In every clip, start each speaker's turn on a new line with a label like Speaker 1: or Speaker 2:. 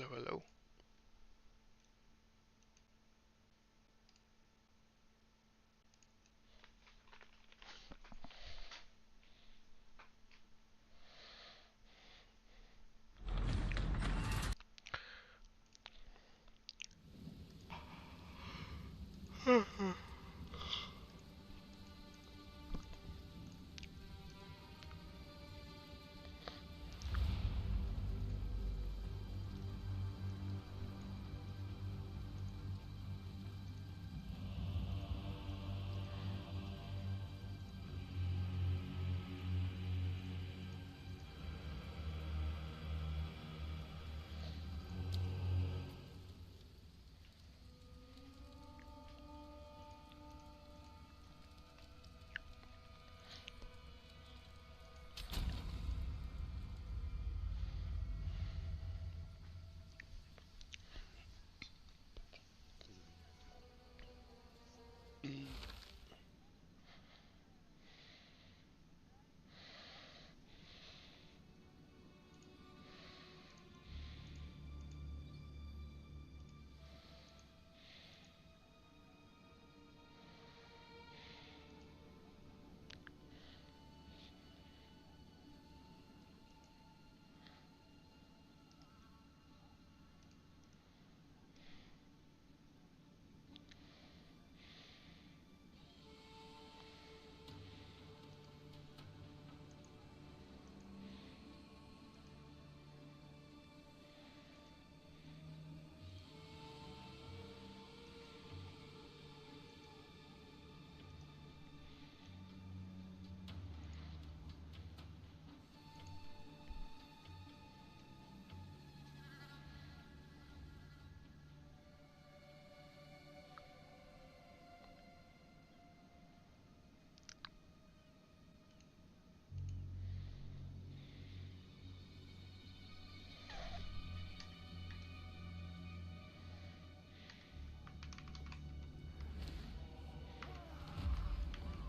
Speaker 1: Hello, hello.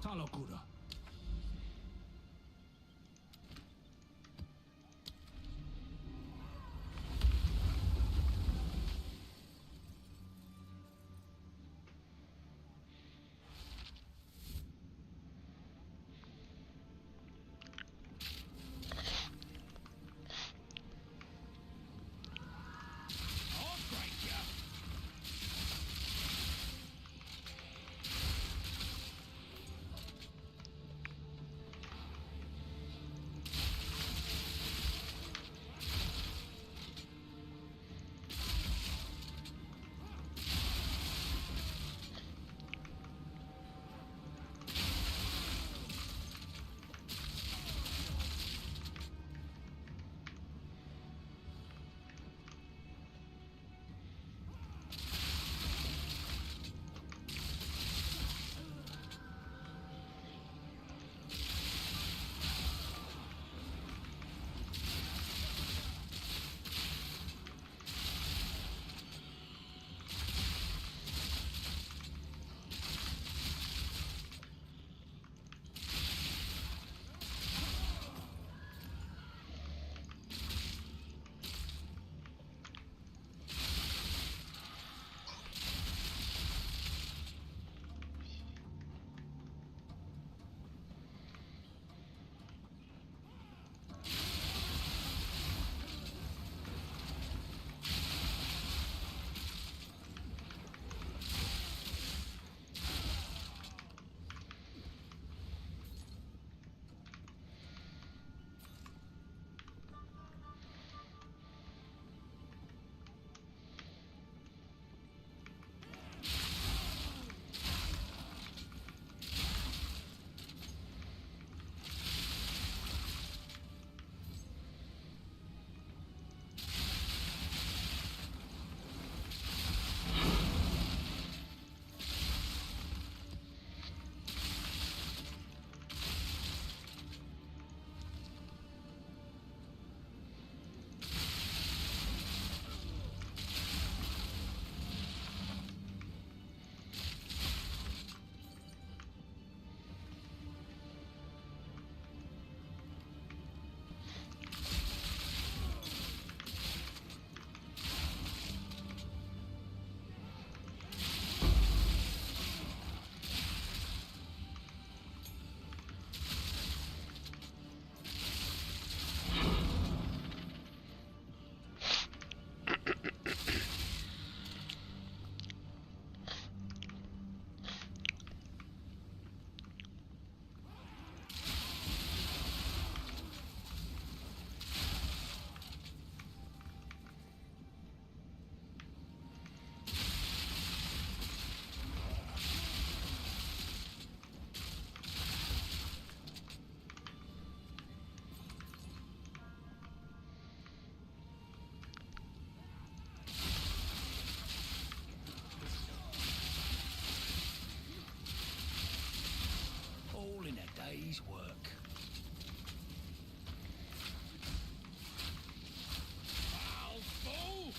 Speaker 2: ¡Esta locura!
Speaker 1: day's work.
Speaker 2: Foul fool!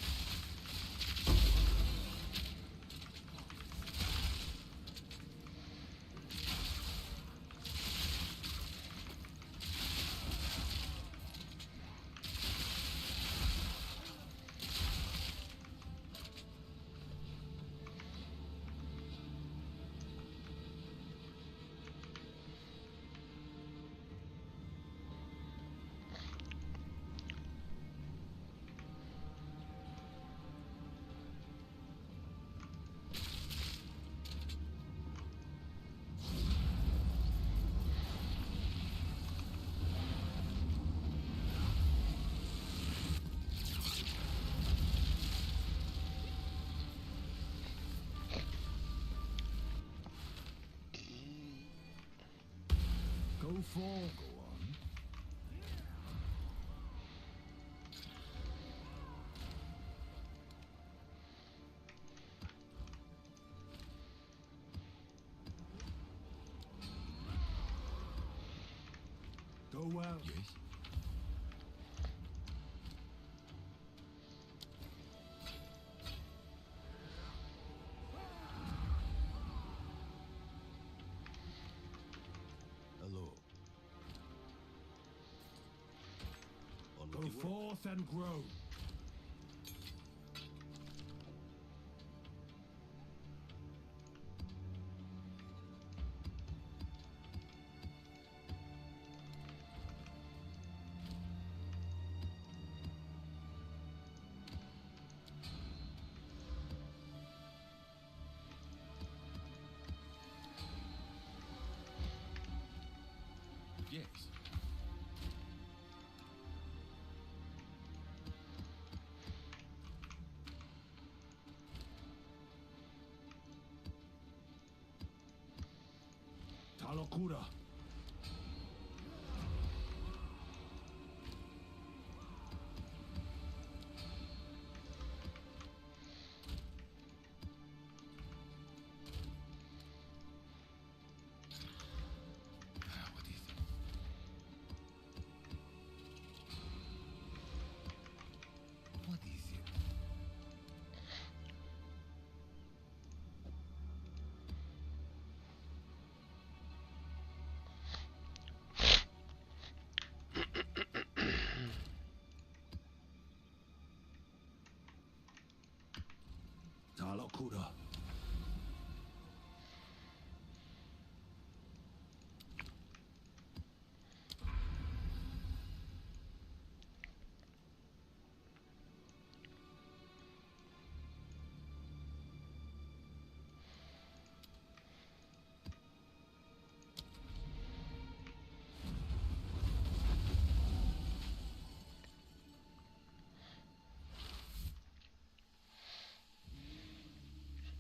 Speaker 2: Go for, go on. Go well.
Speaker 1: Yes. Hello.
Speaker 2: Go forth and grow.
Speaker 1: Yes.
Speaker 2: Talokura.
Speaker 1: What is it? What is it?
Speaker 2: Talokura.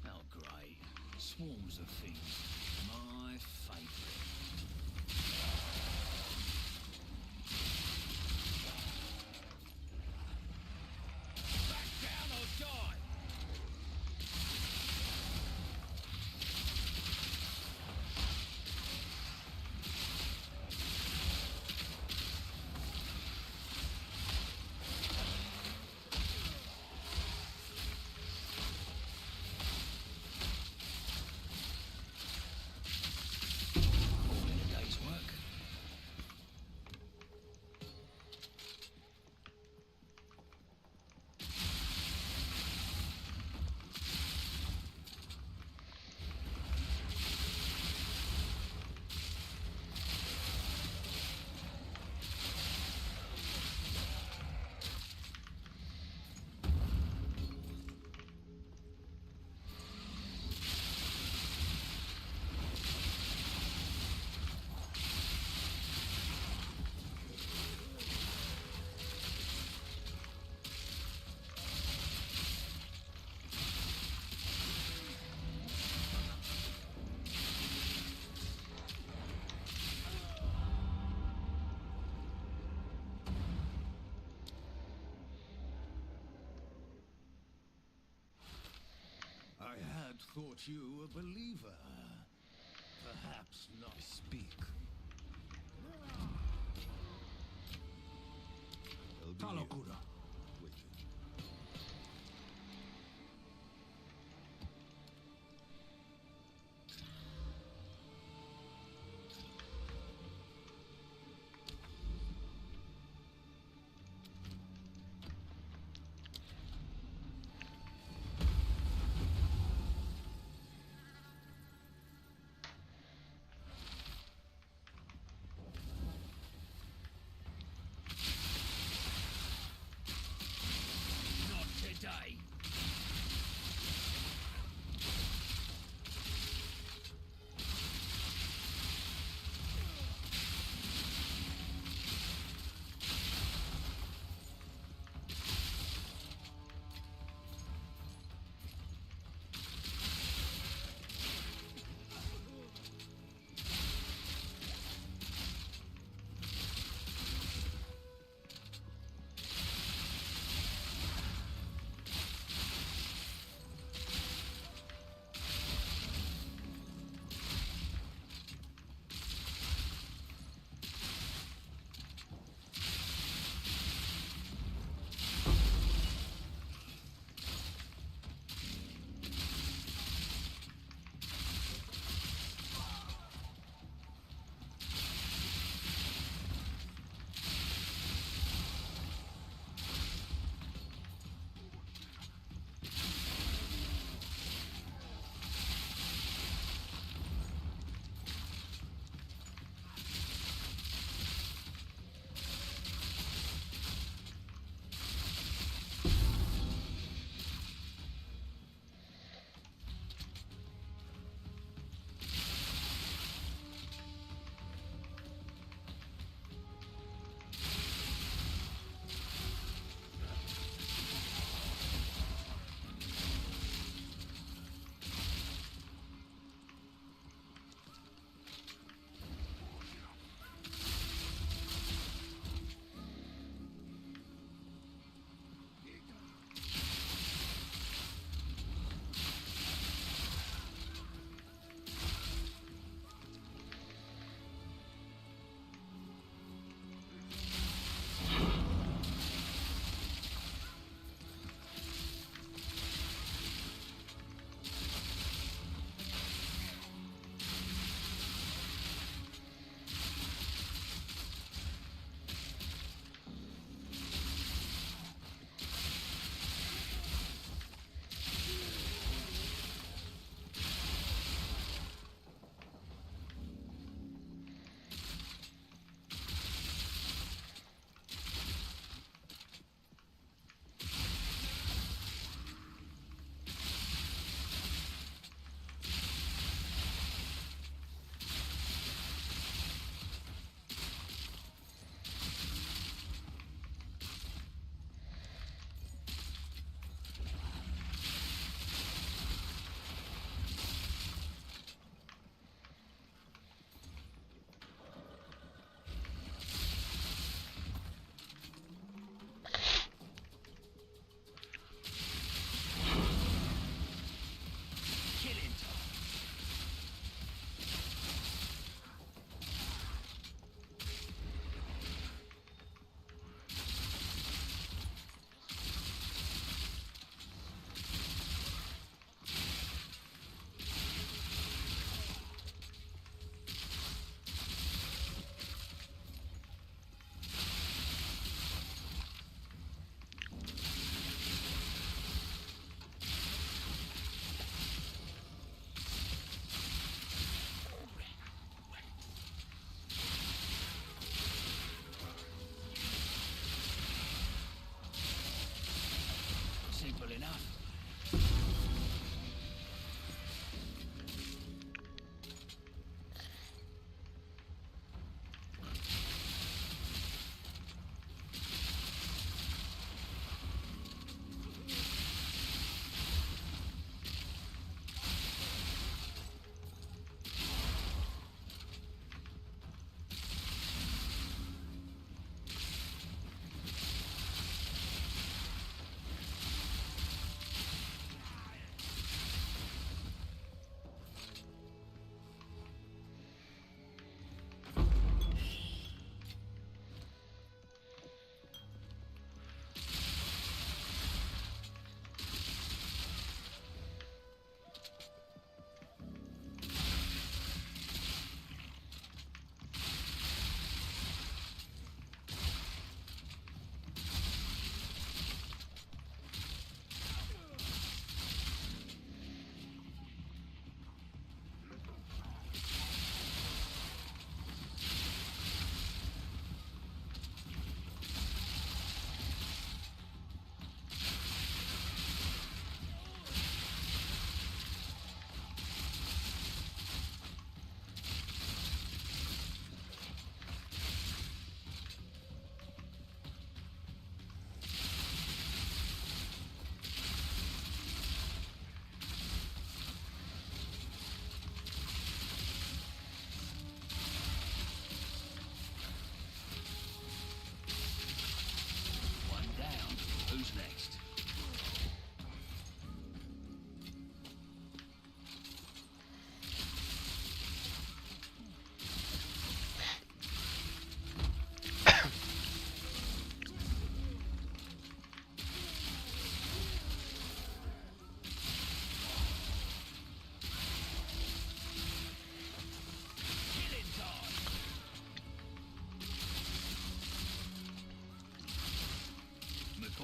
Speaker 1: Oh, great. Swarms of things. My favourite. Back down or die! All in a day's work.
Speaker 2: I had thought you a believer. Perhaps not.
Speaker 1: Speak.
Speaker 2: Talokura.
Speaker 3: Wicked.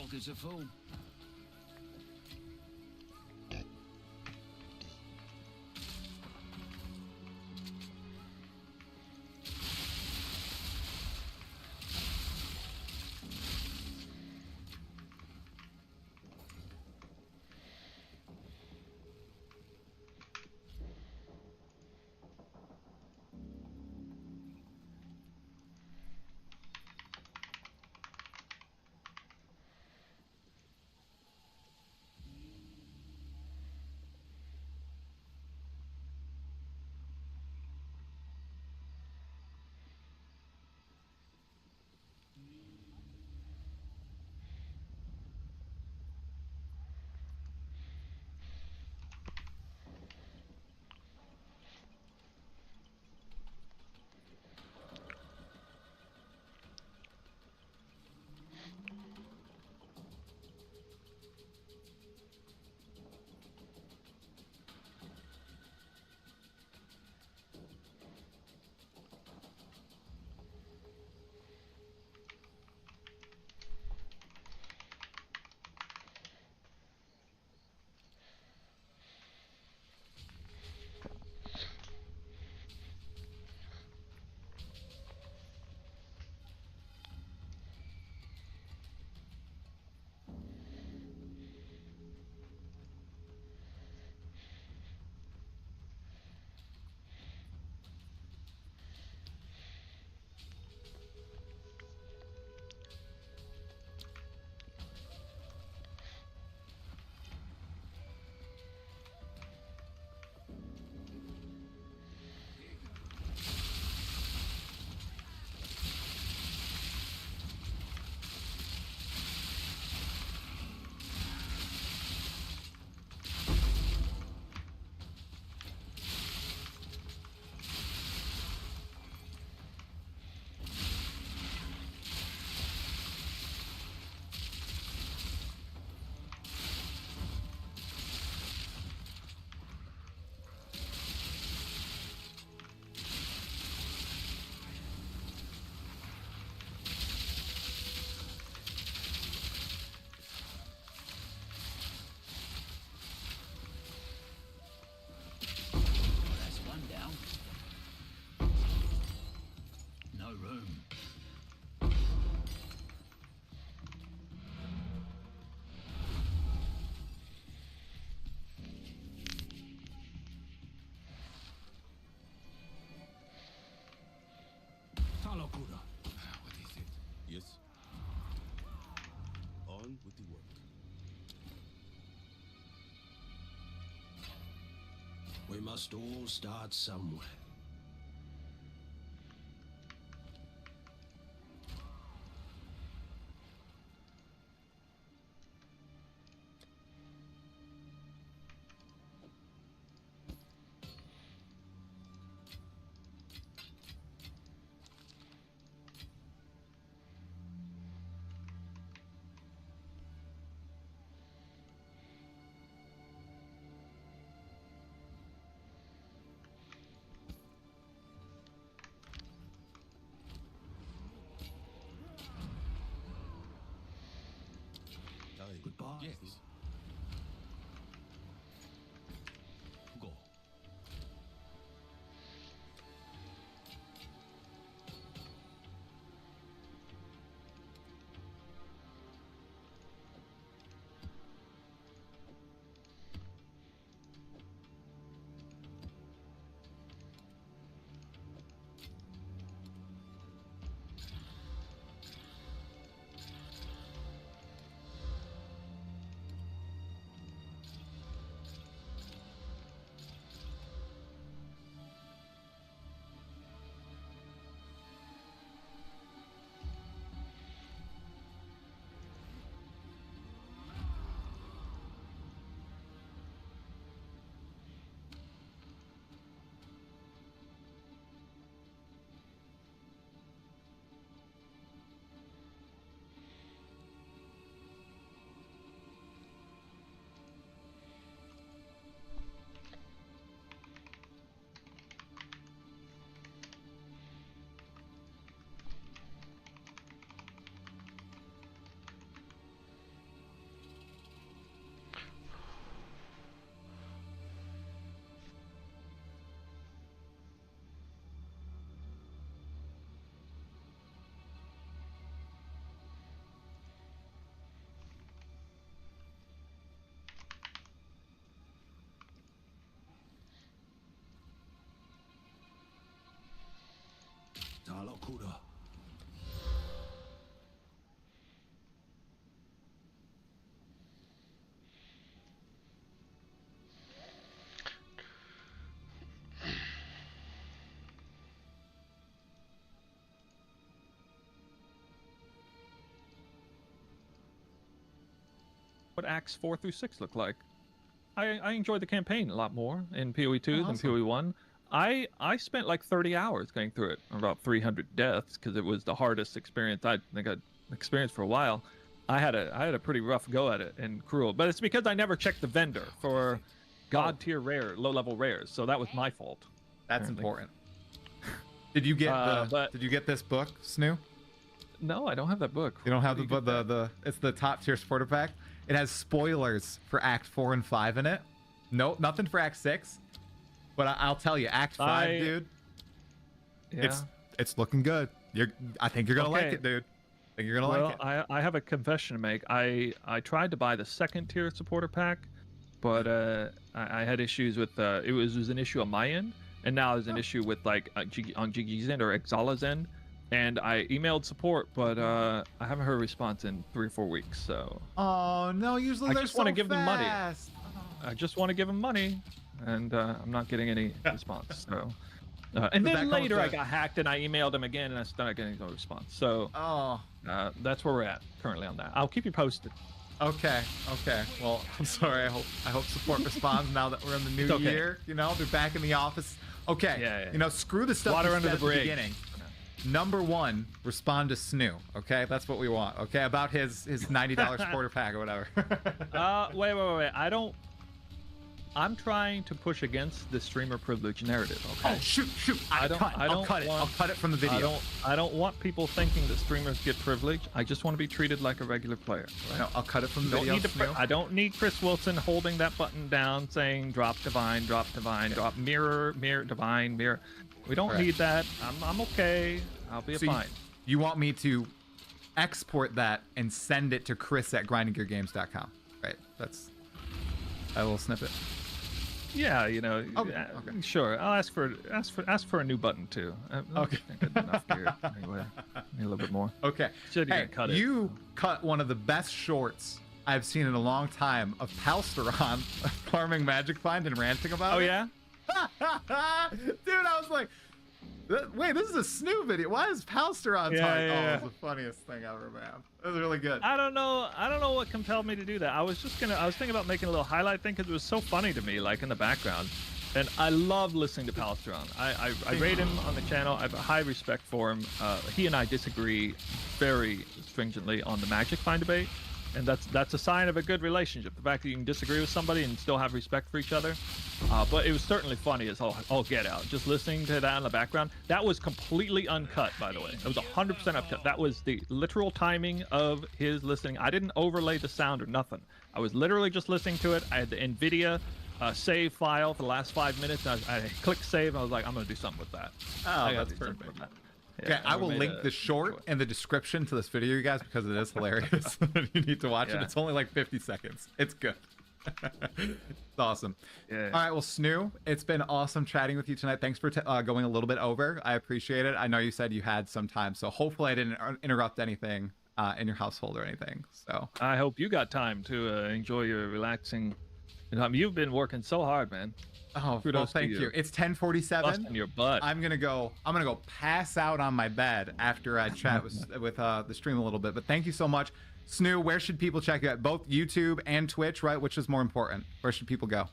Speaker 1: pockets are full. That's one down. No room.
Speaker 2: Talokura.
Speaker 3: What is it?
Speaker 4: Yes. On with the work.
Speaker 2: We must all start somewhere.
Speaker 4: Time.
Speaker 2: Goodbye.
Speaker 3: Yes.
Speaker 1: Go.
Speaker 2: Talokuda.
Speaker 3: What acts 4 through 6 look like. I enjoyed the campaign a lot more in PoE 2 than
Speaker 4: awesome.
Speaker 3: PoE 1. I spent like 30 hours going through it, about 300 deaths, because it was the hardest experience I think I'd experienced for a while. I had a pretty rough go at it and cruel, but it's because I never checked the vendor for god tier rare, low level rares, so that was my fault.
Speaker 4: That's
Speaker 3: apparently.
Speaker 4: important. Did you get
Speaker 3: but-
Speaker 4: Did you get this book, Snoo?
Speaker 3: No, I don't have that book.
Speaker 4: You don't have
Speaker 3: Where do
Speaker 4: the
Speaker 3: you get that?
Speaker 4: the it's the top tier supporter pack. It has spoilers for Act 4 and 5 in it. Nope, nothing for Act 6. But I'll tell you, Act 5, dude.
Speaker 3: Yeah.
Speaker 4: It's looking good. I think you're gonna like
Speaker 3: Okay.
Speaker 4: it, dude. I think you're gonna like it.
Speaker 3: I have a confession to make. I tried to buy the second tier supporter pack, but I had issues with it was an issue on my end, and now there's an issue with like on Gigi's end or Exala's end, and I emailed support, but I haven't heard a response in 3 or 4 weeks. So
Speaker 4: Oh no! Usually
Speaker 3: I
Speaker 4: they're
Speaker 3: just
Speaker 4: so
Speaker 3: wanna give them money.
Speaker 4: fast.
Speaker 3: I just want to give them money, and I'm not getting any response. So. And
Speaker 4: But that
Speaker 3: then
Speaker 4: comes
Speaker 3: later I
Speaker 4: with-
Speaker 3: got hacked and I emailed him again and I started getting no response. So
Speaker 4: Oh,
Speaker 3: that's where we're at currently on that. I'll keep you posted.
Speaker 4: okay. Well, I'm sorry. I hope support responds now that we're in the new
Speaker 3: It's okay.
Speaker 4: year. You know, they're back in the office. Okay.
Speaker 3: Yeah.
Speaker 4: You know, screw the stuff
Speaker 3: Water
Speaker 4: you
Speaker 3: under
Speaker 4: said
Speaker 3: the
Speaker 4: at the
Speaker 3: bridge.
Speaker 4: beginning. Number 1, respond to Snoo. Okay, that's what we want. Okay, about his $90 supporter pack or whatever.
Speaker 3: Wait. I'm trying to push against the streamer privilege narrative. Okay.
Speaker 4: Oh shoot! I'll cut it. I'll cut it from the video.
Speaker 3: I don't want people thinking that streamers get privilege. I just want to be treated like a regular player. Right?
Speaker 4: No, I'll cut it from the
Speaker 3: Don't
Speaker 4: video.
Speaker 3: need to,
Speaker 4: Snoo.
Speaker 3: I don't need Chris Wilson holding that button down saying drop divine, drop mirror, divine, mirror. We don't
Speaker 4: Correct.
Speaker 3: need that. I'm okay. I'll be
Speaker 4: So
Speaker 3: fine.
Speaker 4: You want me to export that and send it to Chris at grindinggeargames.com, right? That's a little snippet.
Speaker 3: Yeah, you know.
Speaker 4: Okay,
Speaker 3: yeah,
Speaker 4: okay.
Speaker 3: Sure. I'll ask for a new button too.
Speaker 4: Okay.
Speaker 3: Good enough gear. Anyway, need a little bit more.
Speaker 4: Okay.
Speaker 3: Should've
Speaker 4: Hey,
Speaker 3: even cut it.
Speaker 4: you cut one of the best shorts I've seen in a long time of Palsteron farming Magic Find and ranting about
Speaker 3: Oh
Speaker 4: it.
Speaker 3: yeah.
Speaker 4: Dude, I was like, wait, this is a Snoo video. Why is Palsteron
Speaker 3: Yeah,
Speaker 4: talking?
Speaker 3: yeah.
Speaker 4: Oh, it was the funniest thing ever, man. It was really good.
Speaker 3: I don't know what compelled me to do that. I was thinking about making a little highlight thing because it was so funny to me, like in the background. And I love listening to Palestron. I rate him on the channel. I have a high respect for him. He and I disagree very stringently on the Magic Find debate, and that's a sign of a good relationship. The fact that you can disagree with somebody and still have respect for each other. But it was certainly funny as all get out. Just listening to that in the background. That was completely uncut, by the way. It was 100% uncut. That was the literal timing of his listening. I didn't overlay the sound or nothing. I was literally just listening to it. I had the NVIDIA save file for the last 5 minutes. And I clicked save. I was like, I'm gonna do something with that.
Speaker 4: Oh,
Speaker 3: I gotta
Speaker 4: that's
Speaker 3: do something
Speaker 4: perfect.
Speaker 3: with that.
Speaker 4: Okay,
Speaker 3: Yeah,
Speaker 4: I will
Speaker 3: made
Speaker 4: link
Speaker 3: a-
Speaker 4: the short in the description to this video, you guys, because it is hilarious. You need to watch it.
Speaker 3: Yeah.
Speaker 4: It's only like 50 seconds. It's good. It's awesome.
Speaker 3: Yeah.
Speaker 4: All right, well, Snoo, it's been awesome chatting with you tonight. Thanks for going a little bit over. I appreciate it. I know you said you had some time, so hopefully I didn't interrupt anything in your household or anything. So
Speaker 3: I hope you got time to enjoy your relaxing. You've been working so hard, man.
Speaker 4: oh,
Speaker 3: Kudos
Speaker 4: well,
Speaker 3: to
Speaker 4: thank
Speaker 3: you.
Speaker 4: you. It's 10:47.
Speaker 3: Busting your butt.
Speaker 4: I'm gonna go pass out on my bed after I chat with the stream a little bit. But thank you so much, Snoo. Where should people check you out? Both YouTube and Twitch, right? Which is more important? Where should people go?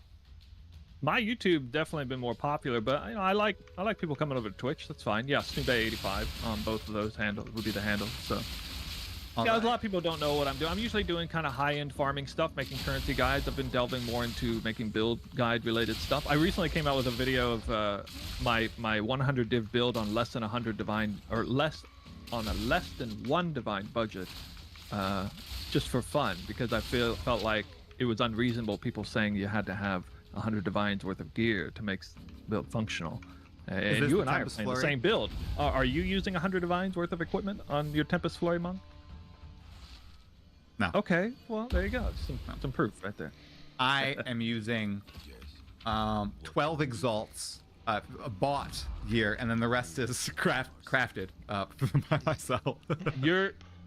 Speaker 3: My YouTube definitely been more popular, but I like people coming over to Twitch. That's fine. Yeah, SnoopBay85 on both of those handles would be the handle. So
Speaker 4: All
Speaker 3: yeah,
Speaker 4: right.
Speaker 3: a lot of people don't know what I'm doing. I'm usually doing kind of high-end farming stuff, making currency guides. I've been delving more into making build guide related stuff. I recently came out with a video of my 100 div build on less than 100 divine, or less than 1 divine budget, just for fun, because I felt like it was unreasonable people saying you had to have 100 divines worth of gear to make build functional. And
Speaker 4: this
Speaker 3: you
Speaker 4: the
Speaker 3: and I are
Speaker 4: Tempest
Speaker 3: playing the
Speaker 4: Flurry?
Speaker 3: same build. Are you using 100 divines worth of equipment on your Tempest Flurry monk?
Speaker 4: No.
Speaker 3: Okay, well there you go. Some proof right there.
Speaker 4: I am using 12 exalts bought gear, and then the rest is crafted by myself.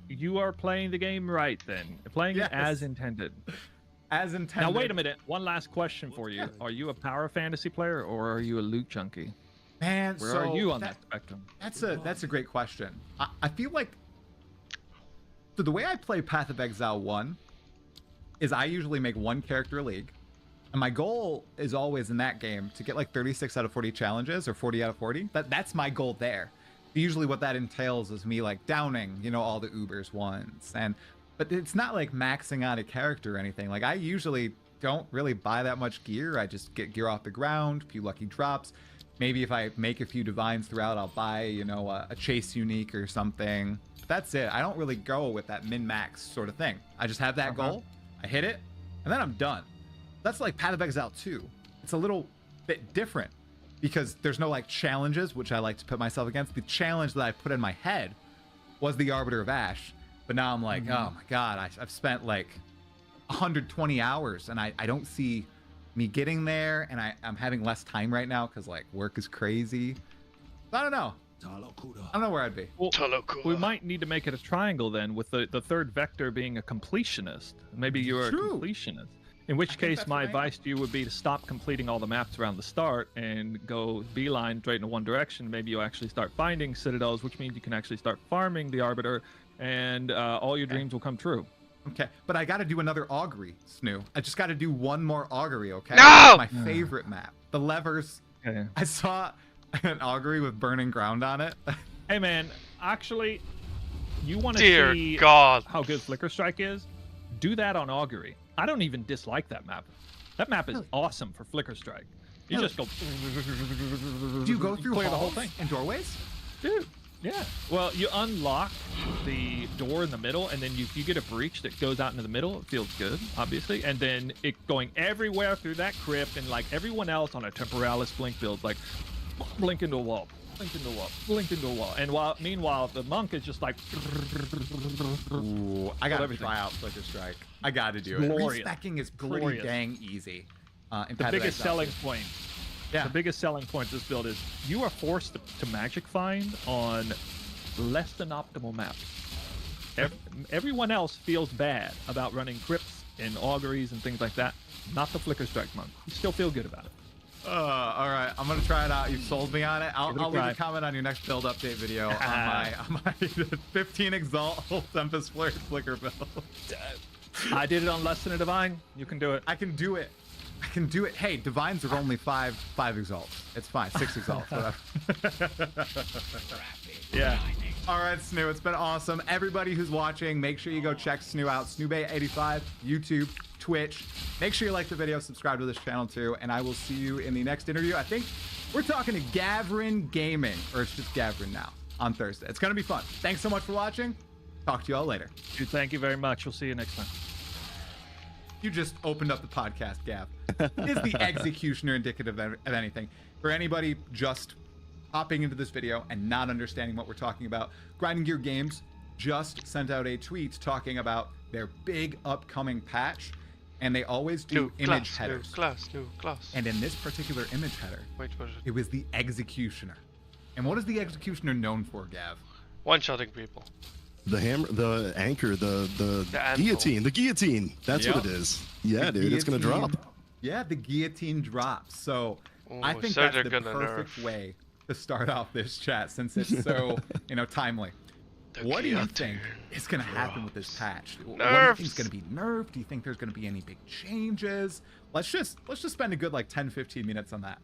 Speaker 3: You are playing the game right then. Playing
Speaker 4: Yes.
Speaker 3: it as intended.
Speaker 4: As intended.
Speaker 3: Now wait a minute. One last question for you. Are you a power fantasy player or are you a loot junkie?
Speaker 4: Man,
Speaker 3: Where
Speaker 4: so
Speaker 3: are you on that spectrum?
Speaker 4: That's a great question. I feel like the way I play Path of Exile 1 is I usually make one character a league. And my goal is always in that game to get like 36 out of 40 challenges or 40 out of 40. That's my goal there. Usually what that entails is me like downing, all the Ubers once. But it's not like maxing out a character or anything. Like I usually don't really buy that much gear. I just get gear off the ground, a few lucky drops. Maybe if I make a few divines throughout, I'll buy, a chase unique or something. But that's it. I don't really go with that min-max sort of thing. I just have that goal. I hit it, and then I'm done. That's like Path of Exile 2. It's a little bit different because there's no like challenges, which I like to put myself against. The challenge that I put in my head was the Arbiter of Ash. But now I'm like, oh my God, I've spent like 120 hours and I don't see me getting there, and I'm having less time right now because like work is crazy. I don't know. I don't know where I'd be.
Speaker 3: Well, we might need to make it a triangle then, with the third vector being a completionist. Maybe you're
Speaker 4: True.
Speaker 3: a completionist. In which case,
Speaker 4: that's
Speaker 3: my
Speaker 4: what I am.
Speaker 3: advice to you would be to stop completing all the maps around the start and go beeline straight in one direction. Maybe you actually start finding citadels, which means you can actually start farming the Arbiter, and all your dreams will come true.
Speaker 4: Okay, but I got to do another augury, Snoo. I just got to do one more augury, okay?
Speaker 5: No!
Speaker 4: My favorite map. The levers.
Speaker 3: Okay.
Speaker 4: I saw an augury with burning ground on it.
Speaker 3: Hey man, actually, you want to
Speaker 5: Dear
Speaker 3: see
Speaker 5: God.
Speaker 3: how good Flicker Strike is? Do that on Augury. I don't even dislike that map. That map is awesome for Flicker Strike. You
Speaker 4: Really?
Speaker 3: just go.
Speaker 4: Do you go through
Speaker 3: clear the whole
Speaker 4: halls
Speaker 3: thing?
Speaker 4: and doorways?
Speaker 3: Dude, yeah. Well, you unlock the door in the middle, and then if you get a breach that goes out into the middle, it feels good, obviously. And then it going everywhere through that crypt, and like everyone else on a Temporalis Blink build, like blink into a wall, blink into a wall, blink into a wall. And meanwhile, the monk is just like.
Speaker 4: Ooh, I gotta
Speaker 3: everything.
Speaker 4: try out Flicker Strike. I gotta do it.
Speaker 3: Glorious.
Speaker 4: Respecking is pretty
Speaker 3: Glorious.
Speaker 4: dang easy. In
Speaker 3: The
Speaker 4: Path of
Speaker 3: biggest
Speaker 4: Exile.
Speaker 3: selling point.
Speaker 4: Yeah.
Speaker 3: The biggest selling point of this build is you are forced to magic find on less than optimal maps. Everyone else feels bad about running crypts and auguries and things like that. Not the Flicker Strike monk. You still feel good about it.
Speaker 4: All right, I'm gonna try it out. You've sold me on it. I'll
Speaker 3: Give it a
Speaker 4: leave a
Speaker 3: try.
Speaker 4: comment on your next build update video on my 15 Exalt Tempest Flare Flicker build.
Speaker 3: I did it on Less Than a Divine. You can do it.
Speaker 4: I can do it. I can do it. Hey, Divines are only five Exalts. It's fine. 6 Exalts. Whatever.
Speaker 3: Yeah.
Speaker 4: All right, Snoo, it's been awesome. Everybody who's watching, make sure you go check Snoo out. SnooBay85, YouTube, Twitch. Make sure you like the video, subscribe to this channel too, and I will see you in the next interview. I think we're talking to Gavrin Gaming, or it's just Gavrin now, on Thursday. It's going to be fun. Thanks so much for watching. Talk to you all later.
Speaker 3: Dude, thank you very much. We'll see you next time.
Speaker 4: You just opened up the podcast, Gav. Is the executioner indicative of anything? For anybody just hopping into this video and not understanding what we're talking about, Grinding Gear Games just sent out a tweet talking about their big upcoming patch, and they always do
Speaker 5: New
Speaker 4: image
Speaker 5: class,
Speaker 4: headers.
Speaker 5: new class, new class.
Speaker 4: And in this particular image header,
Speaker 5: Wait, what is it?
Speaker 4: it was the executioner. And what is the executioner known for, Gav?
Speaker 5: One-shotting people.
Speaker 6: The hammer, the anchor, the
Speaker 5: anvil.
Speaker 6: guillotine, the guillotine. That's
Speaker 4: Yep.
Speaker 6: what it is. Yeah,
Speaker 4: The
Speaker 6: dude, it's gonna
Speaker 4: guillotine-
Speaker 6: drop.
Speaker 4: Yeah, the guillotine drops. So I
Speaker 5: Ooh,
Speaker 4: think
Speaker 5: so
Speaker 4: that's
Speaker 5: they're
Speaker 4: the
Speaker 5: gonna
Speaker 4: perfect
Speaker 5: nerf.
Speaker 4: way to start off this chat since it's so timely.
Speaker 5: The
Speaker 4: What do you
Speaker 5: guillotine
Speaker 4: think is going to happen with this patch? What do you
Speaker 5: Nerfs.
Speaker 4: think is going to be nerfed? Do you think there's going to be any big changes? Let's just spend a good like 10-15 minutes on that.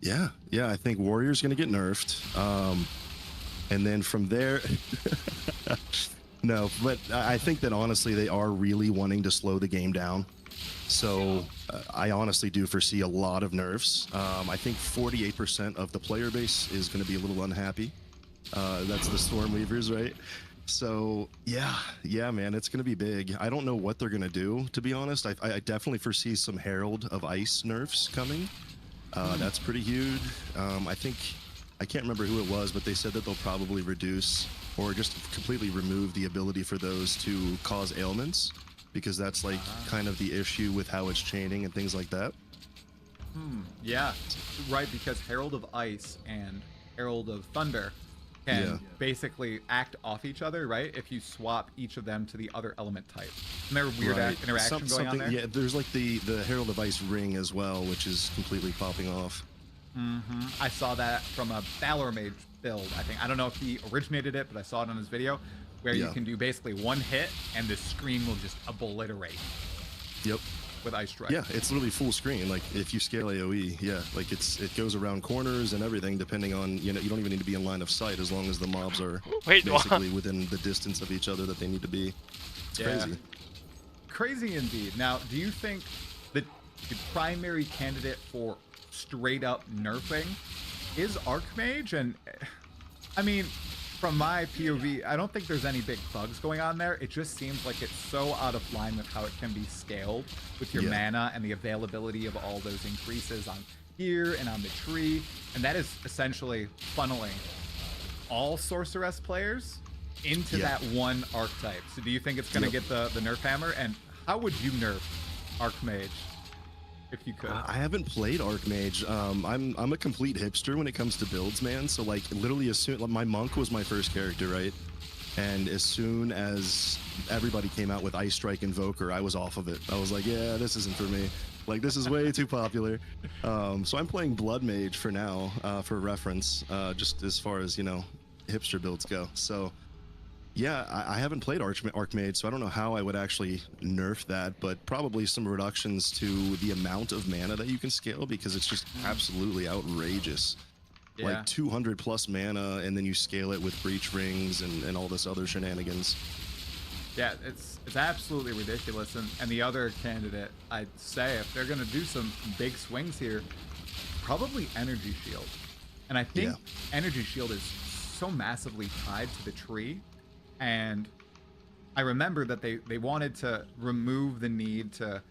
Speaker 6: Yeah, I think Warrior's gonna get nerfed. And then from there, no, but I think that honestly they are really wanting to slow the game down. So I honestly do foresee a lot of nerfs. I think 48% of the player base is going to be a little unhappy. That's the Stormweavers, right? So yeah, man, it's going to be big. I don't know what they're going to do, to be honest. I definitely foresee some Herald of Ice nerfs coming. That's pretty huge. I can't remember who it was, but they said that they'll probably reduce or just completely remove the ability for those to cause ailments, because that's like kind of the issue with how it's chaining and things like that.
Speaker 4: Yeah, right, because Herald of Ice and Herald of Thunder can
Speaker 6: Yeah.
Speaker 4: basically act off each other, right? If you swap each of them to the other element type. And there weird
Speaker 6: Right.
Speaker 4: interaction going on there.
Speaker 6: Yeah, there's like the Herald of Ice ring as well, which is completely popping off.
Speaker 4: I saw that from a Valor Mage build, I think. I don't know if he originated it, but I saw it on his video, where you
Speaker 6: Yeah.
Speaker 4: can do basically one hit and the screen will just obliterate
Speaker 6: Yep.
Speaker 4: with Ice Strike.
Speaker 6: Yeah, it's literally full screen. Like if you scale AoE, yeah, like it goes around corners and everything, depending on, you know, you don't even need to be in line of sight as long as the mobs are
Speaker 5: Wait, what?
Speaker 6: basically within the distance of each other that they need to be. It's
Speaker 4: Yeah.
Speaker 6: crazy.
Speaker 4: Crazy indeed. Now, do you think that the primary candidate for straight up nerfing is Archmage? And I mean, from my POV, I don't think there's any big bugs going on there. It just seems like it's so out of line with how it can be scaled with your
Speaker 6: Yeah.
Speaker 4: mana and the availability of all those increases on here and on the tree. And that is essentially funneling all Sorceress players into
Speaker 6: Yeah.
Speaker 4: that one archetype. So do you think it's going to
Speaker 6: Yep.
Speaker 4: get the nerf hammer? And how would you nerf Archmage if you could?
Speaker 6: I haven't played Archmage. I'm a complete hipster when it comes to builds, man. So like literally as soon, like, my monk was my first character, right? And as soon as everybody came out with Ice Strike Invoker, I was off of it. I was like, yeah, this isn't for me. Like this is way too popular. So I'm playing Blood Mage for now, for reference, just as far as, you know, hipster builds go. So yeah, I haven't played Archmage, so I don't know how I would actually nerf that, but probably some reductions to the amount of mana that you can scale, because it's just absolutely outrageous.
Speaker 4: Yeah.
Speaker 6: Like 200 plus mana, and then you scale it with breach rings and all this other shenanigans.
Speaker 4: Yeah, it's absolutely ridiculous. And the other candidate, I'd say, if they're going to do some big swings here, probably Energy Shield. And I think
Speaker 6: Yeah.
Speaker 4: Energy Shield is so massively tied to the tree. And I remember that they wanted to remove the need to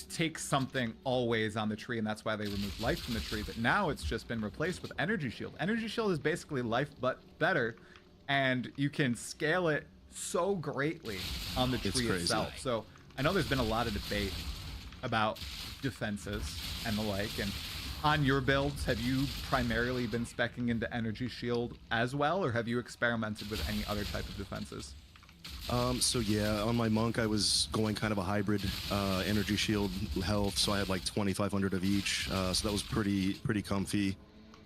Speaker 4: take something always on the tree, and that's why they removed life from the tree. But now it's just been replaced with Energy Shield. Energy Shield is basically life but better, and you can scale it so greatly on the
Speaker 6: It's
Speaker 4: tree
Speaker 6: crazy.
Speaker 4: itself. So I know there's been a lot of debate about defenses and the like, and on your builds, have you primarily been speccing into Energy Shield as well, or have you experimented with any other type of defenses?
Speaker 6: So yeah, on my monk, I was going kind of a hybrid energy shield health, so I had like 2,500 of each, so that was pretty comfy.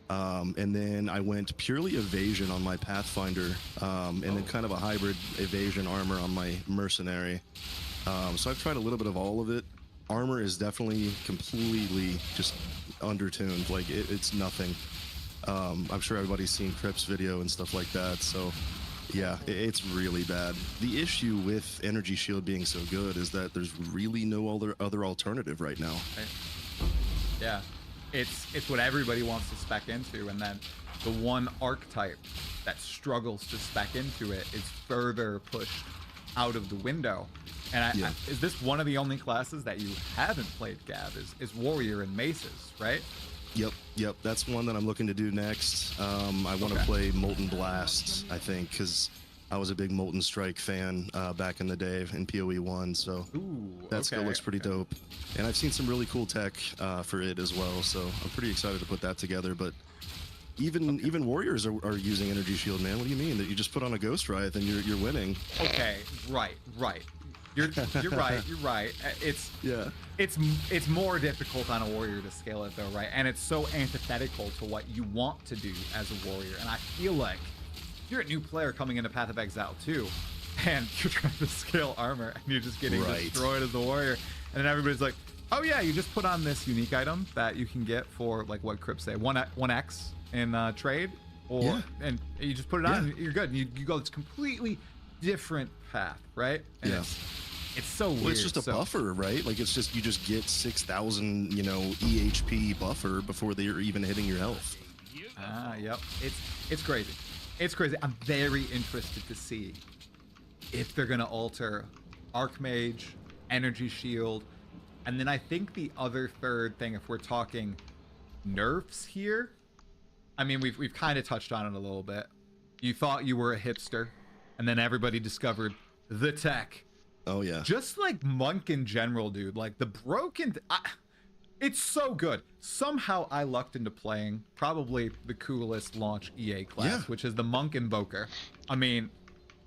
Speaker 6: And then I went purely evasion on my Pathfinder, and then kind of a hybrid evasion armor on my mercenary. So I've tried a little bit of all of it. Armor is definitely completely just undertuned, like it's nothing. I'm sure everybody's seen Crip's video and stuff like that, so yeah, it's really bad. The issue with Energy Shield being so good is that there's really no other alternative right now.
Speaker 4: Right? Yeah, it's what everybody wants to spec into, and then the one archetype that struggles to spec into it is further pushed out of the window. And
Speaker 6: Yeah.
Speaker 4: is this one of the only classes that you haven't played, Gab? Is Warrior and Maces, right?
Speaker 6: Yep, that's one that I'm looking to do next. I want to
Speaker 4: Okay.
Speaker 6: play Molten Blast, I think, because I was a big Molten Strike fan back in the day in PoE 1, so
Speaker 4: Ooh,
Speaker 6: that still looks pretty dope. And I've seen some really cool tech for it as well, so I'm pretty excited to put that together. But even Warriors are using Energy Shield, man. What do you mean? That you just put on a Ghost Riot and you're winning?
Speaker 4: Okay, right. You're right. You're right.
Speaker 6: Yeah.
Speaker 4: It's more difficult on a warrior to scale it though, right? And it's so antithetical to what you want to do as a warrior. And I feel like you're a new player coming into Path of Exile 2, and you're trying to scale armor, and you're just getting
Speaker 6: Right.
Speaker 4: destroyed as a warrior. And then everybody's like, "Oh yeah, you just put on this unique item that you can get for like what Crip say, 1x in trade, or
Speaker 6: Yeah.
Speaker 4: and you just put it on,
Speaker 6: Yeah.
Speaker 4: and you're good. And you go this completely different path, right? And
Speaker 6: Yeah.
Speaker 4: it's so weird.
Speaker 6: Well, it's just a
Speaker 4: So-
Speaker 6: buffer, right? Like it's just you just get 6,000, EHP buffer before they're even hitting your health.
Speaker 4: Yep. It's crazy. It's crazy. I'm very interested to see if they're gonna alter Archmage, Energy Shield, and then I think the other third thing, if we're talking nerfs here, I mean we've kind of touched on it a little bit. You thought you were a hipster, and then everybody discovered the tech.
Speaker 6: Oh yeah.
Speaker 4: Just like Monk in general, dude. Like the broken. It's so good. Somehow I lucked into playing probably the coolest launch EA class,
Speaker 6: Yeah.
Speaker 4: which is the Monk Invoker. I mean,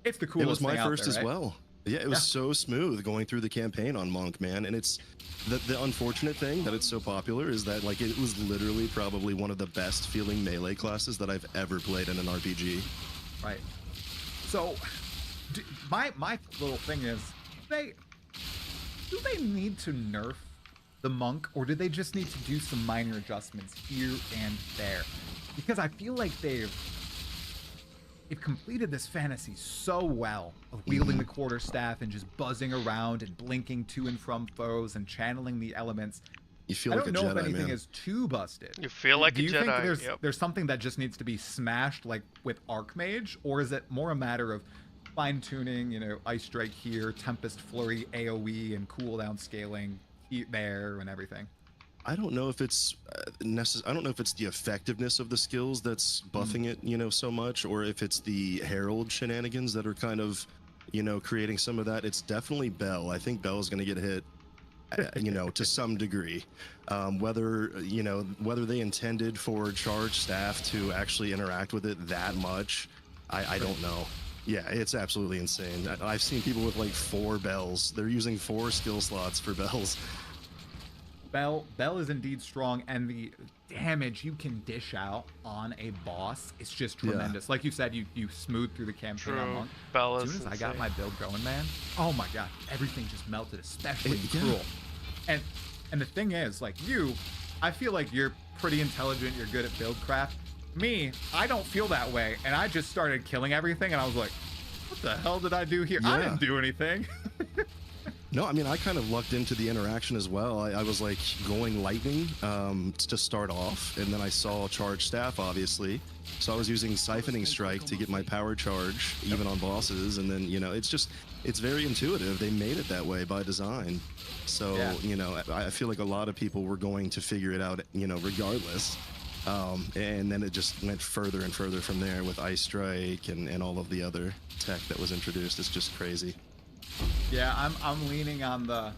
Speaker 4: it's the
Speaker 6: It
Speaker 4: coolest
Speaker 6: was my
Speaker 4: thing out
Speaker 6: first
Speaker 4: there,
Speaker 6: as
Speaker 4: right?
Speaker 6: well. Yeah, it was so smooth going through the campaign on Monk, man. And it's the unfortunate thing that it's so popular is that like it was literally probably one of the best feeling melee classes that I've ever played in an RPG.
Speaker 4: Right. So, my little thing is, do they need to nerf the Monk, or do they just need to do some minor adjustments here and there? Because I feel like they've completed this fantasy so well of wielding the quarterstaff and just buzzing around and blinking to and from foes and channeling the elements.
Speaker 6: You feel
Speaker 4: I
Speaker 6: like
Speaker 4: don't
Speaker 6: a
Speaker 4: know
Speaker 6: Jedi,
Speaker 4: if anything
Speaker 6: man.
Speaker 4: is too busted.
Speaker 5: You feel like
Speaker 4: Do
Speaker 5: a
Speaker 4: you
Speaker 5: Jedi.
Speaker 4: think there's something that just needs to be smashed, like with Archmage, or is it more a matter of fine tuning? You know, Ice Strike here, Tempest Flurry, AOE, and cooldown scaling there, and everything.
Speaker 6: I don't know if it's I don't know if it's the effectiveness of the skills that's buffing it, you know, so much, or if it's the Herald shenanigans that are kind of, you know, creating some of that. It's definitely Bell. I think Bell is going to get hit, you know, to some degree. Whether they intended for charge staff to actually interact with it that much, I don't know. Yeah, it's absolutely insane. I've seen people with like 4 bells. They're using 4 skill slots for bells.
Speaker 4: Bell is indeed strong, and the damage you can dish out on a boss is just tremendous. Like you said, you smooth through the campaign on
Speaker 5: True.
Speaker 4: Monk.
Speaker 5: Bell
Speaker 4: As
Speaker 5: is
Speaker 4: soon as I got
Speaker 5: insane.
Speaker 4: my build going, man, oh my god, everything just melted, especially in
Speaker 6: Yeah.
Speaker 4: Cruel. And the thing is, like I feel like you're pretty intelligent, you're good at build craft. Me, I don't feel that way, and I just started killing everything, and I was like, what the hell did I do here? I
Speaker 6: Yeah.
Speaker 4: didn't do anything.
Speaker 6: No, I mean, I kind of lucked into the interaction as well. I was like going lightning to start off, and then I saw charge staff, obviously. So I was using siphoning strike to get my power charge, even on bosses. And then, you know, it's very intuitive. They made it that way by design. So,
Speaker 4: Yeah.
Speaker 6: you know, I feel like a lot of people were going to figure it out, you know, regardless. And then it just went further and further from there with Ice Strike and all of the other tech that was introduced. It's just crazy.
Speaker 4: Yeah, I'm leaning on the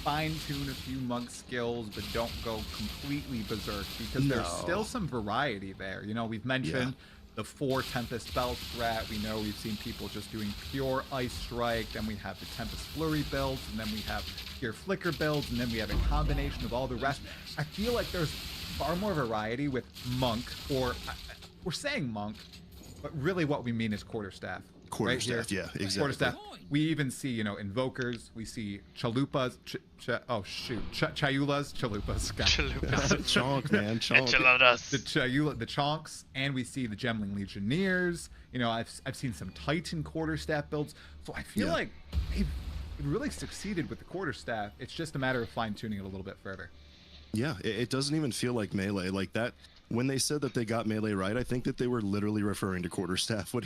Speaker 4: fine-tune a few Monk skills, but don't go completely berserk, because there's
Speaker 6: No.
Speaker 4: still some variety there. You know, we've mentioned the 4 Tempest Bell threat. We know we've seen people just doing pure Ice Strike. Then we have the Tempest Flurry builds, and then we have pure Flicker builds, and then we have a combination of all the rest. I feel like there's far more variety with Monk, or we're saying Monk, but really what we mean is Quarterstaff.
Speaker 6: Quarterstaff, yeah, exactly.
Speaker 4: Quarterstaff. We even see, you know, Invokers. We see Chalupas. Chayulas, Chalupas. God.
Speaker 5: Chalupas.
Speaker 6: Chonk, man, chonk.
Speaker 5: Enchiladas.
Speaker 4: The Chonks, and we see the Gemling Legionnaires. You know, I've seen some Titan Quarterstaff builds. So I feel
Speaker 6: Yeah.
Speaker 4: like they've really succeeded with the Quarterstaff. It's just a matter of fine tuning it a little bit further.
Speaker 6: Yeah, it doesn't even feel like melee like that. When they said that they got melee right, I think that they were literally referring to quarterstaff. What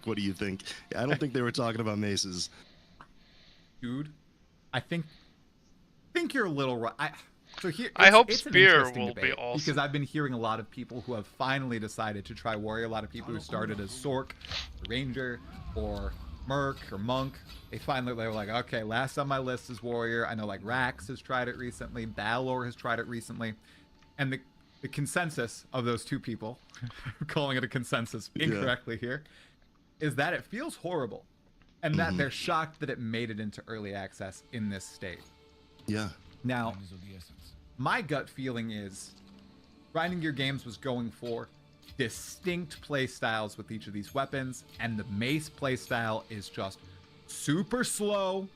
Speaker 6: do you think? I don't think they were talking about maces.
Speaker 4: Dude, I think you're a little right.
Speaker 5: I hope
Speaker 4: it's an
Speaker 5: Spear
Speaker 4: interesting
Speaker 5: will be
Speaker 4: debate,
Speaker 5: awesome.
Speaker 4: because I've been hearing a lot of people who have finally decided to try Warrior. A lot of people who started as Sork, Ranger, or Merc, or Monk. They were like, okay, last on my list is Warrior. I know like Rax has tried it recently. Balor has tried it recently. And the consensus of those two people, calling it a consensus incorrectly here, is that it feels horrible. And that they're shocked that it made it into early access in this state.
Speaker 6: Yeah.
Speaker 4: Now, my gut feeling is Grinding Gear Games was going for distinct play styles with each of these weapons, and the mace play style is just super slow,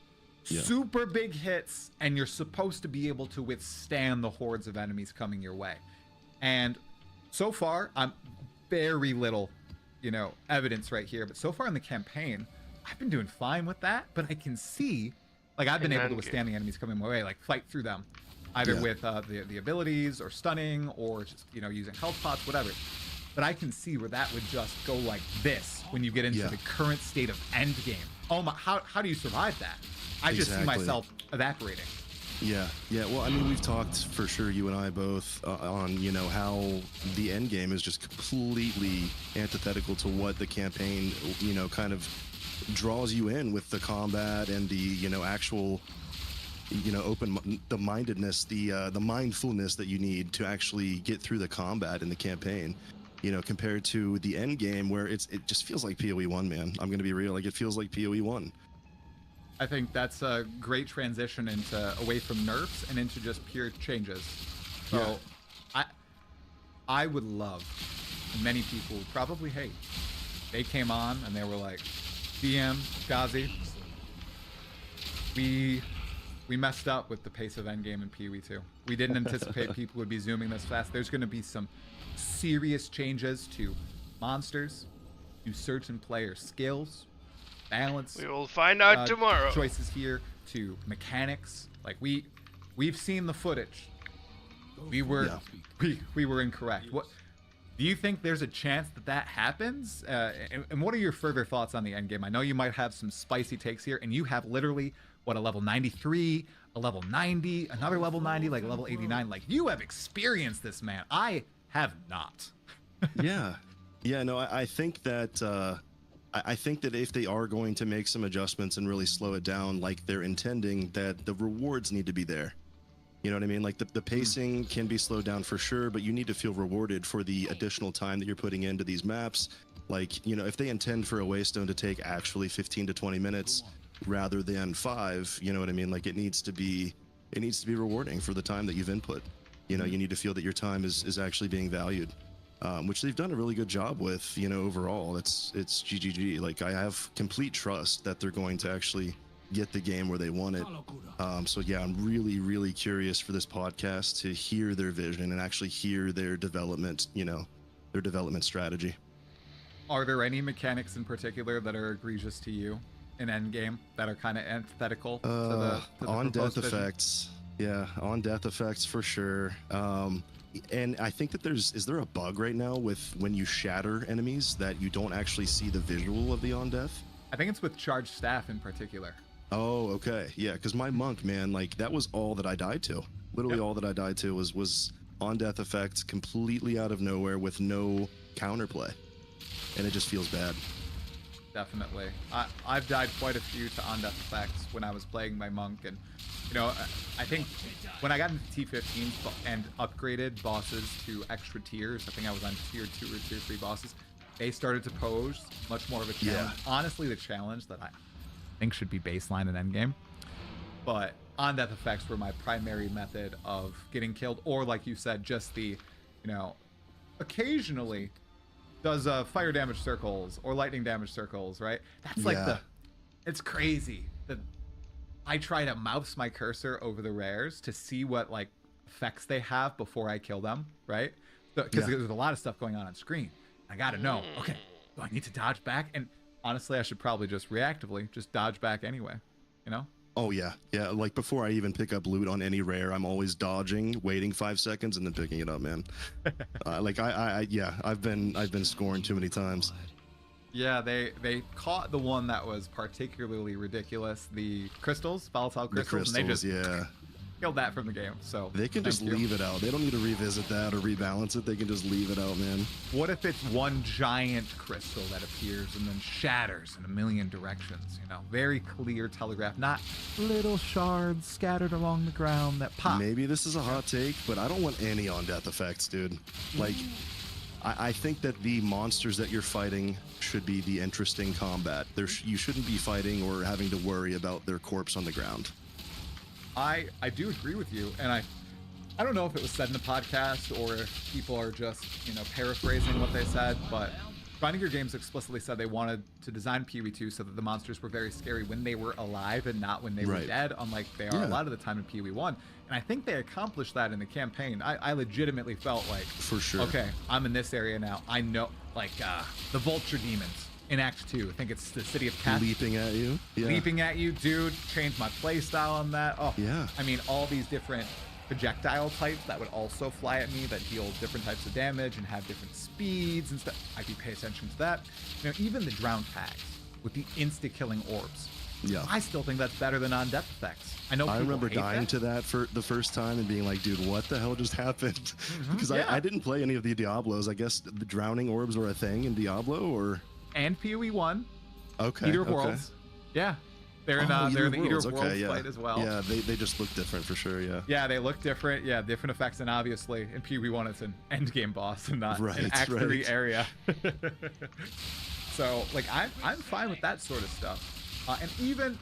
Speaker 4: super big hits, and you're supposed to be able to withstand the hordes of enemies coming your way. And so far, I'm very little, you know, evidence right here, but so far in the campaign, I've been doing fine with that, but I can see, like, I've been able to withstand the enemies coming my way, like fight through them, either with the abilities or stunning or just, you know, using health pots, whatever. But I can see where that would just go like this when you get into the current state of Endgame. Oh my, how do you survive that? I just see myself evaporating.
Speaker 6: Yeah. Well, I mean, we've talked for sure, you and I both, on, you know, how the end game is just completely antithetical to what the campaign, you know, kind of draws you in with the combat and the, you know, actual the mindedness, the mindfulness that you need to actually get through the combat in the campaign. Compared to the end game where it just feels like PoE 1, man. I'm gonna be real, like it feels like PoE 1.
Speaker 4: I think that's a great transition away from nerfs and into just pure changes. So I would love, and many people would probably hate, they came on and they were like, DM, Gazi, we messed up with the pace of Endgame and PoE 2. We didn't anticipate people would be zooming this fast. There's going to be some serious changes to monsters, to certain player skills, balance.
Speaker 5: We will find out tomorrow.
Speaker 4: Choices here to mechanics. Like we've seen the footage. We were incorrect. What do you think? There's a chance that happens? And what are your further thoughts on the end game? I know you might have some spicy takes here, and you have literally a level 93, a level 90, another level 90, like level 89. Like you have experienced this, man. I have not.
Speaker 6: No, I think that I think that if they are going to make some adjustments and really slow it down like they're intending, that the rewards need to be there. You know what I mean? Like the pacing can be slowed down for sure, but you need to feel rewarded for the additional time that you're putting into these maps. Like, if they intend for a Waystone to take actually 15 to 20 minutes rather than 5, you know what I mean? Like it needs to be rewarding for the time that you've input. You need to feel that your time is actually being valued. Which they've done a really good job with, overall. It's GGG. Like I have complete trust that they're going to actually get the game where they want it. So yeah, I'm really, really curious for this podcast to hear their vision and actually hear their development, their development strategy.
Speaker 4: Are there any mechanics in particular that are egregious to you in Endgame that are kind of antithetical to the
Speaker 6: on death
Speaker 4: vision?
Speaker 6: effects? Yeah, on death effects for sure. And I think that is there a bug right now with when you shatter enemies that you don't actually see the visual of the on death?
Speaker 4: I think it's with charged staff in particular.
Speaker 6: Oh, okay. Yeah, because my monk, man, like that was all that I died to. Literally all that I died to was on death effects completely out of nowhere with no counterplay. And it just feels bad.
Speaker 4: Definitely. I've died quite a few to on death effects when I was playing my monk, and I think when I got into T15 and upgraded bosses to extra tiers, I think I was on tier 2 or tier 3 bosses, they started to pose much more of a challenge.
Speaker 6: Yeah.
Speaker 4: Honestly, the challenge that I think should be baseline in endgame, but on death effects were my primary method of getting killed, or like you said, just the occasionally does fire damage circles or lightning damage circles, right? That's like it's crazy that I try to mouse my cursor over the rares to see what like effects they have before I kill them, right? Because there's a lot of stuff going on screen. I gotta know, okay, do I need to dodge back? And honestly, I should probably just reactively just dodge back anyway,
Speaker 6: Oh yeah, like before I even pick up loot on any rare, I'm always dodging, waiting 5 seconds, and then picking it up, man. I've been scoring too many times.
Speaker 4: Yeah, they caught the one that was particularly ridiculous, the crystals, volatile crystals, and they just killed that from the game. So
Speaker 6: they can just leave it out. They don't need to revisit that or rebalance it. They can just leave it out, man.
Speaker 4: What if it's one giant crystal that appears and then shatters in a million directions? Very clear telegraph, not little shards scattered along the ground that pop.
Speaker 6: Maybe this is a hot take, but I don't want any on death effects, dude. Like, I think that the monsters that you're fighting should be the interesting combat. You shouldn't be fighting or having to worry about their corpse on the ground.
Speaker 4: I do agree with you, and I don't know if it was said in the podcast or if people are just paraphrasing what they said, but Finding Your Games explicitly said they wanted to design PoE 2 so that the monsters were very scary when they were alive and not when they were dead, unlike they are a lot of the time in PoE 1. And I think they accomplished that in the campaign. I legitimately felt like,
Speaker 6: for sure,
Speaker 4: okay, I'm in this area now. I know, like the vulture demons in Act 2. I think it's the city of cats.
Speaker 6: Leaping at you. Yeah.
Speaker 4: Leaping at you, dude. Changed my play style on that. Oh,
Speaker 6: yeah.
Speaker 4: I mean, all these different projectile types that would also fly at me that deal different types of damage and have different speeds and stuff. I do pay attention to that. Even the drown tags with the insta-killing orbs.
Speaker 6: Yeah.
Speaker 4: I still think that's better than on death effects. I know.
Speaker 6: I
Speaker 4: people
Speaker 6: remember
Speaker 4: hate
Speaker 6: dying
Speaker 4: that.
Speaker 6: to that for the first time and being like, dude, what the hell just happened? Because I didn't play any of the Diablos. I guess the drowning orbs were a thing in Diablo, or
Speaker 4: and PoE 1.
Speaker 6: Okay.
Speaker 4: Either of Worlds. Yeah. They're in
Speaker 6: Oh,
Speaker 4: they're in the Eater of
Speaker 6: okay,
Speaker 4: Worlds
Speaker 6: yeah.
Speaker 4: fight as well.
Speaker 6: Yeah, they just look different for sure. Yeah.
Speaker 4: Yeah, they look different. Yeah, different effects, and obviously in PvE1 it's an endgame boss and not
Speaker 6: Right,
Speaker 4: an Act 3
Speaker 6: right.
Speaker 4: area. So like I'm fine with that sort of stuff, and even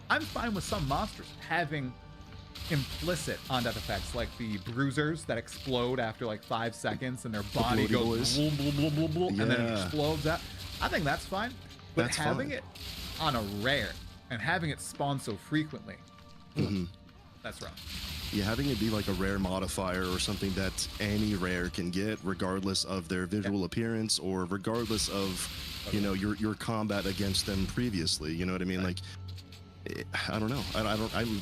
Speaker 4: I'm fine with some monsters having implicit on-death effects, like the bruisers that explode after like 5 seconds and their body
Speaker 6: bloaty
Speaker 4: goes
Speaker 6: boys.
Speaker 4: boom, boom, boom, boom, boom, and then it
Speaker 6: Yeah.
Speaker 4: explodes out. I think that's fine, but
Speaker 6: That's
Speaker 4: having
Speaker 6: fine.
Speaker 4: it on a rare and having it spawn so frequently, that's wrong.
Speaker 6: Yeah, having it be like a rare modifier or something that any rare can get, regardless of their visual appearance or regardless of, you know, your combat against them previously. You know what I mean? Like, I don't know.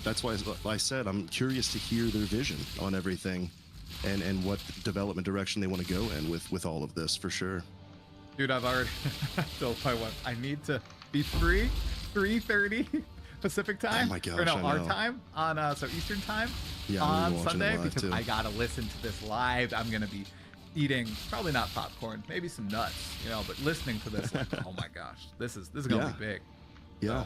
Speaker 6: That's why I said I'm curious to hear their vision on everything, and what development direction they want to go in with all of this for sure.
Speaker 4: Dude, I've already told my wife I need to be free 3:30 Pacific time.
Speaker 6: Oh my gosh,
Speaker 4: or no,
Speaker 6: I
Speaker 4: our
Speaker 6: know.
Speaker 4: time on so Eastern time
Speaker 6: Yeah, I'm
Speaker 4: on
Speaker 6: gonna be watching it
Speaker 4: Sunday
Speaker 6: live,
Speaker 4: because
Speaker 6: too.
Speaker 4: I gotta listen to this live. I'm gonna be eating probably not popcorn, maybe some nuts, you know, but listening to this, like, oh my gosh, this is gonna
Speaker 6: Yeah.
Speaker 4: be big.
Speaker 6: Yeah.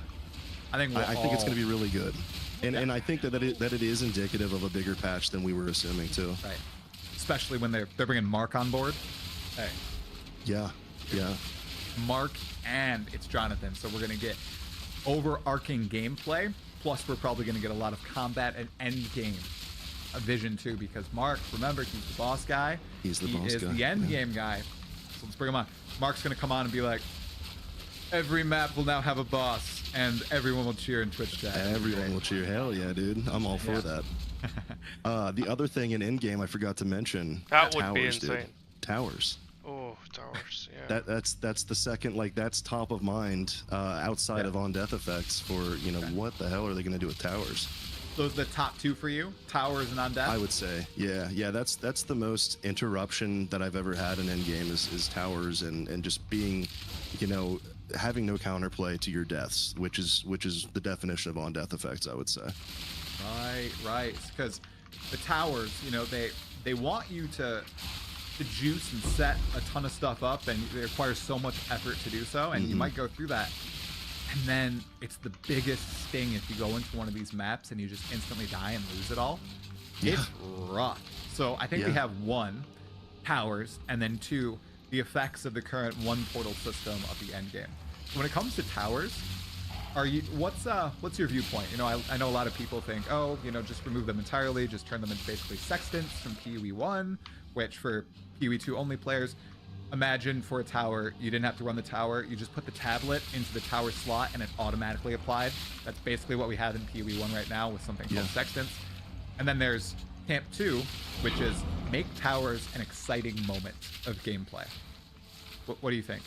Speaker 4: I think
Speaker 6: I think it's
Speaker 4: all-
Speaker 6: going to be really good, and I think that it is indicative of a bigger patch than we were assuming too.
Speaker 4: right, especially when they're bringing Mark on board. Hey,
Speaker 6: Yeah, yeah,
Speaker 4: Mark and it's Jonathan, so we're gonna get overarching gameplay. Plus, we're probably gonna get a lot of combat and end game vision too, because Mark, remember, he's the boss guy.
Speaker 6: He's the
Speaker 4: he
Speaker 6: boss
Speaker 4: is
Speaker 6: guy,
Speaker 4: the end
Speaker 6: yeah.
Speaker 4: game guy. So let's bring him on. Mark's gonna come on and be like, every map will now have a boss, and everyone will cheer in Twitch chat.
Speaker 6: everyone will cheer. Hell yeah, dude! I'm all for
Speaker 4: Yeah.
Speaker 6: that. The other thing in Endgame I forgot to mention.
Speaker 5: That would
Speaker 6: towers,
Speaker 5: be
Speaker 6: dude.
Speaker 5: insane.
Speaker 6: Towers.
Speaker 5: Oh, towers. Yeah.
Speaker 6: That's the second, like, that's top of mind outside
Speaker 4: Yeah.
Speaker 6: of on death effects for, you know, what the hell are they gonna do with towers?
Speaker 4: Those are the top two for you: Towers and Undeath.
Speaker 6: I would say, yeah, that's the most interruption that I've ever had in Endgame is towers and just being, you know, having no counterplay to your deaths, which is the definition of on death effects, I would say.
Speaker 4: Right. Because the towers, you know, they want you to juice and set a ton of stuff up, and it requires so much effort to do so, and you might go through that. And then it's the biggest sting if you go into one of these maps and you just instantly die and lose it all. It's rough. So I think we
Speaker 6: Yeah.
Speaker 4: have 1, towers, and then 2, the effects of the current 1 portal system of the end game. When it comes to towers, what's your viewpoint? You know, I know a lot of people think, oh, you know, just remove them entirely, just turn them into basically sextants from PoE1, which for PoE2 only players, imagine for a tower, you didn't have to run the tower, you just put the tablet into the tower slot and it automatically applied. That's basically what we have in PoE1 right now with something called sextants. And then there's Camp 2, which is make towers an exciting moment of gameplay. What do you think?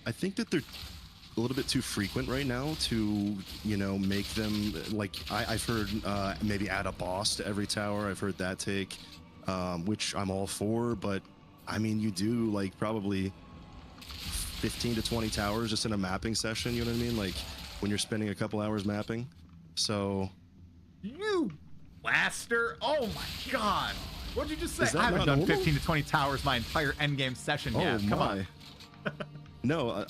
Speaker 6: I think that they're a little bit too frequent right now to, you know, make them like I've heard maybe add a boss to every tower. I've heard that take, which I'm all for, but I mean, you do like probably 15 to 20 towers just in a mapping session. You know what I mean? Like when you're spending a couple hours mapping. So
Speaker 4: You blaster! Oh my god! What'd you just say?
Speaker 6: Is that
Speaker 4: I haven't
Speaker 6: not
Speaker 4: done
Speaker 6: normal?
Speaker 4: 15 to 20 towers my entire endgame session yet. Come on.
Speaker 6: No,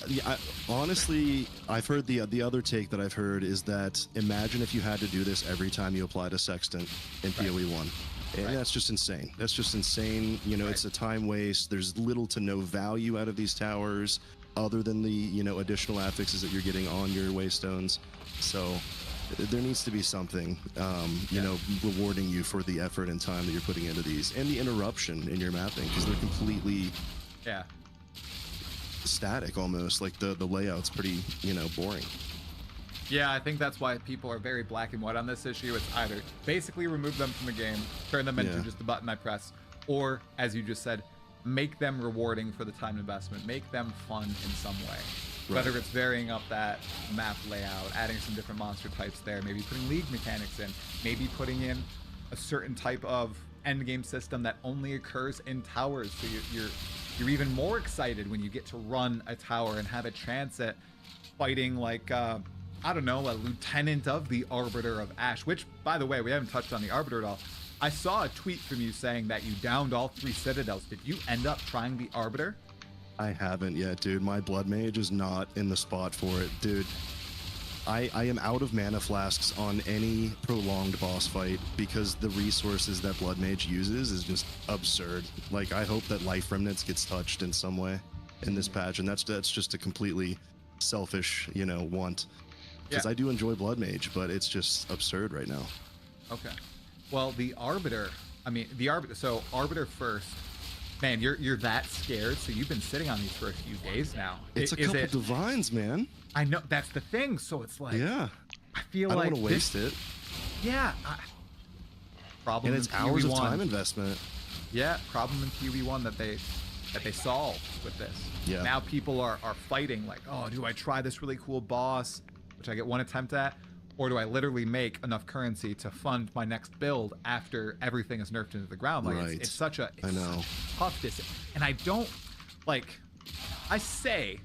Speaker 6: honestly, I've heard the other take that I've heard is that imagine if you had to do this every time you applied a sextant in PoE1. And that's just insane. That's just insane. You know, it's a time waste. There's little to no value out of these towers other than the, you know, additional affixes that you're getting on your waystones. So there needs to be something, you know, rewarding you for the effort and time that you're putting into these and the interruption in your mapping because they're completely
Speaker 4: Yeah.
Speaker 6: static almost. Like the layout's pretty, you know, boring.
Speaker 4: Yeah, I think that's why people are very black and white on this issue. It's either basically remove them from the game, turn them into
Speaker 6: Yeah.
Speaker 4: just a button I press, or, as you just said, make them rewarding for the time investment, make them fun in some way. Whether it's varying up that map layout, adding some different monster types there, maybe putting league mechanics in, maybe putting in a certain type of endgame system that only occurs in towers, so you're even more excited when you get to run a tower and have a chance at fighting like I don't know, a lieutenant of the Arbiter of Ash, which, by the way, we haven't touched on the Arbiter at all. I saw a tweet from you saying that you downed all 3 citadels. Did you end up trying the Arbiter?
Speaker 6: I haven't yet, dude. My blood mage is not in the spot for it, dude. I am out of mana flasks on any prolonged boss fight because the resources that Blood Mage uses is just absurd. Like, I hope that Life Remnants gets touched in some way in this patch, and that's just a completely selfish, you know, want. Because I do enjoy Blood Mage, but it's just absurd right now.
Speaker 4: Okay. Well, the Arbiter, so Arbiter first. Man, you're that scared, so you've been sitting on these for a few days now.
Speaker 6: It's a couple divines, man.
Speaker 4: I know, that's the thing, so it's like...
Speaker 6: Yeah.
Speaker 4: I feel
Speaker 6: I
Speaker 4: like...
Speaker 6: don't want to waste it.
Speaker 4: Yeah. Problem
Speaker 6: and it's hours of time investment.
Speaker 4: Yeah, problem in PoE1 that they solved with this.
Speaker 6: Yeah.
Speaker 4: Now people are fighting like, oh, do I try this really cool boss, which I get one attempt at, or do I literally make enough currency to fund my next build after everything is nerfed into the ground? Like,
Speaker 6: right.
Speaker 4: it's such a
Speaker 6: I know.
Speaker 4: tough decision. And I don't, like, I say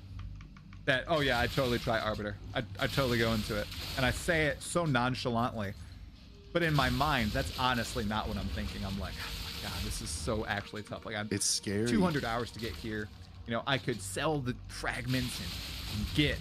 Speaker 4: that, oh yeah, I'd totally try Arbiter. I'd totally go into it. And I say it so nonchalantly. But in my mind, that's honestly not what I'm thinking. I'm like, oh my God, this is so actually tough. Like,
Speaker 6: it's scary.
Speaker 4: 200 hours to get here. You know, I could sell the fragments and get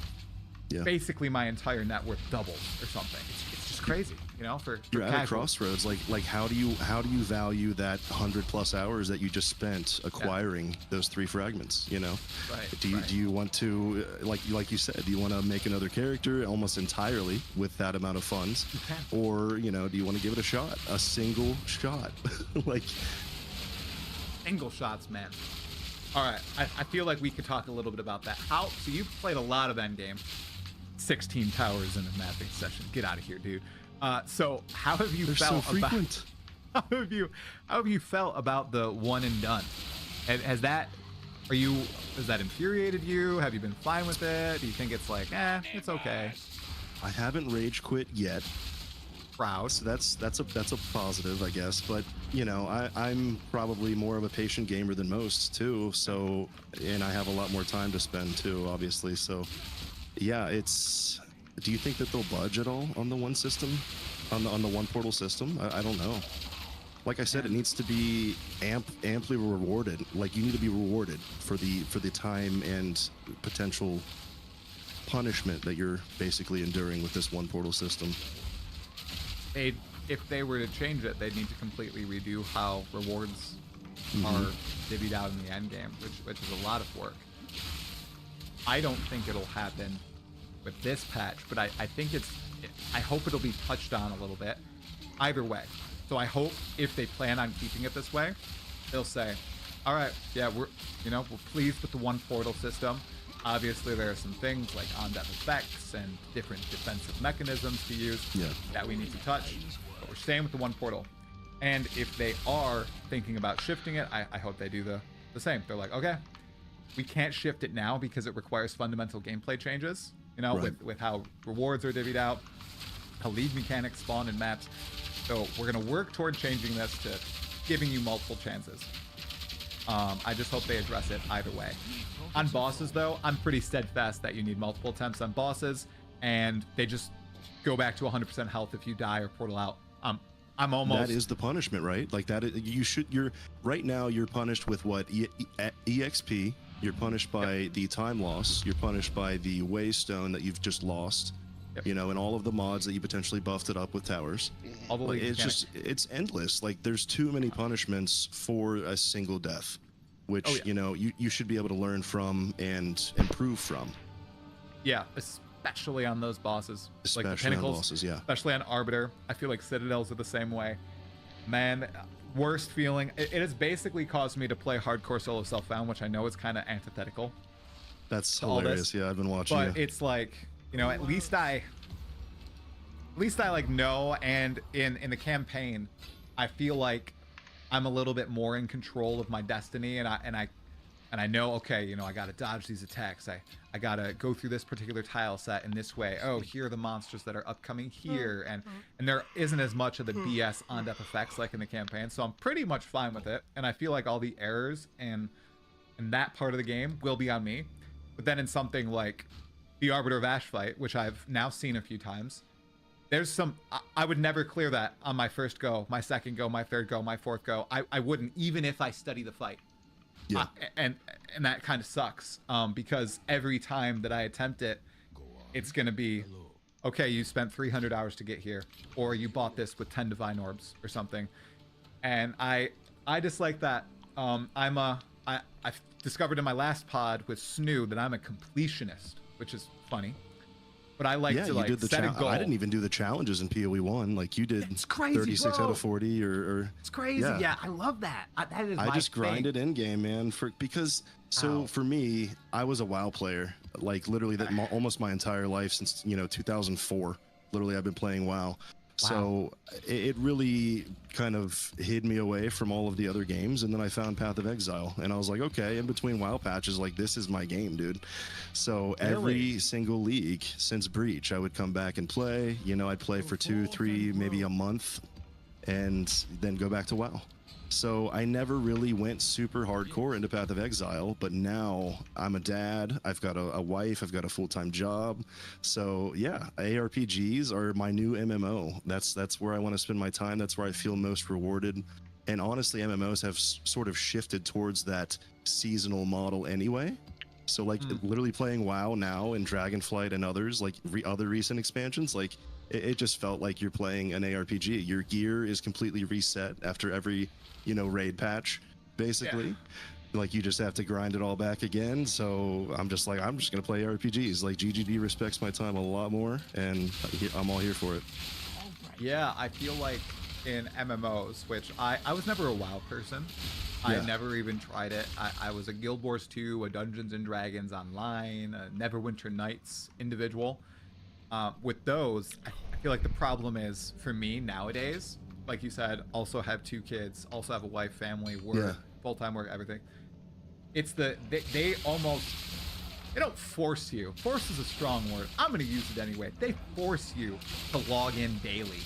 Speaker 4: basically my entire net worth doubled or something. It's just crazy, you know. For
Speaker 6: you're at a
Speaker 4: casual.
Speaker 6: crossroads. Like how do you value that 100+ hours that you just spent acquiring those 3 fragments? You know,
Speaker 4: right?
Speaker 6: Do you want to like you said? Do you want to make another character almost entirely with that amount of funds, or you know, do you want to give it a shot, a single shot, like
Speaker 4: single shots, man? All right, I feel like we could talk a little bit about that. So you've played a lot of Endgame. 16 towers in a mapping session. Get out of here, dude. So how have you felt
Speaker 6: so frequent.
Speaker 4: about how have you felt about the one and done? And has that infuriated you? Have you been fine with it? Do you think it's like, it's okay?
Speaker 6: I haven't rage quit yet.
Speaker 4: Proud.
Speaker 6: So that's a positive, I guess. But you know, I'm probably more of a patient gamer than most too. So, and I have a lot more time to spend too, obviously. So, yeah, it's. Do you think that they'll budge at all on the one system, on the one portal system? I don't know. Like I said, it needs to be amply rewarded. Like, you need to be rewarded for the time and potential punishment that you're basically enduring with this one portal system.
Speaker 4: If they were to change it, they'd need to completely redo how rewards are divvied out in the end game, which is a lot of work. I don't think it'll happen with this patch, but I think I hope it'll be touched on a little bit. Either way. So I hope if they plan on keeping it this way, they'll say, all right, yeah, we're pleased with the one portal system. Obviously, there are some things like on-depth effects and different defensive mechanisms to use that we need to touch, but we're staying with the one portal. And if they are thinking about shifting it, I hope they do the same. They're like, okay, we can't shift it now because it requires fundamental gameplay changes, with how rewards are divvied out, how league mechanics spawn in maps. So we're going to work toward changing this to giving you multiple chances. I just hope they address it either way. On bosses, though, I'm pretty steadfast that you need multiple attempts on bosses, and they just go back to 100% health if you die or portal out. I'm almost... That
Speaker 6: is the punishment, right? Like, that is, you're right now you're punished with what? EXP. You're punished by the time loss. You're punished by the Waystone that you've just lost. And all of the mods that you potentially buffed it up with towers.
Speaker 4: Like,
Speaker 6: it's endless. Like, there's too many punishments for a single death, which you should be able to learn from and improve from.
Speaker 4: Yeah, especially on those bosses,
Speaker 6: especially
Speaker 4: like the Pinnacles,
Speaker 6: on bosses, yeah.
Speaker 4: Especially on Arbiter. I feel like Citadels are the same way. Man, worst feeling. It has basically caused me to play hardcore solo self-found, which I know is kind of antithetical.
Speaker 6: That's hilarious. Yeah, I've been watching.
Speaker 4: But it's like, at least I like know, and in the campaign, I feel like I'm a little bit more in control of my destiny, and I know, okay, I gotta dodge these attacks. I gotta go through this particular tile set in this way. Oh, here are the monsters that are upcoming here, and there isn't as much of the BS on-depth effects like in the campaign, so I'm pretty much fine with it, and I feel like all the errors in that part of the game will be on me. But then in something like the Arbiter of Ash fight, which I've now seen a few times, there's some... I would never clear that on my first go, my second go, my third go, my fourth go. I wouldn't, even if I study the fight.
Speaker 6: Yeah.
Speaker 4: And that kind of sucks, because every time that I attempt it, it's going to be, okay, you spent 300 hours to get here, or you bought this with 10 divine orbs or something. And I dislike that. I've discovered in my last pod with Snoo that I'm a completionist, which is funny. But I like to
Speaker 6: you
Speaker 4: like
Speaker 6: did the
Speaker 4: set a goal.
Speaker 6: I didn't even do the challenges in PoE 1. Like you did.
Speaker 4: It's crazy,
Speaker 6: 36
Speaker 4: bro.
Speaker 6: out of 40 or
Speaker 4: It's crazy. Yeah, I love that. That is
Speaker 6: I
Speaker 4: my
Speaker 6: just
Speaker 4: thing.
Speaker 6: grinded Endgame, man, because
Speaker 4: Ow.
Speaker 6: for me, I was a WoW player, like literally almost my entire life since 2004. Literally, I've been playing WoW. So it really kind of hid me away from all of the other games, and then I found Path of Exile, and I was like, okay, in between WoW patches, like this is my game, dude. So every single league since Breach, I would come back and play. I'd play for 2, 3, maybe a month, and then go back to WoW. So I never really went super hardcore into Path of Exile, but now I'm a dad. I've got a wife. I've got a full-time job. So yeah, ARPGs are my new MMO. That's where I want to spend my time. That's where I feel most rewarded. And honestly, MMOs have sort of shifted towards that seasonal model anyway. So like literally playing WoW now and Dragonflight and others, like other recent expansions, like it just felt like you're playing an ARPG. Your gear is completely reset after every raid patch, basically. Like you just have to grind it all back again. So I'm just gonna play RPGs. Like GGD respects my time a lot more, and I'm all here for it.
Speaker 4: Yeah, I feel like in MMOs, which I was never a WoW person. I never even tried it. I was a Guild Wars 2, a Dungeons and Dragons online, a Neverwinter Nights individual. With those, I feel like the problem is for me nowadays, like you said, also have 2 kids, also have a wife, family, work, full-time work, everything. It's they don't force you. Force is a strong word. I'm going to use it anyway. They force you to log in daily.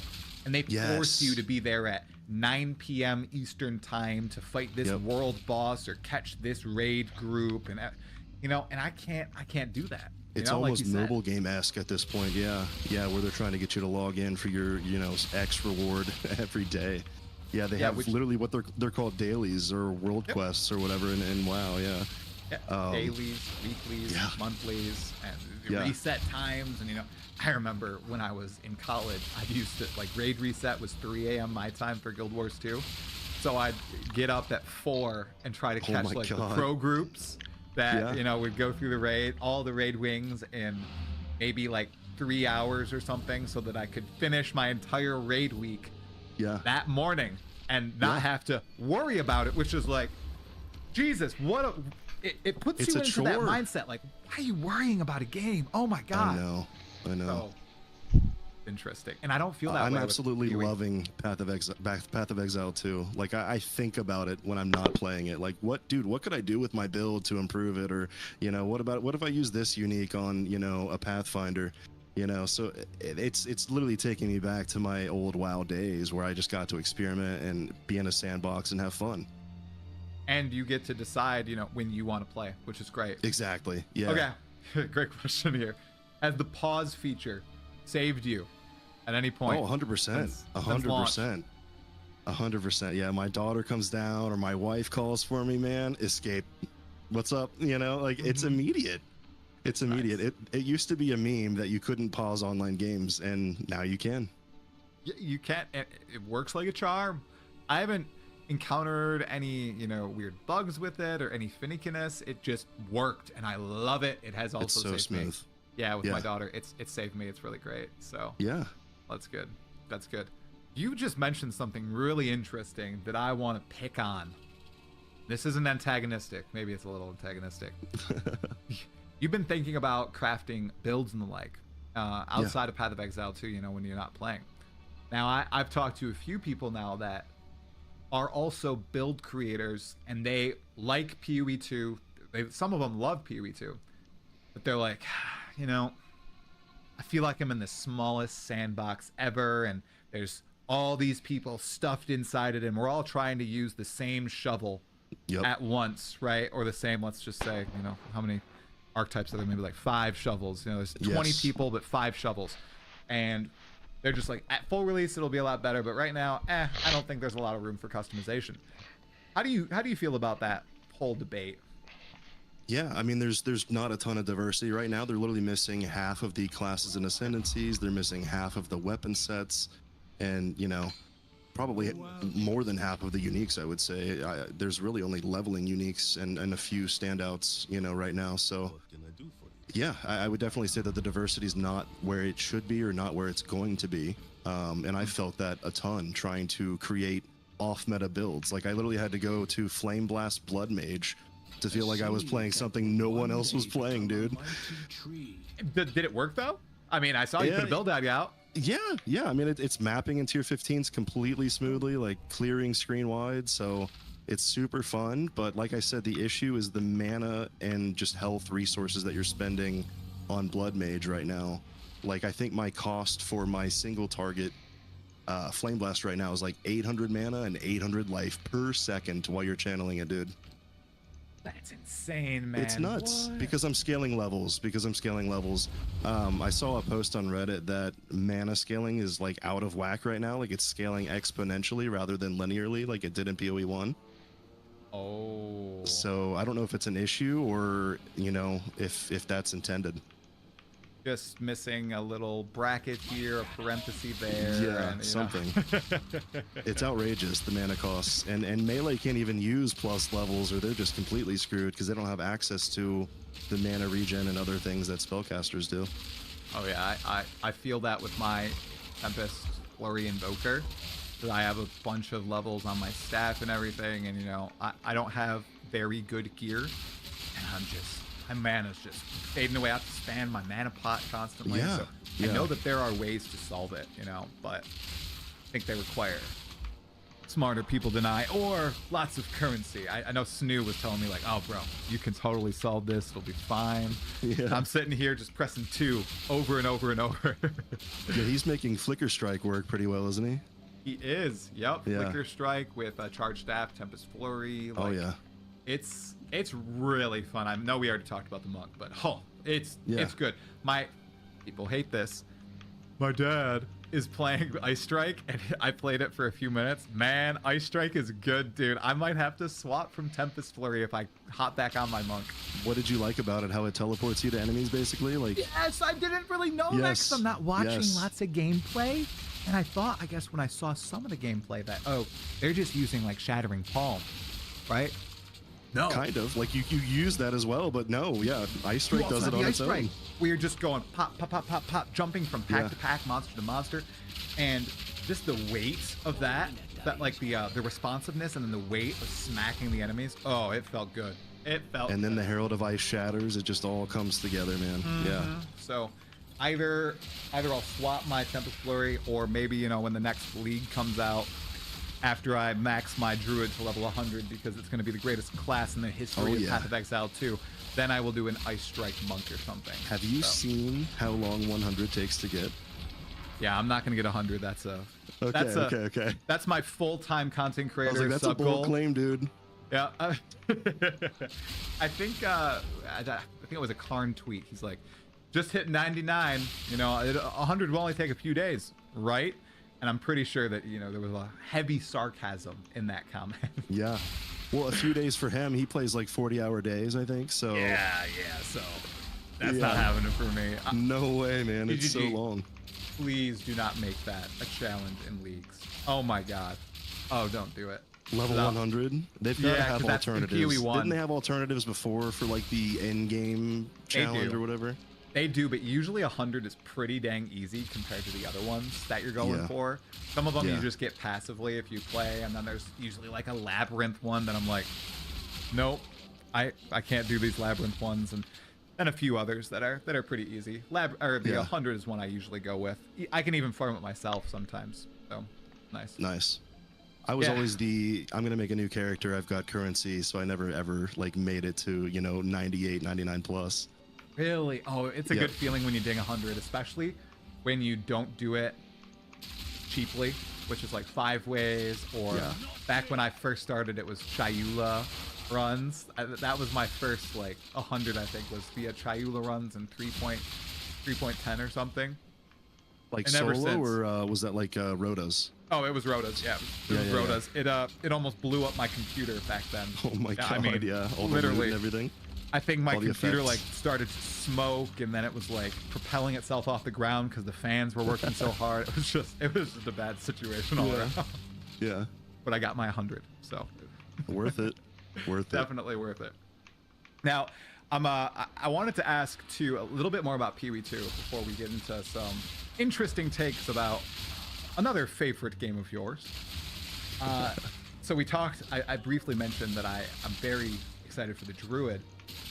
Speaker 4: And they force you to be there at 9 p.m. Eastern time to fight this world boss or catch this raid group. And, and I can't do that.
Speaker 6: It's almost mobile game-esque at this point, where they're trying to get you to log in for your, X reward every day. Yeah, they have literally what they're called dailies or world quests or whatever in WoW,
Speaker 4: dailies, weeklies, monthlies, and reset times. And, I remember when I was in college, I used to, like, raid reset was 3 a.m. my time for Guild Wars 2. So I'd get up at 4 and try to catch, the pro groups that would go through all the raid wings in maybe like 3 hours or something, so that I could finish my entire raid week that morning and not have to worry about it, which is like, Jesus, it puts you into that mindset. Like, why are you worrying about a game? Oh my God.
Speaker 6: I know.
Speaker 4: So, interesting. And I don't feel that
Speaker 6: I'm
Speaker 4: way.
Speaker 6: absolutely loving Path of Exile too. Like I think about it when I'm not playing it. Like what could I do with my build to improve it? Or what if I use this unique on a Pathfinder? So it's literally taking me back to my old WoW days where I just got to experiment and be in a sandbox and have fun.
Speaker 4: And you get to decide when you want to play, which is great.
Speaker 6: Exactly. Yeah.
Speaker 4: Okay. Great question here. Has the pause feature saved you at any point?
Speaker 6: Oh, 100%. 100%. 100%. Yeah, my daughter comes down or my wife calls for me, man. Escape. What's up? It's immediate. It's immediate. Nice. It used to be a meme that you couldn't pause online games, and now you can.
Speaker 4: You can't. It works like a charm. I haven't encountered any weird bugs with it or any finickiness. It just worked, and I love it. It has also
Speaker 6: so
Speaker 4: saved
Speaker 6: smooth.
Speaker 4: me. Yeah, with my daughter, it's saved me. It's really great. So that's good. That's good. You just mentioned something really interesting that I want to pick on. This isn't antagonistic. Maybe it's a little antagonistic. You've been thinking about crafting builds and the like outside of Path of Exile too, when you're not playing. Now, I've talked to a few people now that are also build creators, and they like PoE 2. Some of them love PoE 2, but they're like, I feel like I'm in the smallest sandbox ever, and there's all these people stuffed inside it, and we're all trying to use the same shovel at once, right? Or the same, let's just say, how many archetypes are there? Maybe like 5 shovels. There's 20 people, but 5 shovels. And they're just like, at full release, it'll be a lot better, but right now, I don't think there's a lot of room for customization. How do you feel about that whole debate?
Speaker 6: Yeah, I mean, there's not a ton of diversity right now. They're literally missing half of the classes and ascendancies. They're missing half of the weapon sets, and probably more than half of the uniques. I would say there's really only leveling uniques and a few standouts, right now. So yeah, I would definitely say that the diversity is not where it should be or not where it's going to be. And I felt that a ton trying to create off-meta builds. Like I literally had to go to Flame Blast Blood Mage to feel like I was playing something no one else was playing, dude.
Speaker 4: Did it work though? I mean, I saw you put a build out.
Speaker 6: Yeah. I mean, it's mapping in tier 15s completely smoothly, like clearing screen wide. So it's super fun. But like I said, the issue is the mana and just health resources that you're spending on Blood Mage right now. Like I think my cost for my single target Flame Blast right now is like 800 mana and 800 life per second while you're channeling it, dude.
Speaker 4: That's insane, man.
Speaker 6: It's nuts.
Speaker 4: What?
Speaker 6: because I'm scaling levels. I saw a post on Reddit that mana scaling is like out of whack right now. Like it's scaling exponentially rather than linearly like it did in PoE 1.
Speaker 4: Oh.
Speaker 6: So I don't know if it's an issue or, if that's intended.
Speaker 4: Just missing a little bracket here, a parenthesis there.
Speaker 6: Yeah,
Speaker 4: and,
Speaker 6: something. It's outrageous, the mana costs. And Melee can't even use plus levels or they're just completely screwed because they don't have access to the mana regen and other things that spellcasters do.
Speaker 4: Oh yeah, I feel that with my Tempest Flurry Invoker. I have a bunch of levels on my staff and everything, and I don't have very good gear, and my mana's just fading away. I have to span my mana pot constantly.
Speaker 6: Yeah,
Speaker 4: So I know that there are ways to solve it, but I think they require smarter people than I, or lots of currency. I know Snoo was telling me like, oh bro, you can totally solve this, it'll be fine.
Speaker 6: Yeah.
Speaker 4: I'm sitting here just pressing 2 over and over and over.
Speaker 6: Yeah, he's making Flicker Strike work pretty well, isn't he?
Speaker 4: He is. Yep.
Speaker 6: Yeah.
Speaker 4: Flicker Strike with Charge Staff, Tempest Flurry.
Speaker 6: Oh yeah.
Speaker 4: It's really fun. I know we already talked about the monk, but it's good. People hate this. My dad is playing Ice Strike, and I played it for a few minutes. Man, Ice Strike is good, dude. I might have to swap from Tempest Flurry if I hop back on my monk.
Speaker 6: What did you like about it? How it teleports you to enemies, basically? Like.
Speaker 4: Yes, I didn't really know that because I'm not watching lots of gameplay. And I thought, I guess when I saw some of the gameplay that, they're just using like Shattering Palm, right? No.
Speaker 6: Kind of. Like you use that as well, but no, yeah. Ice Strike does it on its own.
Speaker 4: We are just going pop, pop, pop, pop, pop, jumping from pack to pack, monster to monster. And just the weight of that like the responsiveness and then the weight of smacking the enemies. Oh, it felt good. And
Speaker 6: then the Herald of Ice shatters. It just all comes together, man. Yeah.
Speaker 4: So either I'll swap my Tempest Flurry, or maybe, when the next league comes out, after I max my Druid to level 100, because it's going to be the greatest class in the history of Path of Exile 2, then I will do an Ice Strike Monk or something.
Speaker 6: Have you seen how long 100 takes to get?
Speaker 4: Yeah, I'm not going to get 100.
Speaker 6: Okay.
Speaker 4: That's my full-time content creator.
Speaker 6: I was like, that's a bold claim, dude.
Speaker 4: Yeah. I think it was a Karn tweet. He's like, just hit 99, 100 will only take a few days, right? And I'm pretty sure that, there was a heavy sarcasm in that comment.
Speaker 6: Yeah. Well, a few days for him. He plays like 40-hour days, I think. So
Speaker 4: Yeah. So that's not happening for me.
Speaker 6: No way, man. It's so long.
Speaker 4: Please do not make that a challenge in leagues. Oh my God. Oh, don't do it.
Speaker 6: Level 100? They've got to have alternatives. Didn't they have alternatives before for like the Endgame challenge or whatever?
Speaker 4: They do, but usually 100 is pretty dang easy compared to the other ones that you're going for. Some of them you just get passively if you play, and then there's usually like a labyrinth one that I'm like, nope, I can't do these labyrinth ones, and a few others that are pretty easy. The 100 is one I usually go with. I can even farm it myself sometimes. So nice. I was always I'm gonna make a new character. I've got currency, so I never ever like made it to 98, 99 plus. Really? Oh, it's a good feeling when you ding 100, especially when you don't do it cheaply, which is like 5 ways, or back when I first started, it was Chayula runs. That was my first like 100, I think, was via Chayula runs and 3.10 or something.
Speaker 6: Like solo, or was that like Rotas?
Speaker 4: Oh, it was Rotas. Yeah, it was Rotas. Yeah. It almost blew up my computer back then.
Speaker 6: Oh my God!
Speaker 4: I mean,
Speaker 6: all literally
Speaker 4: the
Speaker 6: and everything.
Speaker 4: I think my
Speaker 6: all the
Speaker 4: computer
Speaker 6: effects.
Speaker 4: like started to smoke, and then it was like propelling itself off the ground because the fans were working so hard. It was just a bad situation all around.
Speaker 6: Yeah,
Speaker 4: But I got my 100, so
Speaker 6: worth it. Worth it.
Speaker 4: definitely worth it. Now, I wanted to ask too a little bit more about Pee Wee 2 before we get into some interesting takes about another favorite game of yours. So we talked. I briefly mentioned that I'm very excited for the Druid,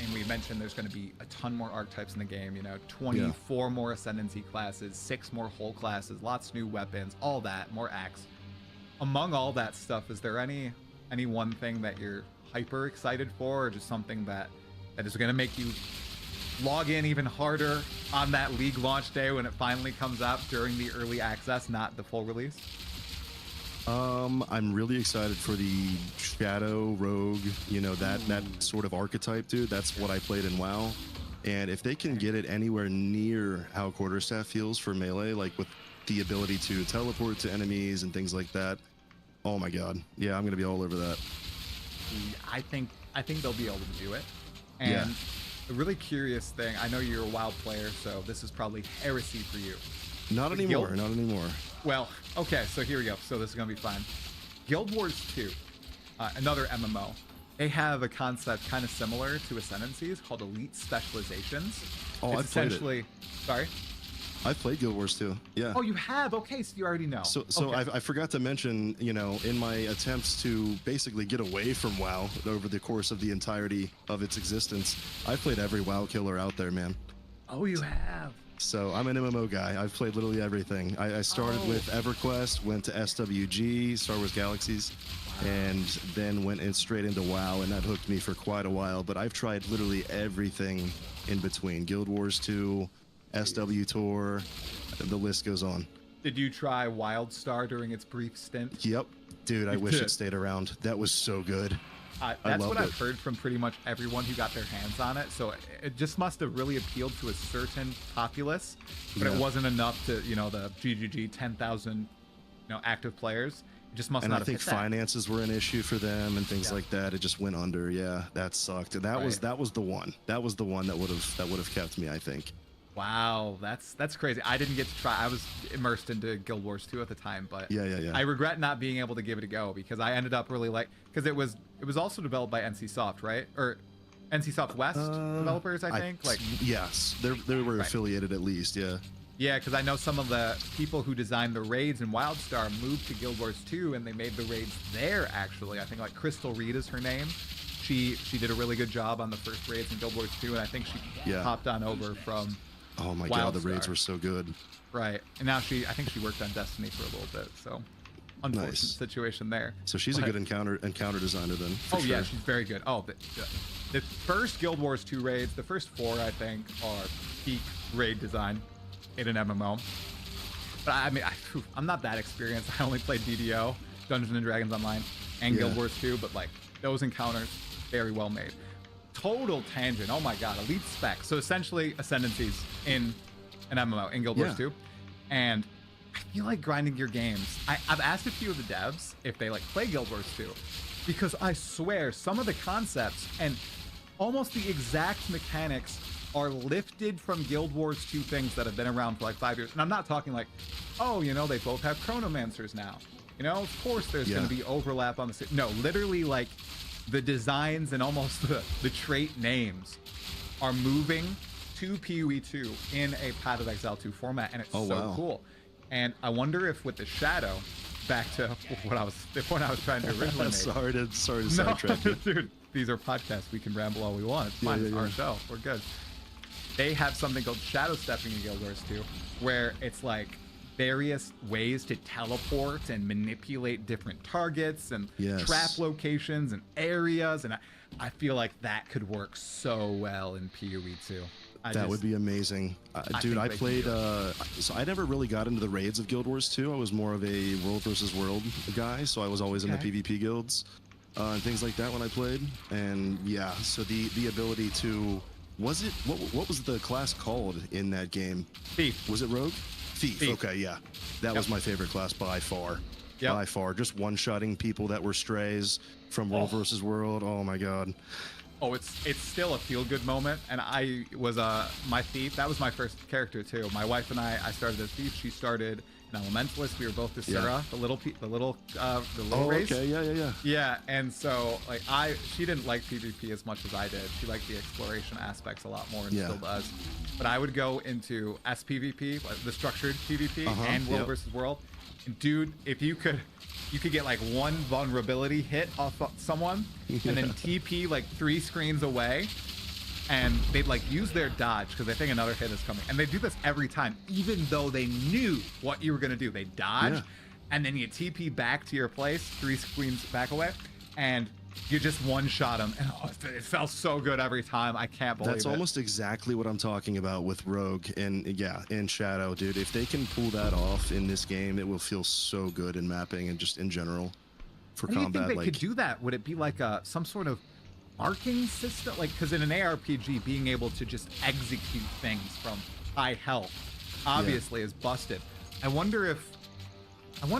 Speaker 4: and we mentioned there's going to be a ton more archetypes in the game. You know, 24 more Ascendancy classes, 6 more Hull classes, lots of new weapons, all that, more axe. Among all that stuff, is there any one thing that you're hyper excited for, or just something that is going to make you log in even harder on that League launch day when it finally comes out during the early access, not the full release?
Speaker 6: I'm really excited for the Shadow Rogue, you know, that sort of archetype, dude. That's what I played in WoW. And if they can get it anywhere near how Quarterstaff feels for melee, like with the ability to teleport to enemies and things like that, oh my god. Yeah, I'm going to be all over that.
Speaker 4: I think they'll be able to do it. And a really curious thing, I know you're a WoW player, so this is probably heresy for you.
Speaker 6: Not anymore,
Speaker 4: Guild-
Speaker 6: not anymore.
Speaker 4: Well, okay, so here we go. So this is going to be fun. Guild Wars 2, another MMO. They have a concept kind of similar to Ascendancy's called Elite Specializations.
Speaker 6: Oh,
Speaker 4: It's
Speaker 6: I've played it.
Speaker 4: essentially, sorry?
Speaker 6: I've played Guild Wars 2. Yeah.
Speaker 4: Oh, you have? Okay, so you already know.
Speaker 6: So
Speaker 4: Okay.
Speaker 6: I forgot to mention, you know, in my attempts to basically get away from WoW over the course of the entirety of its existence, I played every WoW killer out there, man.
Speaker 4: Oh, you have?
Speaker 6: So I'm an MMO guy. I've played literally everything. I started with EverQuest, went to SWG, Star Wars Galaxies, and then went in straight into WoW, and that hooked me for quite a while. But I've tried literally everything in between. Guild Wars 2, SW Tour, the list goes on.
Speaker 4: Did you try WildStar during its brief stint?
Speaker 6: Yep. Dude, I
Speaker 4: You
Speaker 6: wish
Speaker 4: did.
Speaker 6: it stayed around. That was so good.
Speaker 4: That's
Speaker 6: loved
Speaker 4: what I've
Speaker 6: it.
Speaker 4: heard from pretty much everyone who got their hands on it. So it just must have really appealed to a certain populace, but it
Speaker 6: Yeah.
Speaker 4: wasn't enough to, you know, the GGG 10,000, you know, active players. It just must
Speaker 6: And
Speaker 4: not
Speaker 6: I
Speaker 4: have
Speaker 6: think
Speaker 4: hit that.
Speaker 6: finances were an issue for them and things
Speaker 4: Yeah.
Speaker 6: like that. It just went under. Yeah, that sucked. That was the one. That was the one that would have kept me, I think.
Speaker 4: Wow, that's crazy. I didn't get to try. I was immersed into Guild Wars 2 at the time, but
Speaker 6: Yeah.
Speaker 4: I regret not being able to give it a go because I ended up really because it was also developed by NCSoft, right? Or NCSoft West developers, I think.
Speaker 6: Yes, they were affiliated at least. Yeah.
Speaker 4: Yeah, because I know some of the people who designed the raids in WildStar moved to Guild Wars 2, and they made the raids there, actually. I think, like, Crystal Reed is her name. She did a really good job on the first raids in Guild Wars 2, and I think she hopped on over from
Speaker 6: Oh my god, the raids
Speaker 4: WildStar.
Speaker 6: were so good.
Speaker 4: Right. And now I think she worked on Destiny for a little bit, so unfortunate
Speaker 6: Nice.
Speaker 4: situation there.
Speaker 6: So she's a
Speaker 4: But-
Speaker 6: good encounter designer then. For
Speaker 4: Oh,
Speaker 6: sure.
Speaker 4: yeah, she's very good. Oh, the first Guild Wars 2 raids, the first 4, I think, are peak raid design in an MMO. But I mean, I'm not that experienced. I only played DDO, Dungeons and Dragons Online, and Guild
Speaker 6: Yeah.
Speaker 4: Wars 2, but like those encounters, very well made. Total tangent. Oh my god, elite spec. So essentially, ascendancies in an MMO in Guild Wars 2, and I feel like grinding your games. I've asked a few of the devs if they like play Guild Wars 2, because I swear some of the concepts and almost the exact mechanics are lifted from Guild Wars 2 things that have been around for like 5 years. And I'm not talking like, oh, you know, they both have chronomancers now. You know, of course there's going to be overlap on the... No, literally like the designs and almost the trait names are moving to PoE 2 in a Path of Exile 2 format, and it's so cool. And I wonder if with the Shadow, back to the point I was trying to originally make.
Speaker 6: sorry to sidetrack you.
Speaker 4: Dude, these are podcasts. We can ramble all we want. It's fine. It's our show. We're good. They have something called Shadow Stepping in Guild Wars 2, where it's like various ways to teleport and manipulate different targets and trap locations and areas, and I feel like that could work so well in PoE 2.
Speaker 6: That would be amazing. Dude, I played... so I never really got into the raids of Guild Wars 2. I was more of a world versus world guy, so I was always in the PvP guilds and things like that when I played. And yeah, so the ability to... Was it... What was the class called in that game?
Speaker 4: Thief.
Speaker 6: Was it Rogue? Thief. Okay, yeah. That was my favorite class by far. By far. Just one-shotting people that were strays from world versus world. Oh my god.
Speaker 4: Oh, it's still a feel good moment, and I was my thief. That was my first character too. My wife and I started as thief. She started an elementalist. We were both the Sura, the little race.
Speaker 6: Okay, yeah.
Speaker 4: Yeah, and so like she didn't like PvP as much as I did. She liked the exploration aspects a lot more, and still does. But I would go into SPvP, like the structured PvP, and world versus world. And dude, if you could get like one vulnerability hit off of someone, and then TP like 3 screens away, and they'd like use their dodge because they think another hit is coming, and they do this every time, even though they knew what you were gonna do. They dodge, and then you TP back to your place 3 screens back away, and you just one-shot them, and it felt so good every time. I can't believe it.
Speaker 6: That's almost exactly what I'm talking about with Rogue and in Shadow, dude. If they can pull that off in this game, it will feel so good in mapping and just in general for
Speaker 4: How
Speaker 6: combat.
Speaker 4: do you think they could do that? Would it be like some sort of marking system? Like, because in an ARPG, being able to just execute things from high health obviously is busted. I wonder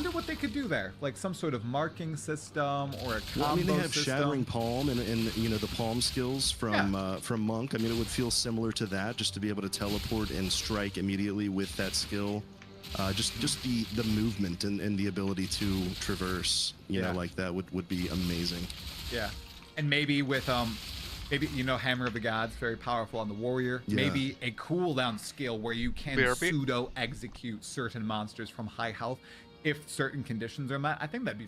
Speaker 4: what they could do there, like some sort of marking system or a combo
Speaker 6: I mean, they have
Speaker 4: system.
Speaker 6: Shattering Palm and you know the palm skills from Monk. I mean, it would feel similar to that, just to be able to teleport and strike immediately with that skill. Just the movement and the ability to traverse, you know, like that would be amazing.
Speaker 4: Yeah, and maybe with maybe Hammer of the Gods, very powerful on the warrior. Maybe a cooldown skill where you can pseudo execute certain monsters from high health if certain conditions are met. I think that'd be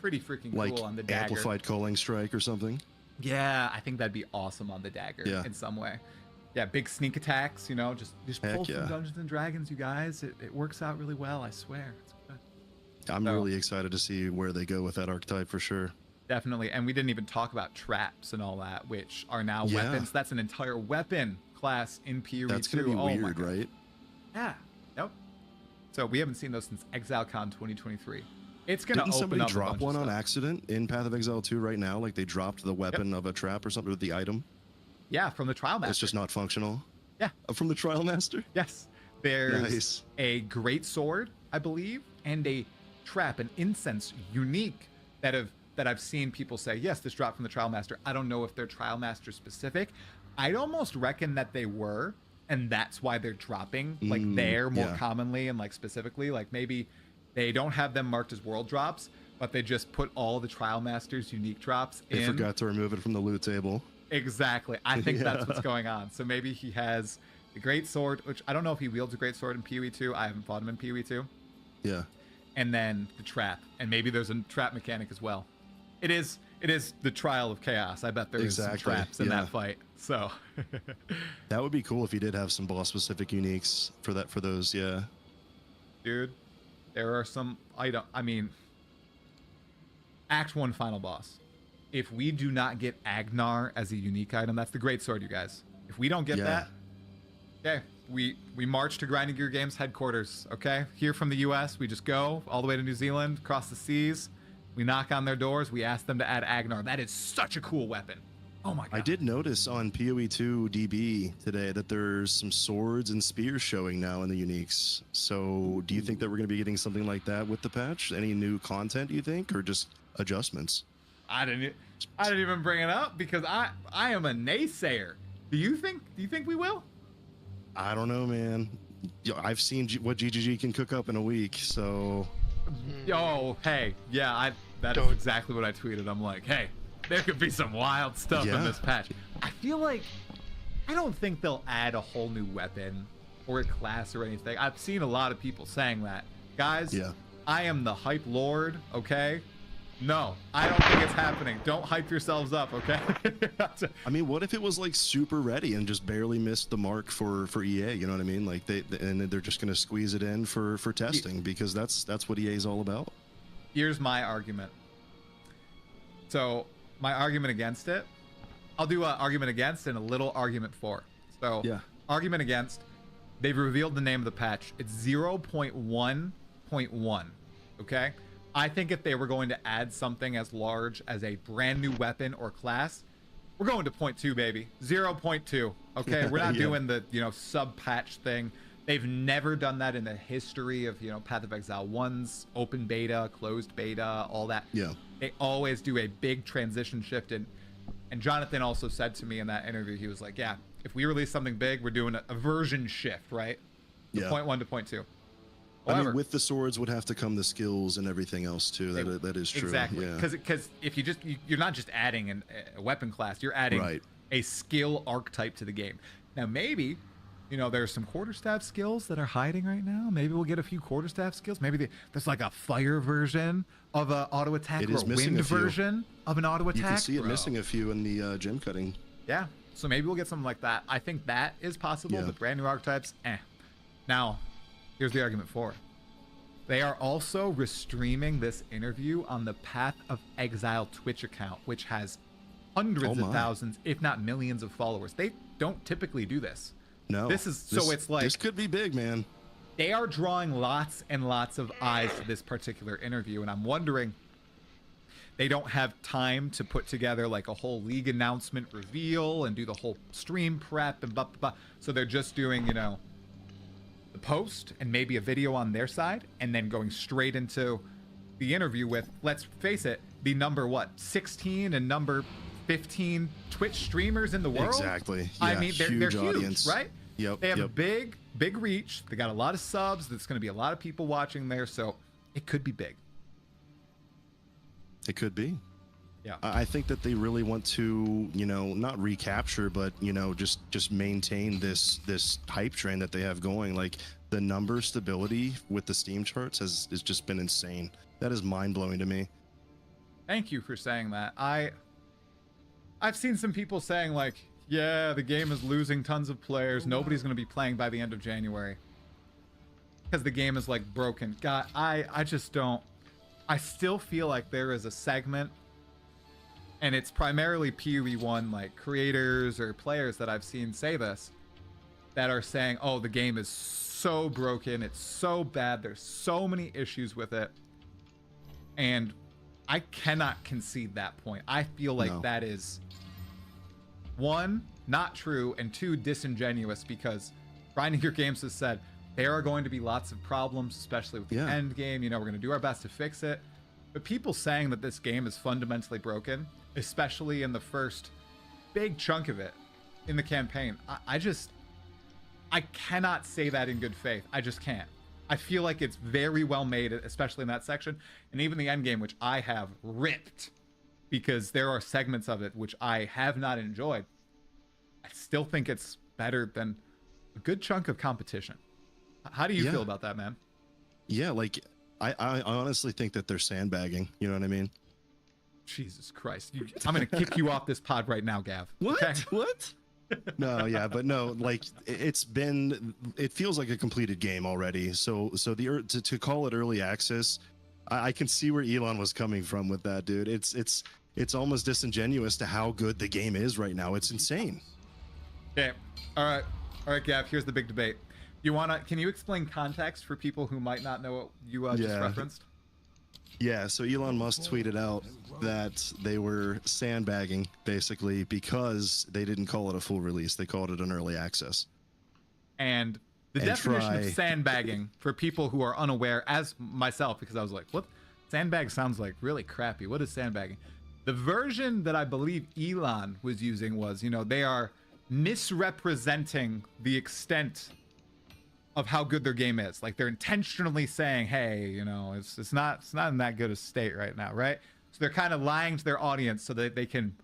Speaker 4: pretty freaking
Speaker 6: like
Speaker 4: cool on the dagger.
Speaker 6: Amplified Culling Strike or something.
Speaker 4: Yeah, I think that'd be awesome on the dagger in some way. Yeah, big sneak attacks, just pull from Dungeons and Dragons, you guys. It works out really well, I swear. It's good.
Speaker 6: I'm really excited to see where they go with that archetype for sure.
Speaker 4: Definitely. And we didn't even talk about traps and all that, which are now weapons. That's an entire weapon class in PoE2.
Speaker 6: That's going to be weird, right?
Speaker 4: Yeah. Nope. So we haven't seen those since ExileCon 2023. It's going to open
Speaker 6: somebody
Speaker 4: up
Speaker 6: drop one on
Speaker 4: stuff.
Speaker 6: accident in Path of Exile 2 right now? Like they dropped the weapon of a trap or something with the item?
Speaker 4: Yeah, from the Trial Master.
Speaker 6: It's just not functional?
Speaker 4: Yeah.
Speaker 6: From the Trial Master?
Speaker 4: Yes. There's a great sword, I believe, and a trap, an incense unique that I've seen people say, yes, this dropped from the Trial Master. I don't know if they're Trial Master specific. I'd almost reckon that they were, and that's why they're dropping like there more commonly and like specifically. Like maybe they don't have them marked as world drops, but they just put all the Trial Master's unique drops in.
Speaker 6: They forgot to remove it from the loot table.
Speaker 4: Exactly. I think that's what's going on. So maybe he has the great sword, which I don't know if he wields a great sword in PoE2. I haven't fought him in PoE2.
Speaker 6: Yeah.
Speaker 4: And then the trap, and maybe there's a trap mechanic as well. It is the Trial of Chaos. I bet there is some traps in that fight. So
Speaker 6: that would be cool if he did have some boss specific uniques for those. Yeah.
Speaker 4: Dude, there are some Act 1 final boss. If we do not get Agnar as a unique item, that's the great sword, you guys. If we don't get that, okay, we march to Grinding Gear Games headquarters, okay? Here from the US, we just go all the way to New Zealand, across the seas. We knock on their doors. We ask them to add Agnar. That is such a cool weapon. Oh my god.
Speaker 6: I did notice on PoE2 DB today that there's some swords and spears showing now in the uniques. So do you think that we're going to be getting something like that with the patch? Any new content, do you think, or just adjustments?
Speaker 4: I didn't even bring it up because I am a naysayer. Do you think we will?
Speaker 6: I don't know, man. I've seen what GGG can cook up in a week, so.
Speaker 4: Oh, hey, yeah, that is exactly what I tweeted. I'm like, hey, there could be some wild stuff in this patch. I feel like I don't think they'll add a whole new weapon or a class or anything. I've seen a lot of people saying that. Guys, I am the hype lord, okay? No, I don't think it's happening. Don't hype yourselves up, okay?
Speaker 6: I mean, what if it was like super ready and just barely missed the mark for EA? You know what I mean? Like they're just gonna squeeze it in for testing because that's what EA is all about.
Speaker 4: Here's my argument. So my argument against it, I'll do an argument against and a little argument for. So argument against, they've revealed the name of the patch. It's 0.1.1. Okay. I think if they were going to add something as large as a brand new weapon or class, we're going to 0.2, baby. 0.2. Okay, we're not doing the sub patch thing. They've never done that in the history of Path of Exile 1's open beta, closed beta, all that.
Speaker 6: Yeah.
Speaker 4: They always do a big transition shift, and And Jonathan also said to me in that interview, he was like, yeah, if we release something big, we're doing a version shift, right?
Speaker 6: Yeah.
Speaker 4: Point 1 to point 2.
Speaker 6: I
Speaker 4: However,
Speaker 6: mean, with the swords would have to come the skills and everything else too. That is true.
Speaker 4: exactly.
Speaker 6: Yeah.
Speaker 4: Because if you're not just adding a weapon class, you're adding
Speaker 6: Right.
Speaker 4: a skill archetype to the game. Now maybe, there's some quarterstaff skills that are hiding right now. Maybe we'll get a few quarterstaff skills. Maybe there's like a fire version of an auto attack
Speaker 6: It
Speaker 4: or
Speaker 6: is
Speaker 4: a
Speaker 6: missing
Speaker 4: wind
Speaker 6: a few.
Speaker 4: version of an auto attack.
Speaker 6: You can see it
Speaker 4: Bro.
Speaker 6: missing a few in the gem cutting.
Speaker 4: Yeah. So maybe we'll get something like that. I think that is possible,
Speaker 6: Yeah.
Speaker 4: but brand new archetypes, eh. Now, here's the argument for it. They are also restreaming this interview on the Path of Exile Twitch account, which has hundreds
Speaker 6: Oh
Speaker 4: of
Speaker 6: my.
Speaker 4: thousands, if not millions of followers. They don't typically do this.
Speaker 6: No.
Speaker 4: So it's like
Speaker 6: this could be big, man.
Speaker 4: they are drawing lots and lots of eyes to this particular interview, and I'm wondering, they don't have time to put together like a whole league announcement reveal and do the whole stream prep and blah, blah, blah. So they're just doing, the post and maybe a video on their side, and then going straight into the interview with, let's face it, the number 16 and number 15 Twitch streamers in the world.
Speaker 6: Exactly.
Speaker 4: I
Speaker 6: Yeah,
Speaker 4: mean, they're huge,
Speaker 6: audience.
Speaker 4: right?
Speaker 6: Yep.
Speaker 4: They have a
Speaker 6: yep.
Speaker 4: big reach. They got a lot of subs. There's going to be a lot of people watching there, so it could be big.
Speaker 6: It could be.
Speaker 4: Yeah.
Speaker 6: I think that they really want to, not recapture, but just maintain this hype train that they have going. Like the number stability with the Steam charts has just been insane. That is mind blowing to me.
Speaker 4: Thank you for saying that. I've seen some people saying like, yeah, the game is losing tons of players. Nobody's going to be playing by the end of January because the game is like broken. God, I just don't. I still feel like there is a segment, and it's primarily PoE1 like creators or players that I've seen say this, that are saying, oh, the game is so broken, it's so bad, there's so many issues with it, and I cannot concede that point. I feel like
Speaker 6: No.
Speaker 4: that is, one, not true, and two, disingenuous, because Grinding Your Games has said there are going to be lots of problems, especially with the
Speaker 6: Yeah.
Speaker 4: end game. We're going to do our best to fix it. But people saying that this game is fundamentally broken, especially in the first big chunk of it in the campaign, I cannot say that in good faith. I just can't. I feel like it's very well made, especially in that section. And even the end game, which I have ripped, because there are segments of it which I have not enjoyed, I still think it's better than a good chunk of competition. How do you
Speaker 6: Yeah.
Speaker 4: feel about that, man?
Speaker 6: Yeah, like I honestly think that they're sandbagging. You know what I mean?
Speaker 4: Jesus Christ. I'm going to kick you off this pod right now, Gav.
Speaker 6: What?
Speaker 4: Okay?
Speaker 6: What? No, yeah, but no, like it feels like a completed game already. So to call it early access, I can see where Elon was coming from with that, dude. It's almost disingenuous to how good the game is right now. It's insane.
Speaker 4: Okay. All right, Gav, here's the big debate. Can you explain context for people who might not know what you just
Speaker 6: Yeah.
Speaker 4: referenced?
Speaker 6: Yeah, so Elon Musk tweeted out that they were sandbagging basically because they didn't call it a full release. They called it an early access.
Speaker 4: And the
Speaker 6: And
Speaker 4: definition
Speaker 6: try-
Speaker 4: of sandbagging for people who are unaware, as myself, because I was like, what? Sandbag sounds like really crappy. What is sandbagging? The version that I believe Elon was using was, they are misrepresenting the extent of how good their game is. Like they're intentionally saying, hey, it's not in that good a state right now, right? So they're kind of lying to their audience so that they can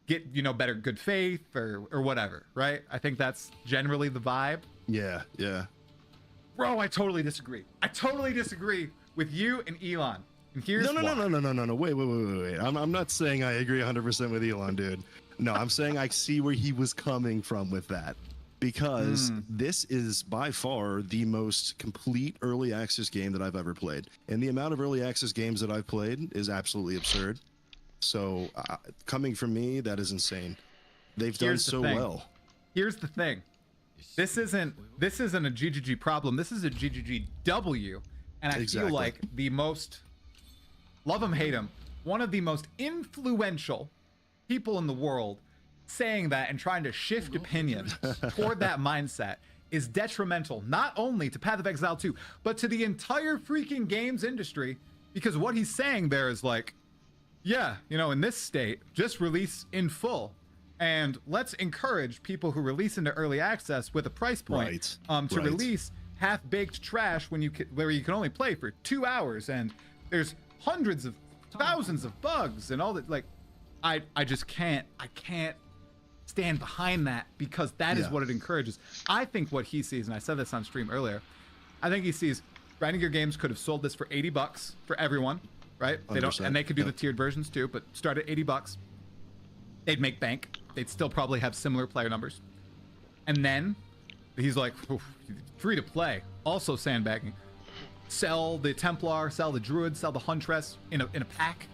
Speaker 4: get, better good faith or whatever, right? I think that's generally the vibe.
Speaker 6: Yeah, yeah.
Speaker 4: Bro, I totally disagree. I totally disagree with you and Elon. And here's
Speaker 6: No.
Speaker 4: why.
Speaker 6: Wait. I'm not saying I agree 100% with Elon, dude. No, I'm saying I see where he was coming from with that. Because this is by far the most complete early access game that I've ever played. And the amount of early access games that I've played is absolutely absurd. So coming from me, that is insane. They've done
Speaker 4: Here's the
Speaker 6: so
Speaker 4: thing.
Speaker 6: well.
Speaker 4: Here's the thing. This isn't a GGG problem. This is a GGGW. And I
Speaker 6: Exactly.
Speaker 4: feel like the most, love him, hate him, one of the most influential people in the world saying that and trying to shift opinion toward that mindset is detrimental not only to Path of Exile 2, but to the entire freaking games industry, because what he's saying there is like, yeah, in this state, just release in full. And let's encourage people who release into early access with a price point to release half-baked trash where you can only play for 2 hours, and there's hundreds of thousands of bugs and all that. Like, I can't stand behind that, because that is what it encourages. I think what he sees, and I said this on stream earlier, I think he sees Grinding Your Games could have sold this for $80 for everyone, right? They don't, and they could do the tiered versions too, but start at $80. They'd make bank. They'd still probably have similar player numbers. And then he's like, free to play, also sandbagging. Sell the Templar, sell the Druid, sell the Huntress in a pack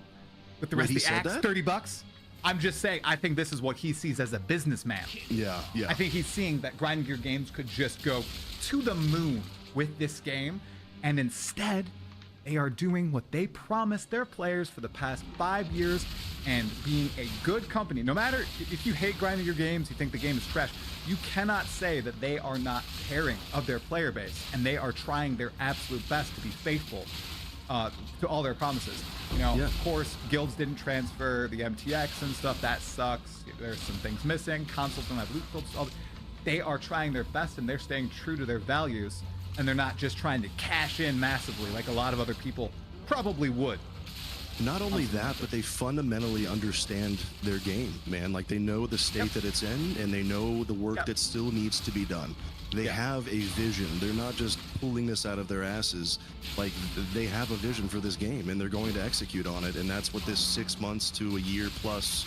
Speaker 4: with the rest of the axe, $30. I'm just saying, I think this is what he sees as a businessman.
Speaker 6: Yeah.
Speaker 4: I think he's seeing that Grinding Your Games could just go to the moon with this game, and instead they are doing what they promised their players for the past 5 years, and being a good company. No matter if you hate Grinding Your Games, you think the game is trash, you cannot say that they are not caring of their player base, and they are trying their absolute best to be faithful to all their promises. Of course, guilds didn't transfer the MTX and stuff. That sucks. There's some things missing. Consoles don't have loot filters. They are trying their best, and they're staying true to their values, and they're not just trying to cash in massively like a lot of other people probably would.
Speaker 6: Not only that, but they fundamentally understand their game, man. Like, they know the state that it's in, and they know the work that still needs to be done. They have a vision. They're not just pulling this out of their asses. Like, they have a vision for this game, and they're going to execute on it. And that's what this 6 months to a year plus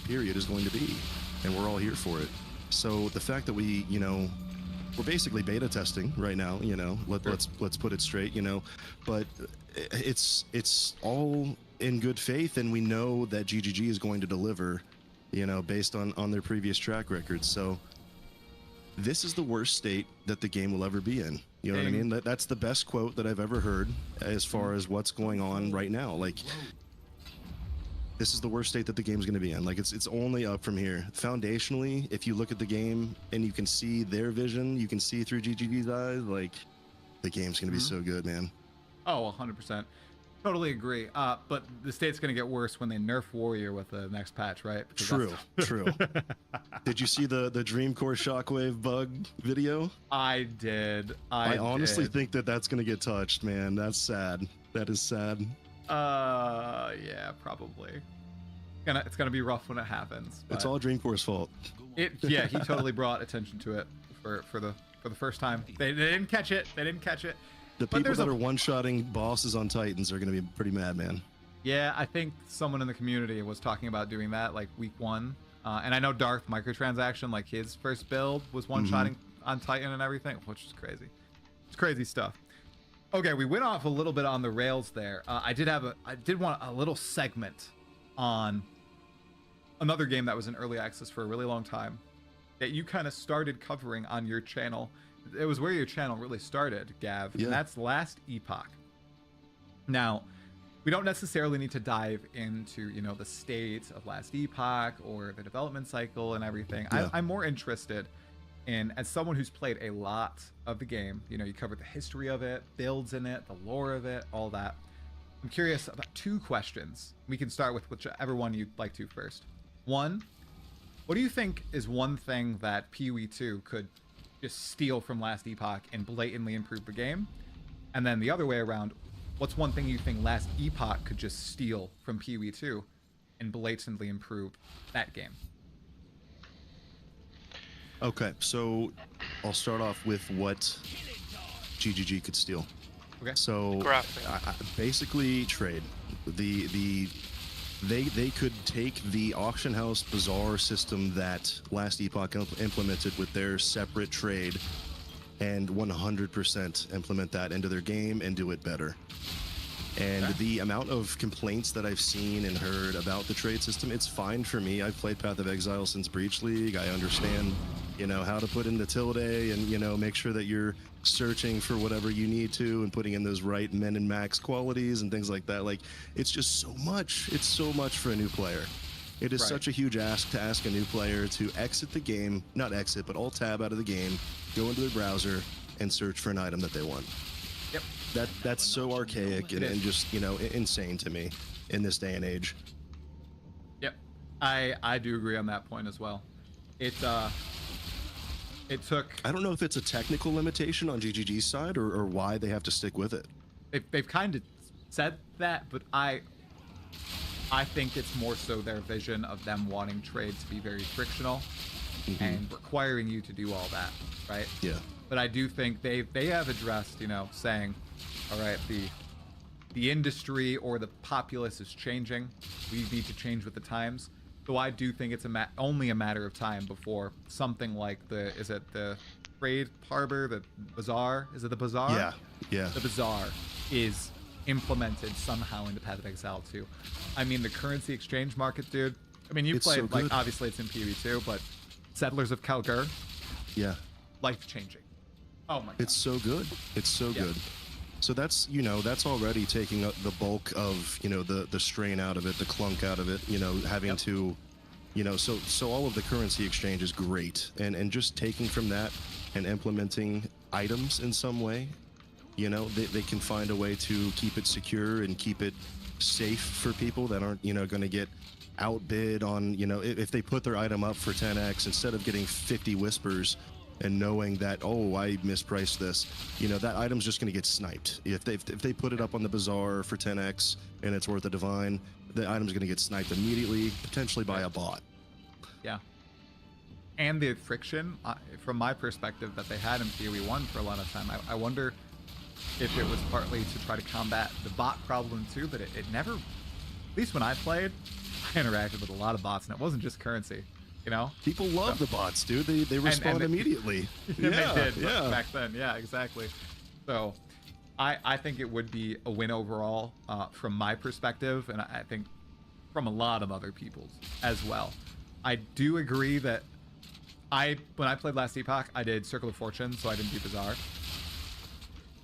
Speaker 6: period is going to be. And we're all here for it. So the fact that we, we're basically beta testing right now, let's put it straight, but it's all in good faith, and we know that GGG is going to deliver, based on their previous track record. So this is the worst state that the game will ever be in. You know what I mean? That's the best quote that I've ever heard as far as what's going on right now. Like, this is the worst state that the game's going to be in. Like, it's only up from here. Foundationally, if you look at the game and you can see their vision, you can see through GGG's eyes, like, the game's going to be so good, man.
Speaker 4: Oh, 100%. Totally agree. But the state's going to get worse when they nerf Warrior with the next patch, right?
Speaker 6: True. Did you see the Dream Core Shockwave bug video?
Speaker 4: I did.
Speaker 6: I honestly think that's going to get touched, man. That's sad. That is sad.
Speaker 4: Yeah, probably. It's gonna be rough when it happens.
Speaker 6: It's all Dreamcore's fault.
Speaker 4: He totally brought attention to it for the first time. They didn't catch it.
Speaker 6: The people that are one-shotting bosses on Titans are gonna be pretty mad, man.
Speaker 4: Yeah, I think someone in the community was talking about doing that like week 1, and I know Darth microtransaction, like his first build was one-shotting on Titan and everything, which is crazy. It's crazy stuff. Okay, we went off a little bit on the rails there. I did want a little segment on another game that was in early access for a really long time that you kind of started covering on your channel. It was where your channel really started, Gav, and that's Last Epoch. Now, we don't necessarily need to dive into, the state of Last Epoch or the development cycle and everything. I'm more interested in, as someone who's played a lot of the game, you covered the history of it, builds in it, the lore of it, all that. I'm curious about 2 questions. We can start with whichever one you'd like to first. 1, what do you think is one thing that PoE 2 could just steal from Last Epoch and blatantly improve the game? And then the other way around, what's one thing you think Last Epoch could just steal from PoE 2 and blatantly improve that game?
Speaker 6: Okay, so I'll start off with what GGG could steal.
Speaker 4: Okay.
Speaker 6: So basically trade. They could take the auction house bazaar system that Last Epoch implemented with their separate trade and 100% implement that into their game and do it better. And the amount of complaints that I've seen and heard about the trade system, it's fine for me. I've played Path of Exile since Breach League. I understand, how to put in the tilde and, make sure that you're searching for whatever you need to and putting in those right min and max qualities and things like that. Like, it's just so much. It's so much for a new player. It is such a huge ask to ask a new player to exit the game, not exit, but alt-tab out of the game, go into their browser, and search for an item that they want.
Speaker 4: Yep.
Speaker 6: That's so archaic and just, insane to me in this day and age.
Speaker 4: I do agree on that point as well. It took
Speaker 6: I don't know if it's a technical limitation on GGG's side or why they have to stick with it.
Speaker 4: they've kind of said that, but I think it's more so their vision of them wanting trade to be very frictional and requiring you to do all that, right?
Speaker 6: Yeah.
Speaker 4: But I do think they have addressed, saying, all right, the industry or the populace is changing. We need to change with the times. So I do think it's only a matter of time before something like is it the trade harbor, the bazaar? Is it the bazaar?
Speaker 6: Yeah. Yeah.
Speaker 4: The bazaar is implemented somehow into Path of Exile 2. I mean, the currency exchange market, dude. I mean, you
Speaker 6: It's
Speaker 4: played,
Speaker 6: so
Speaker 4: like,
Speaker 6: good.
Speaker 4: obviously it's in PvE2, but Settlers of Kalgur,
Speaker 6: Yeah.
Speaker 4: life-changing. Oh my god.
Speaker 6: It's so good. It's so good. So that's, that's already taking up the bulk of, the strain out of it, the clunk out of it, having to, so all of the currency exchange is great. And just taking from that and implementing items in some way, they can find a way to keep it secure and keep it safe for people that aren't, going to get outbid on, if they put their item up for 10x, instead of getting 50 whispers and knowing that, oh, I mispriced this, that item's just going to get sniped. If they put it up on the bazaar for 10x and it's worth a divine, the item's going to get sniped immediately, potentially by a bot.
Speaker 4: Yeah. And the friction, from my perspective, that they had in Theory 1 for a lot of time, I wonder if it was partly to try to combat the bot problem too, but it never, at least when I played, I interacted with a lot of bots, and it wasn't just currency,
Speaker 6: People love the bots, dude. They respond immediately.
Speaker 4: They did back then. Yeah, exactly. So I think it would be a win overall from my perspective, and I think from a lot of other people's as well. I do agree that when I played last Epoch, I did Circle of Fortune, so I didn't do Bazaar.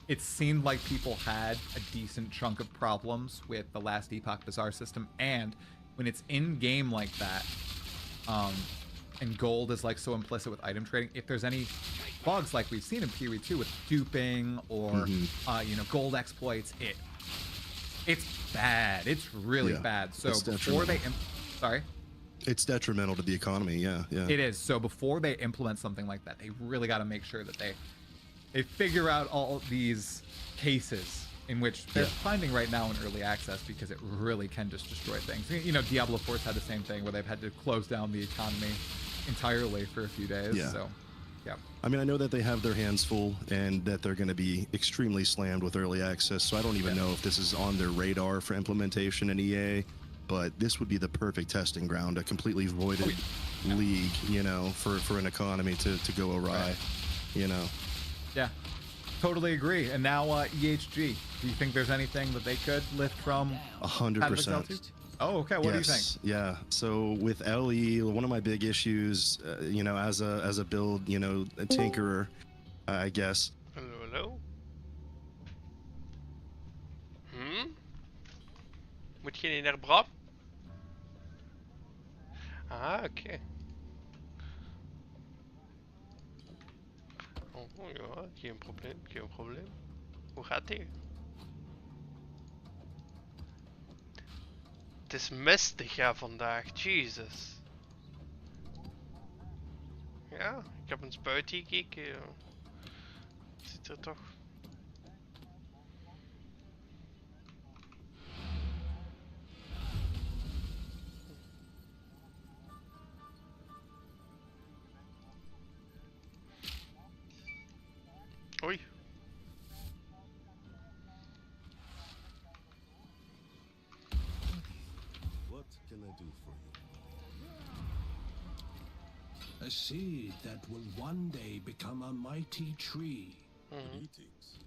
Speaker 4: It seemed like people had a decent chunk of problems with the last Epoch Bazaar system, and when it's in game like that, and gold is like so implicit with item trading, if there's any bugs like we've seen in PoE 2 with duping or gold exploits, it's bad. It's really bad. So
Speaker 6: It's
Speaker 4: before they sorry,
Speaker 6: it's detrimental to the economy. Yeah.
Speaker 4: it is. So before they implement something like that, they really got to make sure that they figure out all these cases in which they're finding right now in early access, because it really can just destroy things. Diablo 4's had the same thing where they've had to close down the economy entirely for a few days.
Speaker 6: Yeah.
Speaker 4: So, yeah.
Speaker 6: I mean, I know that they have their hands full and that they're going to be extremely slammed with early access, so I don't even know if this is on their radar for implementation in EA, but this would be the perfect testing ground, a completely voided league, for an economy to go awry,
Speaker 4: Yeah. Totally agree. And now EHG. Do you think there's anything that they could lift from
Speaker 6: 100%.
Speaker 4: Oh, okay. What do you think?
Speaker 6: Yeah. So with LE, one of my big issues, as a build, a tinkerer, I guess.
Speaker 5: Hello? Moet je niet naar Brab? Ah, oké. Oh ja, geen probleem, geen probleem. Hoe gaat ie? Het is mistig ja vandaag, Jesus. Ja, ik heb eens buiten gekeken. Ja. Ziet er toch. Oei.
Speaker 2: What can I do for you?
Speaker 1: A seed that will one day become a mighty tree.
Speaker 2: Greetings.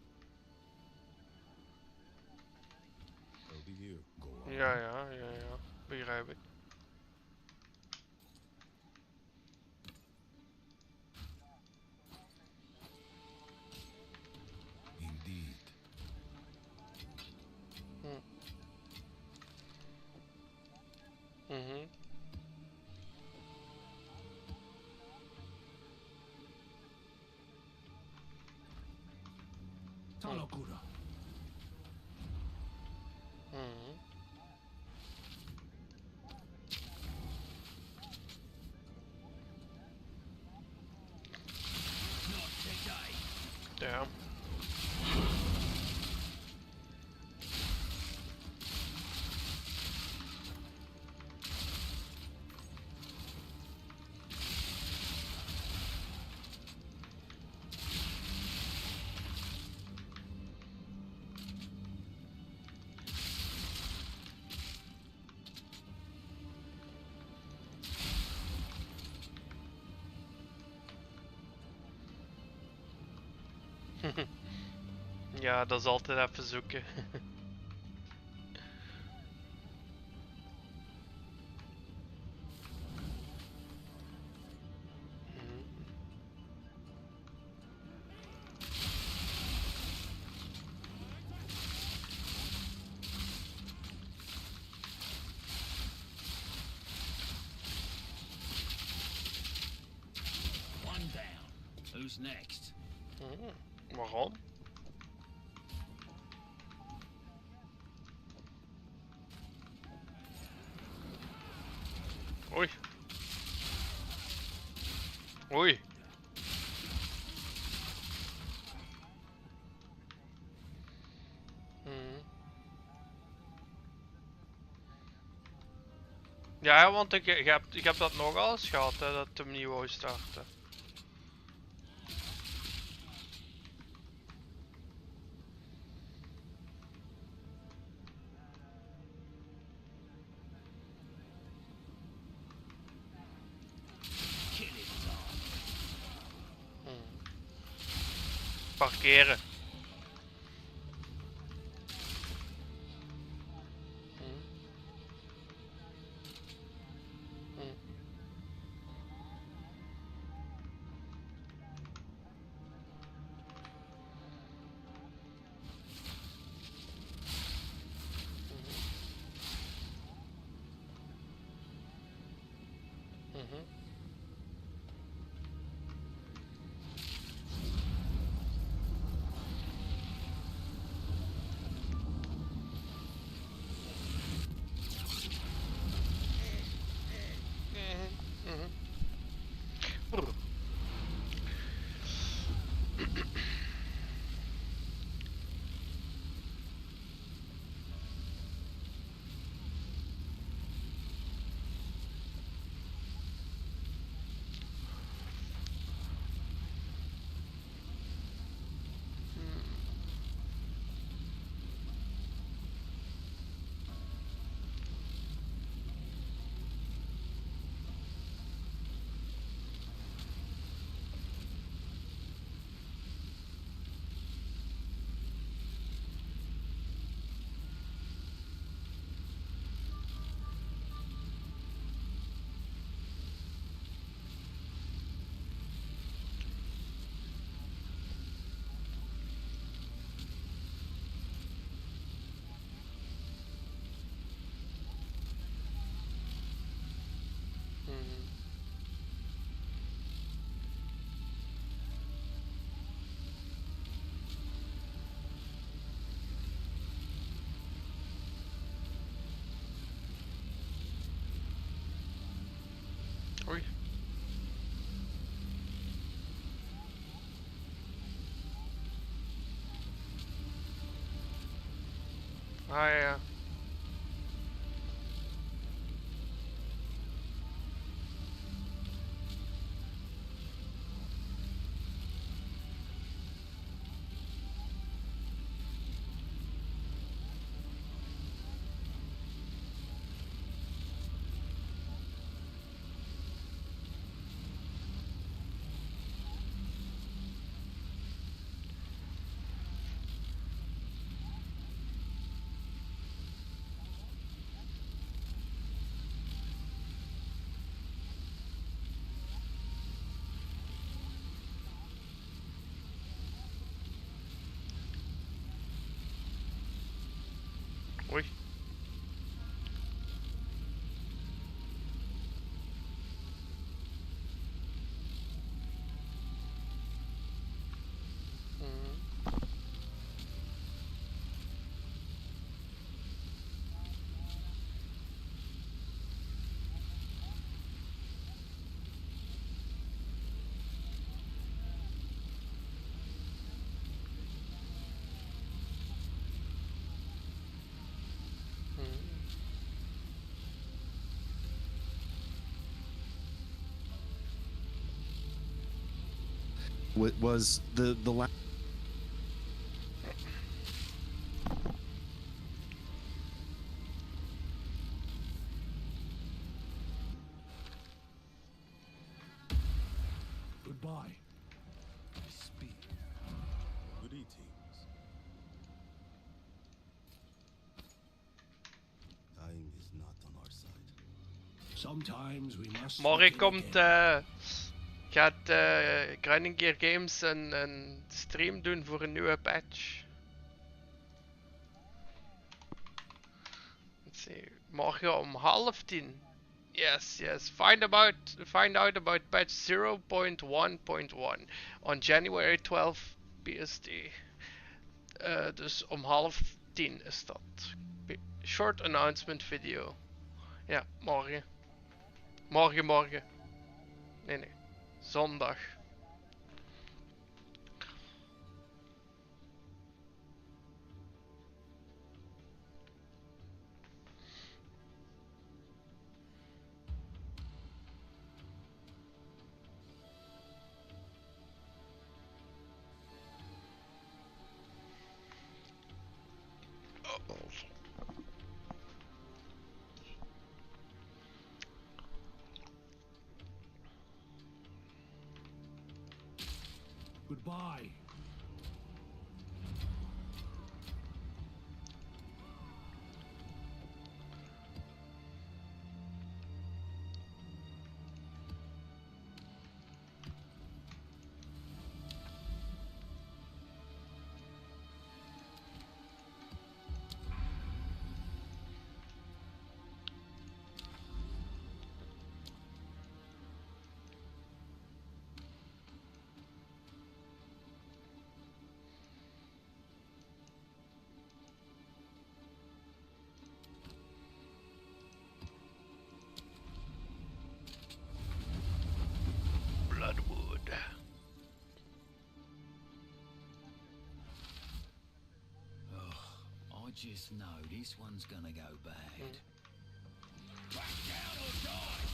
Speaker 2: I'll be here. Go on.
Speaker 5: Ja, begrijp ik.
Speaker 1: Indeed. Talakura.
Speaker 5: Ja, dat is altijd even zoeken.
Speaker 1: One down. Who's next?
Speaker 5: Waarom? Oei. Oei. Ja, want ik heb dat nogal eens gehad, hè, dat het opnieuw wou starten.
Speaker 1: Killing time.
Speaker 5: Parkeren. Oei. Ah ja. Oei.
Speaker 6: Was the last.
Speaker 2: Goodbye. Speed. Greetings. Sometimes we must.
Speaker 5: Morgen
Speaker 2: begin
Speaker 5: komt,
Speaker 2: again.
Speaker 5: gaat Grinding Gear Games een stream doen voor een nieuwe patch. Let's see. Morgen om 9:30. Yes, yes. Find out about patch 0.1.1 on January 12 PST. Dus om 9:30 is dat. Short announcement video. Ja, morgen. Morgen. Nee. Zondag.
Speaker 2: Goodbye.
Speaker 5: Bloodwood.
Speaker 1: I just know this one's gonna go bad. Back down or die!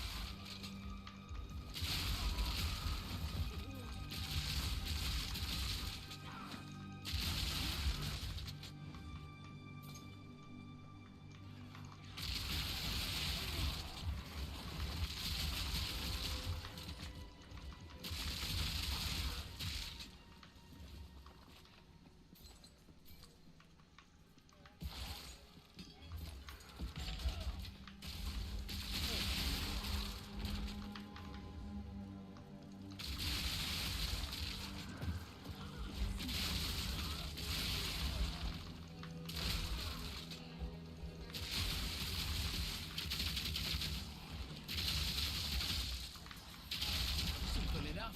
Speaker 1: Simple enough.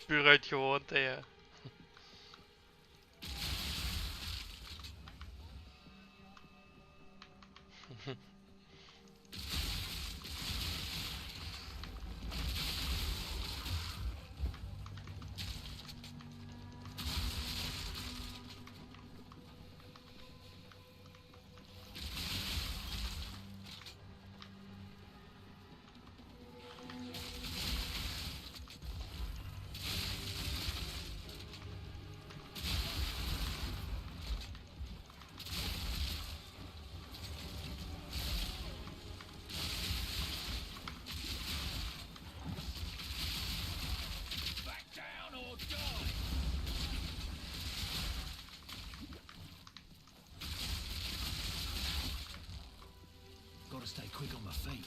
Speaker 5: Puur uit gewoonte, ja.
Speaker 1: Back down or die! Gotta stay quick on my feet.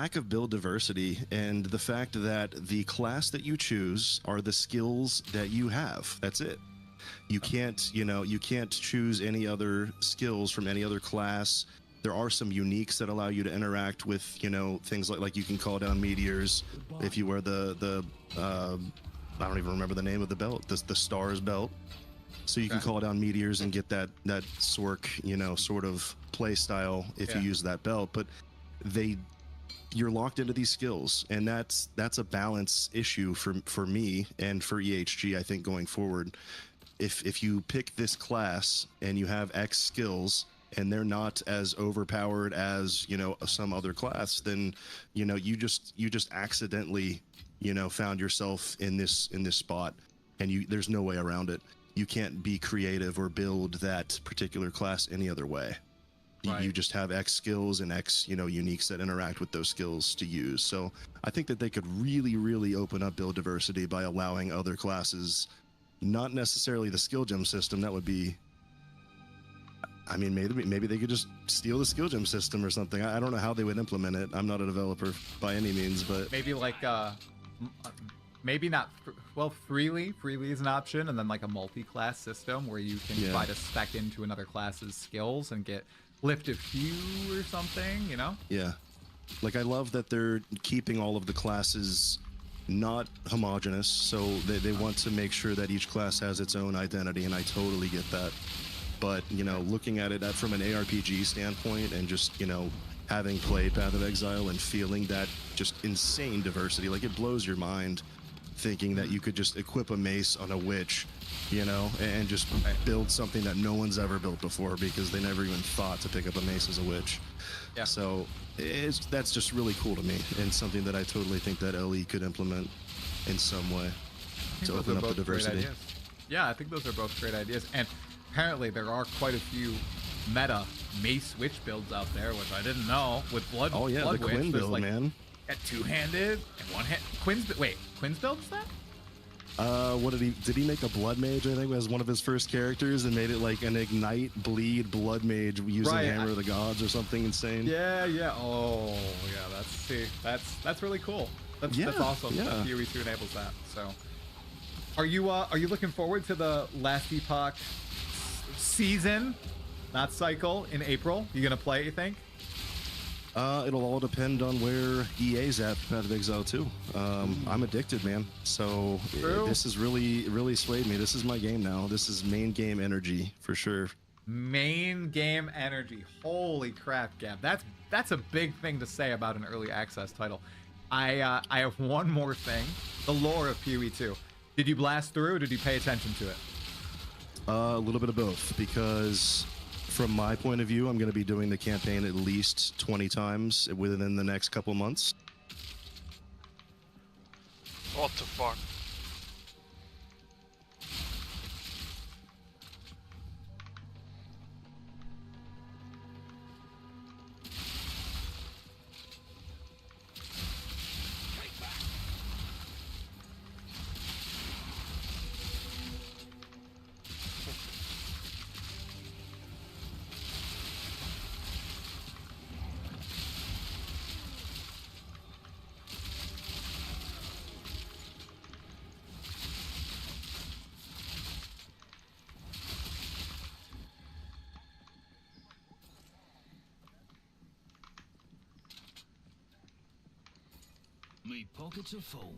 Speaker 6: lack of build diversity and the fact that the class that you choose are the skills that you have. That's it. You can't, you can't choose any other skills from any other class. There are some uniques that allow you to interact with, things like you can call down meteors if you wear the I don't even remember the name of the belt, the stars belt. So you can call down meteors and get that Sork, sort of play style if you use that belt. But you're locked into these skills, and that's a balance issue for me and for EHG, I think, going forward. If you pick this class and you have X skills and they're not as overpowered as some other class, then you just accidentally found yourself in this spot, and there's no way around it. You can't be creative or build that particular class any other way. Right. You just have X skills and X uniques that interact with those skills to use. So I think that they could really, really open up build diversity by allowing other classes, not necessarily the skill gem system. That would be, I mean, maybe they could just steal the skill gem system or something. I don't know how they would implement it. I'm not a developer by any means, but
Speaker 4: maybe like maybe not. Well, freely is an option, and then like a multi-class system where you can try to spec into another class's skills and lift a few or something.
Speaker 6: Yeah, like I love that they're keeping all of the classes not homogenous, so they want to make sure that each class has its own identity, and I totally get that. But looking at it from an ARPG standpoint, and just having played Path of Exile and feeling that just insane diversity, like it blows your mind thinking that you could just equip a mace on a witch, and just build something that no one's ever built before because they never even thought to pick up a mace as a witch. Yeah. So that's just really cool to me, and something that I totally think that LE could implement in some way to open up the diversity.
Speaker 4: Yeah, I think those are both great ideas. And apparently there are quite a few meta mace witch builds out there, which I didn't know. With blood. Oh yeah, blood
Speaker 6: the Quinn build, like, man.
Speaker 4: At two-handed and one-hand. Quinn's build is that?
Speaker 6: What did he make a blood mage, I think, as one of his first characters, and made it like an ignite bleed blood mage using Hammer of the Gods or something insane?
Speaker 4: Yeah. Oh yeah, that's really cool. That's awesome. Yeah. That PoE2 enables that. So are you looking forward to the Last Epoch season, not cycle, in April? You gonna play, you think?
Speaker 6: It'll all depend on where EA's at for Path of Exile 2. I'm addicted, man. So this has really, really swayed me. This is my game now. This is main game energy for sure.
Speaker 4: Main game energy. Holy crap, Gab. That's a big thing to say about an early access title. I have one more thing. The lore of PoE2. Did you blast through, or did you pay attention to it?
Speaker 6: A little bit of both, because from my point of view, I'm going to be doing the campaign at least 20 times within the next couple months.
Speaker 5: What the fuck?
Speaker 1: Me pockets are full.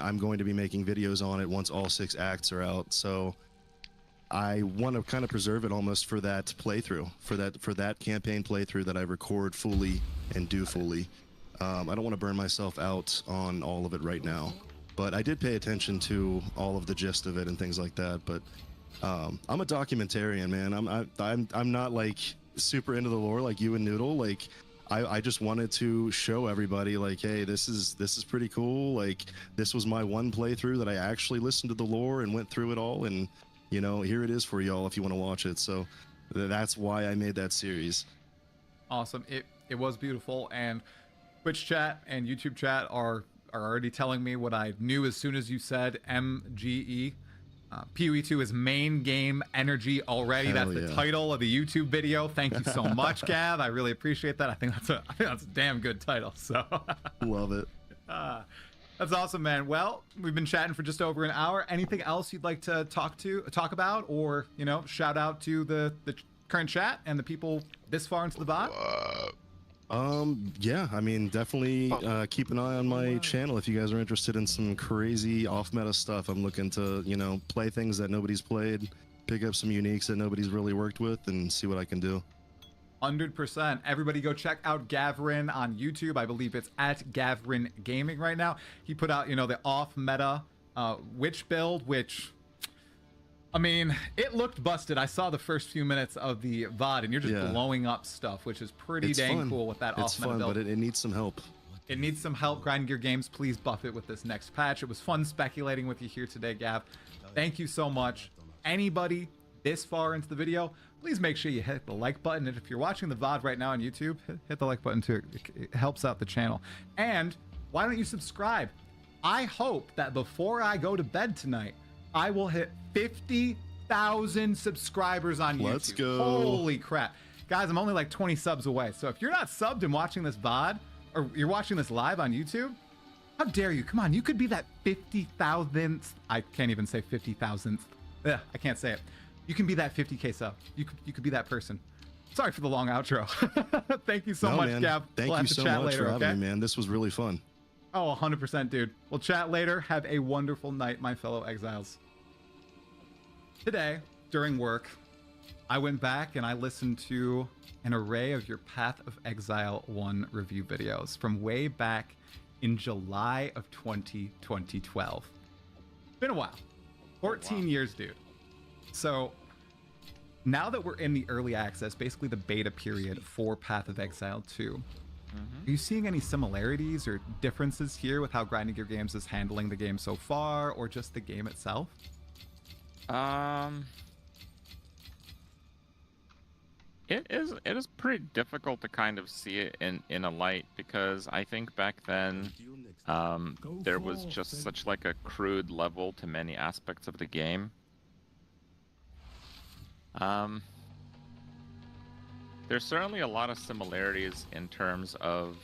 Speaker 6: I'm going to be making videos on it once all 6 acts are out. So I want to kind of preserve it almost for that playthrough, for that campaign playthrough that I record fully and do fully. I don't want to burn myself out on all of it right now, but I did pay attention to all of the gist of it and things like that. But I'm a documentarian, man. I'm not like super into the lore like you and Noodle. Like I just wanted to show everybody like, hey, this is pretty cool. Like this was my one playthrough that I actually listened to the lore and went through it all, and you know, here it is for y'all if you want to watch it. So that's why I made that series.
Speaker 4: Awesome. It was beautiful, and Twitch chat and YouTube chat are already telling me what I knew as soon as you said MGE. PoE2 is main game energy already.
Speaker 6: Hell
Speaker 4: That's the
Speaker 6: yeah.
Speaker 4: title of the YouTube video. Thank you so much, Gav. I really appreciate that. I think that's a damn good title. So
Speaker 6: Love it.
Speaker 4: that's awesome, man. Well, we've been chatting for just over an hour. Anything else you'd like to talk about, or shout out to the current chat and the people this far into the bot?
Speaker 6: Yeah, I mean, definitely keep an eye on my channel if you guys are interested in some crazy off-meta stuff. I'm looking to, play things that nobody's played, pick up some uniques that nobody's really worked with, and see what I can do.
Speaker 4: 100%. Everybody go check out Gavrin on YouTube. I believe it's at Gavrin Gaming right now. He put out, the off-meta witch build, which... I mean, it looked busted. I saw the first few minutes of the VOD, and you're just blowing up stuff, which is pretty
Speaker 6: It's
Speaker 4: dang
Speaker 6: fun.
Speaker 4: cool with that
Speaker 6: It's
Speaker 4: off-meta
Speaker 6: fun,
Speaker 4: build.
Speaker 6: but it needs some help.
Speaker 4: It needs some help. Grind Gear Games, please buff it with this next patch. It was fun speculating with you here today, Gav. Thank you so much. Anybody this far into the video, please make sure you hit the like button. And if you're watching the VOD right now on YouTube, hit the like button too. It helps out the channel. And why don't you subscribe? I hope that before I go to bed tonight, I will hit 50,000 subscribers on YouTube.
Speaker 6: Let's go.
Speaker 4: Holy crap. Guys, I'm only like 20 subs away. So if you're not subbed and watching this VOD, or you're watching this live on YouTube, how dare you? Come on, you could be that 50,000th. I can't even say 50,000th. Yeah, I can't say it. You can be that 50K sub. You could be that person. Sorry for the long outro. Thank you so much,
Speaker 6: man.
Speaker 4: Gav.
Speaker 6: Thank
Speaker 4: We'll
Speaker 6: you
Speaker 4: have to
Speaker 6: so
Speaker 4: chat
Speaker 6: much
Speaker 4: later,
Speaker 6: for having
Speaker 4: okay?
Speaker 6: me, man. This was really fun.
Speaker 4: Oh, 100%, dude. We'll chat later. Have a wonderful night, my fellow exiles. Today, during work, I went back and I listened to an array of your Path of Exile 1 review videos from way back in July of 2012. Been a while. 14 years, dude. So now that we're in the early access, basically the beta period for Path of Exile 2, are you seeing any similarities or differences here with how Grinding Gear Games is handling the game so far, or just the game itself?
Speaker 7: It is pretty difficult to kind of see it in a light, because I think back then there was just such like a crude level to many aspects of the game. There's certainly a lot of similarities in terms of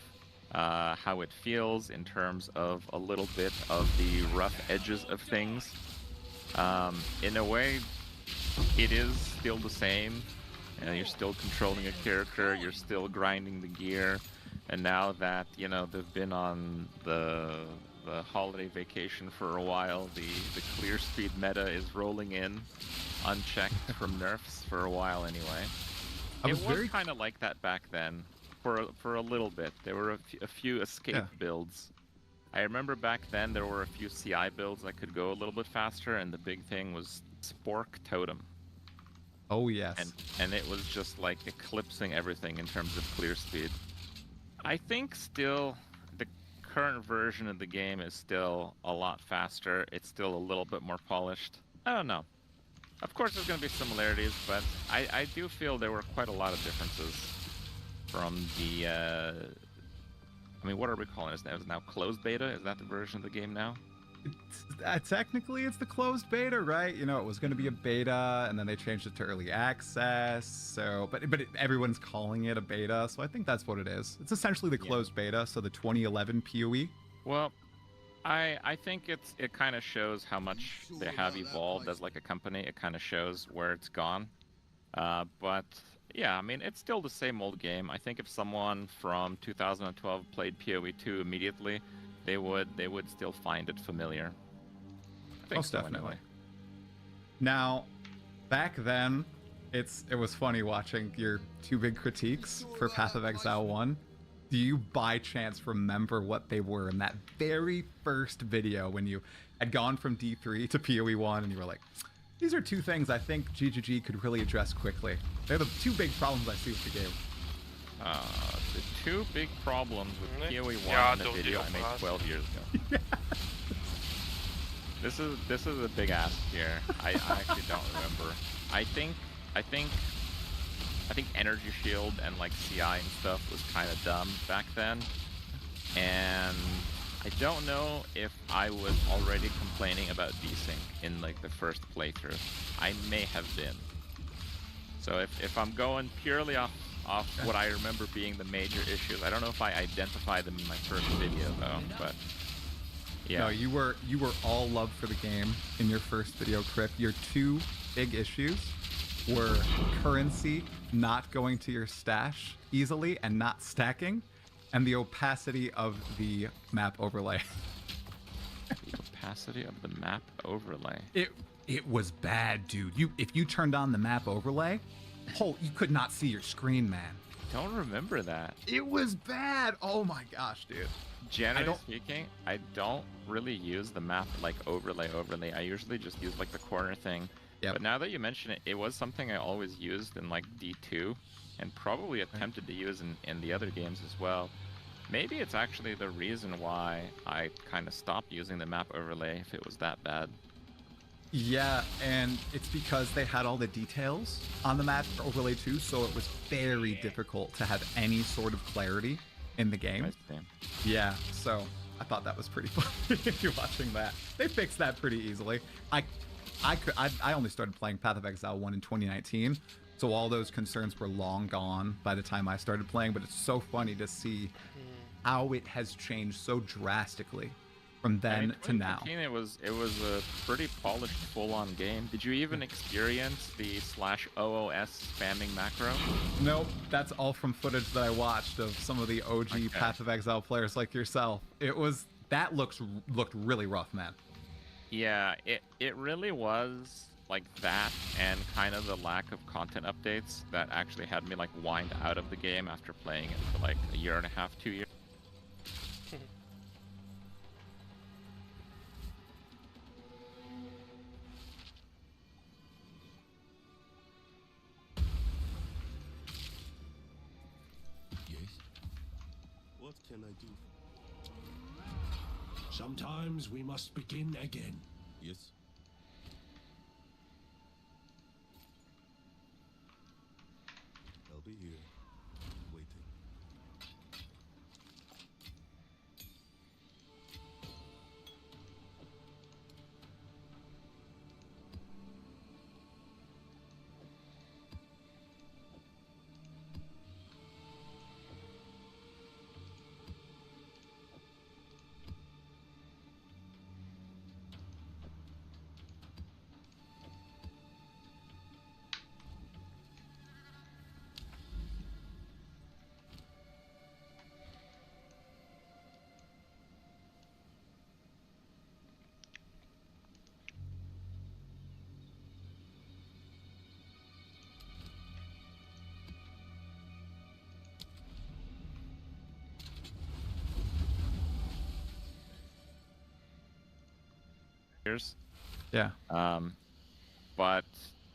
Speaker 7: how it feels, in terms of a little bit of the rough edges of things. In a way, it is still the same. You're still controlling a character, you're still grinding the gear, and now that, they've been on the holiday vacation for a while, the clear speed meta is rolling in, unchecked from nerfs for a while anyway. It was kind of like that back then, for a little bit. There were a few escape builds. I remember back then there were a few CI builds that could go a little bit faster, and the big thing was Spork Totem.
Speaker 4: Oh, yes.
Speaker 7: And it was just like eclipsing everything in terms of clear speed. I think still the current version of the game is still a lot faster. It's still a little bit more polished. I don't know. Of course there's going to be similarities, but I do feel there were quite a lot of differences from the... I mean, what are we calling it? Is now closed beta? Is that the version of the game now?
Speaker 4: Technically, it's the closed beta, right? It was going to be a beta, and then they changed it to early access. So, but everyone's calling it a beta, so I think that's what it is. It's essentially the closed beta, so the 2011 PoE.
Speaker 7: Well, I think it kind of shows how much they have evolved as like a company. It kind of shows where it's gone. But yeah, I mean, it's still the same old game. I think if someone from 2012 played PoE 2 immediately, they would still find it familiar. I think
Speaker 4: Most
Speaker 7: so,
Speaker 4: definitely.
Speaker 7: anyway.
Speaker 4: Now, back then, it was funny watching your two big critiques for Path of Exile 1. Do you by chance remember what they were in that very first video when you had gone from D3 to PoE 1 and you were like, these are two things I think GGG could really address quickly. They're the two big problems I see with the game.
Speaker 7: The two big problems with PoE 1
Speaker 5: Ja,
Speaker 7: in the
Speaker 5: door die
Speaker 7: video I made
Speaker 5: operatie.
Speaker 7: 12 years ago. This is a big ask here. I actually don't remember. I think Energy Shield and like CI and stuff was kind of dumb back then, and I don't know if I was already complaining about desync in like the first playthrough. I may have been. So if I'm going purely off what I remember being the major issues, I don't know if I identified them in my first video though, but yeah.
Speaker 4: No, you were all love for the game in your first video, Crip. Your two big issues were currency not going to your stash easily and not stacking, and the opacity of the map overlay.
Speaker 7: The opacity of the map overlay.
Speaker 4: It was bad, dude. If you turned on the map overlay, you could not see your screen, man.
Speaker 7: Don't remember that.
Speaker 4: It was bad. Oh my gosh, dude.
Speaker 7: Generally speaking, I don't really use the map like overlay. I usually just use like the corner thing.
Speaker 4: Yep.
Speaker 7: But now that you mention it, it was something I always used in like D2 and probably attempted to use in the other games as well. Maybe it's actually the reason why I kind of stopped using the map overlay if it was that bad.
Speaker 4: Yeah, and it's because they had all the details on the map overlay too, so it was very difficult to have any sort of clarity in the game.
Speaker 7: I see.
Speaker 4: Yeah, so I thought that was pretty funny if you're watching that. They fixed that pretty easily. I only started playing Path of Exile 1 in 2019, so all those concerns were long gone by the time I started playing, but it's so funny to see how it has changed so drastically from then to now.
Speaker 7: 2015, it was a pretty polished full-on game. Did you even experience the /OOS spamming macro?
Speaker 4: Nope, that's all from footage that I watched of some of the OG Path of Exile players like yourself. That looked really rough, man.
Speaker 7: Yeah, it really was like that, and kind of the lack of content updates that actually had me like wind out of the game after playing it for like a year and a half, 2 years.
Speaker 2: Yes. What can I do?
Speaker 1: Sometimes we must begin again.
Speaker 2: Yes. I'll be here, waiting.
Speaker 7: Years.
Speaker 4: Yeah.
Speaker 7: But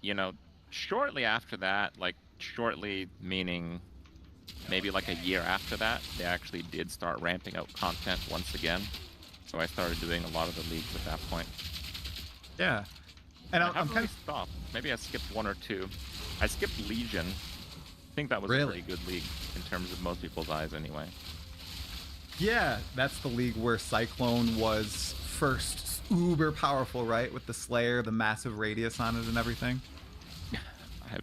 Speaker 7: you know, shortly after that, like shortly meaning maybe like a year after that, they actually did start ramping up content once again. So I started doing a lot of the leagues at that point.
Speaker 4: Yeah. And
Speaker 7: I
Speaker 4: I'm
Speaker 7: haven't
Speaker 4: kind
Speaker 7: really stopped. Maybe I skipped one or two. I skipped Legion. I think that was a
Speaker 4: Really?
Speaker 7: pretty good league in terms of most people's eyes anyway.
Speaker 4: Yeah, that's the league where Cyclone was first uber powerful, right? With the Slayer, the massive radius on it and everything.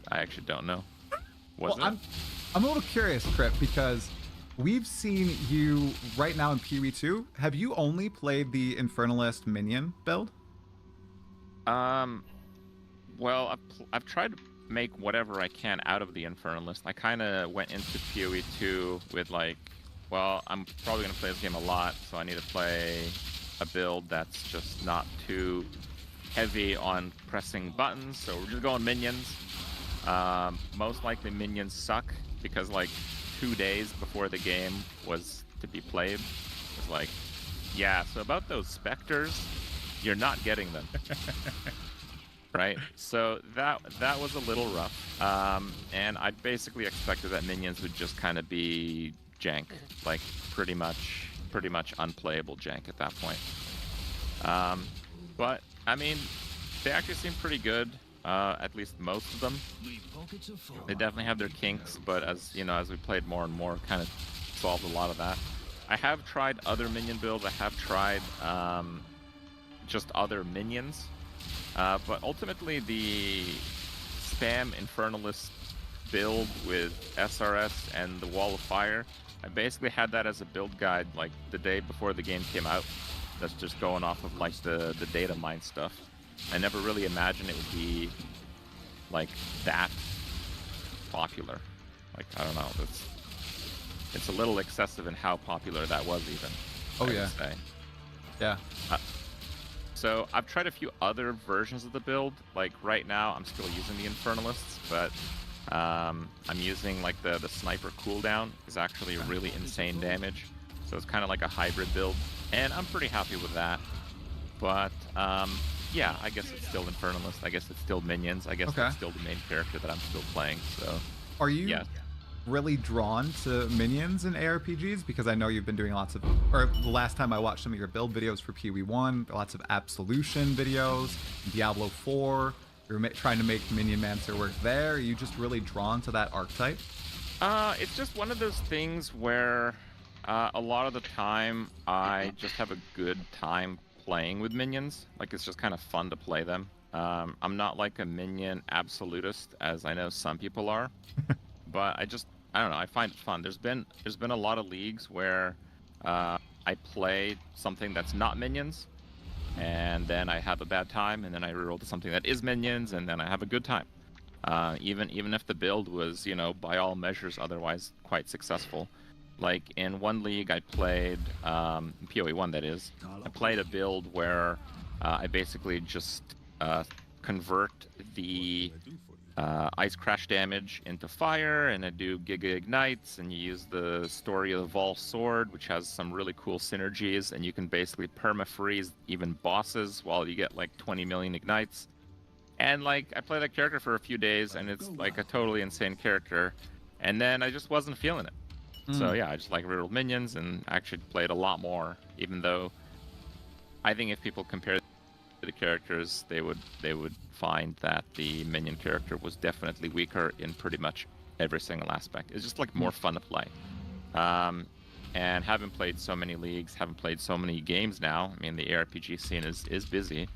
Speaker 7: I actually don't know. Was
Speaker 4: Well,
Speaker 7: it?
Speaker 4: I'm a little curious, Crip, because we've seen you right now in PoE 2. Have you only played the Infernalist minion build?
Speaker 7: Well, I've tried to make whatever I can out of the Infernalist. I kind of went into PoE 2 with like well, I'm probably going to play this game a lot, so I need to play a build that's just not too heavy on pressing buttons. So we're just going minions. Most likely minions suck because like 2 days before the game was to be played, it was like, yeah, so about those specters, you're not getting them. Right? So that was a little rough. And I basically expected that minions would just kind of be jank, like pretty much unplayable jank at that point. But I mean, they actually seem pretty good. At least most of them. They definitely have their kinks, but as you know, as we played more and more, kind of solved a lot of that. I have tried other minion builds. I have tried just other minions, but ultimately the spam Infernalist build with SRS and the Wall of Fire, I basically had that as a build guide like the day before the game came out. That's just going off of like the data mine stuff. I never really imagined it would be like that popular. Like, I don't know, it's a little excessive in how popular that was even.
Speaker 4: Oh,
Speaker 7: I would
Speaker 4: yeah.
Speaker 7: say.
Speaker 4: Yeah.
Speaker 7: So I've tried a few other versions of the build. Like right now I'm still using the Infernalists, but I'm using like the sniper cooldown is actually really insane damage. So it's kind of like a hybrid build, and I'm pretty happy with that. But yeah, I guess it's still Infernalist. I guess it's still minions. I guess
Speaker 4: Okay.
Speaker 7: that's still the main character that I'm still playing. So
Speaker 4: Are you
Speaker 7: yeah.
Speaker 4: really drawn to minions in ARPGs? Because I know you've been doing lots of, or the last time I watched some of your build videos for PoE1, lots of Absolution videos, Diablo 4. You're trying to make Minion Mancer work there. Are you just really drawn to that archetype?
Speaker 7: It's just one of those things where a lot of the time I just have a good time playing with minions. Like, it's just kind of fun to play them. I'm not like a minion absolutist, as I know some people are, but I don't know, I find it fun. There's been a lot of leagues where I play something that's not minions, and then I have a bad time, and then I reroll to something that is minions, and then I have a good time. Even if the build was, you know, by all measures otherwise quite successful. Like in one league I played, PoE1 that is, I played a build where I basically just convert the ice crash damage into fire, and I do Giga Ignites, and you use the Story of the Vol Sword, which has some really cool synergies, and you can basically perma-freeze even bosses while you get like 20 million Ignites. And like, I played that character for a few days, and it's like a totally insane character, and then I just wasn't feeling it. So yeah, I just like reroll minions and actually played a lot more, even though I think if people compare the characters, they would find that the minion character was definitely weaker in pretty much every single aspect. It's just like more fun to play. And having played so many leagues, having played so many games now, I mean, the ARPG scene is busy.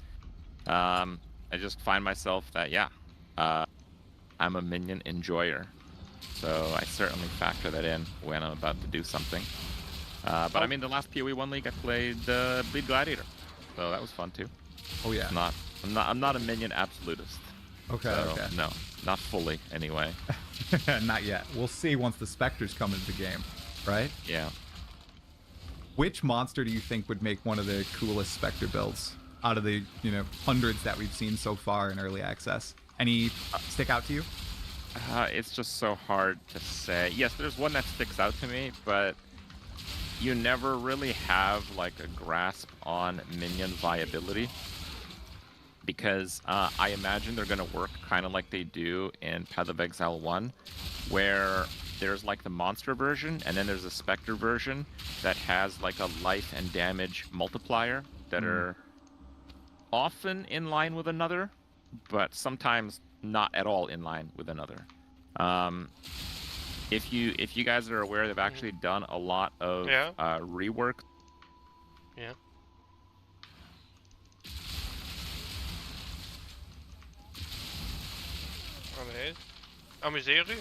Speaker 7: I just find myself that, yeah, I'm a minion enjoyer. So I certainly factor that in when I'm about to do something. But I mean, the last PoE1 league I played Bleed Gladiator, so that was fun too.
Speaker 4: Oh yeah.
Speaker 7: I'm not a minion absolutist.
Speaker 4: Okay.
Speaker 7: So,
Speaker 4: Okay.
Speaker 7: no, not fully anyway.
Speaker 4: Not yet. We'll see once the specters come into the game, right?
Speaker 7: Yeah.
Speaker 4: Which monster do you think would make one of the coolest specter builds out of the, you know, hundreds that we've seen so far in early access? Any stick out to you?
Speaker 7: It's just so hard to say. Yes, there's one that sticks out to me, but you never really have like a grasp on minion viability, because I imagine they're going to work kind of like they do in Path of Exile 1, where there's like the monster version, and then there's a specter version that has like a life and damage multiplier that are often in line with another, but sometimes not at all in line with another. If you guys are aware, they've actually done a lot of rework.
Speaker 5: Yeah. Amuseer u?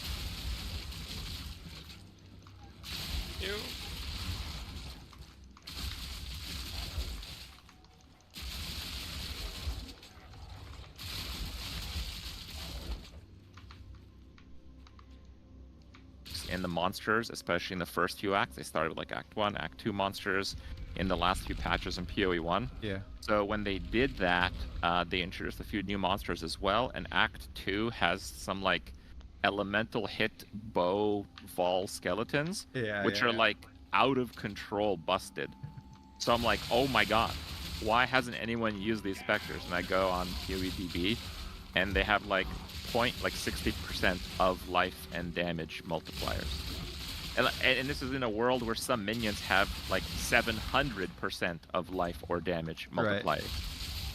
Speaker 5: You?
Speaker 7: mechanics in the monsters, especially in the first few acts. They started with like Act 1, Act 2 monsters in the last few patches in PoE 1.
Speaker 4: Yeah.
Speaker 7: So when they did that, they introduced a few new monsters as well, and Act 2 has some like elemental hit bow vol skeletons, which are like out of control busted. So I'm like, oh my god, why hasn't anyone used these specters? And I go on PoEDB, and they have like 60% of life and damage multipliers. And this is in a world where some minions have like 700% of life or damage multipliers. Right.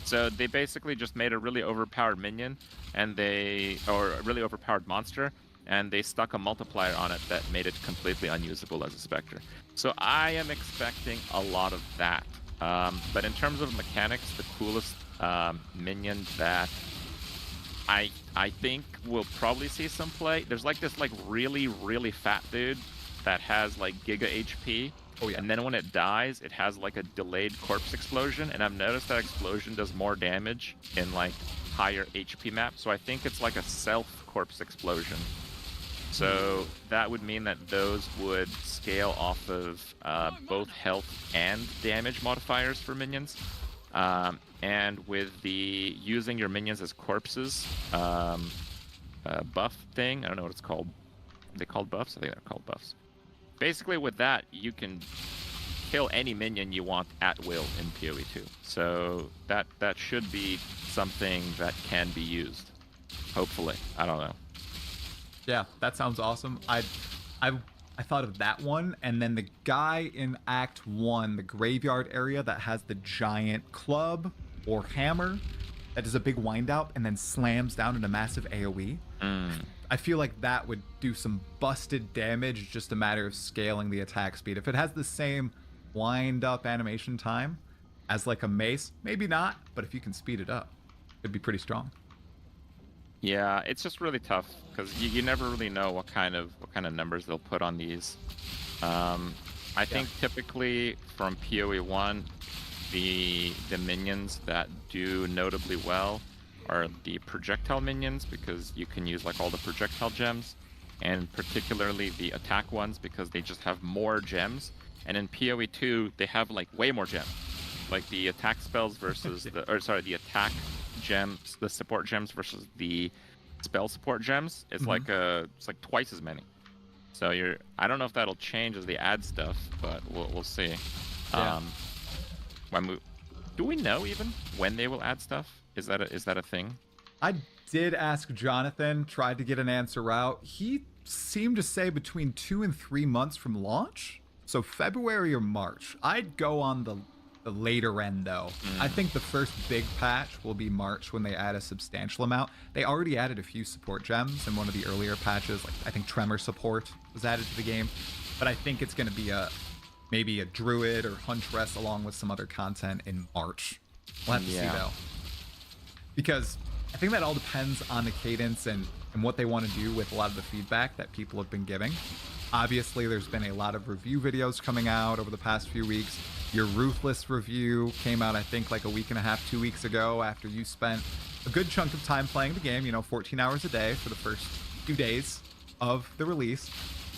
Speaker 7: So they basically just made a really overpowered minion, or a really overpowered monster, and they stuck a multiplier on it that made it completely unusable as a specter. So I am expecting a lot of that. But in terms of mechanics, the coolest minion that I think we'll probably see some play. There's like this like really, really fat dude that has like giga HP. Oh yeah. And then when it dies, it has like a delayed corpse explosion. And I've noticed that explosion does more damage in like higher HP maps. So I think it's like a self corpse explosion. So that would mean that those would scale off of both health and damage modifiers for minions. And with the using your minions as corpses buff thing, I don't know what it's called. Are they called buffs? I think they're called buffs. Basically, with that, you can kill any minion you want at will in PoE 2. So that should be something that can be used. Hopefully, I don't know.
Speaker 4: Yeah, that sounds awesome. I thought of that one, and then the guy in Act 1, the graveyard area that has the giant club or hammer that does a big wind out and then slams down into massive AoE. I feel like that would do some busted damage, just a matter of scaling the attack speed. If it has the same wind up animation time as like a mace, maybe not, but if you can speed it up, it'd be pretty strong.
Speaker 7: Yeah, it's just really tough because you never really know what kind of numbers they'll put on these. I think typically from PoE 1, the minions that do notably well are the projectile minions, because you can use like all the projectile gems, and particularly the attack ones because they just have more gems. And in PoE 2, they have like way more gems, like the attack spells versus the attack gems, the support gems versus the spell support gems. It's like twice as many. So I don't know if that'll change as they add stuff, but we'll see.
Speaker 4: Yeah.
Speaker 7: Do we know even when they will add stuff? Is that a thing?
Speaker 4: I did ask Jonathan, tried to get an answer out. He seemed to say between 2 and 3 months from launch, so February or March. I'd go on the later end though. I think the first big patch will be March, when they add a substantial amount. They already added a few support gems in one of the earlier patches, like I think Tremor support was added to the game, but I think it's going to be maybe a druid or huntress along with some other content in March. We'll have to see though, because I think that all depends on the cadence and what they want to do with a lot of the feedback that people have been giving. Obviously, there's been a lot of review videos coming out over the past few weeks. Your Ruthless review came out, I think, like a week and a half, 2 weeks ago, after you spent a good chunk of time playing the game, 14 hours a day for the first few days of the release.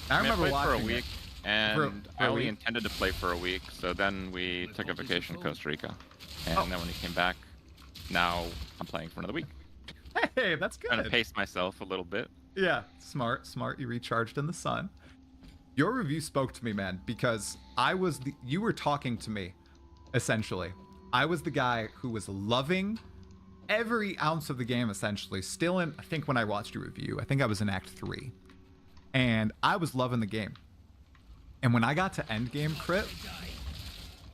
Speaker 4: I remember
Speaker 7: played
Speaker 4: watching
Speaker 7: for a week, and I only
Speaker 4: week?
Speaker 7: intended to play for a week, so then we took a vacation to Costa Rica. And then when we came back, now I'm playing for another week.
Speaker 4: Hey, that's good.
Speaker 7: Trying to pace myself a little bit.
Speaker 4: Yeah, smart. You recharged in the sun. Your review spoke to me, man, because you were talking to me, essentially. I was the guy who was loving every ounce of the game, essentially. Still in, I think when I watched your review, I think I was in Act 3. And I was loving the game. And when I got to Endgame crit,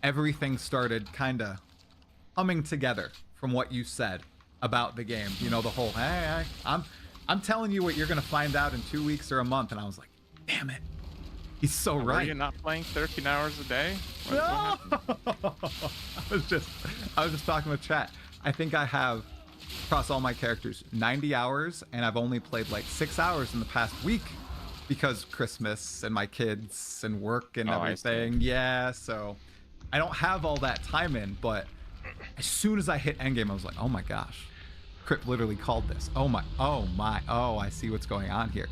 Speaker 4: everything started kind of humming together from what you said about the game. The whole, hey, I'm telling you what you're going to find out in 2 weeks or a month. And I was like, damn it. He's so right.
Speaker 7: Are you not playing 13 hours a day?
Speaker 4: No! I was just talking with chat. I think I have, across all my characters, 90 hours, and I've only played like 6 hours in the past week because Christmas and my kids and work and everything. Yeah, so I don't have all that time in, but as soon as I hit Endgame, I was like, oh my gosh. Crypt literally called this. Oh, I see what's going on here.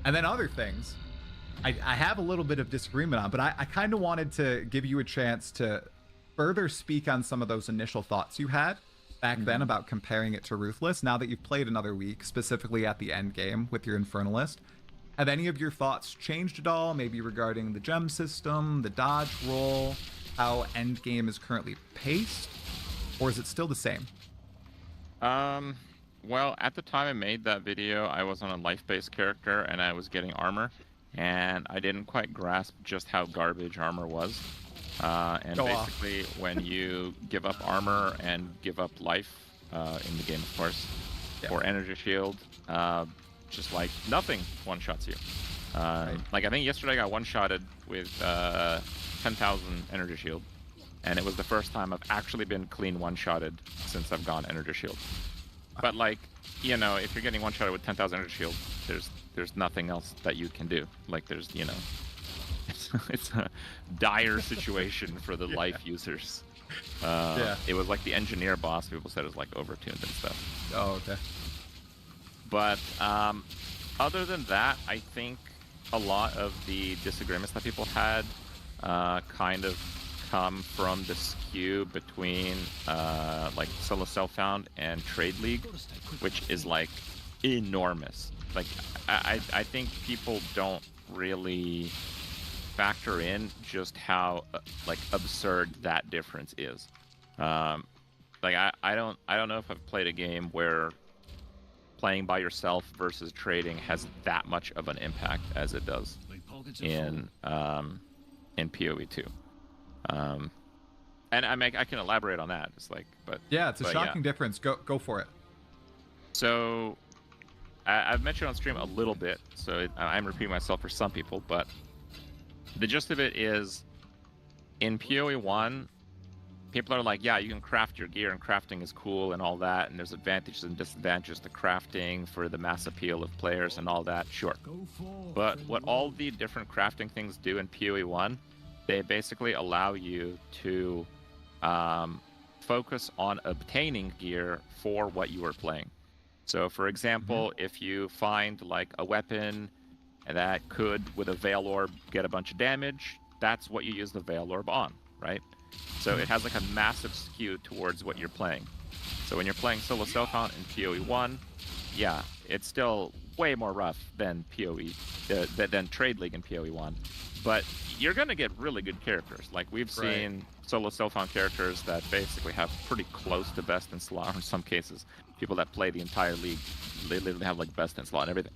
Speaker 4: And then other things. I have a little bit of disagreement on, but I kind of wanted to give you a chance to further speak on some of those initial thoughts you had back then about comparing it to Ruthless. Now that you've played another week, specifically at the end game with your Infernalist, have any of your thoughts changed at all? Maybe regarding the gem system, the dodge roll, how Endgame is currently paced, or is it still the same?
Speaker 7: Well, at the time I made that video, I was on a life-based character and I was getting armor, and I didn't quite grasp just how garbage armor was. And
Speaker 4: Go
Speaker 7: basically, when you give up armor and give up life, in the game, of course, or energy shield, just like nothing one-shots you. Like I think yesterday I got one-shotted with 10,000 energy shield, and it was the first time I've actually been clean one-shotted since I've gone energy shield. But like, you know, if you're getting one-shotted with 10,000 energy shield, there's nothing else that you can do. Like there's, you know, it's a dire situation for the life users. It was like the engineer boss. People said it was like overtuned and stuff.
Speaker 4: Oh, okay.
Speaker 7: But other than that, I think a lot of the disagreements that people had kind of come from the skew between like solo self-found and trade league, which is like enormous. Like I think people don't really factor in just how like absurd that difference is. Like I don't know if I've played a game where playing by yourself versus trading has that much of an impact as it does in PoE2. And I can elaborate on that. It's like, but
Speaker 4: yeah, it's a shocking difference. Go for it.
Speaker 7: So I've mentioned on stream a little bit, so I'm repeating myself for some people, but the gist of it is, in PoE 1, people are like, yeah, you can craft your gear, and crafting is cool and all that, and there's advantages and disadvantages to crafting for the mass appeal of players and all that, sure. But what all the different crafting things do in PoE 1, they basically allow you to focus on obtaining gear for what you are playing. So, for example, if you find like a weapon that could, with a Veil Orb, get a bunch of damage, that's what you use the Veil Orb on, right? So it has like a massive skew towards what you're playing. So when you're playing solo self-found in PoE 1, yeah, it's still way more rough than PoE, than Trade League in PoE 1. But you're going to get really good characters. Like we've seen solo self-found characters that basically have pretty close to best in slot, or in some cases, people that play the entire league, they literally have like best in slot and everything.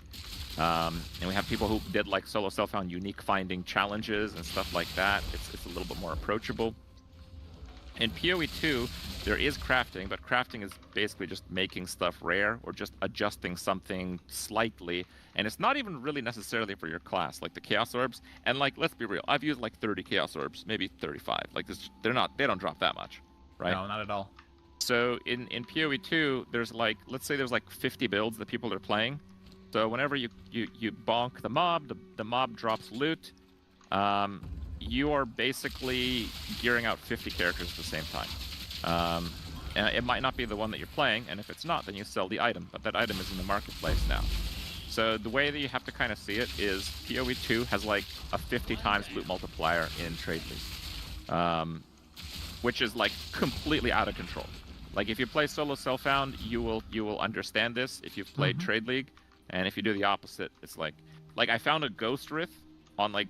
Speaker 7: And we have people who did like solo self-found unique finding challenges and stuff like that. It's a little bit more approachable. In PoE 2, there is crafting, but crafting is basically just making stuff rare or just adjusting something slightly. And it's not even really necessarily for your class, like the Chaos Orbs. And like, let's be real, I've used like 30 Chaos Orbs, maybe 35. Like this, they don't drop that much, right?
Speaker 4: No, not at all.
Speaker 7: So in PoE 2, there's like, let's say there's like 50 builds that people are playing. So whenever you bonk the mob drops loot. You are basically gearing out 50 characters at the same time. And it might not be the one that you're playing, and if it's not, then you sell the item, but that item is in the marketplace now. So the way that you have to kind of see it is PoE 2 has like a 50 times loot multiplier in Trade League, which is like completely out of control. Like if you play solo self-found, you will understand this if you've played Trade League, and if you do the opposite, it's like I found a Ghost Rith on like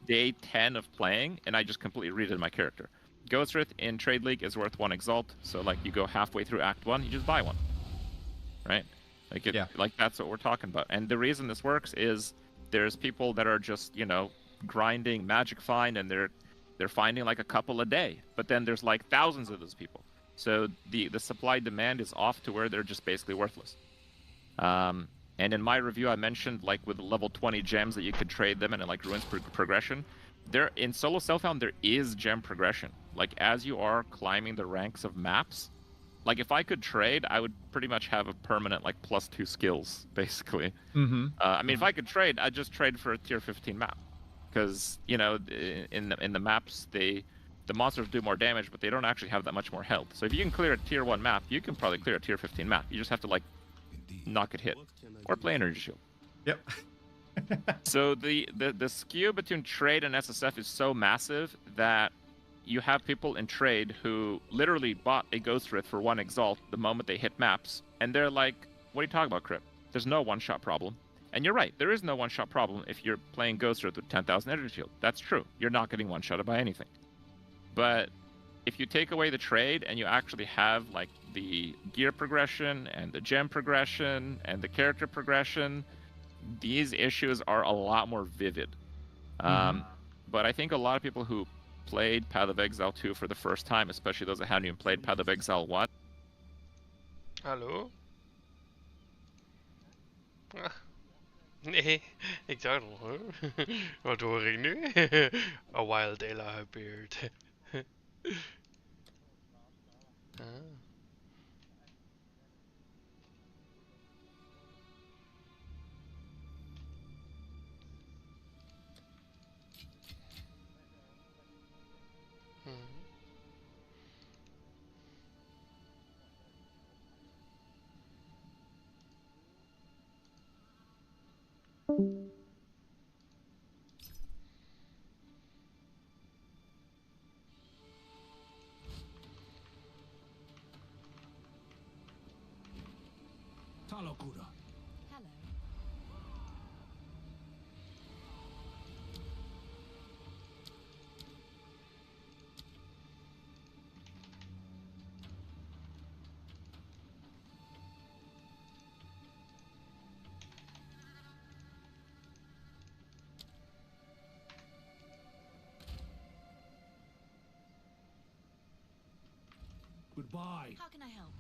Speaker 7: day 10 of playing, and I just completely redid my character. Ghost Rith in Trade League is worth 1 Exalt, so like you go halfway through Act 1, you just buy one, right? Like like that's what we're talking about. And the reason this works is there's people that are just, you know, grinding Magic Find, and they're finding like a couple a day, but then there's like thousands of those people. So the supply demand is off to where they're just basically worthless. And in my review, I mentioned like with level 20 gems that you could trade them and it like ruins progression. There in solo self-found, there is gem progression. Like as you are climbing the ranks of maps, like if I could trade, I would pretty much have a permanent like +2 skills basically. I mean, if I could trade, I'd just trade for a tier 15 map, because you know in the maps the monsters do more damage, but they don't actually have that much more health. So if you can clear a tier 1 map, you can probably clear a tier 15 map. You just have to like knock it hit or play energy shield.
Speaker 4: Yep.
Speaker 7: So the skew between trade and SSF is so massive that you have people in trade who literally bought a Ghost Wraith for 1 Exalt the moment they hit maps, and they're like, what are you talking about, Crip? There's no one-shot problem. And you're right, there is no one-shot problem if you're playing Ghost Wraith with 10,000 energy shield. That's true. You're not getting one-shotted by anything. But if you take away the trade and you actually have like the gear progression and the gem progression and the character progression, these issues are a lot more vivid. But I think a lot of people who played Path of Exile 2 for the first time, especially those that hadn't even played Path of Exile 1.
Speaker 5: Hallo? Ah, nee, ik dacht al, huh? Wat hoor ik nu? A wild Ella appeared. Ah.
Speaker 1: Talokura.
Speaker 8: Hello.
Speaker 1: Goodbye.
Speaker 8: How can I help?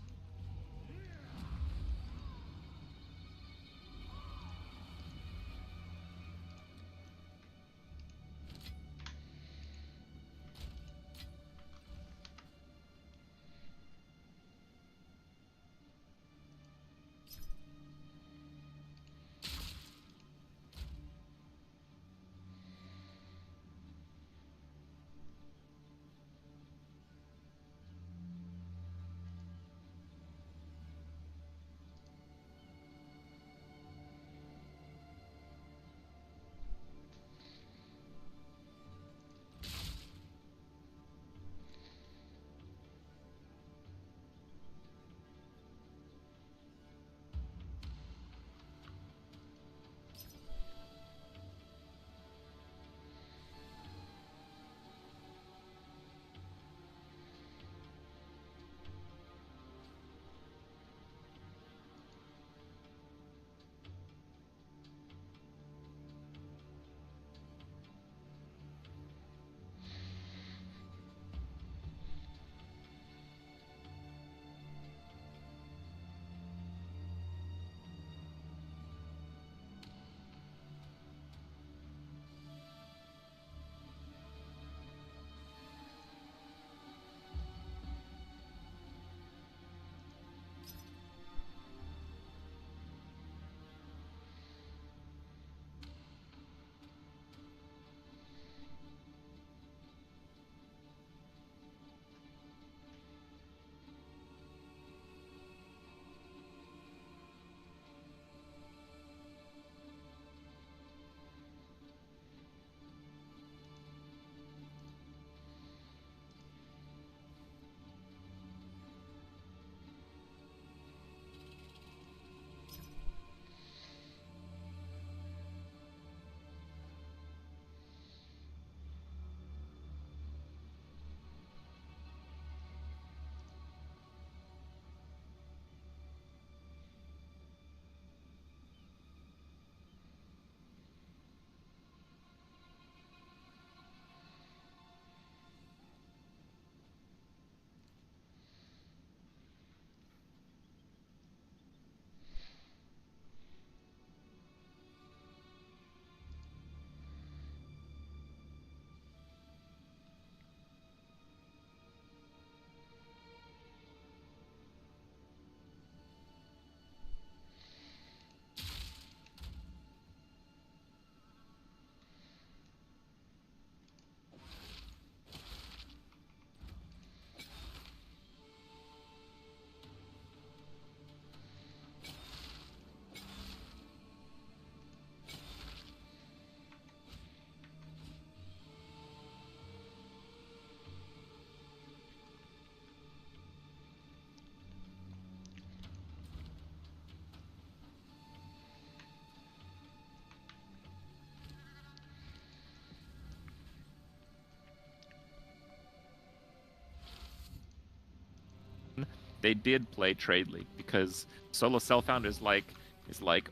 Speaker 7: they did play Trade League, because solo self-found is like,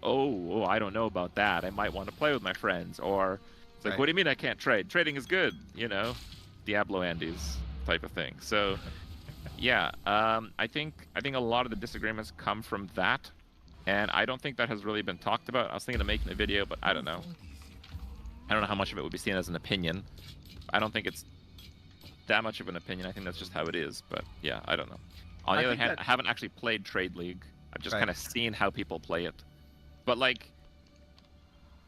Speaker 7: oh, I don't know about that. I might want to play with my friends. Or it's like,
Speaker 4: Right.
Speaker 7: what do you mean I can't trade? Trading is good, you know, Diablo Andes type of thing. So, yeah, I think a lot of the disagreements come from that, and I don't think that has really been talked about. I was thinking of making a video, but I don't know. I don't know how much of it would be seen as an opinion. I don't think it's that much of an opinion. I think that's just how it is. But yeah, I don't know. On the other hand, I haven't actually played Trade League. I've just kind of seen how people play it. But like,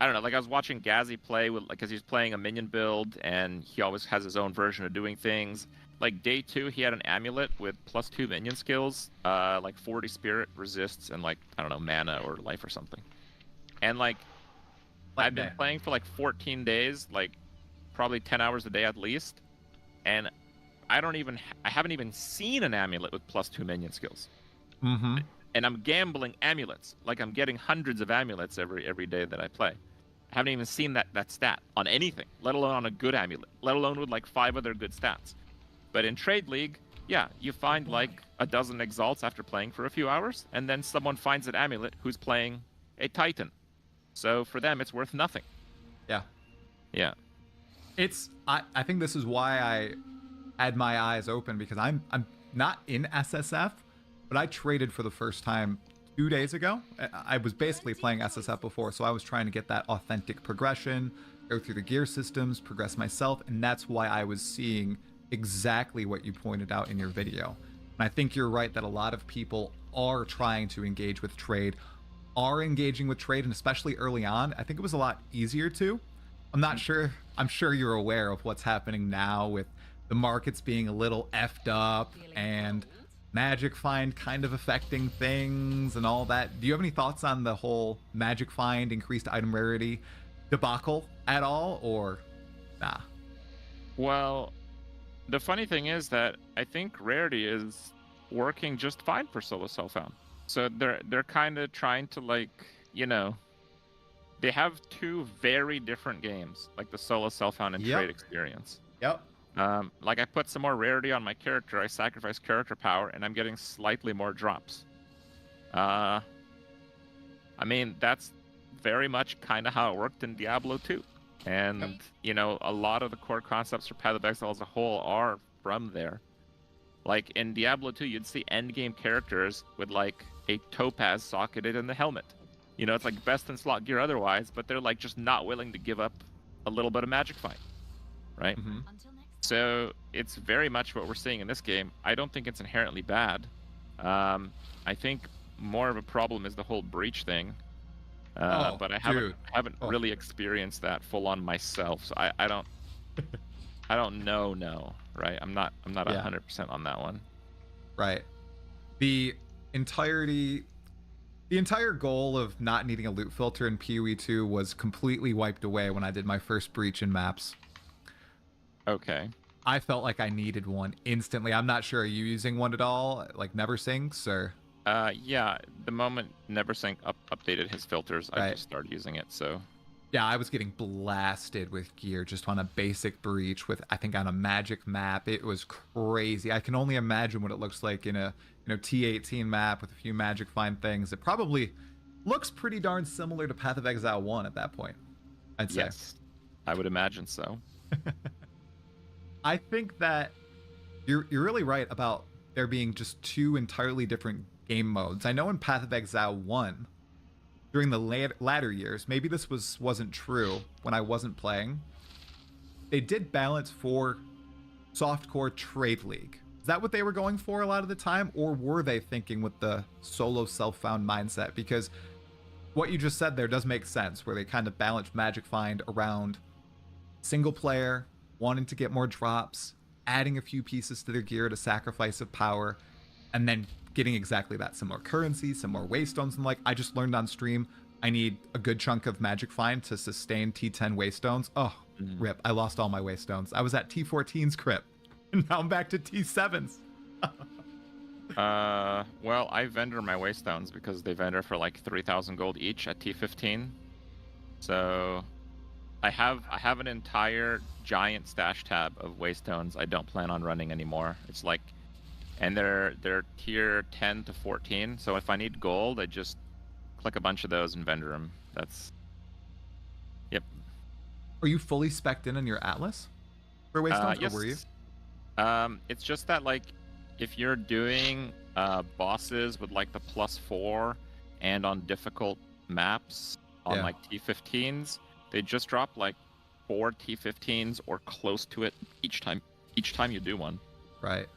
Speaker 7: I don't know. Like I was watching Gazzy play with, like, because he's playing a minion build and he always has his own version of doing things. Like day 2, he had an amulet with +2 minion skills, like 40 spirit resists and like, I don't know, mana or life or something. And like, I've been playing for like 14 days, like probably 10 hours a day at least, and I haven't even seen an amulet with +2 minion skills.
Speaker 4: Mm-hmm.
Speaker 7: And I'm gambling amulets, like I'm getting hundreds of amulets every day that I play. I haven't even seen that stat on anything, let alone on a good amulet, let alone with like 5 other good stats. But in Trade League, yeah, you find like a dozen exalts after playing for a few hours, and then someone finds an amulet who's playing a Titan. So for them, it's worth nothing.
Speaker 4: Yeah.
Speaker 7: Yeah.
Speaker 4: I think this is why I had my eyes open, because I'm not in SSF, but I traded for the first time 2 days ago. I was basically playing SSF before, so I was trying to get that authentic progression, go through the gear systems, progress myself, and that's why I was seeing exactly what you pointed out in your video. And I think you're right that a lot of people are trying to engage with trade, are engaging with trade, and especially early on, I think it was a lot easier to. I'm sure you're aware of what's happening now with the markets being a little effed up and Magic Find kind of affecting things and all that. Do you have any thoughts on the whole Magic Find increased item rarity debacle at all, or nah?
Speaker 7: Well, the funny thing is that I think rarity is working just fine for solo self-found. So they're kind of trying to, like, you know, they have 2 very different games, like the solo self-found and trade experience.
Speaker 4: Yep.
Speaker 7: Like I put some more rarity on my character, I sacrifice character power, and I'm getting slightly more drops. I mean, that's very much kind of how it worked in Diablo 2. And, you know, a lot of the core concepts for Path of Exile as a whole are from there. Like in Diablo 2, you'd see endgame characters with like a topaz socketed in the helmet. You know, it's like best in slot gear otherwise, but they're like just not willing to give up a little bit of Magic Find, right?
Speaker 4: Mm-hmm.
Speaker 7: So it's very much what we're seeing in this game. I don't think it's inherently bad. I think more of a problem is the whole breach thing. But I haven't really experienced that full on myself, so I don't know, right? I'm not 100% on that one.
Speaker 4: Right. The entire goal of not needing a loot filter in PoE 2 was completely wiped away when I did my first breach in maps.
Speaker 7: Okay.
Speaker 4: I felt like I needed one instantly. I'm not sure. Are you using one at all? Like NeverSyncs or?
Speaker 7: Yeah. The moment NeverSync updated his filters, I just started using it. So.
Speaker 4: Yeah, I was getting blasted with gear just on a basic breach with, I think, on a magic map. It was crazy. I can only imagine what it looks like in a T18 map with a few Magic Find things. It probably looks pretty darn similar to Path of Exile 1 at that point, I'd say.
Speaker 7: Yes, I would imagine so.
Speaker 4: I think that you're really right about there being just 2 entirely different game modes. I know in Path of Exile 1, during the latter years, maybe this wasn't true when I wasn't playing, they did balance for softcore Trade League. Is that what they were going for a lot of the time, or were they thinking with the solo self-found mindset? Because what you just said there does make sense, where they kind of balanced Magic Find around single player, wanting to get more drops, adding a few pieces to their gear to sacrifice of power, and then getting exactly that, some more currency, some more waystones. And like I just learned on stream, I need a good chunk of Magic Find to sustain T10 waystones. Oh, rip. I lost all my waystones. I was at T14's crypt, and now I'm back to T7's.
Speaker 7: Well, I vendor my waystones because they vendor for like 3,000 gold each at T15. So I have an entire giant stash tab of waystones I don't plan on running anymore. It's like and they're tier 10 to 14. So if I need gold, I just click a bunch of those and vendor them. That's yep.
Speaker 4: Are you fully spec'd in on your Atlas for Waystones,
Speaker 7: Yes.
Speaker 4: or were you?
Speaker 7: It's just that like if you're doing bosses with like the +4 and on difficult maps on
Speaker 4: Yeah.
Speaker 7: like T15s, they just drop like 4 T15s or close to it each time you do one.
Speaker 4: Right.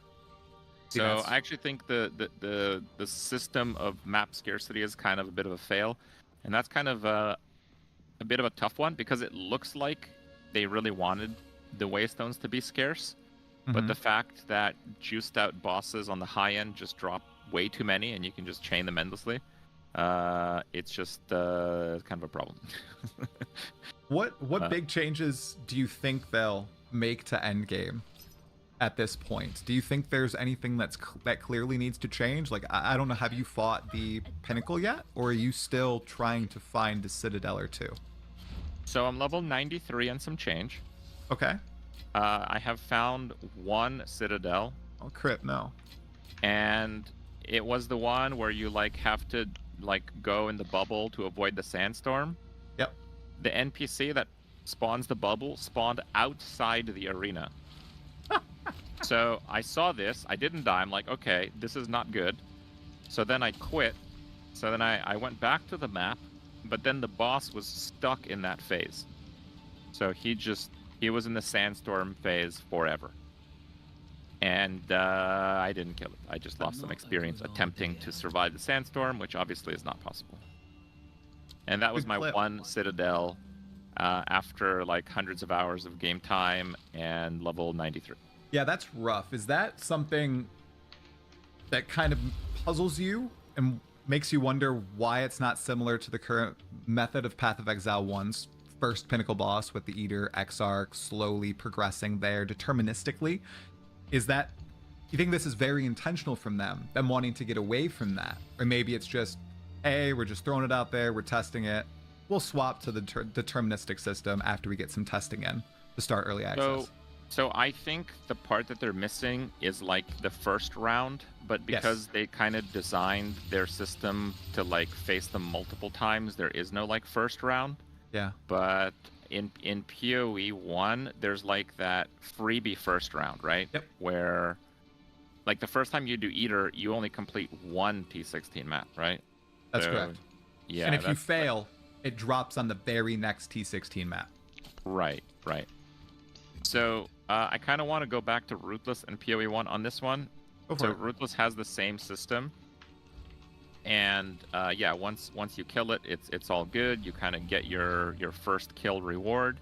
Speaker 4: See,
Speaker 7: So
Speaker 4: that's-
Speaker 7: I actually think the system of map scarcity is kind of a bit of a fail, and that's kind of a bit of a tough one because it looks like they really wanted the Waystones to be scarce, but
Speaker 4: Mhm.
Speaker 7: the fact that juiced out bosses on the high end just drop way too many and you can just chain them endlessly, it's just kind of a problem.
Speaker 4: What big changes do you think they'll make to Endgame at this point? Do you think there's anything that clearly needs to change? Like, I don't know, have you fought the Pinnacle yet, or are you still trying to find a Citadel or two?
Speaker 7: So I'm level 93 and some change.
Speaker 4: Okay.
Speaker 7: I have found one Citadel,
Speaker 4: Oh, crit, no.
Speaker 7: and it was the one where you like have to like go in the bubble to avoid the sandstorm.
Speaker 4: Yep.
Speaker 7: The NPC that spawns the bubble spawned outside the arena. So I saw this, I didn't die, I'm like, okay, this is not good. So then I quit. So then I went back to the map, but then the boss was stuck in that phase. So he was in the sandstorm phase forever. And I didn't kill it. I just lost some experience attempting to survive the sandstorm, which obviously is not possible. And that was
Speaker 4: Good
Speaker 7: my
Speaker 4: clip.
Speaker 7: one Citadel after like hundreds of hours of game time and level 93.
Speaker 4: Yeah, that's rough. Is that something that kind of puzzles you and makes you wonder why it's not similar to the current method of Path of Exile 1's first Pinnacle boss with the Eater, Exarch, slowly progressing there deterministically? Is that, you think this is very intentional from them wanting to get away from that? Or maybe it's just, hey, we're just throwing it out there, we're testing it. We'll swap to the deterministic system after we get some testing in to start early access.
Speaker 7: So I think the part that they're missing is like the first round, but because they kind of designed their system to like face them multiple times, there is no like first round.
Speaker 4: Yeah.
Speaker 7: But in PoE 1, there's like that freebie first round, right?
Speaker 4: Yep.
Speaker 7: Where like the first time you do Eater, you only complete one T16 map, right?
Speaker 4: That's
Speaker 7: So,
Speaker 4: correct.
Speaker 7: Yeah.
Speaker 4: And if you
Speaker 7: that's-
Speaker 4: fail, it drops on the very next T16 map.
Speaker 7: Right. So I kind of want to go back to Ruthless and PoE 1 on this one.
Speaker 4: Go for
Speaker 7: So
Speaker 4: it.
Speaker 7: Ruthless has the same system, and yeah, once you kill it, it's all good. You kind of get your first kill reward.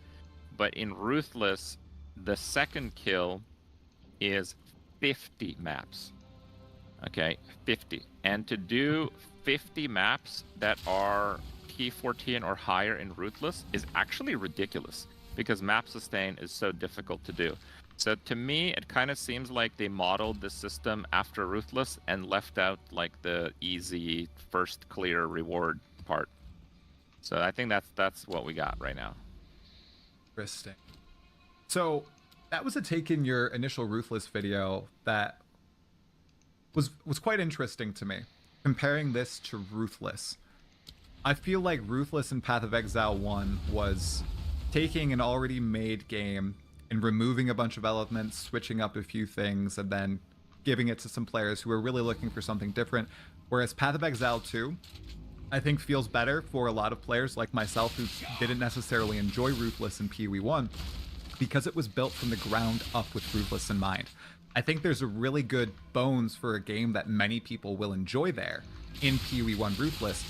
Speaker 7: But in Ruthless, the second kill is 50 maps. Okay, 50. And to do 50 maps that are T14 or higher in Ruthless is actually ridiculous because map sustain is so difficult to do. So to me, it kind of seems like they modeled the system after Ruthless and left out like the easy first clear reward part. So I think that's what we got right now.
Speaker 4: Interesting. So that was a take in your initial Ruthless video that was quite interesting to me. Comparing this to Ruthless, I feel like Ruthless in Path of Exile 1 was taking an already made game and removing a bunch of elements, switching up a few things, and then giving it to some players who are really looking for something different. Whereas Path of Exile 2, I think feels better for a lot of players like myself who didn't necessarily enjoy Ruthless in PoE 1 because it was built from the ground up with Ruthless in mind. I think there's a really good bones for a game that many people will enjoy there in PoE 1 Ruthless,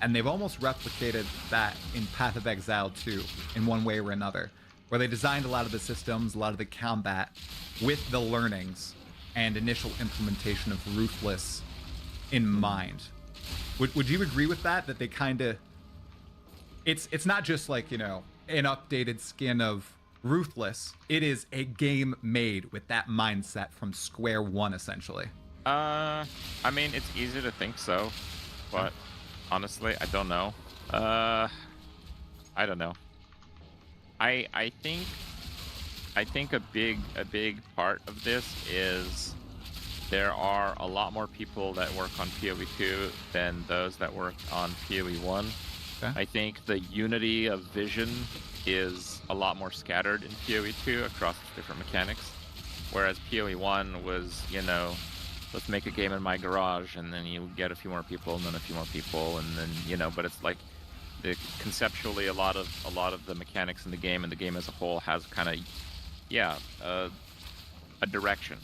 Speaker 4: and they've almost replicated that in Path of Exile 2 in one way or another, where they designed a lot of the systems, a lot of the combat with the learnings and initial implementation of Ruthless in mind. Would you agree with that? That they kind of, it's not just like, you know, an updated skin of Ruthless. It is a game made with that mindset from square one, essentially.
Speaker 7: I mean, it's easy to think so, but honestly, I don't know. I don't know. I think a big part of this is there are a lot more people that work on PoE 2 than those that work on PoE 1.
Speaker 4: Okay.
Speaker 7: I think the unity of vision is a lot more scattered in PoE 2 across different mechanics, whereas PoE 1 was, you know, let's make a game in my garage, and then you get a few more people, and then a few more people, and then, you know, but it's like conceptually a lot of the mechanics in the game and the game as a whole has kind of, yeah, a direction.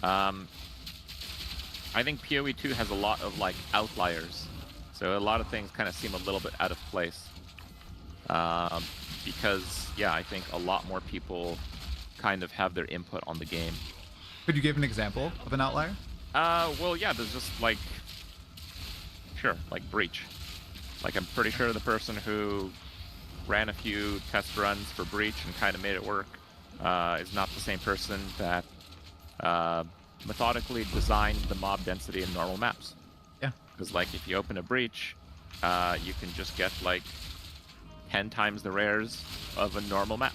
Speaker 7: I think PoE 2 has a lot of like outliers, so a lot of things kind of seem a little bit out of place. Because yeah, I think a lot more people kind of have their input on the game.
Speaker 4: Could you give an example of an outlier?
Speaker 7: Well, yeah, there's just like, sure, like Breach. Like, I'm pretty sure the person who ran a few test runs for Breach and kind of made it work is not the same person that methodically designed the mob density in normal maps.
Speaker 4: Yeah.
Speaker 7: Because, like, if you open a Breach, you can just get, like, 10 times the rares of a normal map.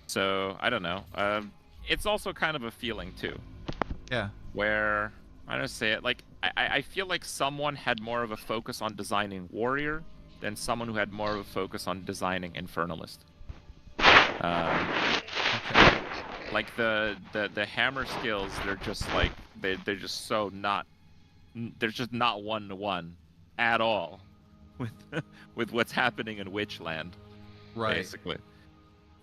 Speaker 7: So, I don't know. It's also kind of a feeling, too.
Speaker 4: Yeah.
Speaker 7: Where, I don't say it, like, I feel like someone had more of a focus on designing Warrior than someone who had more of a focus on designing Infernalist.
Speaker 4: Okay.
Speaker 7: Like the hammer skills, they're just like they're just so not. They're just not 1-to-1 at all with what's happening in Witchland.
Speaker 4: Right.
Speaker 7: Basically,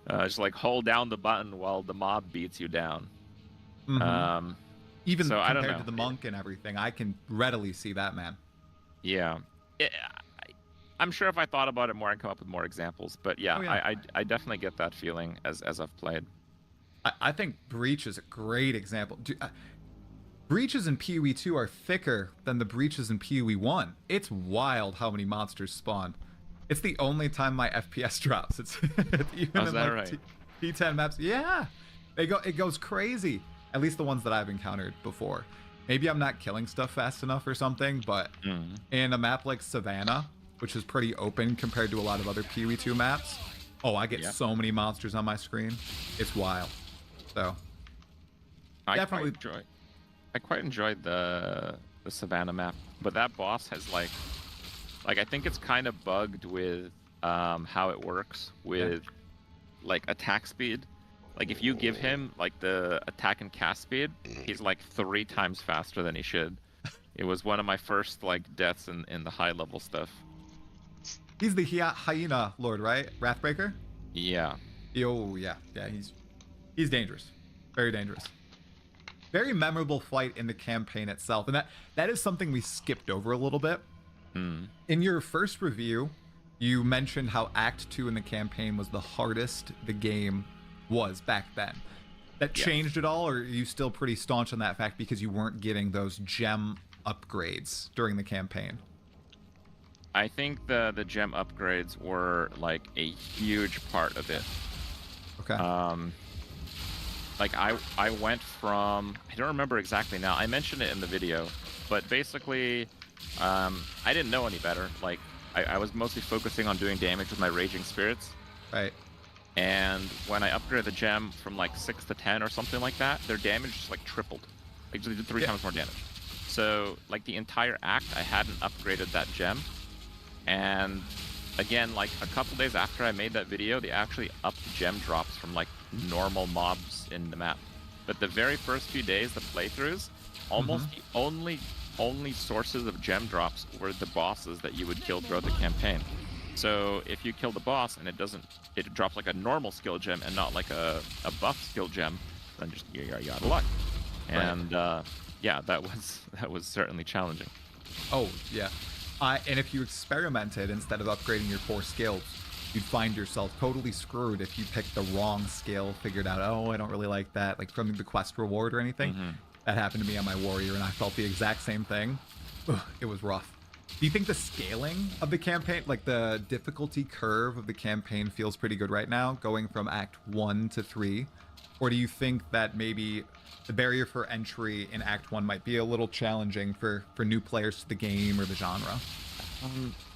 Speaker 7: just like hold down the button while the mob beats you down.
Speaker 4: Mm-hmm. Even
Speaker 7: so I don't
Speaker 4: compared
Speaker 7: know.
Speaker 4: to the monk and everything, I can readily see that, man.
Speaker 7: Yeah. I'm sure if I thought about it more, I'd come up with more examples. But yeah,
Speaker 4: Oh, yeah.
Speaker 7: I definitely get that feeling as I've played.
Speaker 4: I think Breach is a great example. Breaches in PoE 2 are thicker than the breaches in PoE 1. It's wild how many monsters spawn. It's the only time my FPS drops. It's even
Speaker 7: is
Speaker 4: in
Speaker 7: that
Speaker 4: like
Speaker 7: right?
Speaker 4: T10 maps. Yeah, it goes crazy. At least the ones that I've encountered before. Maybe I'm not killing stuff fast enough or something, but in a map like Savannah, which is pretty open compared to a lot of other PoE 2 maps, oh, I get so many monsters on my screen. It's wild. So
Speaker 7: I quite enjoyed the Savannah map, but that boss has like I think it's kind of bugged with how it works with like attack speed. Like if you give him like the attack and cast speed, he's like 3 times faster than he should. It was one of my first like deaths in the high level stuff.
Speaker 4: he's the hyena lord, right? Wrathbreaker?
Speaker 7: Yeah.
Speaker 4: Oh yeah, he's dangerous, very dangerous. Very memorable fight in the campaign itself, and that is something we skipped over a little bit. In your first review, you mentioned how Act 2 in the campaign was the hardest the game was back then. That changed at all, or are you still pretty staunch on that fact because you weren't getting those gem upgrades during the campaign?
Speaker 7: I think the gem upgrades were like a huge part of it.
Speaker 4: Okay.
Speaker 7: Like I went from, I don't remember exactly now, I mentioned it in the video, but basically I didn't know any better. Like I was mostly focusing on doing damage with my Raging Spirits.
Speaker 4: Right.
Speaker 7: And when I upgraded the gem from like 6 to 10 or something like that, their damage just like tripled. Like they did 3 times more damage. So like the entire act, I hadn't upgraded that gem. And again, like a couple days after I made that video, they actually upped gem drops from like normal mobs in the map. But the very first few days, the playthroughs, almost the only sources of gem drops were the bosses that you would kill throughout the campaign. So if you kill the boss and it drops like a normal skill gem and not like a buff skill gem, then just you're out of luck. And yeah, that was certainly challenging.
Speaker 4: Oh yeah. And if you experimented instead of upgrading your 4 skills, you'd find yourself totally screwed if you picked the wrong skill, figured out, oh, I don't really like that, like from the quest reward or anything. That happened to me on my warrior, and I felt the exact same thing. Ugh, it was rough. Do you think the scaling of the campaign, like the difficulty curve of the campaign, feels pretty good right now, going from Act 1 to 3? Or do you think that maybe the barrier for entry in Act 1 might be a little challenging for new players to the game or the genre?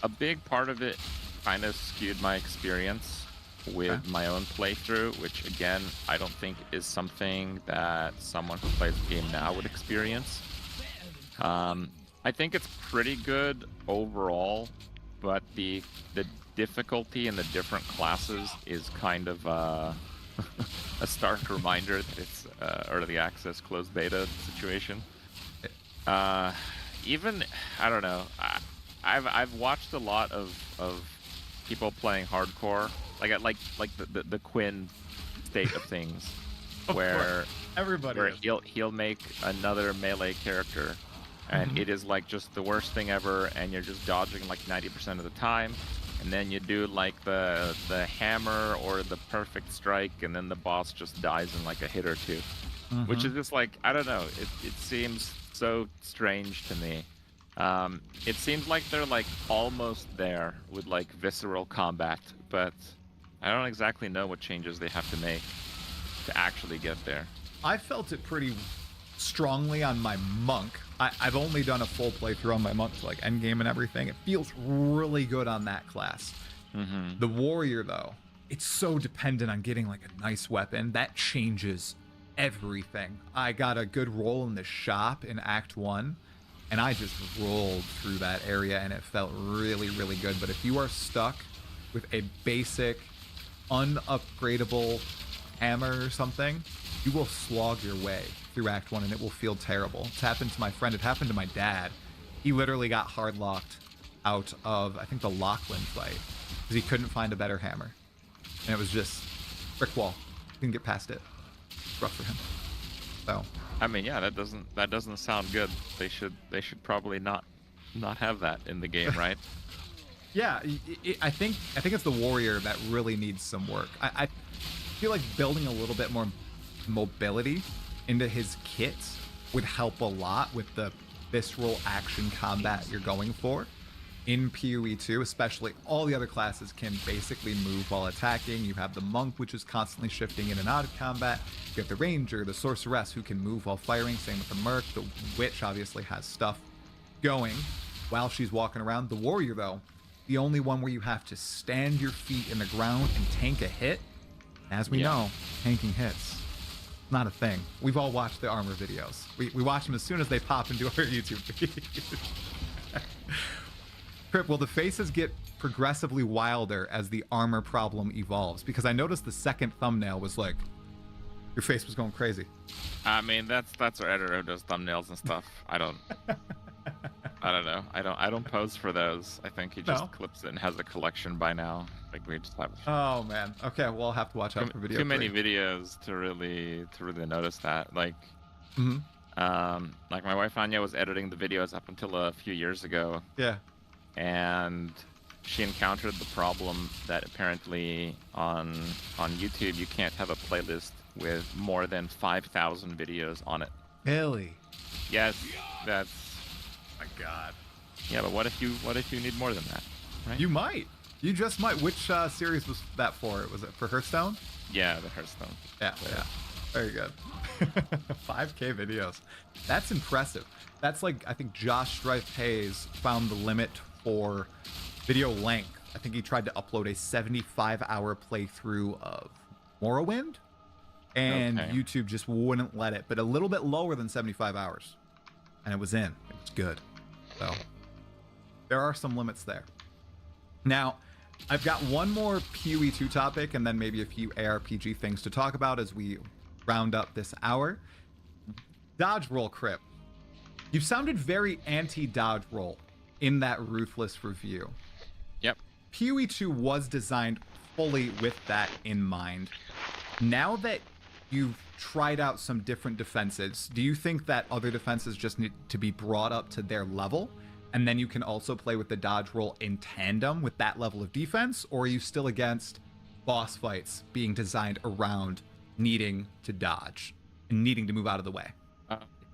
Speaker 7: A big part of it kind of skewed my experience with my own playthrough, which again, I don't think is something that someone who plays the game now would experience. I think it's pretty good overall, but the difficulty in the different classes is kind of a stark reminder that it's early access closed beta situation. Even I don't know. I've watched a lot of people playing hardcore, like the Quinn state of things, where
Speaker 4: everybody
Speaker 7: where
Speaker 4: is.
Speaker 7: he'll make another melee character, and it is like just the worst thing ever, and you're just dodging like 90% of the time, and then you do like the hammer or the perfect strike, and then the boss just dies in like a hit or two, which is just like, I don't know, it seems so strange to me. It seems like they're like almost there with like visceral combat, but I don't exactly know what changes they have to make to actually get there.
Speaker 4: I felt it pretty strongly on my monk. I've only done a full playthrough on my monk to like endgame and everything. It feels really good on that class. The warrior though, it's so dependent on getting like a nice weapon. That changes everything. I got a good roll in the shop in Act 1, and I just rolled through that area, and it felt really, really good. But if you are stuck with a basic, unupgradable hammer or something, you will slog your way through Act 1, and it will feel terrible. It's happened to my friend. It happened to my dad. He literally got hard locked out of, I think, the Lachlan fight because he couldn't find a better hammer. And it was just brick wall. Couldn't get past it. Rough for him. So
Speaker 7: I mean, yeah, that doesn't sound good. They should probably not have that in the game, right?
Speaker 4: yeah, I think it's the warrior that really needs some work. I feel like building a little bit more mobility into his kit would help a lot with the visceral action combat you're going for in PoE 2, especially. All the other classes can basically move while attacking. You have the monk, which is constantly shifting in and out of combat. You have the ranger, the sorceress, who can move while firing. Same with the merc. The witch obviously has stuff going while she's walking around. The warrior, though, the only one where you have to stand your feet in the ground and tank a hit. As we know, tanking hits, not a thing. We've all watched the armor videos. We watch them as soon as they pop into our YouTube feed. Crip, will the faces get progressively wilder as the armor problem evolves? Because I noticed the second thumbnail was like, your face was going crazy.
Speaker 7: I mean, that's our editor who does thumbnails and stuff. I don't know. I don't pose for those. I think he just clips it and has a collection by now. Like we just have.
Speaker 4: Oh man. Okay, well I'll have to watch out for video.
Speaker 7: Too many videos to really notice that. Like, like my wife Anya was editing the videos up until a few years ago.
Speaker 4: Yeah.
Speaker 7: And she encountered the problem that apparently on YouTube you can't have a playlist with more than 5,000 videos on it.
Speaker 4: Really?
Speaker 7: Yes, that's.
Speaker 4: My God.
Speaker 7: Yeah, but what if you need more than that? Right?
Speaker 4: You might. You just might. Which series was that for? Was it for Hearthstone?
Speaker 7: Yeah, the Hearthstone.
Speaker 4: Yeah. Very good. 5K videos. That's impressive. That's like, I think Josh Strife Hayes found the limit for video length. I think he tried to upload a 75-hour playthrough of Morrowind, and YouTube just wouldn't let it, but a little bit lower than 75 hours. And it was in. It was good. So there are some limits there. Now, I've got one more PoE 2 topic and then maybe a few ARPG things to talk about as we round up this hour. Dodge roll, Crip. You sounded very anti-dodge roll in that Ruthless review.
Speaker 7: Yep.
Speaker 4: PoE 2 was designed fully with that in mind. Now that you've tried out some different defenses, do you think that other defenses just need to be brought up to their level? And then you can also play with the dodge roll in tandem with that level of defense? Or are you still against boss fights being designed around needing to dodge and needing to move out of the way?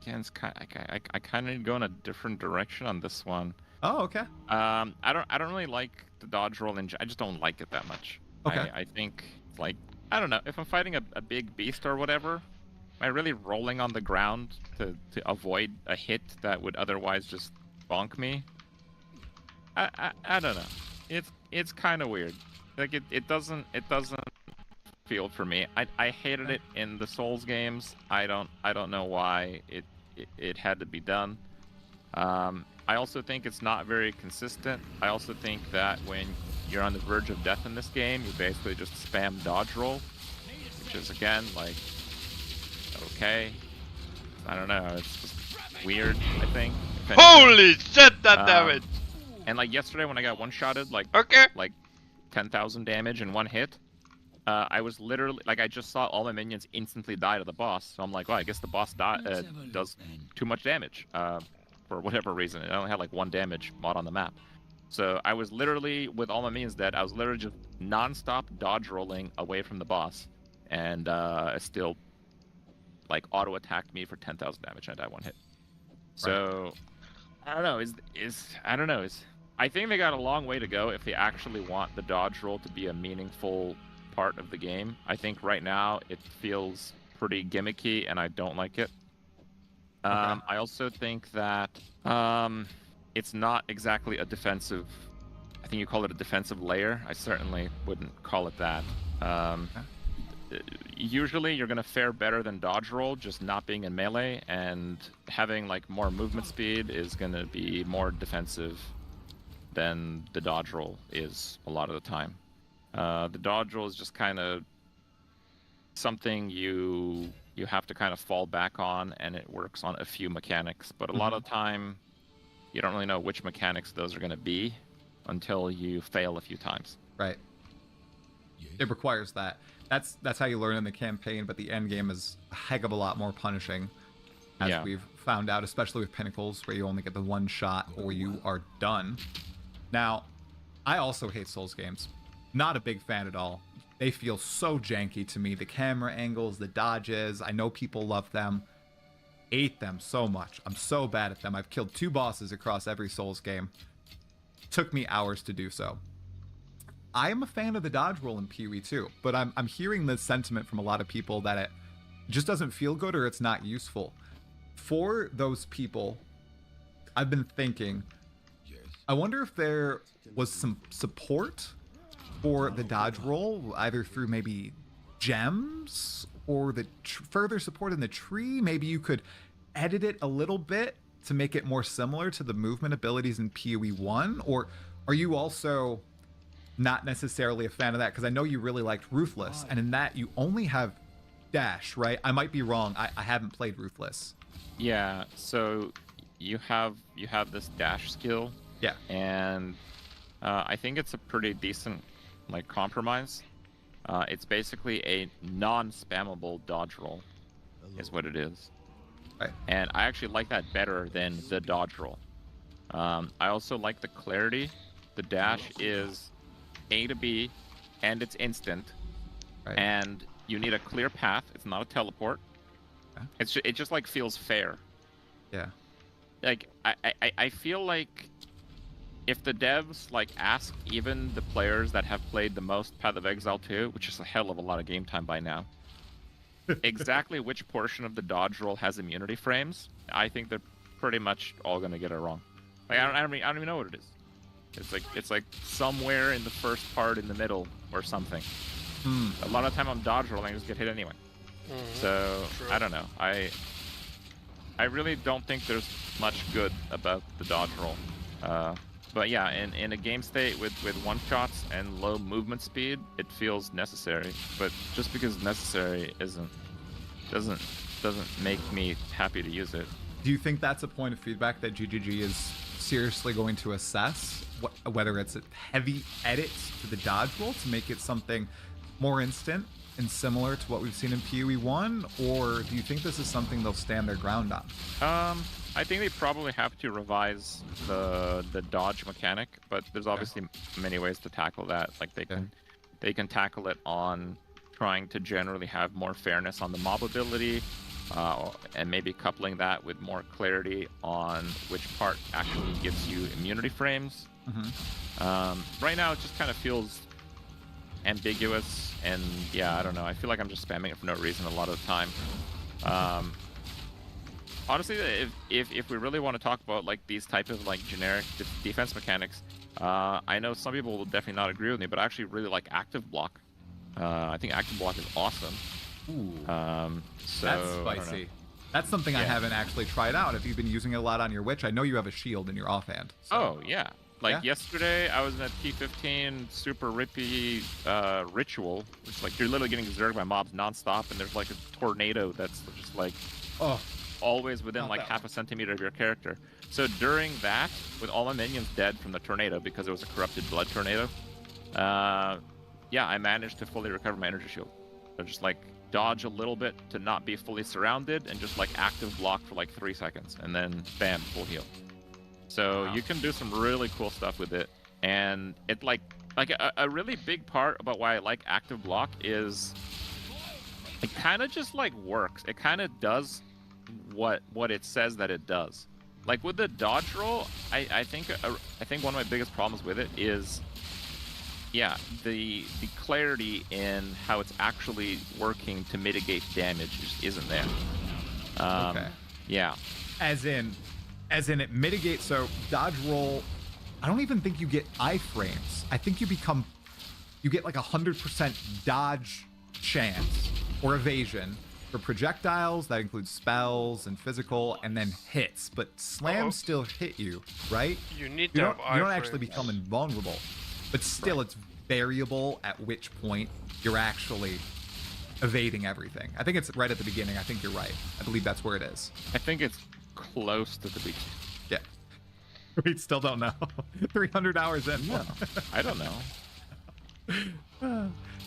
Speaker 7: Again, it's I kind of need to go in a different direction on this one.
Speaker 4: Oh, okay.
Speaker 7: I don't really like the dodge roll. I just don't like it that much.
Speaker 4: Okay.
Speaker 7: I think, like, I don't know, if I'm fighting a big beast or whatever, am I really rolling on the ground to avoid a hit that would otherwise just bonk me? I don't know. It's kind of weird. like it doesn't feel for me. I hated it in the Souls games. I don't know why it had to be done. I also think it's not very consistent. I also think that when you're on the verge of death in this game, you basically just spam dodge roll, which is again like okay. I don't know. It's just weird. I think. if anything.
Speaker 5: Holy shit, that damage!
Speaker 7: And like yesterday when I got one-shotted, like
Speaker 5: Okay.
Speaker 7: 10,000 damage in one hit, I was literally like I just saw all my minions instantly die to the boss. So I'm like, well, I guess the boss does too much damage for whatever reason. It only had like 1 damage mod on the map. So I was literally, with all my minions dead, I was literally just non-stop dodge rolling away from the boss, and still like auto attacked me for 10,000 damage and I died 1 hit. So I don't know. I think they got a long way to go if they actually want the dodge roll to be a meaningful part of the game. I think right now it feels pretty gimmicky and I don't like it. I also think that it's not exactly a defensive. I think you call it a defensive layer. I certainly wouldn't call it that. Usually you're going to fare better than dodge roll just not being in melee, and having like more movement speed is going to be more defensive than the dodge roll is a lot of the time. The dodge roll is just kind of something you have to kind of fall back on, and it works on a few mechanics, but a lot of the time you don't really know which mechanics those are going to be until you fail a few times.
Speaker 4: Right. It requires that. That's how you learn in the campaign, but the end game is a heck of a lot more punishing, as we've found out, especially with Pinnacles, where you only get the 1 shot or you are done. Now, I also hate Souls games. Not a big fan at all. They feel so janky to me. The camera angles, the dodges, I know people love them. Hate them so much. I'm so bad at them. I've killed 2 bosses across every Souls game. Took me hours to do so. I am a fan of the dodge roll in PoE too, but I'm hearing the sentiment from a lot of people that it just doesn't feel good or it's not useful. For those people, I've been thinking, I wonder if there was some support for the dodge roll, either through maybe gems or the further support in the tree. Maybe you could edit it a little bit to make it more similar to the movement abilities in PoE 1, or are you also not necessarily a fan of that? Because I know you really liked Ruthless, and in that you only have dash, right? I might be wrong. I haven't played Ruthless.
Speaker 7: Yeah, so you have this dash skill.
Speaker 4: Yeah.
Speaker 7: And I think it's a pretty decent like compromise. It's basically a non-spammable dodge roll, is what it is.
Speaker 4: Right.
Speaker 7: And I actually like that better than the dodge roll. I also like the clarity. The dash is A to B, and it's instant.
Speaker 4: Right.
Speaker 7: And you need a clear path. It's not a teleport.
Speaker 4: Okay.
Speaker 7: It just like feels fair.
Speaker 4: Yeah.
Speaker 7: Like I feel like if the devs like ask even the players that have played the most Path of Exile 2, which is a hell of a lot of game time by now, exactly which portion of the dodge roll has immunity frames, I think they're pretty much all gonna get it wrong. Like I don't even know what it is. It's like somewhere in the first part in the middle or something. A lot of time I'm dodge rolling, I just get hit anyway. So
Speaker 5: True.
Speaker 7: I don't know. I really don't think there's much good about the dodge roll. But yeah, in a game state with one shots and low movement speed, it feels necessary. But just because necessary doesn't make me happy to use it.
Speaker 4: Do you think that's a point of feedback that GGG is seriously going to assess? Whether it's heavy edits to the dodge roll to make it something more instant and similar to what we've seen in PoE 1, or do you think this is something they'll stand their ground on?
Speaker 7: I think they probably have to revise the dodge mechanic, but there's obviously many ways to tackle that. Like they can tackle it on trying to generally have more fairness on the mob ability, and maybe coupling that with more clarity on which part actually gives you immunity frames. Right now, it just kind of feels ambiguous, and yeah, I don't know. I feel like I'm just spamming it for no reason a lot of the time. Honestly, if we really want to talk about like these type of like generic defense mechanics, I know some people will definitely not agree with me, but I actually really like active block. I think active block is awesome.
Speaker 4: Ooh,
Speaker 7: So
Speaker 4: that's
Speaker 7: I don't know.
Speaker 4: spicy. That's something I
Speaker 7: Yeah.
Speaker 4: haven't actually tried out. If you've been using it a lot on your Witch, I know you have a shield in your offhand. So.
Speaker 7: Oh yeah. Like
Speaker 4: Yeah.
Speaker 7: yesterday, I was in a T15 super rippy ritual, which is like you're literally getting zerged by mobs nonstop, and there's like a tornado that's just like
Speaker 4: Oh,
Speaker 7: always within
Speaker 4: Not
Speaker 7: like
Speaker 4: that
Speaker 7: half a centimeter of your character. So during that, with all my minions dead from the tornado because it was a corrupted blood tornado, yeah, I managed to fully recover my energy shield. So just like dodge a little bit to not be fully surrounded, and just like active block for like 3 seconds, and then bam, full heal. So
Speaker 4: Wow.
Speaker 7: you can do some really cool stuff with it, and it like a really big part about why I like active block is it kind of just like works. It kind of does what it says that it does. Like with the dodge roll, I think one of my biggest problems with it is, yeah, the clarity in how it's actually working to mitigate damage just isn't there.
Speaker 4: Okay.
Speaker 7: Yeah.
Speaker 4: As in it mitigates. So dodge roll, I don't even think you get iframes. I think you get like 100% dodge chance or evasion for projectiles. That includes spells and physical, and then hits. But slams still hit you, right?
Speaker 5: You need
Speaker 4: You
Speaker 5: to
Speaker 4: don't,
Speaker 5: have
Speaker 4: you don't actually
Speaker 5: iframes.
Speaker 4: become invulnerable, but still it's variable at which point you're actually evading everything. I think it's right at the beginning. I think you're right. I believe that's where it is.
Speaker 7: I think it's close to the beginning.
Speaker 4: Yeah. We still don't know. 300 hours in.
Speaker 7: Yeah. I don't know.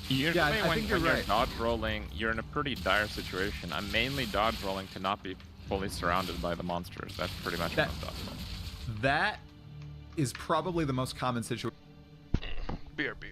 Speaker 7: Usually
Speaker 4: Yeah, I
Speaker 7: when,
Speaker 4: think you're
Speaker 7: when you're
Speaker 4: right.
Speaker 7: dodge rolling, you're in a pretty dire situation. I'm mainly dodge rolling to not be fully surrounded by the monsters. That's pretty much what I'm dodge rolling.
Speaker 4: That is probably the most common situation.
Speaker 5: BRB.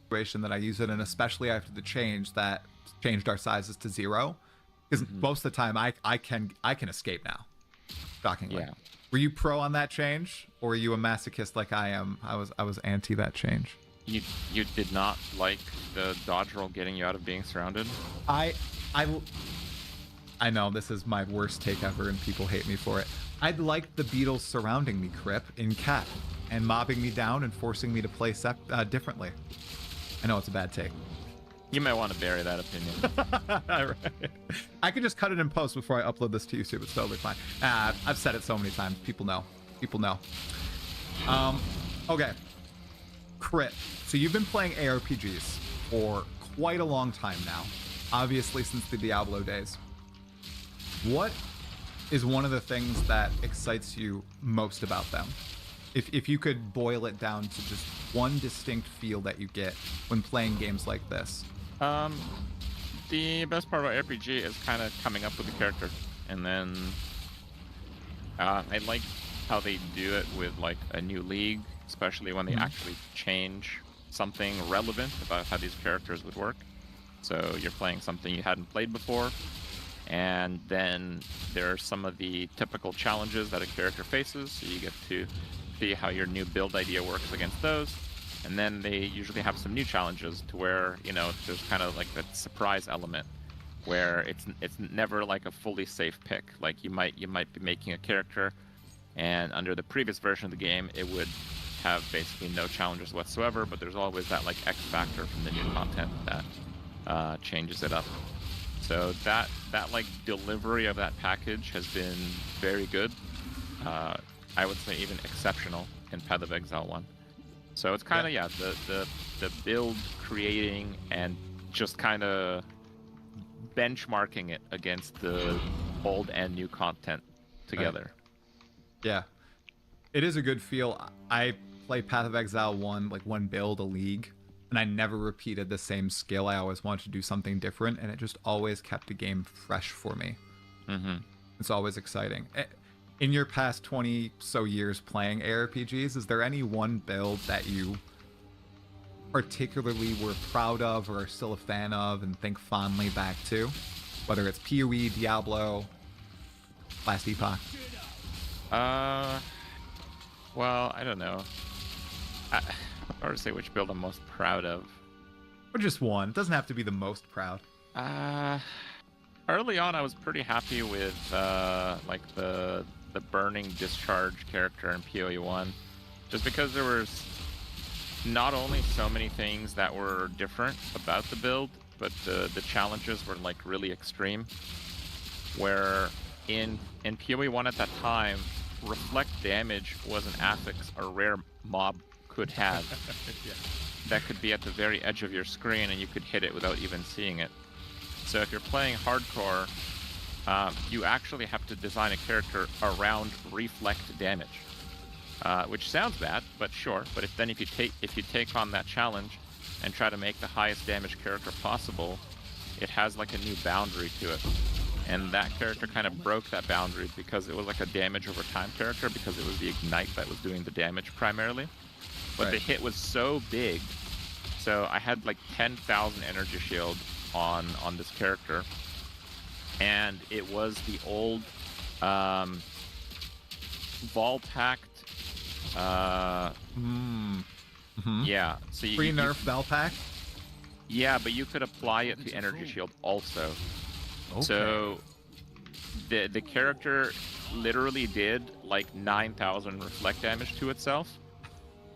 Speaker 4: situation that I use it in, especially after the change that changed our sizes to 0, because most of the time I can escape now. Shockingly.
Speaker 7: Yeah.
Speaker 4: Were you pro on that change, or were you a masochist like I am? I was anti that change.
Speaker 7: You did not like the dodge roll getting you out of being surrounded?
Speaker 4: I know this is my worst take ever, and people hate me for it. I'd like the beetles surrounding me, Crip, in Cat, and mobbing me down and forcing me to play differently. I know it's a bad take.
Speaker 7: You might want to bury that opinion.
Speaker 4: Right. I could just cut it in post before I upload this to YouTube. It's totally fine. I've said it so many times. People know. People know. Okay. Crit. So you've been playing ARPGs for quite a long time now. Obviously since the Diablo days. What is one of the things that excites you most about them? If you could boil it down to just one distinct feel that you get when playing games like this.
Speaker 7: The best part about RPG is kind of coming up with a character, and then I like how they do it with like a new league, especially when they actually change something relevant about how these characters would work. So you're playing something you hadn't played before, and then there are some of the typical challenges that a character faces, so you get to see how your new build idea works against those. And then they usually have some new challenges to where, you know, there's kind of like that surprise element where it's never like a fully safe pick. Like you might be making a character, and under the previous version of the game it would have basically no challenges whatsoever, but there's always that like X factor from the new content that changes it up. So that like delivery of that package has been very good. I would say even exceptional in Path of Exile 1. So it's kind of the build creating and just kind of benchmarking it against the old and new content together.
Speaker 4: Right. Yeah, it is a good feel. I play Path of Exile 1 like one build a league, and I never repeated the same skill. I always wanted to do something different, and it just always kept the game fresh for me. It's always exciting. In your past 20 so years playing ARPGs, is there any one build that you particularly were proud of or are still a fan of and think fondly back to? Whether it's PoE, Diablo, Last Epoch?
Speaker 7: Well, I don't know. Hard to say which build I'm most proud of.
Speaker 4: Or just one. It doesn't have to be the most proud.
Speaker 7: Early on, I was pretty happy with like the Burning Discharge character in PoE 1, just because there was not only so many things that were different about the build, but the challenges were like really extreme. Where in PoE 1 at that time, reflect damage was an affix a rare mob could have. That could be at the very edge of your screen and you could hit it without even seeing it. So if you're playing hardcore, you actually have to design a character around reflect damage, which sounds bad, but sure. But if you take on that challenge and try to make the highest damage character possible, it has like a new boundary to it. And that character kind of broke that boundary because it was like a damage over time character, because it was the ignite that was doing the damage primarily. But the hit was so big, so I had like 10,000 energy shield on this character. And it was the old Vol Pact. Yeah. So
Speaker 4: Free nerf Velpack?
Speaker 7: Yeah, but you could apply it to energy shield also.
Speaker 4: Okay.
Speaker 7: So the character literally did like 9,000 reflect damage to itself,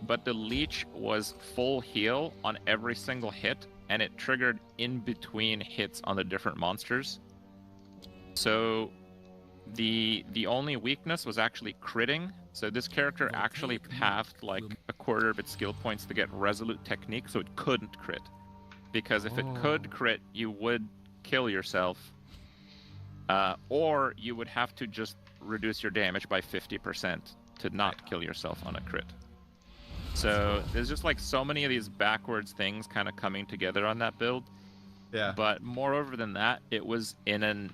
Speaker 7: but the leech was full heal on every single hit, and it triggered in between hits on the different monsters. So the only weakness was actually critting. So this character actually pathed like a quarter of its skill points to get Resolute Technique, so it couldn't crit. Because if it could crit, you would kill yourself. Or you would have to just reduce your damage by 50% to not kill yourself on a crit. So there's just like so many of these backwards things kind of coming together on that build.
Speaker 4: Yeah.
Speaker 7: But moreover than that, it was in an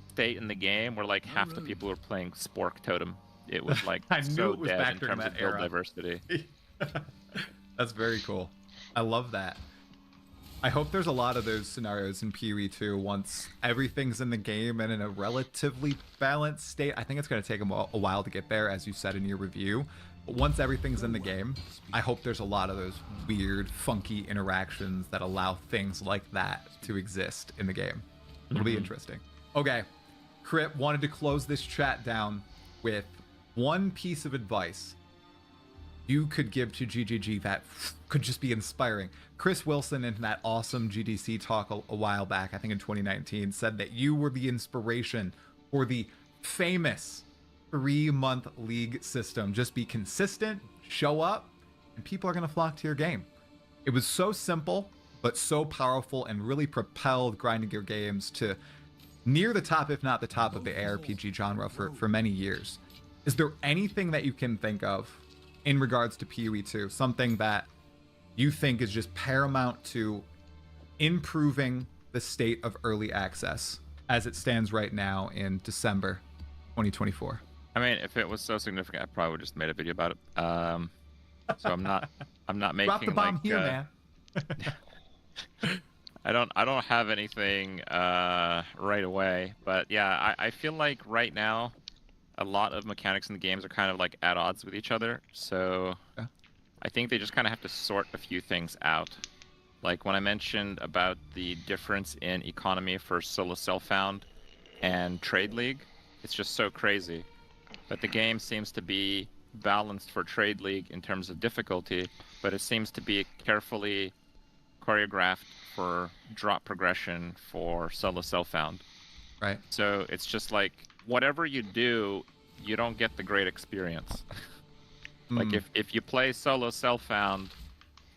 Speaker 7: state in the game where like half the people were playing Spork Totem. It was like
Speaker 4: I knew
Speaker 7: so
Speaker 4: it was
Speaker 7: dead
Speaker 4: back
Speaker 7: in
Speaker 4: during
Speaker 7: terms
Speaker 4: that
Speaker 7: of build
Speaker 4: era.
Speaker 7: diversity.
Speaker 4: That's very cool. I love that. I hope there's a lot of those scenarios in PoE 2 once everything's in the game and in a relatively balanced state. I think it's going to take a while to get there, as you said in your review. But once everything's in the game, I hope there's a lot of those weird, funky interactions that allow things like that to exist in the game. It'll be interesting. Okay, Crip wanted to close this chat down with one piece of advice you could give to GGG that could just be inspiring. Chris Wilson, in that awesome GDC talk a while back, I think in 2019, said that you were the inspiration for the famous 3-month league system. Just be consistent, show up, and people are going to flock to your game. It was so simple, but so powerful, and really propelled grinding gear games to near the top, if not the top of the ARPG genre for many years. Is there anything that you can think of in regards to PoE 2, something that you think is just paramount to improving the state of early access as it stands right now in December 2024?
Speaker 7: I mean, if it was so significant, I probably would just made a video about it. So I'm not making
Speaker 4: Drop the bomb
Speaker 7: like,
Speaker 4: here, man.
Speaker 7: I don't have anything right away, but yeah, I feel like right now a lot of mechanics in the games are kind of like at odds with each other. So
Speaker 4: yeah.
Speaker 7: I think they just kind of have to sort a few things out. Like when I mentioned about the difference in economy for solo self-found and trade league, it's just so crazy. But the game seems to be balanced for trade league in terms of difficulty, but it seems to be carefully choreographed for drop progression for solo self-found.
Speaker 4: Right.
Speaker 7: So it's just like whatever you do, you don't get the great experience. Like if you play solo self-found,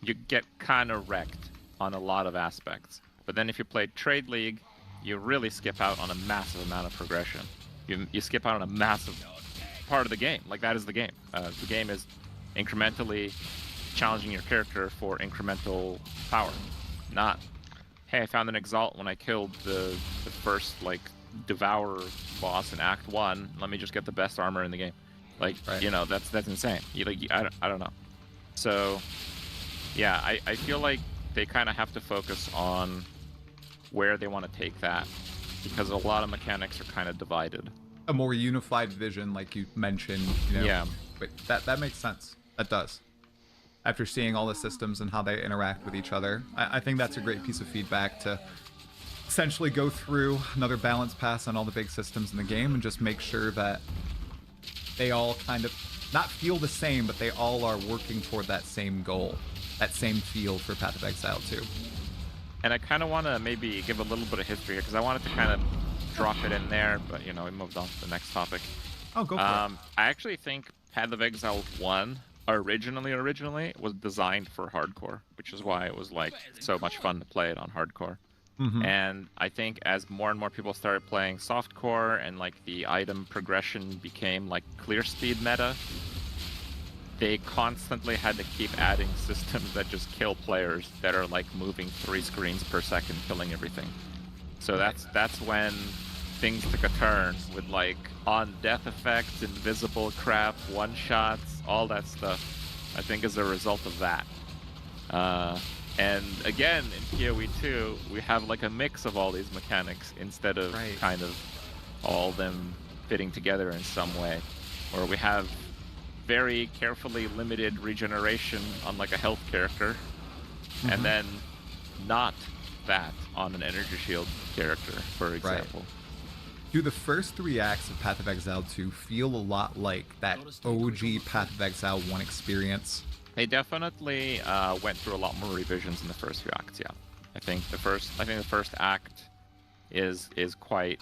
Speaker 7: you get kind of wrecked on a lot of aspects. But then if you play trade league, you really skip out on a massive amount of progression. You skip out on a massive part of the game. Like that is the game. The game is incrementally challenging your character for incremental power. Not, hey, I found an Exalt when I killed the first like Devourer boss in Act 1. Let me just get the best armor in the game. Like,
Speaker 4: right.
Speaker 7: You know, that's insane. I don't know. So, yeah, I feel like they kind of have to focus on where they want to take that, because a lot of mechanics are kind of divided.
Speaker 4: A more unified vision, like you mentioned. You know,
Speaker 7: yeah.
Speaker 4: But that makes sense. That does. After seeing all the systems and how they interact with each other, I think that's a great piece of feedback to essentially go through another balance pass on all the big systems in the game and just make sure that they all kind of not feel the same, but they all are working toward that same goal, that same feel for Path of Exile 2.
Speaker 7: And I kind of want to maybe give a little bit of history here, because I wanted to kind of drop it in there, but, you know, we moved on to the next topic.
Speaker 4: Oh, go for it.
Speaker 7: I actually think Path of Exile 1 originally was designed for hardcore, which is why it was, like, so much fun to play it on hardcore. And I think as more and more people started playing softcore and like the item progression became like clear speed meta, they constantly had to keep adding systems that just kill players that are like moving 3 screens per second, killing everything. So that's when things took a turn with like on death effects, invisible crap, one shots, all that stuff. I think as a result of that. And again, in PoE 2, we have like a mix of all these mechanics instead of kind of all them fitting together in some way. Or we have very carefully limited regeneration on like a health character, and then not that on an energy shield character, for example.
Speaker 4: Do the first 3 acts of Path of Exile 2 feel a lot like that OG Path of Exile 1 experience?
Speaker 7: They definitely went through a lot more revisions in the first few acts. Yeah, I think the first act is quite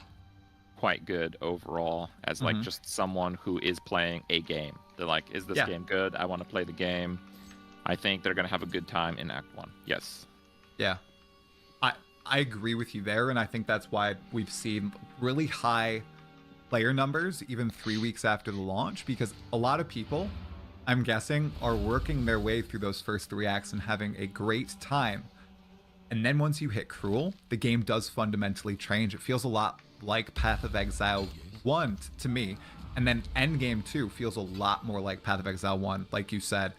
Speaker 7: good overall as like just someone who is playing a game. They're like, is this game good? I want to play the game. I think they're gonna have a good time in Act 1. Yes.
Speaker 4: Yeah, I agree with you there, and I think that's why we've seen really high player numbers even 3 weeks after the launch, because a lot of people, I'm guessing, are working their way through those first 3 acts and having a great time. And then once you hit Cruel, the game does fundamentally change. It feels a lot like Path of Exile 1 to me. And then Endgame 2 feels a lot more like Path of Exile 1, like you said.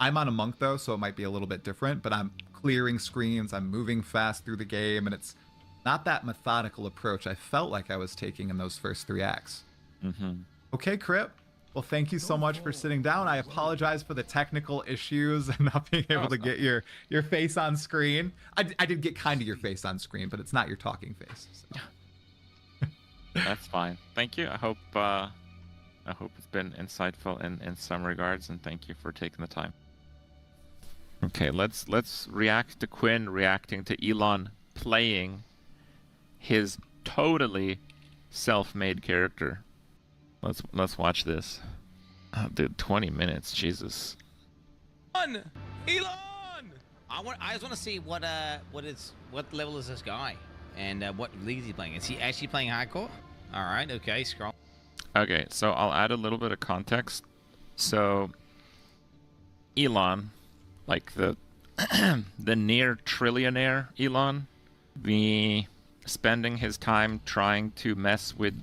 Speaker 4: I'm on a monk though, so it might be a little bit different, but I'm clearing screens, I'm moving fast through the game, and it's not that methodical approach I felt like I was taking in those first 3 acts. Okay, Crip. Well, thank you so much for sitting down. I apologize for the technical issues and not being able to get your face on screen. I did get kind of your face on screen, but it's not your talking face. So.
Speaker 7: That's fine. Thank you. I hope it's been insightful in some regards, and thank you for taking the time. Okay, let's react to Quinn reacting to Elon playing his totally self-made character. Let's watch this. Oh, dude, 20 minutes, Jesus.
Speaker 8: Elon! I just want to see what level is this guy, and what league is he playing? Is he actually playing hardcore? All right, okay, scroll.
Speaker 7: Okay, so I'll add a little bit of context. So, Elon, like the the near trillionaire Elon, spending his time trying to mess with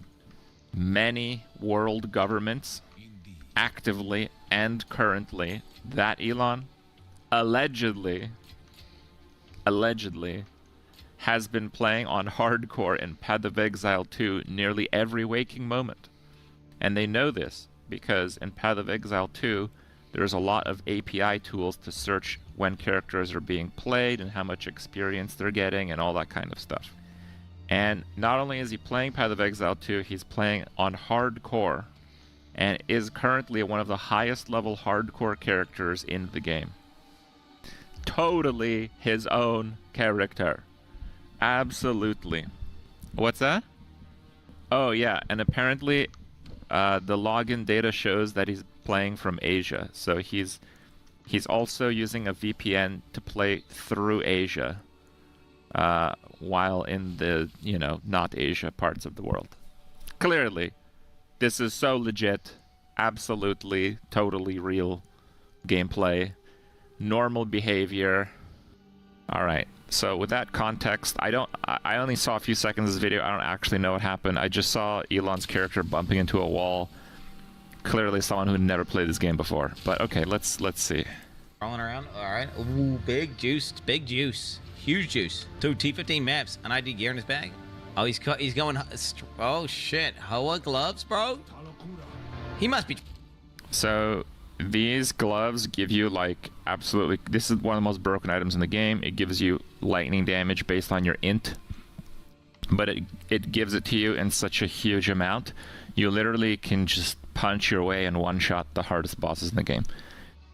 Speaker 7: many world governments actively and currently, that Elon allegedly has been playing on hardcore in Path of Exile 2 nearly every waking moment. And they know this because in Path of Exile 2 there's a lot of API tools to search when characters are being played and how much experience they're getting and all that kind of stuff. And not only is he playing Path of Exile 2, he's playing on hardcore and is currently one of the highest level hardcore characters in the game. Totally his own character. Absolutely. What's that? Oh yeah, and apparently the login data shows that he's playing from Asia. So he's also using a VPN to play through Asia. While in the, not Asia parts of the world. Clearly, this is so legit, absolutely, totally real gameplay, normal behavior. Alright, so with that context, I only saw a few seconds of this video, I don't actually know what happened. I just saw Elon's character bumping into a wall. Clearly someone who never played this game before. But okay, let's see.
Speaker 8: Rolling around, alright. Ooh, big juice. Huge juice. 2 T15 maps, an ID gear in his bag. Oh, he's going. Oh shit, Hoa gloves, bro. He must be.
Speaker 7: So these gloves give you like absolutely. This is one of the most broken items in the game. It gives you lightning damage based on your int, but it gives it to you in such a huge amount. You literally can just punch your way and one-shot the hardest bosses in the game.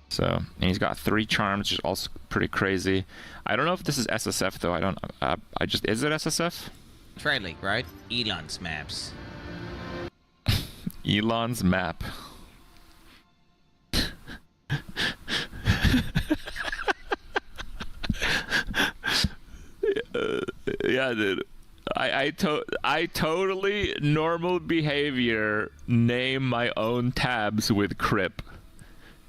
Speaker 7: So, and he's got 3 charms, which is also pretty crazy. I don't know if this is SSF though. Is it SSF?
Speaker 8: Trade League, right? Elon's maps.
Speaker 7: Elon's map. Yeah, dude. I totally normal behavior name my own tabs with Crip.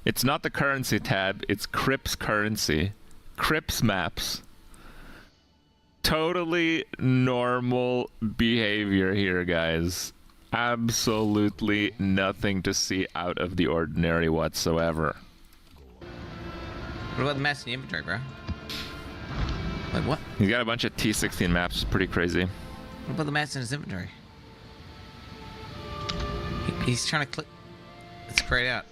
Speaker 7: It's not the currency tab, it's Crip's currency. Crip's maps. Totally normal behavior here, guys. Absolutely nothing to see out of the ordinary whatsoever.
Speaker 8: What about the maps in the inventory, bro? Wait, what?
Speaker 7: He's got a bunch of T16 maps, pretty crazy.
Speaker 8: What about the maps in his inventory? He's trying to click. Let's pray it out.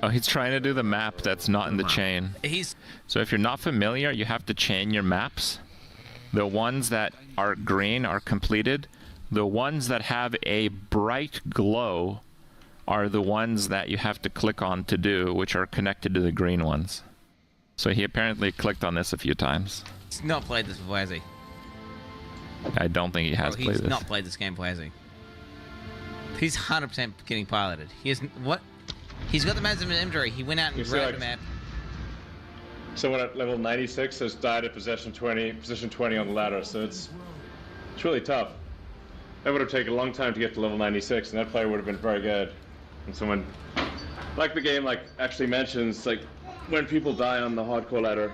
Speaker 7: Oh, he's trying to do the map that's not in the chain. So if you're not familiar, you have to chain your maps. The ones that are green are completed. The ones that have a bright glow are the ones that you have to click on to do, which are connected to the green ones. So he apparently clicked on this a few times.
Speaker 8: He's not played this before, has he?
Speaker 7: I don't think he has played this.
Speaker 8: He's not played this game before, has he? He's 100% getting piloted. He isn't. What? He's got the maps in his inventory. He went out and grabbed a map.
Speaker 9: Someone at level 96 has died at position 20 on the ladder, so it's really tough. That would have taken a long time to get to level 96, and that player would have been very good. And someone, like the game, actually mentions, when people die on the hardcore ladder.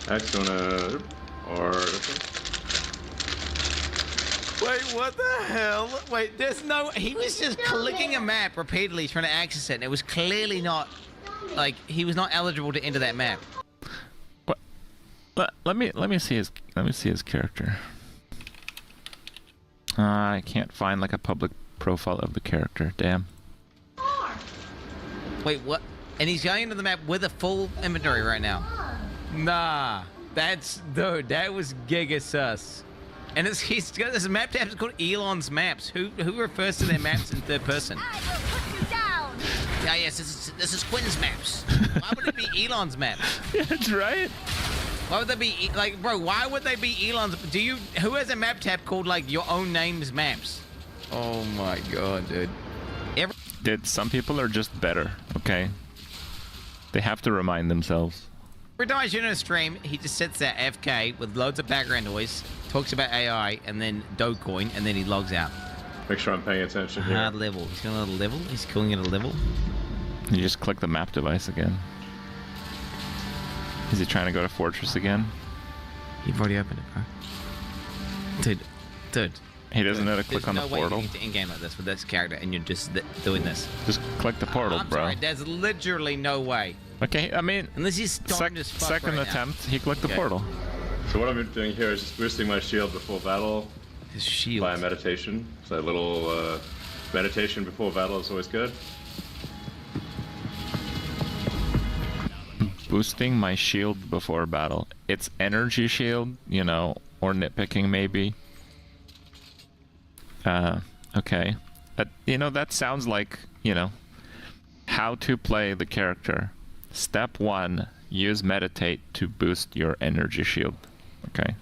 Speaker 9: Excellent. Or this one.
Speaker 8: Wait, what the hell? Wait, there's no... He was just clicking a map repeatedly trying to access it, and it was clearly not like he was not eligible to enter that map.
Speaker 7: But let me see his character. I can't find like a public profile of the character. Damn.
Speaker 8: Wait, what? And he's going into the map with a full inventory right now. Nah, dude, that was giga sus. And he's got this map tab called Elon's Maps. Who refers to their maps in third person?
Speaker 10: I will put you down.
Speaker 8: Yeah, yes, this is Quinn's Maps. Why would it be Elon's Maps?
Speaker 3: Yeah, that's right.
Speaker 8: Why would they be like, bro? Why would they be Elon's? Who has a map tab called like your own name's maps? Oh my god, dude.
Speaker 7: Dude, some people are just better. Okay. They have to remind themselves.
Speaker 8: Every time I shoot on a stream, he just sits there AFK with loads of background noise, talks about AI, and then Dogecoin, and then he logs out.
Speaker 9: Make sure I'm paying attention here.
Speaker 8: Hard level. He's going at a level. He's calling it a level.
Speaker 7: You just click the map device again. Is he trying to go to Fortress again?
Speaker 8: You've already opened it, bro. Dude.
Speaker 7: He doesn't know to click on the portal.
Speaker 8: There's no way you get to in-game like this with this character, and you're just doing this.
Speaker 7: Just click the portal,
Speaker 8: I'm
Speaker 7: bro.
Speaker 8: sorry, there's literally no way.
Speaker 7: Okay, I mean,
Speaker 8: unless he's second
Speaker 7: attempt, he clicked the portal.
Speaker 9: So what I'm doing here is just boosting my shield before battle.
Speaker 8: His shield.
Speaker 9: By meditation. So that little meditation before battle is always good.
Speaker 7: Boosting my shield before battle. It's energy shield, you know, or nitpicking maybe. Okay. You know, that sounds like, you know, how to play the character. Step 1, use meditate to boost your energy shield. Okay.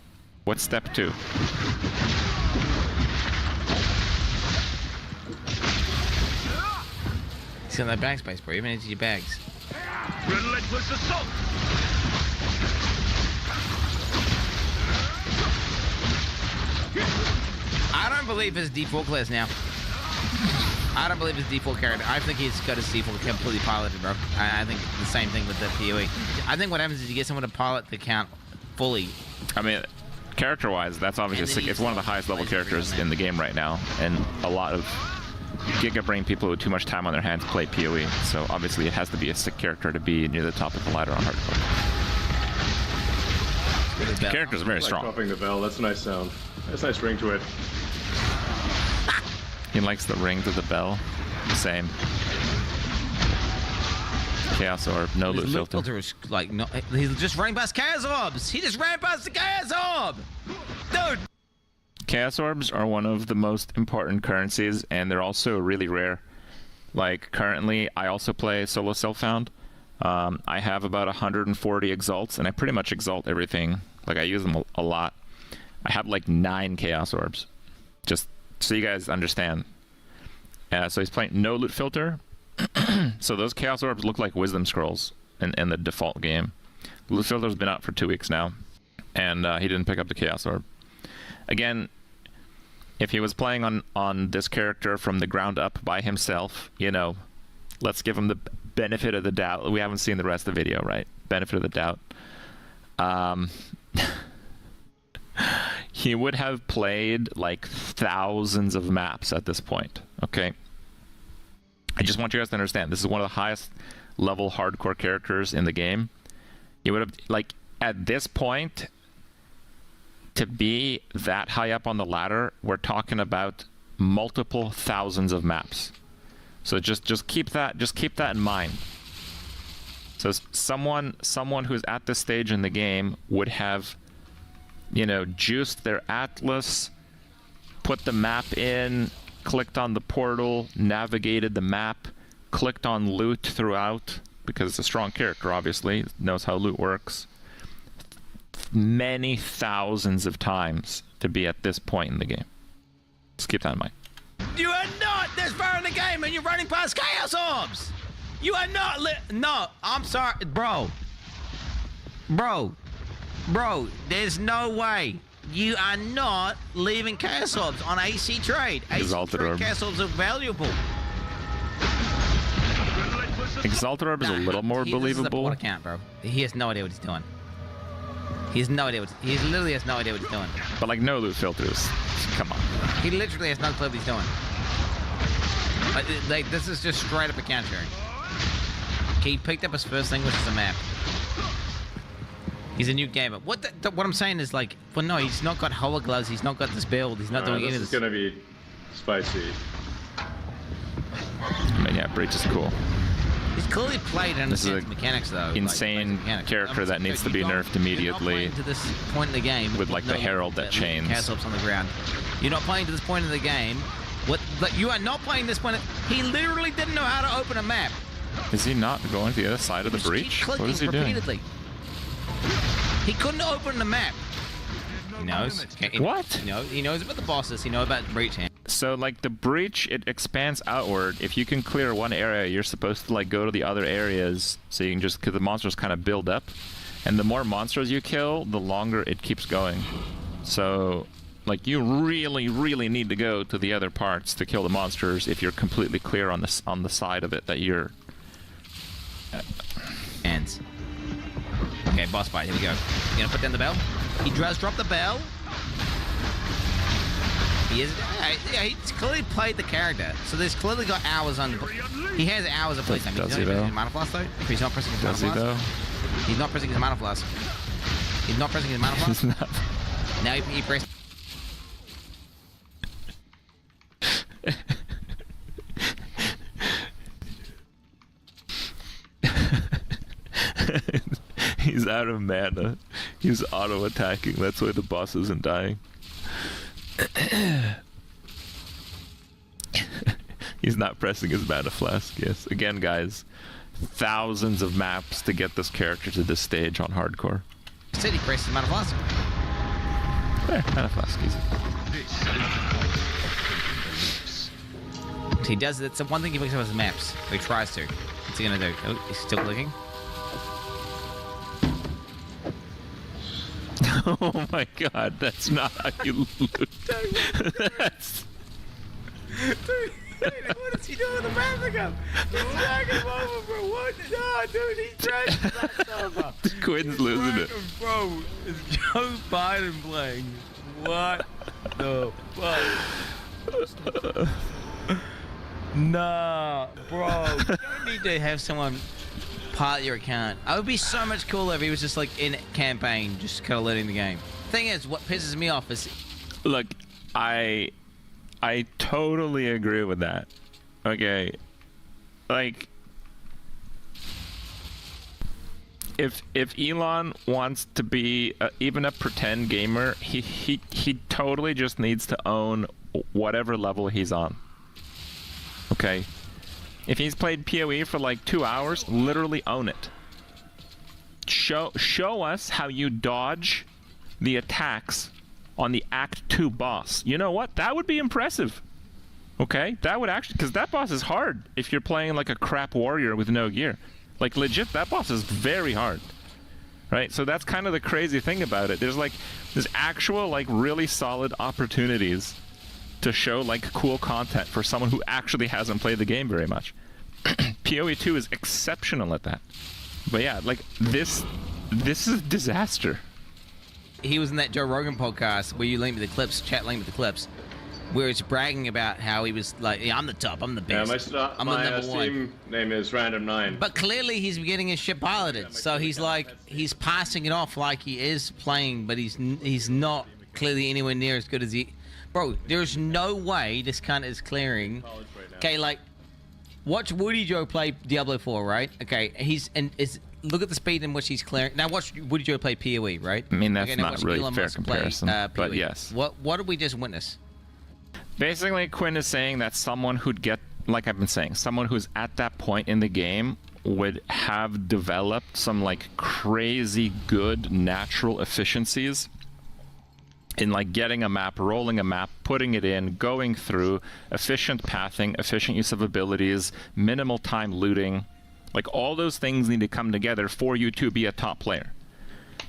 Speaker 7: What's step 2?
Speaker 8: He's got that backspace, bro. Even into your bags.
Speaker 1: Relentless assault!
Speaker 8: I don't believe his default class now. I don't believe his default character. I think he's got his default completely piloted, bro. I think the same thing with the PoE. I think what happens is you get someone to pilot the account fully.
Speaker 7: I mean, character-wise, that's obviously it's one of the highest level characters in the game right now, and a lot of Giga Brain people with too much time on their hands play PoE. So obviously, it has to be a sick character to be near the top of the ladder on hardcore. The character's very strong.
Speaker 9: Dropping the bell. That's a nice sound. That's a nice ring to it.
Speaker 7: He likes the ring to the bell. Same. Chaos Orb, no loot filter.
Speaker 8: Is like, no, he's just running past Chaos Orbs. He just ran past the Chaos Orb. Dude.
Speaker 7: Chaos Orbs are one of the most important currencies, and they're also really rare. Like, currently, I also play Solo Self-Found. I have about 140 exalts, and I pretty much exalt everything. Like, I use them a lot. I have like 9 Chaos Orbs. Just so you guys understand. So he's playing no loot filter. So those Chaos Orbs look like Wisdom Scrolls in the default game. Loot filter's been out for 2 weeks now, and he didn't pick up the Chaos Orb. Again, if he was playing on this character from the ground up by himself, you know, let's give him the benefit of the doubt. We haven't seen the rest of the video, right? Benefit of the doubt. He would have played like thousands of maps at this point, okay? I just want you guys to understand, this is one of the highest level hardcore characters in the game. You would have, like, at this point, to be that high up on the ladder, we're talking about multiple thousands of maps. So just keep that in mind. So someone who's at this stage in the game would have, you know, juiced their atlas, put the map in, clicked on the portal, navigated the map, clicked on loot throughout, because it's a strong character, obviously, knows how loot works. Many thousands of times to be at this point in the game. Just keep that in mind.
Speaker 8: You are not this far in the game and you're running past Chaos Orbs! You are not no, I'm sorry, bro. Bro, there's no way. You are not leaving Chaos Orbs on AC Trade.
Speaker 7: Exalted Orb.
Speaker 8: Chaos Orbs are valuable.
Speaker 7: Exalted Orb is a little more believable.
Speaker 8: This is a account, bro. He has no idea what he's doing. He has no idea he literally has no idea what he's doing.
Speaker 7: But like no loot filters. Come on.
Speaker 8: He literally has no clue what he's doing. Like this is just straight up account sharing. He picked up his first thing, which is a map. He's a new gamer. What I'm saying is like, well, no, he's not got Hoa gloves. He's not got this build. He's not doing any of this.
Speaker 9: This is gonna be spicy.
Speaker 7: I mean, yeah, Breach is cool.
Speaker 8: He's clearly played and
Speaker 7: This is
Speaker 8: understands
Speaker 7: a
Speaker 8: mechanics, though.
Speaker 7: insane character that needs to be nerfed immediately.
Speaker 8: You're not playing to this point in the game
Speaker 7: with, like, the herald that chains.
Speaker 8: Castles on the ground. You're not playing to this point in the game. Like, you are not playing this point. He literally didn't know how to open a map.
Speaker 7: Is he not going to the other side of the breach? What is he
Speaker 8: repeatedly.
Speaker 7: doing?
Speaker 8: He couldn't open the map. He knows.
Speaker 7: What?
Speaker 8: He knows about the bosses. He knows about breach.
Speaker 7: So, like, the breach, it expands outward. If you can clear one area, you're supposed to, like, go to the other areas so you can just, because the monsters kind of build up. And the more monsters you kill, the longer it keeps going. So, like, you really, really need to go to the other parts to kill the monsters if you're completely clear on the side of it that you're...
Speaker 8: Ends. Okay, boss fight. Here we go. You gonna put down the bell? He does drop the bell. He is. Yeah, he's clearly played the character, so there's clearly got hours on. He has hours of playtime.
Speaker 7: Does he though?
Speaker 8: Mana Flask though? If he's not pressing his Mana
Speaker 7: Does he
Speaker 8: Flask.
Speaker 7: though?
Speaker 8: He's not pressing his Mana Flask. He's not pressing his Mana Flask.
Speaker 7: He's not.
Speaker 8: Now he pressed.
Speaker 7: He's out of mana. He's auto-attacking. That's why the boss isn't dying. He's not pressing his mana flask. Yes. Again, guys, thousands of maps to get this character to this stage on hardcore.
Speaker 8: Said he pressed his Mana Flask.
Speaker 7: There, mana flask, easy.
Speaker 8: He does. That's the one thing he picks up his maps. Or he tries to. What's he gonna do? Oh, he's still clicking.
Speaker 7: Oh my god, that's not how you loot. That's...
Speaker 8: Dude, what is he doing with the Massacre? He's dragging him over, bro. What? No, dude, he's dragging that server.
Speaker 7: Quinn's losing it.
Speaker 8: Bro, is Joe Biden playing? What the fuck? Nah, bro. You don't need to have someone part your account. I would be so much cooler if he was just like in campaign, just kind of letting the game. Thing is, what pisses me off is,
Speaker 7: look, I totally agree with that. Okay, like if Elon wants to be even a pretend gamer, he totally just needs to own whatever level he's on. Okay. If he's played PoE for like 2 hours, literally own it. Show us how you dodge the attacks on the Act 2 boss. You know what? That would be impressive. Okay? That would actually... Because that boss is hard if you're playing like a crap warrior with no gear. Like, legit, that boss is very hard. Right? So that's kind of the crazy thing about it. There's actual, like, really solid opportunities to show like cool content for someone who actually hasn't played the game very much. PoE 2 is exceptional at that. But yeah, like this is a disaster.
Speaker 8: he was in that Joe Rogan podcast where you linked me the clips, chat linked me the clips, where he's bragging about how he was like, yeah, I'm the top, I'm the best.
Speaker 9: Yeah, my
Speaker 8: number
Speaker 9: Steam name is Random9.
Speaker 8: But clearly he's getting his shit piloted, so he's like, he's passing it off like he is playing, but he's not clearly anywhere near as good as he. Bro, there's no way this cunt is clearing. Okay, like, watch Woody Joe play Diablo 4, right? Okay, look at the speed in which he's clearing. Now watch Woody Joe play PoE, right?
Speaker 7: I mean, that's not really a fair comparison, but yes.
Speaker 8: What did we just witness?
Speaker 7: Basically, Quinn is saying that someone who'd get, like I've been saying, someone who's at that point in the game would have developed some like crazy good natural efficiencies in like getting a map, rolling a map, putting it in, going through, efficient pathing, efficient use of abilities, minimal time looting. Like all those things need to come together for you to be a top player.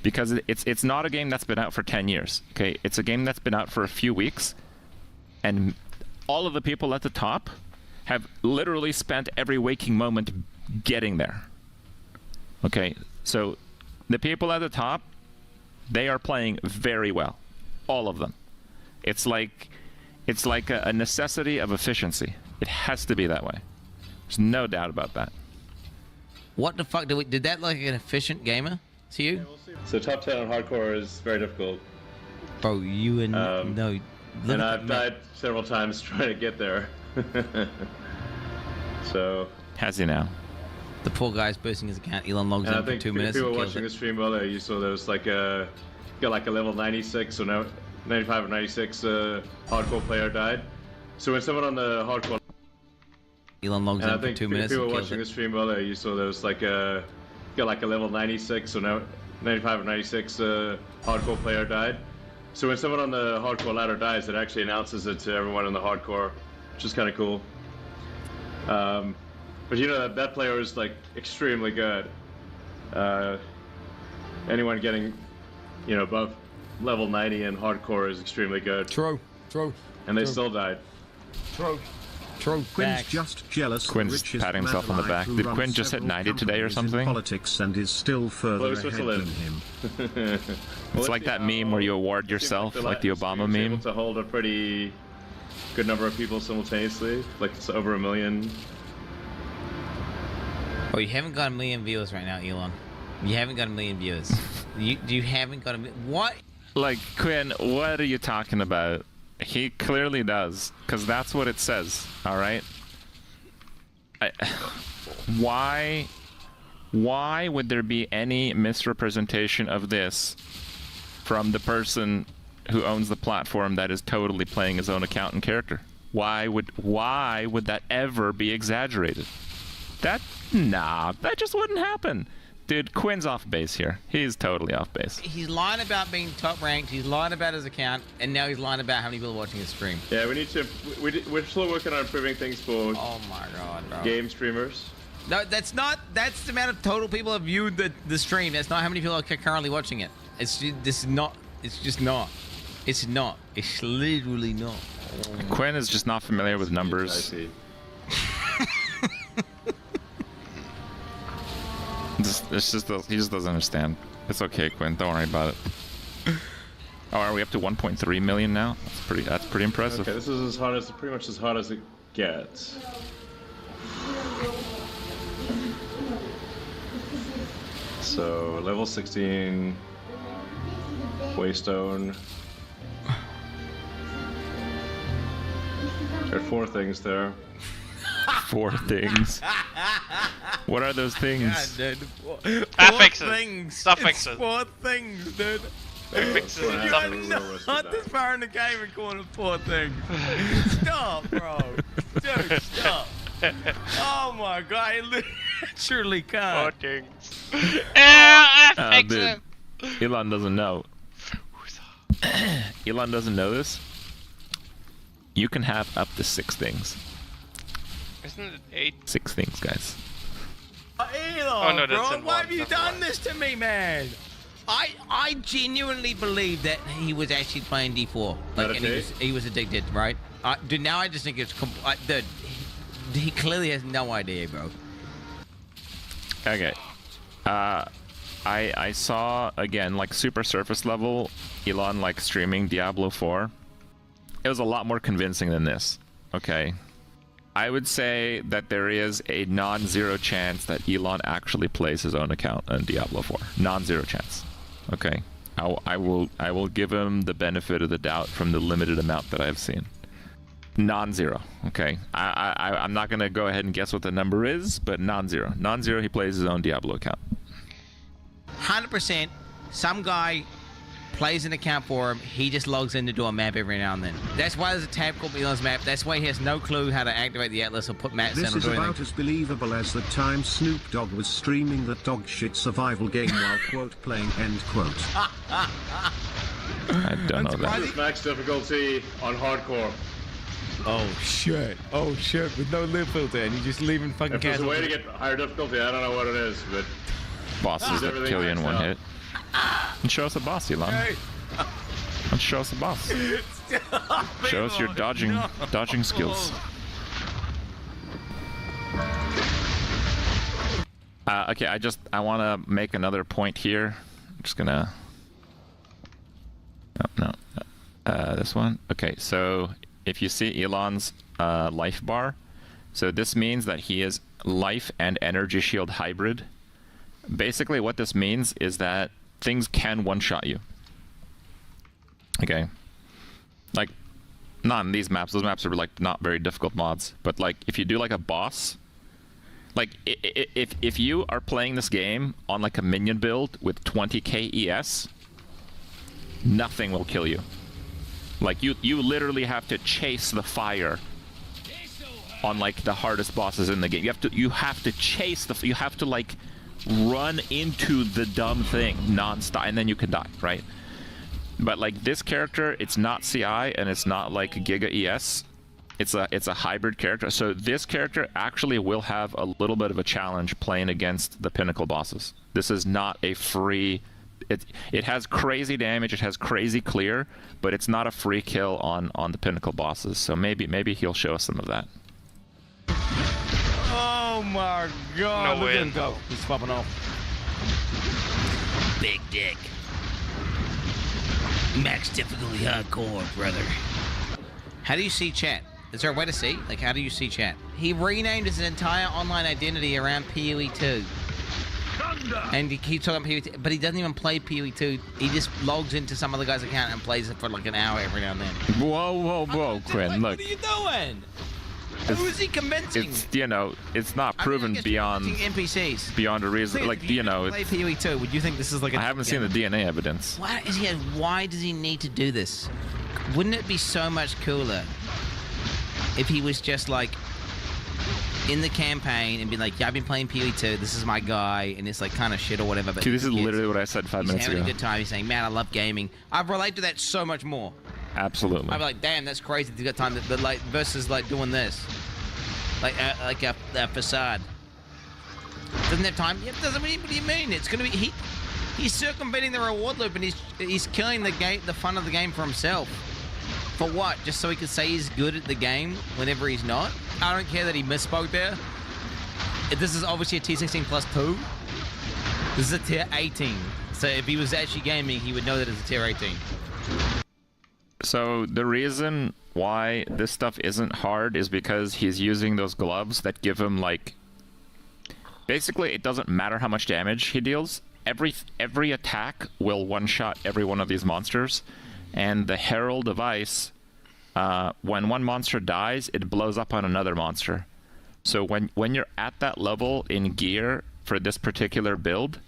Speaker 7: Because it's not a game that's been out for 10 years, okay? It's a game that's been out for a few weeks. And all of the people at the top have literally spent every waking moment getting there. Okay, so the people at the top, they are playing very well. All of them. It's like a necessity of efficiency. It has to be that way. There's no doubt about that.
Speaker 8: What the fuck did that look like an efficient gamer to you?
Speaker 9: So top 10 on hardcore is very difficult.
Speaker 8: Bro, you and no. Look
Speaker 9: And
Speaker 8: at
Speaker 9: I've died several times trying to get there. So.
Speaker 7: Has he now?
Speaker 8: The poor guy's boosting his account. Elon logs
Speaker 9: And
Speaker 8: in
Speaker 9: I
Speaker 8: for
Speaker 9: think
Speaker 8: 2
Speaker 9: if
Speaker 8: minutes
Speaker 9: people
Speaker 8: and
Speaker 9: were
Speaker 8: kills
Speaker 9: watching
Speaker 8: it.
Speaker 9: the stream earlier, you saw there was like a level 96 or no, 95 or 96 hardcore player died. So when someone on the hardcore,
Speaker 8: Elon logs
Speaker 9: and I
Speaker 8: in for
Speaker 9: think
Speaker 8: 2
Speaker 9: if
Speaker 8: minutes
Speaker 9: people
Speaker 8: and
Speaker 9: were
Speaker 8: kills
Speaker 9: watching
Speaker 8: it.
Speaker 9: the stream earlier, you saw there was like a level 96 or no, 95 or 96 hardcore player died. So when someone on the hardcore ladder dies, it actually announces it to everyone in the hardcore, which is kind of cool. But you know that player is like extremely good. Anyone getting, you know, above level 90 in hardcore is extremely good.
Speaker 8: True.
Speaker 9: And they still died.
Speaker 8: True.
Speaker 10: Quinn's just jealous.
Speaker 7: Quinn's
Speaker 10: the richest
Speaker 7: patting himself
Speaker 10: man
Speaker 7: on the
Speaker 10: alive
Speaker 7: back.
Speaker 10: who
Speaker 7: Did
Speaker 10: runs
Speaker 7: Quinn just hit
Speaker 10: several
Speaker 7: 90 today or
Speaker 10: companies in
Speaker 7: something?
Speaker 10: Politics and is still further
Speaker 9: Hello,
Speaker 10: ahead
Speaker 9: Switzerland.
Speaker 10: than him.
Speaker 7: It's like that meme where you award yourself, like the Obama meme.
Speaker 9: Able to hold a pretty good number of people simultaneously, like it's over 1 million.
Speaker 8: Oh, you haven't got 1 million viewers right now, Elon. You haven't got 1 million viewers. you haven't got what?
Speaker 7: Like, Quinn, what are you talking about? He clearly does, because that's what it says, alright? Why would there be any misrepresentation of this from the person who owns the platform that is totally playing his own account and character? Why would that ever be exaggerated? That just wouldn't happen. Dude, Quinn's off base here. He's totally off base.
Speaker 8: He's lying about being top ranked. He's lying about his account, and now he's lying about how many people are watching his stream.
Speaker 9: Yeah, we need to. We're still working on improving things for
Speaker 8: Oh my god, bro.
Speaker 9: game streamers.
Speaker 8: No, that's not. That's the amount of total people have viewed the stream. That's not how many people are currently watching it. It's just, this is not. It's just not. It's not. It's literally not.
Speaker 7: Quinn is just not familiar with
Speaker 9: I
Speaker 7: numbers.
Speaker 9: see.
Speaker 7: He just doesn't understand. It's okay, Quinn. Don't worry about it. Oh, are we up to 1.3 million now? That's pretty impressive.
Speaker 9: Okay, this is pretty much as hot as it gets. So level 16, Waystone. There are 4 things there.
Speaker 7: 4 things. What are those things?
Speaker 8: God, dude.
Speaker 5: Affixes.
Speaker 8: Things.
Speaker 5: Suffixes.
Speaker 8: It's 4 things, dude.
Speaker 5: Affixes and
Speaker 9: You're
Speaker 5: suffixes.
Speaker 8: Not this far in the game and calling it 4 things. Stop, bro. Dude, stop. Oh my god, I literally can't.
Speaker 5: 4 things.
Speaker 7: Dude, Elon doesn't know. Elon doesn't know this. You can have up to 6 things.
Speaker 5: Isn't it 8?
Speaker 7: 6 things, guys.
Speaker 8: Elon,
Speaker 5: no, that's
Speaker 8: bro,
Speaker 5: in
Speaker 8: why
Speaker 5: one,
Speaker 8: have you
Speaker 5: that's
Speaker 8: done
Speaker 5: one.
Speaker 8: this to me, man? I genuinely believe that he was actually playing D4. Like, and
Speaker 9: Meditate.
Speaker 8: he was addicted, right? Dude, now I just think it's dude, he clearly has no idea, bro.
Speaker 7: Okay. I saw, again, like, super surface level Elon, like, streaming Diablo 4. It was a lot more convincing than this. Okay. I would say that there is a non-zero chance that Elon actually plays his own account on Diablo 4. Non-zero chance. Okay. I will give him the benefit of the doubt from the limited amount that I've seen. Non-zero. Okay. I'm not gonna go ahead and guess what the number is, but non-zero. Non-zero. He plays his own Diablo account.
Speaker 8: 100%. Some guy plays an account for him. He just logs in to do a map every now and then. That's why there's a tab called Elon's map. That's why he has no clue how to activate the Atlas or put maps
Speaker 10: This
Speaker 8: in or
Speaker 10: is
Speaker 8: do
Speaker 10: about
Speaker 8: anything.
Speaker 10: as believable as the time Snoop Dogg was streaming that dog shit survival game while quote playing end quote.
Speaker 7: I don't know that.
Speaker 9: This is max difficulty on hardcore.
Speaker 8: Oh shit. Oh shit. With no lip filter and you just leaving fucking
Speaker 9: If there's a
Speaker 8: casual.
Speaker 9: way to get higher difficulty, I don't know what it is, but
Speaker 7: Bosses that
Speaker 9: everything
Speaker 7: kill you in
Speaker 9: maxed
Speaker 7: one
Speaker 9: out.
Speaker 7: hit. And show us a boss, Elon.
Speaker 8: Hey.
Speaker 7: And show us a boss. Show us your dodging skills. Okay, I want to make another point here. I'm just gonna. No. This one. Okay, so if you see Elon's life bar, So this means that he is life and energy shield hybrid. Basically what this means is that things can one-shot you. Okay. Like, not in these maps. Those maps are like not very difficult mods. But like if you do like a boss, like if you are playing this game on like a minion build with 20k ES, nothing will kill you. Like you literally have to chase the fire on like the hardest bosses in the game. You have to chase the, you have to like run into the dumb thing non-stop, and then you can die, right? But like this character, it's not CI and it's not like Giga ES. It's a hybrid character. So this character actually will have a little bit of a challenge playing against the pinnacle bosses. This is not a free. It has crazy damage. It has crazy clear, but it's not a free kill on the pinnacle bosses. So maybe he'll show us some of that.
Speaker 8: Oh my god.
Speaker 5: No
Speaker 8: Look
Speaker 5: way.
Speaker 8: at him go. He's popping off. Big dick. Max difficulty hardcore, brother. How do you see chat? Is there a way to see? Like, how do you see chat? He renamed his entire online identity around PoE 2. And he keeps talking about PoE 2, but he doesn't even play PoE 2. He just logs into some other guy's account and plays it for like an hour every now and then.
Speaker 7: Whoa, Quinn, look.
Speaker 8: What are you doing? Who is he convincing?
Speaker 7: It's, you know, it's not proven beyond
Speaker 8: NPCs.
Speaker 7: beyond a reason. Like, you know,
Speaker 8: play PoE 2. Would you think this is like?
Speaker 7: I haven't seen the DNA evidence.
Speaker 8: Why does he need to do this? Wouldn't it be so much cooler if he was just like in the campaign and be like, yeah, I've been playing PoE 2. This is my guy, and it's like kind of shit or whatever. But
Speaker 7: Dude, this is literally what I said 5 minutes ago.
Speaker 8: He's having a good time. He's saying, man, I love gaming. I relate to that so much more.
Speaker 7: Absolutely.
Speaker 8: I'd be like, damn, that's crazy. You got time, but like versus like doing this, like a facade. Doesn't have time. Yeah, doesn't. What do you mean? It's gonna be he's circumventing the reward loop and he's killing the game, the fun of the game for himself. For what? Just so he can say he's good at the game whenever he's not. I don't care that he misspoke there. This is obviously a T16 plus 2. This is a tier 18. So if he was actually gaming, he would know that it's a tier 18.
Speaker 7: So the reason why this stuff isn't hard is because he's using those gloves that give him like, basically it doesn't matter how much damage he deals. Every attack will one-shot every one of these monsters, and the Herald device, when one monster dies, it blows up on another monster. So when you're at that level in gear for this particular build,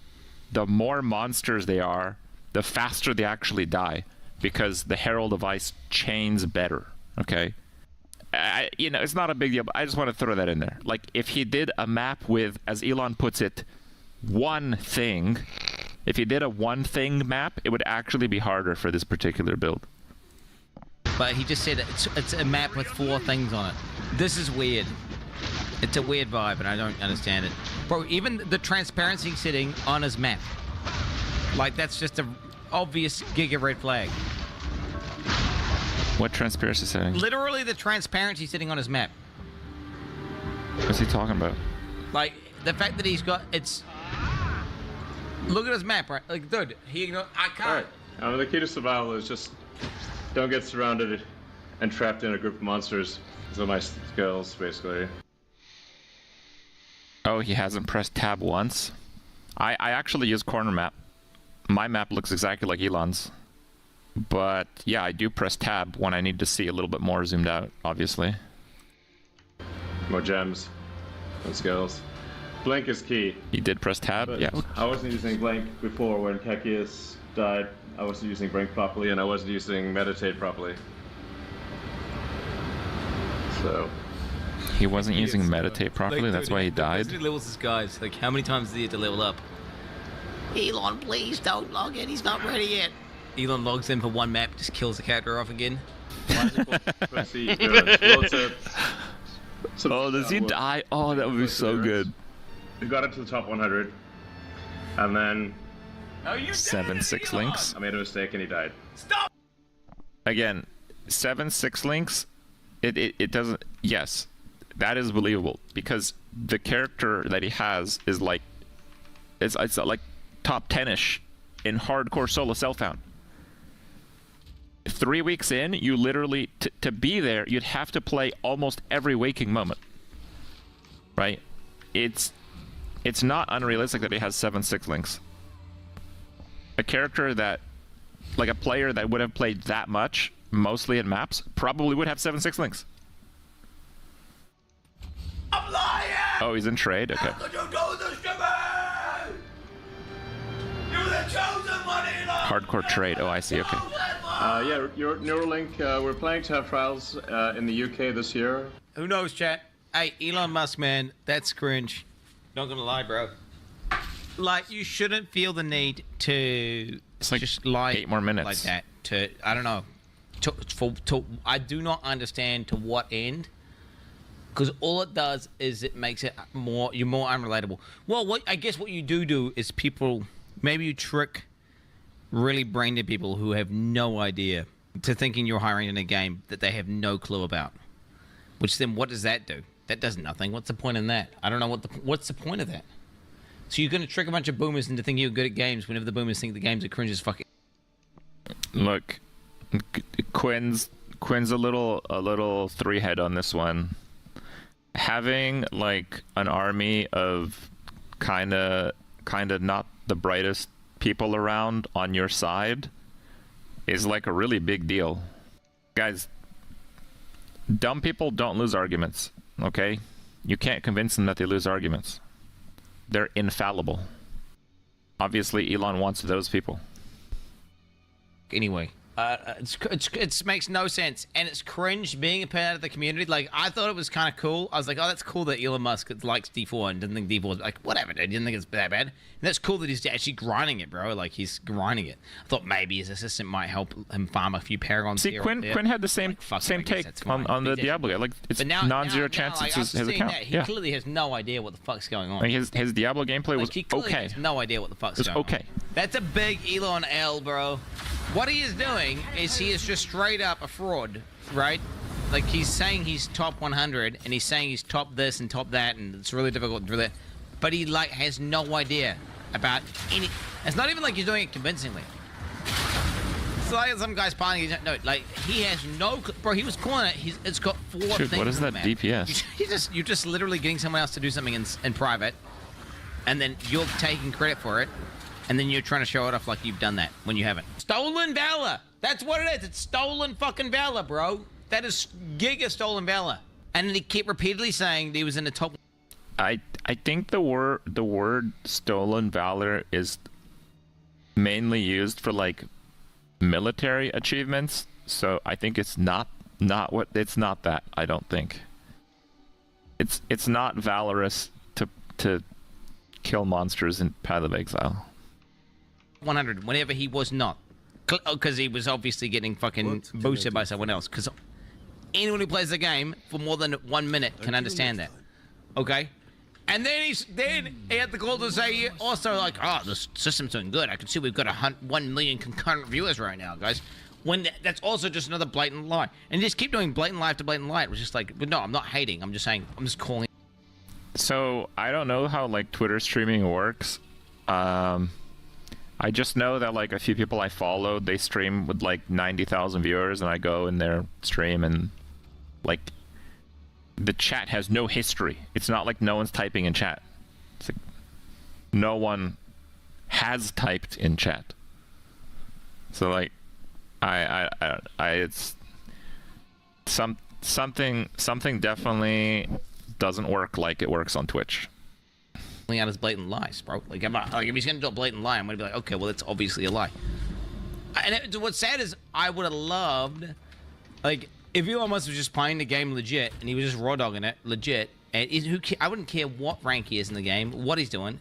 Speaker 7: the more monsters they are, the faster they actually die, because the Herald device chains better, okay? You know, it's not a big deal, but I just want to throw that in there. Like, if he did a map with, as Elon puts it, one thing, if he did a one thing map, it would actually be harder for this particular build.
Speaker 8: But he just said it's a map with 4 things on it. This is weird. It's a weird vibe, and I don't understand it. Bro, even the transparency setting on his map. Like, that's just a obvious giga red flag.
Speaker 7: What transparency setting?
Speaker 8: Literally the transparency setting on his map.
Speaker 7: What's he talking about?
Speaker 8: Like, the fact that he's got, it's... Look at his map, right? Like, dude, I can't.
Speaker 9: Alright, the key to survival is just don't get surrounded and trapped in a group of monsters. Those are my skills, basically.
Speaker 7: Oh, he hasn't pressed tab once? I actually use corner map. My map looks exactly like Elon's. But yeah, I do press tab when I need to see a little bit more zoomed out, obviously.
Speaker 9: More gems and skills. Blink is key.
Speaker 7: You did press tab?
Speaker 9: But
Speaker 7: yeah.
Speaker 9: I wasn't using Blink before when Kekius died. I wasn't using Blink properly, and I wasn't using Meditate properly. So...
Speaker 7: He wasn't using Meditate properly,
Speaker 8: like,
Speaker 7: that's why he died?
Speaker 8: He levels his guys. Like, how many times did he have to level up? Elon, please don't log in. He's not ready yet. Elon logs in for one map, just kills the character off again.
Speaker 7: Oh, does he die? Oh, that would be so good.
Speaker 9: We got it to the top 100, and then...
Speaker 7: 7 6 links.
Speaker 9: I made a mistake and he died.
Speaker 8: Stop!
Speaker 7: Again, 7 6 links, it doesn't... Yes, that is believable, because the character that he has is like... It's like top 10-ish in hardcore solo self-found. 3 weeks in, you literally, to be there, you'd have to play almost every waking moment. right? It's not unrealistic that he has 7/6 links. A character that, like a player that would have played that much, mostly in maps, probably would have 7/6 links.
Speaker 8: I'm lying!
Speaker 7: Oh, he's in trade? Okay.
Speaker 8: How could you do this to me? You're the chosen one, Elon!
Speaker 7: Hardcore trade. Oh, I see. Okay.
Speaker 9: Yeah, Neuralink, we're planning to have trials in the UK this year.
Speaker 8: Who knows, chat? Hey, Elon Musk, man, that's cringe. Not gonna lie, bro. Like, you shouldn't feel the need to
Speaker 7: like
Speaker 8: just lie
Speaker 7: 8 more minutes.
Speaker 8: like that. To, I don't know. I do not understand to what end. Because all it does is it makes it you're more unrelatable. Well, I guess what you do is maybe you trick really brain-dead people who have no idea to thinking you're hiring in a game that they have no clue about. Which then, what does that do? That does nothing. What's the point in that? I don't know what's the point of that. So you're going to trick a bunch of boomers into thinking you're good at games whenever the boomers think the games are cringe as fucking.
Speaker 7: Look, Quinn's a little three-head on this one. Having like an army of kind of not the brightest people around on your side is like a really big deal. Guys, dumb people don't lose arguments, okay? You can't convince them that they lose arguments. They're infallible. Obviously, Elon wants those people.
Speaker 8: Anyway, it makes no sense, and it's cringe being a part of the community. Like, I thought it was kind of cool. I was like, oh, that's cool that Elon Musk likes D4 and doesn't think D4 is like, whatever, dude. Didn't think it's that bad. And that's cool that he's actually grinding it, bro. Like, he's grinding it. I thought maybe his assistant might help him farm a few Paragons.
Speaker 7: See, Quinn had the same take on the Diablo guy. Like, it's non-zero chance
Speaker 8: like,
Speaker 7: it's his account.
Speaker 8: He clearly has no idea what the fuck's going on.
Speaker 7: Like his Diablo gameplay was
Speaker 8: he clearly
Speaker 7: okay.
Speaker 8: has no idea what the fuck's going on.
Speaker 7: Okay.
Speaker 8: That's a big Elon L, bro. What he is doing is he is just straight up a fraud, right? Like, he's saying he's top 100, and he's saying he's top this and top that, and it's really difficult to do that. But he, like, has no idea about any... It's not even like he's doing it convincingly. It's like some guy's piling his... No, like, he has no... Bro, he was calling it... It's got 4 things.
Speaker 7: Dude, what is that
Speaker 8: map.
Speaker 7: DPS?
Speaker 8: You're just literally getting someone else to do something in private, and then you're taking credit for it. And then you're trying to show it off like you've done that when you haven't. Stolen valor! That's what it is. It's stolen fucking valor, bro. That is giga stolen valor. And he kept repeatedly saying he was in the top.
Speaker 7: I think the word stolen valor is mainly used for like military achievements. So I think it's not that. I don't think. It's not valorous to kill monsters in Path of Exile.
Speaker 8: 100 whenever he was not, because he was obviously getting fucking boosted by someone else. Because anyone who plays the game for more than 1 minute can understand that. Okay, and then he had the call to say also like, oh, the system's doing good. I can see we've got 1 million concurrent viewers right now, guys. When that's also just another blatant lie, and just keep doing blatant lie after blatant lie. It was just like, but no, I'm not hating. I'm just saying, I'm just calling.
Speaker 7: So I don't know how like Twitter streaming works. I just know that like a few people I followed, they stream with like 90,000 viewers, and I go in their stream and like the chat has no history. It's not like no one's typing in chat. It's like no one has typed in chat. So like it's something definitely doesn't work like it works on Twitch.
Speaker 8: Out his blatant lies, bro. Like, if he's gonna do a blatant lie, I'm gonna be like, okay, well, it's obviously a lie. And what's sad is I would have loved, like, if Elon Musk was just playing the game legit and he was just raw dogging it legit, and I wouldn't care what rank he is in the game, what he's doing.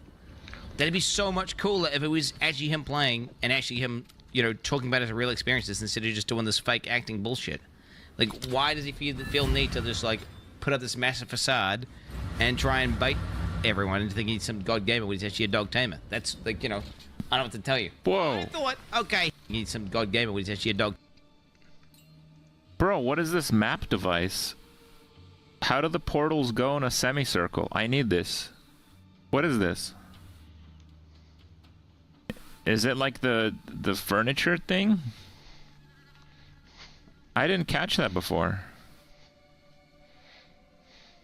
Speaker 8: That'd be so much cooler if it was actually him playing and actually him, you know, talking about his real experiences instead of just doing this fake acting bullshit. Like, why does he feel need to just like put up this massive facade and try and bait everyone into thinking he's some god gamer when he's actually a dog tamer? That's like, you know, I don't know what to tell you.
Speaker 7: Whoa.
Speaker 8: I thought, okay, he's some god gamer when he's actually a dog.
Speaker 7: Bro, what is this map device? How do the portals go in a semicircle? I need this. What is this? Is it like the furniture thing? I didn't catch that before.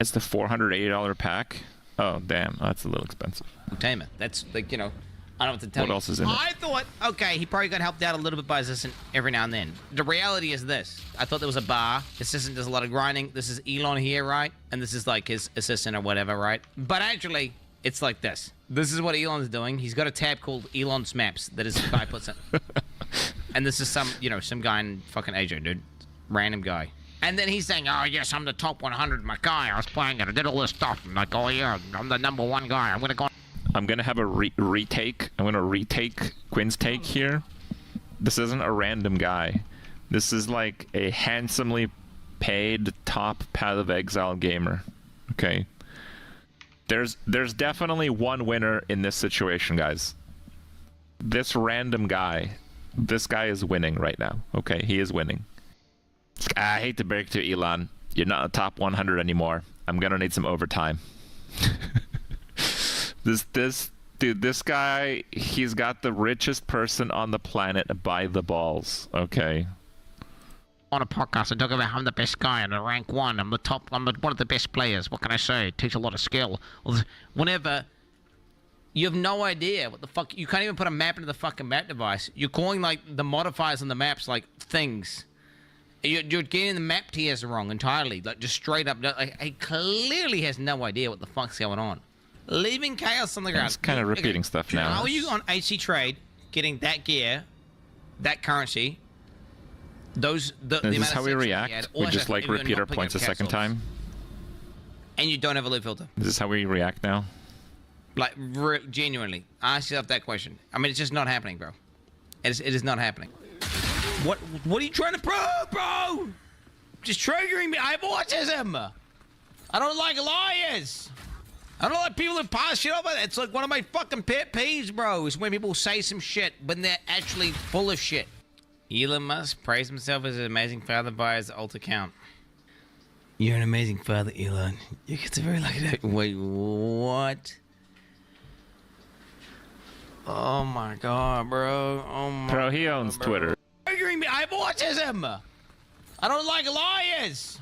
Speaker 7: It's the $480 pack. Oh, damn. That's a little expensive.
Speaker 8: Tamer. That's like, you know, I don't know what to tell you.
Speaker 7: What else is in it?
Speaker 8: I thought, okay, he probably got helped out a little bit by his assistant every now and then. The reality is this. I thought there was a bar. The assistant does a lot of grinding. This is Elon here, right? And this is like his assistant or whatever, right? But actually, it's like this. This is what Elon's doing. He's got a tab called Elon's Maps that his guy puts in. And this is some, you know, some guy in fucking Asia, dude. Random guy. And then he's saying, oh, yes, I'm the top 100. My guy, I was playing it. I did all this stuff. I'm like, oh, yeah, I'm the #1 guy. I'm going to go.
Speaker 7: I'm going to have a retake. I'm going to retake Quinn's take here. This isn't a random guy. This is like a handsomely paid top Path of Exile gamer. Okay? There's definitely one winner in this situation, guys. This random guy. This guy is winning right now. Okay? He is winning. I hate to break to you, Elon. You're not a top 100 anymore. I'm gonna need some overtime. This guy, he's got the richest person on the planet by the balls. Okay.
Speaker 8: On a podcast and talk about I'm the best guy and I rank 1. I'm the top. I'm one of the best players. What can I say? It takes a lot of skill. Whenever you have no idea what the fuck. You can't even put a map into the fucking map device. You're calling like the modifiers on the maps like things. You're getting the map tiers wrong entirely, like just straight up. Like, he clearly has no idea what the fuck's going on. Leaving chaos on the ground.
Speaker 7: It's kind of repeating stuff now.
Speaker 8: How are you on HC Trade getting that gear, that currency? Is
Speaker 7: this how we react? We just like repeat our points a second time?
Speaker 8: And you don't have a loot filter.
Speaker 7: Is this how we react now?
Speaker 8: Like, genuinely. Ask yourself that question. I mean, it's just not happening, bro. It is not happening. What are you trying to prove, bro? Just triggering me. I have autism. I don't like liars. I don't like people who pass shit over. It's like one of my fucking pet peeves, bro, is when people say some shit, but they're actually full of shit. Elon Musk praised himself as an amazing father by his alt account. You're an amazing father, Elon. You get to very lucky that. Wait, what? Oh my god, bro. Oh my
Speaker 7: Bro, he owns Twitter.
Speaker 8: Triggering me. I have autism. I don't like liars.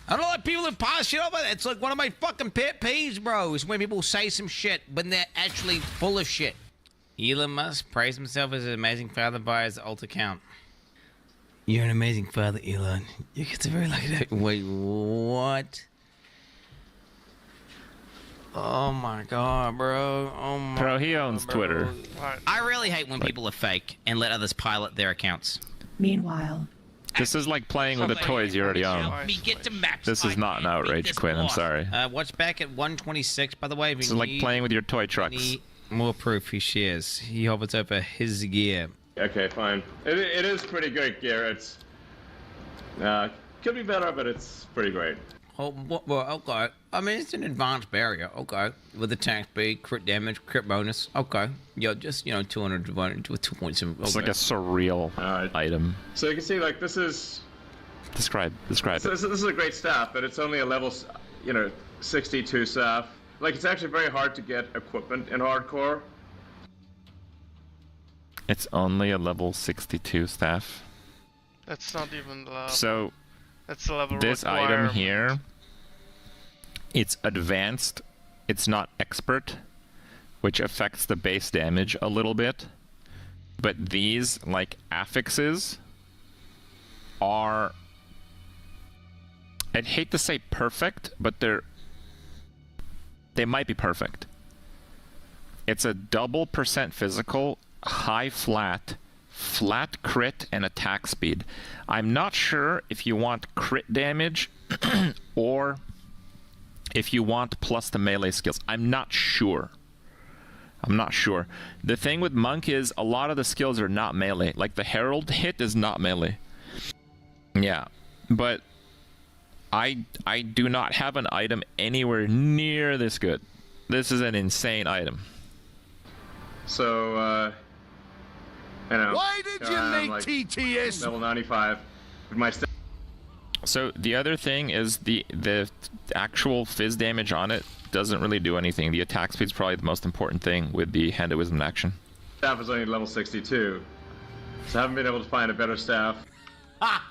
Speaker 8: I don't like people who pass shit over. It's like one of my fucking pet peeves, bro, is when people say some shit, but they're actually full of shit. Elon Musk praised himself as an amazing father by his alt account. You're an amazing father, Elon. You get to very lucky that. Wait, what? Oh my god, bro. Oh my
Speaker 7: Bro, he owns Twitter.
Speaker 8: I really hate when people are fake and let others pilot their accounts.
Speaker 11: Meanwhile,
Speaker 7: this is like playing with the toys you already own. This is not an outrage, Quinn. I'm sorry.
Speaker 8: Watch back at 126, by the way.
Speaker 7: This is like playing with your toy trucks.
Speaker 8: More proof he shares. He hovers over his gear.
Speaker 9: Okay, fine. It is pretty great gear. It's could be better, but it's pretty great.
Speaker 8: Oh, well, okay. I mean, it's an advanced barrier. Okay, with attack speed, crit damage, crit bonus. Okay, yeah, just 200 divided with 2.7. Okay.
Speaker 7: It's like a surreal item.
Speaker 9: So you can see, like, this is.
Speaker 7: Describe it.
Speaker 9: This is a great staff, but it's only a level, 62 staff. Like, it's actually very hard to get equipment in hardcore.
Speaker 7: It's only a level 62 staff.
Speaker 5: That's not even the level.
Speaker 7: So,
Speaker 5: that's the level
Speaker 7: this item here, it's advanced. It's not expert, which affects the base damage a little bit. But these, like, affixes are, I'd hate to say perfect, but they might be perfect. It's a double % physical, high flat crit, and attack speed. I'm not sure if you want crit damage or if you want plus the melee skills. I'm not sure. The thing with Monk is a lot of the skills are not melee. Like the Herald hit is not melee. Yeah, but I do not have an item anywhere near this good. This is an insane item.
Speaker 9: So,
Speaker 2: why did you make TTS
Speaker 9: level 95 with my
Speaker 7: So the other thing is the actual fizz damage on it doesn't really do anything. The attack speed's probably the most important thing with the Hand of Wisdom in action.
Speaker 9: Staff is only level 62, so I haven't been able to find a better staff.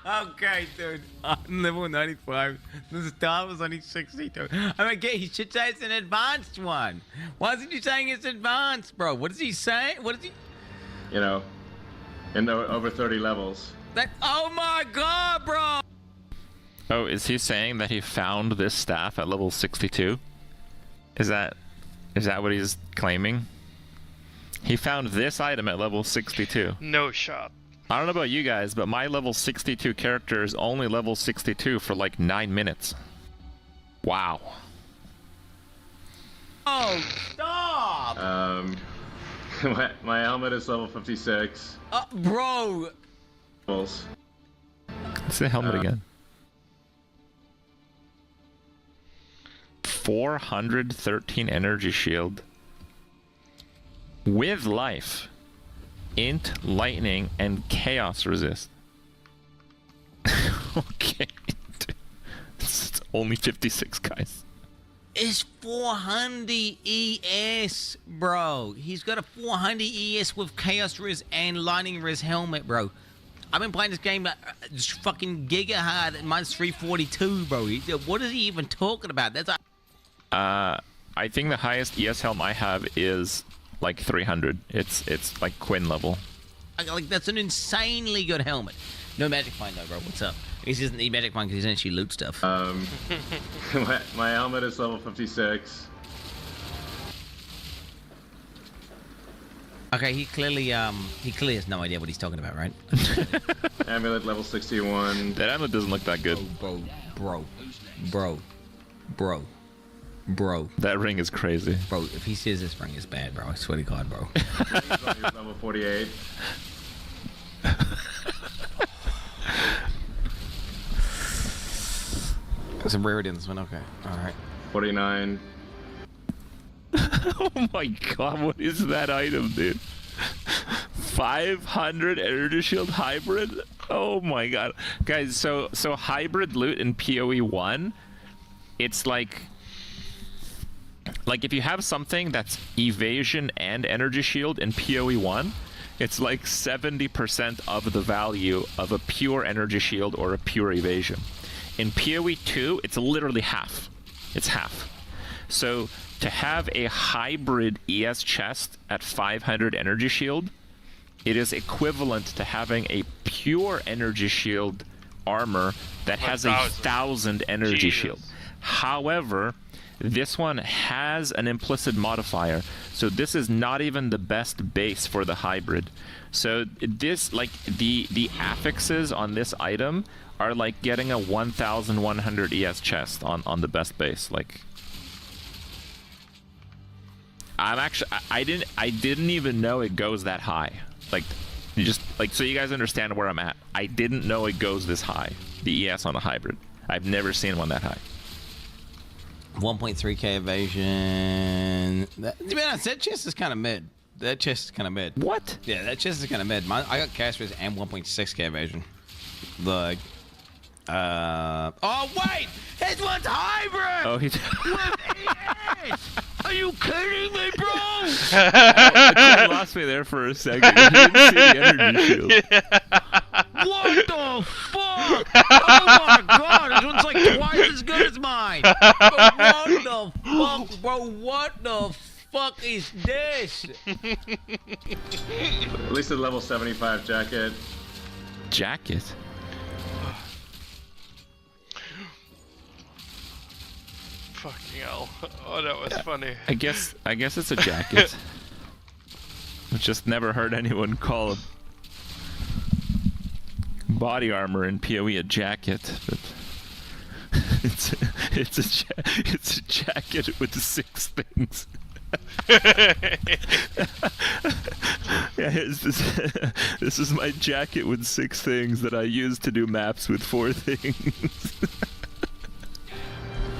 Speaker 8: Okay, dude. I'm level 95. The star was only 62. I mean, he should say it's an advanced one. Why isn't you saying it's advanced, bro? What does he say? What is he?
Speaker 9: You know, in over 30 levels.
Speaker 8: Oh my god, bro!
Speaker 7: Oh, is he saying that he found this staff at level 62? Is that what he's claiming? He found this item at level 62.
Speaker 5: No shot.
Speaker 7: I don't know about you guys, but my level 62 character is only level 62 for like 9 minutes. Wow.
Speaker 8: Oh, stop!
Speaker 9: My helmet is level 56.
Speaker 8: Bro!
Speaker 9: Levels.
Speaker 7: It's the helmet again. 413 energy shield. With life. Int, lightning, and chaos resist. Okay. It's only 56, guys.
Speaker 8: It's 400 ES, bro. He's got a 400 ES with chaos res and lightning res helmet, bro. I've been playing this game just fucking giga hard at minus 342, bro. What is he even talking about? That's
Speaker 7: I think the highest ES helm I have is like 300. It's like Quinn level.
Speaker 8: like that's an insanely good helmet. No magic find though, bro. What's up? He doesn't need magic find because he doesn't actually loot stuff.
Speaker 9: My helmet is level 56.
Speaker 8: Okay, he clearly has no idea what he's talking about, right?
Speaker 9: Amulet level 61.
Speaker 7: That amulet doesn't look that good.
Speaker 8: Bro.
Speaker 7: That ring is crazy.
Speaker 8: Bro, if he says this ring is bad, bro, I swear to God, bro.
Speaker 9: Level 48.
Speaker 8: There's some rarity in this one, okay. Alright.
Speaker 9: 49.
Speaker 7: Oh my god, what is that item, dude? 500 energy shield hybrid? Oh my god. Guys, so hybrid loot in PoE 1, it's like if you have something that's evasion and energy shield in PoE 1, it's like 70% of the value of a pure energy shield or a pure evasion. In PoE 2, it's literally half. It's half. So to have a hybrid ES chest at 500 energy shield, it is equivalent to having a pure energy shield armor that has 1,000 energy shield. However, this one has an implicit modifier, so this is not even the best base for the hybrid. So this, like, the affixes on this item are like getting a 1,100 ES chest on the best base. Like, I didn't even know it goes that high. Like, so you guys understand where I'm at. I didn't know it goes this high, the ES on a hybrid. I've never seen one that high.
Speaker 8: 1.3k evasion. To be honest, that chest is kind of mid. That chest is kind of mid.
Speaker 7: What?
Speaker 8: Yeah, that chest is kind of mid. I got cast res and 1.6k evasion. Like, oh wait, his one's hybrid.
Speaker 7: Oh,
Speaker 8: with ES. Are you kidding me, bro?
Speaker 7: I lost me there for a second. You didn't see the energy shield.
Speaker 8: What the fuck? Oh my god, this one's like twice as good as mine. Bro, what the fuck, bro? What the fuck is this?
Speaker 9: At least a level 75 jacket.
Speaker 7: Jacket?
Speaker 5: Fucking hell. Oh, that was funny.
Speaker 7: I guess it's a jacket. I've just never heard anyone call body armor in PoE a jacket, but it's a jacket with 6 things. Yeah, this is my jacket with 6 things that I use to do maps with 4 things.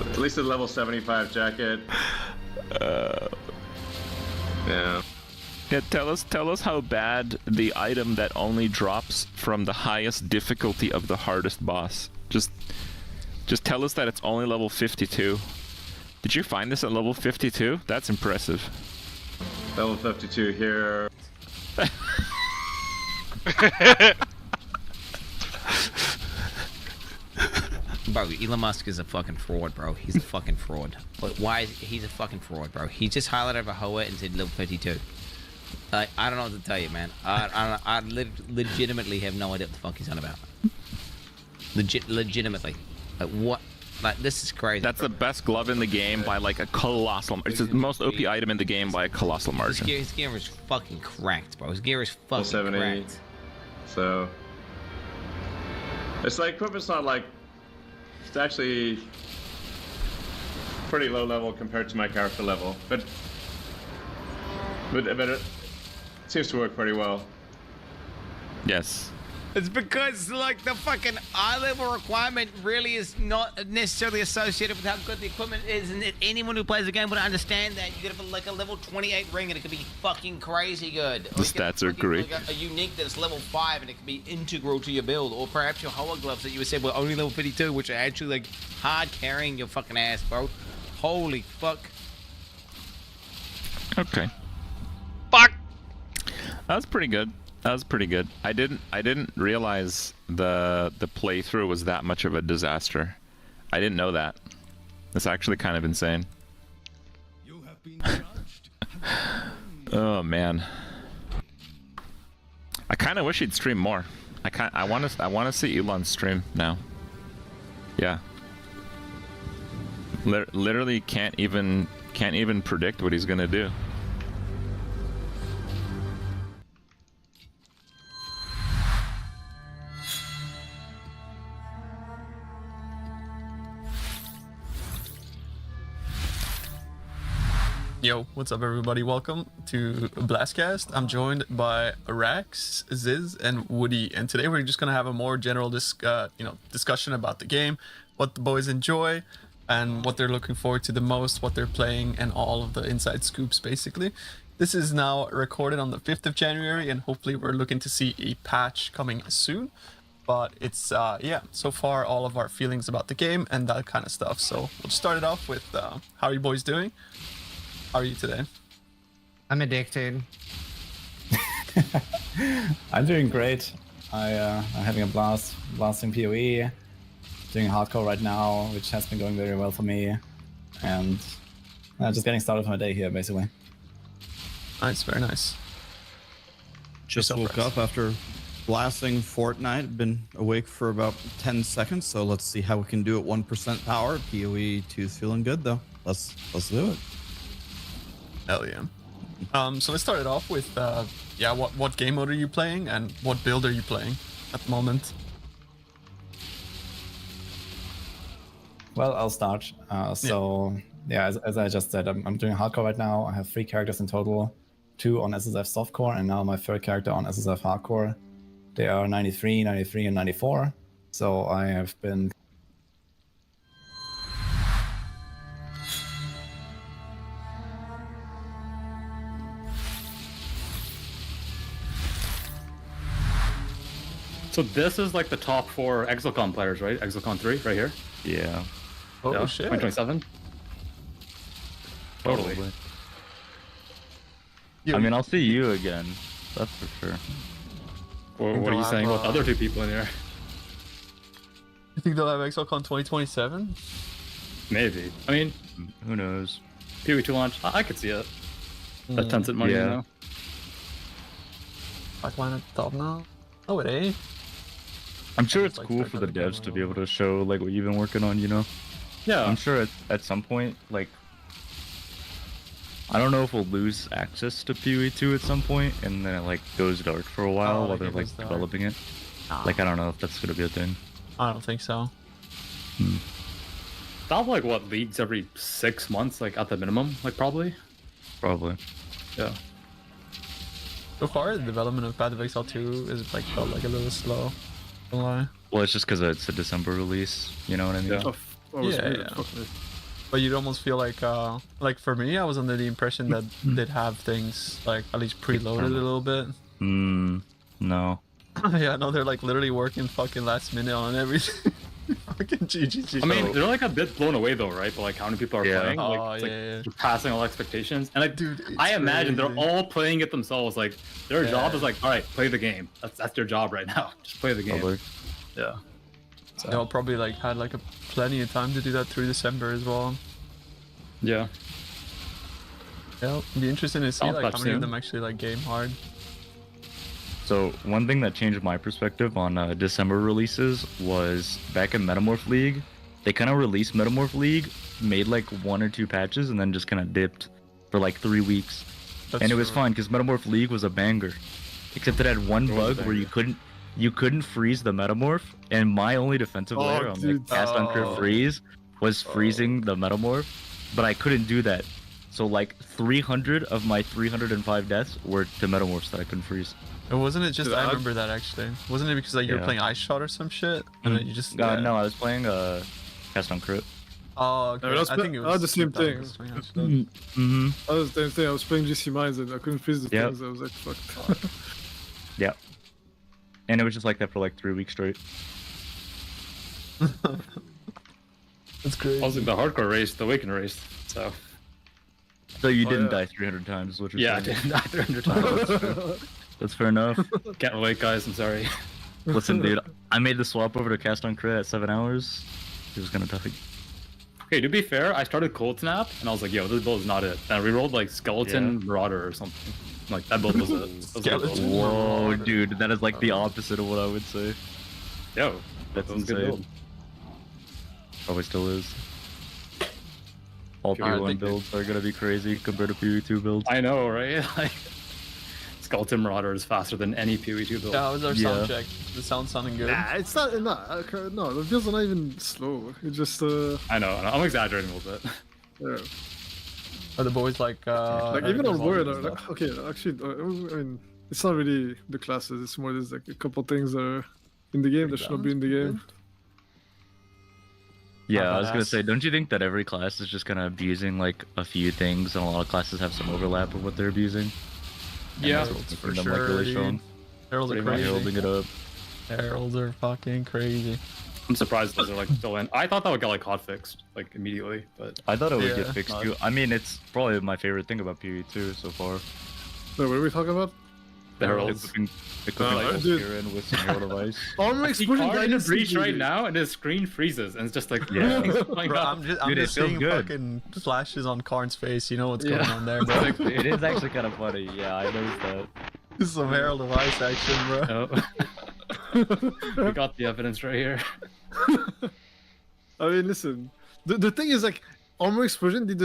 Speaker 9: At least a level 75 jacket. Yeah.
Speaker 7: Yeah, tell us how bad the item that only drops from the highest difficulty of the hardest boss. Just tell us that it's only level 52. Did you find this at level 52? That's impressive.
Speaker 9: Level 52 here.
Speaker 8: Bro, Elon Musk is a fucking fraud, bro. He's a fucking fraud. But why is he's a fucking fraud, bro? He just highlighted a Hoa and said level 52. I don't know what to tell you, man. I legitimately have no idea what the fuck he's on about. Legitimately. Like, what? Like, this is crazy.
Speaker 7: That's the best glove in the game by like a colossal. It's the most OP item in the game by a colossal margin.
Speaker 8: His gear is fucking cracked, bro. His gear is fucking
Speaker 9: 70.
Speaker 8: cracked.
Speaker 9: So it's like equipment's not like, it's actually pretty low level compared to my character level, but it seems to work pretty well.
Speaker 7: Yes.
Speaker 8: It's because, like, the fucking eye level requirement really is not necessarily associated with how good the equipment is, and anyone who plays the game would understand that. You could have like a level 28 ring and it could be fucking crazy good.
Speaker 7: The stats are great.
Speaker 8: Like a unique that's level 5 and it could be integral to your build, or perhaps your Hoa gloves that you said were only level 52, which are actually like hard carrying your fucking ass, bro. Holy fuck.
Speaker 7: Okay.
Speaker 5: Fuck!
Speaker 7: That was pretty good. That was pretty good. I didn't realize the playthrough was that much of a disaster. I didn't know that. That's actually kind of insane.
Speaker 1: You have been judged.
Speaker 7: Oh man. I kind of wish he'd stream more. I want to see Elon stream now. Yeah. Literally can't even predict what he's gonna do.
Speaker 11: Yo, what's up everybody? Welcome to Blastcast. I'm joined by Rax, Ziz, and Woody, and today we're just gonna have a more general discussion about the game, what the boys enjoy, and what they're looking forward to the most, what they're playing, and all of the inside scoops basically. This is now recorded on the 5th of January, and hopefully we're looking to see a patch coming soon. But it's yeah, so far all of our feelings about the game and that kind of stuff. So we'll start it off with how are you boys doing? How are you today?
Speaker 12: I'm addicted.
Speaker 13: I'm doing great. I'm having a blast blasting PoE, doing hardcore right now, which has been going very well for me, and just getting started for my day here, basically.
Speaker 11: Nice, very nice.
Speaker 14: Just woke up after blasting Fortnite. Been awake for about 10 seconds, so let's see how we can do it 1% power. PoE 2's feeling good though. Let's do it.
Speaker 11: Hell yeah. So let's start it off with yeah, what game mode are you playing and what build are you playing at the moment?
Speaker 13: Well, I'll start. So yeah, as I just said, I'm doing hardcore right now. I have 3 characters in total, 2 on SSF softcore, and now my 3rd character on SSF hardcore. They are 93, 93, and 94. So I have been
Speaker 15: So this is like the top 4 ExileCon players, right? ExileCon 3, right here?
Speaker 7: Yeah.
Speaker 11: Oh
Speaker 15: yeah.
Speaker 11: shit.
Speaker 15: 2027? Totally.
Speaker 16: I mean, I'll see you again. That's for sure.
Speaker 15: Or what are you saying about the other 2 people in here?
Speaker 11: You think they'll have ExileCon 2027?
Speaker 15: Maybe. I mean,
Speaker 16: who knows?
Speaker 15: PoE 2 launch, I could see it. That Tencent money, you know?
Speaker 11: Pipeline at the top now? Oh, it ain't.
Speaker 16: I'm sure it's cool for the devs to be able to show like what you've been working on, you know?
Speaker 15: Yeah.
Speaker 16: I'm sure at some point, like, I don't know if we'll lose access to PoE 2 at some point, and then it like goes dark for a while while they're like developing it. Like, I don't know if that's gonna be a thing.
Speaker 11: I don't think so.
Speaker 15: That'll like what, leagues every 6 months, like at the minimum, like probably. Yeah.
Speaker 11: So far, the development of Path of Exile 2 is like felt like a little slow. Don't lie.
Speaker 16: Well, it's just because it's a December release, you know what I mean?
Speaker 11: Yeah. But you'd almost feel like for me, I was under the impression that they'd have things like at least preloaded a little bit.
Speaker 16: No.
Speaker 11: Yeah, no, they're like literally working fucking last minute on everything. Fucking GG.
Speaker 15: I mean, they're like a bit blown away though, right? But like how many people are playing?
Speaker 11: Oh,
Speaker 15: Like, they're passing all expectations. And like, dude, I imagine
Speaker 11: crazy.
Speaker 15: they're all playing it themselves. Like their job is like, all right, play the game. That's their job right now. Just play the game.
Speaker 16: Probably.
Speaker 15: Yeah.
Speaker 11: So they'll probably like had like plenty of time to do that through December as well.
Speaker 15: Yeah.
Speaker 11: Yeah, it'll be interesting to see
Speaker 16: I'll
Speaker 11: like how
Speaker 16: patch
Speaker 11: many of
Speaker 16: soon.
Speaker 11: them actually like game hard.
Speaker 16: So one thing that changed my perspective on December releases was back in Metamorph League, they kind of released Metamorph League, made like 1 or 2 patches, and then just kind of dipped for like 3 weeks.
Speaker 11: That's
Speaker 16: And it was
Speaker 11: true.
Speaker 16: fine because Metamorph League was a banger, except it had one
Speaker 15: It was a
Speaker 16: bug where you couldn't freeze the Metamorph, and my only defensive
Speaker 17: Oh,
Speaker 16: layer on
Speaker 17: dude.
Speaker 16: like cast on crit
Speaker 11: Oh.
Speaker 16: freeze was freezing the Metamorph, but I couldn't do that. So like 300 of my 305 deaths were to Metamorphs that I couldn't freeze.
Speaker 11: And wasn't it just?
Speaker 17: Dude,
Speaker 11: I
Speaker 17: I-
Speaker 11: remember that actually. Wasn't it because like you were
Speaker 16: Yeah.
Speaker 11: playing Ice Shot or some shit, and then you just?
Speaker 16: No, I was playing cast on crit.
Speaker 11: Oh, okay.
Speaker 17: I mean,
Speaker 11: I think it was
Speaker 17: the same thing.
Speaker 16: Mm-hmm.
Speaker 17: I was the same thing. I was playing GC Mines and I couldn't freeze the
Speaker 16: Yep.
Speaker 17: things. I was like, fuck.
Speaker 16: Yeah. And it was just like that for like 3 weeks straight.
Speaker 11: That's great.
Speaker 15: Also, the hardcore race, the Awaken race. So
Speaker 16: So you didn't
Speaker 17: yeah.
Speaker 16: die 300 times, is what you're
Speaker 15: yeah, I
Speaker 16: saying?
Speaker 15: didn't die 300 times.
Speaker 16: That's fair enough.
Speaker 15: Can't relate, guys. I'm sorry.
Speaker 16: Listen, dude, I made the swap over to cast on crit at 7 hours. It was kind of tough.
Speaker 15: Okay, to be fair, I started Cold Snap and I was like, yo, this build is not it. And I rerolled like Skeleton Marauder or something. Like that build was a
Speaker 11: Skeleton.
Speaker 16: Whoa, dude, that is like the opposite of what I would say.
Speaker 15: Yo,
Speaker 16: That's
Speaker 15: that was a good
Speaker 16: insane.
Speaker 15: build.
Speaker 16: Probably still is. All
Speaker 11: Alright,
Speaker 16: PO1 builds are gonna be crazy compared to PO2 builds.
Speaker 15: I know, right? Like, Skeleton Marauder is faster than any PoE2 build.
Speaker 11: Yeah, how was our
Speaker 16: Yeah.
Speaker 11: sound check? The sound sounding good.
Speaker 17: Nah, it's not. No, the builds are not even slow. It just.
Speaker 15: I know, I'm exaggerating a little bit.
Speaker 17: Yeah.
Speaker 11: Are the boys like?
Speaker 17: Like even on
Speaker 11: involved
Speaker 17: Word,
Speaker 11: and stuff?
Speaker 17: like, okay, actually, I mean, it's not really the classes. It's more there's like a couple things that are in the game that should not be in the game.
Speaker 16: Yeah,
Speaker 11: How
Speaker 16: I was gonna
Speaker 11: badass.
Speaker 16: say, don't you think that every class is just kind of abusing like a few things, and a lot of classes have some overlap of what they're abusing? And
Speaker 15: Yeah,
Speaker 16: that's what's
Speaker 11: for
Speaker 16: making them, like,
Speaker 11: sure,
Speaker 16: really
Speaker 11: dude.
Speaker 16: strong.
Speaker 11: Heralds are
Speaker 16: Pretty much
Speaker 11: crazy.
Speaker 16: holding it up.
Speaker 11: Heralds are fucking crazy.
Speaker 15: I'm surprised those are like still in. I thought that would get like hot fixed like immediately, but
Speaker 16: I thought it would
Speaker 11: Yeah,
Speaker 16: get fixed
Speaker 11: not-
Speaker 16: too. I mean, it's probably my favorite thing about PoE2 so far.
Speaker 17: So what are we talking about?
Speaker 15: the heralds.
Speaker 16: Equipping
Speaker 17: Oh,
Speaker 16: like
Speaker 17: dude.
Speaker 16: Kieran with some Herald of Ice.
Speaker 17: Armor
Speaker 15: I see
Speaker 17: explosion
Speaker 15: Card in a breach
Speaker 17: dynasty.
Speaker 15: right now, and his screen freezes, and it's just like
Speaker 16: Yeah.
Speaker 15: flying
Speaker 11: Bro,
Speaker 15: up.
Speaker 11: I'm
Speaker 16: Dude, it
Speaker 11: just
Speaker 16: feels
Speaker 11: seeing
Speaker 16: good.
Speaker 11: fucking flashes on Karn's face. You know what's
Speaker 15: Yeah.
Speaker 11: going on there, bro.
Speaker 16: It is actually kind of funny. Yeah, I noticed that.
Speaker 11: This is some Herald of Ice action, bro.
Speaker 15: Oh. We got the evidence right here.
Speaker 17: I mean, listen. The thing is like. Armor Explosion did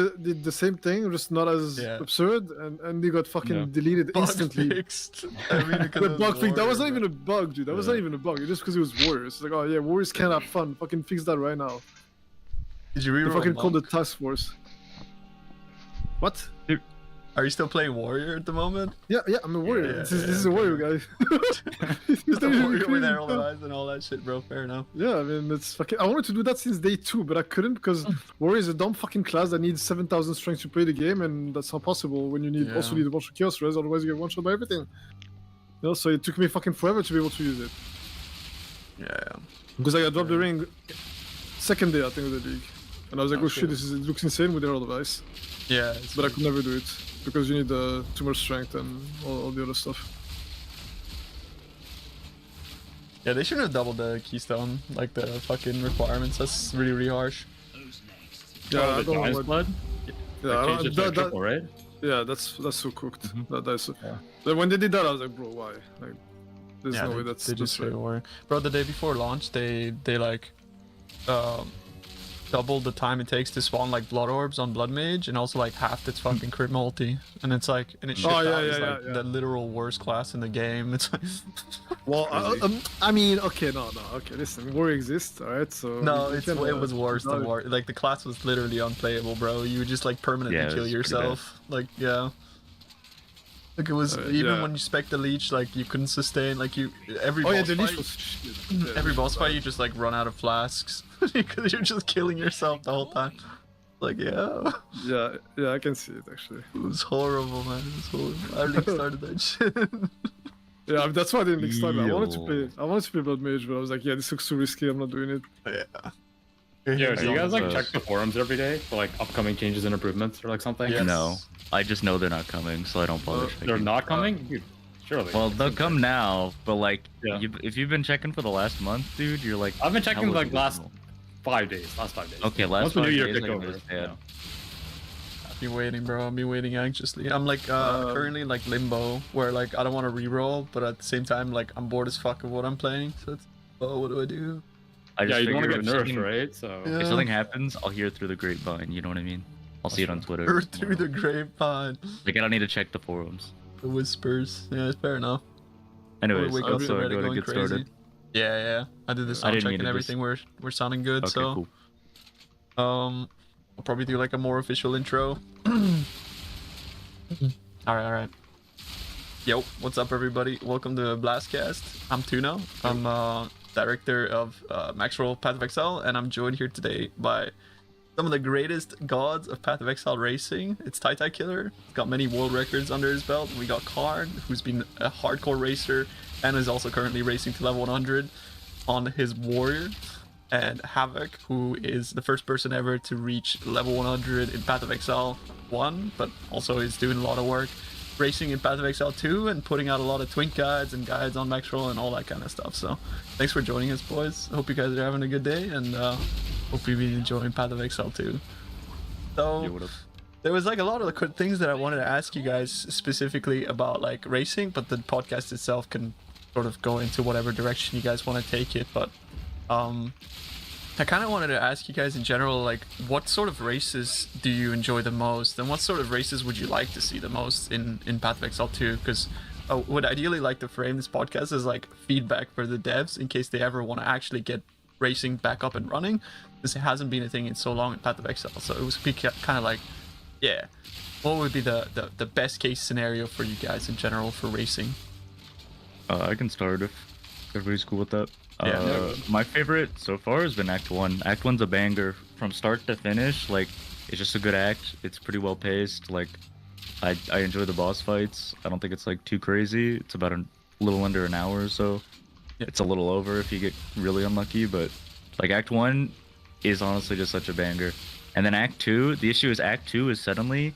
Speaker 17: the same thing, just not as
Speaker 11: Yeah.
Speaker 17: absurd, and they got fucking
Speaker 15: Yeah.
Speaker 17: deleted
Speaker 11: Bug
Speaker 17: instantly.
Speaker 11: fixed. I mean, because
Speaker 17: The
Speaker 11: of
Speaker 17: bug fix, that was not
Speaker 11: Warrior,
Speaker 17: even a bug, dude. That was not even a bug. It's just because it was Warriors. It's like, oh yeah, Warriors can't have fun. Fucking fix that right now.
Speaker 11: bro. Did you
Speaker 17: They
Speaker 11: reroll
Speaker 17: fucking called the
Speaker 11: Monk?
Speaker 17: task force. What?
Speaker 11: Are you still playing Warrior at the moment?
Speaker 17: Yeah, I'm a Warrior.
Speaker 11: Yeah,
Speaker 17: this is a Warrior guy. It's
Speaker 11: Just
Speaker 17: not even
Speaker 11: Warrior with
Speaker 17: crazy.
Speaker 11: Herald of Ice and all that shit, bro. Fair enough.
Speaker 17: Yeah, I mean, it's fucking. I wanted to do that since day 2, but I couldn't because Warrior is a dumb fucking class that needs 7,000 strength to play the game, and that's not possible when you need also
Speaker 11: Yeah.
Speaker 17: need a bunch of chaos res, otherwise you get one shot by everything. You know, so it took me fucking forever to be able to use it.
Speaker 11: Yeah.
Speaker 17: Because I dropped the ring second day, I think, of the league. And I was like, oh shit,
Speaker 11: Okay.
Speaker 17: it looks insane with the Herald of Ice.
Speaker 11: Yeah.
Speaker 17: But I could never do it because you need too much strength and all the other stuff.
Speaker 11: Yeah, they shouldn't have doubled the keystone, like the fucking requirements. That's really, really harsh.
Speaker 17: Yeah, I
Speaker 15: the
Speaker 17: don't know
Speaker 15: Giant's
Speaker 17: what-
Speaker 15: blood.
Speaker 17: Yeah,
Speaker 15: Like,
Speaker 17: I
Speaker 15: changed
Speaker 17: don't-
Speaker 15: it to a
Speaker 17: that-
Speaker 15: triple, right?
Speaker 17: Yeah, that's so cooked. That's so, Like, when they did that, I was like, bro, why? Like, there's
Speaker 11: Yeah,
Speaker 17: no
Speaker 11: they,
Speaker 17: way that's
Speaker 11: they just
Speaker 17: right.
Speaker 11: straight Warrior. Bro, the day before launch, they like doubled the time it takes to spawn like blood orbs on Blood Mage, and also like halved its fucking crit multi. And it's like, and it shipped
Speaker 17: Oh, yeah,
Speaker 11: out as
Speaker 17: yeah,
Speaker 11: like
Speaker 17: yeah.
Speaker 11: the literal worst class in the game. It's like,
Speaker 17: Well, I mean, okay, no, okay, listen, Warrior exists, alright, so...
Speaker 11: no,
Speaker 17: you
Speaker 11: it
Speaker 17: can,
Speaker 11: was worse than
Speaker 17: no,
Speaker 11: Warrior. Like the class was literally unplayable, bro. You would just like permanently
Speaker 16: Yeah, it
Speaker 11: kill
Speaker 16: was pretty
Speaker 11: yourself. Like, yeah. Like it was even
Speaker 17: yeah.
Speaker 11: when you spec the leech, like you couldn't sustain. Like you, every
Speaker 17: Oh yeah,
Speaker 11: boss
Speaker 17: the leash
Speaker 11: fight-
Speaker 17: was shit. Yeah,
Speaker 11: every
Speaker 17: the
Speaker 11: boss
Speaker 17: leash
Speaker 11: fight, you just like run out of flasks because you're just killing yourself the whole time. Like, yeah,
Speaker 17: Yeah, I can see it actually.
Speaker 11: it was horrible, man. It was horrible. I leaked started that shit.
Speaker 17: Yeah, that's why I didn't start. I wanted to
Speaker 16: Yo.
Speaker 17: play Blood Mage, but I was like, yeah, this looks too risky. I'm not doing it.
Speaker 11: Yeah.
Speaker 15: Yeah, do you guys like
Speaker 16: Uh,
Speaker 15: check the forums every day for like upcoming changes and improvements or like something?
Speaker 11: Yes.
Speaker 16: No, I just know they're not coming, so I don't bother.
Speaker 15: They're
Speaker 16: checking.
Speaker 15: not coming? Dude, Surely.
Speaker 16: Well, they'll come now, but like, if you've been checking for the last month, dude, you're like.
Speaker 15: I've been checking like last
Speaker 16: delusional.
Speaker 15: 5 days. Last 5 days.
Speaker 16: Okay, last
Speaker 15: Once the
Speaker 16: 5
Speaker 15: new year
Speaker 16: days,
Speaker 15: kicked
Speaker 16: I
Speaker 15: over.
Speaker 16: understand.
Speaker 11: I've been waiting, bro. I've been waiting anxiously. I'm like currently in like limbo, where like I don't want to reroll, but at the same time, like I'm bored as fuck of what I'm playing. So it's, oh, what do I do?
Speaker 16: I just
Speaker 15: you don't want to
Speaker 16: figure
Speaker 15: get
Speaker 16: if
Speaker 15: nerfed,
Speaker 16: something-
Speaker 15: right? So
Speaker 16: If something happens, I'll hear it through the grapevine. You know what I mean? I'll see it on Twitter.
Speaker 11: Or through the grapevine.
Speaker 16: Like I don't need to check the forums.
Speaker 11: The whispers. Yeah, it's fair enough.
Speaker 16: Anyways,
Speaker 11: Wake up
Speaker 16: let's
Speaker 11: to Reddit
Speaker 16: go to
Speaker 11: going
Speaker 16: get
Speaker 11: crazy.
Speaker 16: started.
Speaker 11: Yeah. I did the
Speaker 16: I
Speaker 11: sound
Speaker 16: didn't
Speaker 11: check
Speaker 16: mean
Speaker 11: and
Speaker 16: to
Speaker 11: everything. We're sounding good.
Speaker 16: Okay,
Speaker 11: so
Speaker 16: cool.
Speaker 11: I'll probably do like a more official intro. All right. Yo, what's up, everybody? Welcome to Blastcast. I'm Tuno. I'm director of Maxroll Path of Exile, and I'm joined here today by some of the greatest gods of Path of Exile racing. It's Tai Killer. He's got many world records under his belt. We got Karn, who's been a hardcore racer and is also currently racing to level 100 on his warrior. And Havoc, who is the first person ever to reach level 100 in Path of Exile 1, but also is doing a lot of work racing in Path of Exile 2 and putting out a lot of twink guides and guides on Maxroll and all that kind of stuff. So thanks for joining us, boys. Hope you guys are having a good day, and hope you've been enjoying Path of Exile 2. So there was like a lot of the things that I wanted to ask you guys specifically about like racing, but the podcast itself can sort of go into whatever direction you guys want to take it. But I kind of wanted to ask you guys in general, like, what sort of races do you enjoy the most, and what sort of races would you like to see the most in Path of Exile 2? Because I would ideally like to frame this podcast as like feedback for the devs in case they ever want to actually get racing back up and running, because it hasn't been a thing in so long in Path of Exile. So it would be kind of like, yeah, what would be the best case scenario for you guys in general for racing?
Speaker 16: I can start if everybody's cool with that.
Speaker 11: Yeah.
Speaker 16: My favorite so far has been Act 1. Act 1's a banger from start to finish. Like, it's just a good act. It's pretty well paced. Like, I enjoy the boss fights. I don't think it's like too crazy. It's about a little under an hour or so. It's a little over if you get really unlucky, but like Act 1 is honestly just such a banger. And then Act 2, the issue is Act 2 is suddenly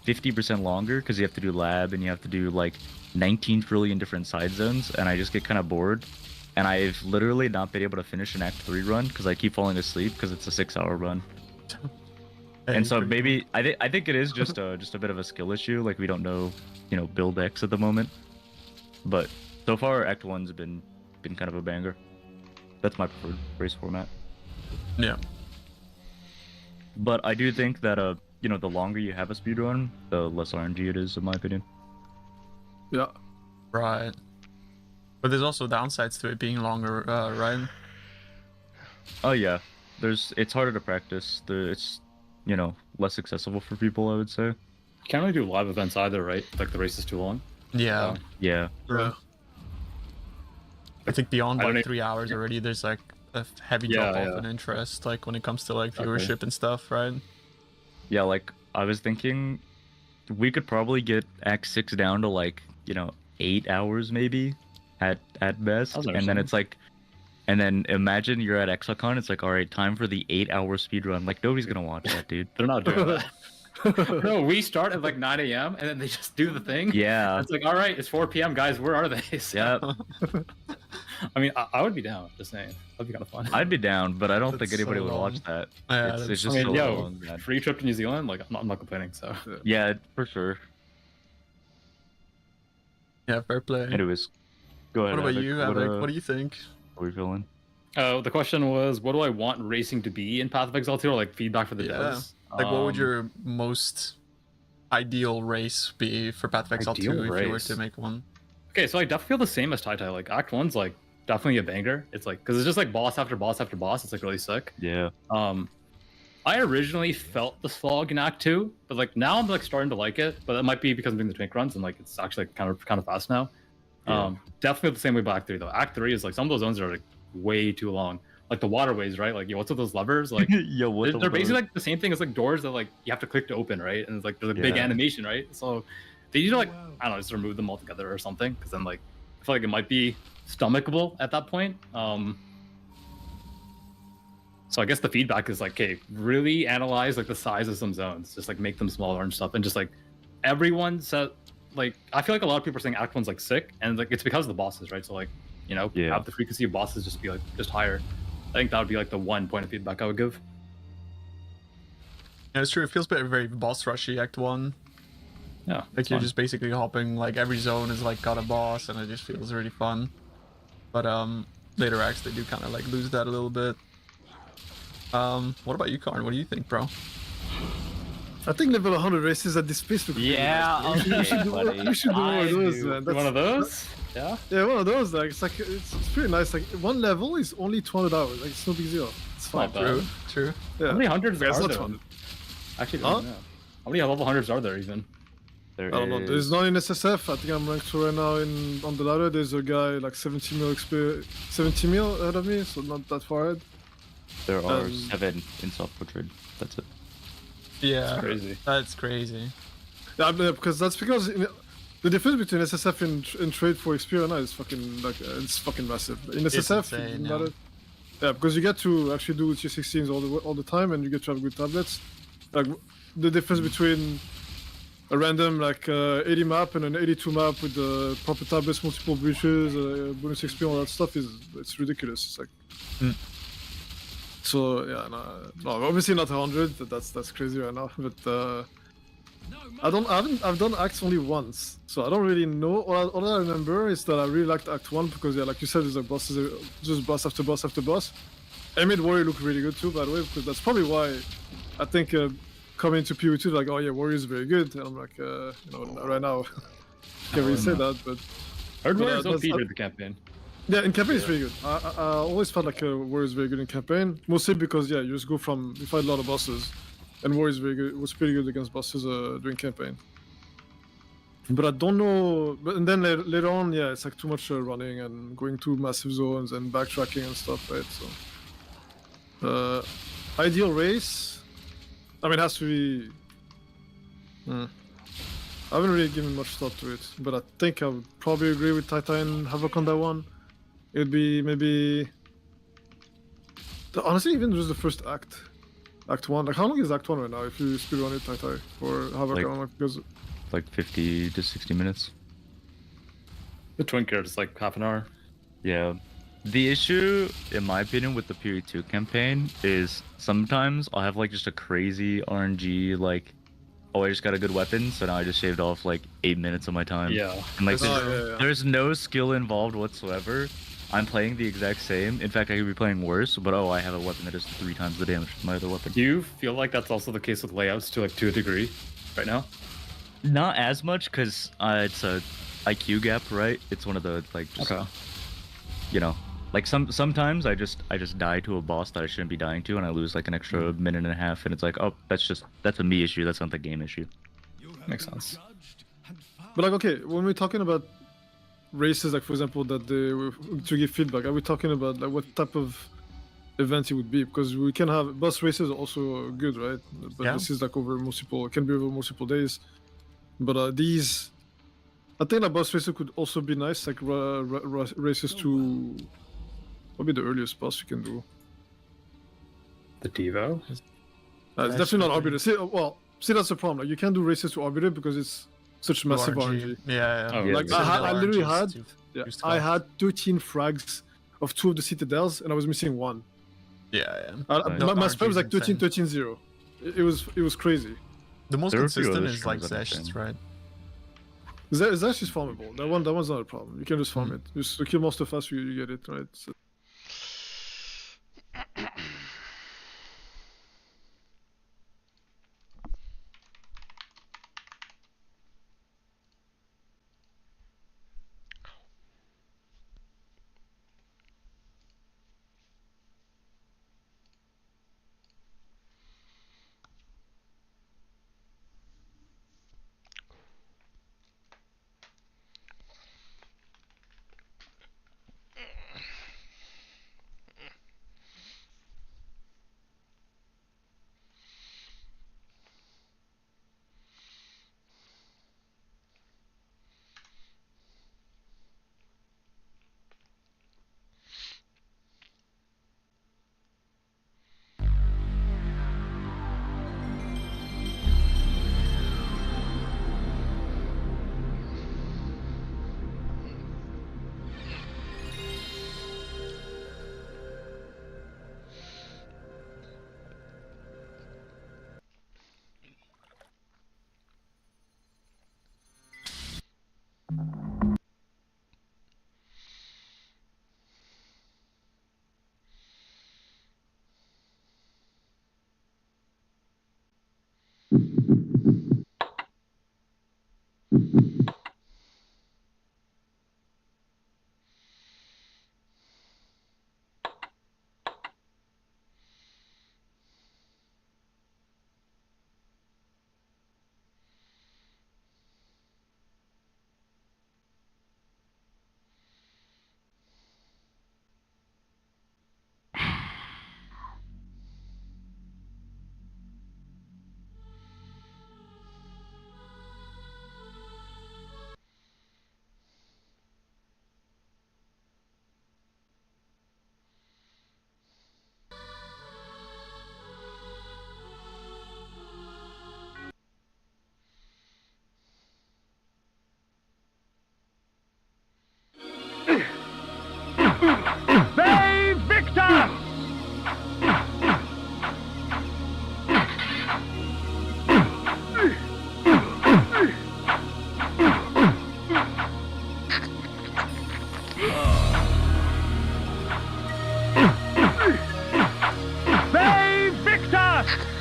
Speaker 16: 50% longer because you have to do lab and you have to do like 19 trillion different side zones, and I just get kind of bored. And I've literally not been able to finish an Act 3 run because I keep falling asleep because it's a 6-hour run. And so maybe I think it is just a bit of a skill issue. Like we don't know, build X at the moment. But so far, Act 1's been kind of a banger. That's my preferred race format.
Speaker 11: Yeah.
Speaker 16: But I do think that the longer you have a speed run, the less RNG it is, in my opinion.
Speaker 17: Yeah.
Speaker 11: Right. But there's also downsides to it being longer, right?
Speaker 16: Oh yeah, it's harder to practice. It's less accessible for people, I would say.
Speaker 15: You can't really do live events either, right? Like the race is too long.
Speaker 11: Yeah.
Speaker 16: Yeah.
Speaker 11: Yeah. I think beyond like 3 hours already, there's like a heavy drop off in interest, like when it comes to like viewership and stuff, right?
Speaker 16: Yeah, like I was thinking, we could probably get Act 6 down to like 8 hours maybe. At best, and then it's like, and then imagine you're at ExileCon, it's like, all right, time for the 8-hour speed run. Like nobody's gonna watch that, dude.
Speaker 15: They're not doing that. No, we start at like 9 a.m. and then they just do the thing.
Speaker 16: Yeah.
Speaker 15: It's like, all right, it's 4 p.m. guys, where are they?
Speaker 16: Yeah.
Speaker 15: I mean, I would be down. Just saying, that'd be kind of fun.
Speaker 16: I'd be down, but I don't think anybody would watch that.
Speaker 11: Yeah,
Speaker 16: it's just so long. Man.
Speaker 15: Free trip to New Zealand, like I'm not complaining. So
Speaker 16: yeah, for sure.
Speaker 11: Yeah, fair play.
Speaker 16: Anyways. Go ahead.
Speaker 11: What about you, Havoc? What do you think?
Speaker 16: How are we feeling?
Speaker 15: The question was, what do I want racing to be in Path of Exile 2, or like feedback for the devs?
Speaker 11: Like, what would your most ideal race be for Path of Exile 2 if you were to make one?
Speaker 15: Okay, so I definitely feel the same as Tai. Like Act 1's like definitely a banger. It's like, because it's just like boss after boss after boss. It's like really sick.
Speaker 16: Yeah.
Speaker 15: I originally felt the slog in Act 2, but like now I'm like starting to like it. But that might be because I'm doing the twink runs and like it's actually kind of fast now.
Speaker 16: Yeah.
Speaker 15: Definitely the same way by Act 3 though. Act 3 is like some of those zones are like way too long. Like the waterways, right? Like, what's with those levers? Like, they're basically like the same thing as like doors that like you have to click to open, right? And it's like there's a big animation, right? So they need to like I don't know, just remove them all together or something, because then like I feel like it might be stomachable at that point. So I guess the feedback is like, okay, really analyze like the size of some zones, just like make them smaller and stuff, and just like everyone set like I feel like a lot of people are saying Act 1's like sick, and like it's because of the bosses, right? So like, you know, have the frequency of bosses just be like just higher. I think that would be like the one point of feedback I would give.
Speaker 11: Yeah, it's true. It feels very boss rushy, Act 1.
Speaker 15: Yeah.
Speaker 11: Like you're just basically hopping, like every zone is like got a boss, and it just feels really fun. But later acts, they do kind of like lose that a little bit. What about you, Karn? What do you think, bro?
Speaker 17: I think level 100 races at this pace would
Speaker 8: Yeah,
Speaker 17: we should do more of those, man.
Speaker 15: One of those? Yeah?
Speaker 17: Yeah, one of those. Like it's pretty nice. Like one level is only 200 hours. Like it's no big deal. It's fine.
Speaker 11: True.
Speaker 17: Yeah.
Speaker 15: How many hundreds
Speaker 17: Yeah, it's
Speaker 15: are
Speaker 17: not
Speaker 15: there?
Speaker 17: fun.
Speaker 15: Actually, I don't know. How many level 100s are there even?
Speaker 17: I don't know. There's none in SSF. I think I'm ranked right now on the ladder. There's a guy like 70 mil ahead of me, so not that far ahead.
Speaker 16: There are 7 in self-portrait. That's it.
Speaker 11: Yeah,
Speaker 15: that's crazy.
Speaker 11: That's crazy.
Speaker 17: Yeah, because the difference between SSF and trade for XP right now is fucking like it's fucking massive. In SSF,
Speaker 11: insane,
Speaker 17: yeah, because you get to actually do tier 16s all the time, and you get to have good tablets. Like the difference between a random like 80 map and an 82 map with the proper tablets, multiple breaches, bonus XP, all that stuff it's ridiculous. It's like. So yeah, no, obviously not 100. That's crazy right now. But I've done acts only once, so I don't really know. All I remember is that I really liked Act 1 because yeah, like you said, there's like bosses, just boss after boss after boss. I made Warrior look really good too, by the way, because that's probably why I think coming to PO2 like, oh yeah, Warrior is very good. And I'm like, you know, right now can't really say that, but
Speaker 15: Warrior's OP during the campaign.
Speaker 17: Yeah, in campaign it's really good. I always felt like Warrior is very good in campaign, mostly because yeah, you just go from you fight a lot of bosses, and Warrior is very good. It was pretty good against bosses during campaign. But I don't know. But and then later on, yeah, it's like too much running and going to massive zones and backtracking and stuff, right? So, ideal race. I mean, it has to be. I haven't really given much thought to it, but I think I would probably agree with Titan Havoc on that one. It'd be maybe. Honestly, even just the first act. Act 1. Like, how long is Act 1 right now if you speedrun it, Titan? Or Havoc? I don't know, because.
Speaker 16: Like 50 to 60 minutes.
Speaker 15: The twin card is like half an hour.
Speaker 16: Yeah. The issue, in my opinion, with the Period 2 campaign is sometimes I'll have like just a crazy RNG, like, oh, I just got a good weapon, so now I just shaved off like 8 minutes of my time.
Speaker 15: Yeah.
Speaker 16: And like, there's no skill involved whatsoever. I'm playing the exact same. In fact, I could be playing worse, but oh, I have a weapon that does 3 times the damage of my other weapon.
Speaker 15: Do you feel like that's also the case with layouts to a degree right now?
Speaker 16: Not as much, because it's a IQ gap, right? It's one of the, like, just, you know, like sometimes I just die to a boss that I shouldn't be dying to, and I lose like an extra minute and a half, and it's like, oh, that's a me issue, that's not the game issue.
Speaker 15: Makes sense.
Speaker 17: But like, okay, when we're talking about races, like for example, that to give feedback, are we talking about like what type of event it would be? Because we can have bus races are also good, right? But this is like it can be over multiple days. But these, I think that bus races could also be nice, like races to, what would be the earliest bus you can do?
Speaker 15: The Devo?
Speaker 17: It's definitely not Arbiter. See, that's the problem. Like, you can't do races to Arbiter because it's such massive RNG.
Speaker 11: Yeah.
Speaker 15: Oh,
Speaker 17: like I literally had, I had 13 frags of 2 of the Citadels, and I was missing 1.
Speaker 11: Yeah.
Speaker 17: My spread was like 13, 13, 0. It was crazy.
Speaker 11: The most consistent is like Zesh, right?
Speaker 17: Zesh is farmable. That one's not a problem. You can just farm it. Just to kill monster fast, you get it, right? So.
Speaker 18: Save Victor! Save Victor!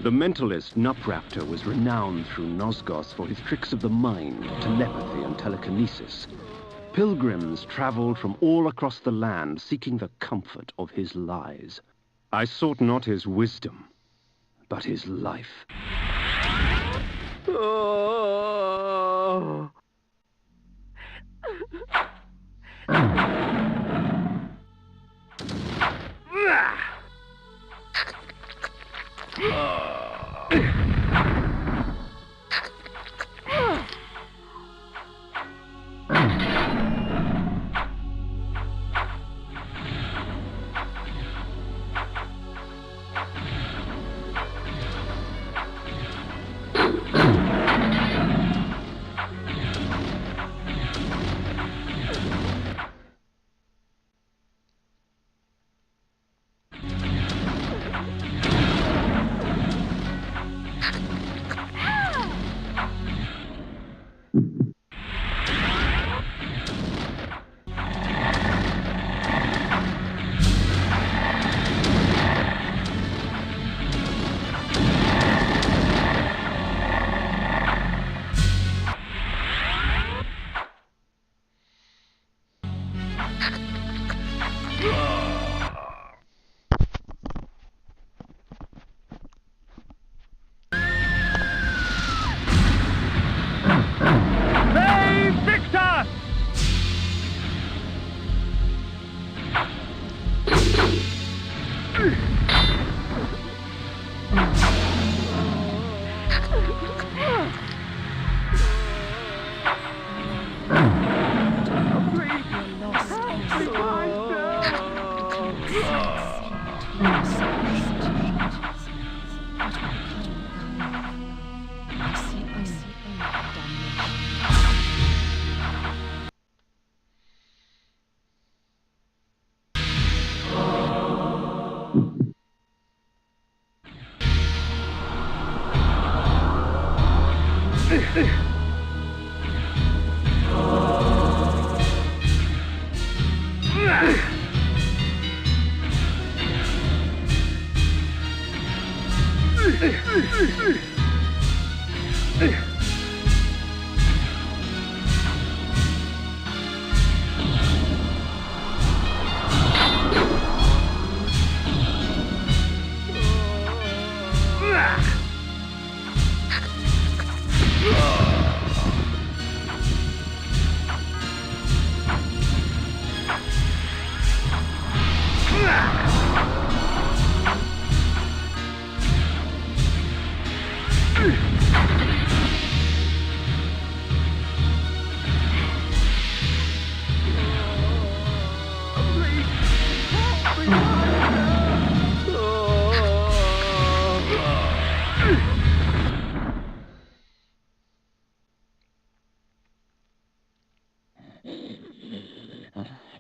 Speaker 19: The mentalist Nupraptor was renowned through Nosgoth for his tricks of the mind, telepathy, and telekinesis. Pilgrims traveled from all across the land seeking the comfort of his lies. I sought not his wisdom, but his life.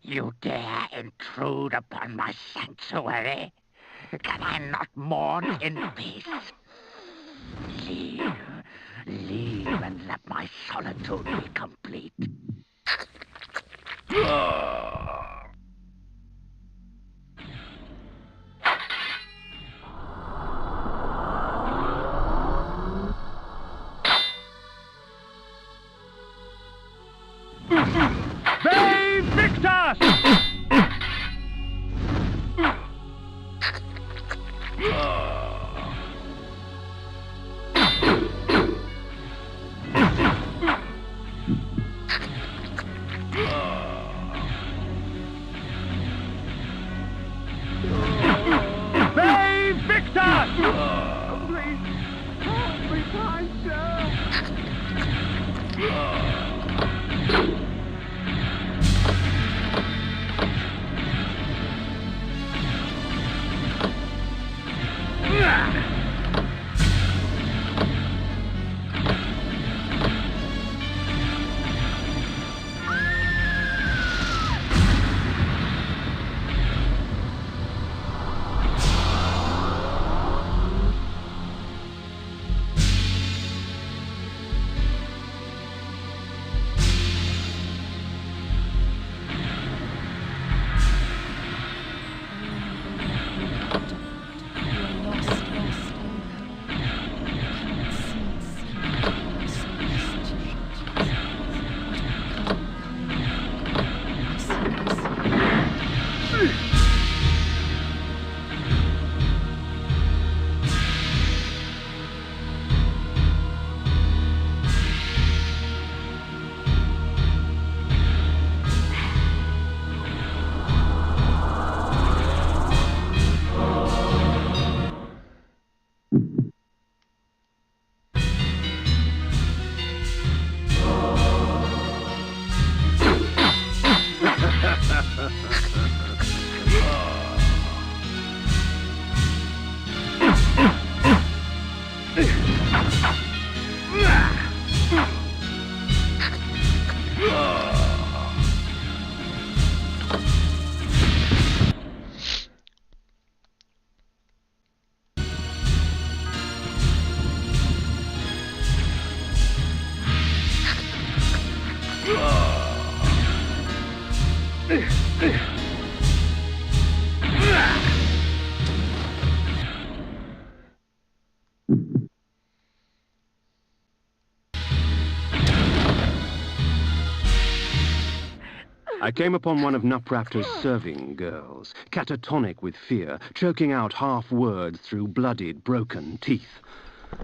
Speaker 20: You dare intrude upon my sanctuary? Can I not mourn in peace? Leave. Leave and let my solitude be complete.
Speaker 18: They Victus! They Victus! Please, help me, kind
Speaker 19: I came upon one of Nupraptor's serving girls, catatonic with fear, choking out half words through bloodied, broken teeth.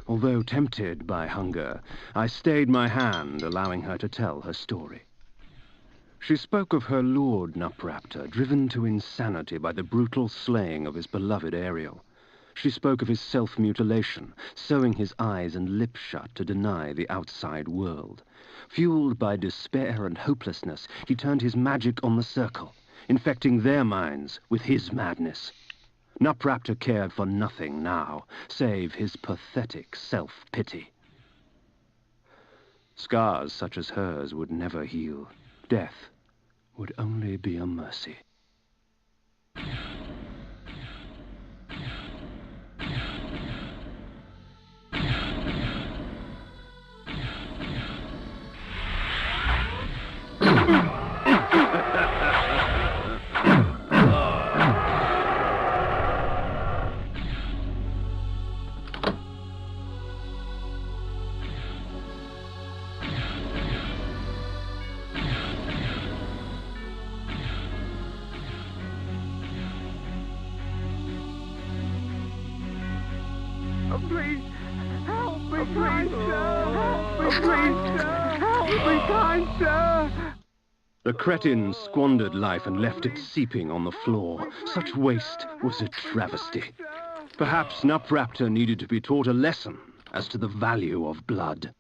Speaker 19: Although tempted by hunger, I stayed my hand, allowing her to tell her story. She spoke of her lord Nupraptor, driven to insanity by the brutal slaying of his beloved Ariel. She spoke of his self-mutilation, sewing his eyes and lips shut to deny the outside world. Fueled by despair and hopelessness, he turned his magic on the circle, infecting their minds with his madness. Nupraptor cared for nothing now, save his pathetic self-pity. Scars such as hers would never heal. Death would only be a mercy.
Speaker 18: Please, help me, kind sir. Help me, please, sir. Help me, kind sir.
Speaker 19: The cretin squandered life and left it seeping on the floor. Such waste was a travesty. Perhaps Nupraptor needed to be taught a lesson as to the value of blood.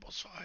Speaker 5: Boss fight.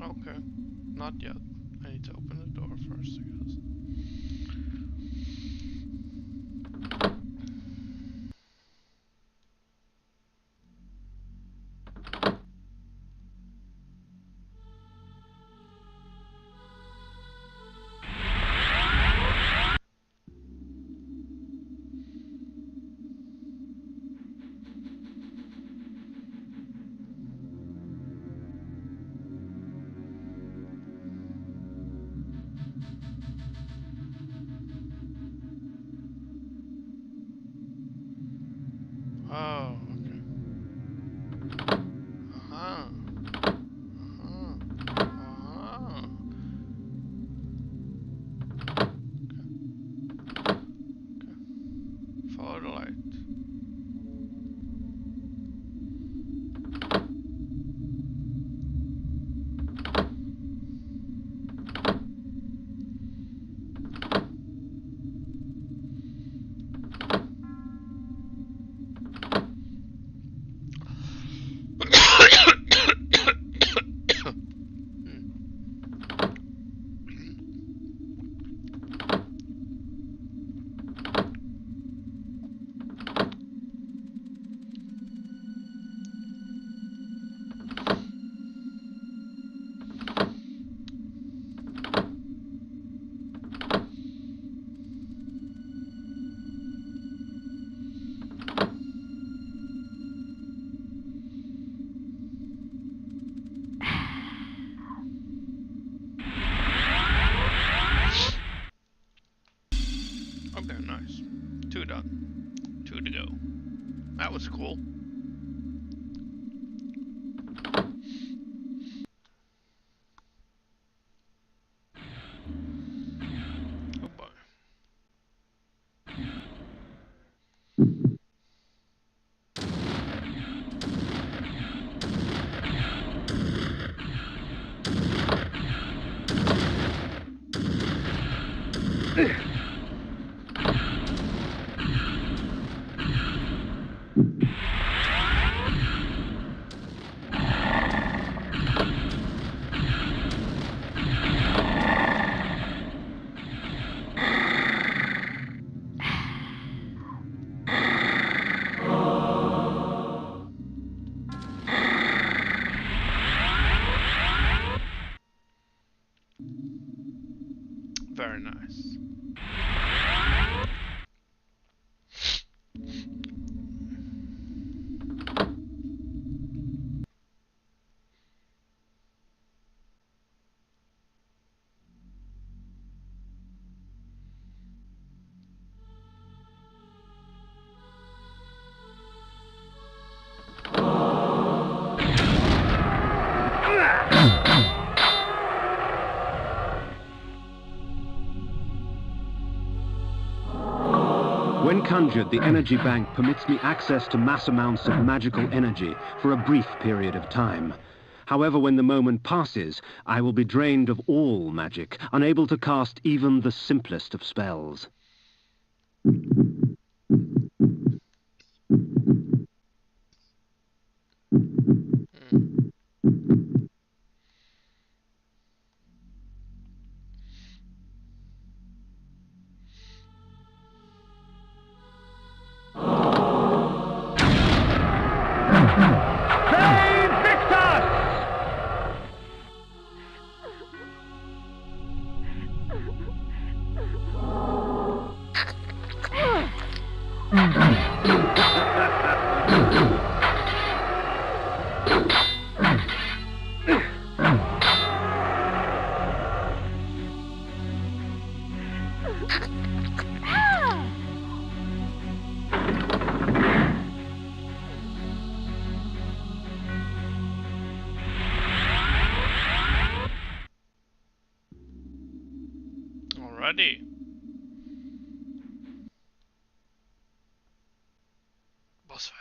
Speaker 5: Okay, not yet. I need to open the door first, I guess. Oh, okay. Uh-huh. Uh-huh. Uh-huh. Okay. Okay. Follow the light. Okay, nice. 2 done. 2 to go. That was cool. Oh boy. Very nice.
Speaker 19: When conjured, the energy bank permits me access to mass amounts of magical energy for a brief period of time. However, when the moment passes, I will be drained of all magic, unable to cast even the simplest of spells.
Speaker 5: Alrighty. Boss fight.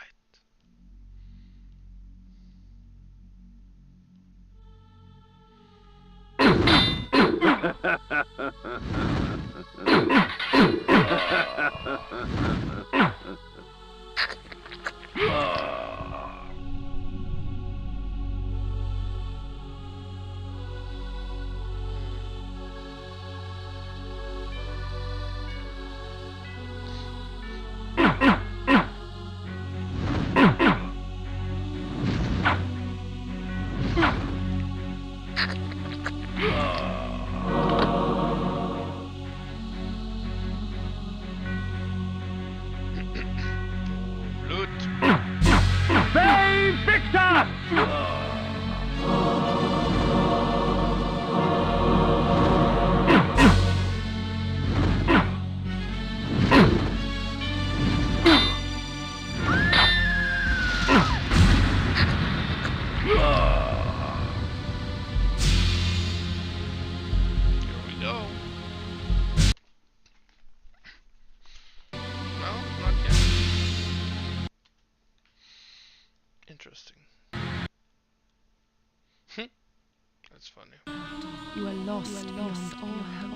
Speaker 18: Save Victor!
Speaker 5: Here we go. No, not yet. Interesting. That's funny.
Speaker 21: You are lost beyond all hope.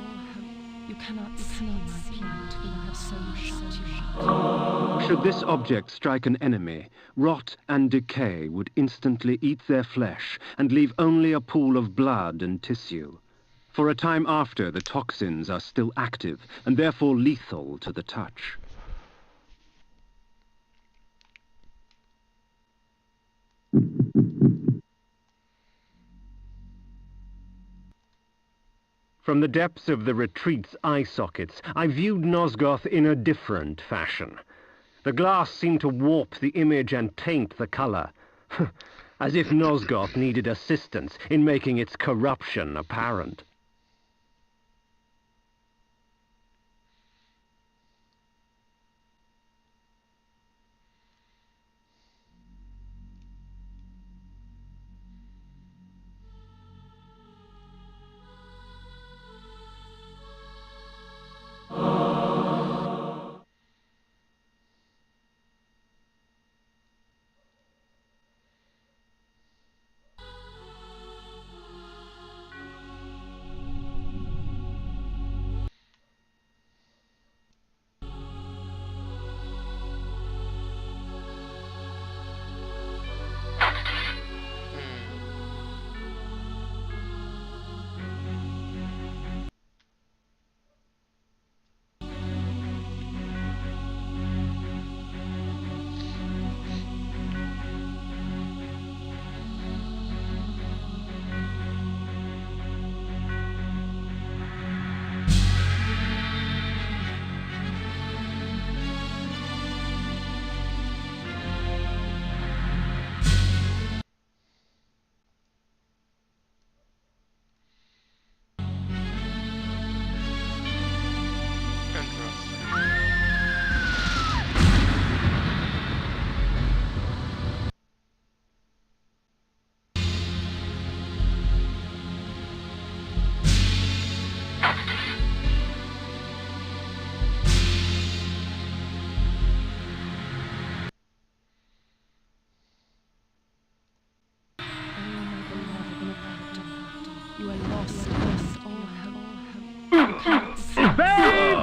Speaker 21: You cannot see my plight, for you have so shut your heart.
Speaker 19: Should this object strike an enemy, rot and decay would instantly eat their flesh and leave only a pool of blood and tissue. For a time after, the toxins are still active and therefore lethal to the touch. From the depths of the retreat's eye sockets, I viewed Nosgoth in a different fashion. The glass seemed to warp the image and taint the color, as if Nosgoth needed assistance in making its corruption apparent.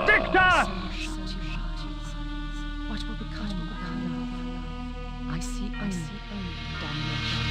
Speaker 18: Victor!
Speaker 21: What will become of love? I see only damnation.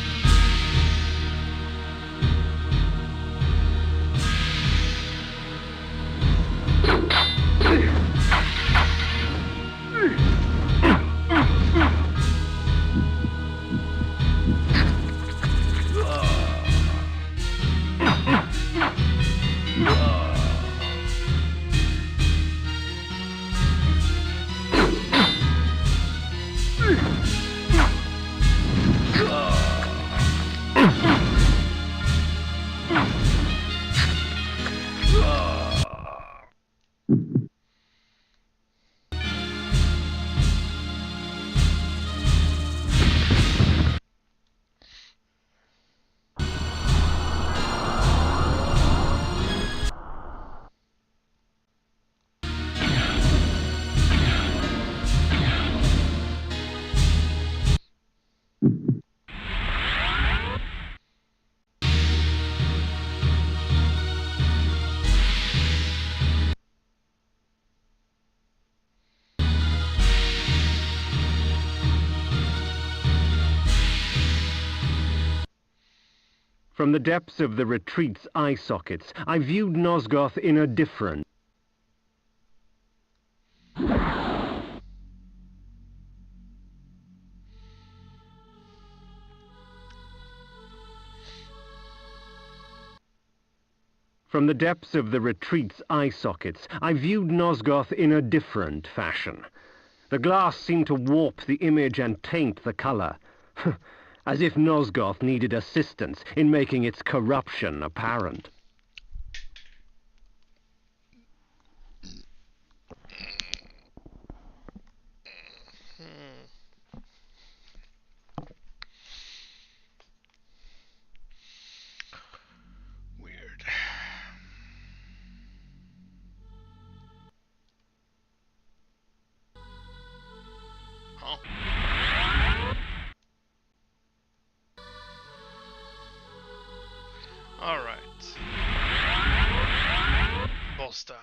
Speaker 19: From the depths of the retreat's eye sockets, I viewed Nosgoth in a different... From the depths of the retreat's eye sockets, I viewed Nosgoth in a different fashion. The glass seemed to warp the image and taint the color. As if Nosgoth needed assistance in making its corruption apparent.
Speaker 5: Weird. Huh? Alright. Boss time.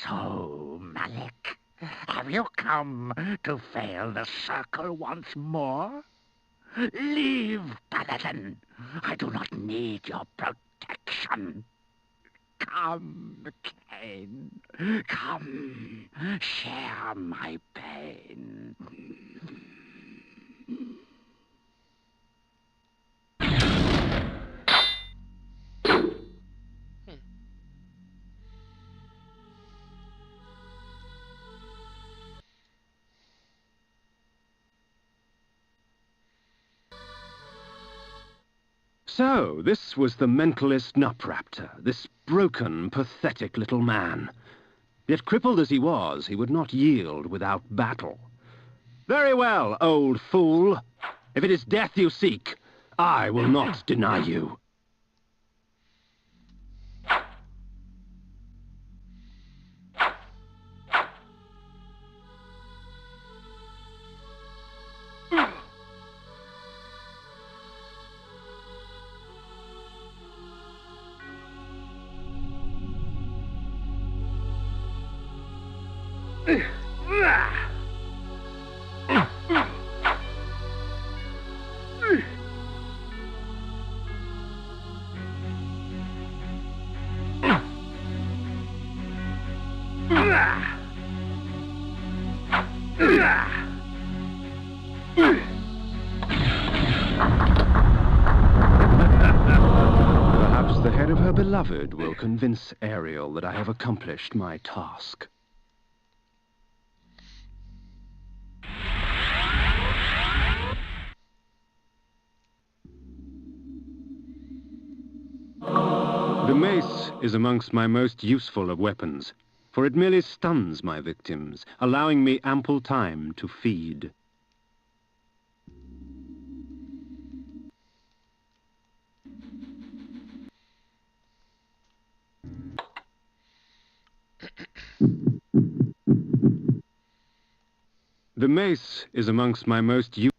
Speaker 20: So, Malik, have you come to fail the circle once more? Leave, Paladin. I do not need your protection. Come, Cain. Come, share my pain.
Speaker 19: So, this was the mentalist Nupraptor, this broken, pathetic little man. Yet crippled as he was, he would not yield without battle. Very well, old fool. If it is death you seek, I will not deny you. Perhaps the head of her beloved will convince Ariel that I have accomplished my task. The mace is amongst my most useful of weapons, for it merely stuns my victims, allowing me ample time to feed. The mace is amongst my most useful.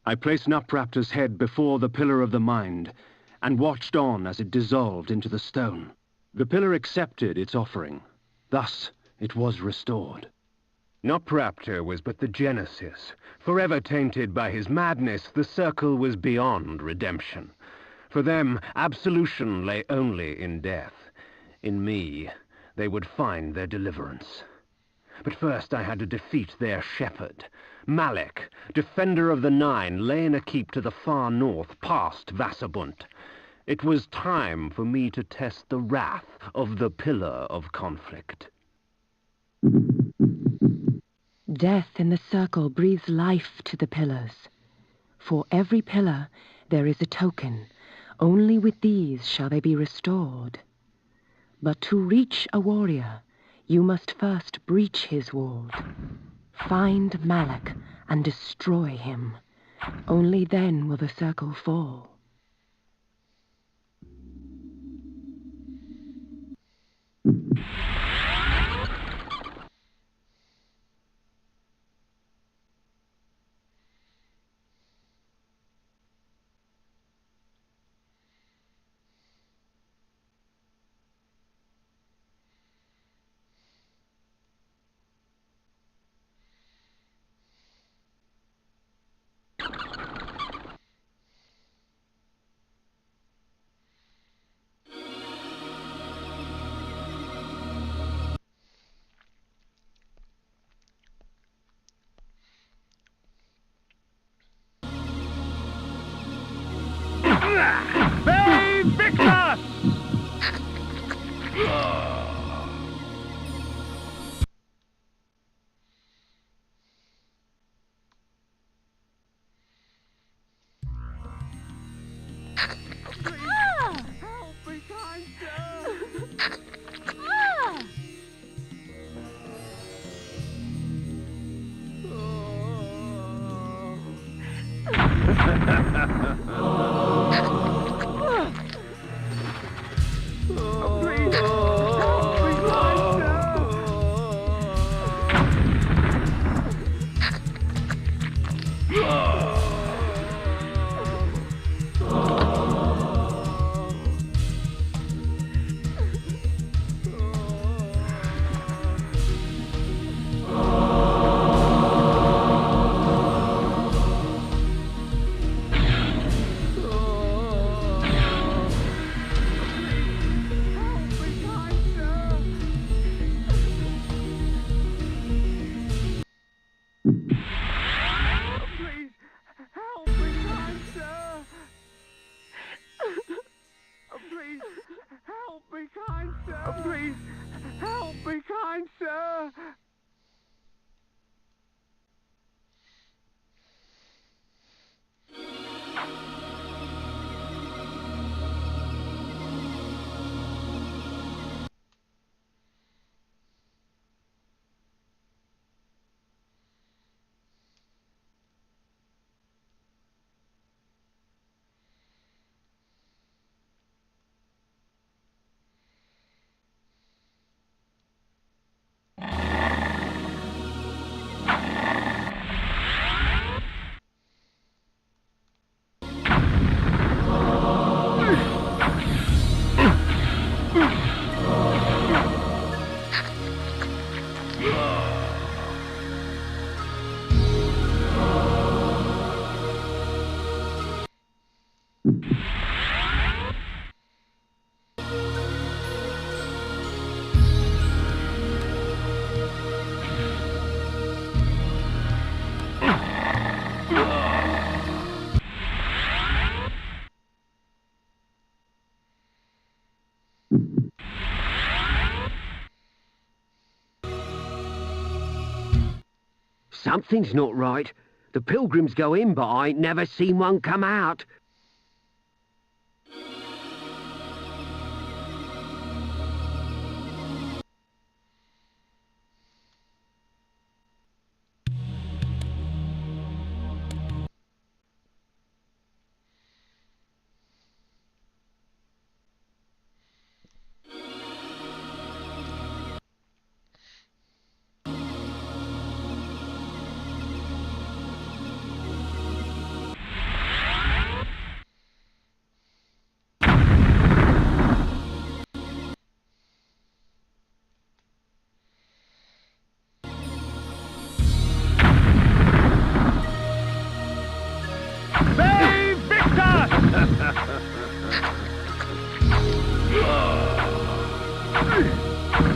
Speaker 19: I placed Nupraptor's head before the Pillar of the Mind, and watched on as it dissolved into the stone. The pillar accepted its offering. Thus, it was restored. Nupraptor was but the genesis. Forever tainted by his madness, the circle was beyond redemption. For them, absolution lay only in death. In me, they would find their deliverance. But first I had to defeat their shepherd. Malek, defender of the Nine, lay in a keep to the far north, past Vassabunt. It was time for me to test the wrath of the Pillar of Conflict.
Speaker 21: Death in the circle breathes life to the pillars. For every pillar there is a token. Only with these shall they be restored. But to reach a warrior, you must first breach his ward. Find Malek and destroy him. Only then will the circle fall.
Speaker 18: Victor!
Speaker 19: Something's not right. The pilgrims go in, but I ain't never seen one come out.
Speaker 18: Save Victor!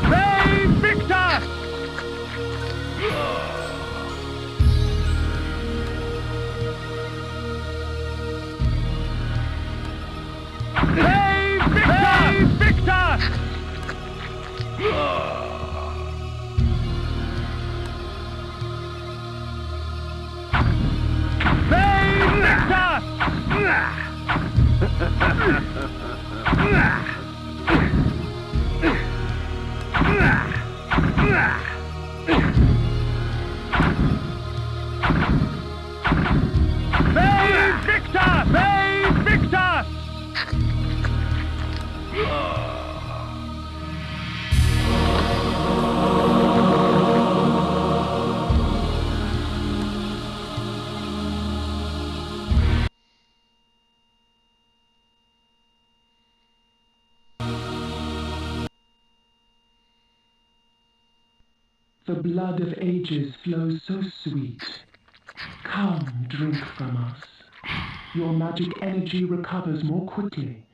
Speaker 18: Save Victor! Save Victor! Save Victor! Save Victor!
Speaker 6: The blood of ages flows so sweet. Come, drink from us. Your magic energy recovers more quickly,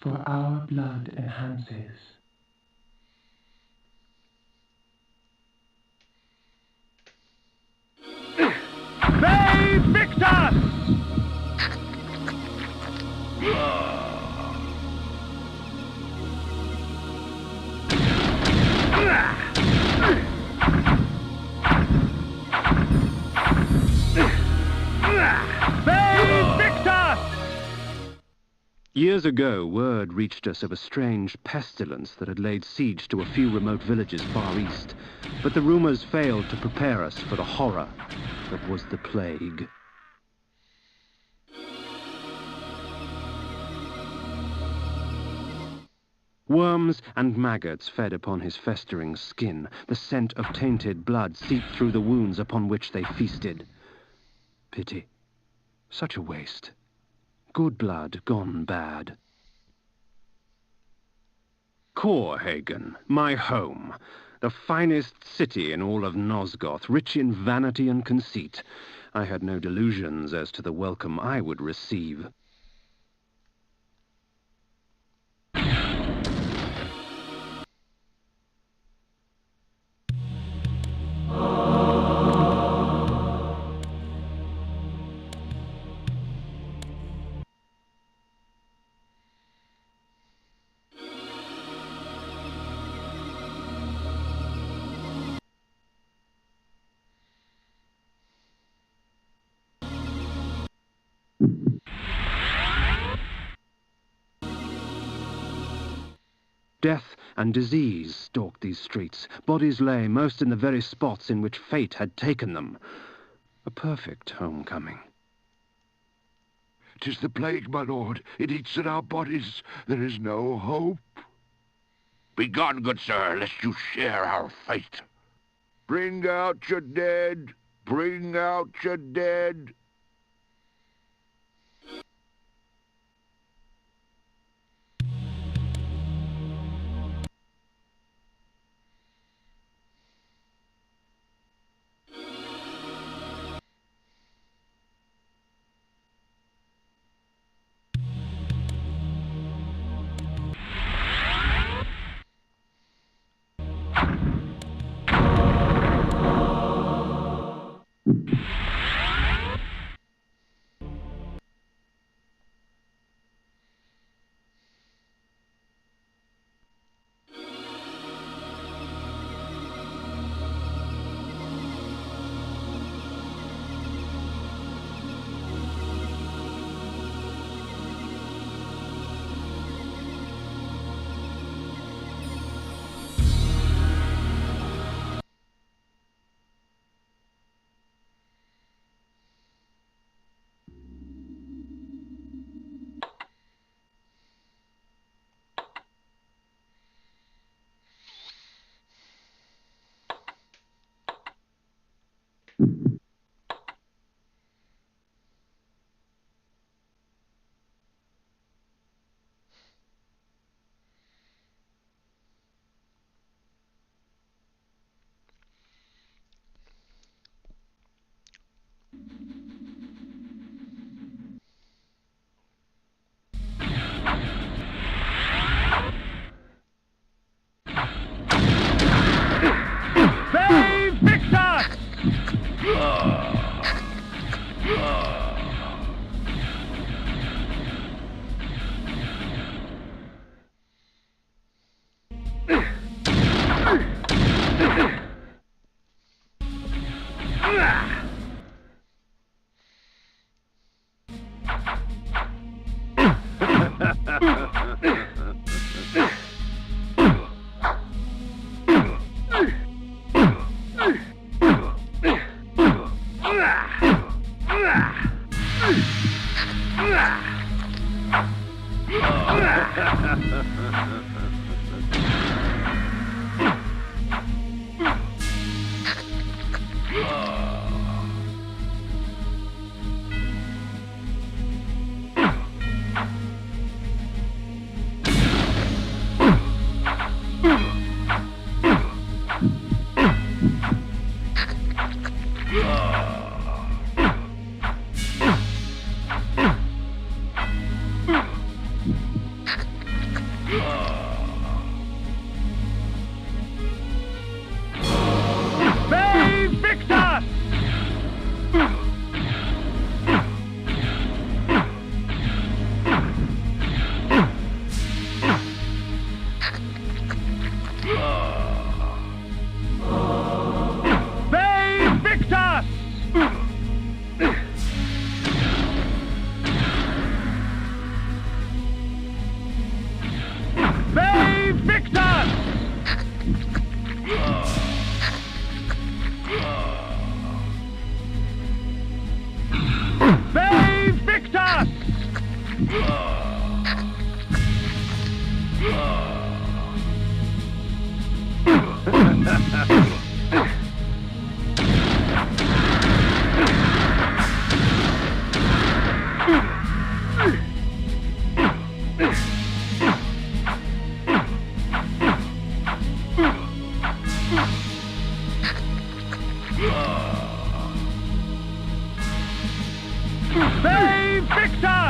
Speaker 6: for our blood enhances.
Speaker 18: Save Victor! Save Victor!
Speaker 19: Years ago, word reached us of a strange pestilence that had laid siege to a few remote villages far east, but the rumors failed to prepare us for the horror that was the plague. Worms and maggots fed upon his festering skin. The scent of tainted blood seeped through the wounds upon which they feasted. Pity. Such a waste. Good blood gone bad. Korhagen, my home. The finest city in all of Nosgoth, rich in vanity and conceit. I had no delusions as to the welcome I would receive. Death and disease stalked these streets. Bodies lay most in the very spots in which fate had taken them. A perfect homecoming.
Speaker 22: 'Tis the plague, my lord. It eats at our bodies. There is no hope. Begone, good sir, lest you share our fate. Bring out your dead. Bring out your dead.
Speaker 18: Save Victor!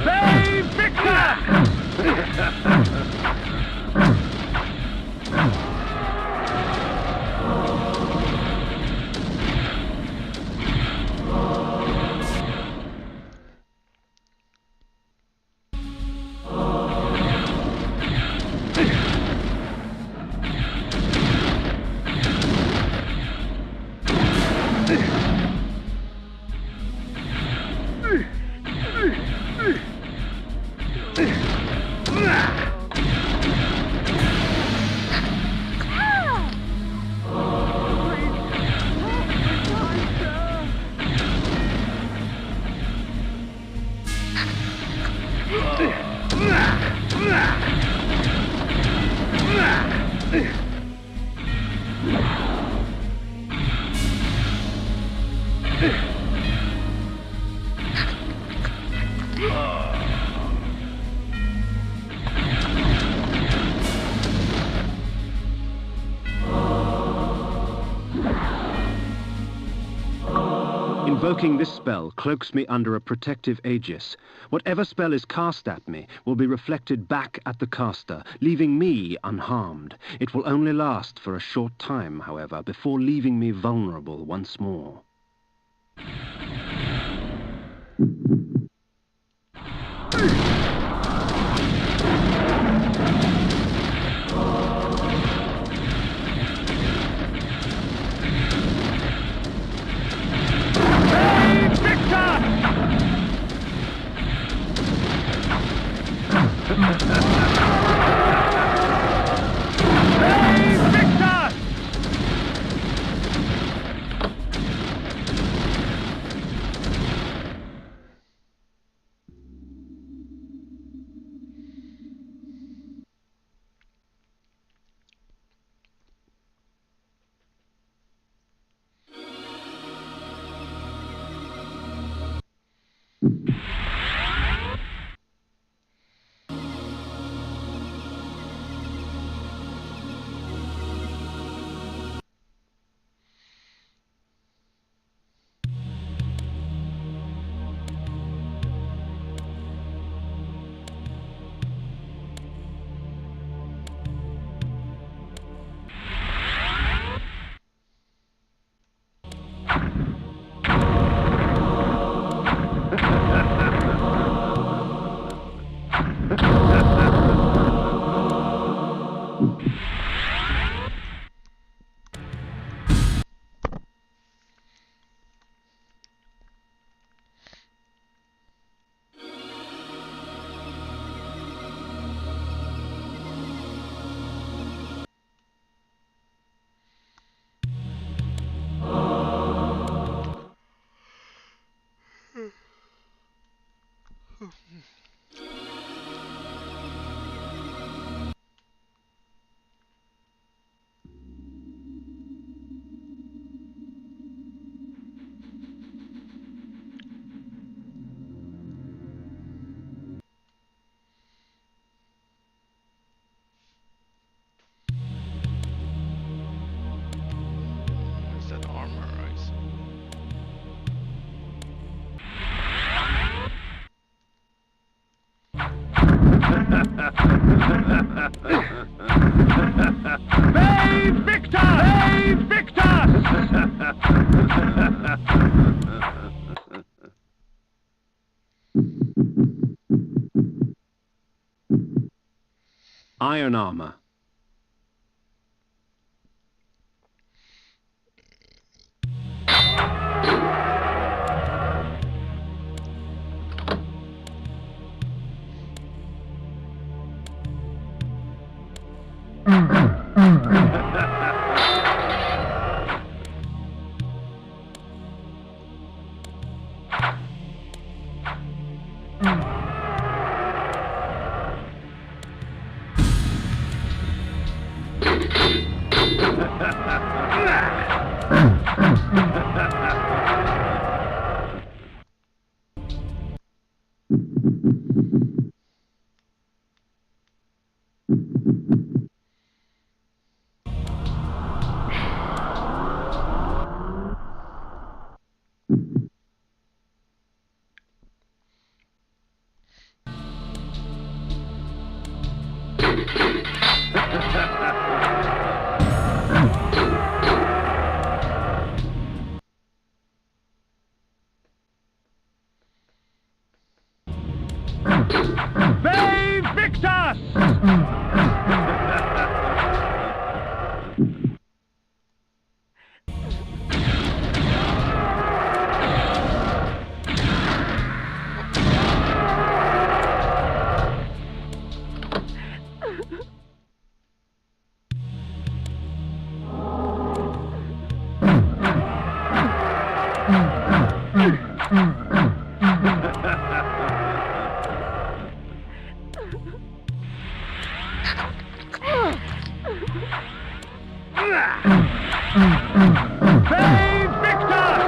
Speaker 18: Save Victor!
Speaker 19: Invoking this spell cloaks me under a protective aegis. Whatever spell is cast at me will be reflected back at the caster, leaving me unharmed. It will only last for a short time, however, before leaving me vulnerable once more.
Speaker 5: Is that armor, right?
Speaker 18: Bay Victor! Bay Victor!
Speaker 19: Iron armor.
Speaker 18: Bay Victor! Bay Victor!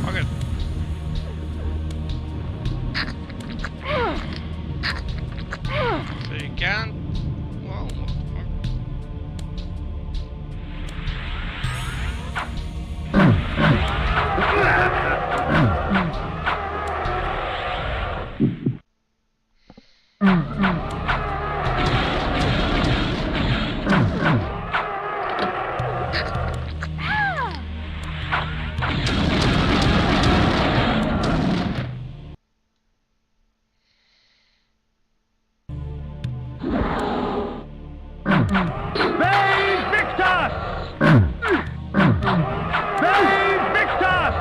Speaker 5: Fuck it. So you can't. Well, what the fuck?
Speaker 18: Vae Victus! Vae Victus!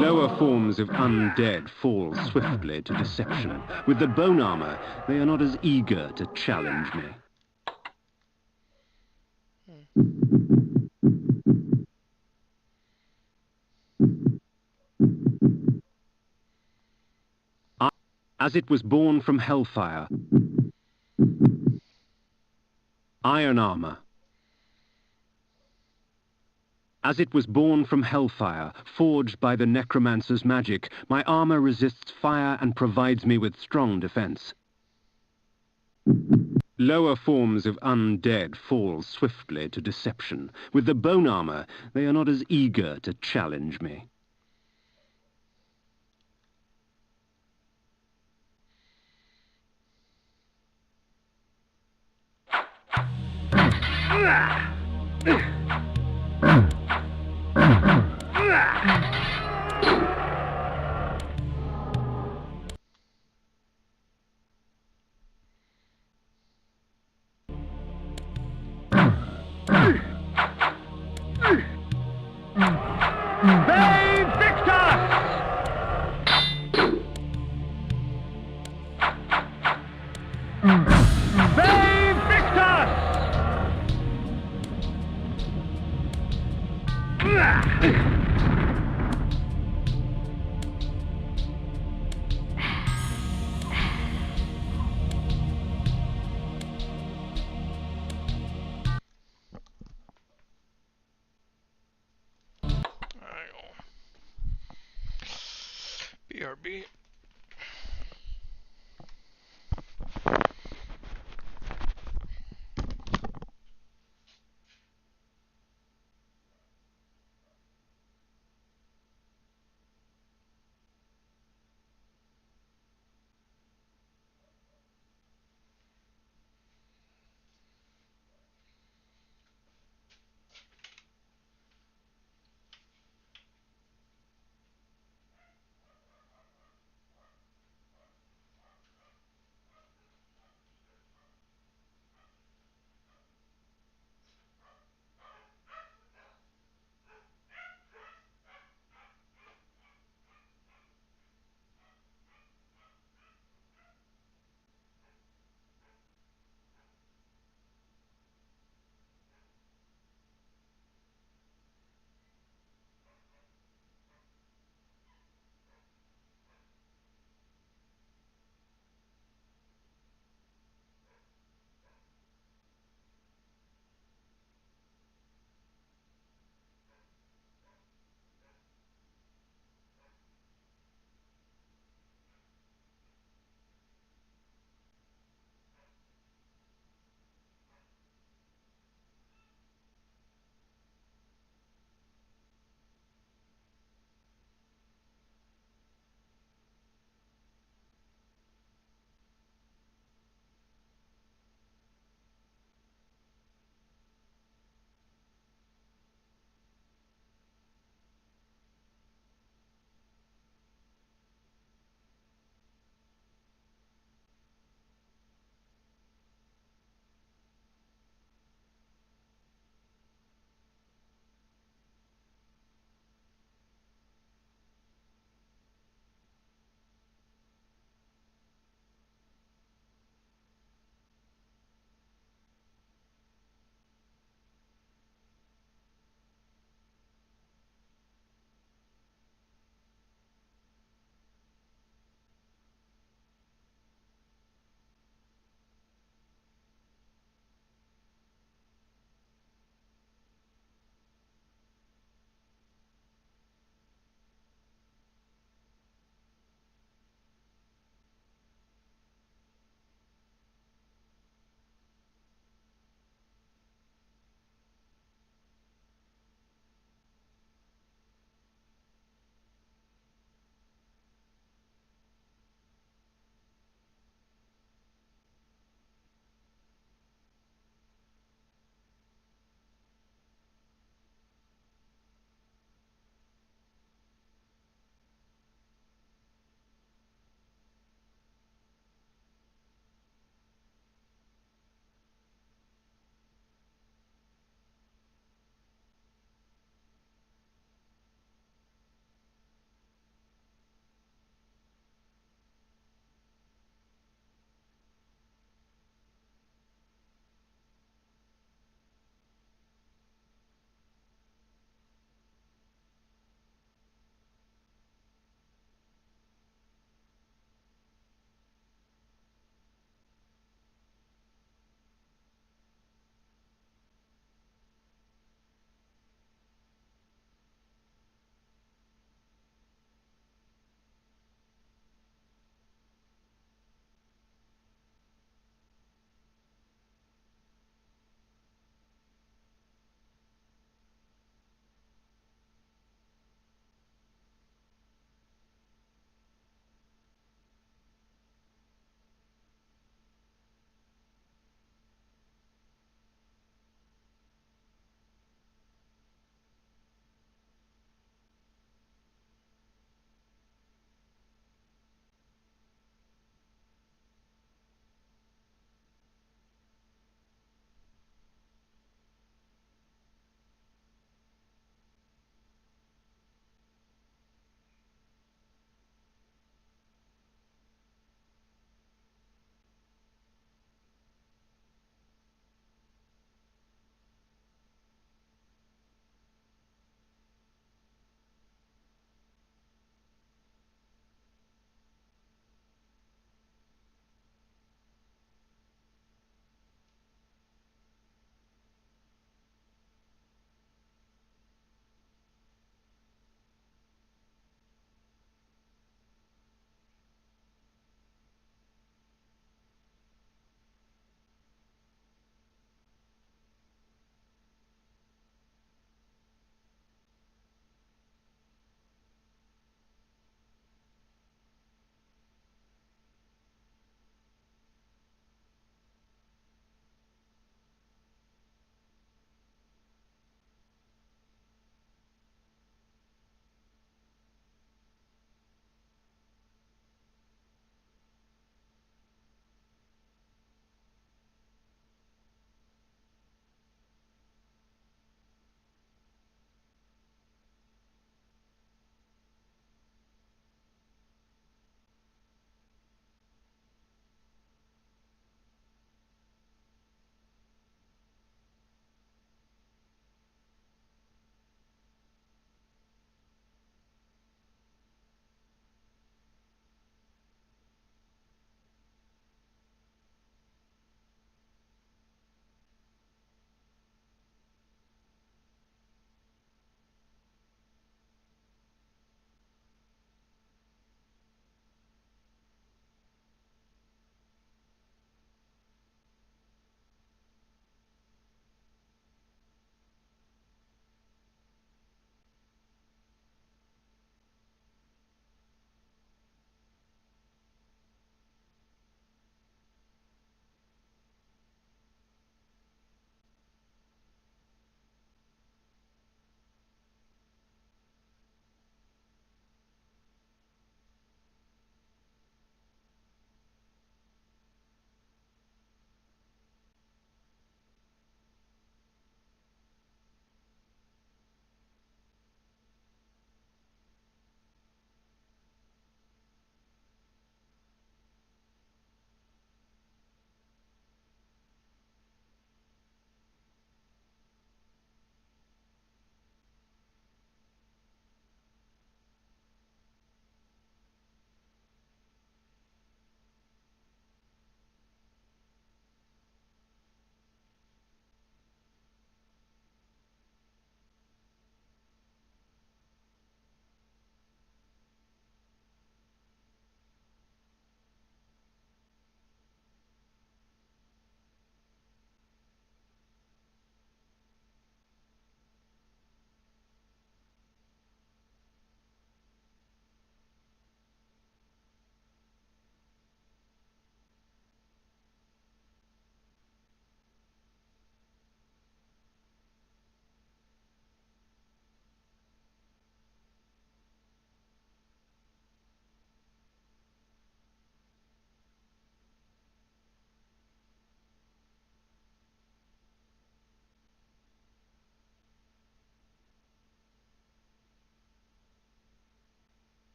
Speaker 19: Lower forms of undead fall swiftly to deception. With the bone armor, they are not as eager to challenge me. As it was born from hellfire, iron armor. As it was born from hellfire, forged by the necromancer's magic, my armor resists fire and provides me with strong defense. Lower forms of undead fall swiftly to deception. With the bone armor, they are not as eager to challenge me.
Speaker 18: Vae Victus! Vae Victus!
Speaker 5: BRB.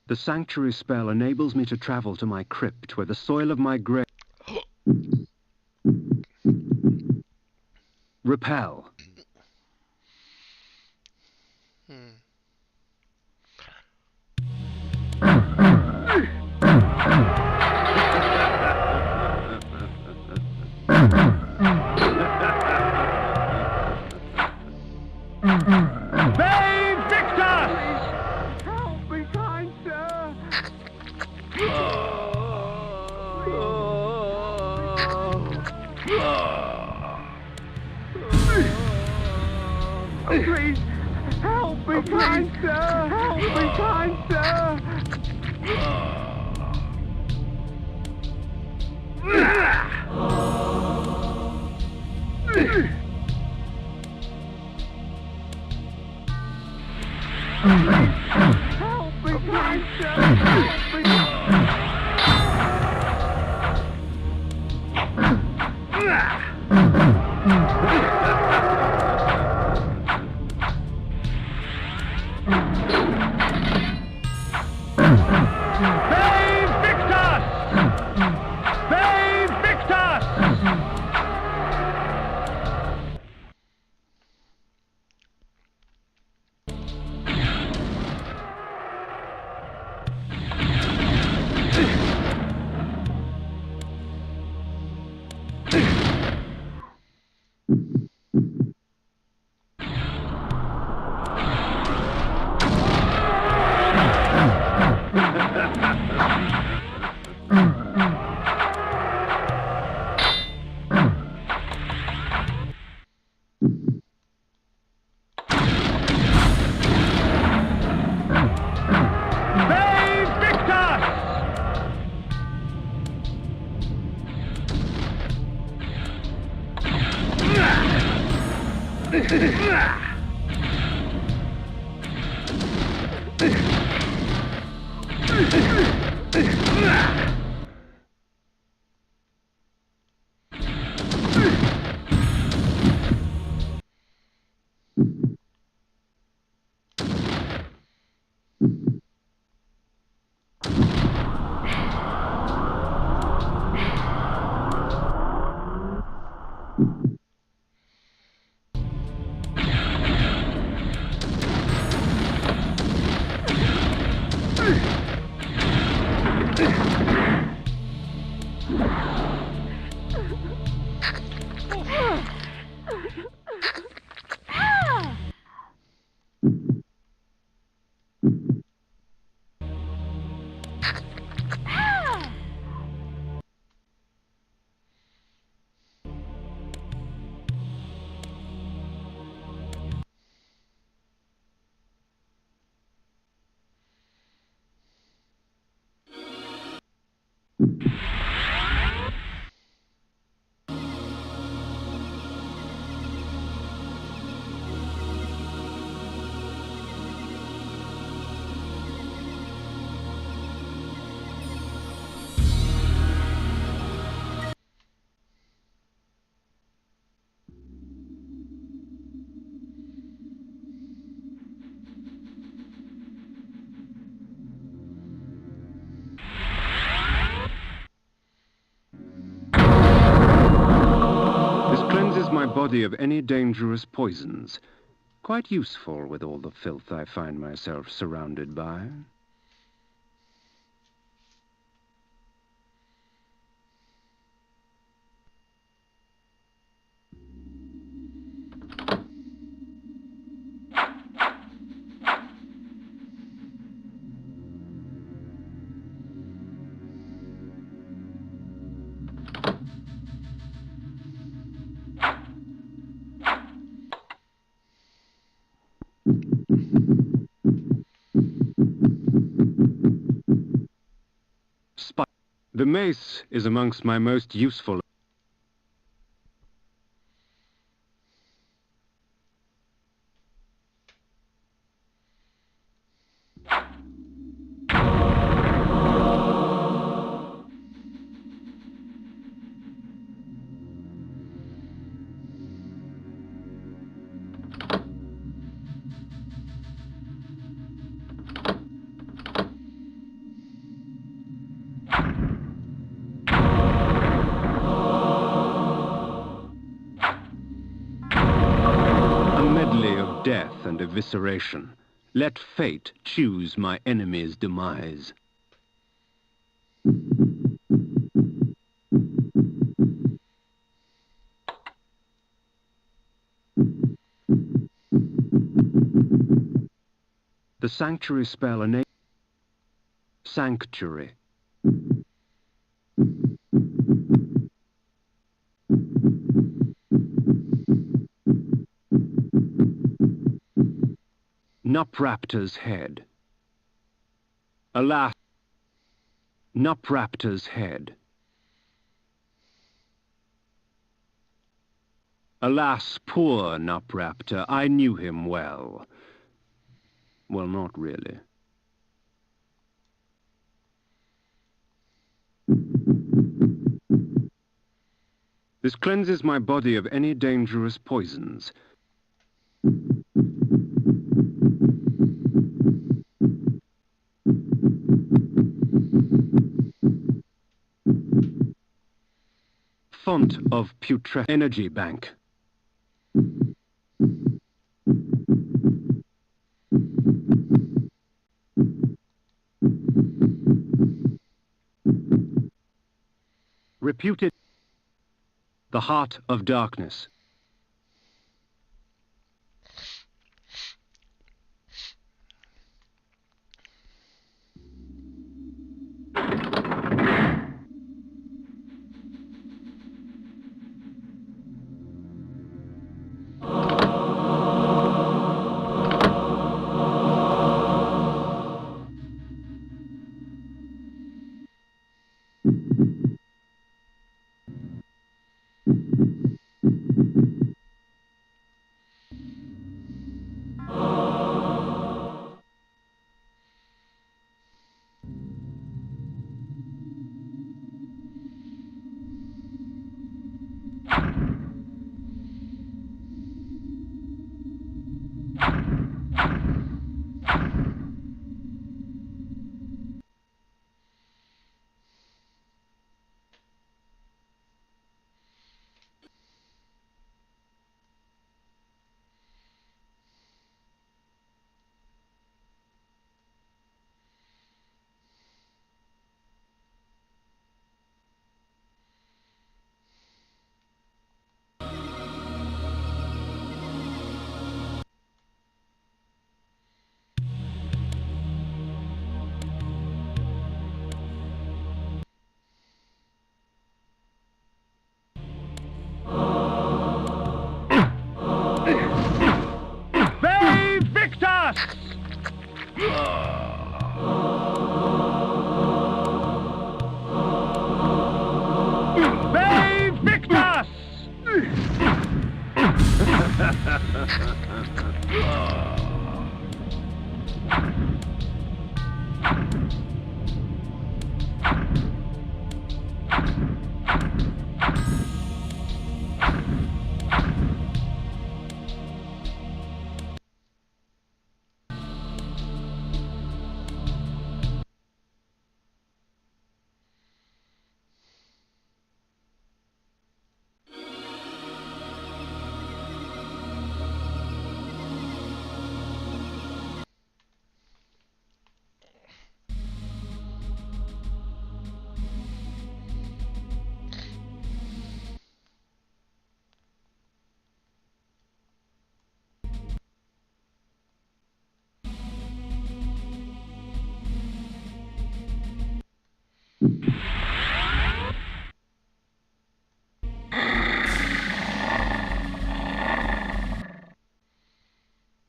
Speaker 19: The sanctuary spell enables me to travel to my crypt where the soil of my grave... Repel.
Speaker 18: Save Victor! Help me, kind sir! Oh, please, help me, kind sir! Help me, kind sir! Help me, kind sir! Help Save Victus! Save Victus! Save Victus!
Speaker 19: This cleanses my body of any dangerous poisons. Quite useful with all the filth I find myself surrounded by. The mace is amongst my most useful. death and evisceration. Let fate choose my enemy's demise. The sanctuary spell enables sanctuary. Nupraptor's head. Alas, Nupraptor's head. Alas, poor Nupraptor, I knew him well. Well, not really. This cleanses my body of any dangerous poisons. Font of putrescence energy bank. Reputed the heart of darkness.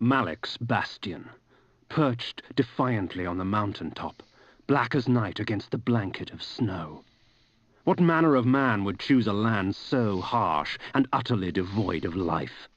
Speaker 19: Malek's bastion, perched defiantly on the mountaintop, black as night against the blanket of snow. What manner of man would choose a land so harsh and utterly devoid of life?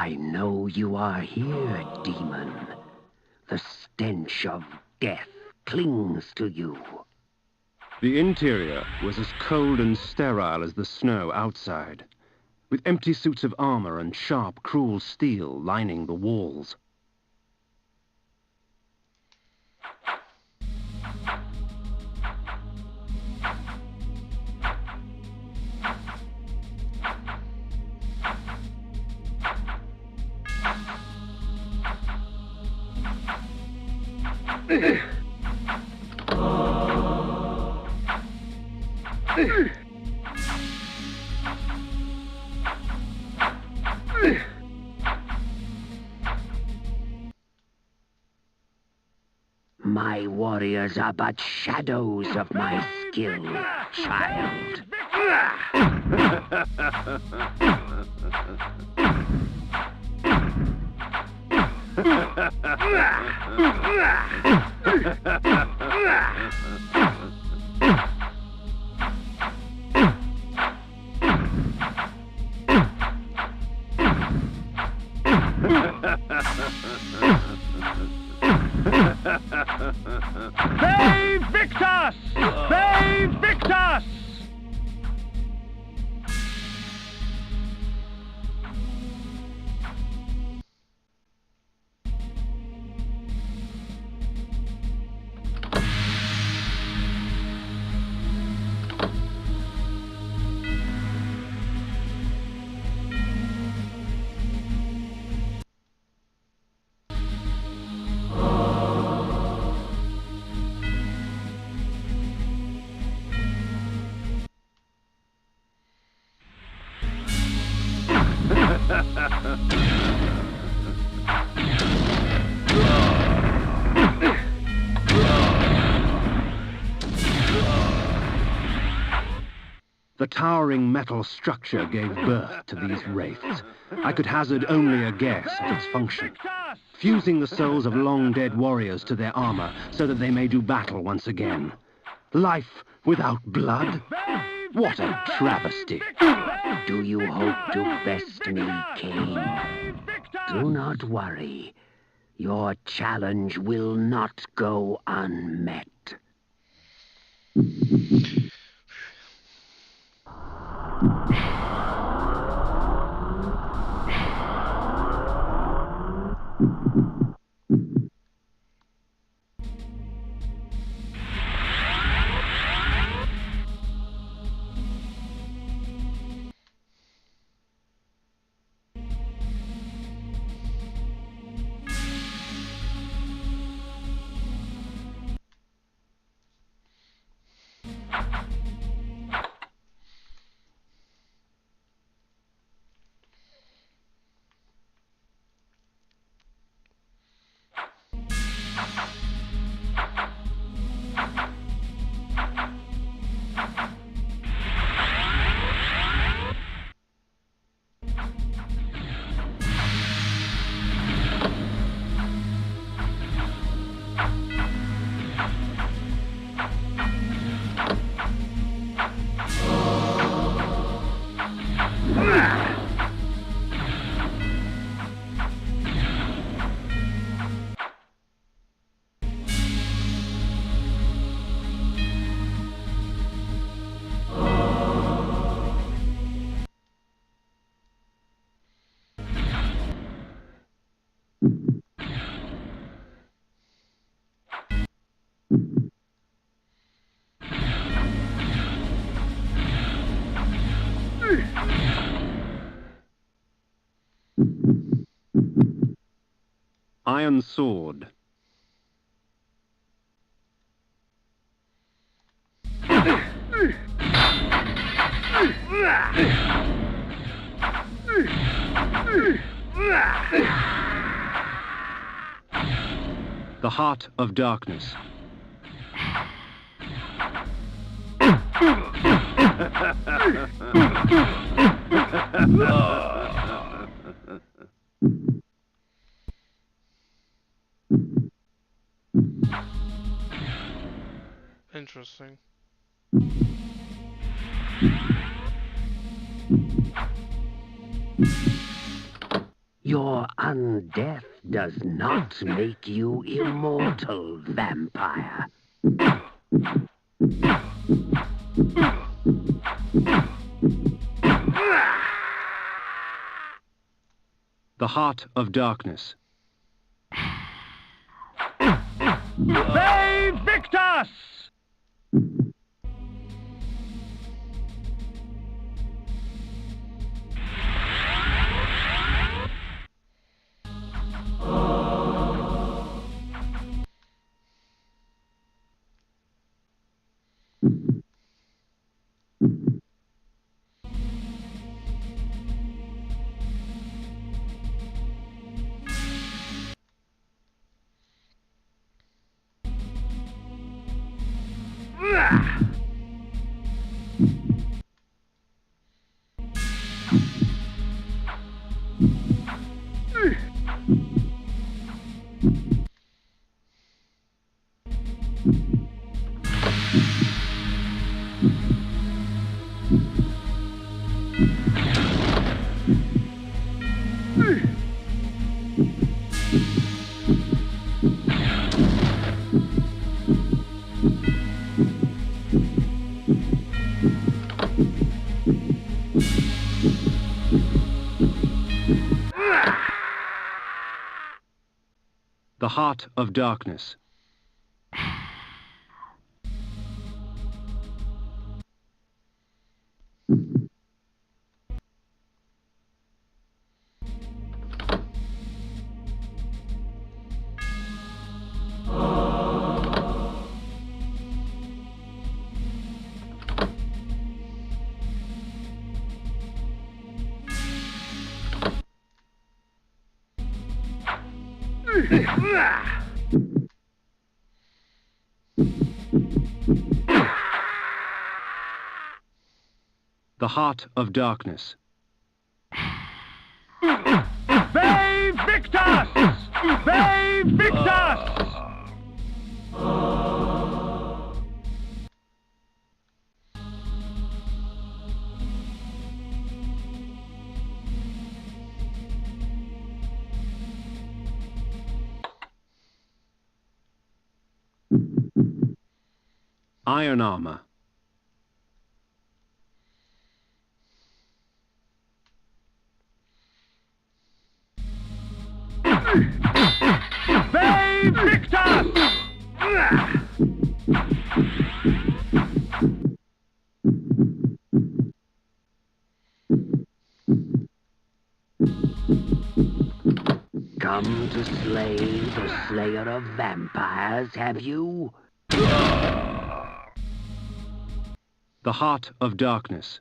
Speaker 19: I know you are here, demon. The stench of death clings to you. The interior was as cold and sterile as the snow outside, with empty suits of armor and sharp, cruel steel lining the walls. My warriors are but shadows of my skill, child.
Speaker 18: They Victus! They Victus!
Speaker 19: The towering metal structure gave birth to these wraiths. I could hazard only a guess at its function. Fusing the souls of long-dead warriors to their armor so that they may do battle once again. Life without blood? What a travesty.
Speaker 20: Do you hope to best me, Cain? Do not worry. Your challenge will not go unmet.
Speaker 19: Iron sword. The heart of darkness.
Speaker 5: Interesting.
Speaker 20: Your undeath does not make you immortal, vampire.
Speaker 19: The Heart of Darkness.
Speaker 18: They Victus!
Speaker 19: The Heart of Darkness. The Heart of Darkness.
Speaker 18: They Victus! They Victus!
Speaker 19: Iron Armor.
Speaker 18: They Victus!
Speaker 20: Come to slay the slayer of vampires, have you?
Speaker 19: The Heart of Darkness.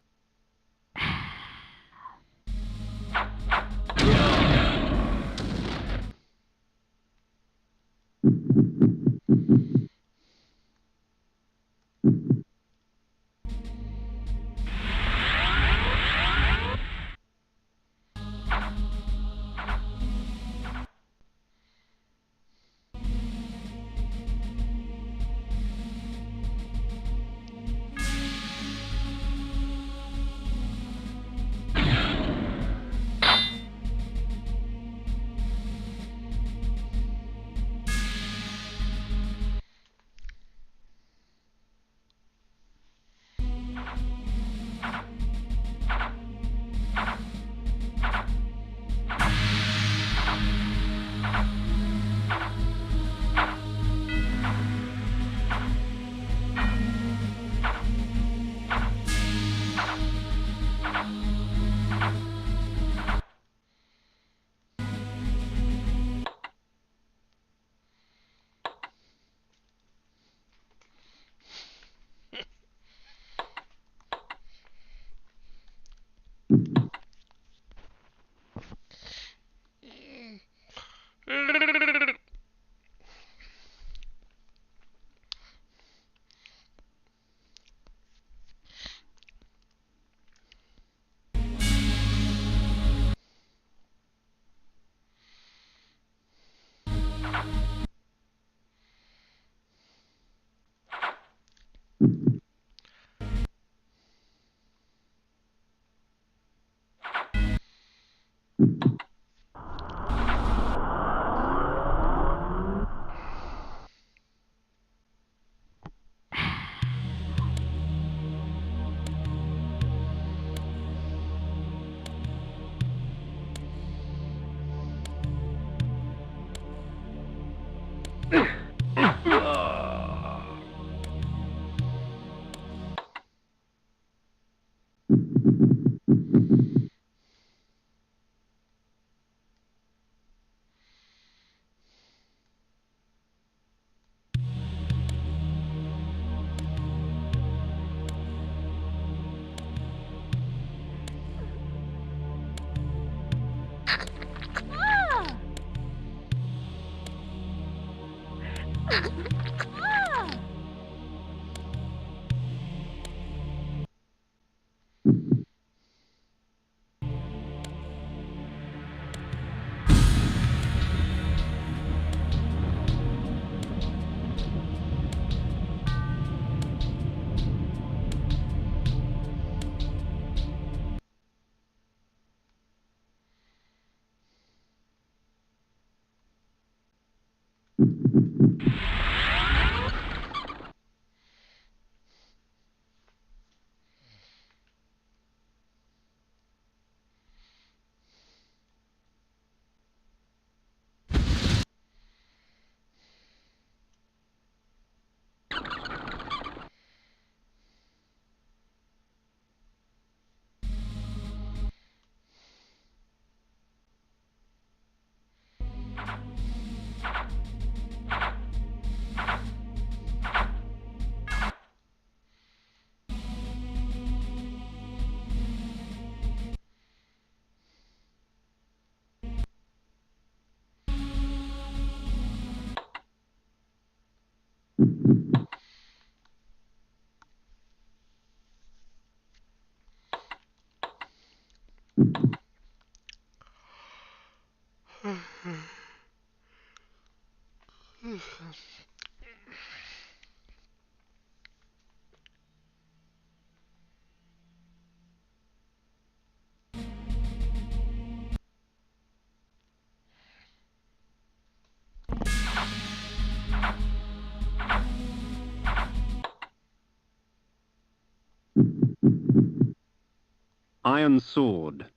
Speaker 19: Iron sword.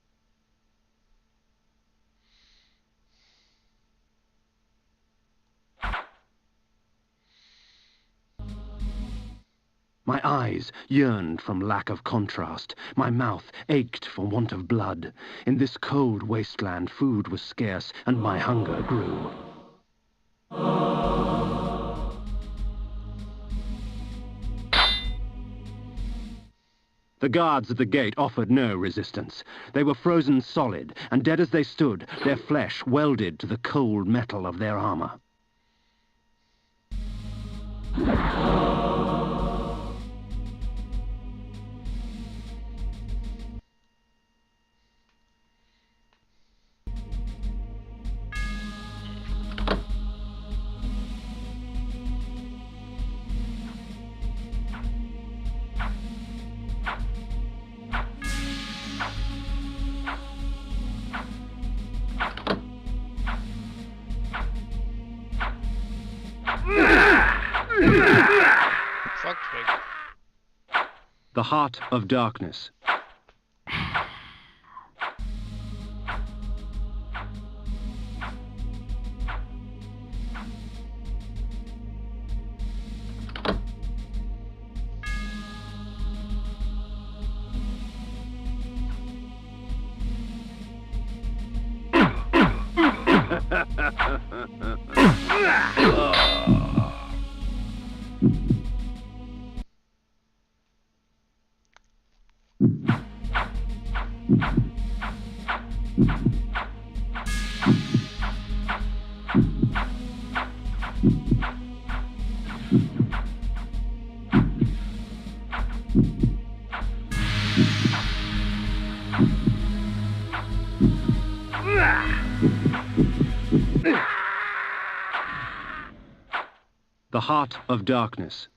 Speaker 19: My eyes yearned from lack of contrast. My mouth ached for want of blood. In this cold wasteland, food was scarce, and my hunger grew. The guards at the gate offered no resistance. They were frozen solid, and dead as they stood, their flesh welded to the cold metal of their armor. The Heart of Darkness. The Heart of Darkness.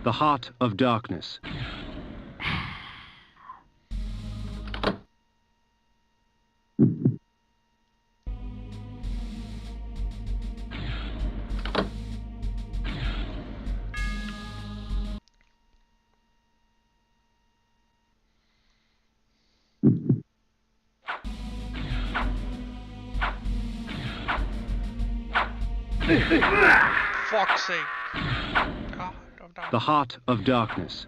Speaker 19: The Heart of Darkness.
Speaker 5: Fuck's sake.
Speaker 19: The Heart of Darkness.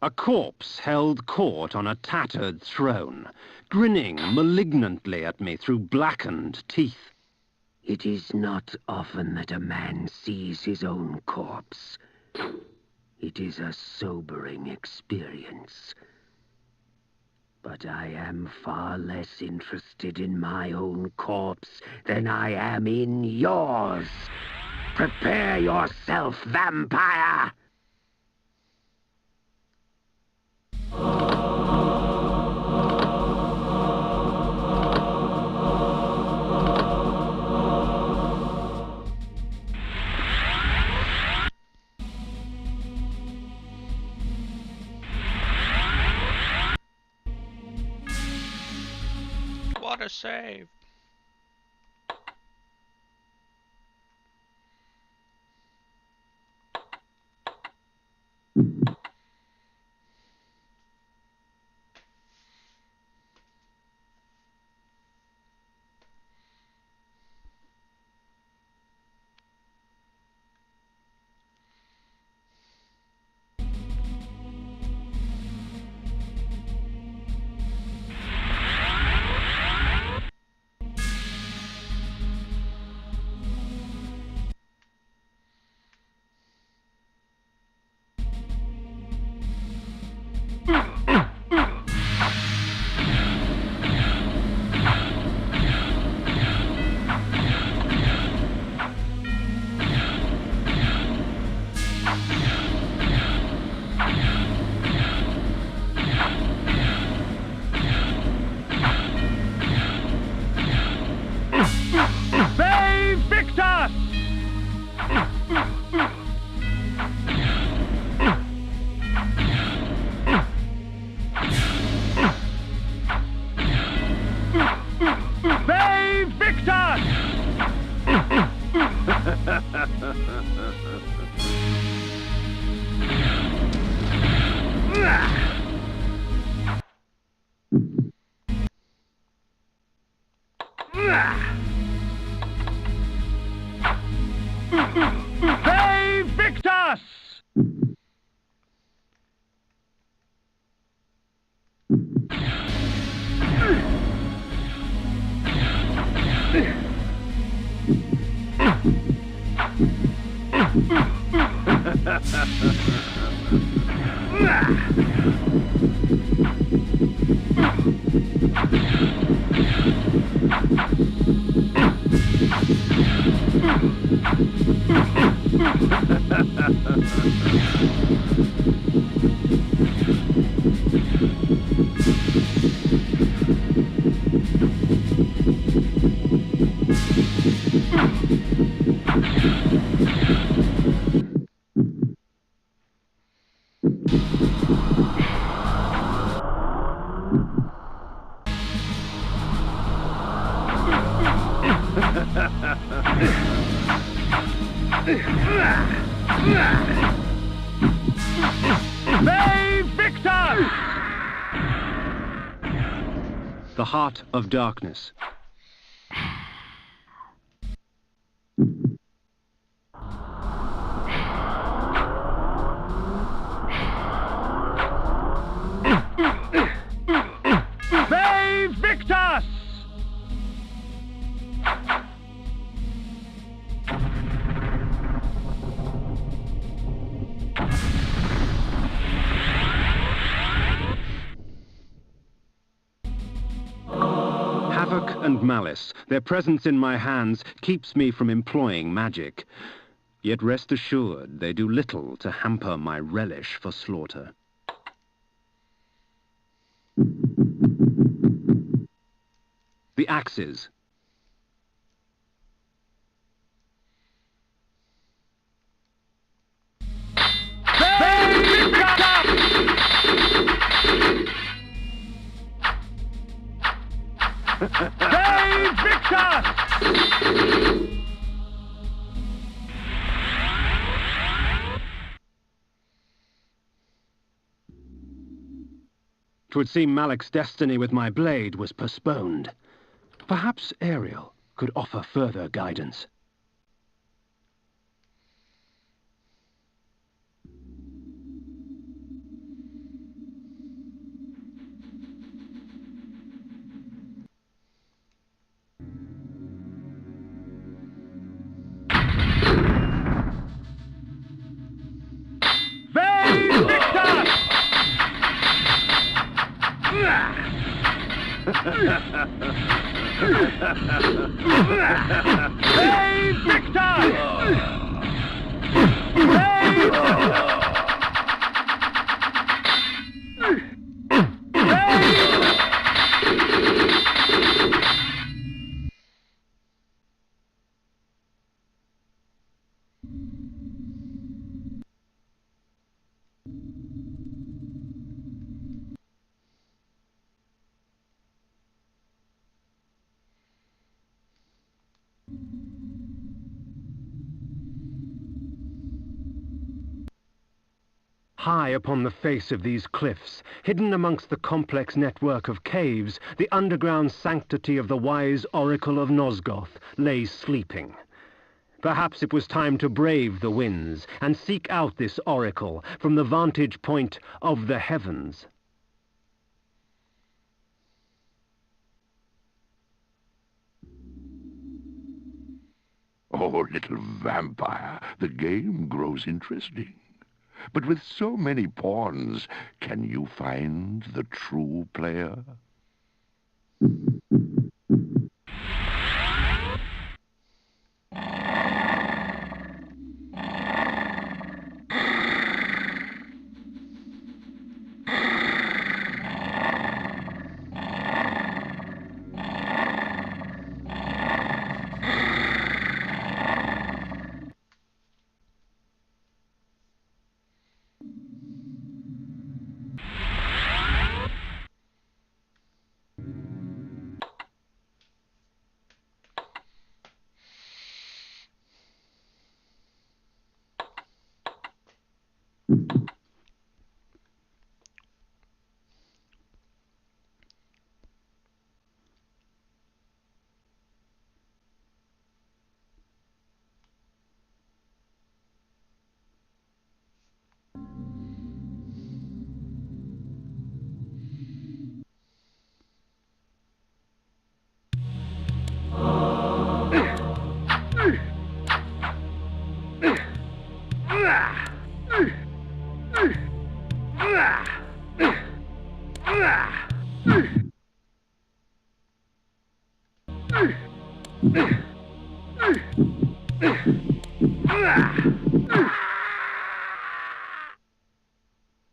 Speaker 19: A corpse held court on a tattered throne, grinning malignantly at me through blackened teeth.
Speaker 20: It is not often that a man sees his own corpse. It is a sobering experience. But I am far less interested in my own corpse than I am in yours. Prepare yourself, vampire!
Speaker 5: What a save!
Speaker 18: Save Victus!
Speaker 19: Save Victor! The Heart of Darkness.
Speaker 18: Save Victus!
Speaker 19: Havoc and malice, their presence in my hands keeps me from employing magic. Yet rest assured, they do little to hamper my relish for slaughter. The axes.
Speaker 18: Save Victus!
Speaker 19: 'Twould seem Malek's destiny with my blade was postponed. Perhaps Ariel could offer further guidance. High upon the face of these cliffs, hidden amongst the complex network of caves, the underground sanctity of the wise Oracle of Nosgoth lay sleeping. Perhaps it was time to brave the winds and seek out this oracle from the vantage point of the heavens.
Speaker 22: Oh, little vampire, the game grows interesting. But with so many pawns, can you find the true player?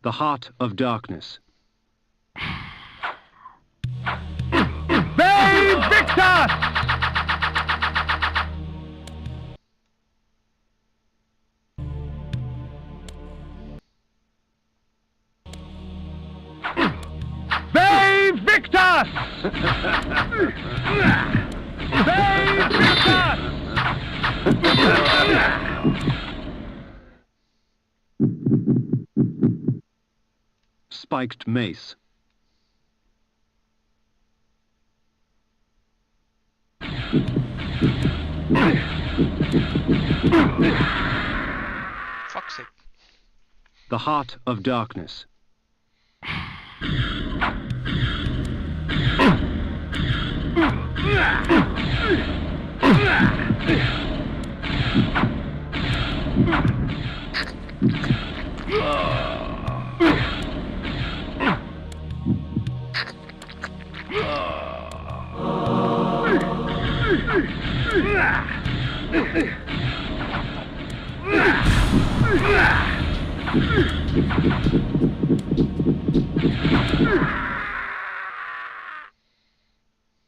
Speaker 19: The Heart of Darkness. Spiked mace.
Speaker 5: Fuck's sake.
Speaker 19: The Heart of Darkness.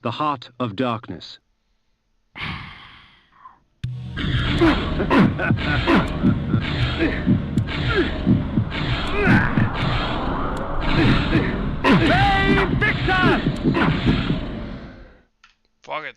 Speaker 19: The Heart of Darkness.
Speaker 5: Fuck it.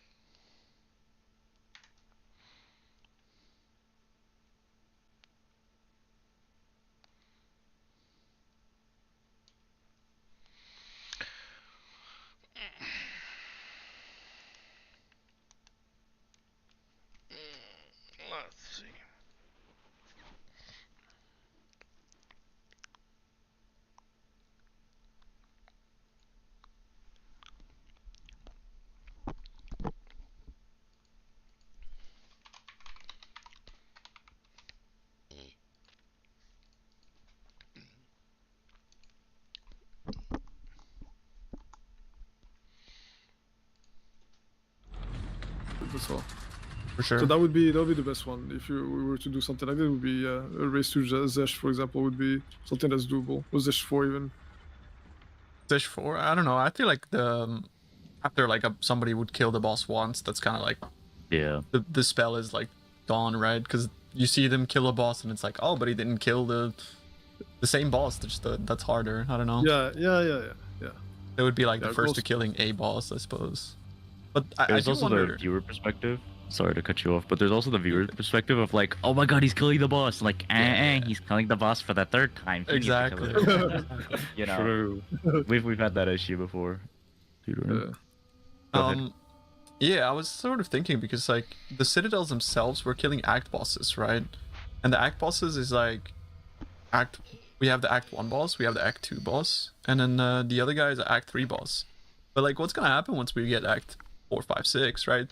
Speaker 17: That's all.
Speaker 11: For sure.
Speaker 17: So that would be the best one. If we were to do something like that, it would be a race to Zesh, for example, would be something that's doable. Or Zesh 4 even.
Speaker 11: Zesh 4? I don't know. I feel like after like somebody would kill the boss once, that's kind of like the spell is like gone, right? Because you see them kill a boss and it's like, oh, but he didn't kill the same boss. That's harder. I don't know.
Speaker 17: Yeah.
Speaker 11: It would be like the first to killing a boss, I suppose. But
Speaker 16: there's also
Speaker 11: wonder...
Speaker 16: the viewer perspective. Sorry to cut you off, but there's also the viewer perspective of like, oh my god, he's killing the boss. Like, he's killing the boss for the third time. He
Speaker 11: exactly.
Speaker 16: You know, true. We've had that issue before.
Speaker 11: Yeah, I was sort of thinking because like the citadels themselves were killing act bosses, right? And the act bosses is like we have the act 1 boss, we have the act 2 boss, and then the other guy is the act 3 boss. But like, what's gonna happen once we get act 4, 5, 6, right?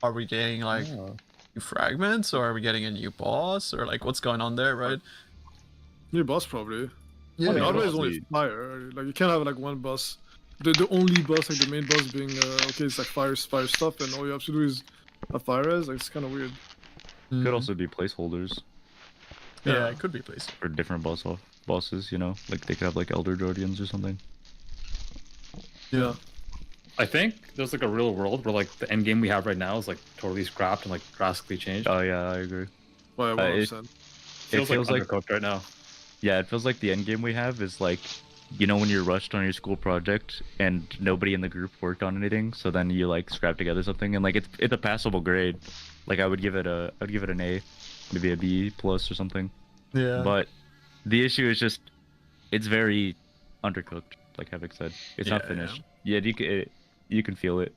Speaker 11: Are we getting like new fragments, or are we getting a new boss, or like what's going on there, right?
Speaker 17: New boss probably.
Speaker 11: Yeah,
Speaker 17: I mean, otherwise only fire. Like you can't have like one boss. The only boss, like the main boss, being okay, it's like fire stuff, and all you have to do is a fire res. Like, it's kind of weird.
Speaker 16: Could also be placeholders.
Speaker 11: Yeah, it could be placeholders
Speaker 16: for different bosses. You know, like they could have like Elder Guardians or something.
Speaker 17: Yeah.
Speaker 15: I think there's like a real world where like the end game we have right now is like totally scrapped and like drastically changed.
Speaker 16: Oh yeah, I agree.
Speaker 17: Well,
Speaker 16: it feels like
Speaker 15: undercooked right now.
Speaker 16: Yeah, it feels like the end game we have is like, you know, when you're rushed on your school project and nobody in the group worked on anything, so then you like scrap together something, and like it's a passable grade. Like I would give it an A, maybe a B plus or something.
Speaker 11: Yeah.
Speaker 16: But the issue is just it's very undercooked. Like Havoc said, it's not finished. Yeah, you can feel it.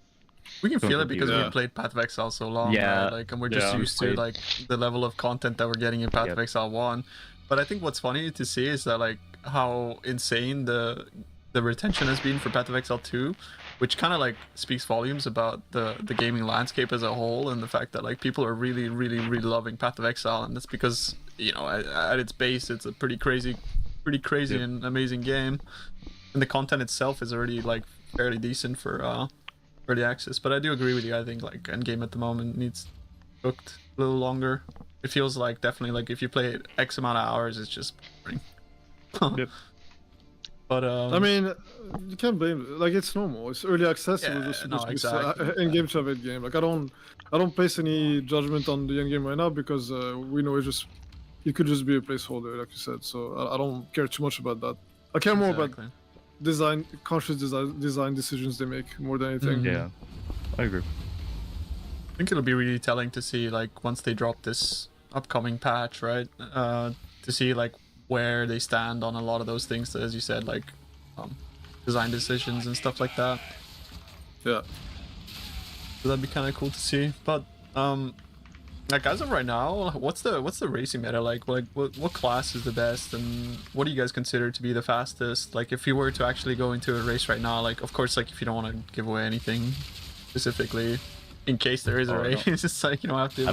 Speaker 11: We can feel it because we played Path of Exile so long.
Speaker 16: Yeah.
Speaker 11: Right? Like, and we're just used to like the level of content that we're getting in Path of Exile 1. But I think what's funny to see is that like how insane the retention has been for Path of Exile 2, which kind of like speaks volumes about the gaming landscape as a whole, and the fact that like people are really loving Path of Exile, and that's because, you know, at its base it's a pretty crazy and amazing game, and the content itself is already like fairly decent for early access. But I do agree with you. I think like Endgame at the moment needs cooked a little longer. It feels like definitely like if you play it X amount of hours, it's just boring.
Speaker 16: Yep.
Speaker 11: But
Speaker 17: I mean, you can't blame it. Like, it's normal. It's early access.
Speaker 11: Yeah,
Speaker 17: It was just
Speaker 11: no, exactly.
Speaker 17: end game to have end game. Like, I don't place any judgment on the end game right now because we know it could just be a placeholder, like you said. So I don't care too much about that. I care more about conscious design decisions they make more than anything.
Speaker 16: Yeah, I agree.
Speaker 11: I think it'll be really telling to see like once they drop this upcoming patch, right? To see like where they stand on a lot of those things, as you said, like design decisions and stuff like that.
Speaker 17: Yeah.
Speaker 11: So that'd be kind of cool to see. But like as of right now, what's the racing meta like? Like what class is the best, and what do you guys consider to be the fastest? Like if you were to actually go into a race right now, like of course, like if you don't want to give away anything specifically, in case there is a race, it's just like you don't have to.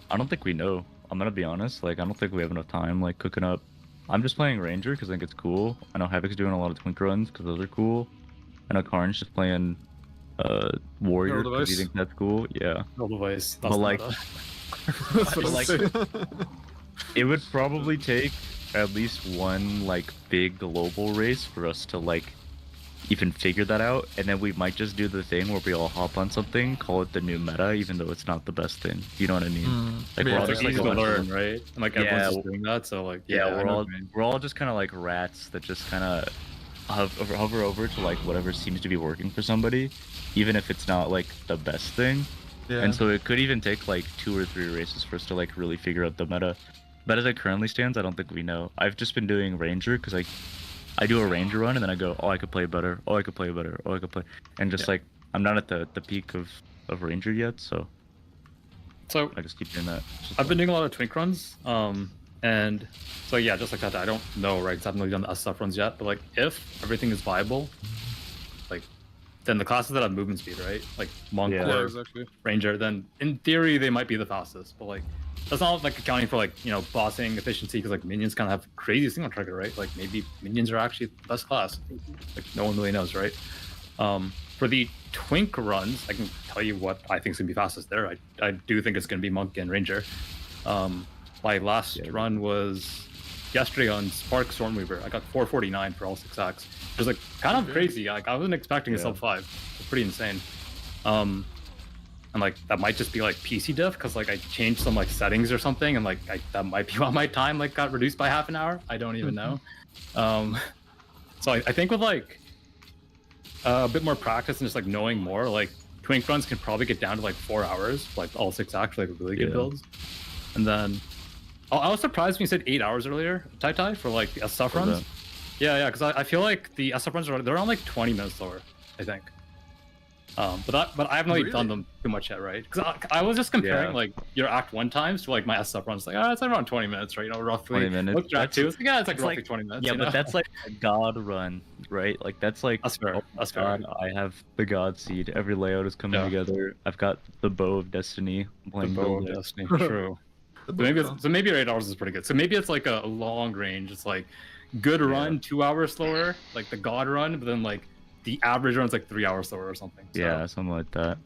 Speaker 16: I don't think we know. I'm gonna be honest. Like I don't think we have enough time like cooking up. I'm just playing Ranger because I think it's cool. I know Havoc's doing a lot of twink runs because those are cool. I know Karn's just playing Warrior because he thinks that's cool. Yeah.
Speaker 15: No device.
Speaker 16: But like, it would probably take at least one like big global race for us to like even figure that out, and then we might just do the thing where we all hop on something, call it the new meta, even though it's not the best thing. You know what I mean?
Speaker 15: Like we're all just like to learn, right? And like everyone's just doing that, so like
Speaker 16: we're all just kind of like rats that just kind of hover over to like whatever seems to be working for somebody, even if it's not like the best thing.
Speaker 11: Yeah.
Speaker 16: And so it could even take like 2 or 3 races for us to like really figure out the meta. But as it currently stands, I don't think we know. I've just been doing Ranger because I do a Ranger run and then I go, oh, I could play better. Oh, I could play better. Oh, I could play. And just like, I'm not at the peak of Ranger yet, so I just keep doing that.
Speaker 15: I've been doing a lot of twink runs, and so yeah, just like that. I don't know, right? 'Cause I haven't really done the SF runs yet, but like if everything is viable, like then the classes that have movement speed, right? Like Monk or Ranger, then in theory they might be the fastest, but like that's not like accounting for like, you know, bossing efficiency, because like minions kind of have crazy single trigger, right? Like maybe minions are actually the best class. Like no one really knows, right? For the Twink runs, I can tell you what I think is gonna be fastest there. I do think it's gonna be Monk and Ranger. My last run was yesterday on Spark Stormweaver. I got 449 for all 6 acts. It was like kind of crazy. Like I wasn't expecting a sub 5. It's pretty insane. And like that might just be like PC diff because like I changed some like settings or something, and like that might be why my time like got reduced by half an hour. I don't even know. So I think with like a bit more practice and just like knowing more, like Twink runs can probably get down to like 4 hours, like all 6 acts, like really good builds. And then I was surprised when you said 8 hours earlier, Tai, for like the SF runs. Yeah, because I feel like the SF runs they're on like 20 minutes slower, I think. But I haven't really done them too much yet, right? Because I was just comparing like your Act 1 times to like my SF runs. Like, it's like around 20 minutes, right? You know, roughly.
Speaker 16: 20 minutes.
Speaker 15: Look, Act 2, it's like roughly 20 minutes.
Speaker 16: Yeah,
Speaker 15: you
Speaker 16: but
Speaker 15: know?
Speaker 16: that's like a god run, right? Like that's like.
Speaker 15: That's fair. That's
Speaker 16: fair. I have the god seed. Every layout is coming together. I've got the bow of destiny. I'm playing
Speaker 15: the bow of destiny. True. So maybe 8 hours is pretty good. So maybe it's like a long range. It's like good run, 2 hours slower, like the god run, but then like the average run's like 3 hours slower or something. So.
Speaker 16: Yeah, something like that.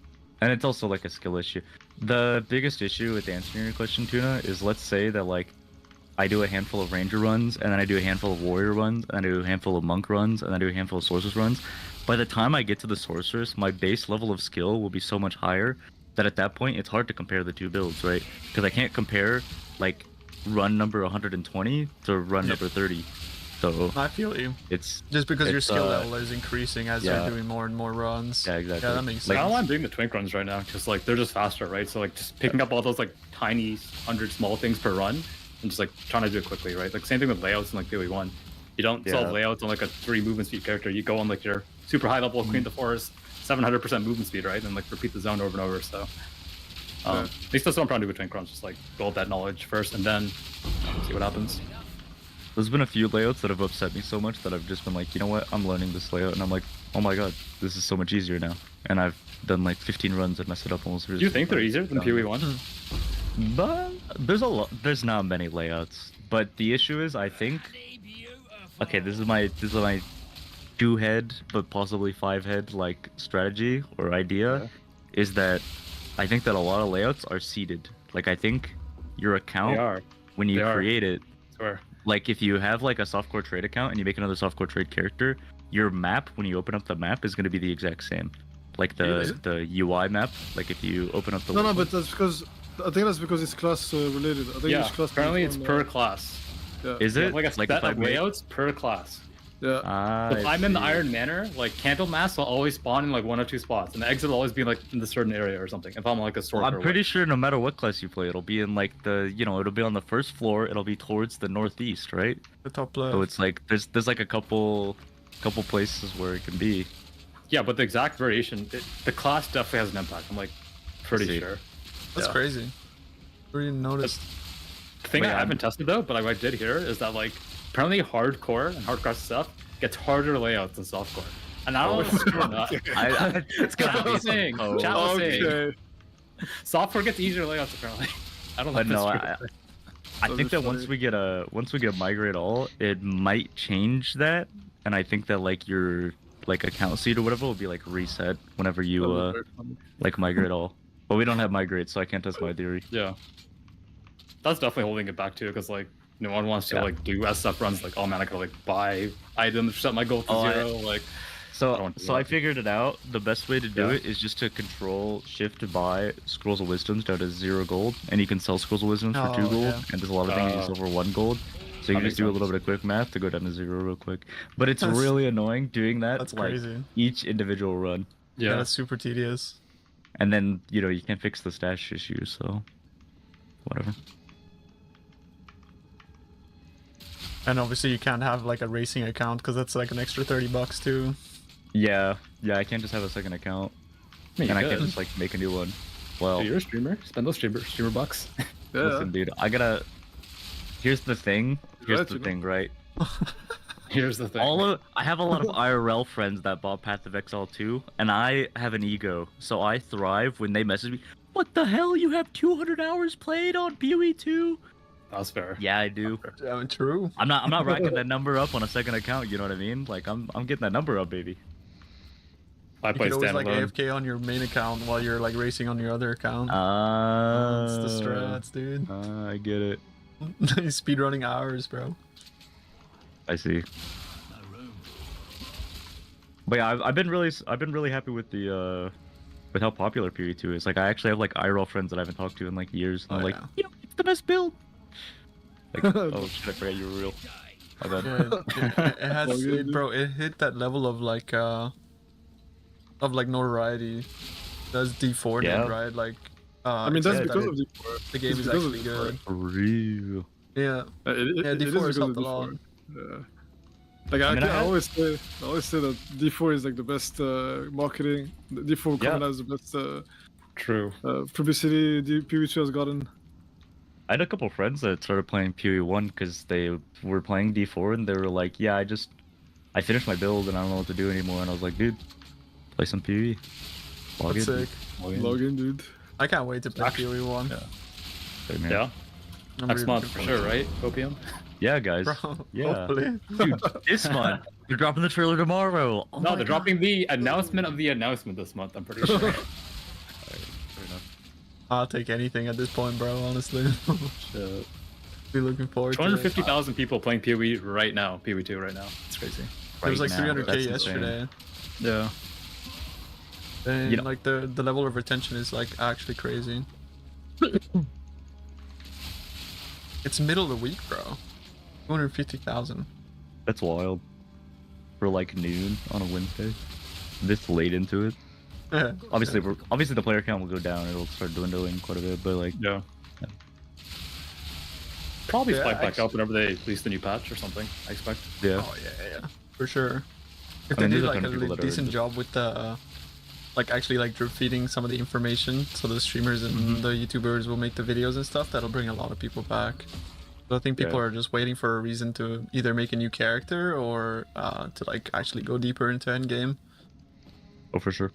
Speaker 16: And it's also like a skill issue. The biggest issue with answering your question, Tuna, is let's say that like I do a handful of ranger runs, and then I do a handful of warrior runs, and I do a handful of monk runs, and I do a handful of sorceress runs. By the time I get to the sorceress, my base level of skill will be so much higher that at that point it's hard to compare the two builds, right? Because I can't compare like run number 120 to run number 30. So
Speaker 11: I feel you.
Speaker 16: It's
Speaker 11: just because your skill level is increasing as you're doing more and more runs.
Speaker 16: Yeah, exactly.
Speaker 11: Yeah, that makes sense.
Speaker 15: Like, I don't know why I'm doing the Twink runs right now, because like they're just faster, right? So like just picking up all those like tiny 100 small things per run and just like trying to do it quickly, right? Like same thing with layouts in like PoE 1. You don't solve layouts on like a 3 movement speed character. You go on like your super high level Queen of the Forest, 700% movement speed, right? And like repeat the zone over and over. So at least that's what I'm trying to do with Twink runs. Just like build that knowledge first and then see what happens.
Speaker 16: There's been a few layouts that have upset me so much that I've just been like, you know what, I'm learning this layout, and I'm like, oh my god, this is so much easier now. And I've done like 15 runs and messed it up almost.
Speaker 15: Do you think they're easier than PoE 1?
Speaker 16: But there's not many layouts. But the issue is, I think, okay, this is my 2-head but possibly 5-head like strategy or idea, is that I think that a lot of layouts are seeded. Like I think your account when you create it. Like if you have like a softcore trade account and you make another softcore trade character, your map when you open up the map is going to be the exact same. Like the UI map. Like if you open up the
Speaker 17: no, but that's because I think that's because it's class related. I think each class
Speaker 15: apparently it's per class.
Speaker 17: Yeah.
Speaker 16: Is it
Speaker 15: like a set of layouts per class?
Speaker 17: Yeah.
Speaker 15: If I'm in the Iron Manor, like Candlemass will always spawn in like 1 or 2 spots, and the exit will always be like in the certain area or something. If I'm like a sword.
Speaker 16: I'm pretty sure no matter what class you play, it'll be in like the it'll be on the first floor. It'll be towards the northeast, right?
Speaker 11: The top left.
Speaker 16: So it's like there's like a couple places where it can be.
Speaker 15: Yeah, but the exact variation, the class definitely has an impact. I'm like pretty sure.
Speaker 11: That's crazy. I didn't notice.
Speaker 15: The thing I haven't tested though, but I did hear is that like apparently hardcore and hardcore stuff gets harder layouts than softcore. And I don't know if it's true or not.
Speaker 16: It's gotta be
Speaker 15: saying. Chat was saying. Softcore gets easier layouts apparently. I don't know.
Speaker 16: But no, I think that once we get migrate all, it might change that, and I think that like your like account seed or whatever will be like reset whenever you like migrate all. But we don't have migrate, so I can't test my theory.
Speaker 15: Yeah, that's definitely holding it back too, because like no one wants to like do SF runs like, oh man, I gotta like buy items, set my goal to 0, like.
Speaker 16: So I figured it out. The best way to do it is just to control shift to buy Scrolls of Wisdoms down to 0 gold, and you can sell Scrolls of Wisdoms for 2 gold, and there's a lot of things you sell for 1 gold. So you can just do a little bit of quick math to go down to 0 real quick. But it's really annoying doing that.
Speaker 11: That's
Speaker 16: like
Speaker 11: crazy.
Speaker 16: Each individual run.
Speaker 11: Yeah, that's super tedious.
Speaker 16: And then you can't fix the stash issue, so whatever.
Speaker 11: And obviously you can't have like a racing account because that's like an extra $30 too.
Speaker 16: Yeah, I can't just have a second account, and I can't just like make a new one. Well,
Speaker 15: so you're a streamer. Spend those streamer bucks.
Speaker 16: Listen, dude, Here's the thing. Here's the thing, right?
Speaker 15: Here's the thing.
Speaker 16: I have a lot of IRL friends that bought Path of Exile 2, and I have an ego, so I thrive when they message me. What the hell? You have 200 hours played on PoE 2?
Speaker 15: That's fair.
Speaker 16: Yeah, I do.
Speaker 11: True.
Speaker 16: I'm not racking that number up on a second account. You know what I mean? Like I'm getting that number up, baby.
Speaker 15: I play
Speaker 11: you could always like
Speaker 15: standalone.
Speaker 11: AFK on your main account while you're like racing on your other account. It's the strats, dude.
Speaker 16: I get it.
Speaker 11: Speedrunning hours, bro.
Speaker 16: I see. But yeah, I've been really happy with the with how popular PvE2 is. Like, I actually have like IRL friends that I haven't talked to in like years, and I'm like, you know, it's the best build. Like, oh shit, I forgot you were real. My bad.
Speaker 11: Yeah, it has, bro. It hit that level of like notoriety. That's D4
Speaker 16: Yeah.
Speaker 11: did, right? Like,
Speaker 17: I mean, that's because of
Speaker 11: the game is actually good.
Speaker 16: For real.
Speaker 11: Yeah.
Speaker 17: It
Speaker 11: D4
Speaker 17: is
Speaker 11: has helped a
Speaker 17: because
Speaker 11: lot.
Speaker 17: of D4. Yeah. Like I always say that D4 is like the best marketing. D4 coming as the best
Speaker 15: true
Speaker 17: publicity PvE2 has gotten.
Speaker 16: I had a couple friends that started playing PoE1 because they were playing D4 and they were like, yeah, I finished my build and I don't know what to do anymore. And I was like, dude, play some PoE. Log
Speaker 11: That's
Speaker 16: in.
Speaker 11: sick.
Speaker 17: Log in, dude.
Speaker 11: I can't wait to play PoE1.
Speaker 15: Yeah. Next month for sure, right? Opium?
Speaker 16: Yeah, guys.
Speaker 11: Bro,
Speaker 16: yeah.
Speaker 11: hopefully.
Speaker 16: Dude, this month. They're dropping the trailer tomorrow. Oh
Speaker 15: no,
Speaker 16: my
Speaker 15: they're
Speaker 16: God.
Speaker 15: dropping the announcement of the announcement this month, I'm pretty sure.
Speaker 11: I'll take anything at this point, bro, honestly.
Speaker 15: Shit.
Speaker 11: Be looking forward to it.
Speaker 15: 250,000 people playing PoE right now. PoE2 right now. It's crazy.
Speaker 11: There was like
Speaker 16: Right now,
Speaker 11: 300k
Speaker 16: that's
Speaker 11: yesterday.
Speaker 15: Yeah.
Speaker 11: And
Speaker 16: You know-
Speaker 11: like the level of retention is like actually crazy. It's middle of the week, bro. 250,000.
Speaker 16: That's wild. For like noon on a Wednesday. This late into it.
Speaker 11: Yeah.
Speaker 16: Obviously, the player count will go down. It'll start dwindling quite a bit, but like,
Speaker 15: Yeah. Probably
Speaker 11: Yeah,
Speaker 15: spike back up whenever they release the new patch or something, I expect.
Speaker 16: yeah.
Speaker 11: Oh yeah, for sure. If
Speaker 16: I
Speaker 11: they
Speaker 16: mean,
Speaker 11: did
Speaker 16: there's a
Speaker 11: like
Speaker 16: ton of people
Speaker 11: a
Speaker 16: that are
Speaker 11: decent
Speaker 16: just-
Speaker 11: job with the, like actually like drip feeding some of the information, so the streamers and the YouTubers will make the videos and stuff, that'll bring a lot of people back. So I think people
Speaker 16: Yeah.
Speaker 11: are just waiting for a reason to either make a new character or to like actually go deeper into endgame.
Speaker 16: Oh, for sure.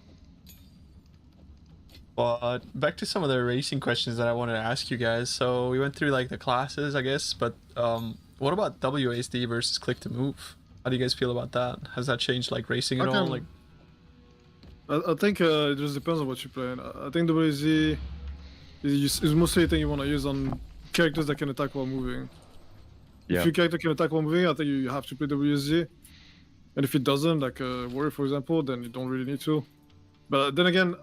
Speaker 11: But back to some of the racing questions that I wanted to ask you guys. So we went through like the classes, I guess, but what about WASD versus click to move? How do you guys feel about that? Has that changed like racing at all? Like,
Speaker 17: I think it just depends on what you're playing. I think WZ is mostly a thing you want to use on characters that can attack while moving.
Speaker 16: Yeah.
Speaker 17: If your character can attack while moving, I think you have to play WZ. And if it doesn't, like Warrior for example, then you don't really need to. But then again,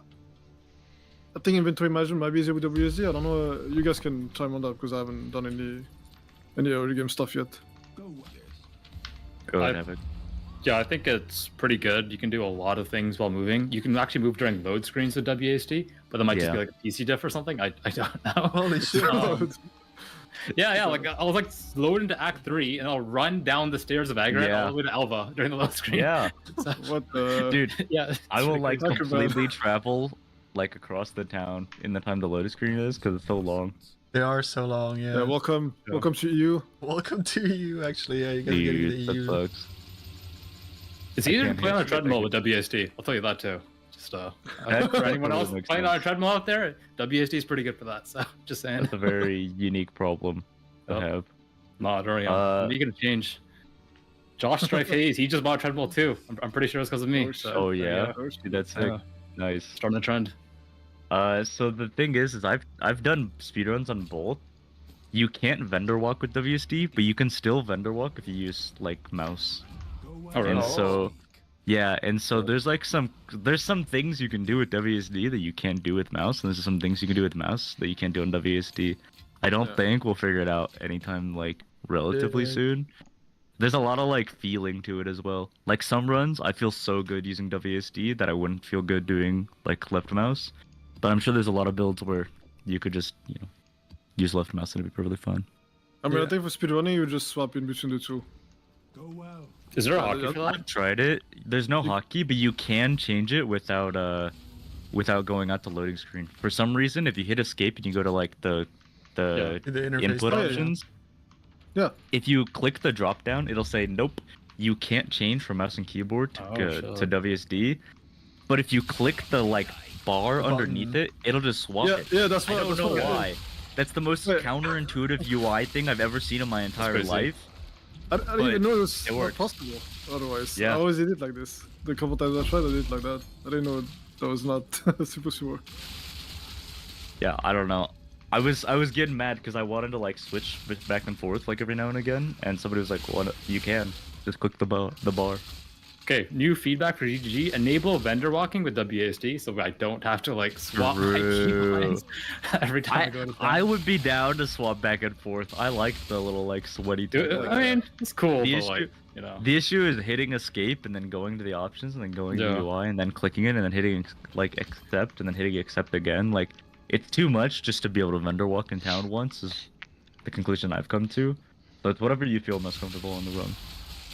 Speaker 17: I think inventory management might be easier with WSD. I don't know. You guys can chime on that because I haven't done any early game stuff yet.
Speaker 16: Go ahead, Epic.
Speaker 15: Yeah, I think it's pretty good. You can do a lot of things while moving. You can actually move during load screens with WASD, but that might just be like a PC diff or something. I don't know.
Speaker 11: Holy shit.
Speaker 15: Yeah, like I was like load into Act 3 and I'll run down the stairs of Agrat
Speaker 16: Yeah.
Speaker 15: all the way to Alva during the load screen.
Speaker 16: Yeah.
Speaker 15: So,
Speaker 17: What the?
Speaker 16: Dude,
Speaker 15: yeah.
Speaker 16: I will like
Speaker 17: Talk about-
Speaker 16: completely travel like across the town in the time the loading screen is because it's so long.
Speaker 11: they are so long, yeah.
Speaker 17: Yeah, welcome to EU.
Speaker 11: Welcome to you, actually. Yeah, you guys get
Speaker 16: Dude,
Speaker 11: the
Speaker 16: that
Speaker 11: EU.
Speaker 16: sucks.
Speaker 15: It's
Speaker 16: I
Speaker 15: easier to
Speaker 16: can't
Speaker 15: play on a
Speaker 16: handle it.
Speaker 15: treadmill with WSD. I'll tell you that too. Just for anyone
Speaker 16: That
Speaker 15: else
Speaker 16: makes
Speaker 15: playing on a
Speaker 16: sense.
Speaker 15: treadmill out there, WSD is pretty good for that. So just saying.
Speaker 16: That's a very unique problem to
Speaker 15: Yep.
Speaker 16: have.
Speaker 15: No, don't worry. You're gonna change. Josh Strife Hayes, he just bought a treadmill too. I'm pretty sure it's because of me. So,
Speaker 16: Oh yeah, dude, that's sick.
Speaker 15: Yeah.
Speaker 16: Nice.
Speaker 15: Starting a trend.
Speaker 16: So the thing is I've done speedruns on both. You can't vendor walk with WSD, but you can still vendor walk if you use like mouse.
Speaker 15: Oh, really?
Speaker 16: And so, yeah, and so there's some things you can do with WSD that you can't do with mouse, and there's some things you can do with mouse that you can't do on WSD. I don't think we'll figure it out anytime like relatively soon. There's a lot of like feeling to it as well. Like some runs, I feel so good using WSD that I wouldn't feel good doing like left mouse. But I'm sure there's a lot of builds where you could just use left mouse and it'd be perfectly fine.
Speaker 17: I mean, I think for speedrunning, you just swap in between the two.
Speaker 15: Is there a hockey for that?
Speaker 16: I've tried it. There's no hotkey, but you can change it without going out the loading screen. For some reason, if you hit escape and you go to like the
Speaker 11: interface.
Speaker 16: input
Speaker 11: Oh, yeah.
Speaker 16: options,
Speaker 17: Yeah.
Speaker 16: if you click the drop down, it'll say nope, you can't change from mouse and keyboard to WSD. But if you click the like bar underneath it, it'll just swap it.
Speaker 17: Yeah, that's
Speaker 16: I
Speaker 17: what
Speaker 16: don't know
Speaker 17: what-
Speaker 16: why. That's the most counterintuitive UI thing I've ever seen in my entire
Speaker 15: crazy.
Speaker 16: life.
Speaker 17: I didn't even know it was not
Speaker 16: worked.
Speaker 17: possible otherwise.
Speaker 16: Yeah.
Speaker 17: I always did it like this. The couple times I tried, I did it like that. I didn't know that was not supposed to work.
Speaker 16: Yeah, I don't know. I was getting mad because I wanted to like switch back and forth like every now and again, and somebody was like, "What? You can just click the bar."
Speaker 15: Okay, new feedback for GGG. Enable vendor walking with WASD so I don't have to like swap my keybinds every time I go to things.
Speaker 16: I would be down to swap back and forth. I like the little like sweaty thing.
Speaker 15: I mean, it's cool,
Speaker 16: The
Speaker 15: but
Speaker 16: issue,
Speaker 15: like, you know.
Speaker 16: The issue is hitting escape and then going to the options and then going to the UI and then clicking it and then hitting like accept and then hitting accept again. Like, it's too much just to be able to vendor walk in town once is the conclusion I've come to. So it's whatever you feel most comfortable on the run.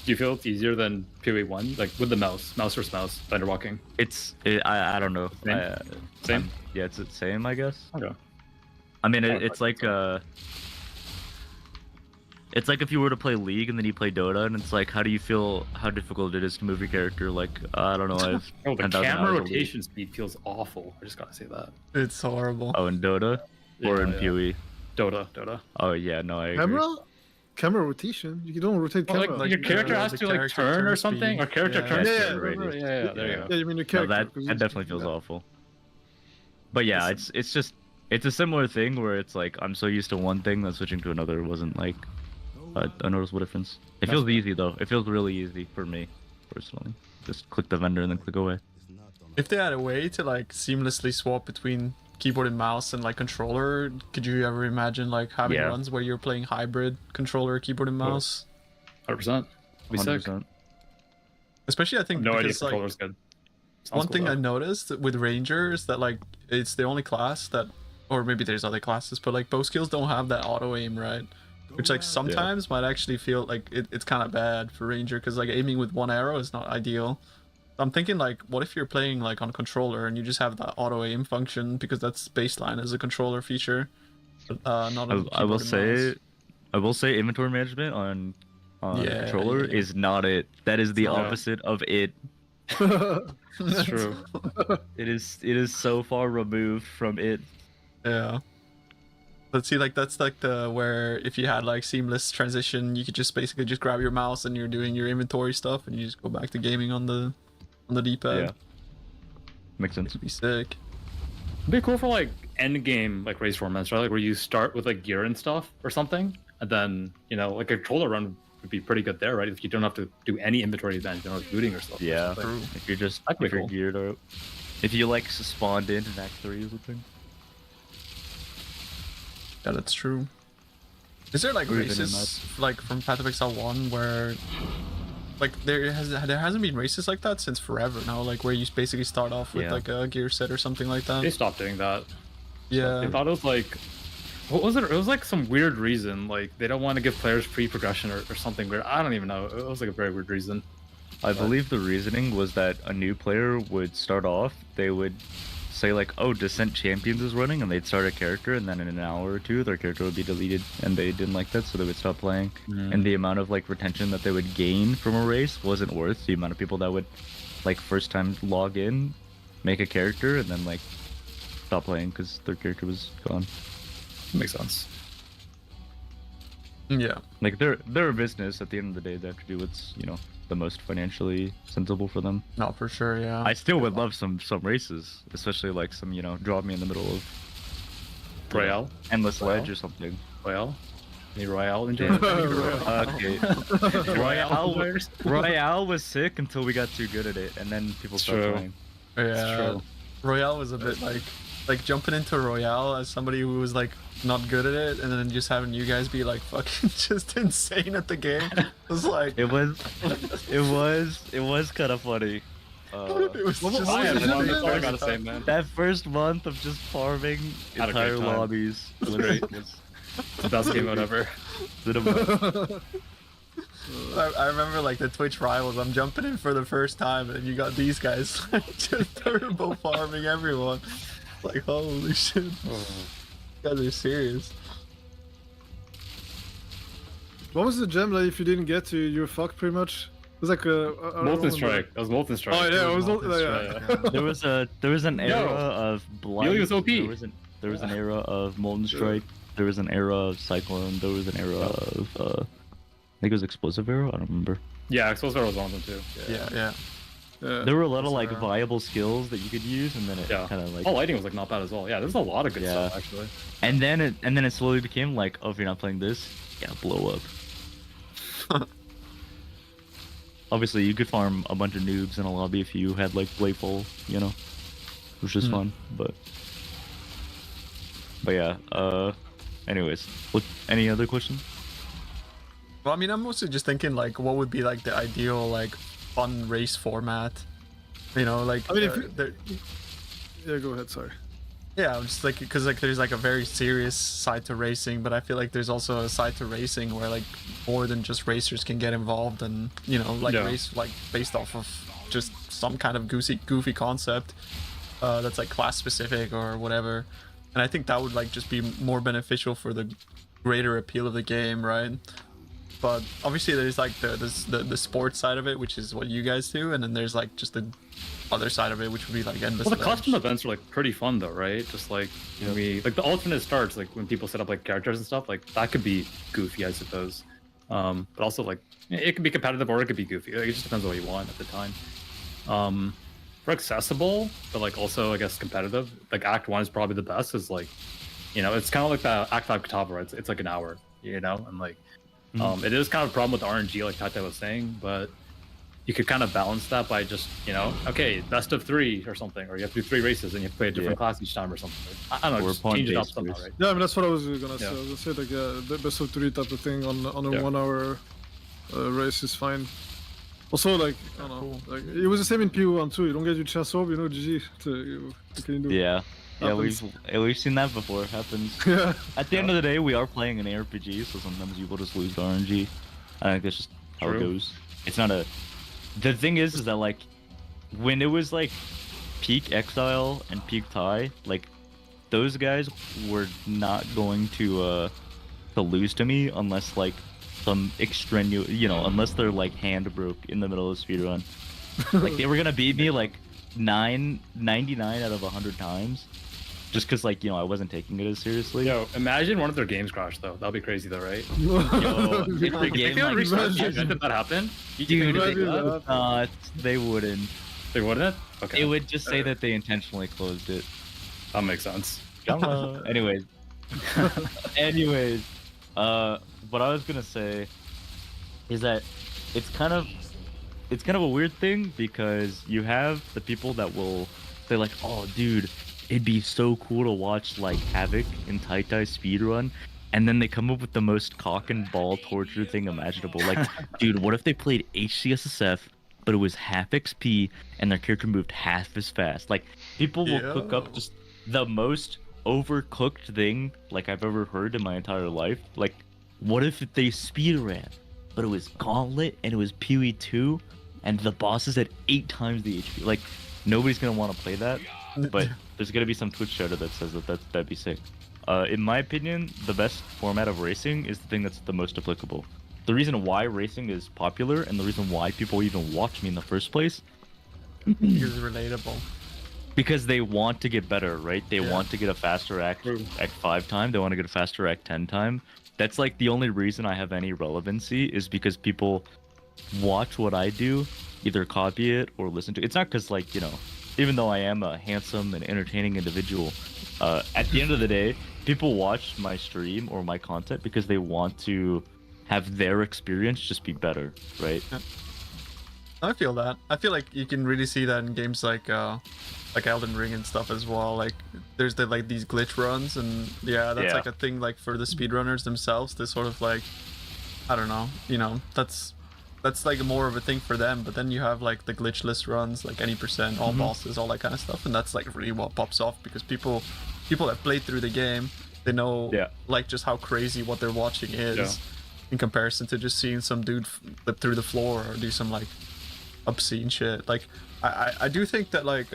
Speaker 15: Do you feel it's easier than PoE 1? Like with the mouse versus mouse, vendor walking?
Speaker 16: I don't know.
Speaker 15: Same? Same?
Speaker 16: Yeah, it's the same, I guess.
Speaker 15: Okay.
Speaker 16: I mean, it's like it's like if you were to play League and then you play Dota, and it's like, how do you feel? How difficult it is to move your character? Like, I don't know. I've
Speaker 15: Oh, the
Speaker 16: 10,000
Speaker 15: camera
Speaker 16: hours of
Speaker 15: rotation speed feels awful. I just gotta say that.
Speaker 11: It's horrible.
Speaker 16: Oh, in Dota or in PoE?
Speaker 15: Dota.
Speaker 16: Oh yeah, no, I agree.
Speaker 17: Camera rotation. You don't rotate camera.
Speaker 15: Like, your character has to like turn or something, or character turns.
Speaker 17: Yeah,
Speaker 15: there you go.
Speaker 17: Yeah, you mean your character?
Speaker 16: No, that definitely feels awful. But yeah, it's just a similar thing where it's like I'm so used to one thing that switching to another wasn't like a noticeable difference. It feels easy though. It feels really easy for me personally. Just click the vendor and then click away.
Speaker 11: If they had a way to like seamlessly swap between keyboard and mouse and like controller, could you ever imagine like having runs where you're playing hybrid controller, keyboard and mouse?
Speaker 15: 100%. Be sick.
Speaker 11: Especially I think
Speaker 15: No idea if
Speaker 11: because, like,
Speaker 15: controller's good.
Speaker 11: One thing I noticed with Ranger is that like it's the only class that, or maybe there's other classes, but like bow skills don't have that auto aim, right? Which like sometimes might actually feel like it's kind of bad for Ranger because like aiming with one arrow is not ideal. I'm thinking like, what if you're playing like on controller and you just have that auto aim function because that's baseline as a controller feature, not a
Speaker 16: I will say inventory management on controller is not it. That is the opposite of it.
Speaker 15: It's true.
Speaker 16: It is so far removed from it.
Speaker 11: Yeah. But see, like that's like the where if you had like seamless transition, you could just basically just grab your mouse and you're doing your inventory stuff, and you just go back to gaming on the D-pad.
Speaker 16: Yeah. Makes sense.
Speaker 11: It'd be sick.
Speaker 15: It'd be cool for like end game like race formats, right? Like where you start with like gear and stuff or something, and then like a controller run would be pretty good there, right? If you don't have to do any inventory event, like looting or stuff.
Speaker 16: Yeah. If you're just geared up. If you like spawned in Act 3 or something.
Speaker 11: Yeah, that's true. Is there like races like from Path of Exile 1 where like there hasn't been races like that since forever now, like where you basically start off with like a gear set or something like that?
Speaker 15: They stopped doing that.
Speaker 11: Yeah.
Speaker 15: They thought it was like, what was it? It was like some weird reason, like they don't want to give players pre-progression or something weird. I don't even know. It was like a very weird reason.
Speaker 16: I believe the reasoning was that a new player would start off, they would say like, oh, Descent Champions is running, and they'd start a character, and then in an hour or two their character would be deleted, and they didn't like that, so they would stop playing. And the amount of like retention that they would gain from a race wasn't worth the amount of people that would like first time log in, make a character, and then like stop playing because their character was gone.
Speaker 15: Makes sense.
Speaker 11: Yeah.
Speaker 16: Like they're a business. At the end of the day, they have to do what's the most financially sensible for them.
Speaker 11: No, for sure, yeah.
Speaker 16: I still would love some races, especially like some drop me in the middle of
Speaker 15: Royale,
Speaker 16: Endless Ledge or something.
Speaker 15: Royale, any Royale in
Speaker 16: Okay. Royale was sick until we got too good at it, and then people started playing.
Speaker 11: Yeah. Royale was a bit like jumping into Royale as somebody who was like not good at it, and then just having you guys be like fucking just insane at the game. It was like
Speaker 16: it was kind of funny.
Speaker 11: It was just
Speaker 15: that's all I gotta say, man.
Speaker 16: That first month of just farming entire lobbies was
Speaker 15: the best game out ever.
Speaker 11: I remember like the Twitch rivals. I'm jumping in for the first time, and you got these guys like just turbo farming everyone. Like holy shit. You guys are serious.
Speaker 17: What was the gem like if you didn't get to, you were fucked pretty much? It was like a
Speaker 15: Molten Strike. That was Molten Strike.
Speaker 17: Oh yeah, it was
Speaker 15: Molten
Speaker 17: Strike.
Speaker 16: There was an era of Blight.
Speaker 15: It was OP.
Speaker 16: There was an era of Molten Strike. There was an era of Cyclone. There was an era of think it was Explosive Arrow. I don't remember.
Speaker 15: Yeah, Explosive Arrow was one of them too.
Speaker 11: Yeah.
Speaker 16: There were a lot of like viable skills that you could use, and then it kind of like.
Speaker 15: Oh, lighting was like not bad as well. Yeah, there's a lot of good stuff actually.
Speaker 16: And then it slowly became like, oh, if you're not playing this, you gotta blow up. Obviously, you could farm a bunch of noobs in a lobby if you had like Playful, you know, which is fun. But yeah. Anyways, any other questions?
Speaker 11: Well, I mean, I'm mostly just thinking like, what would be like the ideal like fun race format? You know, like.
Speaker 17: I mean, yeah, go ahead. Sorry.
Speaker 11: Yeah, I'm just like, because like there's like a very serious side to racing, but I feel like there's also a side to racing where like more than just racers can get involved and, you know, like race like based off of just some kind of goofy concept that's like class specific or whatever. And I think that would like just be more beneficial for the greater appeal of the game, right? But obviously there's like the sports side of it, which is what you guys do, and then there's like just the other side of it, which would be like endless.
Speaker 15: Well, the custom events are like pretty fun though, right? Just like like the alternate starts, like when people set up like characters and stuff, like that could be goofy, I suppose. But also like it could be competitive or it could be goofy. Like, it just depends on what you want at the time. For accessible, but like also I guess competitive, like Act 1 is probably the best. Is like, you know, it's kind of like the Act 5 Katava, right? It's like an hour, you know, and like it is kind of a problem with the RNG, like Tata was saying, but you could kind of balance that by just, you know, okay, best of 3 or something, or you have to do 3 races and you have to play a different class each time or something. I don't know, just change it up somehow, right?
Speaker 17: Yeah, I mean that's what I was gonna say. I was gonna say like the best of 3 type of thing on a 1 hour race is fine. Also, like, I don't know, like it was the same in PO1 too. You don't get your chance up, you know, GG. You can do.
Speaker 16: Yeah, we've seen that before. It happens.
Speaker 17: Yeah.
Speaker 16: At the end of the day, we are playing an ARPG, so sometimes you will just lose to RNG. I think that's just how it goes. It's not a. The thing is that like, when it was like peak Exile and peak Tai, like, those guys were not going to lose to me unless like some extraneous, you know, unless their like hand broke in the middle of speedrun. Like they were gonna beat me like 99 out of 100 times, just because like, you know, I wasn't taking it as seriously.
Speaker 15: Yo, imagine one of their games crashed though. That'd be crazy though, right?
Speaker 16: Yo, if the game like
Speaker 15: did that happen?
Speaker 16: Dude, they wouldn't.
Speaker 15: They wouldn't? Okay.
Speaker 16: It would just say that they intentionally closed it.
Speaker 15: That makes sense.
Speaker 16: Anyways. What I was gonna say is that it's kind of a weird thing, because you have the people that will say like, oh dude, it'd be so cool to watch like Havoc and Tai speedrun, and then they come up with the most cock and ball torture thing imaginable. Like, dude, what if they played HCSSF, but it was half XP and their character moved half as fast? Like, people will cook up just the most overcooked thing like I've ever heard in my entire life. Like, what if they speedran, but it was Gauntlet and it was PoE 2, and the bosses had 8 times the HP? Like, nobody's gonna want to play that, but there's gonna be some Twitch chatter that says that'd be sick. In my opinion, the best format of racing is the thing that's the most applicable. The reason why racing is popular and the reason why people even watch me in the first place
Speaker 11: is relatable.
Speaker 16: Because they want to get better, right? They want to get a faster Act 5 time. They want to get a faster Act 10 time. That's like the only reason I have any relevancy, is because people watch what I do, either copy it or listen to it. It's not because, like, you know, even though I am a handsome and entertaining individual, at the end of the day, people watch my stream or my content because they want to have their experience just be better, right?
Speaker 11: Yeah. I feel that. I feel like you can really see that in games like Elden Ring and stuff as well. Like, there's like these glitch runs, and that's like a thing like for the speedrunners themselves. They sort of like, I don't know, you know, that's like more of a thing for them. But then you have like the glitchless runs, like any percent, all bosses, all that kind of stuff, and that's like really what pops off, because people that played through the game, they know like just how crazy what they're watching is in comparison to just seeing some dude flip through the floor or do some like obscene shit. Like, I do think that like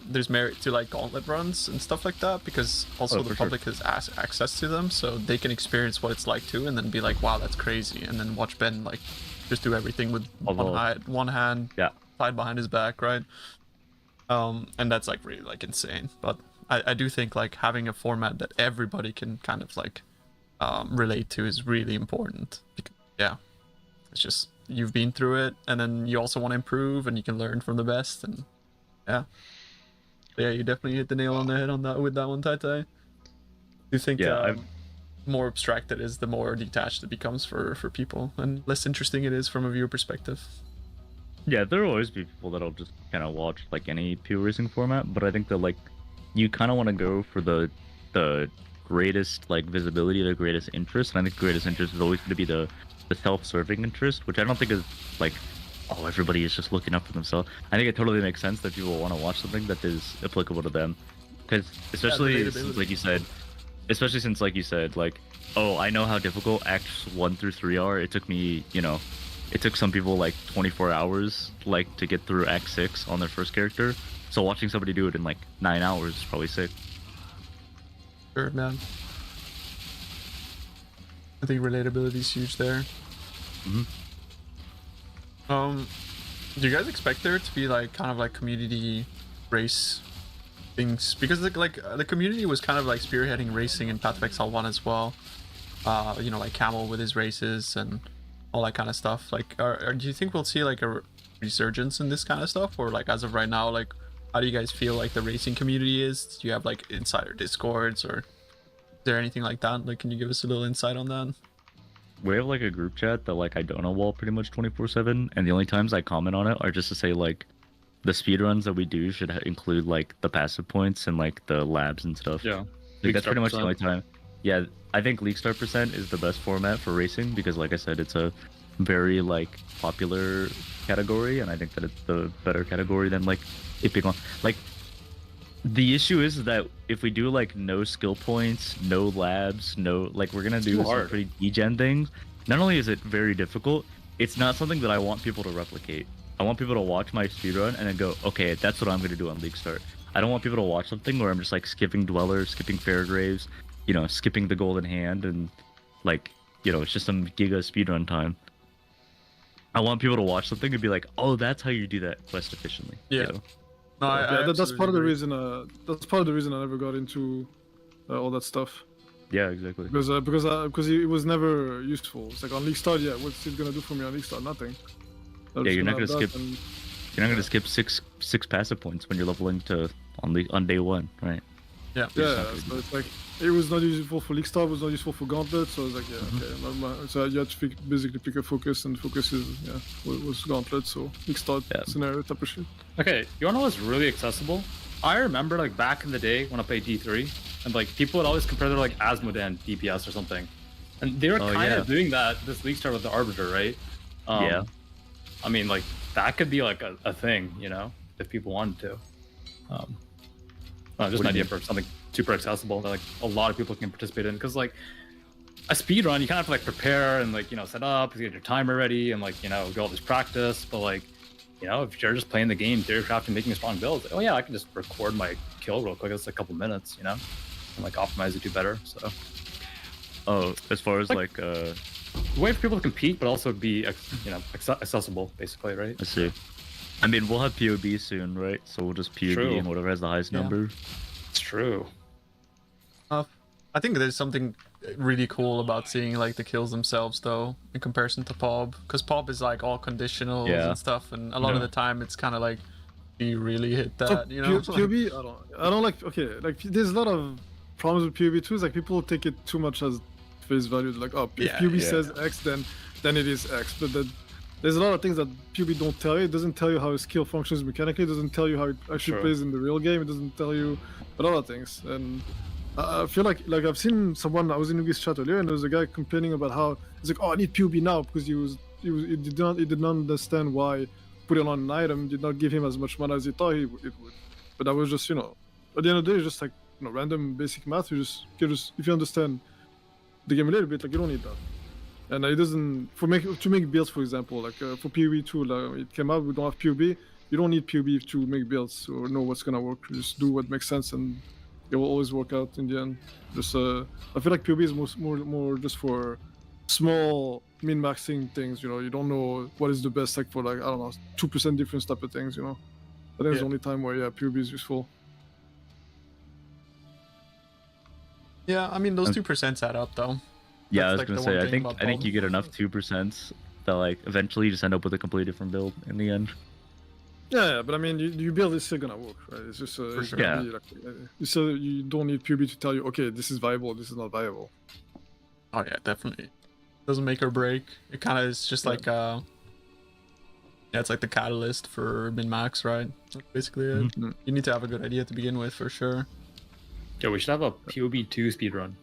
Speaker 11: there's merit to like gauntlet runs and stuff like that, because also the public has access to them, so they can experience what it's like too, and then be like, wow, that's crazy, and then watch Ben like just do everything with one hand tied behind his back, right? And that's like really like insane. But I do think like having a format that everybody can kind of like relate to is really important. It's just you've been through it, and then you also want to improve, and you can learn from the best, and yeah. Yeah, you definitely hit the nail on the head on that with that one, Tai Tai. Do you think more abstract it is, the more detached it becomes for people, and less interesting it is from a viewer perspective?
Speaker 16: Yeah, there will always be people that'll just kind of watch like any pure racing format, but I think that like you kind of want to go for the greatest like visibility, the greatest interest, and I think the greatest interest is always going to be the self-serving interest, which I don't think is like, oh, everybody is just looking up for themselves. I think it totally makes sense that people want to watch something that is applicable to them, because especially since, like you said, like, oh, I know how difficult Acts 1 through 3 are. It took me, it took some people like 24 hours like to get through Act 6 on their first character. So watching somebody do it in like 9 hours is probably sick.
Speaker 11: Sure, man. I think relatability is huge there. Do you guys expect there to be like kind of like community race things? Because like the community was kind of like spearheading racing in Path of Exile 1 as well. Like Camel with his races and all that kind of stuff. Like, do you think we'll see like a resurgence in this kind of stuff, or like as of right now, like how do you guys feel like the racing community is? Do you have like insider discords, or is there anything like that? Like, can you give us a little insight on that?
Speaker 16: We have like a group chat that like I don't know wall pretty much 24/7, and the only times I comment on it are just to say like the speedruns that we do should include like the passive points and like the labs and stuff.
Speaker 15: Yeah,
Speaker 16: like, that's pretty much the only time. Yeah, I think League Start % is the best format for racing because, like I said, it's a very like popular category, and I think that it's the better category than like keeping on. Like, the issue is that if we do like no skill points, no labs, no like we're gonna do some pretty degen things. Not only is it very difficult, it's not something that I want people to replicate. I want people to watch my speedrun and then go, okay, that's what I'm gonna do on League Start. I don't want people to watch something where I'm just like skipping Dweller, skipping Fairgraves, skipping the Golden Hand, and like, it's just some giga speedrun time. I want people to watch something and be like, oh, that's how you do that quest efficiently.
Speaker 11: Yeah.
Speaker 17: No, that's part of the reason. That's part of the reason I never got into all that stuff.
Speaker 16: Yeah, exactly.
Speaker 17: Because it was never useful. It's like on League Start, yeah. What's it gonna do for me on League Start? Nothing.
Speaker 16: Yeah, you're not gonna skip. You're not gonna skip six passive points when you're leveling to on day one, right?
Speaker 11: Yeah.
Speaker 17: Yeah. So it's like it was not useful for League Start. It was not useful for Gauntlet. So I was like, yeah, okay. So you had to basically pick a focus, and focus was Gauntlet. So League Start scenario type of shit.
Speaker 15: Okay, you wanna know what's really accessible? I remember like back in the day when I played D3, and like people would always compare their like Asmodan DPS or something, and they were kind of doing that this League Start with the Arbiter, right?
Speaker 16: Yeah.
Speaker 15: I mean, like that could be like a thing, if people wanted to. Just an idea for something super accessible that like a lot of people can participate in, because like a speed run, you kind of have to like prepare and like set up, get your timer ready, and like do all this practice. But like if you're just playing the game, theorycrafting, making a strong build, like, oh yeah, I can just record my kill real quick. It's a couple minutes, and like optimize it, do better. So,
Speaker 16: as far as like
Speaker 15: a way for people to compete, but also be accessible, basically, right?
Speaker 16: I see. I mean, we'll have POB soon, right? So we'll just POB and whatever has the highest number.
Speaker 15: It's true.
Speaker 11: I think there's something really cool about seeing like the kills themselves, though, in comparison to POB, because POB is like all conditionals and stuff, and a lot of the time it's kind of like, do you really hit that?
Speaker 17: So, POB, I don't like. Okay, like there's a lot of problems with POB too. Is like people take it too much as face value. Like, oh, if POB says X, then it is X. But there's a lot of things that POB don't tell you. It doesn't tell you how a skill functions mechanically. It doesn't tell you how it actually plays in the real game. It doesn't tell you a lot of things. And I feel like I've seen someone. I was in Yugi's chat earlier, and there was a guy complaining about how he's like, oh, I need POB now, because he did not understand why putting on an item did not give him as much mana as he thought it would. But that was just at the end of the day, it's just like random basic math. You just if you understand the game a little bit, like you don't need that. And it doesn't to make builds, for example, like for PoE 2, like, it came out, we don't have PoB. You don't need PoB to make builds or know what's gonna work. You just do what makes sense, and it will always work out in the end. Just I feel like PoB is more just for small min-maxing things. You don't know what is the best, like for like, I don't know, 2% difference type of things. I think it's the only time where PoB is useful.
Speaker 11: Yeah, I mean those 2% add up though.
Speaker 16: Yeah, I was gonna say, I think you get enough 2%, that like eventually you just end up with a completely different build in the end.
Speaker 17: Yeah, but I mean, your build is still gonna work, right? It's just it's
Speaker 16: sure.
Speaker 17: gonna be like, so you don't need PUB to tell you, okay, this is viable, this is not viable.
Speaker 11: Oh yeah, definitely. Doesn't make or break. It kind of is just like yeah, it's like the catalyst for min-max, right? That's basically it. You need to have a good idea to begin with, for sure.
Speaker 15: Yeah, we should have a POB 2 speedrun.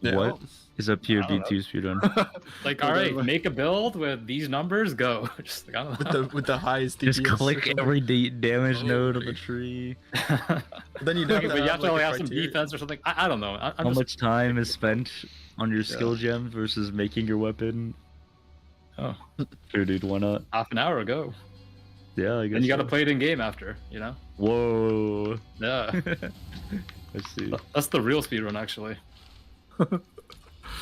Speaker 11: Yeah.
Speaker 16: What is a POB 2 speedrun?
Speaker 15: Like, all right, make a build with these numbers, go. Just like, I don't know.
Speaker 11: With the highest
Speaker 16: Just
Speaker 11: DPS
Speaker 16: click every damage node of the tree.
Speaker 11: Then you
Speaker 15: Okay, but you have to only have some defense or something. I don't know.
Speaker 16: How much time is spent on your skill gem versus making your weapon?
Speaker 15: Oh,
Speaker 16: sure, dude. Why not?
Speaker 15: Half an hour ago.
Speaker 16: Yeah, I guess.
Speaker 15: And you got to
Speaker 16: so.
Speaker 15: play it in game after, you know?
Speaker 16: Whoa.
Speaker 15: Yeah.
Speaker 16: Let's see.
Speaker 15: That's the real speedrun, actually.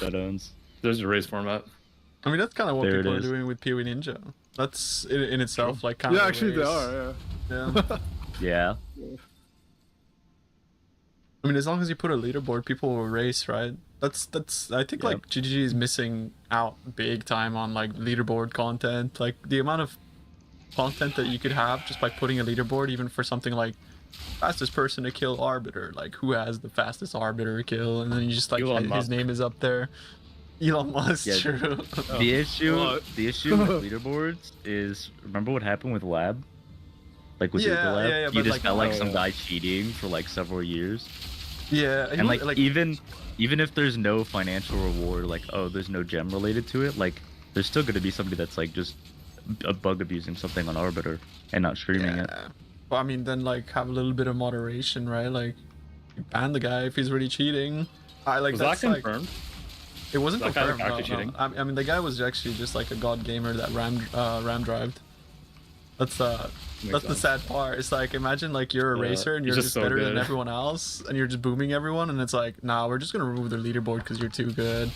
Speaker 16: That owns.
Speaker 15: There's a race format.
Speaker 11: I mean, that's kind of what
Speaker 16: There it
Speaker 11: people are
Speaker 16: is.
Speaker 11: doing with PoE Ninja. That's in itself like kind
Speaker 17: Yeah,
Speaker 11: of.
Speaker 17: actually, they are.
Speaker 11: Yeah.
Speaker 16: Yeah.
Speaker 11: I mean, as long as you put a leaderboard, people will race, right? That's. I think like GGG is missing out big time on like leaderboard content. Like the amount of content that you could have just by putting a leaderboard, even for something like fastest person to kill Arbiter, like who has the fastest Arbiter kill, and then you just like his name is up there. Elon Musk,
Speaker 16: Yeah,
Speaker 11: true.
Speaker 16: The issue with leaderboards is, remember what happened with Lab? Like with
Speaker 11: Yeah,
Speaker 16: Uber Lab?
Speaker 11: yeah,
Speaker 16: You
Speaker 11: but,
Speaker 16: just
Speaker 11: like,
Speaker 16: felt like
Speaker 11: oh,
Speaker 16: some
Speaker 11: yeah.
Speaker 16: guy cheating for like several years.
Speaker 11: Yeah,
Speaker 16: And like even if there's no financial reward, like oh there's no gem related to it, like there's still gonna be somebody that's like just a bug abusing something on Arbiter and not streaming it.
Speaker 11: Well, I mean, then like have a little bit of moderation, right? Like you ban the guy if he's really cheating. I like
Speaker 15: Was
Speaker 11: that's
Speaker 15: that
Speaker 11: like
Speaker 15: confirmed?
Speaker 11: it wasn't
Speaker 15: Was that guy
Speaker 11: confirmed.
Speaker 15: actually cheating?
Speaker 11: I mean, the guy was actually just like a god gamer that ram drived. That's the
Speaker 15: sense.
Speaker 11: sad part. It's like imagine like you're a
Speaker 15: Yeah,
Speaker 11: racer and
Speaker 15: he's
Speaker 11: you're
Speaker 15: just
Speaker 11: just
Speaker 15: so
Speaker 11: better
Speaker 15: good.
Speaker 11: than everyone else, and you're just booming everyone, and it's like, nah, we're just gonna remove their leaderboard because you're too good,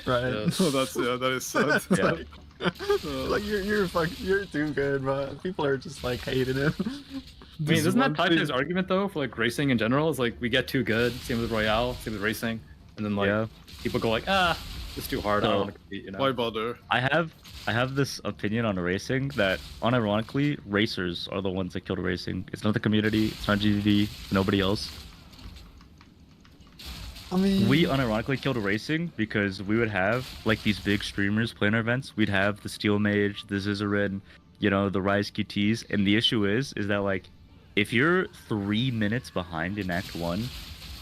Speaker 11: right?
Speaker 17: Oh, that is sad.
Speaker 11: Like you're too good, but people are just like hating him.
Speaker 15: I mean, doesn't that tie to his argument though for like racing in general? It's like we get too good. Same with Royale, same with racing, and then like people go like, it's too hard. I don't want to compete. You know?
Speaker 17: Why bother?
Speaker 16: I have this opinion on racing that unironically racers are the ones that killed racing. It's not the community, it's not GDD, it's nobody else.
Speaker 11: I mean,
Speaker 16: we unironically killed racing because we would have like these big streamers playing our events. We'd have the Steel Mage, the Zizarin, you know, the Rise QTs, and the issue is that like if you're 3 minutes behind in Act 1,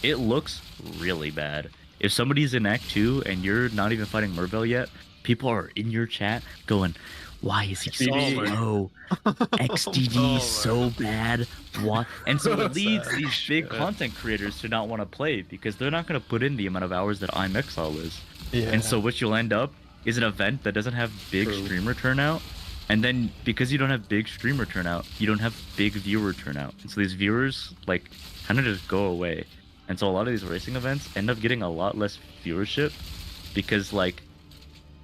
Speaker 16: it looks really bad. If somebody's in Act 2 and you're not even fighting Merville yet, people are in your chat going, why is he so slow? XDD is so bad. What? And so it leads these big content creators to not want to play because they're not going to put in the amount of hours that I'm Exile is.
Speaker 11: Yeah.
Speaker 16: And so what you'll end up is an event that doesn't have big streamer turnout. And then because you don't have big streamer turnout, you don't have big viewer turnout. And so these viewers like kind of just go away. And so a lot of these racing events end up getting a lot less viewership because like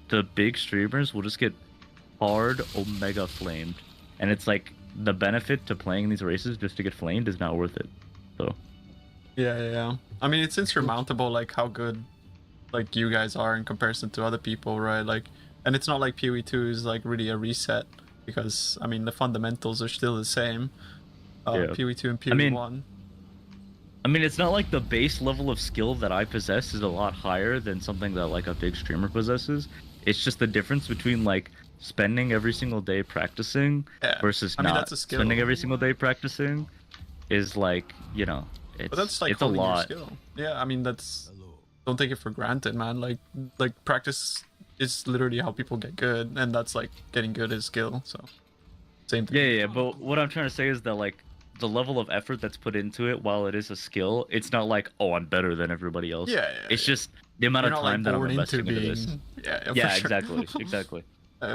Speaker 16: the big streamers will just get hard omega flamed, and it's like the benefit to playing these races just to get flamed is not worth it. So
Speaker 11: yeah. I mean, it's insurmountable like how good like you guys are in comparison to other people, right? Like, and it's not like PoE 2 is like really a reset because I mean the fundamentals are still the same. PoE 2 and PoE 1.
Speaker 16: I mean, it's not like the base level of skill that I possess is a lot higher than something that like a big streamer possesses. It's just the difference between like spending every single day practicing versus not
Speaker 11: that's a skill.
Speaker 16: spending every single day practicing is like, you know, it's,
Speaker 11: But that's like
Speaker 16: it's a
Speaker 11: holding your
Speaker 16: lot.
Speaker 11: skill. Yeah, I mean that's don't take it for granted, man. Like practice is literally how people get good, and that's like getting good is skill. So same thing.
Speaker 16: Yeah, but what I'm trying to say is that like the level of effort that's put into it, while it is a skill, it's not like, oh, I'm better than everybody else. It's just the amount
Speaker 11: You're
Speaker 16: of
Speaker 11: not,
Speaker 16: time
Speaker 11: like,
Speaker 16: that I'm
Speaker 11: born
Speaker 16: investing
Speaker 11: into
Speaker 16: into
Speaker 11: being...
Speaker 16: this.
Speaker 11: Yeah, for sure.
Speaker 16: exactly.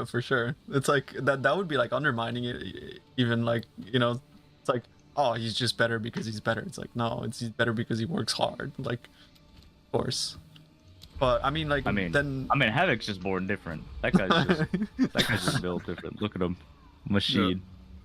Speaker 11: For sure. It's like that would be like undermining it, even like, you know, it's like, oh, he's just better because he's better. It's like, no, he's better because he works hard. Like, of course. But I mean, like, then
Speaker 16: Havoc's just born different. That guy's just built different. Look at him, machine.
Speaker 15: Yeah.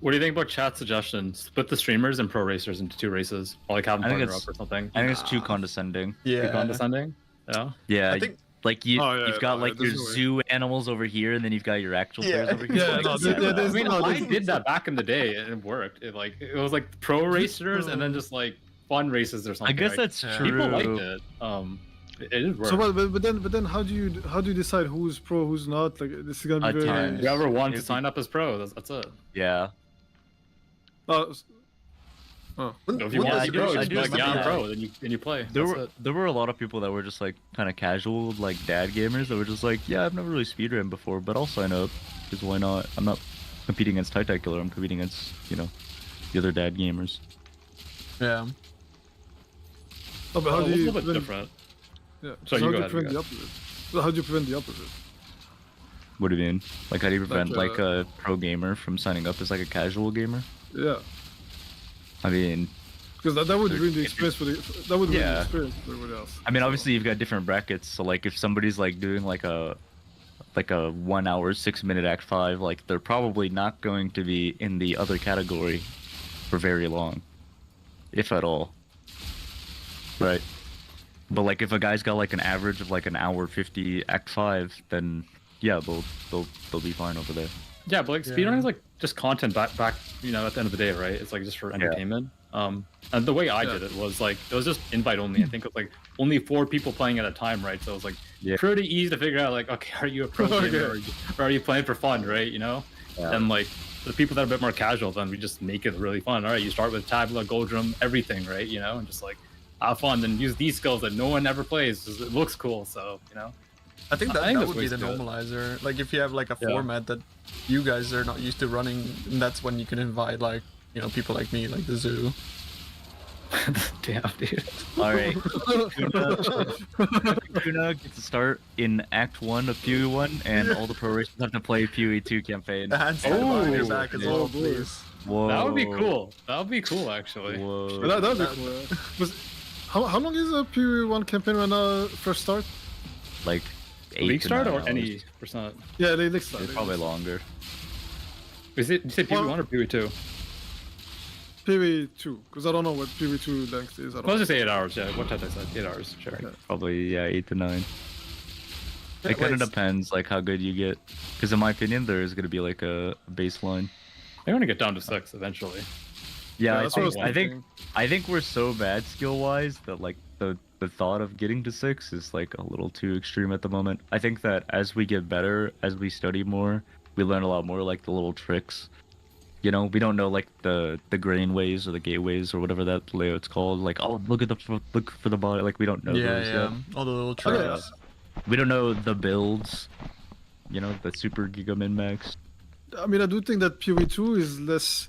Speaker 15: What do you think about chat suggestions? Split the streamers and pro racers into 2 races, or like have them partner up or something.
Speaker 16: I think it's too condescending.
Speaker 11: Yeah.
Speaker 15: Too condescending. Yeah.
Speaker 16: Yeah.
Speaker 11: I think
Speaker 16: Like you've got like your zoo animals over here, and then you've got your actual players over here.
Speaker 15: I mean, I did that back in the day, and it worked. It was like pro racers, and then just like fun races or something.
Speaker 16: I guess that's true.
Speaker 15: People liked it. It did work.
Speaker 17: So, but then, how do you decide who's pro, who's not? Like, this is gonna be very.
Speaker 15: Whoever wanted to sign up as pro, that's it.
Speaker 16: Yeah.
Speaker 15: If you want to be pro, just be like, I'm pro, then you play.
Speaker 16: There were a lot of people that were just like kind of casual, like dad gamers that were just like, yeah, I've never really speedrun before, but I'll sign up because why not? I'm not competing against Tight Killer. I'm competing against the other dad gamers.
Speaker 11: Yeah.
Speaker 17: Oh, but how do you?
Speaker 15: A little bit different.
Speaker 17: Yeah.
Speaker 15: So
Speaker 17: how
Speaker 15: you
Speaker 17: do
Speaker 15: go
Speaker 17: you prevent the opposite? So how do you prevent the opposite?
Speaker 16: What do you mean? Like, how do you prevent like a pro gamer from signing up as like a casual gamer?
Speaker 17: Yeah.
Speaker 16: I mean,
Speaker 17: because that would ruin the experience for ruin the experience for everybody else.
Speaker 16: I mean, obviously you've got different brackets. So like, if somebody's like doing like a 1 hour 6 minute Act 5, like they're probably not going to be in the other category for very long, if at all. Right. But like, if a guy's got like an average of like an hour 50 Act 5, then yeah, they'll be fine over there.
Speaker 15: Yeah, but like speedrunning is like just content back at the end of the day, right? It's like just for entertainment. And the way I did it was like it was just invite only. I think it was like only 4 people playing at a time, right? So it was like pretty easy to figure out like, okay, are you a pro gamer or are you playing for fun, right? And like the people that are a bit more casual, then we just make it really fun. All right, you start with tabula, goldrum, everything, right? And just like have fun, then use these skills that no one ever plays because it looks cool. So
Speaker 11: I think that would be the normalizer. Like if you have like a format that you guys are not used to running, that's when you can invite like people like me, like the zoo.
Speaker 15: Damn, dude.
Speaker 16: All right. Kuna gets to start in Act 1 of PoE 1, and all the pro racers have to play PoE 2 campaign.
Speaker 11: The handstand on your back as well, please.
Speaker 16: Whoa.
Speaker 15: That would be cool. That would be cool, actually.
Speaker 16: Whoa.
Speaker 17: That would be cool. How long is a PoE 1 campaign when first start?
Speaker 16: Like 8
Speaker 15: league
Speaker 16: to
Speaker 15: start
Speaker 16: 9
Speaker 15: or
Speaker 16: hours.
Speaker 15: any percent?
Speaker 17: Yeah, league start.
Speaker 16: It's probably longer.
Speaker 15: Is it? You say PoE 1 or PoE 2?
Speaker 17: PoE 2, because I don't know what PoE 2 length is.
Speaker 15: Let's just say 8 hours. Yeah, what time I said? 8 hours. Sure.
Speaker 16: Probably 8 to 9. It kind of depends, like how good you get. Because in my opinion, there is going to be like a baseline.
Speaker 15: I want to get down to 6 eventually.
Speaker 16: Yeah, I think we're so bad skill wise that like the thought of getting to 6 is like a little too extreme at the moment. I think that as we get better, as we study more, we learn a lot more like the little tricks. We don't know like the grain ways or the gateways or whatever that layout's called. Like, oh, look for the body. Like we don't know those yet.
Speaker 11: All the little tricks.
Speaker 16: We don't know the builds. The super giga min max.
Speaker 17: I mean, I do think that PoE 2 is less.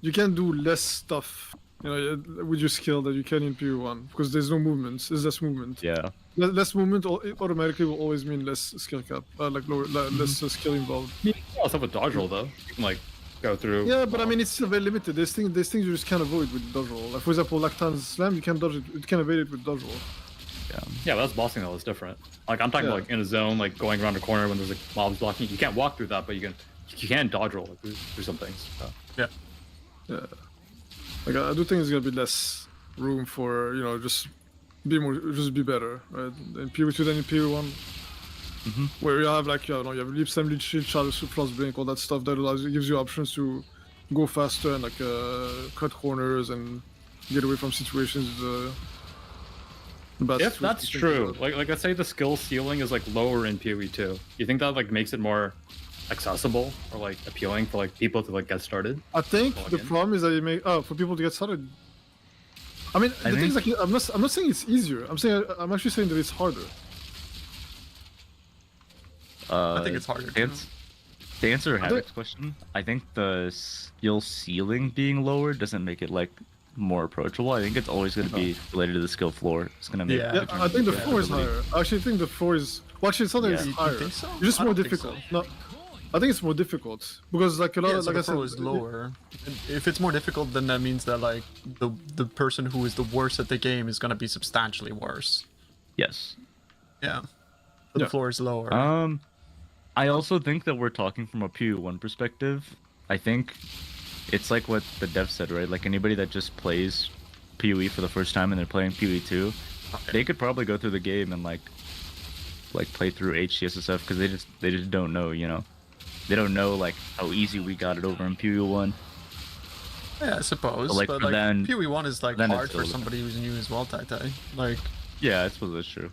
Speaker 17: You can do less stuff, with your skill that you can in PoE 1 because there's no movement. There's less movement.
Speaker 16: Yeah.
Speaker 17: Less movement automatically will always mean less skill cap, less skill involved.
Speaker 15: You can also have a dodge roll though. You can like go through.
Speaker 17: Yeah, but I mean it's still very limited. There's things you just can't avoid with dodge roll. Like for example, Lactan's slam, you can dodge it. You can evade it with dodge roll.
Speaker 15: Yeah, but that's bossing though. It's different. Like I'm talking about like in a zone, like going around a corner when there's like mobs blocking. You can't walk through that, but you can dodge roll through some things. So.
Speaker 17: Yeah. Like I do think there's gonna be less room for just be better, right? In PoE 2 than in PoE 1, where you have like you have leap, slam, lead, shield, shadow, plus blink, all that stuff that gives you options to go faster and like cut corners and get away from situations.
Speaker 15: If that's true, like let's say the skill ceiling is like lower in PoE 2, you think that like makes it more accessible or like appealing for like people to like get started?
Speaker 17: I think the problem is that you make for people to get started. I mean, the thing is like I'm not saying it's easier. I'm actually saying that it's harder.
Speaker 11: I think it's harder.
Speaker 16: To answer Havoc's question, I think the skill ceiling being lower doesn't make it like more approachable. I think it's always going to be related to the skill floor. It's going to make.
Speaker 17: Yeah, I think the floor is higher. I actually think the floor is. Well, actually, it's not that it's higher. You think so? It's just more difficult. No, I think it's more difficult because like a lot of like I said,
Speaker 11: is lower. If it's more difficult, then that means that like the person who is the worst at the game is going to be substantially worse.
Speaker 16: Yes.
Speaker 11: Yeah. But the floor is lower.
Speaker 16: I also think that we're talking from a PoE 1 perspective. I think it's like what the dev said, right? Like anybody that just plays PoE for the first time and they're playing PoE 2, they could probably go through the game and like like play through HCSSF because they just don't know, you know. They don't know like how easy we got it over in PoE1.
Speaker 11: Yeah, I suppose.
Speaker 16: But, like,
Speaker 11: but
Speaker 16: for
Speaker 11: like
Speaker 16: then-
Speaker 11: PoE1 is like
Speaker 16: then it's
Speaker 11: hard for
Speaker 16: still-
Speaker 11: somebody who's new as well, Tai. Like
Speaker 16: Yeah, I suppose that's true.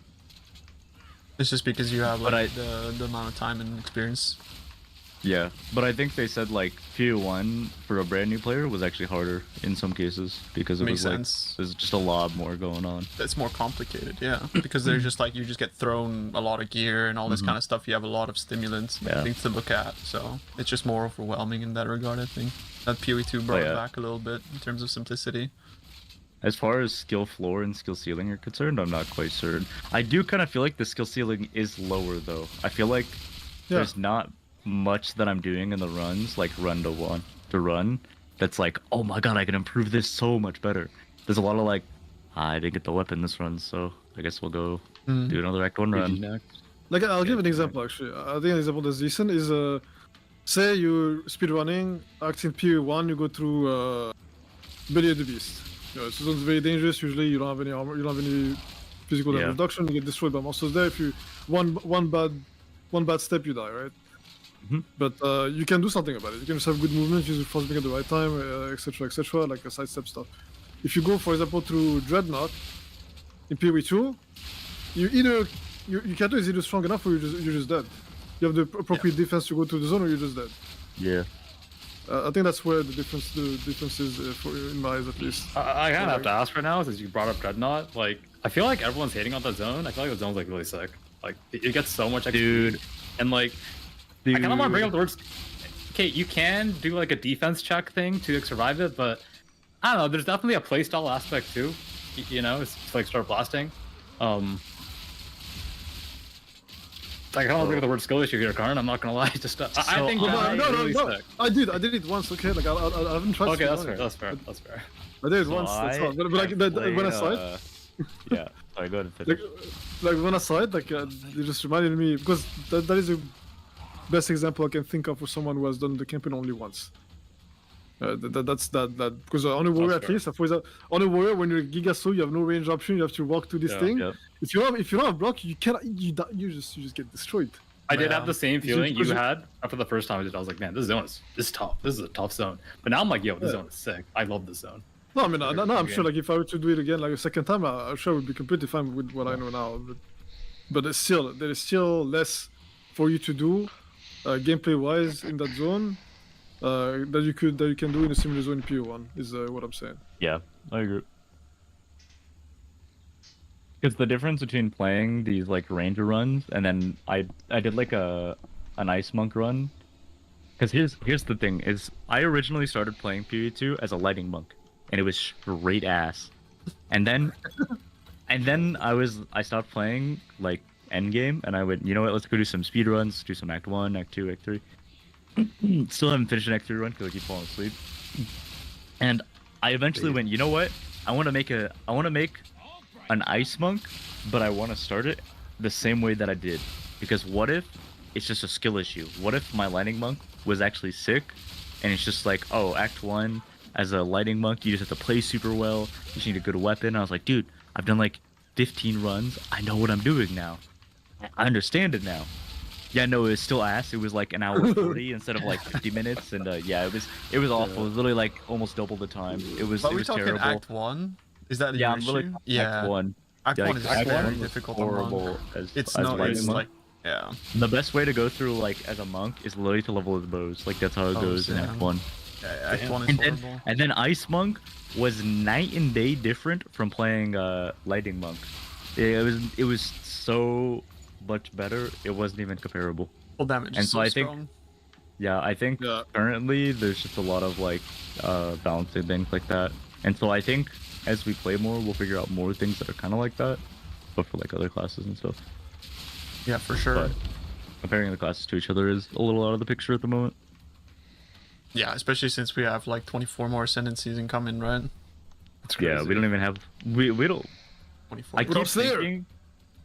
Speaker 11: it's just because you have
Speaker 16: But
Speaker 11: like the amount of time and experience.
Speaker 16: Yeah, but I think they said like PoE1 for a brand new player was actually harder in some cases because it
Speaker 11: Makes
Speaker 16: was
Speaker 11: sense.
Speaker 16: like there's just a lot more going on.
Speaker 11: It's more complicated, yeah, because they're just like you just get thrown a lot of gear and all this
Speaker 16: Mhm.
Speaker 11: kind of stuff. You have a lot of stimulants,
Speaker 16: Yeah.
Speaker 11: things to look at, so it's just more overwhelming in that regard. I think that PoE2 brought it
Speaker 16: yeah.
Speaker 11: back a little bit in terms of simplicity.
Speaker 16: As far as skill floor and skill ceiling are concerned, I'm not quite certain. I do kind of feel like the skill ceiling is lower though. I feel like there's not much that I'm doing in the runs, like run to run, that's like, oh my god, I can improve this so much better. There's a lot of like, I didn't get the weapon this run, so I guess we'll go do another Act 1 run.
Speaker 17: Like, I'll give an example actually. I think an example that's decent is say you're speedrunning, Act in PoE1, you go through Belly of the Beast. You know, it's very dangerous. Usually you don't have any armor, you don't have any physical damage
Speaker 16: Yeah.
Speaker 17: reduction. You get destroyed by monsters there. If you one bad step, you die, right? But you can do something about it. You can just have good movement, use the frostbing at the right time, etc., like a sidestep stuff. If you go, for example, through Dreadnought in PoE2, you can't do is either strong enough or you're just dead. You have the appropriate defense to go through the zone, or you're just dead.
Speaker 16: Yeah.
Speaker 17: I think that's where the difference is in my eyes, at least.
Speaker 15: I kind of have to ask right now, since you brought up Dreadnought. Like, I feel like everyone's hating on that zone. I feel like the zone's like really sick. Like, it gets so much XP. Dude. And like, I kind of want to bring up the words. Okay, you can do like a defense check thing to like, survive it, but I don't know. There's definitely a playstyle aspect too. You know, it's to, like start blasting. I kind of bring up the word skill issue here, Karn. I'm not gonna lie. Just I think
Speaker 17: no. I did it once. Okay, like I haven't tried.
Speaker 15: Okay, that's fair. That's fair.
Speaker 17: I did it once. That's fine. But like when I saw it.
Speaker 16: Yeah. Sorry, go ahead and finish.
Speaker 17: Like when I saw it, like it just reminded me, because that is the best example I can think of for someone who has done the campaign only once. That's because on a warrior, at least, on a warrior, when you're Gigaso, you have no range option. You have to walk through this thing.
Speaker 15: Yep.
Speaker 17: If you don't have block, you cannot. You just get destroyed.
Speaker 15: I did have the same feeling you had after the first time I did. I was like, man, this zone is tough. This is a tough zone. But now I'm like, yo, this zone is sick. I love this zone.
Speaker 17: No, I mean, I'm sure. Like, if I were to do it again, like a second time, I'm sure I would be completely fine with what I know now. But there is still less for you to do, gameplay-wise, in that zone, that you can do in a similar zone in PoE1. Is what I'm saying.
Speaker 16: Yeah, I agree. Because the difference between playing these like ranger runs and then I did like an ice monk run. Because here's the thing is I originally started playing PoE2 as a lightning monk, and it was straight ass. And then I stopped playing like Endgame, and I went, you know what, let's go do some speed runs, do some Act 1, Act 2, Act 3. Still haven't finished an Act 3 run because I keep falling asleep. And I eventually went, you know what, I want to make an ice monk, but I want to start it the same way that I did. Because what if it's just a skill issue? What if my lightning monk was actually sick, and it's just like, oh, Act 1, as a lightning monk, you just have to play super well, you just need a good weapon. I was like, dude, I've done like 15 runs, I know what I'm doing now. I understand it now. Yeah, no, it was still ass. It was like an hour 40 instead of like 50 minutes, and yeah, it was awful. It was literally like almost double the time. It was terrible.
Speaker 11: Act 1? Is that
Speaker 16: yeah,
Speaker 11: your
Speaker 16: I'm
Speaker 11: issue?
Speaker 16: literally
Speaker 11: Yeah.
Speaker 16: Act 1.
Speaker 11: Act
Speaker 16: Yeah,
Speaker 11: 1 is
Speaker 16: Act
Speaker 11: very
Speaker 16: 1 was
Speaker 11: difficult.
Speaker 16: horrible
Speaker 11: It's
Speaker 16: as lightning monk.
Speaker 11: like, yeah.
Speaker 16: The best way to go through like as a monk is literally to level his bows. Like that's how it goes in Act 1.
Speaker 11: Yeah, Act 1 is horrible.
Speaker 16: And then Ice Monk was night and day different from playing Lightning Monk. It was so much better. It wasn't even comparable.
Speaker 11: Full damage.
Speaker 16: And so I think,
Speaker 11: strong.
Speaker 16: yeah, I think currently there's just a lot of like balancing things like that. And so I think as we play more, we'll figure out more things that are kind of like that, but for like other classes and stuff.
Speaker 11: Yeah, for sure.
Speaker 16: But comparing the classes to each other is a little out of the picture at the moment.
Speaker 11: Yeah, especially since we have like 24 more ascendancies incoming, right?
Speaker 16: That's crazy. Yeah, we don't even have we don't.
Speaker 11: 24.
Speaker 16: I keep thinking.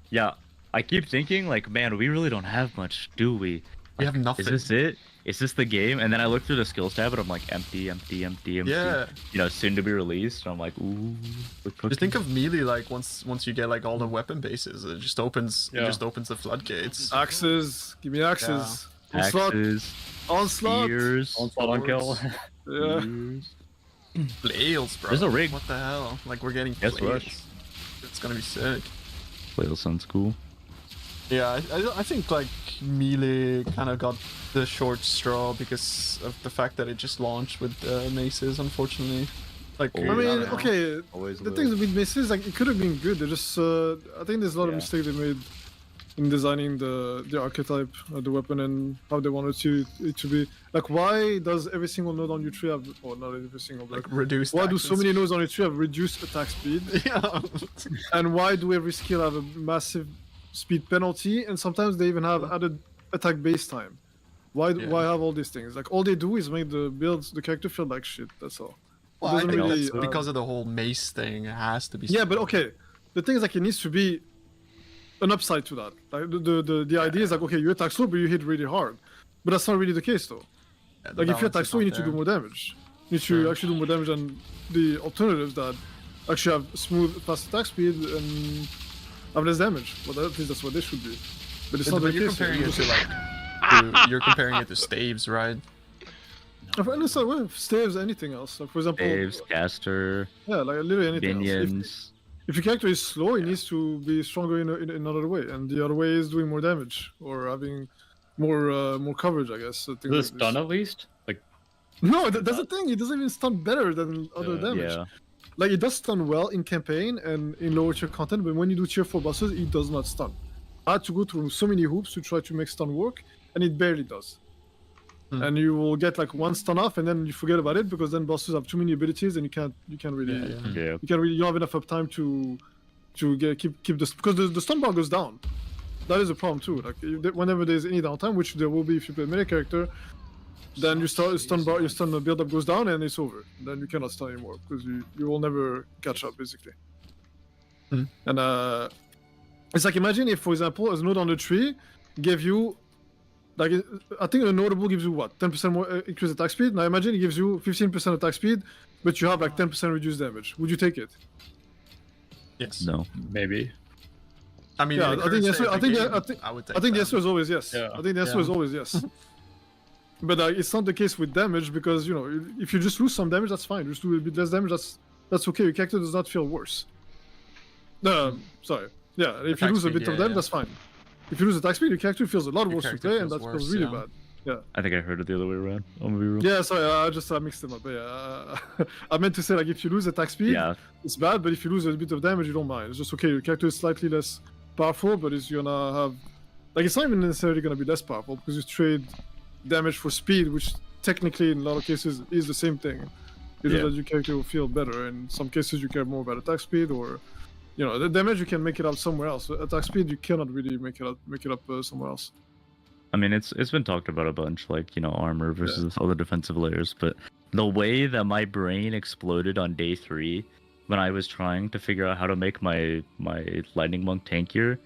Speaker 16: Yeah, I keep thinking like, man, we really don't have much, do we?
Speaker 11: We have nothing.
Speaker 16: Is this it? is this the game? And then I look through the skills tab and I'm like, empty.
Speaker 11: Yeah.
Speaker 16: You know, soon to be released. And I'm like, ooh.
Speaker 11: Just think of melee, like once you get like all the weapon bases, it just opens the floodgates.
Speaker 17: Axes, give me axes.
Speaker 16: Yeah. Axes.
Speaker 17: Onslaught.
Speaker 16: Spears.
Speaker 15: Onslaught on kill.
Speaker 17: Yeah.
Speaker 11: Flails, bro.
Speaker 16: There's a rig.
Speaker 11: What the hell? Like we're getting
Speaker 16: Yes,
Speaker 11: flails.
Speaker 16: rush.
Speaker 11: It's gonna be sick.
Speaker 16: Flail sounds cool.
Speaker 11: Yeah, I think like melee kind of got the short straw because of the fact that it just launched with maces, unfortunately. Like
Speaker 17: I mean, okay, the things with maces, like it could have been good. They just, I think there's a lot of mistakes they made in designing the archetype, the weapon, and how they wanted it to be. Like, why does every single node on your tree have, or not every single,
Speaker 11: like reduced?
Speaker 17: Why do so many nodes on your tree have reduced attack speed?
Speaker 11: Yeah.
Speaker 17: And why do every skill have a massive speed penalty, and sometimes they even have added attack base time? Why have all these things? Like all they do is make the character feel like shit. That's all.
Speaker 11: Well, I think that's because of the whole mace thing. It has to be.
Speaker 17: Yeah, but okay, the thing is like it needs to be an upside to that. Like the idea is like, okay, you attack slow, but you hit really hard. But that's not really the case though.
Speaker 11: Yeah,
Speaker 17: like if you attack slow, you need to do more damage. You need to actually do more damage than the alternatives that actually have smooth, fast attack speed and have less damage. Well, at least that's what they should be. But it's not the
Speaker 11: you're
Speaker 17: case.
Speaker 11: comparing it to like, you're comparing it to staves, right?
Speaker 17: Unless staves, anything else. Like for example,
Speaker 16: Staves, caster.
Speaker 17: Yeah, like literally anything
Speaker 16: minions.
Speaker 17: else. If your character is slow, he needs to be stronger in another way, and the other way is doing more damage or having more coverage, I guess.
Speaker 15: Is this stun at least? Like,
Speaker 17: no, that's the thing. He doesn't even stun better than other damage.
Speaker 16: Yeah.
Speaker 17: Like it does stun well in campaign and in lower tier content, but when you do tier 4 bosses, it does not stun. I had to go through so many hoops to try to make stun work, and it barely does. And you will get like one stun off, and then you forget about it because then bosses have too many abilities, and you can't really you don't have enough uptime to keep this, because the stun bar goes down. That is a problem too. Like whenever there's any downtime, which there will be if you play a melee character, then your stun build up goes down and it's over. Then you cannot stun anymore because you will never catch up basically. And it's like, imagine if, for example, a node on the tree gave you, like, I think a notable gives you what, 10% more increased attack speed. Now imagine it gives you 15% attack speed, but you have like 10% reduced damage. Would you take it?
Speaker 11: Yes.
Speaker 16: No.
Speaker 15: Maybe.
Speaker 11: I mean,
Speaker 17: yeah, I think the answer is always yes.
Speaker 15: Yeah.
Speaker 17: I think the answer is always yes. But it's not the case with damage, because you know, if you just lose some damage, that's fine. Just do a bit less damage, that's okay. Your character does not feel worse. Sorry. Yeah, if you lose a bit of damage, that's fine. If you lose attack speed, your character feels a lot worse to play, and that feels really bad. Yeah.
Speaker 16: I think I heard it the other way around. I'm gonna be real.
Speaker 17: Yeah, sorry, I mixed them up. But yeah, I meant to say, like, if you lose attack speed, it's bad, but if you lose a bit of damage, you don't mind. It's just okay. Your character is slightly less powerful, but it's gonna have, like, it's not even necessarily gonna be less powerful, because you trade damage for speed, which technically in a lot of cases is the same thing. It's just that your character will feel better. In some cases, you care more about attack speed, or you know, the damage you can make it up somewhere else. Attack speed, you cannot really make it up somewhere else.
Speaker 16: I mean, it's been talked about a bunch, like, you know, armor versus other defensive layers, but the way that my brain exploded on day 3 when I was trying to figure out how to make my lightning monk tankier,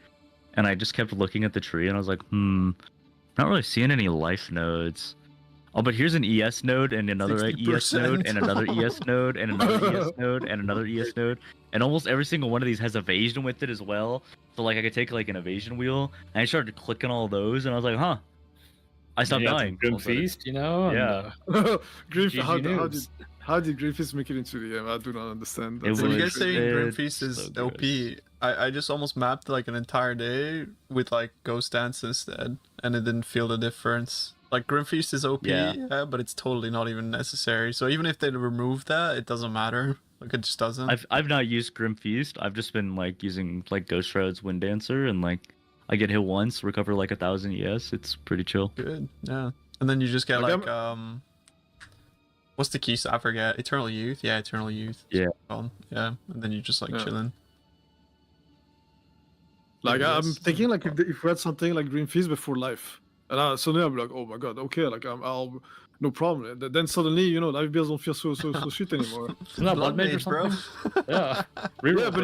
Speaker 16: and I just kept looking at the tree and I was like, not really seeing any life nodes. Oh, but here's an ES node and another 60%. ES node and another ES node and another ES node and another ES node, and almost every single one of these has evasion with it as well. So like I could take like an evasion wheel, and I started clicking all those, and I was like, huh. I stopped dying.
Speaker 15: Grim Feast, you know?
Speaker 16: Yeah.
Speaker 17: How did Grim Feast make it into the game? I do not understand.
Speaker 11: When you guys say Grim Feast is so OP, I just almost mapped like an entire day with like Ghost Dance instead, and it didn't feel the difference. Like, Grim Feast is OP, yeah, but it's totally not even necessary. So even if they remove that, it doesn't matter. Like, it just doesn't.
Speaker 16: I've not used Grim Feast. I've just been like using like Ghost Shroud's Wind Dancer, and like I get hit once, recover like 1,000 ES. It's pretty chill.
Speaker 11: Good, yeah. And then you just get like what's the keys? I forget. Eternal Youth. Yeah, Eternal Youth.
Speaker 16: Yeah.
Speaker 11: Yeah, and then you just like chilling.
Speaker 17: Like, I'm thinking like if we had something like Green Feast before life. And suddenly I'll be like, oh my god, okay, like I'll no problem. Then suddenly, you know, life bills don't feel so shit anymore.
Speaker 15: Isn't that blood mage or something?
Speaker 17: Yeah.
Speaker 15: Reroll,
Speaker 17: Yeah, but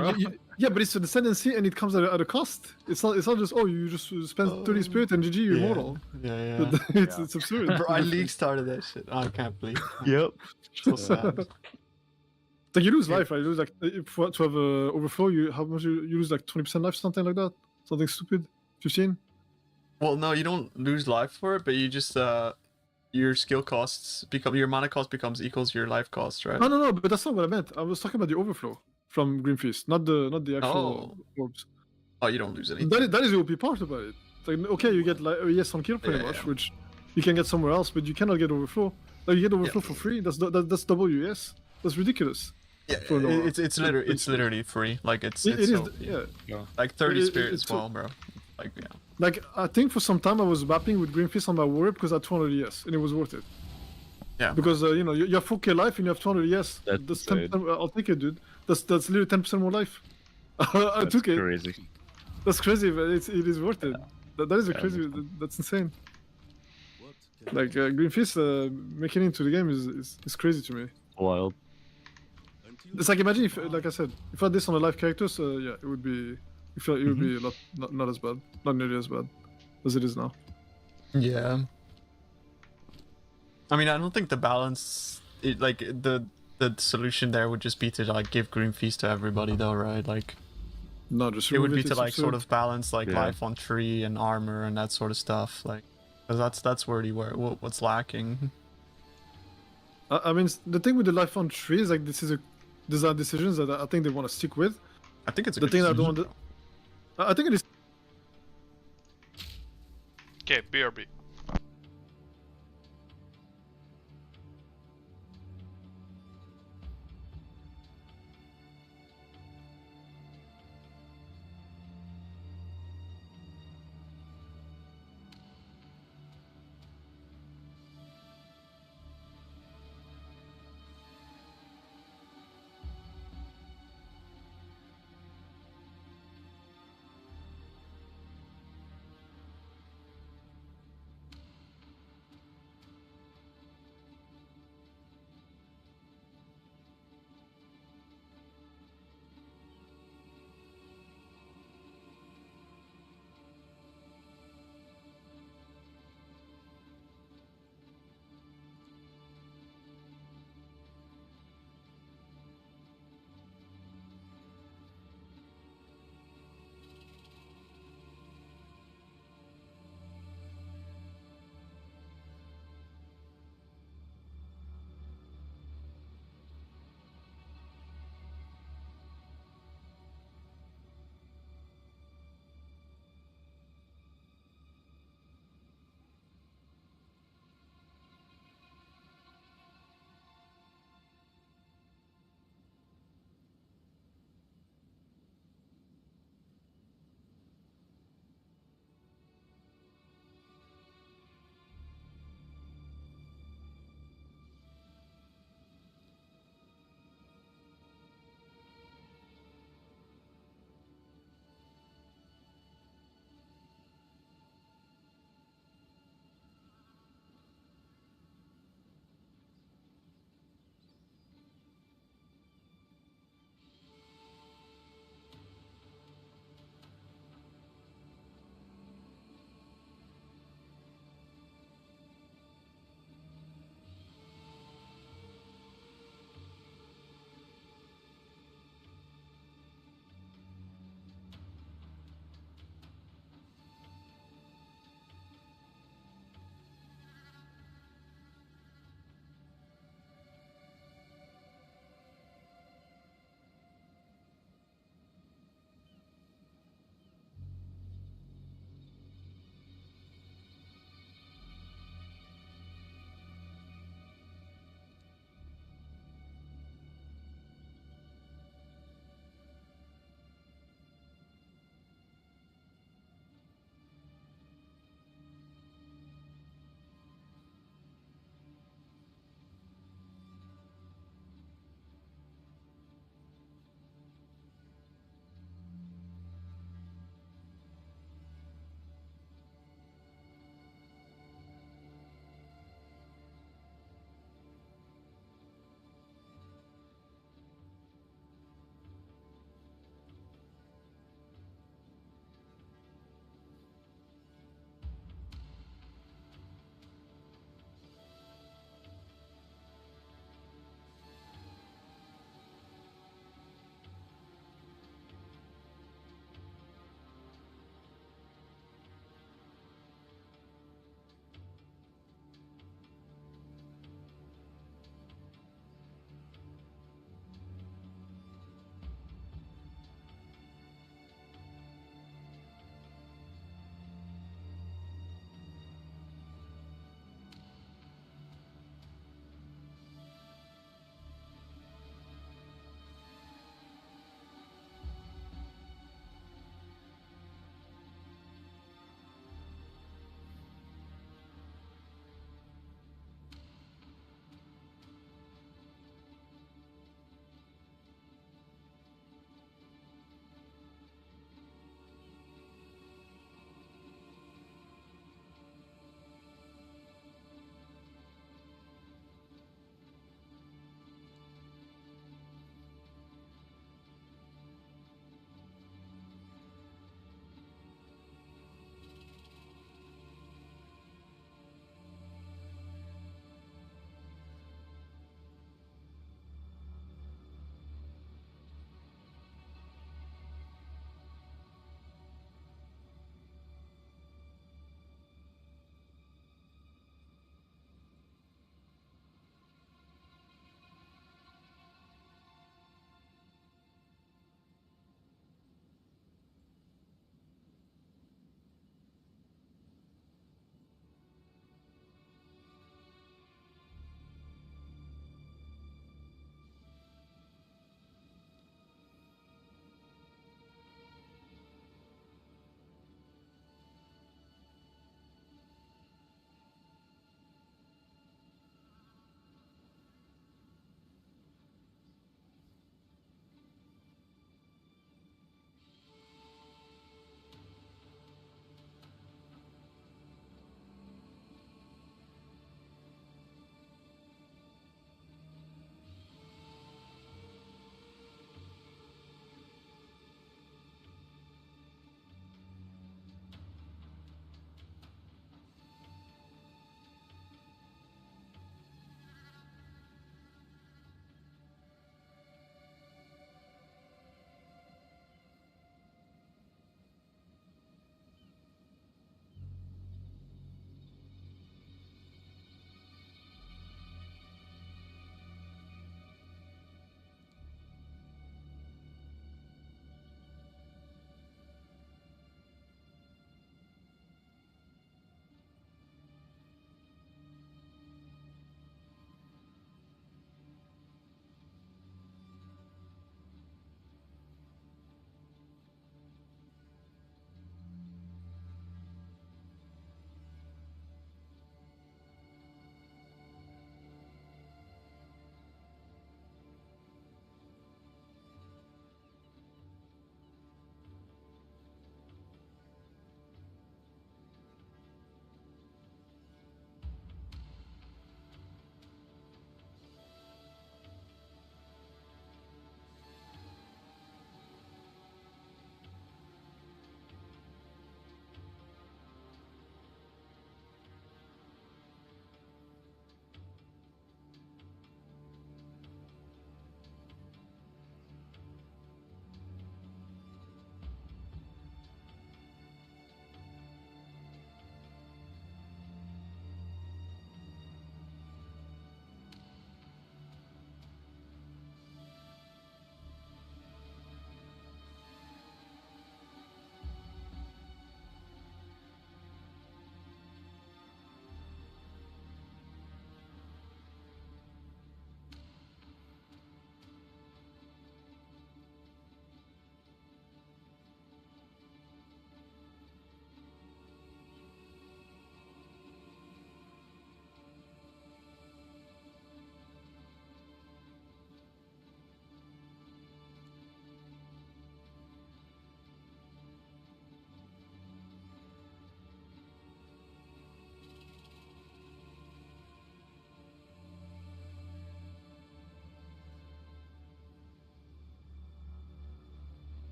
Speaker 15: bro.
Speaker 17: but it's a descendancy and it comes at a cost. It's not just you just spend 30 spirit and GG, you're immortal.
Speaker 11: Yeah.
Speaker 17: It's absurd.
Speaker 11: Bro, I league started that shit. Oh, I can't believe.
Speaker 16: Yep.
Speaker 11: So sad.
Speaker 17: Like you lose life, right? You lose like to have a overflow. How much you lose like 20% life, something like that. Something stupid. 15.
Speaker 11: Well, no, you don't lose life for it, but you just your skill costs become your mana cost becomes equals your life cost, right?
Speaker 17: No, but that's not what I meant. I was talking about the overflow from Green Feast, not the actual orbs.
Speaker 11: Oh, you don't lose anything.
Speaker 17: That is the OP part about it. It's like okay, you get like some kill pretty much, which you can get somewhere else, but you cannot get overflow. Like you get overflow for free. That's double US. That's ridiculous.
Speaker 11: Yeah, it's literally free. Like it is, like 30 spirit as well, bro. Like
Speaker 17: Like I think for some time I was mapping with Green Fist on my warrior because I had 200 ES and it was worth it.
Speaker 11: Yeah.
Speaker 17: Because you know you have 4k life and you have 200 ES. That's 10%, I'll take it, dude. That's literally 10% more life. I took it.
Speaker 16: Crazy.
Speaker 17: That's crazy, but it is worth it. That is a crazy. That's insane. Like Green Fist making it into the game is crazy to me.
Speaker 16: Wild.
Speaker 17: It's like imagine if, like I said, if I had this on the live characters, yeah, it would be. I feel like it would be a lot, not as bad, not nearly as bad as it is now.
Speaker 11: Yeah. I mean, I don't think the balance, like the solution there would just be to like give Green Feast to everybody, though, right? Like,
Speaker 17: no, just
Speaker 11: it would be
Speaker 17: remove
Speaker 11: to like
Speaker 17: absurd.
Speaker 11: sort of balance like life on tree and armor and that sort of stuff, like, because that's really what's lacking.
Speaker 17: I mean, the thing with the life on tree is like these are decisions that I think they want to stick with.
Speaker 11: I think it's a
Speaker 17: the
Speaker 11: good
Speaker 17: thing that I
Speaker 11: decision.
Speaker 17: don't. I think it is.
Speaker 5: Okay, BRB.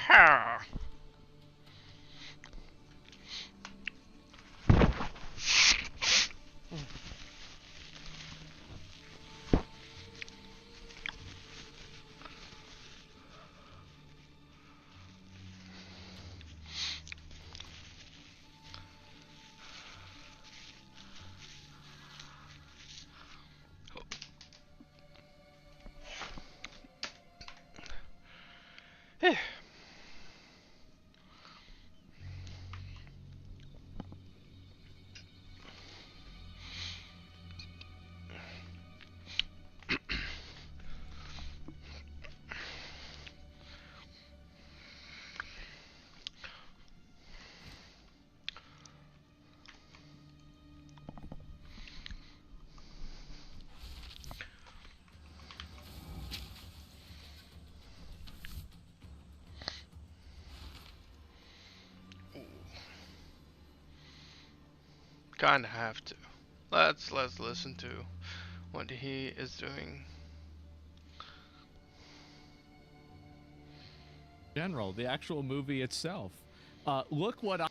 Speaker 5: Ha. Kinda have to. Let's listen to what he is doing.
Speaker 3: General, the actual movie itself. Look what I...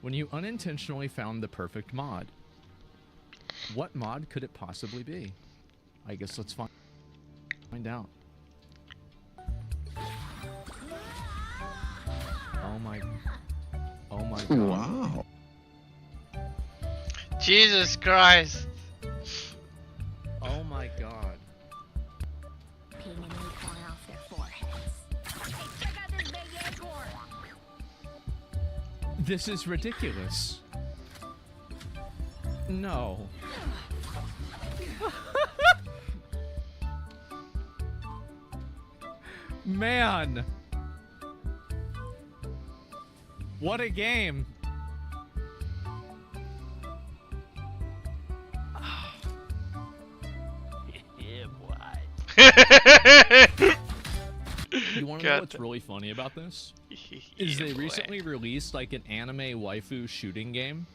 Speaker 3: When you unintentionally found the perfect mod. What mod could it possibly be? I guess let's find out. Oh my god.
Speaker 14: Wow.
Speaker 5: Jesus Christ.
Speaker 3: Oh my god. This is ridiculous. No. Man. What a game.
Speaker 5: Yeah, boy.
Speaker 3: You want to know what's really funny about this? Is they recently released like an anime waifu shooting game.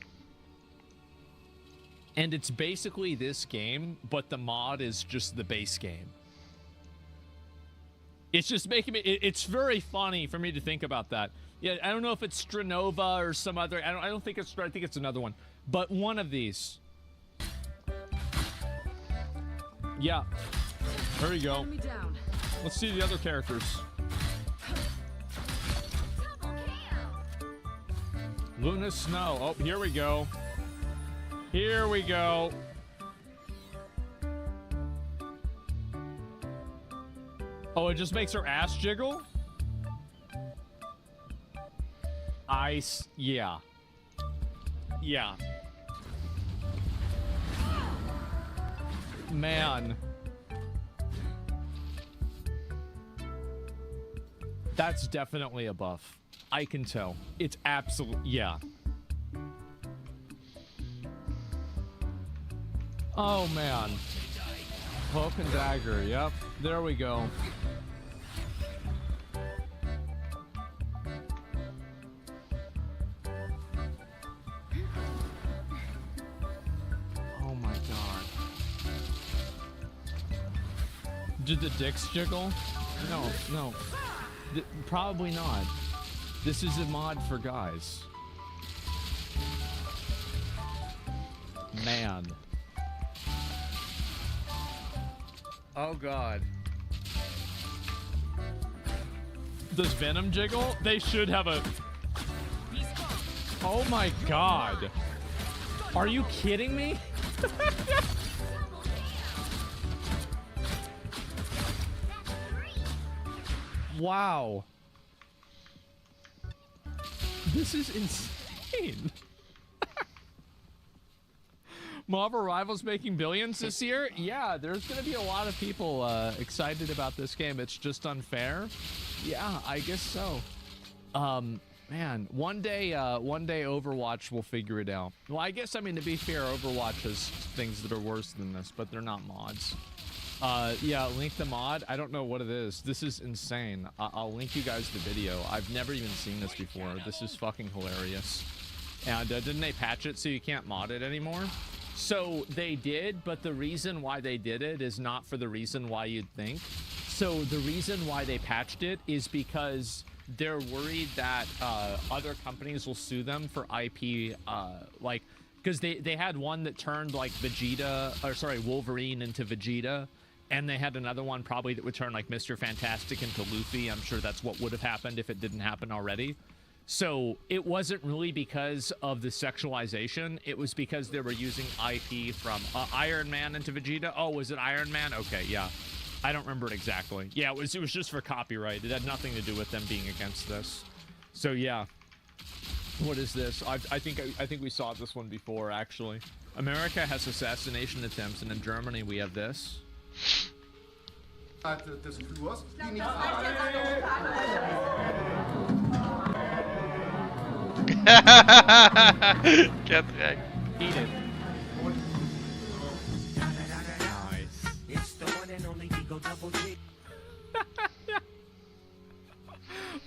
Speaker 3: And it's basically this game, but the mod is just the base game. It's just making me... It's very funny for me to think about that. Yeah, I don't know if it's Stranova or some other... I don't think it's... I think it's another one. But one of these. Yeah. There you go. Let's see the other characters. Luna Snow. Oh, here we go. Here we go. Oh, it just makes her ass jiggle? Ice. Yeah. Yeah. Man. That's definitely a buff. I can tell. It's absolute. Yeah. Oh, man. Cloak and dagger. Yep. There we go. Oh, my God. Did the dicks jiggle? No, no. Probably not. This is a mod for guys. Man. Oh god. Does Venom jiggle? They should have a... Oh my god. Are you kidding me? Wow. This is insane. Marvel Rivals making billions this year? Yeah, there's going to be a lot of people excited about this game. It's just unfair. Yeah, I guess so. Man, one day Overwatch will figure it out. Well, I guess, I mean, to be fair, Overwatch has things that are worse than this, but they're not mods. Yeah, link the mod. I don't know what it is. This is insane. I'll link you guys the video. I've never even seen this before. This is fucking hilarious. And didn't they patch it so you can't mod it anymore? So they did, but the reason why they did it is not for the reason why you'd think. So the reason why they patched it is because they're worried that other companies will sue them for IP, like, because they had one that turned like Wolverine into Vegeta, and they had another one probably that would turn like Mr. Fantastic into Luffy. I'm sure that's what would have happened if it didn't happen already. So it wasn't really because of the sexualization. It was because they were using IP from Iron Man into Vegeta. Oh, was it Iron Man? Okay, yeah. I don't remember it exactly. Yeah, it was just for copyright. It had nothing to do with them being against this. So yeah. What is this? I think we saw this one before, actually. America has assassination attempts, and in Germany we have this.
Speaker 5: Get wrecked.
Speaker 3: Eat it.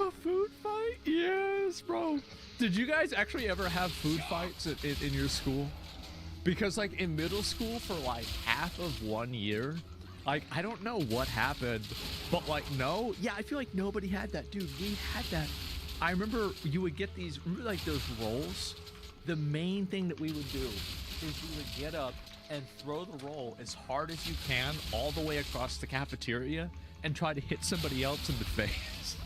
Speaker 3: A food fight? Yes, bro. Did you guys actually ever have food fights in your school? Because like in middle school for like half of 1 year, like I don't know what happened, but like no, yeah, I feel like nobody had that, dude. We had that. I remember you would get these, remember like those rolls? The main thing that we would do is we would get up and throw the roll as hard as you can all the way across the cafeteria and try to hit somebody else in the face.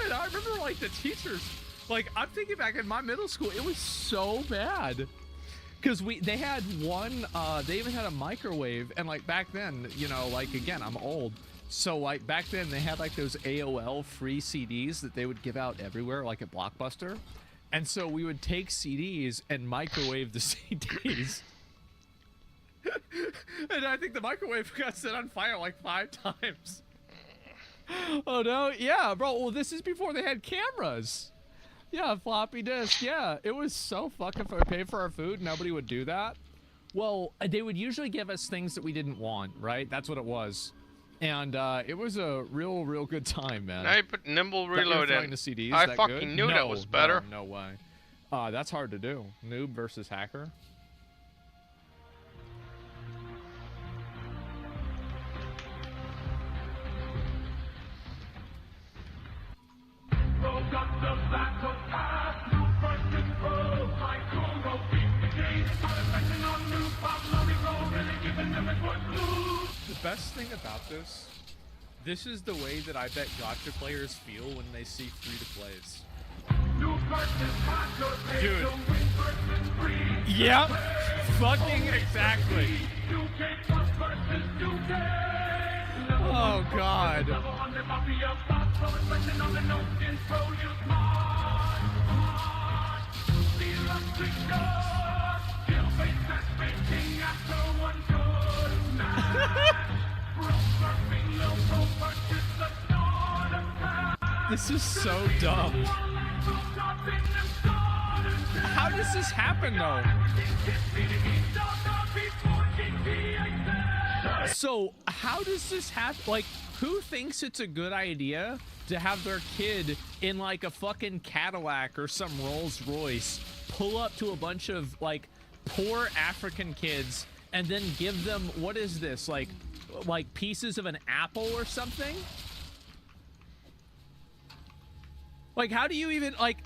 Speaker 3: And I remember like the teachers, like I'm thinking back in my middle school, it was so bad. Because they had one, they even had a microwave, and like back then, you know, like again, I'm old. So like back then they had like those AOL free CDs that they would give out everywhere, like at Blockbuster. And so we would take CDs and microwave the CDs. And I think the microwave got set on fire like 5 times. Oh no, yeah, bro, well this is before they had cameras. Yeah, floppy disk, yeah. It was so fucking for pay for our food, nobody would do that. Well, they would usually give us things that we didn't want, right? That's what it was. And it was a real good time, man.
Speaker 5: Now you put nimble reload in.
Speaker 3: The CDs,
Speaker 5: I
Speaker 3: that
Speaker 5: fucking
Speaker 3: good?
Speaker 5: knew that was better.
Speaker 3: No way. That's hard to do. Noob versus hacker. The best thing about this is the way that I bet gacha players feel when they see free-to-plays. Dude. Yep. Fucking exactly. Oh, God. This is so dumb. How does this happen, though? So, how does this happen? Like, who thinks it's a good idea to have their kid in, like, a fucking Cadillac or some Rolls Royce pull up to a bunch of, like, poor African kids and then give them, what is this, like pieces of an apple or something? Like, how do you even, like,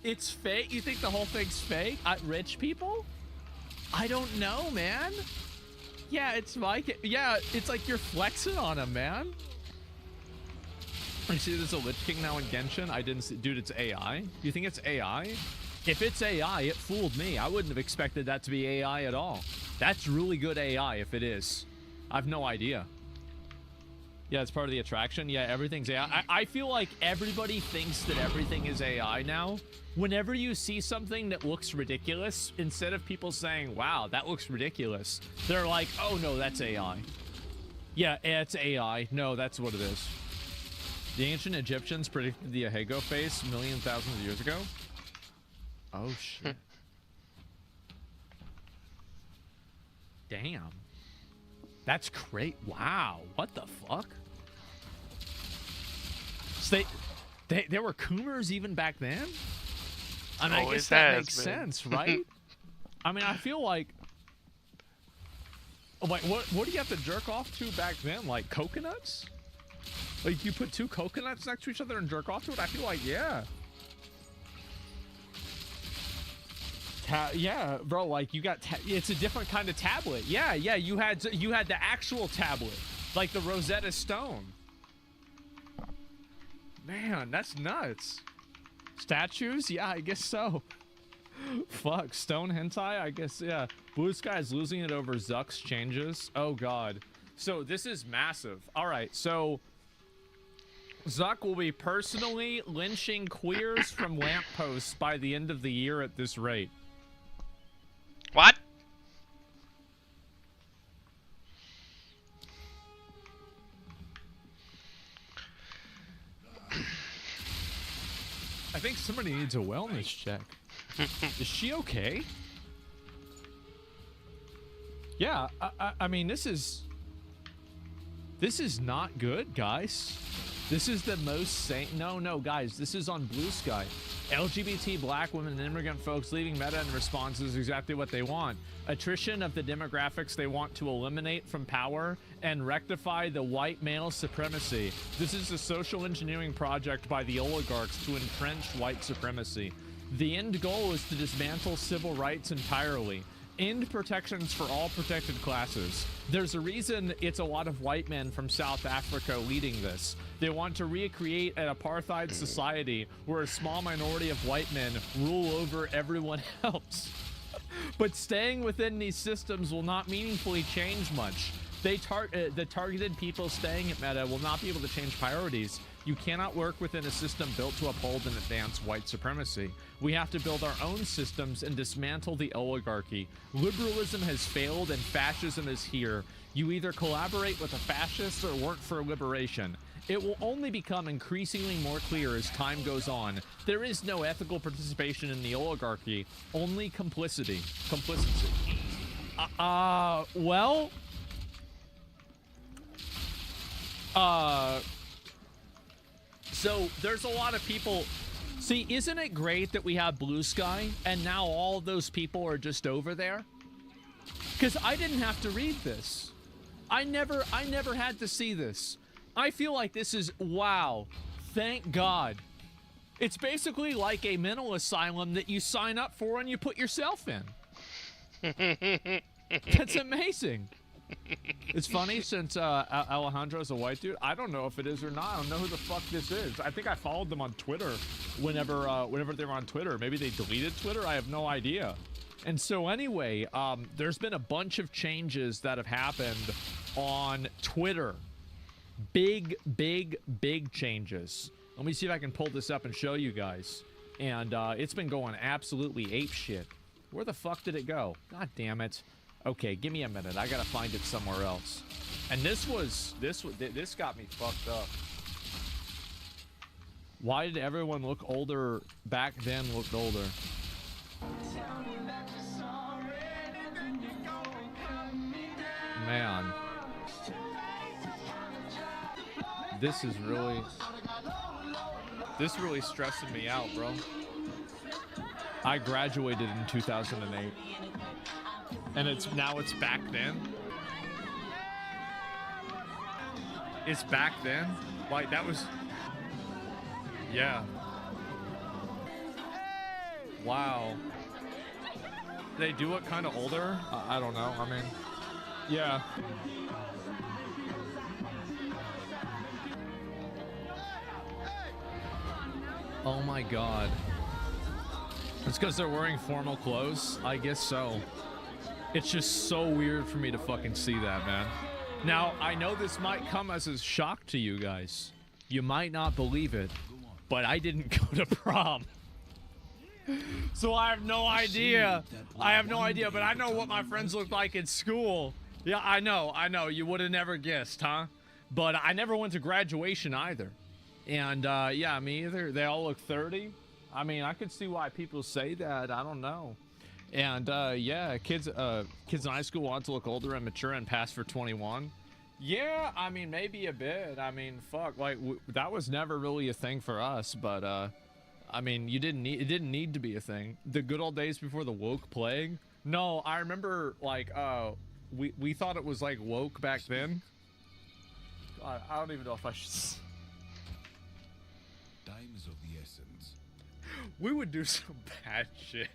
Speaker 3: it's fake? You think the whole thing's fake? Rich people? I don't know, man. Yeah, it's like, yeah, it's like you're flexing on him, man. You see there's a Lich King now in Genshin? I didn't see, dude, it's AI? You think it's AI? If it's AI, it fooled me. I wouldn't have expected that to be AI at all. That's really good AI if it is. I have no idea. Yeah, it's part of the attraction. Yeah, everything's AI. I feel like everybody thinks that everything is AI now. Whenever you see something that looks ridiculous, instead of people saying, wow, that looks ridiculous, they're like, oh no, that's AI. Yeah, it's AI. No, that's what it is. The ancient Egyptians predicted the Ahego face thousands of years ago. Oh shit. Damn. That's great. Wow. What the fuck? So there were Coomers even back then? I mean, I guess that makes sense, right? I mean, I feel like... Like, what do you have to jerk off to back then? Like, coconuts? Like, you put two coconuts next to each other and jerk off to it? I feel like, yeah. Yeah, bro, like, you got... it's a different kind of tablet. Yeah, you had the actual tablet. Like the Rosetta Stone. Man, that's nuts. Statues? Yeah, I guess so. Fuck, stone hentai? I guess, yeah. Blue Sky is losing it over Zuck's changes. Oh, God. So, this is massive. All right, so... Zuck will be personally lynching queers from lampposts by the end of the year at this rate.
Speaker 5: What?
Speaker 3: I think somebody needs a wellness check. Is she okay? Yeah, I mean, this is not good, guys. This is the most sane. No, guys, this is on Blue Sky. LGBT, black women, and immigrant folks leaving Meta in response is exactly what they want. Attrition of the demographics they want to eliminate from power and rectify the white male supremacy. This is a social engineering project by the oligarchs to entrench white supremacy. The end goal is to dismantle civil rights entirely. End protections for all protected classes. There's a reason it's a lot of white men from South Africa leading this. They want to recreate an apartheid society where a small minority of white men rule over everyone else. But staying within these systems will not meaningfully change much. The targeted people staying at Meta will not be able to change priorities. You cannot work within a system built to uphold and advance white supremacy. We have to build our own systems and dismantle the oligarchy. Liberalism has failed and fascism is here. You either collaborate with a fascist or work for liberation. It will only become increasingly more clear as time goes on. There is no ethical participation in the oligarchy, only complicity. So there's a lot of people. See, isn't it great that we have Blue Sky and now all of those people are just over there? Because I didn't have to read this. I never had to see this. I feel like this is, wow, thank God. It's basically like a mental asylum that you sign up for and you put yourself in. That's amazing. It's funny since Alejandro's a white dude. I don't know if it is or not. I don't know who the fuck this is. I think I followed them on Twitter whenever they were on Twitter. Maybe they deleted Twitter. I have no idea. And so anyway, there's been a bunch of changes that have happened on Twitter. Big changes. Let me see if I can pull this up and show you guys. And it's been going absolutely apeshit. Where the fuck did it go? God damn it. Okay, give me a minute. I gotta find it somewhere else. And this got me fucked up. Why did everyone look older back then? Looked older. Man, this really stressing me out, bro. I graduated in 2008. And it's back then. It's back then. Like that was. Yeah. Wow. They do look kind of older. I don't know. I mean, yeah. Oh my God. It's because they're wearing formal clothes. I guess so. It's just so weird for me to fucking see that, man. Now, I know this might come as a shock to you guys. You might not believe it, but I didn't go to prom. So I have no idea. But I know what my friends looked like in school. Yeah, I know. You would have never guessed, huh? But I never went to graduation either. And yeah, me either. They all look 30. I mean, I could see why people say that. I don't know. And yeah, kids in high school want to look older and mature and pass for 21. Yeah, I mean, maybe a bit. I mean, fuck, like that was never really a thing for us. But I mean, it didn't need to be a thing. The good old days before the woke plague. No, I remember like we thought it was like woke back then. God, I don't even know if I should.
Speaker 1: Time is of the essence.
Speaker 3: We would do some bad shit.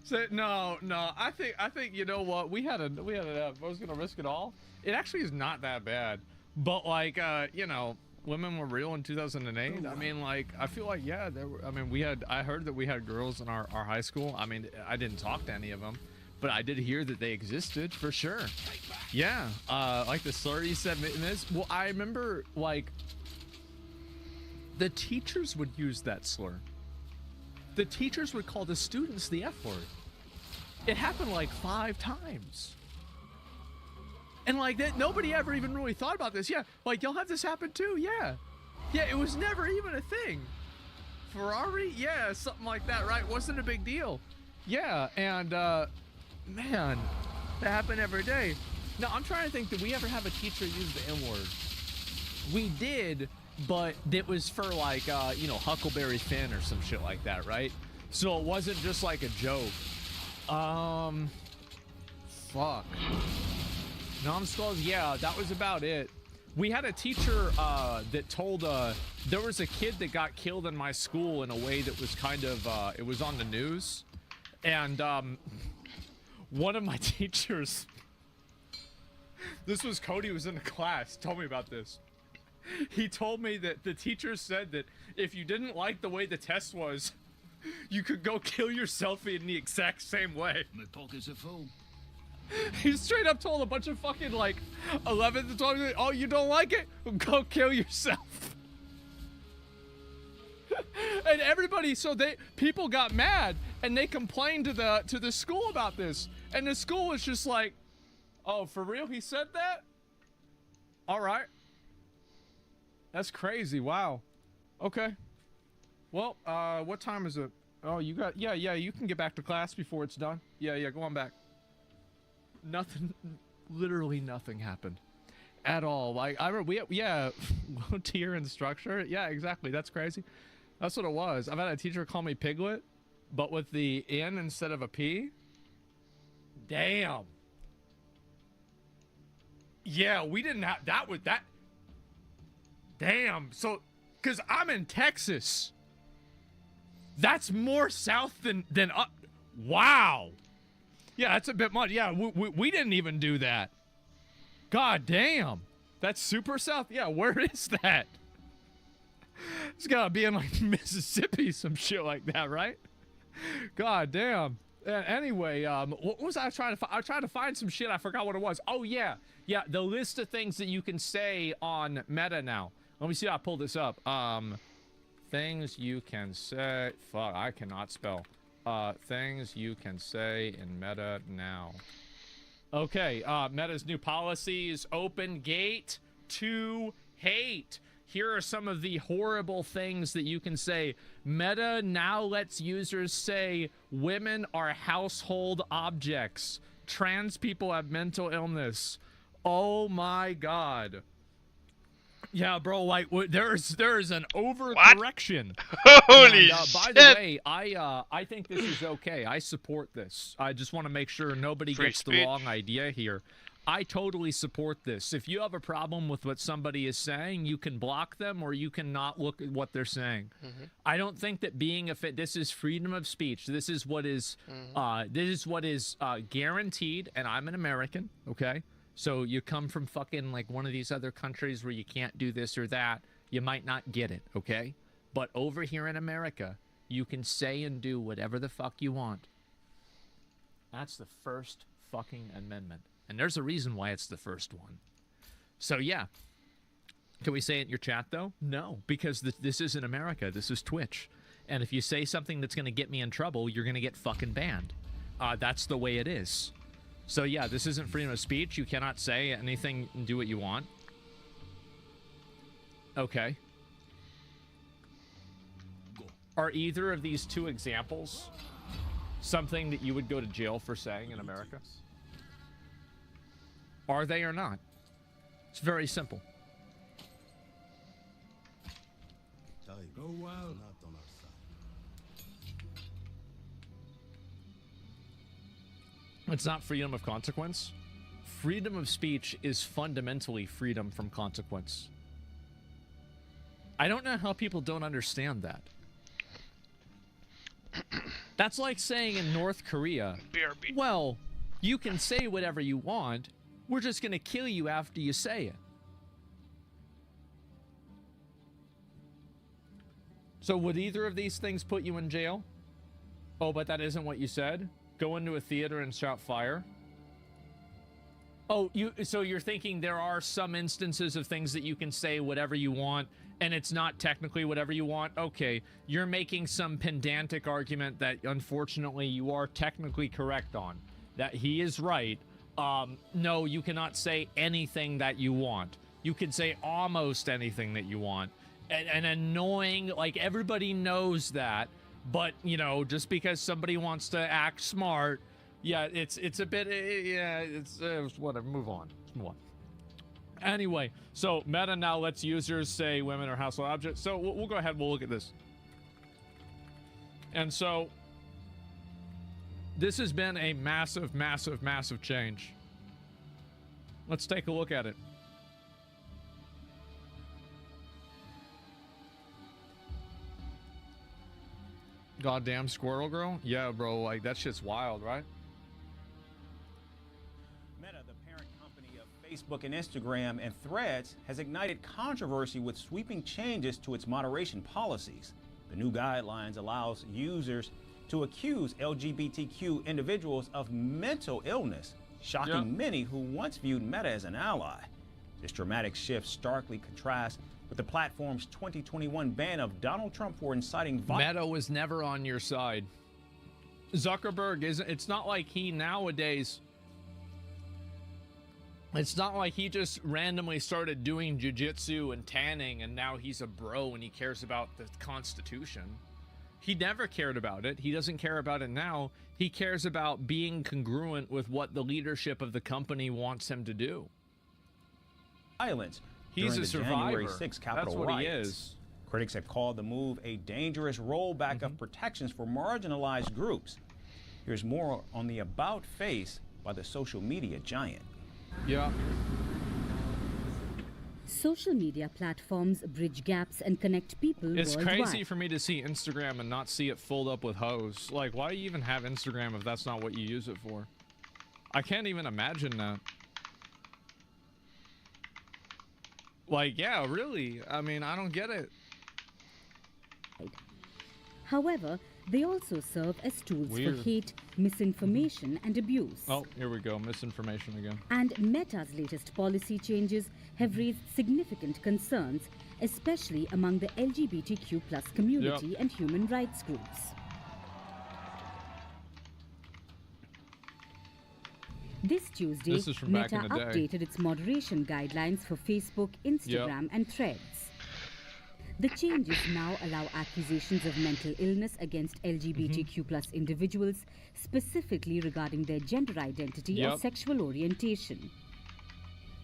Speaker 3: So no, I think you know what, we had a I was gonna risk it all. It actually is not that bad, but like you know, women were real in 2008. I mean, like I feel like yeah, there were. I mean, I heard that we had girls in our high school. I mean, I didn't talk to any of them, but I did hear that they existed for sure. Yeah, like the slur you said, Miss. Well, I remember like the teachers would use that slur. The teachers would call the students the F word. It happened like 5 times. And like that, nobody ever even really thought about this. Yeah, like y'all have this happen too. Yeah, it was never even a thing. Ferrari, yeah, something like that, right? Wasn't a big deal. Yeah, and man, that happened every day. Now I'm trying to think, did we ever have a teacher use the N word? We did. But it was for like, you know, Huckleberry Finn or some shit like that, right? So it wasn't just like a joke. Fuck. Numbskulls, yeah, that was about it. We had a teacher that told, there was a kid that got killed in my school in a way that was kind of, it was on the news. And one of my teachers, this was Cody, who was in the class, told me about this. He told me that the teacher said that if you didn't like the way the test was, you could go kill yourself in the exact same way.
Speaker 1: My pockets are full.
Speaker 3: He straight up told a bunch of fucking like 11th and 12th, oh, you don't like it? Go kill yourself. And everybody, so people got mad and they complained to the school about this. And the school was just like, oh, for real? He said that? All right. That's crazy. Wow. Okay. Well, what time is it? Oh, you got, yeah, you can get back to class before it's done. Yeah, go on back. Nothing, literally nothing happened at all. Like, I remember, low tier and structure. Yeah, exactly. That's crazy. That's what it was. I've had a teacher call me Piglet, but with the N instead of a P. Damn. Yeah, we didn't have, that. Damn, so, because I'm in Texas. That's more south than up. Wow. Yeah, that's a bit much. Yeah, we didn't even do that. God damn. That's super south. Yeah, where is that? It's gotta be in like Mississippi, some shit like that, right? God damn. Anyway, what was I trying to find? I tried to find some shit. I forgot what it was. Oh, yeah. Yeah, the list of things that you can say on Meta now. Let me see how I pull this up. Things you can say. Fuck, I cannot spell. Things you can say in Meta now. Okay, Meta's new policies. Open gate to hate. Here are some of the horrible things that you can say. Meta now lets users say women are household objects. Trans people have mental illness. Oh my god. Yeah, bro, like there's an overcorrection.
Speaker 5: Holy
Speaker 3: and,
Speaker 5: shit!
Speaker 3: By the way, I think this is okay. I support this. I just want to make sure nobody
Speaker 5: Free
Speaker 3: gets
Speaker 5: speech.
Speaker 3: the wrong idea here. I totally support this. If you have a problem with what somebody is saying, you can block them or you can not look at what they're saying.
Speaker 5: Mhm.
Speaker 3: I don't think that being this is freedom of speech. This is what is guaranteed, and I'm an American, okay? So you come from fucking like one of these other countries where you can't do this or that, you might not get it, okay? But over here in America, you can say and do whatever the fuck you want. That's the first fucking amendment. And there's a reason why it's the first one. So yeah. Can we say it in your chat though? No, because this isn't America. This is Twitch. And if you say something that's going to get me in trouble, you're going to get fucking banned. That's the way it is. So yeah, this isn't freedom of speech. You cannot say anything and do what you want. Okay. Are either of these two examples something that you would go to jail for saying in America? Are they or not? It's very simple.
Speaker 1: Go well.
Speaker 3: It's not freedom of consequence. Freedom of speech is fundamentally freedom from consequence. I don't know how people don't understand that. That's like saying in North Korea, well, you can say whatever you want. We're just going to kill you after you say it. So would either of these things put you in jail? Oh, but that isn't what you said? Go into a theater and shout fire? Oh, so you're thinking there are some instances of things that you can say whatever you want, and it's not technically whatever you want? Okay, you're making some pedantic argument that unfortunately you are technically correct on. That he is right. No, you cannot say anything that you want. You can say almost anything that you want. And annoying, like everybody knows that, but you know, just because somebody wants to act smart, yeah, it's a bit, yeah, it's whatever. Move on. Let's move on. Anyway, so Meta now lets users say women are household objects. So we'll go ahead. We'll look at this. And so this has been a massive, massive, massive change. Let's take a look at it. Goddamn Squirrel Girl? Yeah, bro, like that shit's wild, right?
Speaker 4: Meta, the parent company of Facebook and Instagram and Threads, has ignited controversy with sweeping changes to its moderation policies. The new guidelines allows users to accuse LGBTQ individuals of mental illness, shocking many who once viewed Meta as an ally. This dramatic shift starkly contrasts with the platform's 2021 ban of Donald Trump for inciting violence.
Speaker 3: Meta was never on your side. Zuckerberg isn't. It's not like he nowadays. It's not like he just randomly started doing jiu-jitsu and tanning and now he's a bro and he cares about the Constitution. He never cared about it. He doesn't care about it now. He cares about being congruent with what the leadership of the company wants him to do.
Speaker 4: Violence.
Speaker 3: He's a survivor.
Speaker 4: January 6th Capitol
Speaker 3: That's what
Speaker 4: riots.
Speaker 3: he is.
Speaker 4: Critics have called the move a dangerous rollback of protections for marginalized groups. Here's more on the about face by the social media giant.
Speaker 3: Yeah.
Speaker 10: Social media platforms bridge gaps and connect people
Speaker 3: It's
Speaker 10: worldwide.
Speaker 3: crazy for me to see Instagram and not see it filled up with hoes. Like, why do you even have Instagram if that's not what you use it for? I can't even imagine that. Like, yeah, really. I mean, I don't get it.
Speaker 10: However, they also serve as tools
Speaker 3: Weird.
Speaker 10: for hate, misinformation, and abuse.
Speaker 3: Oh, here we go. Misinformation again.
Speaker 10: And Meta's latest policy changes have raised significant concerns, especially among the LGBTQ+ community and human rights groups. This Tuesday,
Speaker 3: This is from back
Speaker 10: Meta
Speaker 3: in the day.
Speaker 10: updated its moderation guidelines for Facebook, Instagram, and Threads. The changes now allow accusations of mental illness against LGBTQ+ individuals, specifically regarding their gender identity or sexual orientation.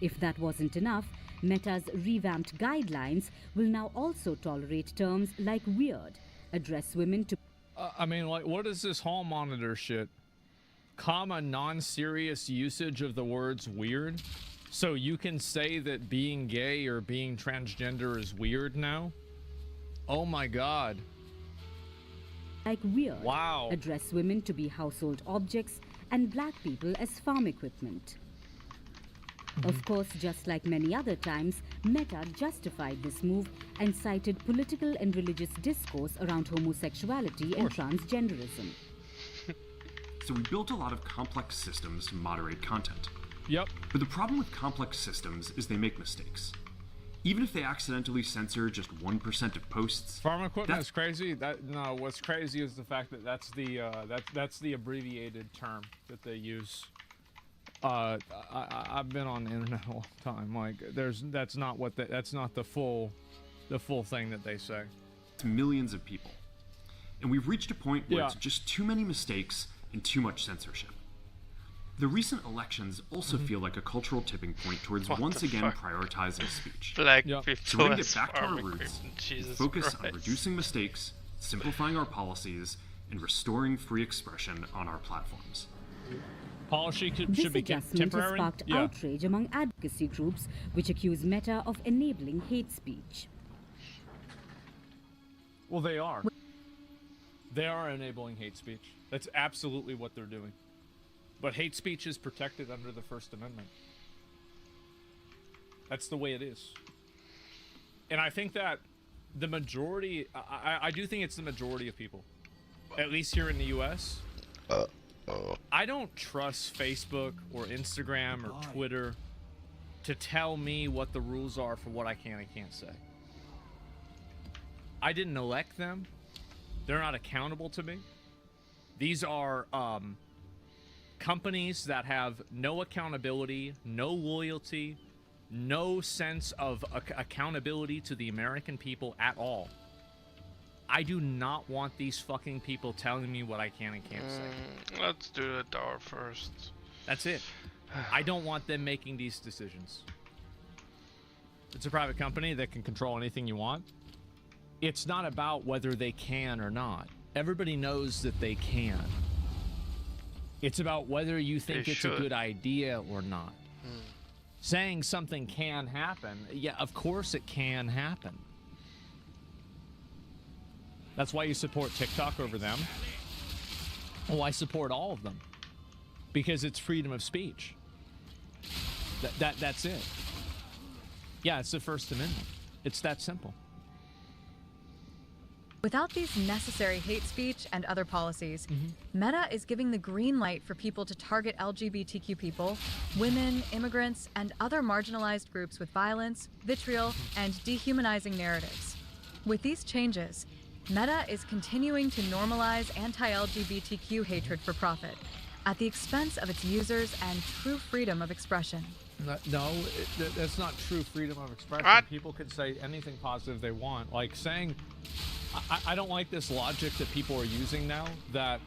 Speaker 10: If that wasn't enough, Meta's revamped guidelines will now also tolerate terms like weird, address women to...
Speaker 3: I mean, like, what is this hall monitor shit? Comma, non-serious usage of the words weird? So you can say that being gay or being transgender is weird now? Oh my god.
Speaker 10: Like weird.
Speaker 3: Wow.
Speaker 10: Address women to be household objects and black people as farm equipment. Of course, just like many other times, Meta justified this move and cited political and religious discourse around homosexuality and transgenderism.
Speaker 23: So we built a lot of complex systems to moderate content.
Speaker 3: Yep.
Speaker 23: But the problem with complex systems is they make mistakes. Even if they accidentally censor just 1% of posts.
Speaker 3: Farm equipment is crazy. No, what's crazy is the fact that that's the abbreviated term that they use. I've been on the internet a long time. Like, that's not the full thing that they say.
Speaker 23: To millions of people. And we've reached a point where it's just too many mistakes and too much censorship. The recent elections also feel like a cultural tipping point towards once again prioritizing speech.
Speaker 5: Black
Speaker 23: So
Speaker 5: people
Speaker 23: we're going to
Speaker 5: as
Speaker 23: get back to our
Speaker 5: farm
Speaker 23: roots,
Speaker 5: equipment. Jesus
Speaker 23: focus
Speaker 5: Christ.
Speaker 23: on reducing mistakes, simplifying our policies, and restoring free expression on our platforms.
Speaker 3: Policy
Speaker 10: This
Speaker 3: should be
Speaker 10: adjustment has
Speaker 3: temporary.
Speaker 10: sparked outrage among advocacy groups which accuse Meta of enabling hate speech.
Speaker 3: Well, they are. They are enabling hate speech. That's absolutely what they're doing. But hate speech is protected under the First Amendment. That's the way it is. And I think that the majority, I do think it's the majority of people, at least here in the US. I don't trust Facebook or Instagram or Twitter to tell me what the rules are for what I can and can't say. I didn't elect them. They're not accountable to me. These are companies that have no accountability, no loyalty, no sense of accountability to the American people at all. I do not want these fucking people telling me what I can and can't say.
Speaker 5: Let's do the door first.
Speaker 3: That's it. I don't want them making these decisions. It's a private company that can control anything you want. It's not about whether they can or not. Everybody knows that they can. It's about whether you think
Speaker 5: They
Speaker 3: it's
Speaker 5: should.
Speaker 3: a good idea or not. Saying something can happen, yeah, of course it can happen. That's why you support TikTok over them. Well, I support all of them because it's freedom of speech. That's it. Yeah, it's the First Amendment. It's that simple.
Speaker 2: Without these necessary hate speech and other policies, Meta is giving the green light for people to target LGBTQ people, women, immigrants, and other marginalized groups with violence, vitriol, and dehumanizing narratives. With these changes, Meta is continuing to normalize anti-LGBTQ hatred for profit, at the expense of its users and true freedom of expression.
Speaker 3: No, that's not true freedom of expression. People can say anything positive they want. Like saying, I don't like this logic that people are using now, that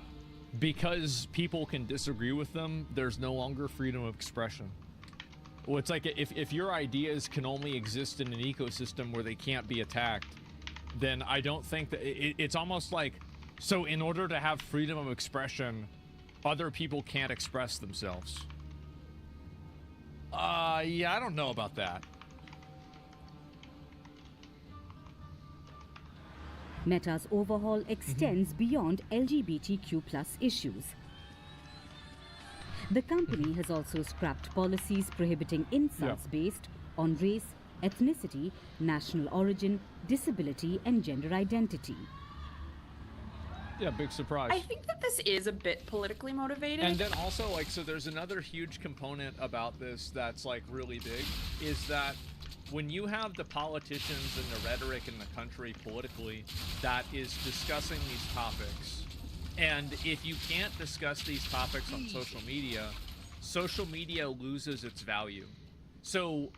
Speaker 3: because people can disagree with them, there's no longer freedom of expression. Well, it's like if your ideas can only exist in an ecosystem where they can't be attacked, then I don't think that it's almost like, so in order to have freedom of expression, other people can't express themselves. Yeah, I don't know about that.
Speaker 10: Meta's overhaul extends beyond LGBTQ+ issues. The company has also scrapped policies prohibiting insults based on race, ethnicity, national origin, disability, and gender identity.
Speaker 3: Yeah, big surprise.
Speaker 9: I think that this is a bit politically motivated.
Speaker 3: And then also, like, so there's another huge component about this that's, like, really big, is that when you have the politicians and the rhetoric in the country politically that is discussing these topics, and if you can't discuss these topics on social media loses its value. So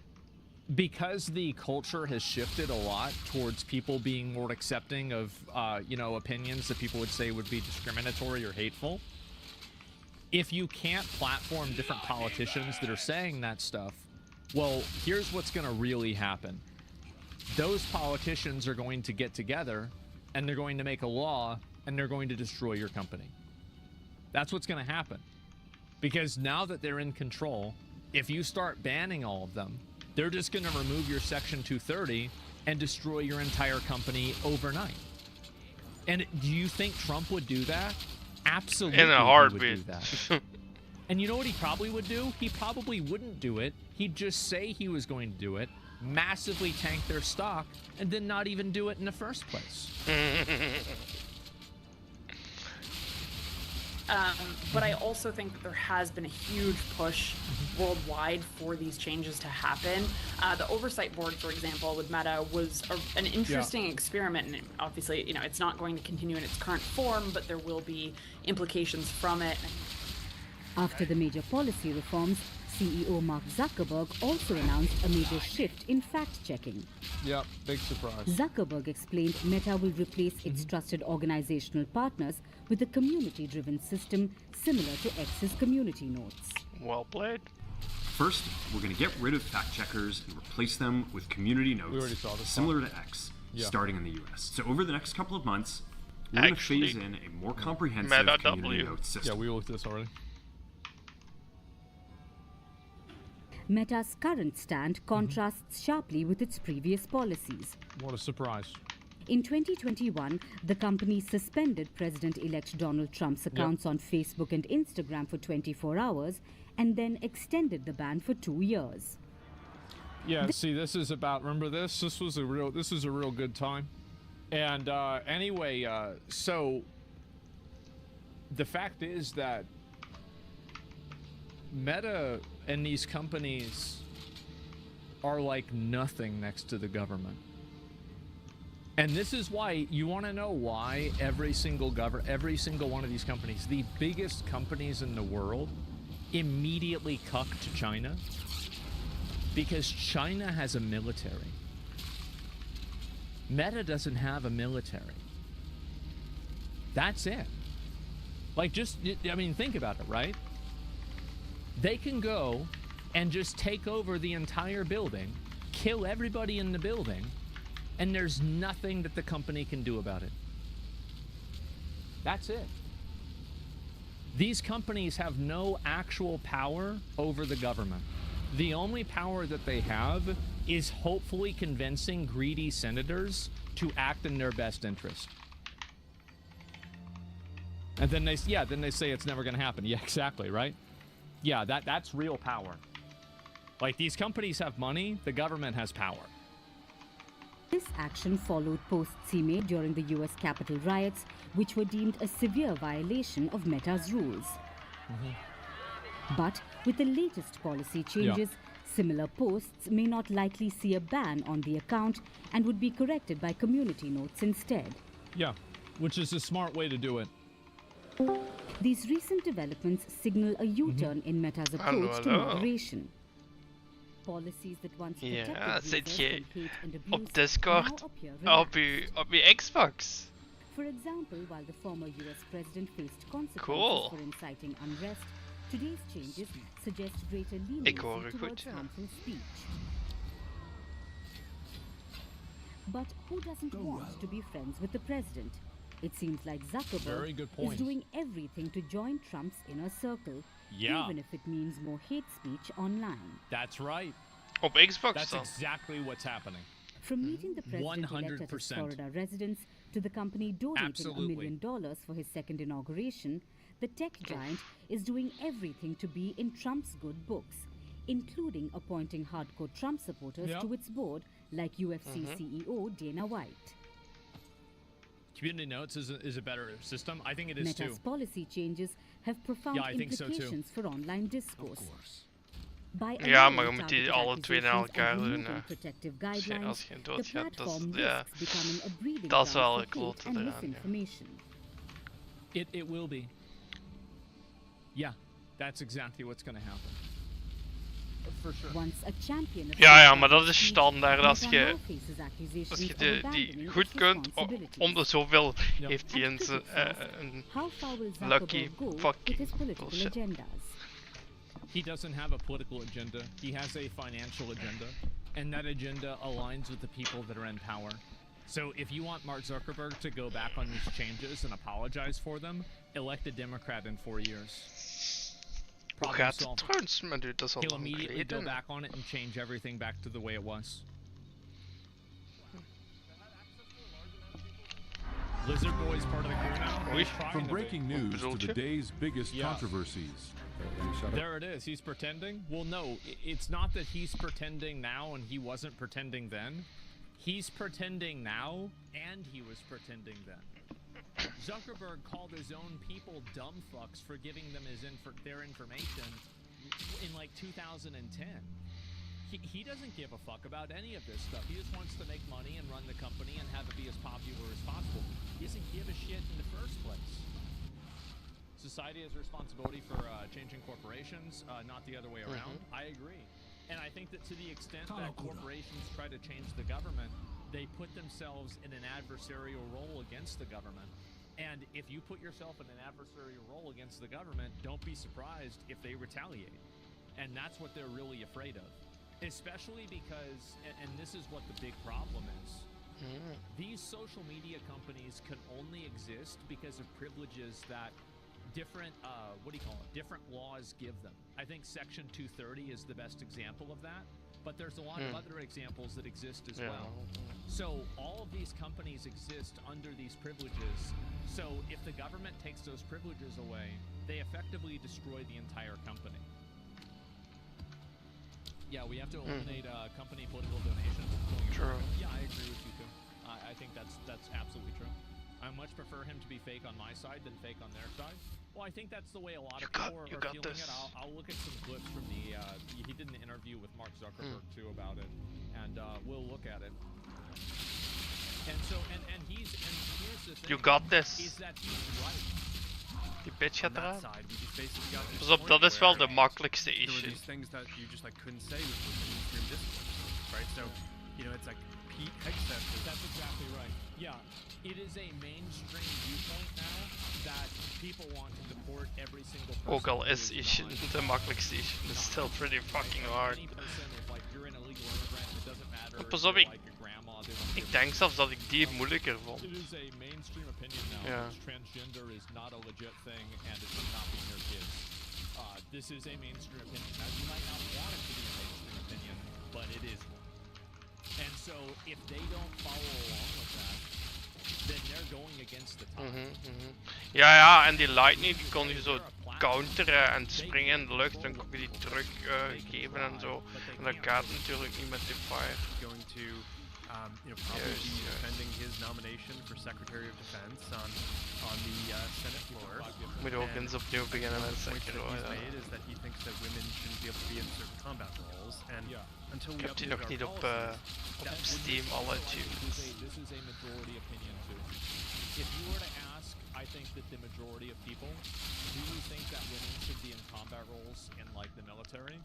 Speaker 3: because the culture has shifted a lot towards people being more accepting of, opinions that people would say would be discriminatory or hateful, if you can't platform different politicians that are saying that stuff, well, here's what's going to really happen. Those politicians are going to get together and they're going to make a law and they're going to destroy your company. That's what's going to happen. Because now that they're in control, if you start banning all of them, they're just going to remove your Section 230 and destroy your entire company overnight. And do you think Trump would do that? Absolutely.
Speaker 5: In a heartbeat.
Speaker 3: He would do that. And you know what he probably would do? He probably wouldn't do it. He'd just say he was going to do it, massively tank their stock, and then not even do it in the first place.
Speaker 9: But I also think that there has been a huge push worldwide for these changes to happen. The oversight board, for example, with Meta was an interesting experiment, and obviously, it's not going to continue in its current form, but there will be implications from it.
Speaker 10: After the major policy reforms, CEO Mark Zuckerberg also announced a major shift in fact-checking.
Speaker 3: Yep, big surprise.
Speaker 10: Zuckerberg explained Meta will replace its trusted organizational partners with a community-driven system similar to X's community notes.
Speaker 5: Well played.
Speaker 23: First, we're going to get rid of fact checkers and replace them with community notes similar to X, starting in the US. So over the next couple of months, we're going to phase in a more comprehensive community notes system.
Speaker 3: Yeah, we looked at this already.
Speaker 10: Meta's current stand contrasts sharply with its previous policies.
Speaker 3: What a surprise.
Speaker 10: In 2021, the company suspended President-elect Donald Trump's accounts on Facebook and Instagram for 24 hours and then extended the ban for 2 years.
Speaker 3: Yeah, see, this is about, remember this? This is a real good time. And anyway, so the fact is that Meta and these companies are like nothing next to the government. And this is why, you want to know why every single one of these companies, the biggest companies in the world, immediately cuck to China? Because China has a military. Meta doesn't have a military. That's it. Like, just, I mean, think about it, right? They can go and just take over the entire building, kill everybody in the building, and there's nothing that the company can do about it. That's it. These companies have no actual power over the government. The only power that they have is hopefully convincing greedy senators to act in their best interest. And then they say it's never going to happen. Yeah, exactly, right? Yeah, that's real power. Like, these companies have money, the government has power.
Speaker 10: This action followed posts he made during the US Capitol riots, which were deemed a severe violation of Meta's rules. But with the latest policy changes, similar posts may not likely see a ban on the account and would be corrected by community notes instead.
Speaker 3: Yeah, which is a smart way to do it.
Speaker 10: These recent developments signal a U-turn in Meta's approach to moderation. Policies that once
Speaker 5: Ja, zit je op
Speaker 10: now
Speaker 5: Discord
Speaker 10: appear
Speaker 5: op je Xbox?
Speaker 10: For example, while the former US president faced consequences
Speaker 5: Cool.
Speaker 10: for inciting unrest, today's changes suggest greater
Speaker 5: Ik
Speaker 10: leniency
Speaker 5: hoor het goed,
Speaker 10: towards
Speaker 5: ja.
Speaker 10: harmful speech. But who doesn't want to be friends with the president? It seems like
Speaker 3: Very good
Speaker 10: Zuckerberg
Speaker 3: point.
Speaker 10: is doing everything to join Trump's inner circle,
Speaker 3: Yeah.
Speaker 10: even if it means more hate speech online.
Speaker 3: That's right.
Speaker 5: Op Xbox
Speaker 3: That's
Speaker 5: dan?
Speaker 3: exactly what's happening.
Speaker 10: From meeting the president-elect at his
Speaker 3: 100%.
Speaker 10: Florida residence to the company donating
Speaker 3: Absolutely.
Speaker 10: $1 million for his second inauguration, the tech giant is doing everything to be in Trump's good books, including appointing hardcore Trump supporters
Speaker 3: Yep.
Speaker 10: to its board, like UFC CEO Dana White.
Speaker 3: Community notes is a better system. I think it is
Speaker 10: Meta's
Speaker 3: too.
Speaker 10: policy changes have profound
Speaker 3: Yeah, I think so too.
Speaker 10: implications for online discourse. By
Speaker 5: Ja,
Speaker 10: allowing
Speaker 5: maar je moet die
Speaker 10: targeted
Speaker 5: alle twee naar
Speaker 10: accusations
Speaker 5: elkaar
Speaker 10: and
Speaker 5: doen.
Speaker 10: removing protective
Speaker 5: Als je
Speaker 10: guidelines,
Speaker 5: geen
Speaker 10: the
Speaker 5: doodgaat,
Speaker 10: platform
Speaker 5: ja.
Speaker 10: risks becoming a breeding
Speaker 5: Dat is
Speaker 10: ground
Speaker 5: wel
Speaker 10: for
Speaker 5: een klote
Speaker 10: hate and
Speaker 5: eraan, ja.
Speaker 10: misinformation.
Speaker 3: It will be. Yeah, that's exactly what's going to happen. For sure.
Speaker 10: Once a champion of
Speaker 5: Ja, maar dat is standaard als
Speaker 10: Meta
Speaker 5: je,
Speaker 10: now faces accusations
Speaker 5: als je
Speaker 10: of
Speaker 5: die
Speaker 10: abandoning
Speaker 5: goed
Speaker 10: its
Speaker 5: kunt,
Speaker 10: responsibilities.
Speaker 5: om de zoveel heeft hij een
Speaker 10: How far will
Speaker 5: lucky
Speaker 10: Zuckerberg go with his
Speaker 5: fucking
Speaker 10: political
Speaker 5: bullshit.
Speaker 10: agendas?
Speaker 3: He doesn't have a political agenda. He has a financial agenda. And that agenda aligns with the people that are in power. So if you want Mark Zuckerberg to go back on these changes and apologize for them, elect a Democrat in 4 years.
Speaker 5: Hoe gaat het trouwens? Maar dude, dat is al
Speaker 3: He'll
Speaker 5: lang
Speaker 3: immediately go
Speaker 5: geleden.
Speaker 3: back on it and change everything back to the way it was. Lizard Boy's part of the crew now. He's trying
Speaker 7: From
Speaker 3: to
Speaker 7: breaking
Speaker 3: be.
Speaker 7: news to the day's biggest controversies.
Speaker 3: There it is. He's pretending. Well, no, it's not that he's pretending now and he wasn't pretending then. He's pretending now and he was pretending then. Zuckerberg called his own people dumb fucks for giving them their information in like 2010. He doesn't give a fuck about any of this stuff. He just wants to make money and run the company and have it be as popular as possible. He doesn't give a shit in the first place. society has a responsibility for changing corporations, not the other way around. I agree. And I think that to the extent that corporations try to change the government, they put themselves in an adversarial role against the government. And if you put yourself in an adversarial role against the government, don't be surprised if they retaliate. And that's what they're really afraid of. Especially because, and this is what the big problem is, these social media companies can only exist because of privileges that different, different laws give them. I think Section 230 is the best example of that, but there's a lot of other examples that exist as well. So all of these companies exist under these privileges. So if the government takes those privileges away, they effectively destroy the entire company. Yeah, we have to eliminate company political donations.
Speaker 5: True.
Speaker 3: Yeah, I agree with you too. I think that's absolutely true. I much prefer him to be fake on my side than fake on their side. Well, I think that's the way a lot of people are feeling it. I'll look at some clips from the. He did an interview with Mark Zuckerberg too about it, and we'll look at it. And so, and here's the thing.
Speaker 5: You got this.
Speaker 3: Is that he's right.
Speaker 5: Die bitch gaat eraan.
Speaker 8: Pas
Speaker 5: Pas op, dat is wel de makkelijkste issue.
Speaker 8: These things that you just like couldn't say with mainstream discourse, right? So, you know, it's like Pete Hegseth.
Speaker 3: That's exactly right. Yeah, it is a mainstream viewpoint now that people want to deport every single person.
Speaker 5: Ook al is issue de makkelijkste issue, it's still pretty fucking hard. Pas op, ik denk zelfs dat ik die moeilijker vond. Ja.
Speaker 3: Transgender is not a legit thing and it should not be near kids. This is a mainstream opinion. Now, you might not want it to be a mainstream opinion, but it is one. And so, if they don't follow along with that, then they're going against the tide.
Speaker 5: Ja, ja, en die lightning die kon je zo counteren en springen in de lucht en kon je die terug geven en zo. En dat gaat natuurlijk niet met die fire.
Speaker 8: Going to, you know, probably be defending his nomination for Secretary of Defense on the Senate floor.
Speaker 5: Moet ook eens opnieuw beginnen met
Speaker 8: Secretary. What he's made is that he thinks that women shouldn't be able to be in certain combat roles, and until we
Speaker 5: Ik heb die nog niet op Steam alle achievements.
Speaker 3: This is a majority opinion too. If you were to ask, I think that the majority of people, do you think that women should be in combat roles in like the military?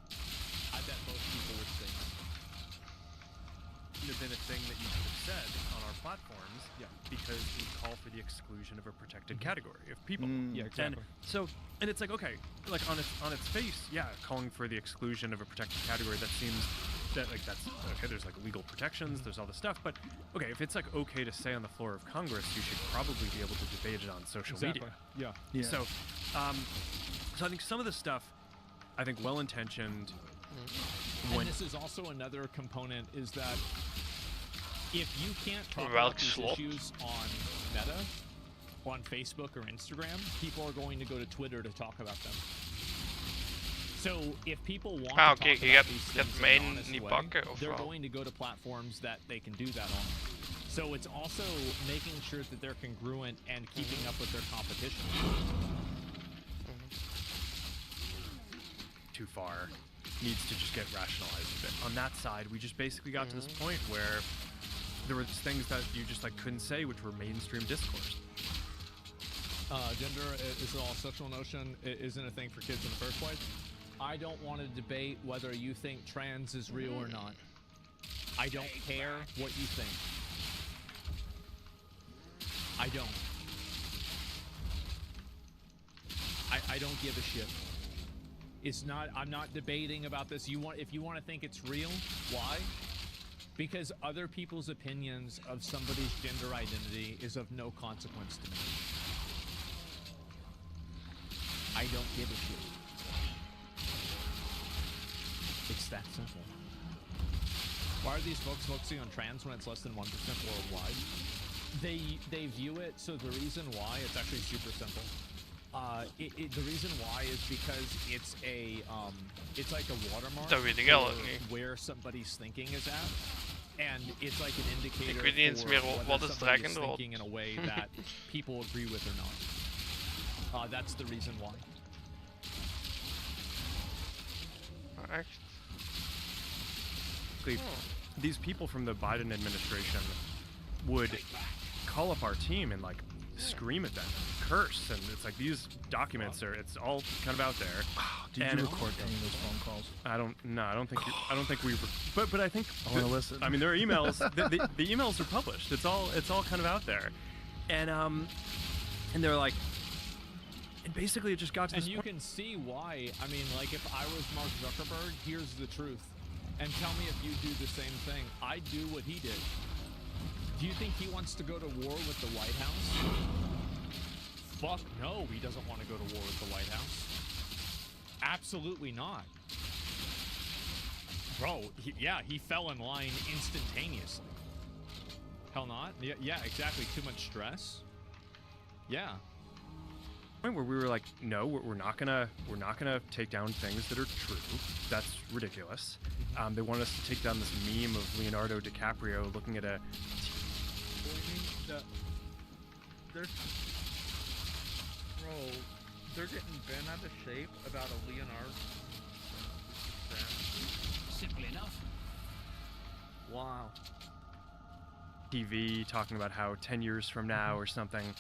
Speaker 3: I bet most people would say no.
Speaker 8: Have been a thing that you could have said on our platforms, because we call for the exclusion of a protected category of people.
Speaker 3: Yeah, exactly.
Speaker 8: And it's like, okay, like on its face, calling for the exclusion of a protected category, that seems that like that's okay. There's like legal protections, there's all this stuff, but okay, if it's like okay to say on the floor of Congress, you should probably be able to debate it on social media.
Speaker 3: Yeah.
Speaker 8: So, so I think some of the stuff, I think well-intentioned.
Speaker 3: And this is also another component, is that if you can't talk about these issues on Meta, on Facebook or Instagram, people are going to go to Twitter to talk about them. So if people want to talk about these things in an honest way, they're going to go to platforms that they can do that on. So it's also making sure that they're congruent and keeping up with their competition.
Speaker 8: Too far. Needs to just get rationalized a bit. On that side, we just basically got to this point where there were things that you just like couldn't say, which were mainstream discourse.
Speaker 3: Gender is all sexual notion. It isn't a thing for kids in the first place. I don't want to debate whether you think trans is real or not. I don't care what you think. I don't. I don't give a shit. It's not. I'm not debating about this. If you want to think it's real, why? Because other people's opinions of somebody's gender identity is of no consequence to me. I don't give a shit. It's that simple. Why are these folks focusing on trans when it's less than 1% worldwide? They view it, so the reason why, it's actually super simple. The reason why is because it's like a watermark for where somebody's thinking is at, and it's like an indicator for whether somebody's thinking in a way that people agree with or not. That's the reason why.
Speaker 8: These people from the Biden administration would call up our team and like scream at them, curse, and it's like these documents it's all kind of out there.
Speaker 12: Did you record any of those phone calls?
Speaker 8: I don't think we. But I think.
Speaker 12: I want to listen.
Speaker 8: I mean, there are emails. the emails are published. It's all kind of out there, and they're like, and basically it just got to this
Speaker 3: And you
Speaker 8: point.
Speaker 3: can see why. I mean, like if I was Mark Zuckerberg, here's the truth, and tell me if you do the same thing. I'd do what he did. Do you think he wants to go to war with the White House? Fuck no, he doesn't want to go to war with the White House. Absolutely not. Bro, he fell in line instantaneously. Hell not? Yeah, exactly. Too much stress. Yeah.
Speaker 8: Point where we were like, no, we're not gonna take down things that are true. That's ridiculous. They want us to take down this meme of Leonardo DiCaprio looking at a.
Speaker 12: They're getting bent out of shape about a Leonardo.
Speaker 1: Simple enough.
Speaker 12: Wow.
Speaker 8: TV talking about how 10 years from now or something,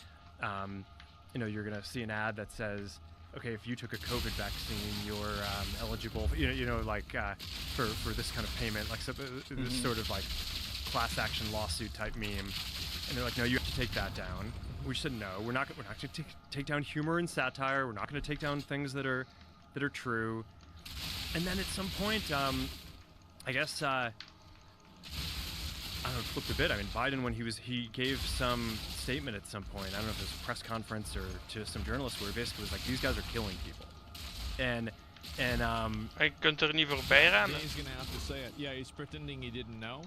Speaker 8: you're gonna see an ad that says, okay, if you took a COVID vaccine, you're eligible, for this kind of payment, like this sort of like class action lawsuit type meme. And they're like, no, you have to take that down. We said no. We're not going to take down humor and satire. We're not going to take down things that are true. And then at some point, I guess I don't know, flipped a bit. I mean, Biden, when he gave some statement at some point. I don't know if it was a press conference or to some journalists, where he basically was like, these guys are killing people. And
Speaker 5: Hij kunt er niet voorbij rennen.
Speaker 3: He's gonna have to say it. Yeah, he's pretending he didn't know.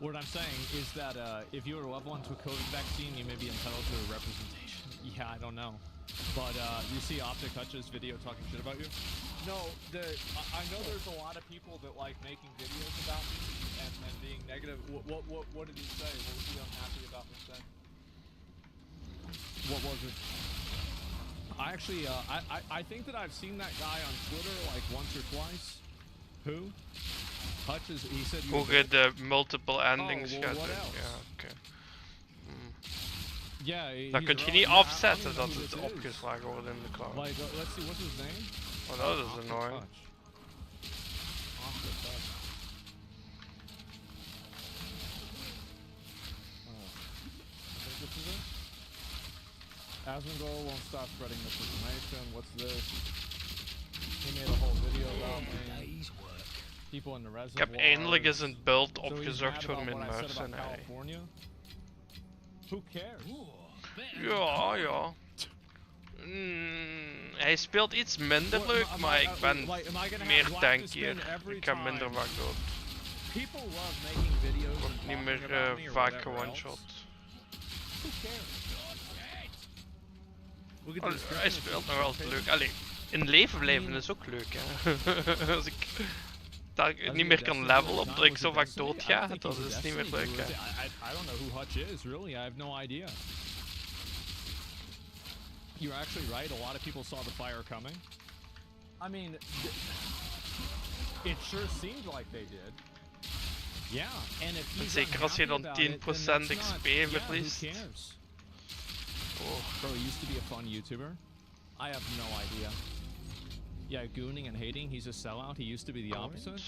Speaker 3: What I'm saying is that if you were a loved one to a COVID vaccine, you may be entitled to a representation. Yeah, I don't know. But you see Optic Hutch's video talking shit about you? No, I know there's a lot of people that like making videos about me and being negative. What did he say? What was he unhappy about me saying? What was it? I actually, I think that I've seen that guy on Twitter like once or twice. Who? Hutch is, he said
Speaker 5: Hoe je de multiple endings
Speaker 3: well,
Speaker 5: gaat
Speaker 3: what
Speaker 5: doen.
Speaker 3: else?
Speaker 5: Ja, oké.
Speaker 3: Yeah,
Speaker 5: Dan kun je niet afzetten dat het opgeslagen wordt in de cloud.
Speaker 3: Like, let's see, what's his name?
Speaker 5: Oh, dat is annoying.
Speaker 3: Asmongold won't stop spreading misinformation. What's this? He made a whole video about me. People in the reservoir.
Speaker 5: Ik heb eindelijk eens een build opgezocht voor mijn muis en hij.
Speaker 3: Who cares?
Speaker 5: Ja. Hij speelt iets minder leuk, maar ik ben meer tankier. Ik ga minder vaak dood. Wordt niet meer vaak one-shot. Hij speelt nog wel leuk. Allee, in leven blijven is ook leuk, hè. Als ik daar niet meer kan levelen omdat ik zo vaak dood ga, dat is niet meer leuk, hè.
Speaker 3: I don't know who Hutch is, really. I have no idea. You're actually right. A lot of people saw the fire coming. I mean, it sure seemed like they did. Yeah, and if he's
Speaker 5: zeker als je dan 10% XP verliest.
Speaker 3: Who cares? Oh. Bro, he used to be a fun YouTuber. I have no idea. Yeah, gooning and hating. He's a sellout. He used to be the opposite.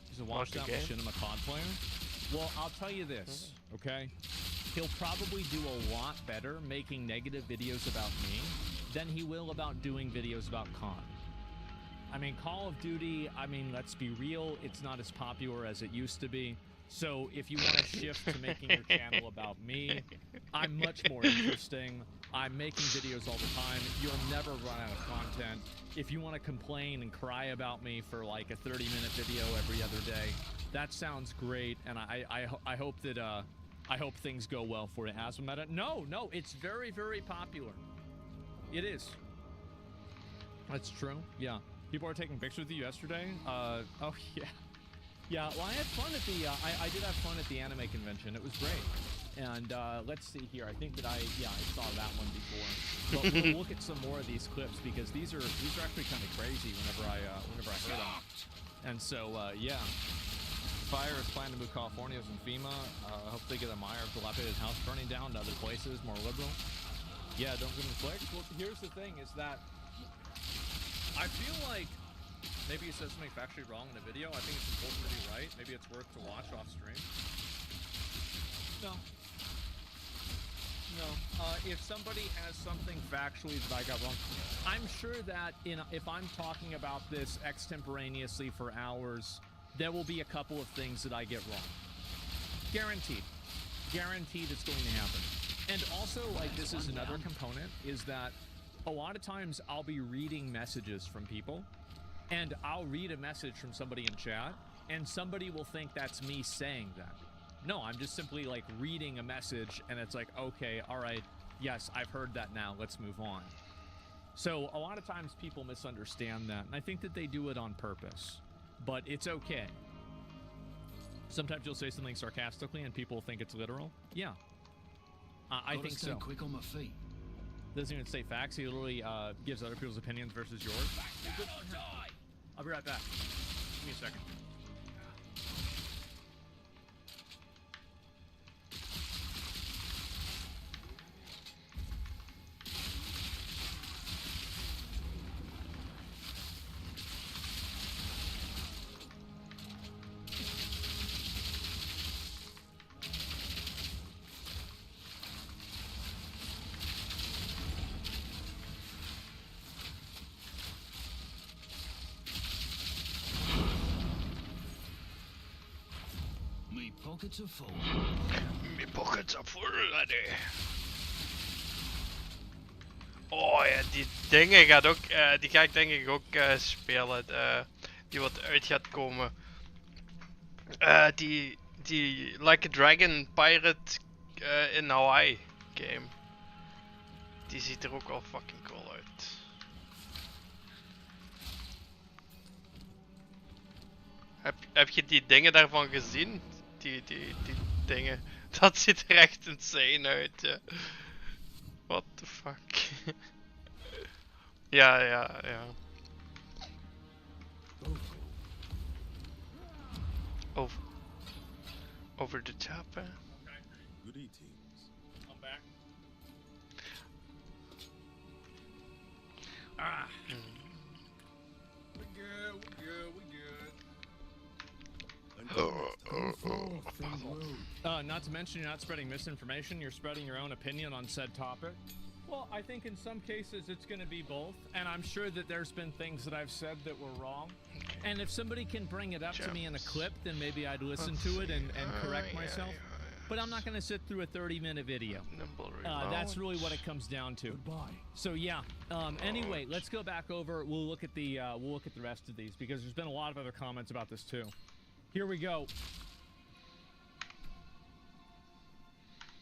Speaker 3: He's a washed out machinima COD player. Well, I'll tell you this, okay? He'll probably do a lot better making negative videos about me than he will about doing videos about COD. I mean, Call of Duty, I mean, let's be real, it's not as popular as it used to be. So if you want to shift to making your channel about me, I'm much more interesting. I'm making videos all the time. You'll never run out of content. If you want to complain and cry about me for like a 30-minute video every other day, that sounds great, and I hope that I hope things go well for you. Asmeta, no, it's very, very popular. It is. That's true. Yeah. People are taking pictures with you yesterday. Oh yeah. Yeah, well, I had fun at the, I did have fun at the anime convention. It was great. And let's see here. I think that I saw that one before. But we'll look at some more of these clips because these are actually kind of crazy whenever I heard them. And so, yeah. Fire is planned to move Californians and FEMA. Hopefully get a Meyer dilapidated house burning down to other places, more liberal. Yeah, don't give them clicks. Well, here's the thing: is that I feel like maybe you said something factually wrong in a video. I think it's important to be right. Maybe it's worth to watch off stream. No. If somebody has something factually that I got wrong, I'm sure that if I'm talking about this extemporaneously for hours, there will be a couple of things that I get wrong. Guaranteed. Guaranteed it's going to happen. And also, like, this is another component, is that a lot of times I'll be reading messages from people, and I'll read a message from somebody in chat, and somebody will think that's me saying that. No, I'm just simply, like, reading a message, and it's like, okay, all right, yes, I've heard that now, let's move on. So a lot of times people misunderstand that, and I think that they do it on purpose, but it's okay. Sometimes you'll say something sarcastically, and people think it's literal. Yeah. I think so.
Speaker 1: Quick on my feet.
Speaker 3: Doesn't even say facts. He literally gives other people's opinions versus yours. I'll be right back. Give me a second.
Speaker 1: Pockets are full.
Speaker 5: My pockets are full, laddie. Oh ja, die dingen gaat ook, die ga ik denk ik ook spelen. Die wat uit gaat komen. Die Like a Dragon Pirate in Hawaii game. Die ziet er ook wel fucking cool uit. Heb je die dingen daarvan gezien? Die dingen. Dat ziet er echt insane uit, ja. What the fuck. ja. Over the top, hè?
Speaker 7: Good teams.
Speaker 3: I'm back. Not to mention you're not spreading misinformation, you're spreading your own opinion on said topic. Well, I think in some cases it's going to be both, and I'm sure that there's been things that I've said that were wrong. And if somebody can bring it up to me in a clip, then maybe I'd listen to it and correct myself. But I'm not going to sit through a 30-minute video. That's really what it comes down to. So yeah. Anyway, let's go back over. We'll look at the rest of these because there's been a lot of other comments about this too. Here we go.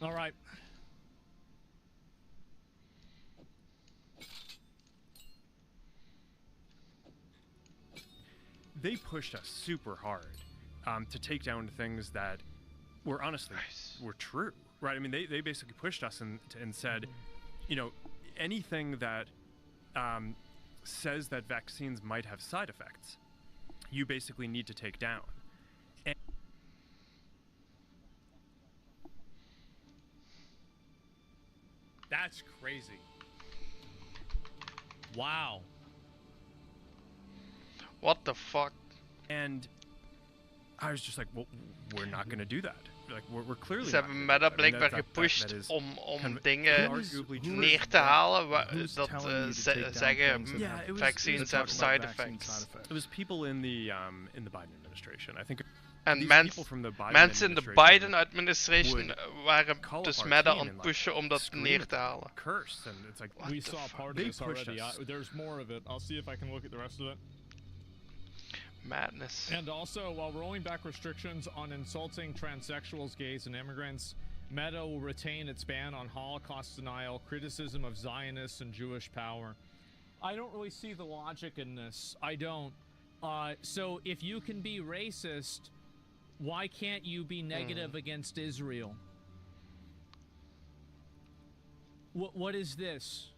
Speaker 3: All right.
Speaker 8: They pushed us super hard to take down things that were honestly were true, right? I mean, they basically pushed us and said, you know, anything that says that vaccines might have side effects, you basically need to take down. And
Speaker 3: that's crazy. Wow.
Speaker 5: What the fuck?
Speaker 8: And I was just like, well, we're not going to do that. Like, we're clearly
Speaker 5: Ze hebben Meta blijkbaar gepusht om dingen neer te halen dat zeggen vaccines have side effects.
Speaker 8: It was people in the Biden administration. I think.
Speaker 5: En mensen in de Biden administration waren dus Meta aan het pushen om dat neer te halen.
Speaker 3: We saw part of this already. There's more of it. I'll see if I can look at the rest of it.
Speaker 5: Madness.
Speaker 3: And also, while rolling back restrictions on insulting transsexuals, gays, and immigrants, Meta will retain its ban on Holocaust denial, criticism of Zionists, and Jewish power. I don't really see the logic in this. I don't. So if you can be racist, why can't you be negative against Israel? What is this?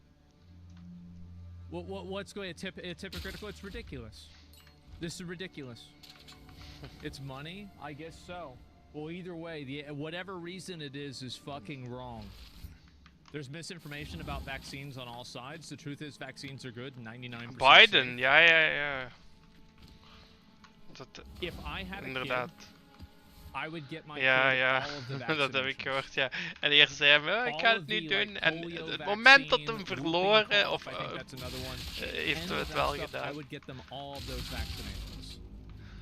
Speaker 3: What's going it's hypocritical? It's ridiculous. This is ridiculous. It's money? I guess so. Well, either way, whatever reason it is fucking wrong. There's misinformation about vaccines on all sides. The truth is vaccines are good, 99%.
Speaker 5: Biden, ja.
Speaker 3: If I had a
Speaker 5: Inderdaad.
Speaker 3: kid, I would get my
Speaker 5: Ja,
Speaker 3: kid
Speaker 5: ja.
Speaker 3: all of the
Speaker 5: Dat heb ik
Speaker 3: vaccinations.
Speaker 5: gehoord, ja. En eerst zei hij, "Oh, ik
Speaker 3: All
Speaker 5: ga
Speaker 3: of
Speaker 5: het niet
Speaker 3: the,
Speaker 5: doen.
Speaker 3: like,
Speaker 5: En
Speaker 3: polio
Speaker 5: het moment dat
Speaker 3: vaccine,
Speaker 5: hem
Speaker 3: whooping
Speaker 5: verloren,
Speaker 3: cough,
Speaker 5: of
Speaker 3: I think that's another one.
Speaker 5: heeft
Speaker 3: Any
Speaker 5: hij
Speaker 3: of
Speaker 5: het
Speaker 3: that
Speaker 5: wel
Speaker 3: stuff,
Speaker 5: gedaan.
Speaker 3: I would get them all of those vaccinations.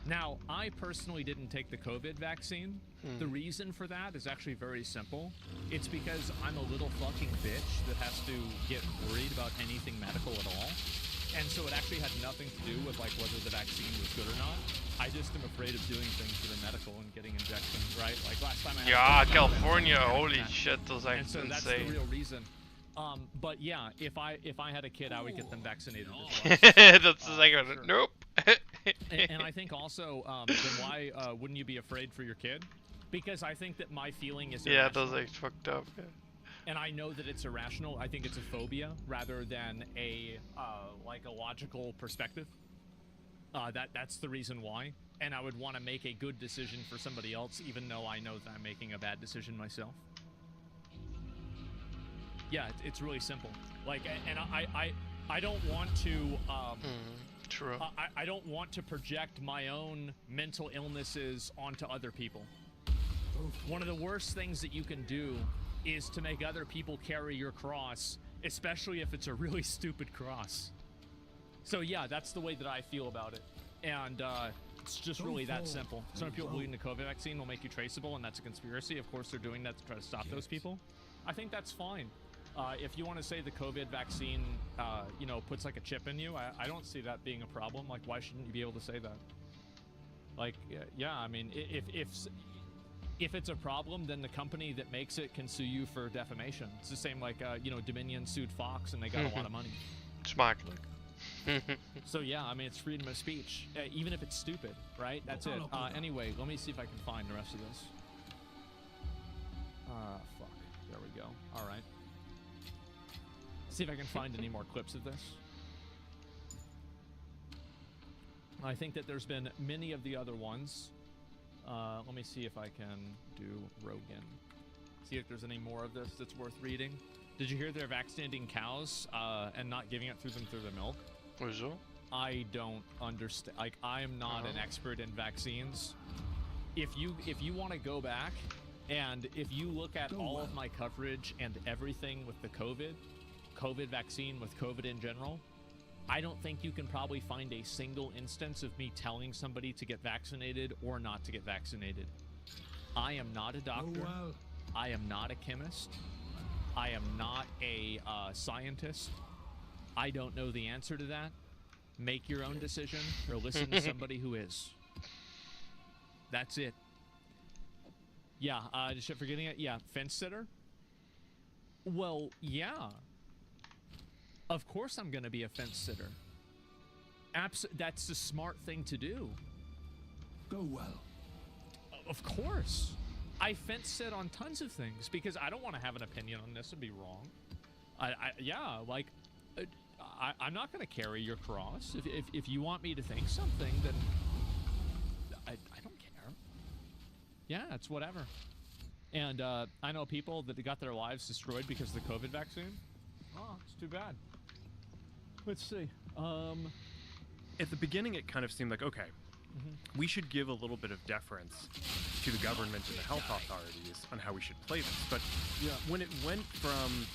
Speaker 3: Now, I personally didn't take the COVID vaccine. The reason for that is actually very simple. It's because I'm a little fucking bitch that has to get worried about anything medical at all. And so it actually had nothing to do with like whether the vaccine was good or not. I just am afraid of doing things that are medical and getting injections, right? Like last time I had
Speaker 5: Ja, California, holy shit, dat is
Speaker 3: and
Speaker 5: echt
Speaker 3: so that's
Speaker 5: insane.
Speaker 3: the real reason. But yeah, if I had a kid, I would get them vaccinated as well.
Speaker 5: Dat ze zeggen,
Speaker 3: Sure.
Speaker 5: nope.
Speaker 3: And I think also, then why wouldn't you be afraid for your kid? Because I think that my feeling is
Speaker 5: Ja, dat
Speaker 3: irrational.
Speaker 5: is echt fucked up. Ja.
Speaker 3: And I know that it's irrational. I think it's a phobia rather than a like a logical perspective. That's the reason why. And I would want to make a good decision for somebody else, even though I know that I'm making a bad decision myself. Yeah, it's really simple. Like, and I don't want to.
Speaker 5: True.
Speaker 3: I don't want to project my own mental illnesses onto other people. One of the worst things that you can do is to make other people carry your cross, especially if it's a really stupid cross. So yeah, that's the way that I feel about it. And it's just really that simple. Some people believe the COVID vaccine will make you traceable, and that's a conspiracy. Of course, they're doing that to try to stop those people. I think that's fine. If you want to say the COVID vaccine, you know, puts like a chip in you, I don't see that being a problem. Like, why shouldn't you be able to say that? Like, yeah, I mean, if it's a problem, then the company that makes it can sue you for defamation. It's the same like, you know, Dominion sued Fox and they got a lot of money.
Speaker 5: Smakelijk.
Speaker 3: So yeah, I mean, it's freedom of speech, even if it's stupid, right? That's it. Anyway, let me see if I can find the rest of this. Fuck. There we go. All right. See if I can find any more clips of this. I think that there's been many of the other ones. Let me see if I can do Rogan. See if there's any more of this that's worth reading. Did you hear they're vaccinating cows and not giving it through the milk?
Speaker 5: Hoezo?
Speaker 3: I don't understand. Like, I am not an expert in vaccines. If you want to go back and if you look at all of my coverage and everything with the COVID vaccine, with COVID in general, I don't think you can probably find a single instance of me telling somebody to get vaccinated or not to get vaccinated. I am not a doctor. I am not a chemist. I am not a scientist. I don't know the answer to that. Make your own decision or listen to somebody who is. That's it. Yeah, just forgetting it. Yeah, fence sitter. Well, yeah. Of course I'm going to be a fence sitter. That's the smart thing to do.
Speaker 1: Go well.
Speaker 3: Of course. I fence sit on tons of things because I don't want to have an opinion on this and be wrong. Yeah, like, I'm not going to carry your cross. If you want me to think something, then I don't care. Yeah, it's whatever. And I know people that got their lives destroyed because of the COVID vaccine. Oh, it's too bad. Let's see.
Speaker 8: At the beginning, it kind of seemed like, okay, we should give a little bit of deference to the government and the health authorities on how we should play this. But when it went from,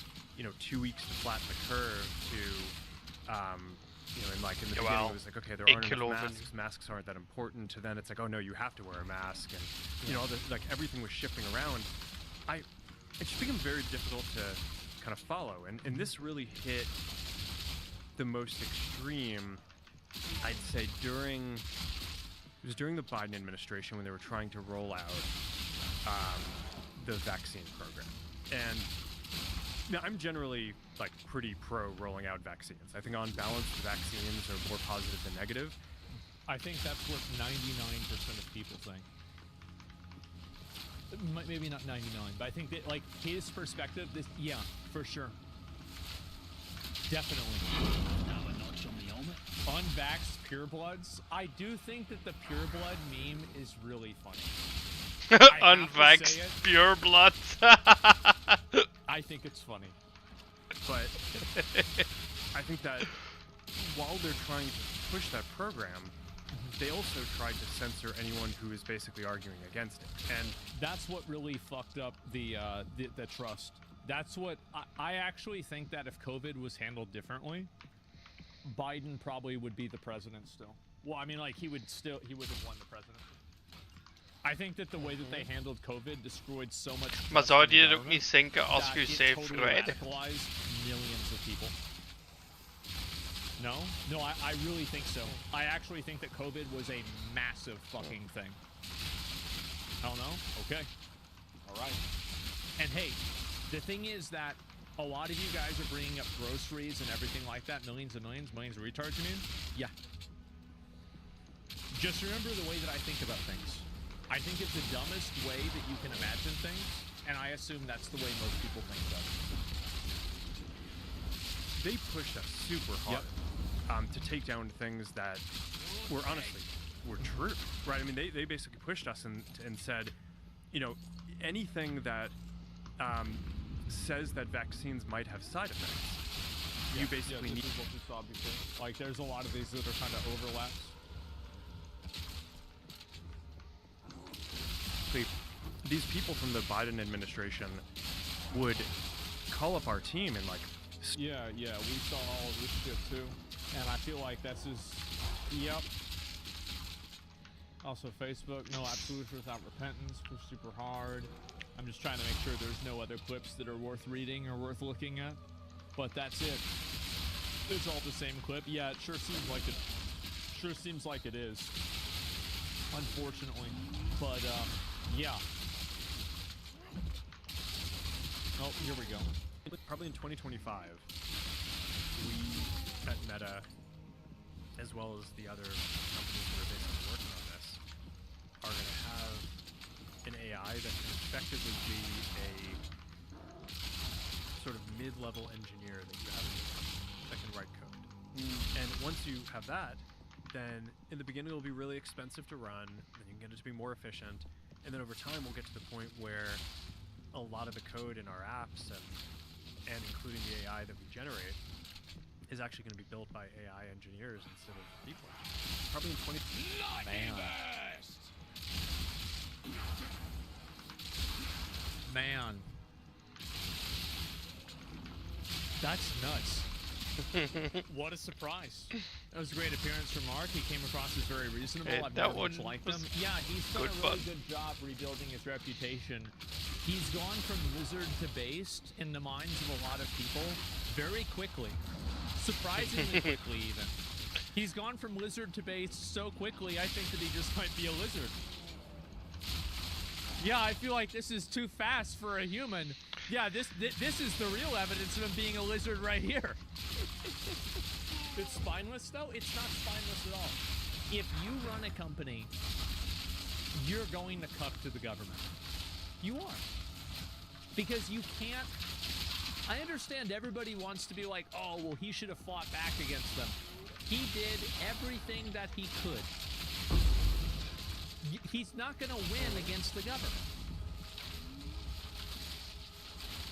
Speaker 8: 2 weeks to flatten the curve to, and like in the beginning it was like, okay, there aren't enough masks. Masks aren't that important. To then it's like, oh no, you have to wear a mask, and all like everything was shifting around. It just became very difficult to kind of follow, and this really hit the most extreme, I'd say, during the Biden administration when they were trying to roll out the vaccine program. And now I'm generally like pretty pro rolling out vaccines. I think on balance the vaccines are more positive than negative.
Speaker 3: I think that's what 99% of people think. Maybe not 99, but I think that, like, his perspective, yeah, for sure. Definitely.
Speaker 1: Now a notch on the Omen.
Speaker 3: Unvaxxed purebloods. I do think that the pureblood meme is really funny.
Speaker 5: Unvaxxed pureblood.
Speaker 3: I think it's funny.
Speaker 8: But I think that while they're trying to push that program, they also tried to censor anyone who is basically arguing against it. And
Speaker 3: that's what really fucked up the trust. That's what I actually think that if COVID was handled differently, Biden probably would be the president still. Well, I mean, like he would have won the presidency. I think that the way that they handled COVID destroyed so much.
Speaker 5: Maar zou die het ook niet zinken als je safe verwijdert?
Speaker 3: Millions of people. No, I really think so. I actually think that COVID was a massive fucking thing. Hell no? Okay. All right. And hey, the thing is that a lot of you guys are bringing up groceries and everything like that. Millions of retards, you mean? Yeah. Just remember the way that I think about things. I think it's the dumbest way that you can imagine things, and I assume that's the way most people think about it.
Speaker 8: They pushed us super hard to take down things that were honestly true, right? I mean, they basically pushed us and said, you know, anything that says that vaccines might have side effects, you basically need.
Speaker 3: Is what we saw before. Like, there's a lot of these that are kind of overlaps.
Speaker 8: These people from the Biden administration would call up our team and like.
Speaker 3: Yeah, we saw all of this shit too, and I feel like that's just. Yep. Also, Facebook, no absolutes without repentance, push super hard. I'm just trying to make sure there's no other clips that are worth reading or worth looking at, but that's it. It's all the same clip. Yeah, it sure seems like it. Sure seems like it is. Unfortunately, but yeah. Oh, here we go.
Speaker 8: Probably in 2025, we at Meta, as well as the other companies that are basically working on this, are going to have an AI that can effectively be a sort of mid-level engineer that you have that can write code. And once you have that, then in the beginning it'll be really expensive to run, then you can get it to be more efficient, and then over time we'll get to the point where a lot of the code in our apps and including the AI that we generate is actually going to be built by AI engineers instead of people. Probably in 20.
Speaker 3: Man. That's nuts. What a surprise. That was a great appearance from Mark. He came across as very reasonable. I've never much liked him. Yeah, he's done a really good job rebuilding his reputation. He's gone from lizard to based in the minds of a lot of people very quickly. Surprisingly quickly, even. He's gone from lizard to based so quickly, I think that he just might be a lizard. Yeah, I feel like this is too fast for a human. Yeah, this is the real evidence of him being a lizard right here. It's spineless, though? It's not spineless at all. If you run a company, you're going to cuck to the government. You are. Because you can't... I understand everybody wants to be like, oh, well, he should have fought back against them. He did everything that he could. He's not going to win against the government.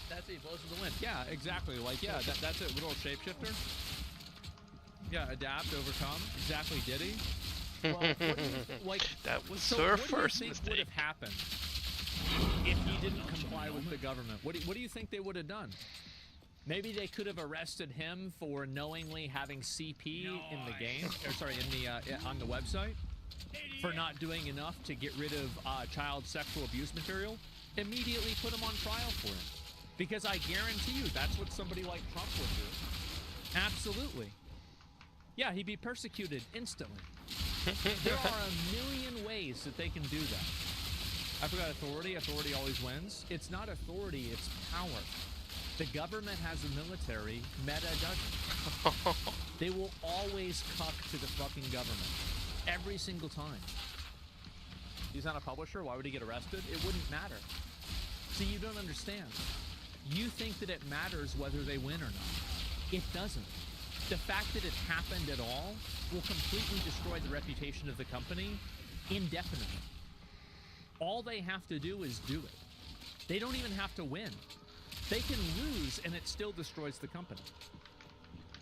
Speaker 3: That's it. He blows to the wind. Yeah, exactly. Like, yeah, that's it. Little shapeshifter. Yeah, adapt, overcome. Exactly, did he? Well,
Speaker 5: that was her first mistake.
Speaker 3: What would have happened if he didn't comply with the government? What do you think they would have done? Maybe they could have arrested him for knowingly having CP in the game, or sorry, in the on the website, for not doing enough to get rid of child sexual abuse material. Immediately put him on trial for it, because I guarantee you that's what somebody like Trump would do. Absolutely. Yeah, he'd be persecuted instantly. There are a million ways that they can do that. I forgot authority. Authority always wins. It's not authority, it's power. The government has a military, Meta doesn't. They will always cuck to the fucking government. Every single time. He's not a publisher, why would he get arrested? It wouldn't matter. See, you don't understand. You think that it matters whether they win or not. It doesn't. The fact that it happened at all will completely destroy the reputation of the company indefinitely. All they have to do is do it. They don't even have to win. They can lose, and it still destroys the company.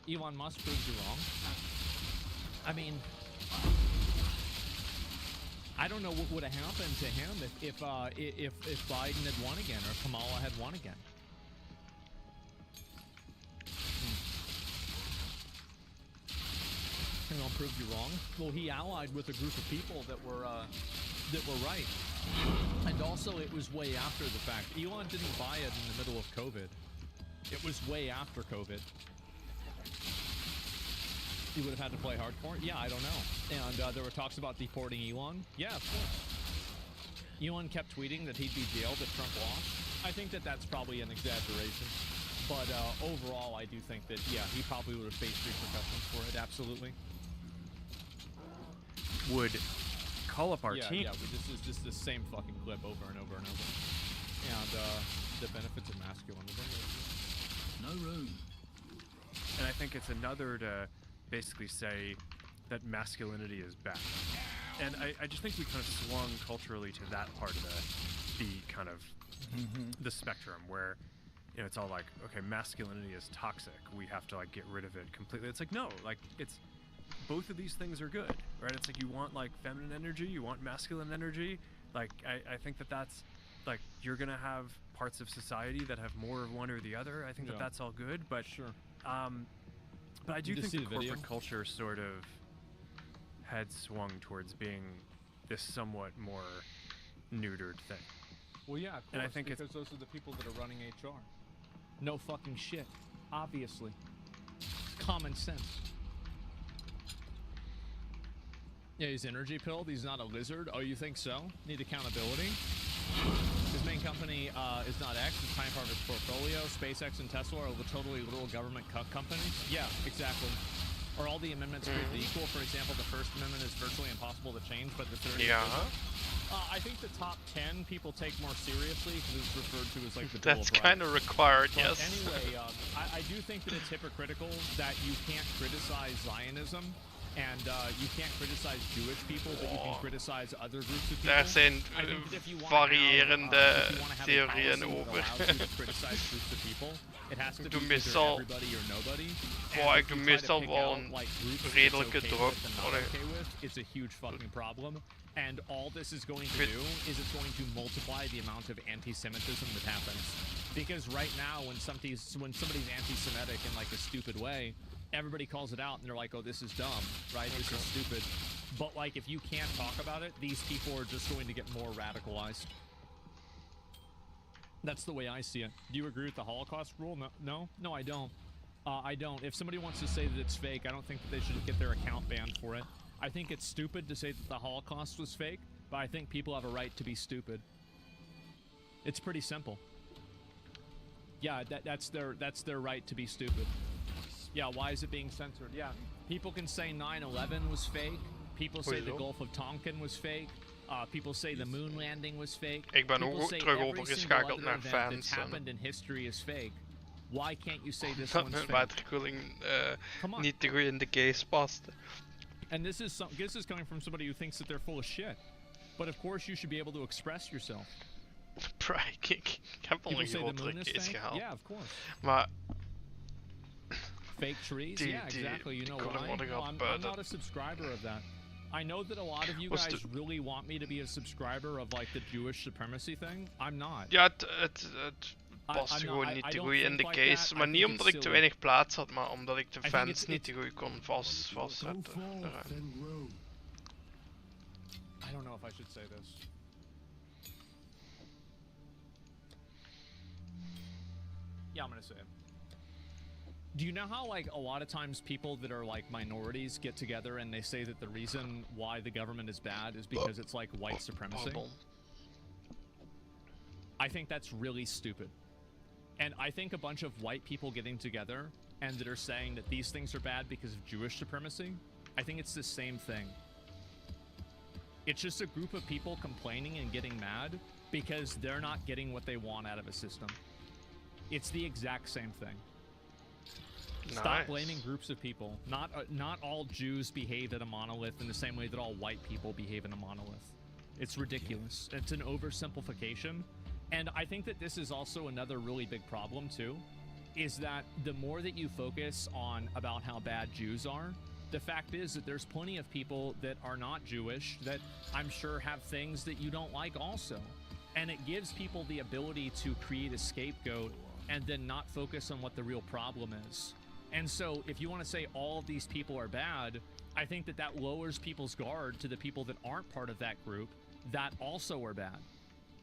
Speaker 3: Elon Musk proves you wrong. I mean, I don't know what would have happened to him if Biden had won again or Kamala had won again. Elon proved you wrong. Well, he allied with a group of people that were right, and also it was way after the fact. Elon didn't buy it in the middle of COVID. It was way after COVID. He would have had to play hardcore? Yeah, I don't know. And there were talks about deporting Elon. Yeah, of course. Elon kept tweeting that he'd be jailed if Trump lost. I think that that's probably an exaggeration. But overall, I do think that, yeah, he probably would have faced repercussions for it, absolutely.
Speaker 8: Would call up our team.
Speaker 3: Yeah, this is just the same fucking clip over and over and over. And the benefits of masculinity.
Speaker 1: No room.
Speaker 8: And I think it's another to basically say that masculinity is bad. And I just think we kind of swung culturally to that part of the kind of the spectrum where, you know, it's all like, okay, masculinity is toxic. We have to like get rid of it completely. It's like, no, like it's both of these things are good, right? It's like you want like feminine energy, you want masculine energy. Like I think that that's like you're gonna have parts of society that have more of one or the other. I think that that's all good, but
Speaker 3: sure.
Speaker 8: But I do think the corporate culture sort of had swung towards being this somewhat more neutered thing.
Speaker 3: Well, yeah, of course,
Speaker 8: and I think
Speaker 3: because those are the people that are running HR. No fucking shit, obviously. It's common sense. Yeah, he's energy pilled. He's not a lizard. Oh, you think so? Need accountability? His main company is not X. It's time part of his portfolio. SpaceX and Tesla are totally literal government companies. Yeah, exactly. Are all the amendments created equal? For example, the First Amendment is virtually impossible to change, but the third.
Speaker 5: Yeah.
Speaker 3: I think the top 10 people take more seriously because it's referred to as like the
Speaker 5: That's
Speaker 3: Bill of
Speaker 5: kind of required,
Speaker 3: But
Speaker 5: yes.
Speaker 3: Anyway, I do think that it's hypocritical that you can't criticize Zionism and you can't criticize Jewish people, but you can criticize other groups of people.
Speaker 5: Daar zijn varierende theorieën over. Ik doe meestal, ik doe meestal wel een redelijke druk.
Speaker 3: It's a huge fucking problem. And all this is going to do is it's going to multiply the amount of anti-Semitism that happens. Because right now, when somebody's anti-Semitic in like a stupid way, everybody calls it out and they're like, oh, this is dumb, right? This is stupid. But like, if you can't talk about it, these people are just going to get more radicalized. That's the way I see it. Do you agree with the Holocaust rule? No, I don't. I don't. If somebody wants to say that it's fake, I don't think that they should get their account banned for it. I think it's stupid to say that the Holocaust was fake, but I think people have a right to be stupid. It's pretty simple. Yeah, that's their right to be stupid. Yeah, why is it being censored? Yeah, people can say 9/11 was fake. People say the Gulf of Tonkin was fake. People say the moon landing was fake.
Speaker 5: Ik ben
Speaker 3: people
Speaker 5: ook
Speaker 3: say
Speaker 5: terug
Speaker 3: every
Speaker 5: overgeschakeld naar
Speaker 3: single event
Speaker 5: fans.
Speaker 3: that's happened in history is fake. Why can't you say this one's fake?
Speaker 5: Waterkoeling niet te goed in de case past.
Speaker 3: And this is coming from somebody who thinks that they're full of shit. But of course, you should be able to express yourself.
Speaker 5: Ik heb al een grotere case gehaald.
Speaker 3: Yeah, of course.
Speaker 5: Maar
Speaker 3: fake trees? Yeah, exactly. You know why? No, I'm not a subscriber of that. I know that a lot of you guys really want me to be a subscriber of like the Jewish supremacy thing. I'm not.
Speaker 5: Ja, het past gewoon niet te goed in de case. Maar niet omdat ik te weinig plaats had, maar omdat ik de fans niet te goed kon vastzetten.
Speaker 3: I don't know if I should say this. Yeah, I'm gonna say it. Do you know how, like, a lot of times people that are, like, minorities get together and they say that the reason why the government is bad is because it's, like, white supremacy? I think that's really stupid. And I think a bunch of white people getting together and that are saying that these things are bad because of Jewish supremacy, I think it's the same thing. It's just a group of people complaining and getting mad because they're not getting what they want out of a system. It's the exact same thing. Stop blaming groups of people. Not all Jews behave at a monolith in the same way that all white people behave in a monolith. It's ridiculous. It's an oversimplification, And I think that this is also another really big problem too, is that the more that you focus on about how bad Jews are, the fact is that there's plenty of people that are not Jewish that I'm sure have things that you don't like also. And it gives people the ability to create a scapegoat and then not focus on what the real problem is. And so if you want to say all of these people are bad, I think that that lowers people's guard to the people that aren't part of that group that also are bad.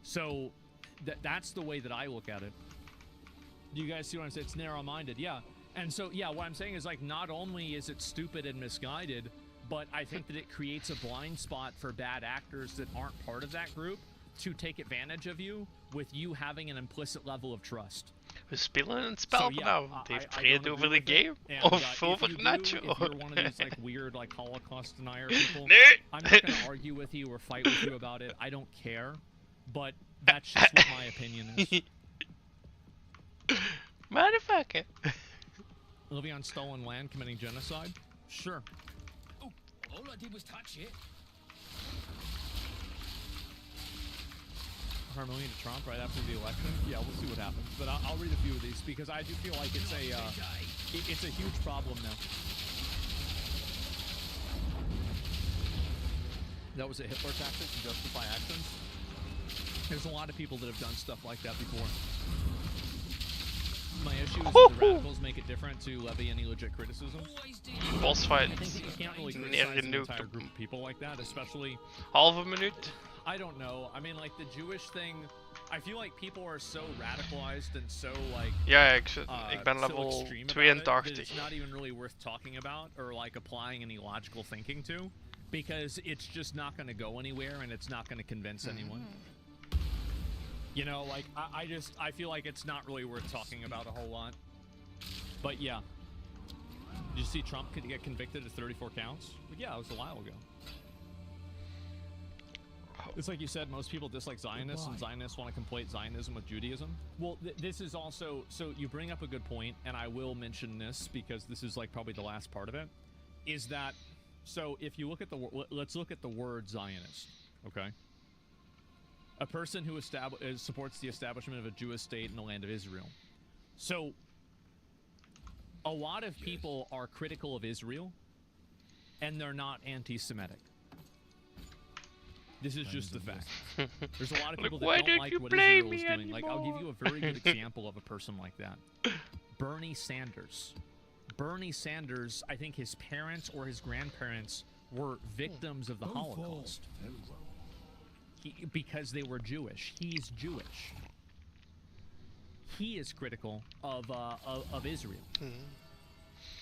Speaker 3: So that's the way that I look at it. Do you guys see what I'm saying? It's narrow-minded, yeah. And so, yeah, what I'm saying is, like, not only is it stupid and misguided, but I think that it creates a blind spot for bad actors that aren't part of that group to take advantage of you with you having an implicit level of trust.
Speaker 5: We spelen een spel vanavond. Heeft Fred over de game? Of over Nacho?
Speaker 3: If you're one of these, like, weird, like, Holocaust denier people,
Speaker 5: Nee.
Speaker 3: I'm not going to argue with you or fight with you about it. I don't care. But that's just what my opinion is.
Speaker 5: Motherfucker.
Speaker 3: Living on stolen land, committing genocide? Sure.
Speaker 1: Oh, all I did was touch it.
Speaker 3: Harmonian to Trump right after the election? Yeah, we'll see what happens. But I'll read a few of these because I do feel like it's a huge problem now. That was a Hitler tactic to justify actions. There's a lot of people that have done stuff like that before. My issue is that the radicals make it different to levy any legit criticism.
Speaker 5: Boss fight.
Speaker 3: I think that you can't really criticize an entire group of people like that, especially...
Speaker 5: Halve minuut?
Speaker 3: I don't know. I mean, like, the Jewish thing... I feel like people are so radicalized and so, like...
Speaker 5: Ja, ik ben level 82.
Speaker 3: It's not even really worth talking about or, like, applying any logical thinking to. Because it's just not going to go anywhere and it's not going to convince anyone. You know, like, I feel like it's not really worth talking about a whole lot. But yeah. Did you see Trump could get convicted of 34 counts? But yeah, it was a while ago. It's like you said, most people dislike Zionists, and Zionists want to conflate Zionism with Judaism. Well, this is also, so you bring up a good point, and I will mention this because this is like probably the last part of it, is that, so if you look at let's look at the word Zionist, okay? A person who supports the establishment of a Jewish state in the land of Israel. So, a lot of people are critical of Israel, and they're not anti-Semitic. This is just the fact. There's a lot of people that don't like what Israel is doing. Like, I'll give you a very good example of a person like that. Bernie Sanders. Bernie Sanders, I think his parents or his grandparents were victims of the Holocaust. Because they were Jewish. He's Jewish. He is critical of Israel.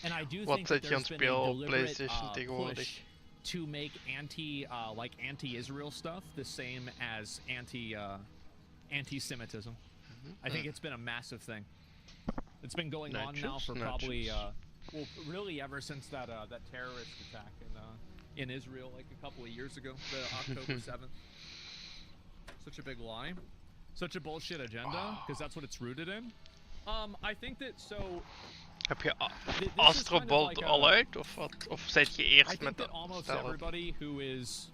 Speaker 3: And I do think that there's been a deliberate push to make anti-Israel stuff the same as anti-Semitism. I think it's been a massive thing. It's been going on now for probably well, really ever since that terrorist attack in Israel like a couple of years ago, the October 7th. Such a big lie, such a bullshit agenda, because that's what it's rooted in. I think that so.
Speaker 5: Heb je Astrobolt al uit, of wat? Of zit je eerst met de
Speaker 3: almost everybody who is,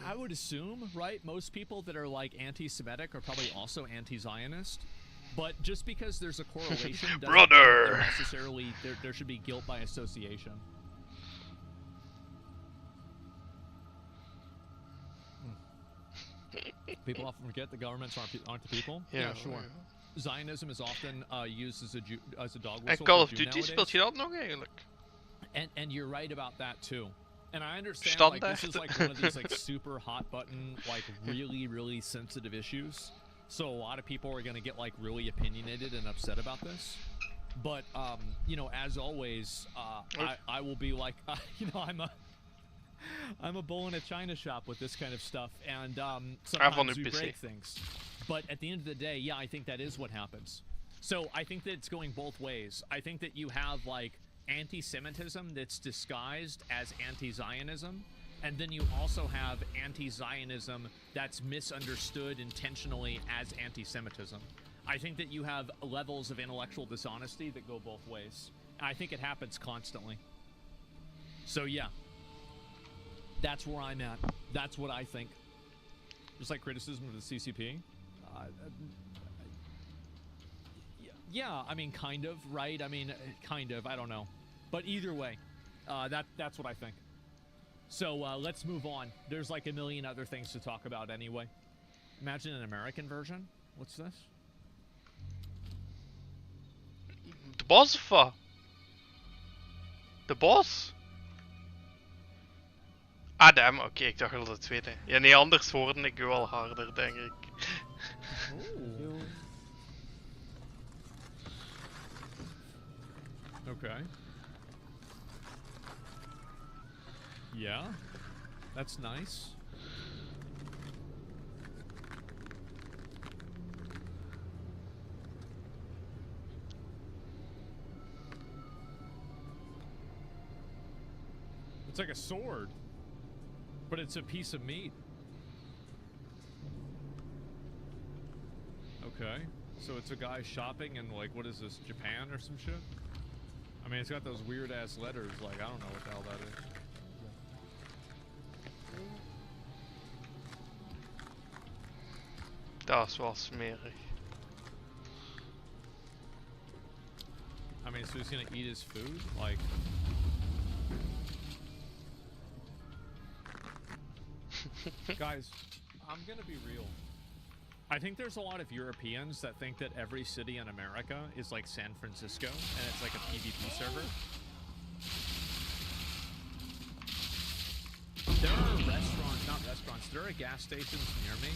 Speaker 3: I would assume, right? Most people that are like anti-Semitic are probably also anti-Zionist. But just because there's a correlation doesn't mean that necessarily there should be guilt by association. People often forget the governments aren't the people. Yeah, sure. Yeah. Zionism is often used as a dog whistle.
Speaker 5: En Call of Duty speelt je dat nog eigenlijk?
Speaker 3: And you're right about that too. And I understand like this is like one of these like super hot button, like really sensitive issues. So a lot of people are gonna get like really opinionated and upset about this. But you know, as always, I will be like, you know, I'm a bull in a china shop with this kind of stuff, and sometimes we break things. But at the end of the day, yeah, I think that is what happens. So I think that it's going both ways. I think that you have like anti-Semitism that's disguised as anti-Zionism, and then you also have anti-Zionism that's misunderstood intentionally as anti-Semitism. I think that you have levels of intellectual dishonesty that go both ways. And I think it happens constantly. So yeah. That's where I'm at. That's what I think. Just like criticism of the CCP. Yeah, I mean, kind of, right? I mean, kind of, I don't know. But either way, that's what I think. So let's move on. There's like a million other things to talk about anyway. Imagine an American version. What's this?
Speaker 5: The boss for? De boss? Ah, damn. Oké, ik dacht wel de tweede. Ja, nee, anders hoorde ik u al harder, denk ik.
Speaker 3: Okay. Yeah, that's nice. It's like a sword, but it's a piece of meat. Okay, so it's a guy shopping in, like, what is this, Japan or some shit? I mean, it's got those weird ass letters, like, I don't know what the hell that is.
Speaker 5: Dat is wel smerig.
Speaker 3: I mean, so he's gonna eat his food? Like... Guys, I'm gonna be real. I think there's a lot of Europeans that think that every city in America is like San Francisco, and it's like a PvP server. There are there are gas stations near me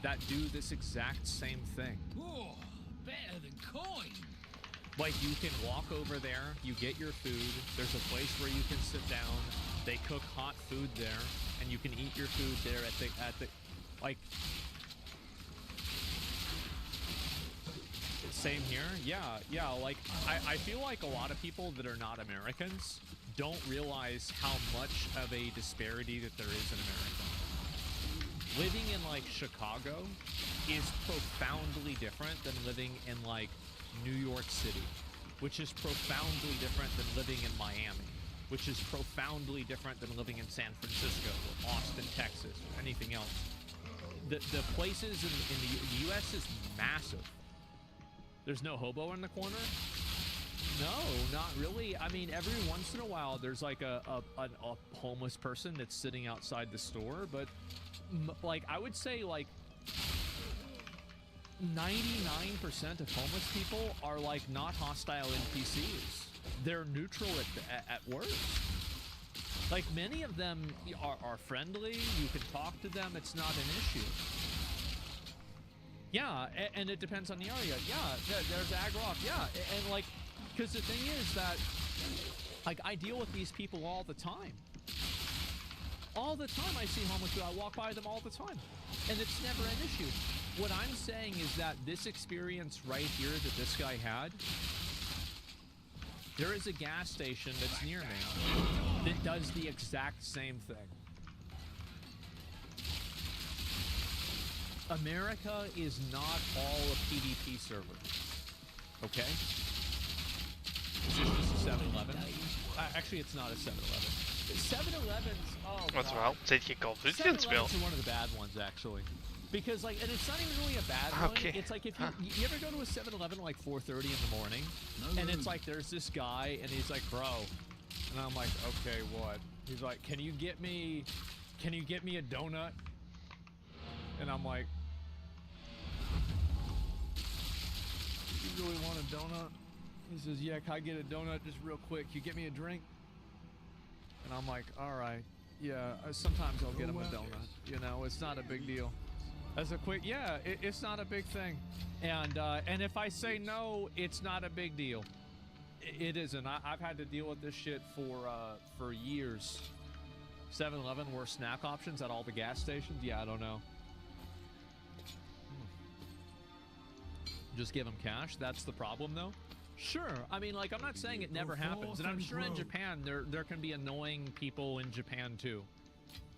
Speaker 3: that do this exact same thing.
Speaker 1: Whoa, better than coin.
Speaker 3: Like, you can walk over there, you get your food, there's a place where you can sit down, they cook hot food there, and you can eat your food there at the like... Same here? Yeah, like, I feel like a lot of people that are not Americans don't realize how much of a disparity that there is in America. Living in, like, Chicago is profoundly different than living in, like, New York City, which is profoundly different than living in Miami, which is profoundly different than living in San Francisco or Austin, Texas, or anything else. The places in the U.S. is massive. There's no hobo in the corner? No, not really. I mean, every once in a while, there's like a homeless person that's sitting outside the store, but like, I would say like 99% of homeless people are like not hostile NPCs. They're neutral at worst. Like, many of them are friendly. You can talk to them. It's not an issue. Yeah, and it depends on the area. Yeah, there's Agroff. Yeah, and like, because the thing is that, like, I deal with these people all the time. All the time I see homeless people. I walk by them all the time. And it's never an issue. What I'm saying is that this experience right here that this guy had, there is a gas station that's near me that does the exact same thing. America is not all a PvP server. Okay? Is this just a 7-Eleven? Actually, it's not a 7-Eleven. 7-Elevens, oh
Speaker 5: Wat
Speaker 3: god.
Speaker 5: wel? Zit je Call of Duty aan het spelen?
Speaker 3: 7-Elevens are one of the bad ones, actually. Because, like, and it's not even really a bad one.
Speaker 5: Okay.
Speaker 3: It's like, if you ever go to a 7-Eleven at like 4:30 in the morning, and it's like, there's this guy, and he's like, bro, and I'm like, okay, what? He's like, can you get me a donut? And I'm like, you really want a donut? He says, yeah, can I get a donut just real quick? You get me a drink? And I'm like, all right, yeah, sometimes I'll get him a donut. You know, it's not a big deal. As a quick, yeah, it's not a big thing. And if I say no, it's not a big deal. It isn't. I've had to deal with this shit for years. 7-Eleven were snack options at all the gas stations? Yeah, I don't know. Just give them cash? That's the problem, though? Sure. I mean, like, I'm not saying it never happens. And I'm sure in Japan, there can be annoying people in Japan, too.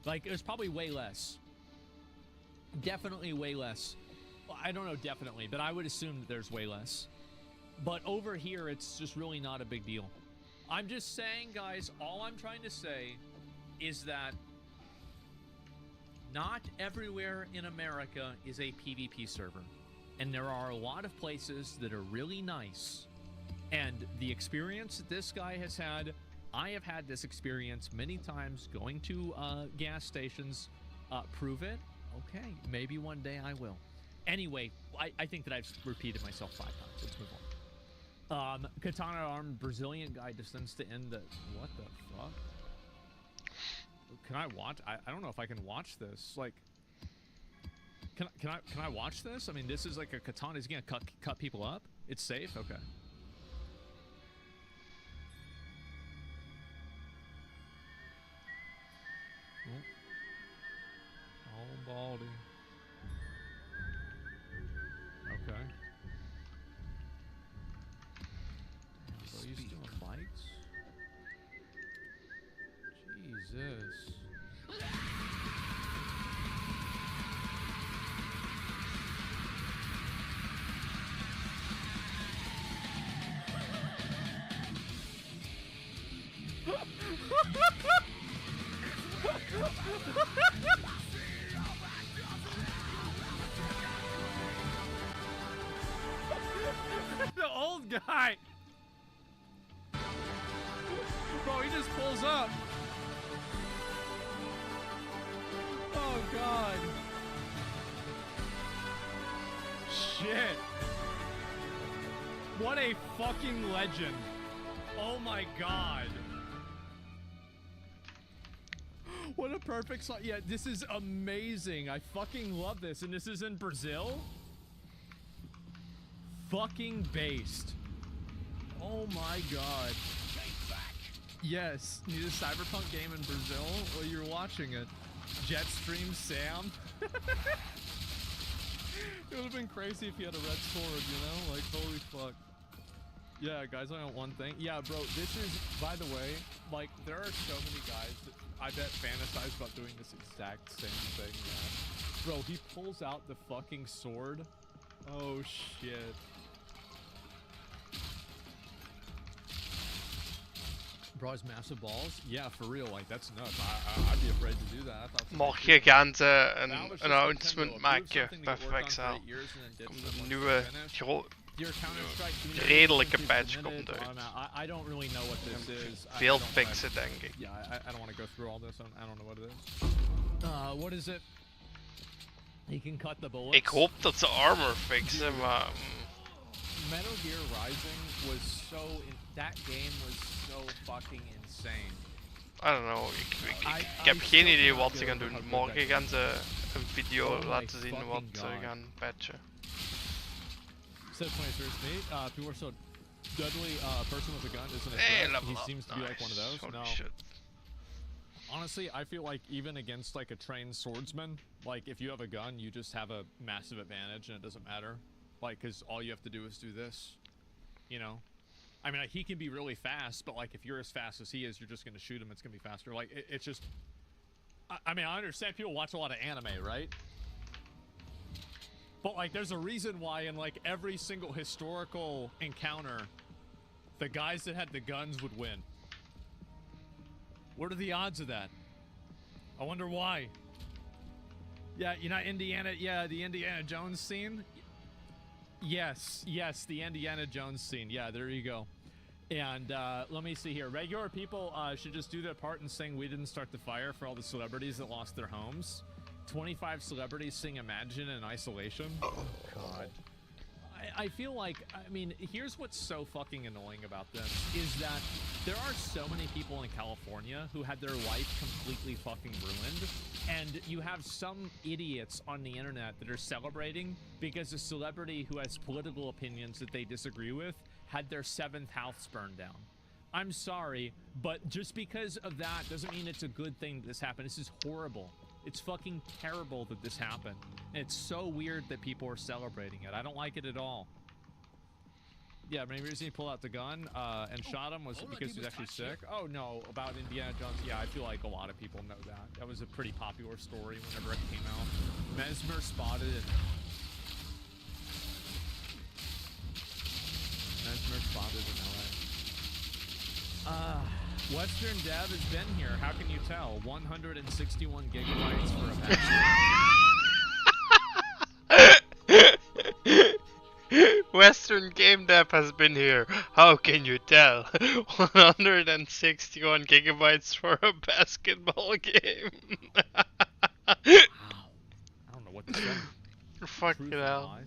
Speaker 3: Like, there's probably way less. Definitely way less. Well, I don't know definitely, but I would assume that there's way less. But over here, it's just really not a big deal. I'm just saying, guys, all I'm trying to say is that not everywhere in America is a PvP server. And there are a lot of places that are really nice. And the experience that this guy has had, I have had this experience many times going to gas stations. Prove it? Okay, maybe one day I will. Anyway, I think that I've repeated myself 5 times. Let's move on. Katana armed Brazilian guy descends to end the... What the fuck? Can I watch? I don't know if I can watch this. Like, can I watch this? I mean, this is like a katana. He's gonna cut people up. It's safe. Okay. Oh, baldy. Okay. So he's doing bites. Jesus. The old guy. Bro, he just pulls up. Oh god. Shit. What a fucking legend. Oh my god. What a perfect slot. Yeah, this is amazing. I fucking love this. And this is in Brazil? Fucking based. Oh my god. Yes, need a cyberpunk game in Brazil? Well, you're watching it. Jetstream Sam. It would have been crazy if he had a red sword, you know? Like, holy fuck. Yeah, guys, I know one thing. Yeah, bro, this is, by the way, like, there are so many guys that I bet fantasize about doing this exact same thing, man. Bro, he pulls out the fucking sword. Oh, shit. Bro has massive balls? Yeah, for real, like, that's nuts. I'd be afraid to do that. I thought
Speaker 5: Mag je gaan ze een announcement maken bij Exile? Komt een nieuwe, redelijke patch komt uit.
Speaker 3: I don't really know what this is.
Speaker 5: Veel fixen, denk ik.
Speaker 3: Yeah, I don't want to go through all this. I don't know what it is. What is it? He can cut the bullets.
Speaker 5: Ik hoop dat ze armor fixen, maar...
Speaker 3: Metal Gear Rising was so... that game was so fucking insane.
Speaker 5: I don't know, ik heb geen idee wat ze gaan doen. Morgen gaan ze een video laten zien wat ze gaan patchen.
Speaker 3: Said 23 me. People are so deadly. A person with a gun isn't a threat. He seems to be like one of those.
Speaker 5: Holy
Speaker 3: no.
Speaker 5: Shit.
Speaker 3: Honestly, I feel like even against like a trained swordsman, like if you have a gun, you just have a massive advantage and it doesn't matter. Like, cause all you have to do is do this. You know? I mean, like, he can be really fast, but like if you're as fast as he is, you're just gonna shoot him. It's gonna be faster. Like it's just. I mean, I understand people watch a lot of anime, right? But like, there's a reason why in like every single historical encounter, the guys that had the guns would win. What are the odds of that? I wonder why. Yeah, you know Indiana. Yeah, the Indiana Jones scene. Yes, the Indiana Jones scene. Yeah, there you go. And let me see here. Regular people should just do their part and sing "We Didn't Start the Fire" for all the celebrities that lost their homes. 25 celebrities sing "Imagine" in isolation. Oh God. I feel like, I mean, here's what's so fucking annoying about this is that there are so many people in California who had their life completely fucking ruined, and you have some idiots on the internet that are celebrating because a celebrity who has political opinions that they disagree with had their 7th house burned down. I'm sorry, but just because of that doesn't mean it's a good thing that this happened. This is horrible. It's fucking terrible that this happened. And it's so weird that people are celebrating it. I don't like it at all. Yeah, maybe the reason he pulled out the gun and shot him was because he's actually sick. Oh no, about Indiana Jones. Yeah, I feel like a lot of people know that. That was a pretty popular story whenever it came out. Mesmer spotted it. Mesmer spotted in LA. Western Dev has been here. How can you tell? 161 gigabytes for a patch.
Speaker 5: Western Game Dev has been here. How can you tell? 161 gigabytes for a basketball game.
Speaker 3: Wow. I don't know what to say.
Speaker 5: Fucking hell.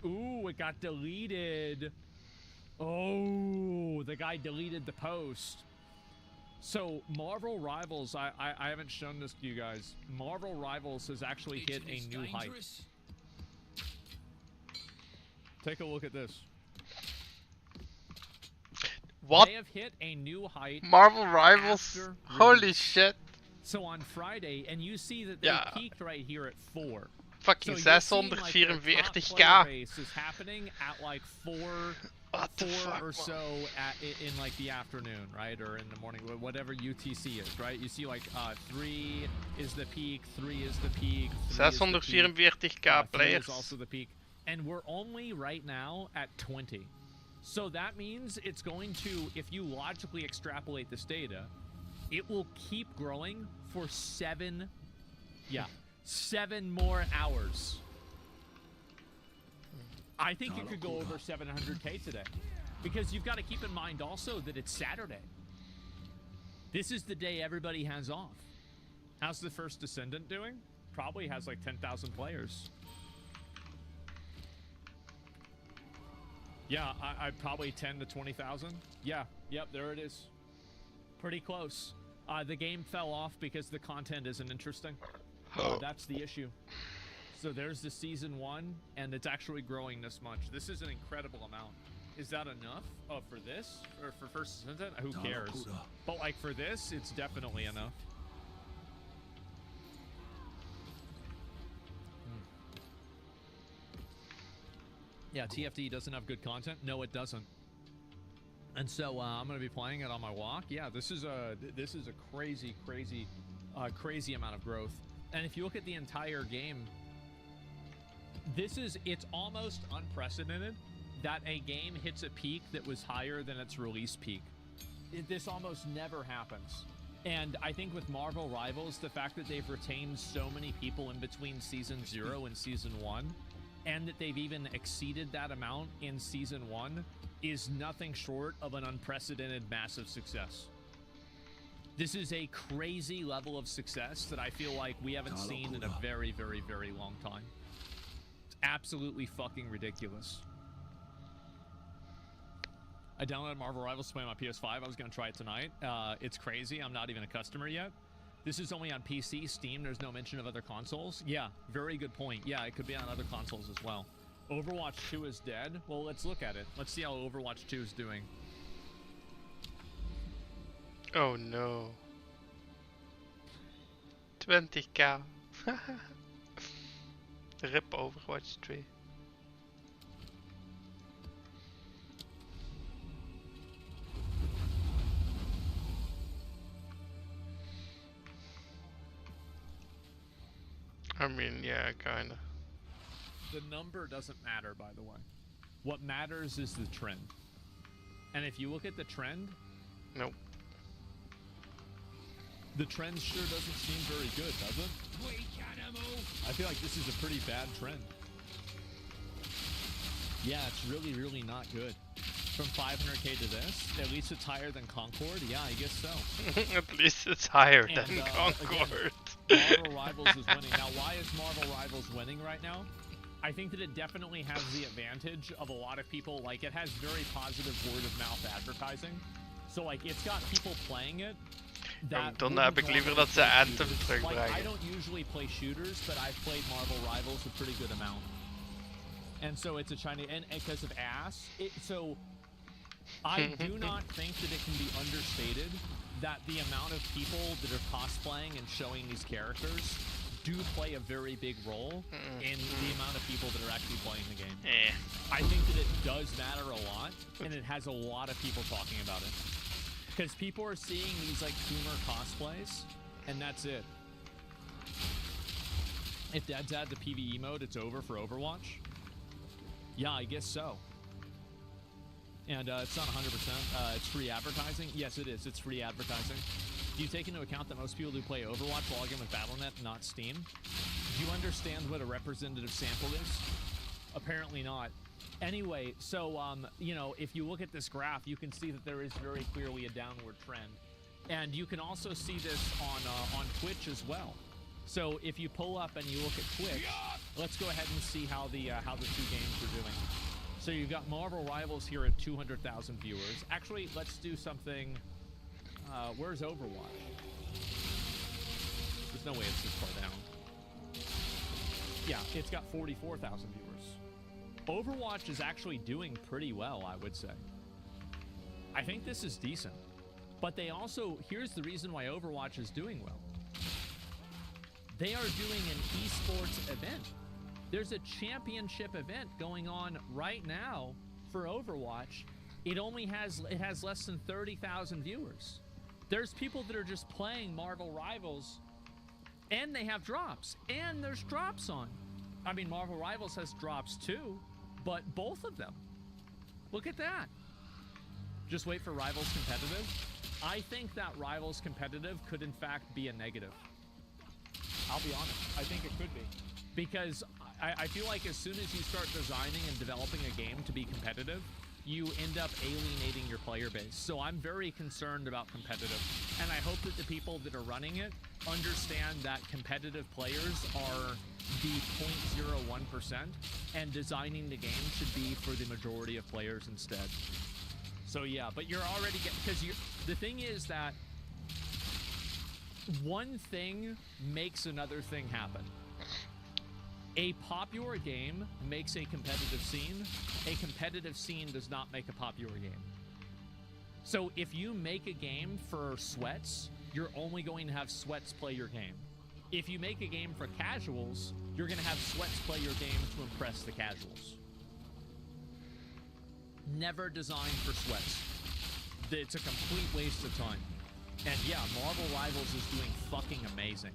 Speaker 3: Ooh, it got deleted. Oh, the guy deleted the post. So Marvel Rivals, I haven't shown this to you guys. Marvel Rivals has actually hit a new height. Take a look at this.
Speaker 5: What?
Speaker 3: They have hit a new height.
Speaker 5: Marvel Rivals? Holy shit.
Speaker 3: So on Friday, and you see that they peaked right here at 4.
Speaker 5: Fucking
Speaker 3: so
Speaker 5: 644k.
Speaker 3: Base is happening at like 4 or so in like the afternoon, right? Or in the morning, whatever UTC is, right? You see like 3 is the peak, 3 is the peak,
Speaker 5: 644k players.
Speaker 3: Is also the peak. And we're only right now at 20. So that means it's going to, if you logically extrapolate this data, it will keep growing for 7 more hours. I think it could go over 700k today. Because you've got to keep in mind also that it's Saturday. This is the day everybody has off. How's the First Descendant doing? Probably has like 10,000 players. Yeah, I probably 10 to 20,000. Yeah, yep, there it is. Pretty close. The game fell off because the content isn't interesting. That's the issue. So there's the season 1, and it's actually growing this much. This is an incredible amount. Is that enough? Oh, for this? Or for First Descendant? Who cares? But like for this, it's definitely enough. Yeah, TFD doesn't have good content. No, it doesn't. And so I'm going to be playing it on my walk. Yeah, this is a crazy amount of growth. And if you look at the entire game, it's almost unprecedented that a game hits a peak that was higher than its release peak. This almost never happens. And I think with Marvel Rivals, the fact that they've retained so many people in between Season 0 and Season 1, and that they've even exceeded that amount in Season 1, is nothing short of an unprecedented massive success. This is a crazy level of success that I feel like we haven't seen in a very, very, very long time. It's absolutely fucking ridiculous. I downloaded Marvel Rivals to play on my PS5. I was going to try it tonight. It's crazy. I'm not even a customer yet. This is only on PC, Steam. There's no mention of other consoles. Yeah, very good point. Yeah, it could be on other consoles as well. Overwatch 2 is dead. Well, let's look at it. Let's see how Overwatch 2 is doing.
Speaker 5: Oh no. 20k. Rip Overwatch 2. I mean, yeah, kinda.
Speaker 3: The number doesn't matter, by the way. What matters is the trend. And if you look at the trend...
Speaker 5: Nope.
Speaker 3: The trend sure doesn't seem very good, does it? I feel like this is a pretty bad trend. Yeah, it's really, really not good. From 500k to this, at least it's higher than Concord. Yeah, I guess so.
Speaker 5: At least it's higher than Concord.
Speaker 3: Again, Marvel Rivals is winning. Now, why is Marvel Rivals winning right now? I think that it definitely has the advantage of a lot of people. Like, it has very positive word-of-mouth advertising. So, like, it's got people playing it.
Speaker 5: Dan heb ik liever dat ze Anthem terugbrengen.
Speaker 3: Like, I don't usually play shooters, but I've played Marvel Rivals a pretty good amount. And so it's a Chinese, and because of ass, so I do not think that it can be understated that the amount of people that are cosplaying and showing these characters do play a very big role in the amount of people that are actually playing the game. I think that it does matter a lot, and it has a lot of people talking about it. Because people are seeing these like boomer cosplays, and that's it. If Dad's add the PvE mode, it's over for Overwatch? Yeah, I guess so. And it's not 100%. It's free advertising. Yes, it is. It's free advertising. Do you take into account that most people who play Overwatch log in with Battle.net, not Steam? Do you understand what a representative sample is? Apparently not. Anyway, so, you know, if you look at this graph, you can see that there is very clearly a downward trend. And you can also see this on Twitch as well. So if you pull up and you look at Twitch, let's go ahead and see how the two games are doing. So you've got Marvel Rivals here at 200,000 viewers. Actually, let's do something. Where's Overwatch? There's no way it's this far down. Yeah, it's got 44,000 viewers. Overwatch is actually doing pretty well, I would say. I think this is decent. But they also, here's the reason why Overwatch is doing well. They are doing an esports event. There's a championship event going on right now for Overwatch. It has less than 30,000 viewers. There's people that are just playing Marvel Rivals, and they have drops, and there's drops on. I mean, Marvel Rivals has drops too, but both of them. Look at that. Just wait for Rivals Competitive. I think that Rivals Competitive could in fact be a negative. I'll be honest, I think it could be. Because I feel like as soon as you start designing and developing a game to be competitive, you end up alienating your player base. So I'm very concerned about competitive. And I hope that the people that are running it understand that competitive players are the 0.01% and designing the game should be for the majority of players instead. So yeah, but you're already getting, because the thing is that one thing makes another thing happen. A popular game makes a competitive scene. A competitive scene does not make a popular game. So if you make a game for sweats, you're only going to have sweats play your game. If you make a game for casuals, you're going to have sweats play your game to impress the casuals. Never designed for sweats. It's a complete waste of time. And yeah, Marvel Rivals is doing fucking amazing.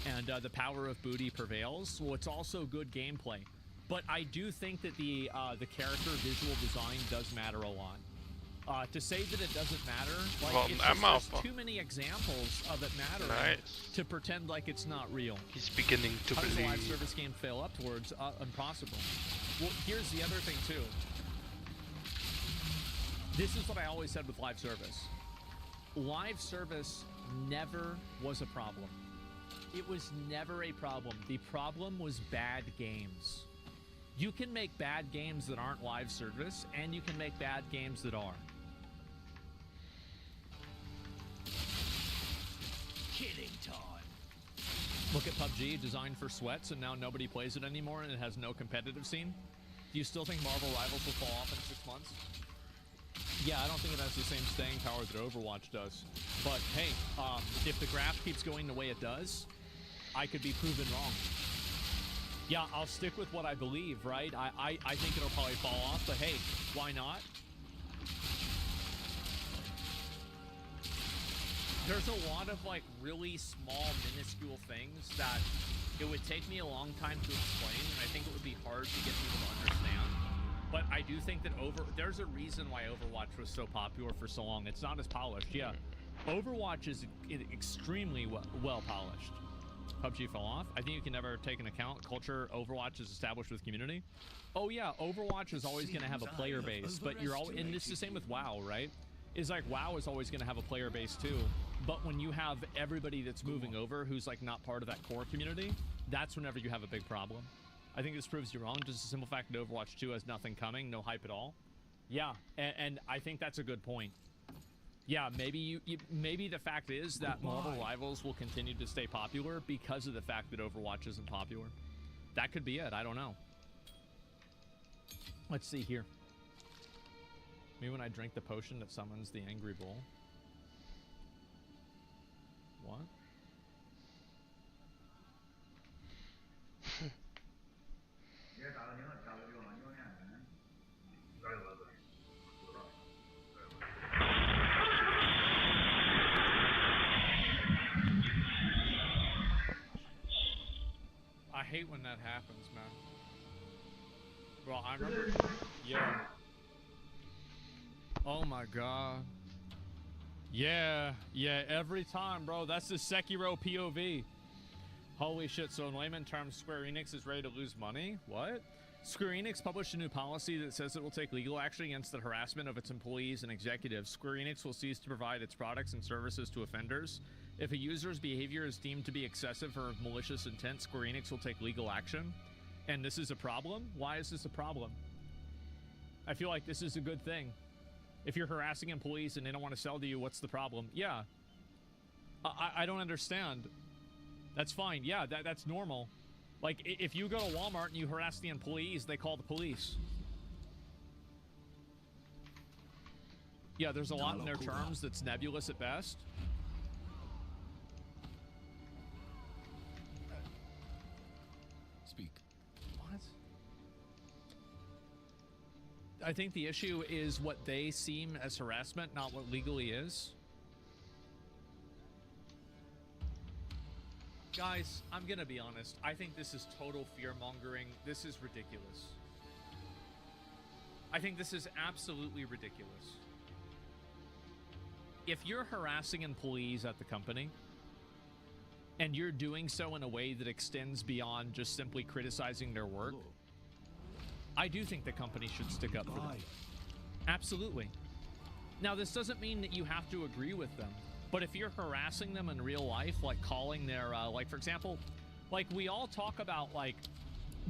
Speaker 3: And the power of booty prevails. Well, it's also good gameplay. But I do think that the character visual design does matter a lot. To say that it doesn't matter, like,
Speaker 5: Well,
Speaker 3: it's just, there's too many examples of it mattering to pretend like it's not real.
Speaker 5: He's beginning to
Speaker 3: How does a
Speaker 5: believe.
Speaker 3: live service game fail upwards? Impossible. Well, here's the other thing too. This is what I always said with live service. Live service never was a problem. It was never a problem. The problem was bad games. You can make bad games that aren't live service, and you can make bad games that are.
Speaker 1: Killing time.
Speaker 3: Look at PUBG, designed for sweats, and now nobody plays it anymore, and it has no competitive scene. Do you still think Marvel Rivals will fall off in 6 months? Yeah, I don't think it has the same staying power that Overwatch does. But hey, if the graph keeps going the way it does, I could be proven wrong. Yeah, I'll stick with what I believe, right? I think it'll probably fall off, but hey, why not? There's a lot of like really small, minuscule things that it would take me a long time to explain, and I think it would be hard to get people to understand. But I do think that there's a reason why Overwatch was so popular for so long. It's not as polished, yeah. Overwatch is extremely well polished. PUBG fell off. I think you can never take into account culture. Overwatch is established with community. Oh yeah, Overwatch is always going to have a player base, but you're all, and it's the same with WoW, right? Is like WoW is always going to have a player base too, but when you have everybody that's moving over who's like not part of that core community, that's whenever you have a big problem. I think this proves you wrong. Just the simple fact that Overwatch 2 has nothing coming, no hype at all. Yeah, and I think that's a good point. Yeah, maybe maybe the fact is that Marvel Rivals will continue to stay popular because of the fact that Overwatch isn't popular. That could be it. I don't know. Let's see here. Maybe when I drink the potion that summons the angry bull. What? I hate when that happens, man. Well, I remember, yeah. Oh my god. Yeah, every time, bro. That's the Sekiro POV. Holy shit, so in layman terms, Square Enix is ready to lose money? What? Square Enix published a new policy that says it will take legal action against the harassment of its employees and executives. Square Enix will cease to provide its products and services to offenders. If a user's behavior is deemed to be excessive or of malicious intent, Square Enix will take legal action. And this is a problem? Why is this a problem? I feel like this is a good thing. If you're harassing employees and they don't want to sell to you, what's the problem? Yeah. I don't understand. That's fine. Yeah, that's normal. Like, if you go to Walmart and you harass the employees, they call the police. Yeah, there's a lot in their terms that's nebulous at best.
Speaker 1: Speak.
Speaker 3: What? I think the issue is what they seem as harassment, not what legally is. Guys, I'm gonna be honest. I think this is total fear-mongering. This is ridiculous. I think this is absolutely ridiculous. If you're harassing employees at the company, and you're doing so in a way that extends beyond just simply criticizing their work, I do think the company should stick up for them. Absolutely. Now, this doesn't mean that you have to agree with them. But if you're harassing them in real life, like calling their, like, for example, like, we all talk about, like,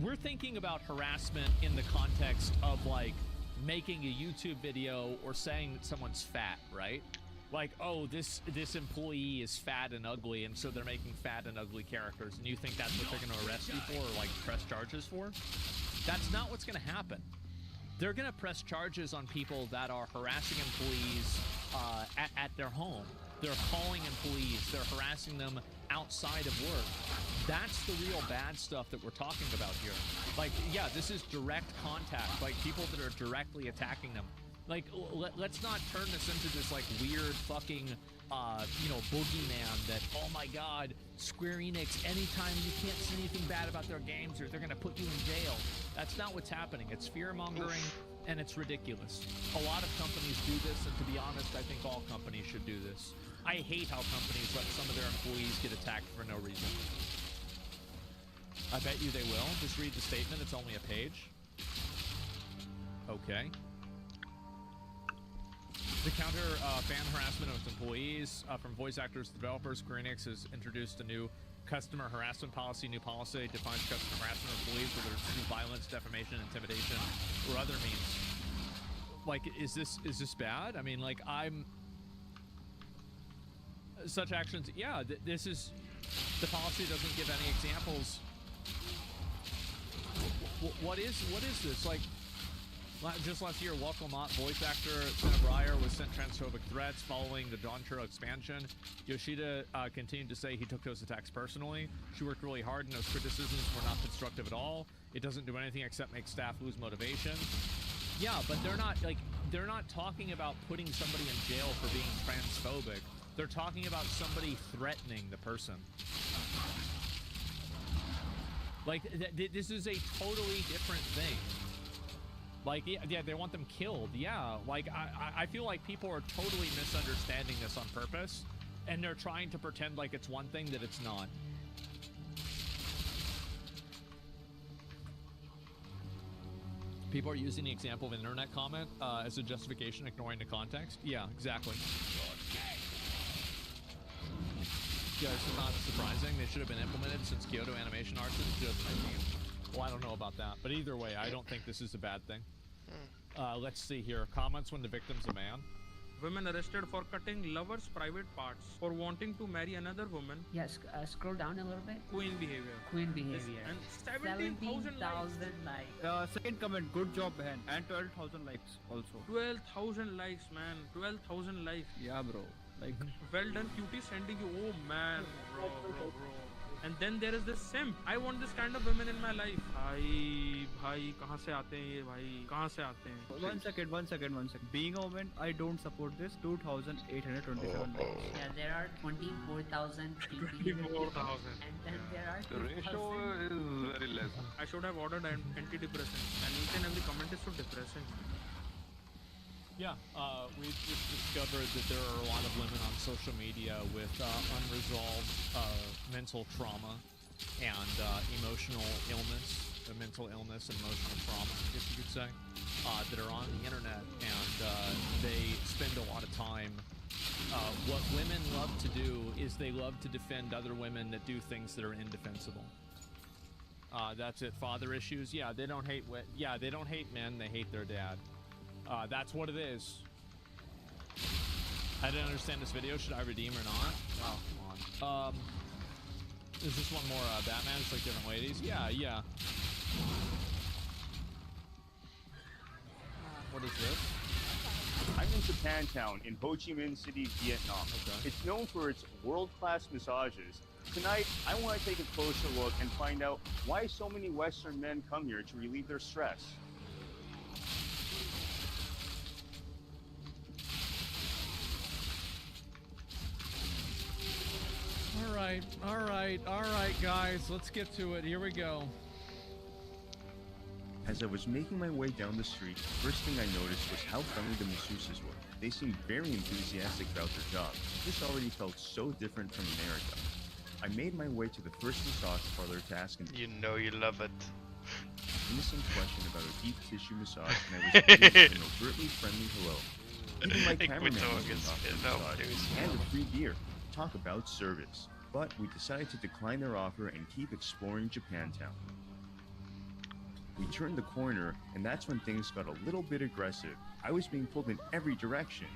Speaker 3: we're thinking about harassment in the context of, like, making a YouTube video or saying that someone's fat, right? Like, oh, this employee is fat and ugly, and so they're making fat and ugly characters, and you think that's what they're going to arrest you for or, like, press charges for? That's not what's going to happen. They're going to press charges on people that are harassing employees at their home. They're calling employees. They're harassing them outside of work. That's the real bad stuff that we're talking about here. Like, yeah, this is direct contact. Like, people that are directly attacking them. Like, let's not turn this into this, like, weird fucking, you know, boogeyman that, oh my god, Square Enix, anytime you can't say anything bad about their games or they're gonna put you in jail. That's not what's happening. It's fear-mongering, and it's ridiculous. A lot of companies do this, and to be honest, I think all companies should do this. I hate how companies let some of their employees get attacked for no reason. I bet you they will. Just read the statement. It's only a page. Okay. To counter fan harassment of its employees, from voice actors to developers, Square Enix has introduced a new customer harassment policy. New policy defines customer harassment of employees, whether it's through violence, defamation, intimidation, or other means. Like, is this bad? I mean, like, such actions, yeah, this is, the policy doesn't give any examples. What is this? Like, just last year, Welcome Mott voice actor Senna Breyer was sent transphobic threats following the Donchero expansion. Yoshida continued to say he took those attacks personally. She worked really hard and those criticisms were not constructive at all. It doesn't do anything except make staff lose motivation. Yeah, but they're not talking about putting somebody in jail for being transphobic. They're talking about somebody threatening the person. Like, this is a totally different thing. Like, yeah, they want them killed. Yeah, like, I feel like people are totally misunderstanding this on purpose, and they're trying to pretend like it's one thing that it's not. People are using the example of an internet comment as a justification, ignoring the context. Yeah, exactly. Yeah, this is not surprising. They should have been implemented since Kyoto Animation Arts in 2019. Well, I don't know about that, but either way, I don't think this is a bad thing. Let's see here. Comments when the victim's a man.
Speaker 6: Women arrested for cutting lovers' private parts for wanting to marry another woman.
Speaker 13: Yes, scroll down a little bit.
Speaker 6: Queen behavior.
Speaker 13: Queen behavior.
Speaker 6: And 17,000 likes.
Speaker 12: Second comment, good job, man. And 12,000 likes also.
Speaker 6: 12,000 likes, man. 12,000 likes.
Speaker 12: Yeah, bro. Like,
Speaker 6: well done, cutie, sending you. Oh, man. Bro. And then there is this simp. I want this kind of women in my life. भाई कहाँ से आते हैं ये भाई? कहाँ से आते हैं?
Speaker 12: One second. Being Omen, I don't support this. 2,827 likes.
Speaker 13: Yeah, there are 24,000 people.
Speaker 6: 24,000.
Speaker 13: And then there are.
Speaker 21: The ratio is very less.
Speaker 6: I should have ordered antidepressant, and each and every comment is so depressing.
Speaker 3: Yeah, we've just discovered that there are a lot of women on social media with unresolved mental trauma and emotional illness, mental illness and emotional trauma, I guess you could say, that are on the internet, and they spend a lot of time. What women love to do is they love to defend other women that do things that are indefensible. That's it. Father issues. Yeah, they don't hate. They don't hate men. They hate their dad. That's what it is. I didn't understand this video. Should I redeem or not? Oh, come on. Is this one more Batman? It's like different ladies. Yeah. What is this?
Speaker 18: I'm in Japantown in Ho Chi Minh City, Vietnam. Okay. It's known for its world-class massages. Tonight, I want to take a closer look and find out why so many Western men come here to relieve their stress.
Speaker 3: All right, guys. Let's get to it. Here we go.
Speaker 18: As I was making my way down the street, the first thing I noticed was how friendly the masseuses were. They seemed very enthusiastic about their job. This already felt so different from America. I made my way to the first massage parlor to ask an
Speaker 5: love it.
Speaker 18: innocent question about a deep tissue massage, and I was greeted with an overtly friendly hello. Even my cameraman was offered a massage and a free beer. Talk about service. But we decided to decline their offer and keep exploring Japantown. We turned the corner, and that's when things got a little bit aggressive. I was being pulled in every direction.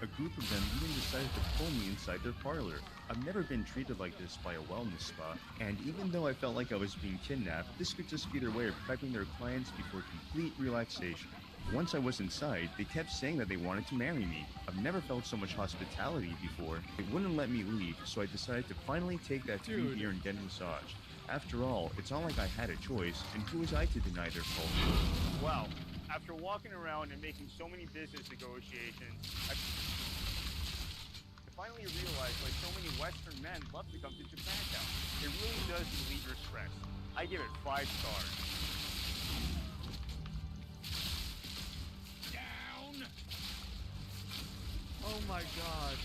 Speaker 18: A group of them even decided to pull me inside their parlor. I've never been treated like this by a wellness spa, and even though I felt like I was being kidnapped, this could just be their way of prepping their clients before complete relaxation. Once I was inside, they kept saying that they wanted to marry me. I've never felt so much hospitality before. They wouldn't let me leave, so I decided to finally take that free beer and get a massage. After all, it's not like I had a choice, and who was I to deny their culture? Wow. After walking around and making so many business negotiations, I finally realized why so many Western men love to come to Japantown. It really does relieve your stress. I give it 5 stars.
Speaker 3: Down! Oh my god.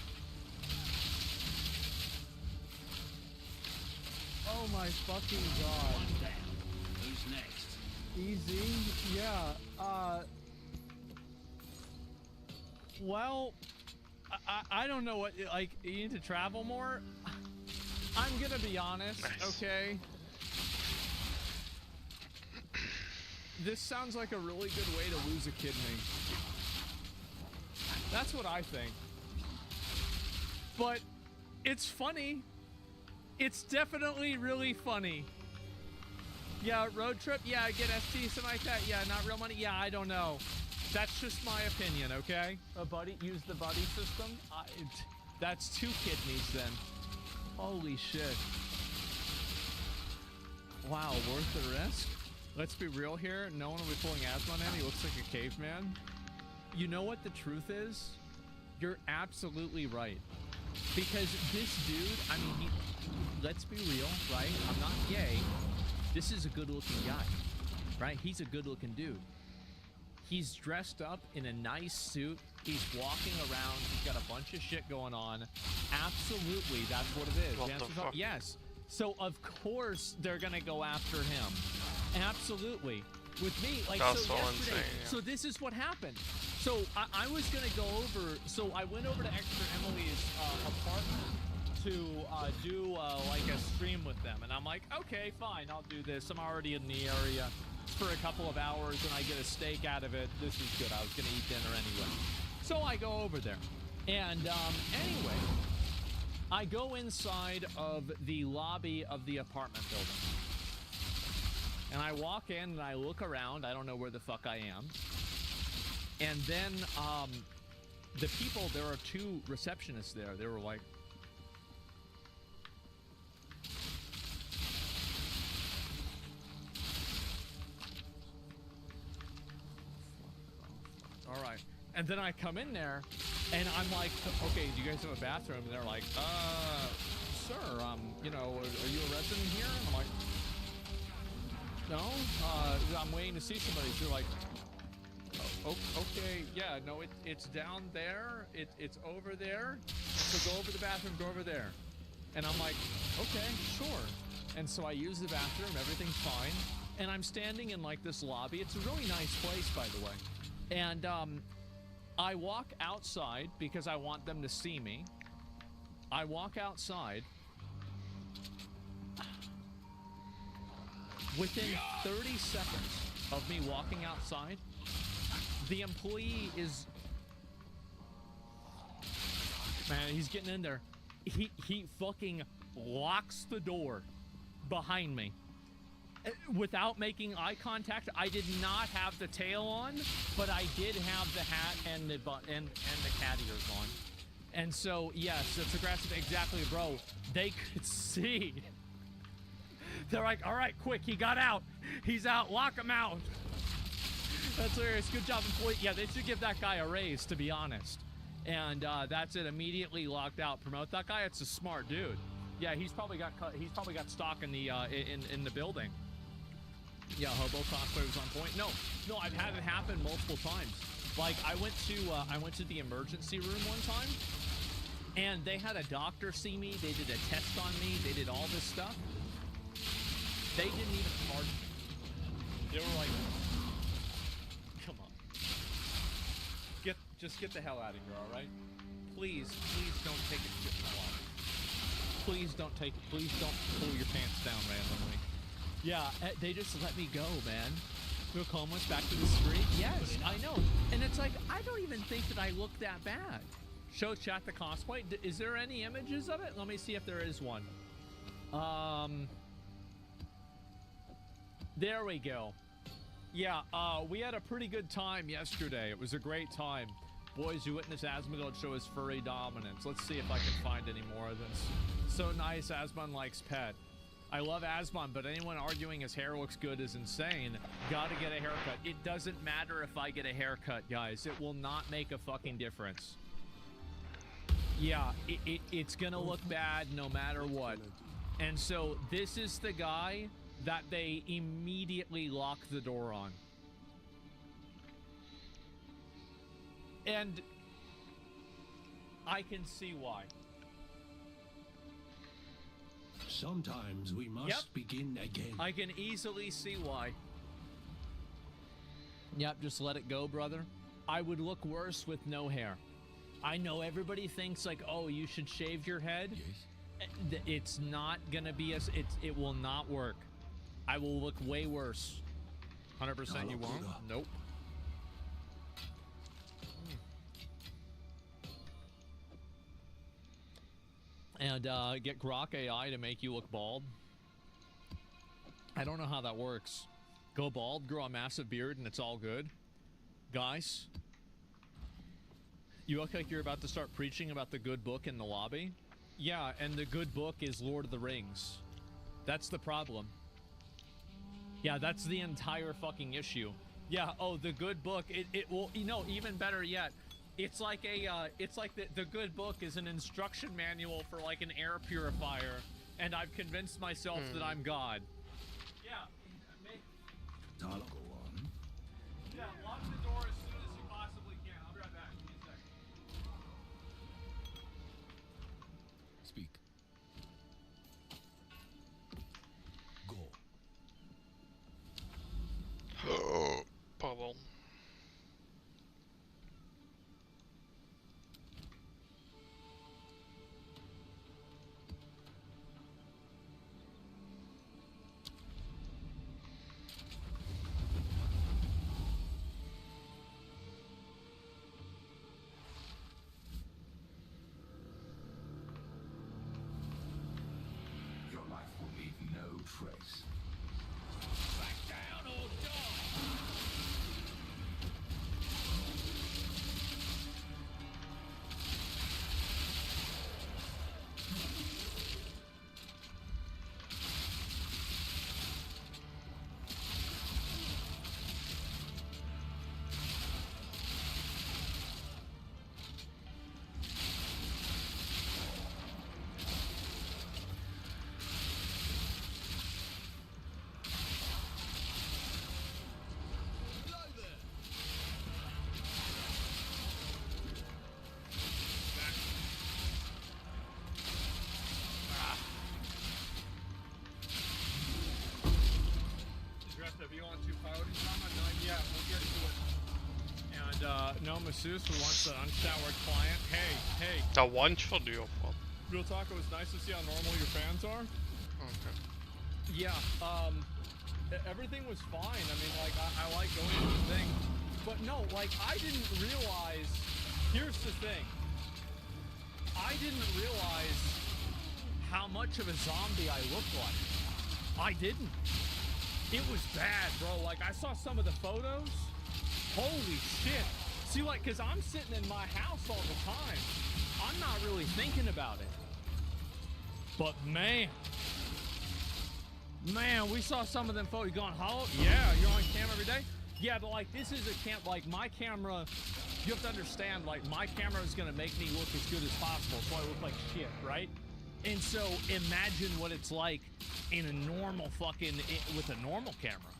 Speaker 3: Oh my fucking god.
Speaker 1: One down. Who's next?
Speaker 3: Easy? Yeah. Well, I don't know what, like, you need to travel more? I'm gonna be honest, okay? This sounds like a really good way to lose a kidney. That's what I think. But it's funny. It's definitely really funny. Yeah, road trip? Yeah, get ST, something like that. Yeah, not real money? Yeah, I don't know. That's just my opinion, okay? Use the buddy system? That's 2 kidneys then. Holy shit. Wow, worth the risk? Let's be real here. No one will be pulling asthma on him. He looks like a caveman. You know what the truth is? You're absolutely right. Because this dude, I mean, let's be real, right? I'm not gay. This is a good-looking guy, right? He's a good-looking dude. He's dressed up in a nice suit. He's walking around. He's got a bunch of shit going on. Absolutely, that's what it is.
Speaker 5: What the fuck?
Speaker 3: Yes. So, of course, they're going to go after him. Absolutely. With me, like,
Speaker 5: that's
Speaker 3: so
Speaker 5: all
Speaker 3: yesterday,
Speaker 5: insane, yeah.
Speaker 3: so this is what happened. So I was going to go over, so I went over to Extra Emily's apartment to do like a stream with them. And I'm like, okay, fine, I'll do this. I'm already in the area for a couple of hours and I get a steak out of it. This is good. I was going to eat dinner anyway. So I go over there. And anyway, I go inside of the lobby of the apartment building. And I walk in and I look around. I don't know where the fuck I am. And then the people, there are 2 receptionists there. They were like, all right. And then I come in there and I'm like, okay, do you guys have a bathroom? And they're like, sir, you know, are you a resident here? And I'm like, no, I'm waiting to see somebody. So they're like, Okay, yeah, no, it's down there. It's over there. So go over the bathroom, go over there. And I'm like, okay, sure. And so I use the bathroom, everything's fine. And I'm standing in like this lobby. It's a really nice place, by the way. And I walk outside because I want them to see me. I walk outside. Within 30 seconds of me walking outside, the employee is... Man, he's getting in there. He fucking locks the door behind me. Without making eye contact. I did not have the tail on, but I did have the hat and the cat ears on. And so, yes, it's aggressive. Exactly, bro. They could see. They're like, all right, quick, he got out. He's out, lock him out. That's hilarious. Good job, employee. Yeah, they should give that guy a raise, to be honest. And that's it. Immediately locked out. Promote that guy. It's a smart dude. Yeah, he's probably got stock in the in the building. Yeah, hobo cosplay was on point. No, I've had it happen multiple times. Like I went to the emergency room one time, and they had a doctor see me. They did a test on me. They did all this stuff. They didn't even charge me. They were like, "Come on, just get the hell out of here, all right? Please don't take a shit in my life. Please don't pull your pants down randomly." Yeah, they just let me go, man. Took homeless back to the street. Yes, I know. And it's like, I don't even think that I look that bad. Show chat the cosplay. Is there any images of it? Let me see if there is one. There we go. Yeah, we had a pretty good time yesterday. It was a great time. Boys, you witness Asmongold show his furry dominance. Let's see if I can find any more of this. So nice, Asmon likes pet. I love Asmon, but anyone arguing his hair looks good is insane. Gotta get a haircut. It doesn't matter if I get a haircut, guys. It will not make a fucking difference. Yeah, it's gonna look bad no matter what. And so this is the guy that they immediately lock the door on. And I can see why.
Speaker 1: Sometimes we must begin again.
Speaker 3: I can easily see why. Yep, just let it go, brother. I would look worse with no hair. I know everybody thinks like, oh, you should shave your head. Yes. It's not gonna be it will not work. I will look way worse. 100% you won't? Nope. And get Grok AI to make you look bald. I don't know how that works. Go bald, grow a massive beard, and it's all good. Guys, you look like you're about to start preaching about the good book in the lobby. Yeah, and the good book is Lord of the Rings. That's the problem. Yeah, that's the entire fucking issue. Yeah, oh, the good book, it will, you know, even better yet, it's like the good book is an instruction manual for like an air purifier, and I've convinced myself that I'm God. Yeah.
Speaker 1: Go on.
Speaker 3: Yeah, lock the door as soon as you possibly can. I'll be right back. Give me a second.
Speaker 1: Speak. Go.
Speaker 5: Oh, Pavel.
Speaker 3: you want to priority drama? Not yet. We'll get to it. And no masseuse who wants an unshowered client. Hey.
Speaker 5: Dat wandje van u of wat?
Speaker 3: Real talk, it was nice to see how normal your fans are.
Speaker 5: Okay.
Speaker 3: Yeah, everything was fine. I mean, like, I like going to the thing. But no, like, I didn't realize, here's the thing. I didn't realize how much of a zombie I looked like. I didn't. It was bad, bro. Like, I saw some of the photos. Holy shit. See, like, because I'm sitting in my house all the time. I'm not really thinking about it. But man, we saw some of them photos. You going, how? Yeah, you're on camera every day? Yeah, but like, this is a like, my camera, you have to understand, like, my camera is going to make me look as good as possible, so I look like shit, right? And so imagine what it's like in a normal with a normal camera.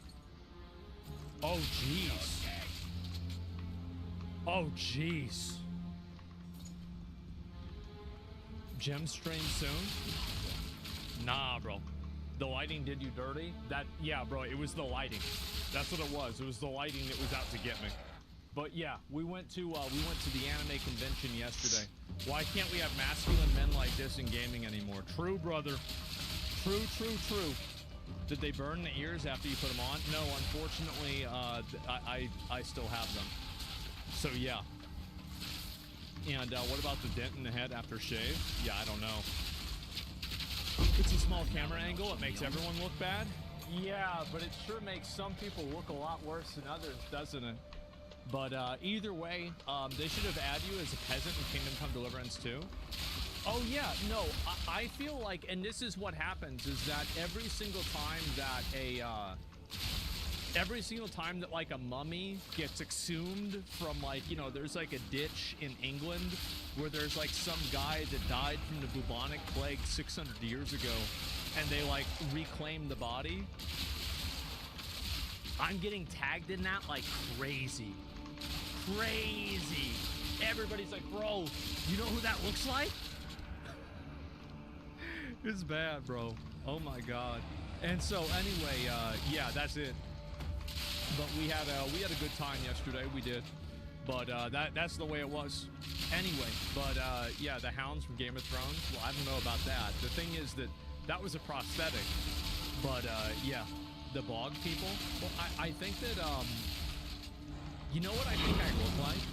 Speaker 3: Oh, jeez. Oh, jeez. Gem stream soon? Nah, bro. The lighting did you dirty? Yeah, bro, it was the lighting. That's what it was. It was the lighting that was out to get me. But yeah, we went to the anime convention yesterday. Why can't we have masculine men like this in gaming anymore? True, brother. True. Did they burn the ears after you put them on? No, unfortunately, I still have them. So yeah. And what about the dent in the head after shave? Yeah, I don't know. It's a small camera angle. It makes everyone look bad. Yeah, but it sure makes some people look a lot worse than others, doesn't it? But either way, they should have added you as a peasant in Kingdom Come Deliverance 2. Oh yeah, no, I feel like, and this is what happens, is that every single time that like a mummy gets exhumed from, like, you know, there's like a ditch in England where there's like some guy that died from the bubonic plague 600 years ago, and they like reclaim the body. I'm getting tagged in that like crazy. Everybody's like, bro, you know who that looks like? It's bad, bro. Oh my god. And so anyway, yeah, that's it. But we had a good time yesterday. We did. But that's the way it was. Anyway, but yeah, the hounds from Game of Thrones. Well, I don't know about that. The thing is that was a prosthetic. But yeah, the bog people. Well, I think that you know what I think I look like?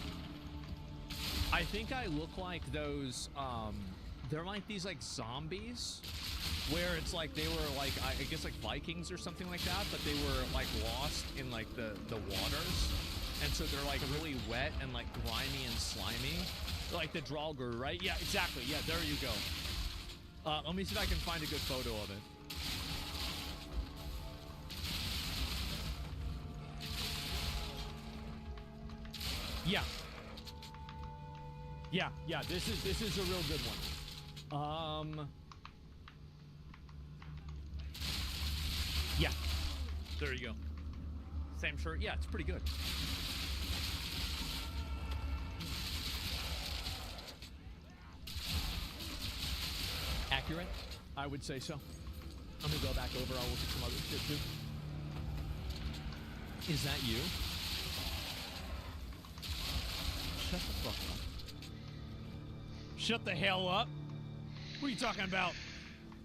Speaker 3: I think I look like those they're like these like zombies where it's like they were like I guess like Vikings or something like that, but they were like lost in like the waters, and so they're like really wet and like grimy and slimy, like the Draugr, right? Yeah, exactly. Yeah, there you go. Let me see if I can find a good photo of it. Yeah, this is a real good one. Yeah, there you go. Same shirt. Yeah, it's pretty good. Accurate? I would say so. I'm gonna go back over. I'll look at some other shit too. Is that you? Shut the fuck up. Shut the hell up. What are you talking about?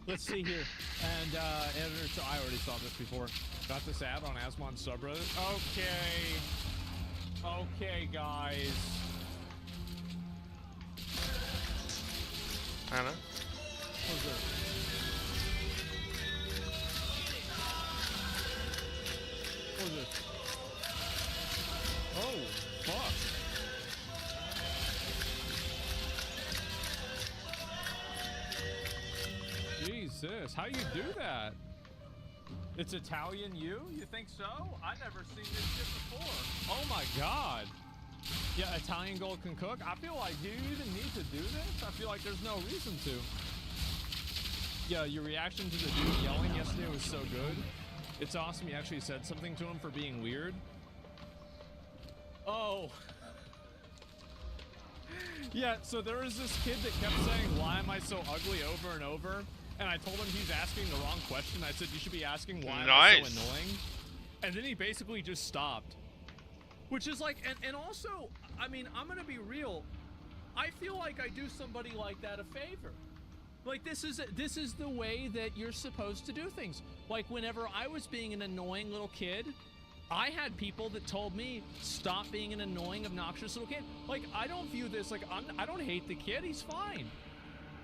Speaker 3: Let's see here. And editor, so I already saw this before. Got this ad on Asmon subreddit. Okay, guys.
Speaker 5: Anna?
Speaker 3: What's this? What's this? Oh, fuck. Jesus, how you do that? It's Italian you? You think so? I've never seen this shit before. Oh my god. Yeah, Italian Gold can cook? I feel like, do you even need to do this? I feel like there's no reason to. Yeah, your reaction to the dude yelling yesterday was so good. It's awesome you actually said something to him for being weird. Oh. Yeah, so there was this kid that kept saying, why am I so ugly over and over? And I told him he's asking the wrong question. I said, you should be asking, why am I so annoying? And then he basically just stopped. Which is like, and also, I mean, I'm gonna be real. I feel like I do somebody like that a favor. Like, this is the way that you're supposed to do things. Like, whenever I was being an annoying little kid, I had people that told me, stop being an annoying, obnoxious little kid. Like, I don't view this, like, I don't hate the kid, he's fine.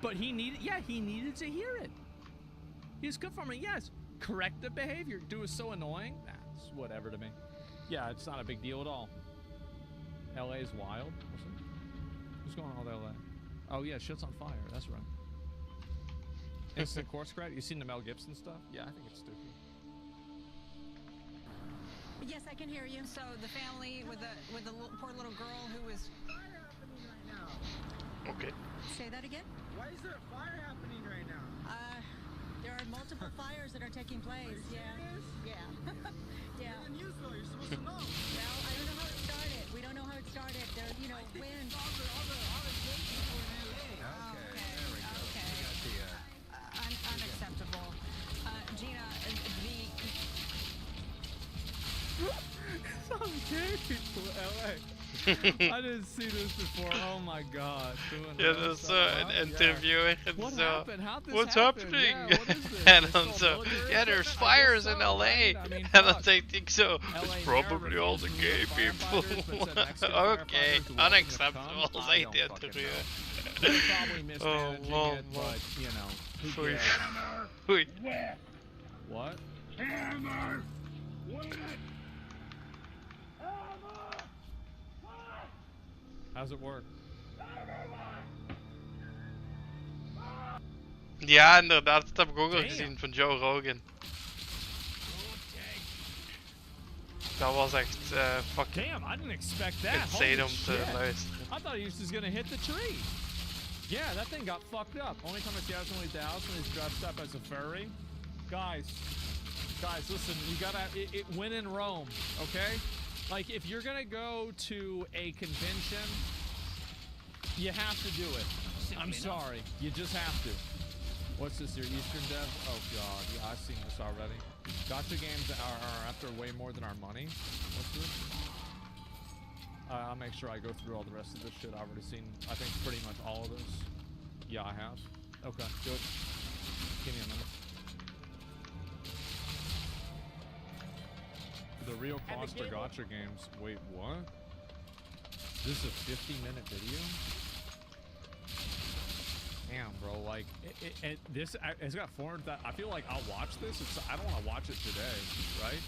Speaker 3: But he needed to hear it. He's good for me, yes. Correct the behavior. Dude was so annoying. That's whatever to me. Yeah, it's not a big deal at all. LA is wild. What's going on with LA? Oh yeah, shit's on fire, that's right. Instant course correct. You seen the Mel Gibson stuff? Yeah, I think it's stupid.
Speaker 19: Yes, I can hear you. So the family with the poor little girl who was.
Speaker 5: Okay.
Speaker 19: Say that again.
Speaker 20: Why is there a fire happening right now?
Speaker 19: There are multiple fires that are taking place. Yeah. Yeah. Yeah.
Speaker 20: You're in the news though. You're supposed to know.
Speaker 19: Well, I don't know how it started. We don't know how it started. There, wind.
Speaker 20: All the gay people in LA.
Speaker 19: Okay.
Speaker 20: There we go.
Speaker 19: Okay.
Speaker 20: We got the,
Speaker 19: Unacceptable. Gina,
Speaker 3: Some gay people in LA. I didn't see this before. Oh my god.
Speaker 5: Yeah, there's an interview.
Speaker 3: What
Speaker 5: So,
Speaker 3: happened? How'd this
Speaker 5: what's
Speaker 3: happen?
Speaker 5: happening?
Speaker 3: Yeah, what is this?
Speaker 5: And
Speaker 3: They
Speaker 5: I'm
Speaker 3: stole
Speaker 5: so,
Speaker 3: military
Speaker 5: yeah, there's
Speaker 3: equipment? I
Speaker 5: fires
Speaker 3: guess
Speaker 5: in
Speaker 3: so,
Speaker 5: LA.
Speaker 3: right? I mean,
Speaker 5: And I'm
Speaker 3: fuck.
Speaker 5: thinking, so
Speaker 3: LA
Speaker 5: it's
Speaker 3: mayor
Speaker 5: probably all the
Speaker 3: refused to
Speaker 5: gay
Speaker 3: use
Speaker 5: people.
Speaker 3: firefighters, but said Mexican
Speaker 5: Okay,
Speaker 3: firefighters who wanted to
Speaker 5: unacceptable.
Speaker 3: come. I
Speaker 5: Say
Speaker 3: don't
Speaker 5: the
Speaker 3: fucking
Speaker 5: interview.
Speaker 3: know. They're probably mismanaging
Speaker 5: Oh,
Speaker 3: it, but you know, who
Speaker 5: Hui.
Speaker 3: cares?
Speaker 5: Hui.
Speaker 3: What?
Speaker 20: Hammer! What is it?
Speaker 3: How's it work?
Speaker 5: Ja, inderdaad, dat heb ik ook al gezien van Joe Rogan. Dat was echt fucking
Speaker 3: Damn, I didn't expect that.
Speaker 5: insane
Speaker 3: Holy
Speaker 5: om te
Speaker 3: shit.
Speaker 5: luisteren.
Speaker 3: I thought he was just gonna hit the tree. Yeah, that thing got fucked up. Only time I see Ashley leave the house when he's dressed up as a furry. Guys, listen, you gotta win in Rome, okay? Like, if you're gonna go to a convention, you have to do it. I'm sorry, you just have to. What's this, your Eastern dev? Oh god, yeah, I've seen this already. Gotcha games are after way more than our money. What's this? I'll make sure I go through all the rest of this shit. I've already seen, I think, pretty much all of this. Yeah, I have. Okay, good. Give me a minute. The real cost for gotcha games. Wait, what? This is a 50-minute video? Damn, bro, like, this has got 400. I feel like I'll watch this. I don't want to watch it today, right?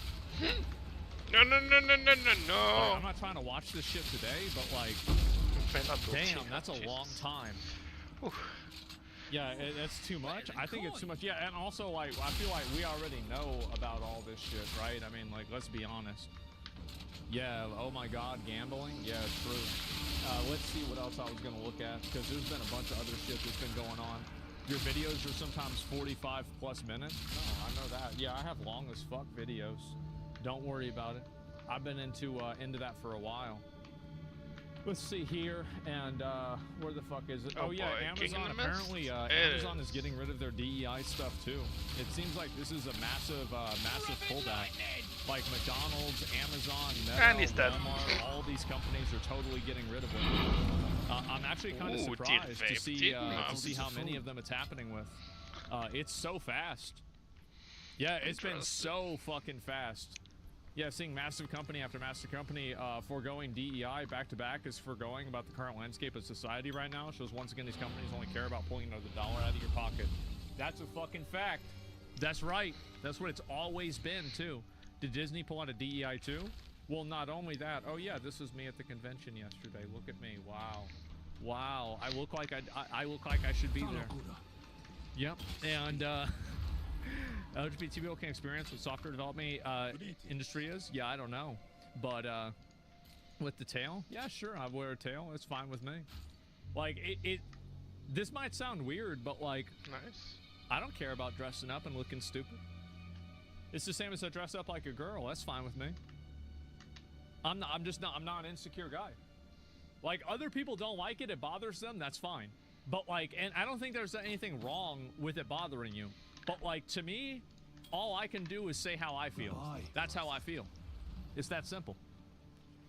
Speaker 5: No.
Speaker 3: Like, I'm not trying to watch this shit today, but like, damn, that's a long time. Yeah, that's too much. I think it's too much. Yeah, and also, like, I feel like we already know about all this shit, right? I mean, like, let's be honest. Yeah, oh my god, gambling? Yeah, true. Let's see what else I was going to look at, because there's been a bunch of other shit that's been going on. Your videos are sometimes 45 plus minutes. No, I know that. Yeah, I have long as fuck videos. Don't worry about it. I've been into that for a while. Let's see here, and where the fuck is it? Oh yeah, Amazon apparently, Amazon is getting rid of their DEI stuff too. It seems like this is a massive pullback. Like McDonald's, Amazon, Meta, Walmart, all these companies are totally getting rid of it. I'm actually kind of surprised to see how many of them it's happening with. It's so fast. Yeah, it's been so fucking fast. Yeah, seeing massive company after massive company foregoing DEI back-to-back is foregoing about the current landscape of society right now. Shows once again these companies only care about pulling the dollar out of your pocket. That's a fucking fact. That's right. That's what it's always been, too. Did Disney pull out a DEI, too? Well, not only that. Oh, yeah, this was me at the convention yesterday. Look at me. Wow. Wow. I look like I look like I should be there. Yep. And, LGBT people can experience what software development industry is? Yeah, I don't know. But with the tail? Yeah, sure, I wear a tail. It's fine with me. Like, this might sound weird, but like,
Speaker 5: nice.
Speaker 3: I don't care about dressing up and looking stupid. It's the same as I dress up like a girl. That's fine with me. I'm not an insecure guy. Like, other people don't like it, it bothers them, that's fine. But like, and I don't think there's anything wrong with it bothering you. But like, to me, all I can do is say how I feel. That's how I feel. It's that simple.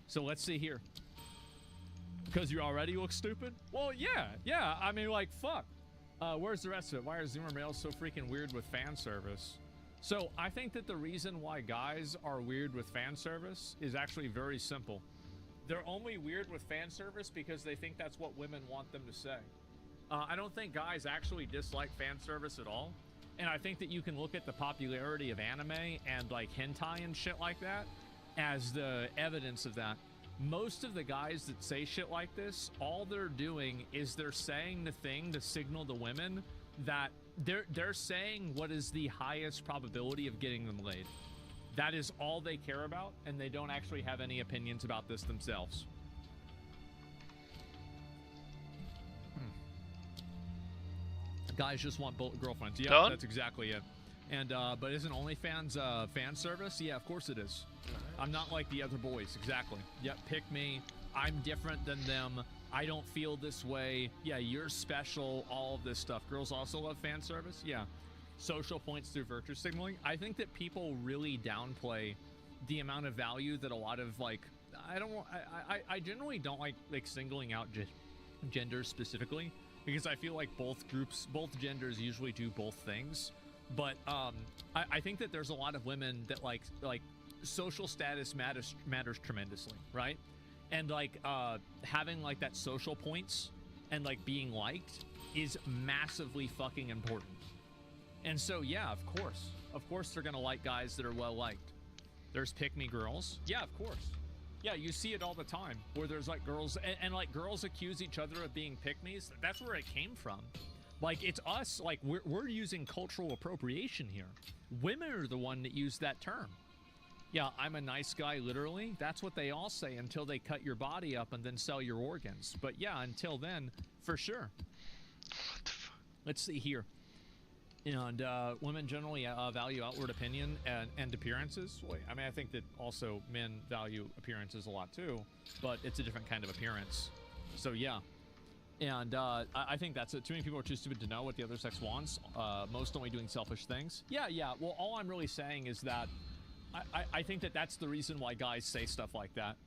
Speaker 3: So let's see here. Because you already look stupid? Well, yeah. I mean, like, fuck. Where's the rest of it? Why are Zoomer males so freaking weird with fan service? So I think that the reason why guys are weird with fan service is actually very simple. They're only weird with fan service because they think that's what women want them to say. I don't think guys actually dislike fan service at all. And I think that you can look at the popularity of anime and like hentai and shit like that as the evidence of that. Most of the guys that say shit like this, all they're doing is they're saying the thing to signal to women that they're saying what is the highest probability of getting them laid. That is all they care about, and they don't actually have any opinions about this themselves. Guys just want bullet girlfriends. Yeah, that's exactly it. And but isn't OnlyFans fan service? Yeah, of course it is. I'm not like the other boys. Exactly. Yep, pick me. I'm different than them. I don't feel this way. Yeah, you're special. All of this stuff. Girls also love fan service. Yeah. Social points through virtue signaling. I think that people really downplay the amount of value that a lot of like. I generally don't like singling out genders specifically because I feel like both genders usually do both things. But I think that there's a lot of women that like social status matters tremendously, right? And like having like that social points and like being liked is massively fucking important. And so yeah, of course they're gonna like guys that are well liked. There's pick me girls. Yeah, of course. Yeah, you see it all the time where there's like girls and like girls accuse each other of being pick me's. That's where it came from. Like it's us, like we're using cultural appropriation here. Women are the one that use that term. Yeah, I'm a nice guy, literally. That's what they all say until they cut your body up and then sell your organs. But yeah, until then, for sure. What the fuck? Let's see here. And women generally value outward opinion and appearances. Wait, I mean, I think that also men value appearances a lot too, but it's a different kind of appearance. So yeah. And I think that's it. Too many people are too stupid to know what the other sex wants. Most only doing selfish things. Yeah. Well, all I'm really saying is that I think that that's the reason why guys say stuff like that.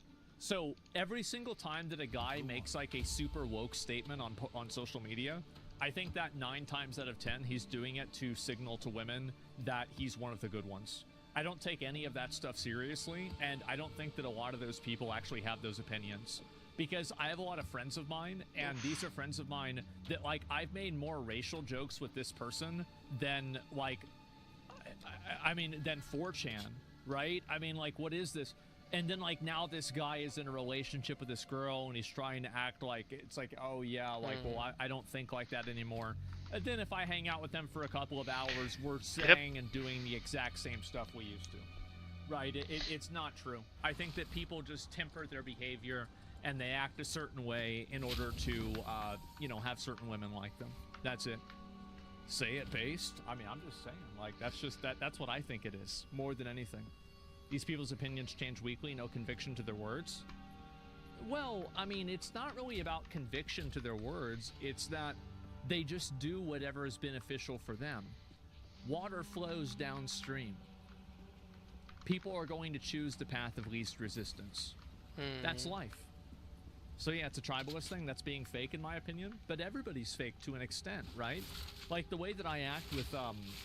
Speaker 3: So every single time that a guy makes like a super woke statement on social media, I think that 9 times out of 10 he's doing it to signal to women that he's one of the good ones. I don't take any of that stuff seriously, and I don't think that a lot of those people actually have those opinions. Because I have a lot of friends of mine, and these are friends of mine that, like, I've made more racial jokes with this person than, like, I mean, than 4chan, right? I mean, like, what is this? And then, like, now this guy is in a relationship with this girl, and he's trying to act like, it's like, oh, yeah, like, well, I don't think like that anymore. And then if I hang out with them for a couple of hours, we're saying and doing the exact same stuff we used to. Right? It's not true. I think that people just temper their behavior and they act a certain way in order to, you know, have certain women like them. That's it. Say it based. I mean, I'm just saying, like, that's what I think it is, more than anything. These people's opinions change weekly, no conviction to their words. Well, I mean, it's not really about conviction to their words. It's that they just do whatever is beneficial for them. Water flows downstream. People are going to choose the path of least resistance. That's life. So yeah, it's a tribalist thing. That's being fake, in my opinion. But everybody's fake to an extent, right? Like the way that I act with,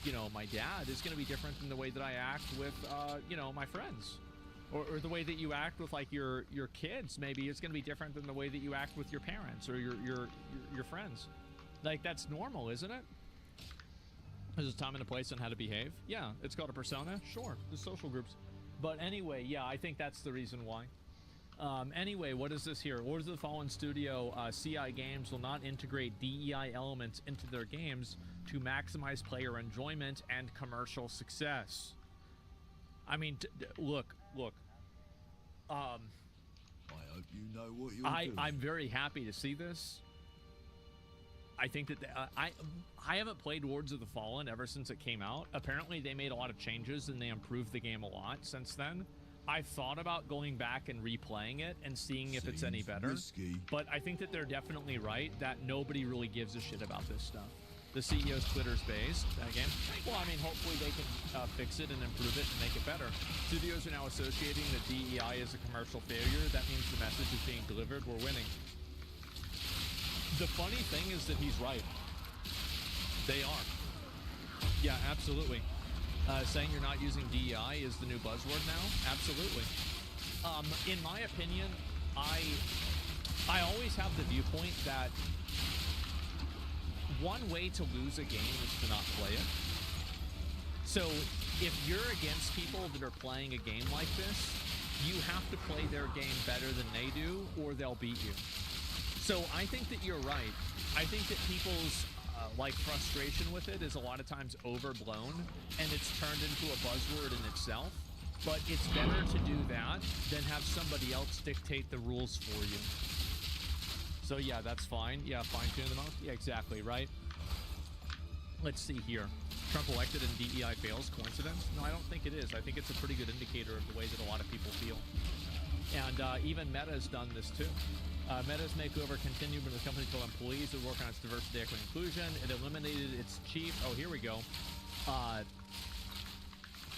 Speaker 3: you know, my dad is going to be different than the way that I act with, you know, my friends, or the way that you act with like your kids. Maybe it's going to be different than the way that you act with your parents or your friends. Like that's normal, isn't it? There's a time and a place on how to behave. Yeah, it's called a persona. Sure, the social groups. But anyway, yeah, I think that's the reason why. Anyway, what is this here? Orders of the Fallen Studio, CI Games will not integrate DEI elements into their games to maximize player enjoyment and commercial success. I mean, look.
Speaker 1: I hope you know what you're doing.
Speaker 3: I'm very happy to see this. I think that I haven't played Lords of the Fallen ever since it came out. Apparently, they made a lot of changes and they improved the game a lot since then. I've thought about going back and replaying it and seeing if it's any better. But I think that they're definitely right that nobody really gives a shit about this stuff. The CEO's Twitter's based. Again, well, I mean, hopefully they can fix it and improve it and make it better. Studios are now associating that DEI is a commercial failure. That means the message is being delivered. We're winning. The funny thing is that he's right. They are. Yeah, absolutely. Saying you're not using DEI is the new buzzword now? Absolutely. In my opinion, I always have the viewpoint that one way to lose a game is to not play it. So if you're against people that are playing a game like this, you have to play their game better than they do, or they'll beat you. So I think that you're right. I think that people's like frustration with it is a lot of times overblown, and it's turned into a buzzword in itself. But it's better to do that than have somebody else dictate the rules for you. So yeah, that's fine. Yeah, fine-tune the most. Yeah, exactly, right? Let's see here. Trump elected and DEI fails. Coincidence? No, I don't think it is. I think it's a pretty good indicator of the way that a lot of people feel. And even Meta's done this too. Meta's makeover continued when the company told employees to work on its diversity, equity, and inclusion. It eliminated its chief. Oh, here we go.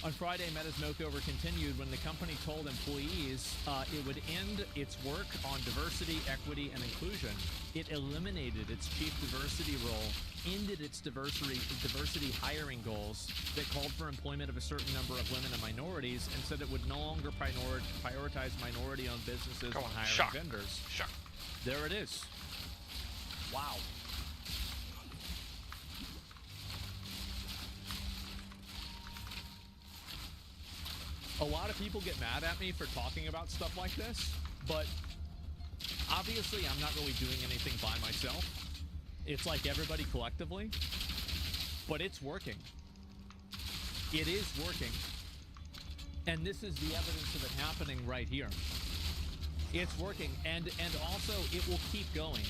Speaker 3: On Friday, Meta's makeover continued when the company told employees it would end its work on diversity, equity, and inclusion. It eliminated its chief diversity role, ended its diversity hiring goals that called for employment of a certain number of women and minorities, and said it would no longer prioritize minority-owned businesses when hiring vendors. There it is. Wow. A lot of people get mad at me for talking about stuff like this, but obviously I'm not really doing anything by myself. It's like everybody collectively, but it's working. It is working. And this is the evidence of it happening right here. It's working, and also it will keep going.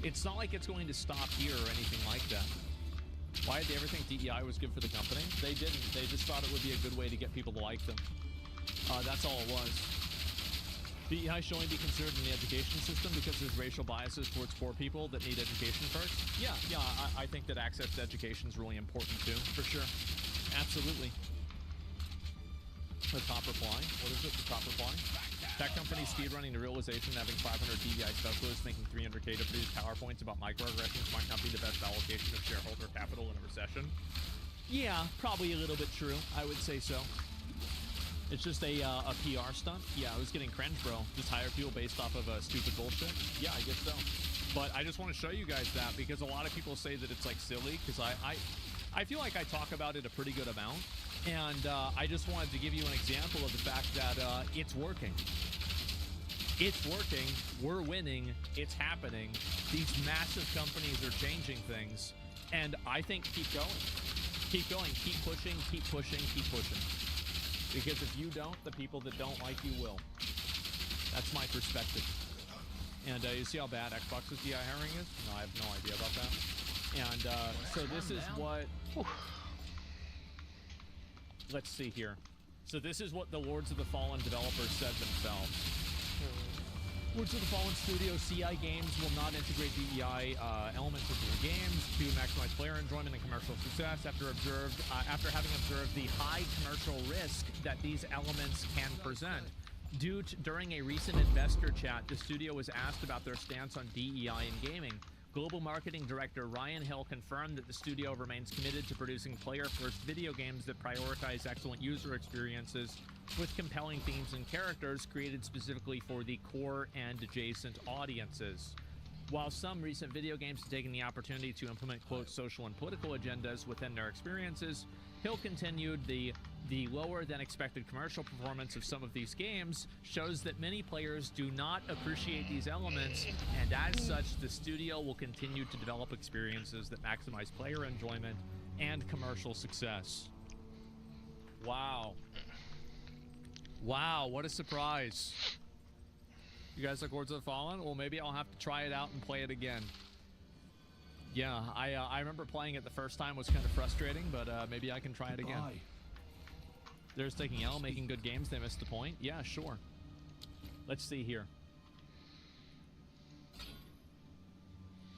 Speaker 3: It's not like it's going to stop here or anything like that. Why did they ever think DEI was good for the company? They didn't. They just thought it would be a good way to get people to like them. That's all it was. DEI should only be considered in the education system because there's racial biases towards poor people that need education first. Yeah, I think that access to education is really important too, for sure. Absolutely. The top reply. What is it? The top reply? Tech companies speedrunning the realization that having 500 DEI specialists making 300K to produce PowerPoints about microaggressions might not be the best allocation of shareholder capital in a recession. Yeah, probably a little bit true. I would say so. It's just a PR stunt. Yeah, I was getting cringe, bro. Just hire people based off of stupid bullshit. Yeah, I guess so. But I just want to show you guys that because a lot of people say that it's like silly because I feel like I talk about it a pretty good amount. And I just wanted to give you an example of the fact that it's working. It's working. We're winning. It's happening. These massive companies are changing things. And I think keep going. Keep going. Keep pushing. Keep pushing. Keep pushing. Because if you don't, the people that don't like you will. That's my perspective. And you see how bad Xbox's DI hiring is? No, I have no idea about that. And so this is what... Let's see here. So this is what the Lords of the Fallen developers said themselves. Lords of the Fallen Studio CI games will not integrate DEI elements into their games to maximize player enjoyment and commercial success after having observed the high commercial risk that these elements can present. During a recent investor chat, the studio was asked about their stance on DEI in gaming. Global Marketing Director Ryan Hill confirmed that the studio remains committed to producing player-first video games that prioritize excellent user experiences with compelling themes and characters created specifically for the core and adjacent audiences. While some recent video games have taken the opportunity to implement, quote, social and political agendas within their experiences, Hill continued the lower than expected commercial performance of some of these games shows that many players do not appreciate these elements, and as such, the studio will continue to develop experiences that maximize player enjoyment and commercial success. Wow. Wow, what a surprise. You guys like Lords of the Fallen? Well, maybe I'll have to try it out and play it again. Yeah, I remember playing it the first time was kind of frustrating, but maybe I can try it again. There's taking L, making good games, they missed the point. Yeah, sure. Let's see here.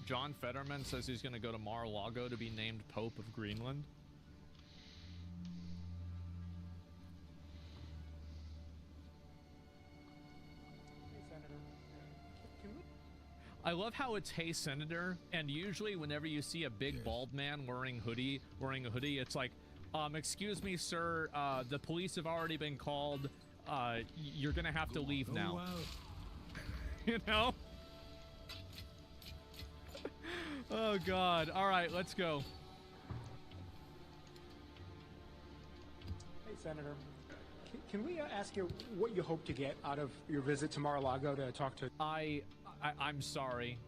Speaker 3: John Fetterman says he's going to go to Mar-a-Lago to be named Pope of Greenland. I love how it's "Hey Senator," and usually whenever you see a big bald man wearing a hoodie, it's like, excuse me, sir, the police have already been called. You're gonna have to leave now. You know? Oh God! All right, let's go.
Speaker 15: Hey, Senator. Can we ask you what you hope to get out of your visit to Mar-a-Lago to talk to?
Speaker 3: I'm sorry.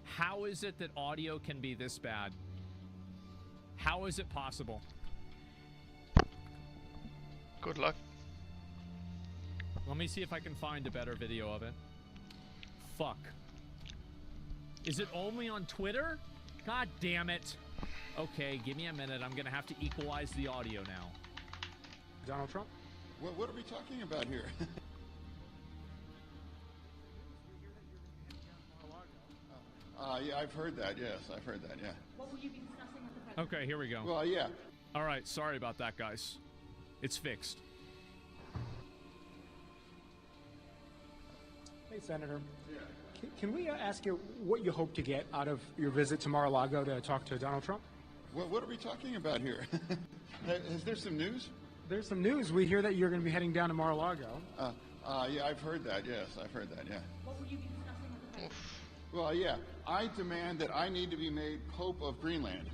Speaker 3: How is it that audio can be this bad? How is it possible?
Speaker 5: Good luck.
Speaker 3: Let me see if I can find a better video of it. Fuck. Is it only on Twitter? God damn it. Okay, give me a minute. I'm gonna have to equalize the audio now.
Speaker 15: Donald Trump?
Speaker 16: What are we talking about here? Yeah, I've heard that. Yes, I've heard that. Yeah.
Speaker 13: What will you be discussing with the president?
Speaker 3: Okay, here we go.
Speaker 16: Well, yeah.
Speaker 3: All right, sorry about that, guys. It's fixed.
Speaker 15: Hey, Senator. Yeah. Can we ask you what you hope to get out of your visit to Mar-a-Lago to talk to Donald Trump?
Speaker 16: What are we talking about here? Is there some news?
Speaker 15: There's some news. We hear that you're going to be heading down to Mar-a-Lago.
Speaker 16: Yeah, I've heard that. Yes, I've heard that. Yeah.
Speaker 13: What will you be discussing with the president?
Speaker 16: Well, yeah. I demand that I need to be made Pope of Greenland.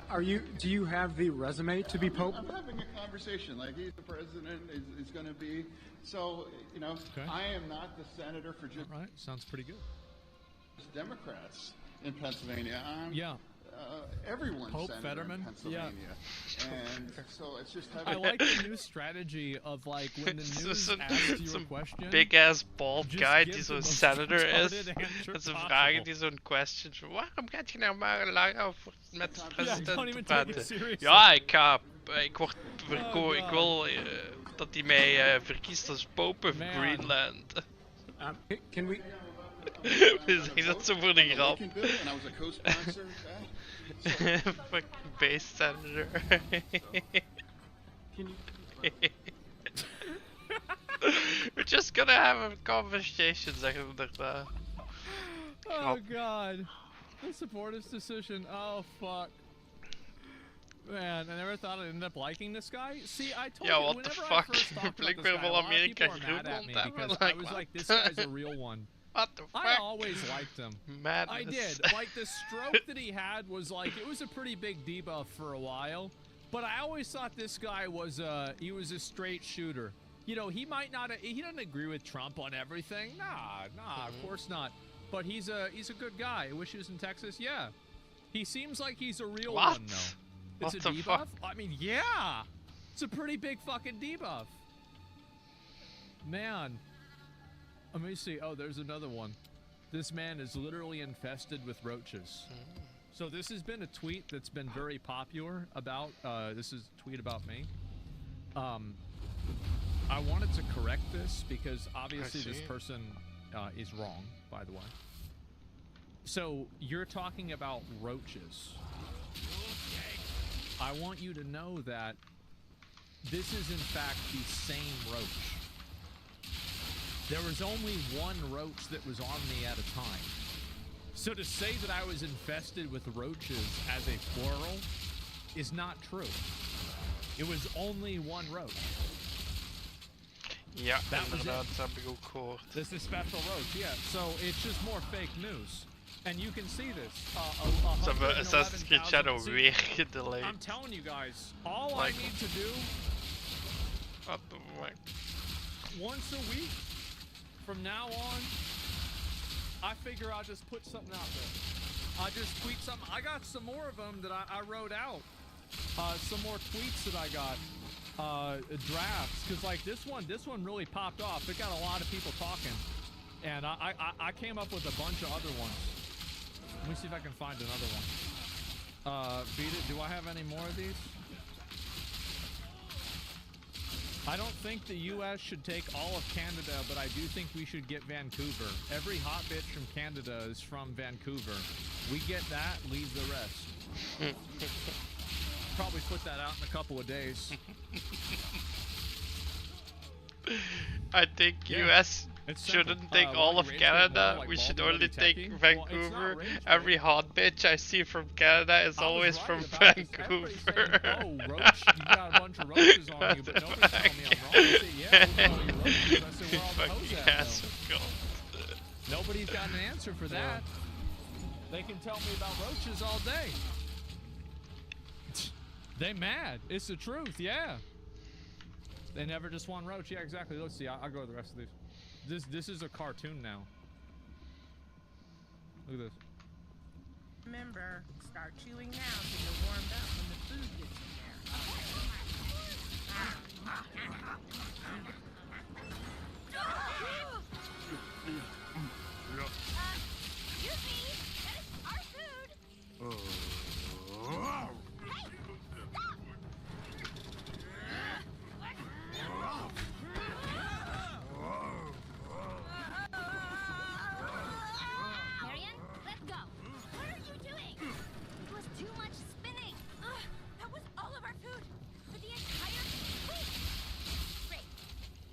Speaker 15: Do you have the resume to be Pope?
Speaker 16: I'm having a conversation. Like, he's the president, is going to be. So, you know,
Speaker 3: okay.
Speaker 16: I am not the senator for just.
Speaker 3: All right, sounds pretty good.
Speaker 16: Democrats in Pennsylvania.
Speaker 3: Yeah.
Speaker 16: Everyone's
Speaker 3: Pope
Speaker 16: senator
Speaker 3: Fetterman?
Speaker 16: in Pennsylvania. Yeah. And so it's just having.
Speaker 3: I like the new strategy of, like, when the news asks you a question.
Speaker 5: Big ass bald guy die zo'n senator is. Dat ze vragen die zo'n question. Waarom gaat je naar Mar-a-Lago met de president te praten? Ja, ik wil dat hij mij verkiest als Pope of Greenland.
Speaker 15: Can we?
Speaker 5: Zeg dat zo voor de grap.
Speaker 16: And I was a co-sponsor.
Speaker 5: Fucking base senator. We're just gonna have a conversation, zeggen we daarna.
Speaker 3: Oh God. The support his decision. Oh fuck. Man, I never thought I'd end up liking this guy. See, I told you,
Speaker 5: what the
Speaker 3: whenever
Speaker 5: fuck?
Speaker 3: I first talked about this guy, a lot of people were mad at me because I was like, this guy's a real one.
Speaker 5: What the fuck?
Speaker 3: I always liked him.
Speaker 5: Madness.
Speaker 3: I did. Like, the stroke that he had was like, it was a pretty big debuff for a while. But I always thought this guy was he was a straight shooter. You know, he might not, he doesn't agree with Trump on everything. Nah, of course not. But he's a good guy. I wish he was in Texas. Yeah. He seems like he's a real one, though. It's a debuff?
Speaker 5: Fuck?
Speaker 3: I mean, yeah. It's a pretty big fucking debuff. Man. Let me see. Oh, there's another one. This man is literally infested with roaches. So this has been a tweet that's been very popular about, this is a tweet about me. I wanted to correct this because obviously this person is wrong, by the way. So you're talking about roaches. I want you to know that this is in fact the same roach. There was only one roach that was on me at a time. So to say that I was infested with roaches as a plural is not true. It was only one roach.
Speaker 5: Ja,
Speaker 3: that
Speaker 5: inderdaad, dat heb ik ook gehoord.
Speaker 3: This is special roach, yeah. So it's just more fake news. And you can see this.
Speaker 5: Ze hebben Assassin's Creed Shadow weer gedelayed.
Speaker 3: I'm telling you guys, all I need to do...
Speaker 5: What the fuck?
Speaker 3: Once a week, from now on, I figure I'll just put something out there. I just tweet something. I got some more of them that I wrote out. Some more tweets that I got. Drafts. Because like this one really popped off. It got a lot of people talking. And I came up with a bunch of other ones. Let me see if I can find another one. Beat it. Do I have any more of these? I don't think the U.S. should take all of Canada, but I do think we should get Vancouver. Every hot bitch from Canada is from Vancouver. We get that, leave the rest. Probably put that out in a couple of days.
Speaker 5: I think US shouldn't take all of Canada. We should only take Vancouver. Every hot bitch I see from Canada is always from Vancouver.
Speaker 3: Oh, roach, you got a bunch of roaches on you, but nobody's telling me I'm wrong. I say, yeah, we'll know your roaches. I say, where all the hoes at, though? Nobody's got an answer for that. They can tell me about roaches all day. They mad. It's the truth, yeah. They never just want roach. Yeah, exactly. Let's see. I'll go to the rest of these. This is a cartoon now. Look at this.
Speaker 11: Remember, start chewing now so you're warmed up when the food gets in there.
Speaker 20: Excuse me, that is our food. Marion, let's go. What are you doing? It was too much spinning. That was all of our food for the entire week. Great.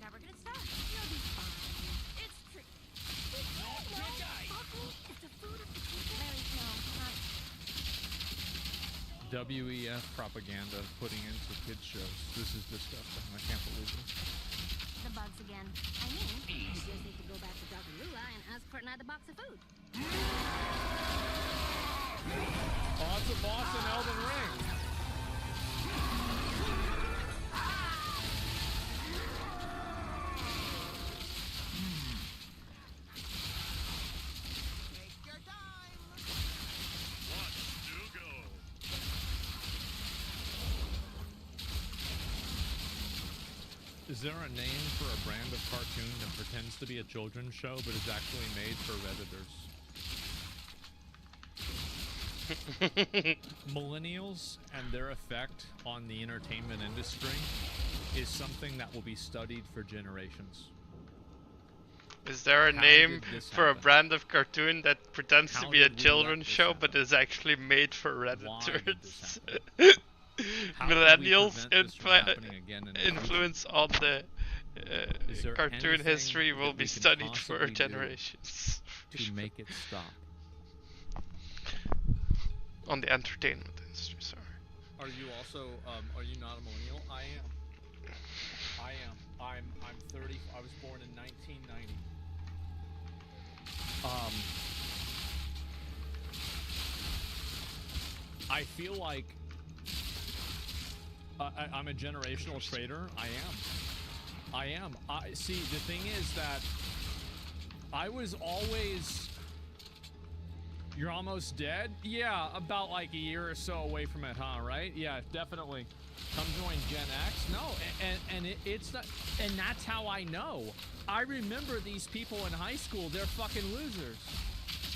Speaker 20: Now we're gonna start. You'll be fine. It's tricky. It's the food of the people. Larry, no, not.
Speaker 3: WEF propaganda putting into kids shows. This is disgusting. I can't believe this.
Speaker 20: The bugs again. I mean, you just need to go back to Dr. Lula and ask for another box of food.
Speaker 3: Oh, that's a boss in Elden Ring. Is there a name for a brand of cartoon that pretends to be a children's show but is actually made for Redditors? Millennials and their effect on the entertainment industry is something that will be studied for generations.
Speaker 5: Is there a name for a brand of cartoon that pretends to be a children's show but is actually made for Redditors? Millennials influence on the cartoon history will be studied for generations.
Speaker 3: To make it stop.
Speaker 5: On the entertainment industry, sorry.
Speaker 3: Are you also, are you not a millennial? I am. I'm 30. I was born in 1990. I feel like I'm a generational trader. I am. See, the thing is that I was always... You're almost dead? Yeah, about like a year or so away from it, huh? Right? Yeah, definitely. Come join Gen X. No, and it's not... And that's how I know. I remember these people in high school. They're fucking losers.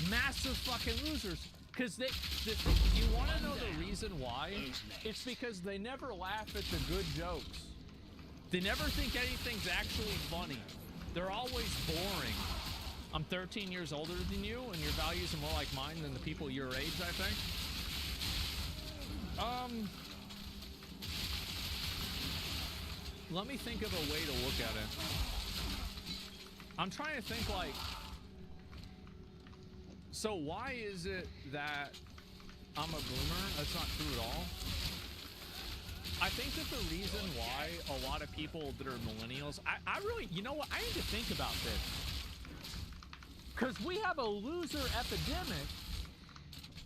Speaker 3: Massive fucking losers. Because you want to know the reason why? It's because they never laugh at the good jokes. They never think anything's actually funny. They're always boring. I'm 13 years older than you, and your values are more like mine than the people your age, I think. Let me think of a way to look at it. I'm trying to think, like... So why is it that I'm a boomer? That's not true at all. I think that the reason why a lot of people that are millennials, I really, you know what? I need to think about this. Because we have a loser epidemic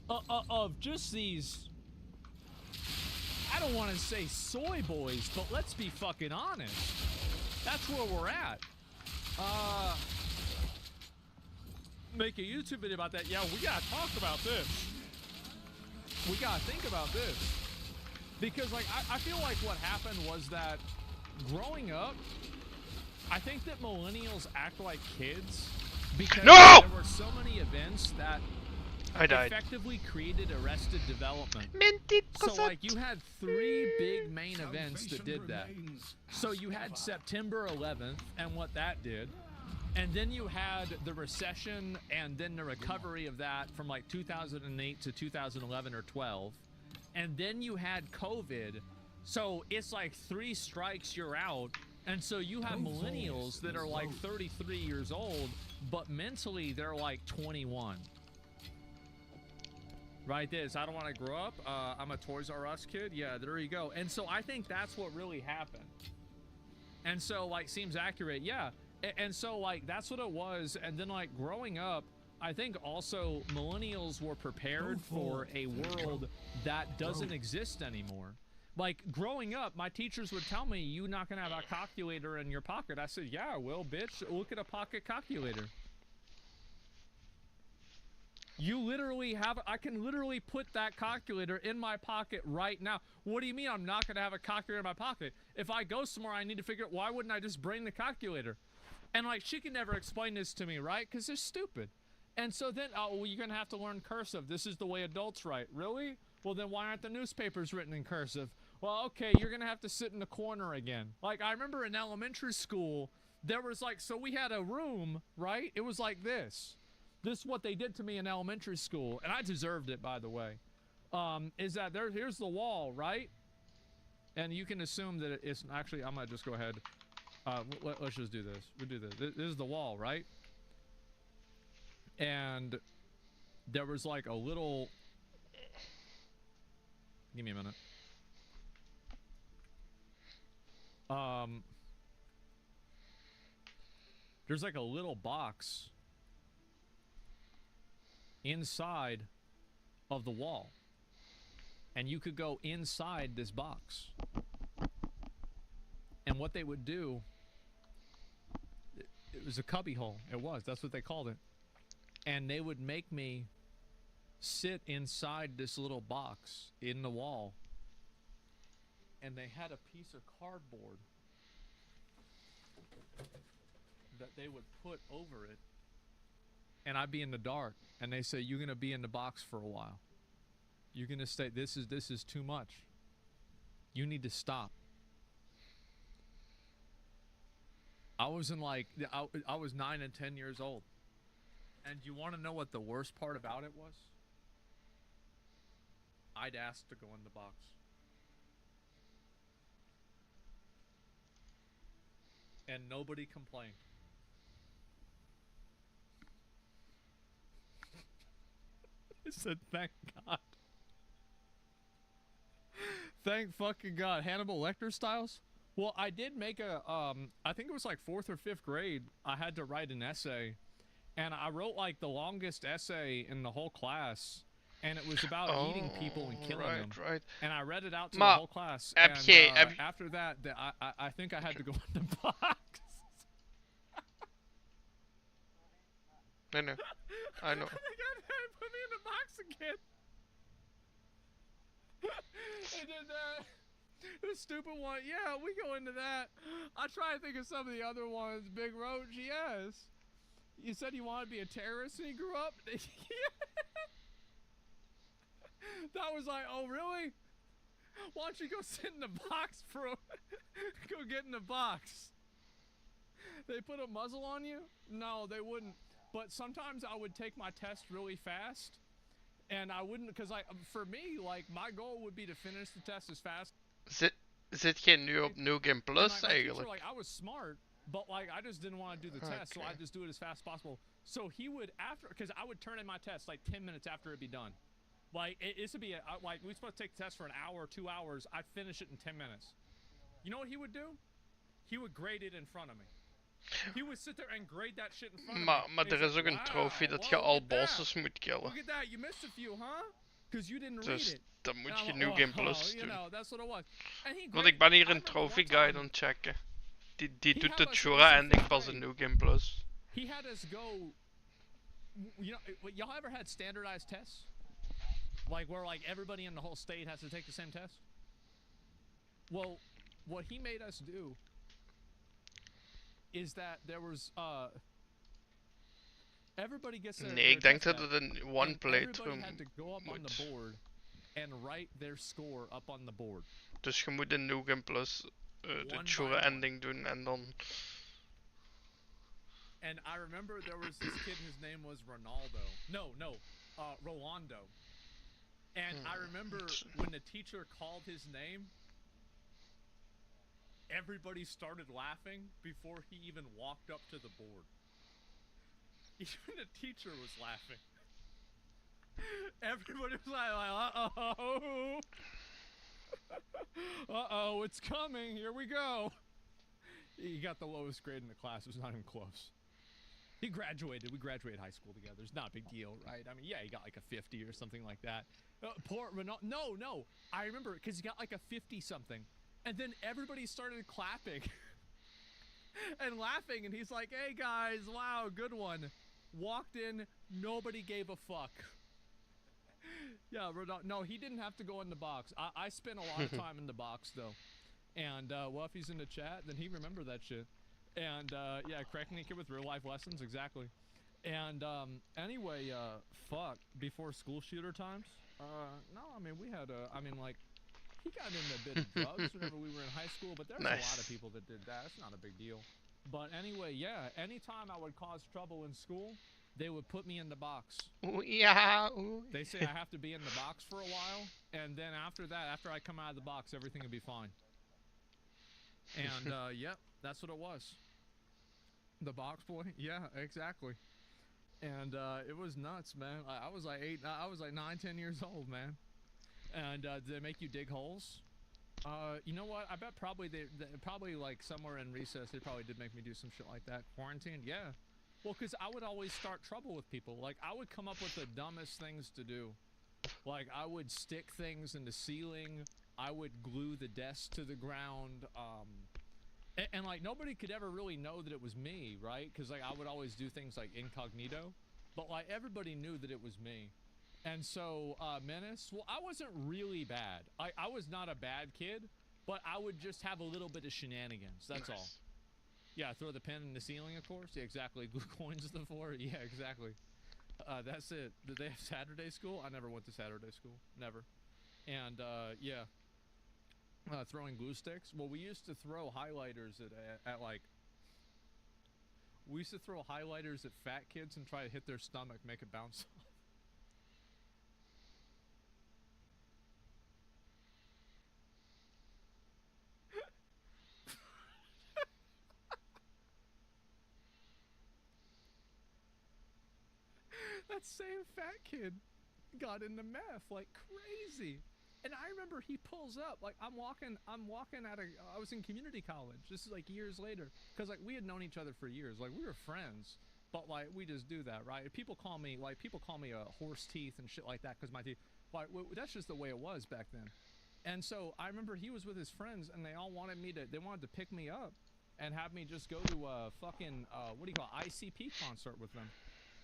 Speaker 3: of just these, I don't want to say soy boys, but let's be fucking honest. That's where we're at. Make a YouTube video about that. Yeah, we gotta talk about this. We gotta think about this. Because, like, I feel like what happened was that growing up, I think that millennials act like kids because there were so many events that effectively created Arrested Development. So like you had 3 big main events that did that. So you had September 11th and what that did. And then you had the recession and then the recovery of that from like 2008 to 2011 or 12. And then you had COVID. So it's like 3 strikes, you're out. And so you have millennials that are like 33 years old, but mentally they're like 21. Right, this. I don't want to grow up. I'm a Toys R Us kid. Yeah, there you go. And so I think that's what really happened. And so, like, seems accurate. Yeah. And so, like, that's what it was. And then, like, growing up, I think also millennials were prepared for a world that doesn't exist anymore. Like, growing up, my teachers would tell me, you're not going to have a calculator in your pocket. I said, yeah, I will, bitch. Look at a pocket calculator. You literally have, I can literally put that calculator in my pocket right now. What do you mean I'm not going to have a calculator in my pocket? If I go somewhere, I need to figure out, why wouldn't I just bring the calculator? And like, she can never explain this to me, right? Because they're stupid. And so then, oh, well, you're going to have to learn cursive. This is the way adults write. Really? Well, then why aren't the newspapers written in cursive? Well, okay, you're going to have to sit in the corner again. Like, I remember in elementary school, there was like, so we had a room, right? It was like this. This is what they did to me in elementary school, and I deserved it, by the way. Is that here's the wall, right? And you can assume that it's actually, I'm gonna just go ahead. Let's just do this. We'll do this. This is the wall, right? And there was like a little. Give me a minute. There's like a little box inside of the wall, and you could go inside this box, and what they would do, it was a cubby hole. That's what they called it. And they would make me sit inside this little box in the wall, and they had a piece of cardboard that they would put over it, and I'd be in the dark, and they say, you're gonna be in the box for a while. You're gonna stay, this is too much. You need to stop. I was in like, I was 9 and 10 years old. And you wanna know what the worst part about it was? I'd asked to go in the box. And nobody complained. I said, thank God. Thank fucking God. Hannibal Lecter styles? Well, I did make a, I think it was like 4th or 5th grade, I had to write an essay. And I wrote like the longest essay in the whole class. And it was about eating people and killing them. Right. And I read it out to the whole class. And after that, I think I had to go in the box.
Speaker 5: I know. I know.
Speaker 3: They put me in the box again. And then the stupid one, yeah, we go into that. I try to think of some of the other ones. Big Roach, yes. You said you wanted to be a terrorist when you grew up? That was like, oh really? Why don't you go sit in the box, bro? Go get in the box. They put a muzzle on you? No, they wouldn't. But sometimes I would take my test really fast, and I wouldn't, because for me, like, my goal would be to finish the test as fast.
Speaker 5: Zit geen nu op New Game Plus eigenlijk?
Speaker 3: Like, I was smart, but like I just didn't want to do the test, so I just do it as fast as possible. So he would, because I would turn in my test like 10 minutes after it'd be done. Like it would be like we were supposed to take the test for an hour or 2 hours. I'd finish it in 10 minutes. You know what he would do? He would grade it in front of me. He would sit there and grade that shit in front of me.
Speaker 5: Maar er is ook een trofee dat je al bosses moet killen.
Speaker 3: Look at that, you missed a few, huh? Because you didn't read it.
Speaker 5: Dan moet je New Game Plus doen.
Speaker 3: That's what it was.
Speaker 5: Want ik ben hier een trophy guide aan het checken. Die doet de Chura ending pas in New Game Plus.
Speaker 3: He had us go. You know, y'all ever had standardized tests? Like where like everybody in the whole state has to take the same test? Well, what he made us do is that there was Everybody gets their
Speaker 5: Nee, ik
Speaker 3: their
Speaker 5: denk
Speaker 3: test
Speaker 5: dat
Speaker 3: back.
Speaker 5: het een one
Speaker 3: And
Speaker 5: playthrough
Speaker 3: everybody had to go up on the board and write their score up on the board.
Speaker 5: Dus je moet een New Game Plus de chore ending doen en dan...
Speaker 3: And I remember there was this kid, his name was Ronaldo. Rolando. And I remember when the teacher called his name, everybody started laughing before he even walked up to the board. Even the teacher was laughing. Everybody was like, uh-oh. Uh-oh, it's coming. Here we go. He got the lowest grade in the class. It was not even close. He graduated. We graduated high school together. It's not a big deal, right? I mean, yeah, he got like a 50 or something like that. Poor Ronaldo. No. I remember because he got like a 50-something. And then everybody started clapping and laughing. And he's like, hey, guys, wow, good one. Walked in. Nobody gave a fuck. Yeah, Ronaldo. No, he didn't have to go in the box. I spent a lot of time in the box, though. And, well, if he's in the chat, then he remember that shit. And, yeah, cracking a kid with real-life lessons, exactly. And, anyway, fuck, before school shooter times? No, I mean, we had, like, he got into a bit of drugs whenever we were in high school, but there's a lot of people that did that. It's not a big deal. But anyway, yeah, anytime I would cause trouble in school, they would put me in the box.
Speaker 5: Ooh, yeah. Ooh.
Speaker 3: They say I have to be in the box for a while, and then after that, after I come out of the box, everything will be fine. And, yep, that's what it was. The box boy? Yeah, exactly. And, it was nuts, man. I was like 9, 10 years old, man. And, did they make you dig holes? You know what? I bet probably probably like somewhere in recess, they probably did make me do some shit like that. Quarantine? Yeah. Well, because I would always start trouble with people. Like, I would come up with the dumbest things to do. Like, I would stick things in the ceiling. I would glue the desk to the ground. And like, nobody could ever really know that it was me, right? Because, like, I would always do things, like, incognito. But, like, everybody knew that it was me. And so, Menace, well, I wasn't really bad. I was not a bad kid, but I would just have a little bit of shenanigans. That's all. Yeah, throw the pen in the ceiling, of course. Yeah, exactly. Glue coins to the floor. Yeah, exactly. That's it. Did they have Saturday school? I never went to Saturday school. Never. And, yeah. Throwing glue sticks. Well, we used to throw highlighters at like... We used to throw highlighters at fat kids and try to hit their stomach, make it bounce off. That same fat kid got into meth like crazy. And I remember he pulls up, like I'm walking I was in community college. This is like years later. Cause like we had known each other for years. Like we were friends, but like we just do that, right? People call me a horse teeth and shit like that. Cause my teeth, like that's just the way it was back then. And so I remember he was with his friends and they all wanted to pick me up and have me just go to a fucking, ICP concert with them.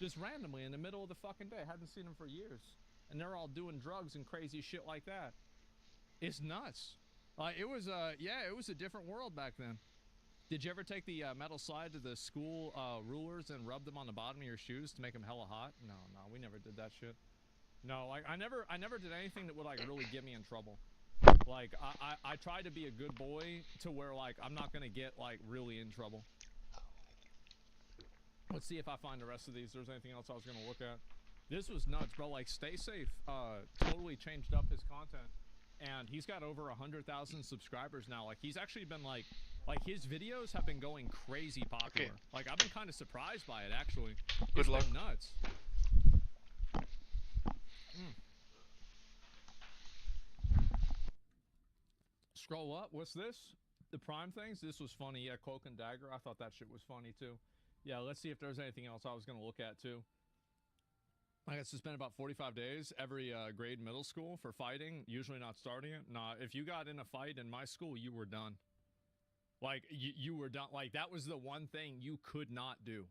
Speaker 3: Just randomly in the middle of the fucking day. I hadn't seen them for years. And they're all doing drugs and crazy shit like that. It's nuts. It was a different world back then. Did you ever take the metal slide to the school rulers and rub them on the bottom of your shoes to make them hella hot? No, we never did that shit. No, like I never did anything that would like really get me in trouble. Like I tried to be a good boy to where like I'm not gonna get like really in trouble. Let's see if I find the rest of these. There's anything else I was gonna look at. This was nuts, bro. Like, Stay Safe totally changed up his content, and he's got over 100,000 subscribers now. Like, he's actually been like his videos have been going crazy popular. Okay. Like, I've been kind of surprised by it actually. Good luck. Been nuts. Scroll up. What's this? The Prime things. This was funny. Yeah, Cloak and Dagger. I thought that shit was funny too. Yeah, let's see if there's anything else I was gonna look at too. I guess it's been about 45 days every grade middle school for fighting, usually not starting it. Nah, if you got in a fight in my school, you were done. Like, you were done. Like, that was the one thing you could not do.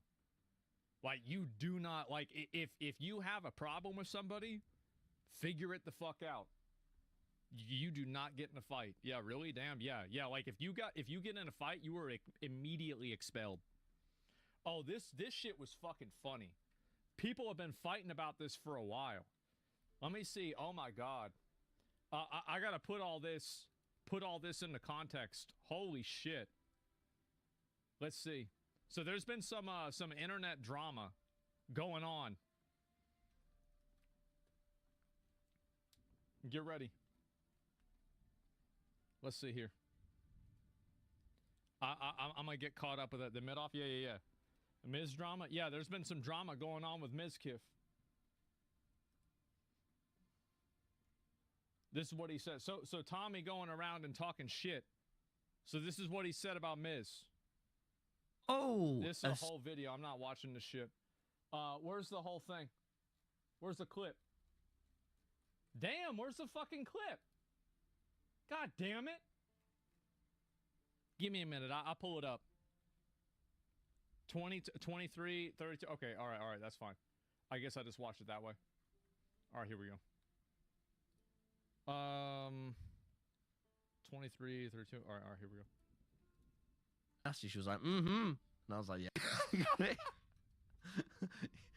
Speaker 3: Like, you do not, like, if you have a problem with somebody, figure it the fuck out. You do not get in a fight. Yeah, really? Damn, yeah. Like, if you get in a fight, you were immediately expelled. Oh, this shit was fucking funny. People have been fighting about this for a while. Let me see. Oh my God. I gotta put all this into context. Holy shit. Let's see. So there's been some internet drama going on. Get ready. Let's see here. I'm gonna get caught up with it. The mid-off? Yeah. Miz drama? Yeah, there's been some drama going on with Mizkif. This is what he said. So Tommy going around and talking shit. So this is what he said about Miz.
Speaker 14: Oh!
Speaker 3: This is a whole video. I'm not watching this shit. Where's the whole thing? Where's the clip? Damn, where's the fucking clip? God damn it. Give me a minute. I'll pull it up. 20, 23, 32. Okay, all right, that's fine. I guess I just watched it that way. All right, here we go. 23, 32. All right, here we go.
Speaker 14: Actually, she was like, and I was like, yeah.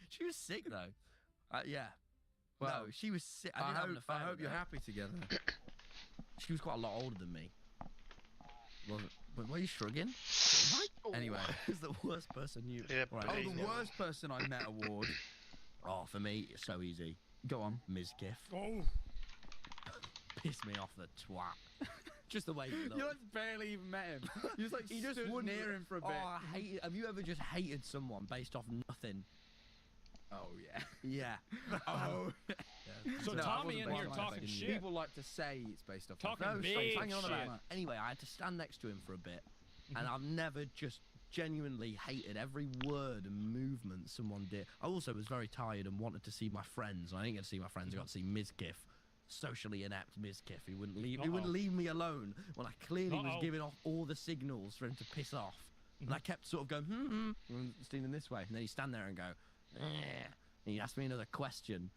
Speaker 14: She was sick though. Yeah. Well, no, she was sick. I hope you're happy together. She was quite a lot older than me. Why are you shrugging? Anyway, who's the worst person you?
Speaker 17: Yeah,
Speaker 14: right,
Speaker 17: the worst person I met award.
Speaker 14: Oh, for me, it's so easy.
Speaker 17: Go on,
Speaker 14: Mizkif.
Speaker 3: Oh.
Speaker 14: Piss me off, the twat. Just the way he looked.
Speaker 17: You barely even met him. You just
Speaker 14: he just
Speaker 17: stood near him for a bit.
Speaker 14: Oh, I hate it. Have you ever just hated someone based off nothing?
Speaker 17: Oh yeah.
Speaker 14: Yeah.
Speaker 17: Oh.
Speaker 3: Yeah. So no, Tommy in here talking shit.
Speaker 17: People like to say it's based off
Speaker 3: talking
Speaker 14: big
Speaker 3: shit.
Speaker 14: Anyway, I had to stand next to him for a bit, and I've never just genuinely hated every word and movement someone did. I also was very tired and wanted to see my friends. I didn't get to see my friends. I got to see Mizkif, socially inept Mizkif. He wouldn't leave. He wouldn't leave me alone when I clearly was giving off all the signals for him to piss off. And I kept sort of going, standing this way, and then he'd stand there and go, and he asked me another question,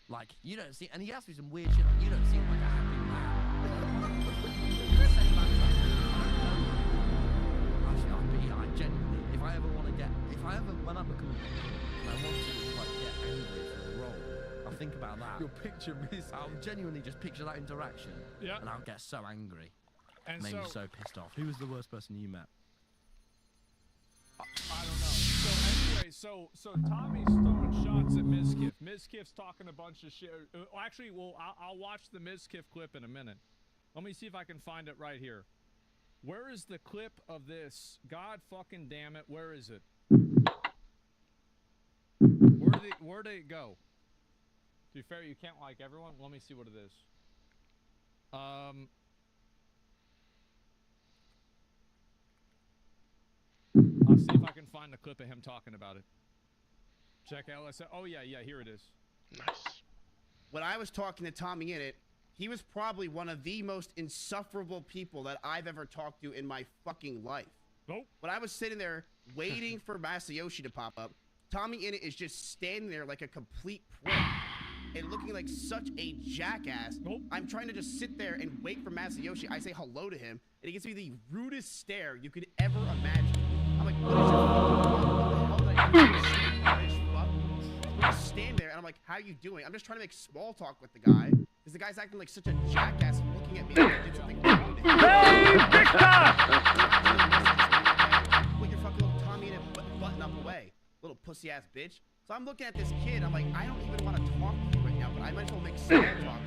Speaker 14: like, you don't see, and he asked me some weird shit, like, you don't seem like a happy man. Actually, I genuinely, when I become a big and I want to, like, get angry for a role, I'll think about that.
Speaker 17: You'll picture me.
Speaker 14: I'll genuinely just picture that interaction, and I'll get so angry.
Speaker 3: And
Speaker 14: made me so pissed off. Who was the worst person you met?
Speaker 3: I don't know. So anyway, so Tommy's throwing shots at Mizkif. Mizkif's talking a bunch of shit. Actually, I'll watch the Mizkif clip in a minute. Let me see if I can find it right here. Where is the clip of this? God fucking damn it! Where is it? Where did it go? To be fair, you can't like everyone. Let me see what it is. I'll see if I can find the clip of him talking about it. Check LSL. Oh, yeah, here it is.
Speaker 5: Nice.
Speaker 22: When I was talking to Tommy in it, he was probably one of the most insufferable people that I've ever talked to in my fucking life.
Speaker 3: Nope.
Speaker 22: When I was sitting there waiting for Masayoshi to pop up, Tommy in it is just standing there like a complete prick and looking like such a jackass.
Speaker 3: Nope.
Speaker 22: I'm trying to just sit there and wait for Masayoshi. I say hello to him, and he gives me the rudest stare you could ever imagine. I'm like, what is your what the hell did I do? I just stand there and I'm like, how are you doing? I'm just trying to make small talk with the guy because the guy's acting like such a jackass, looking at me like I did something wrong to him. Put your fucking little Tommy in it, button up away, little pussy ass bitch. So I'm looking at this kid. I'm like, I don't even want to talk to you right now, but I might as well make small talk.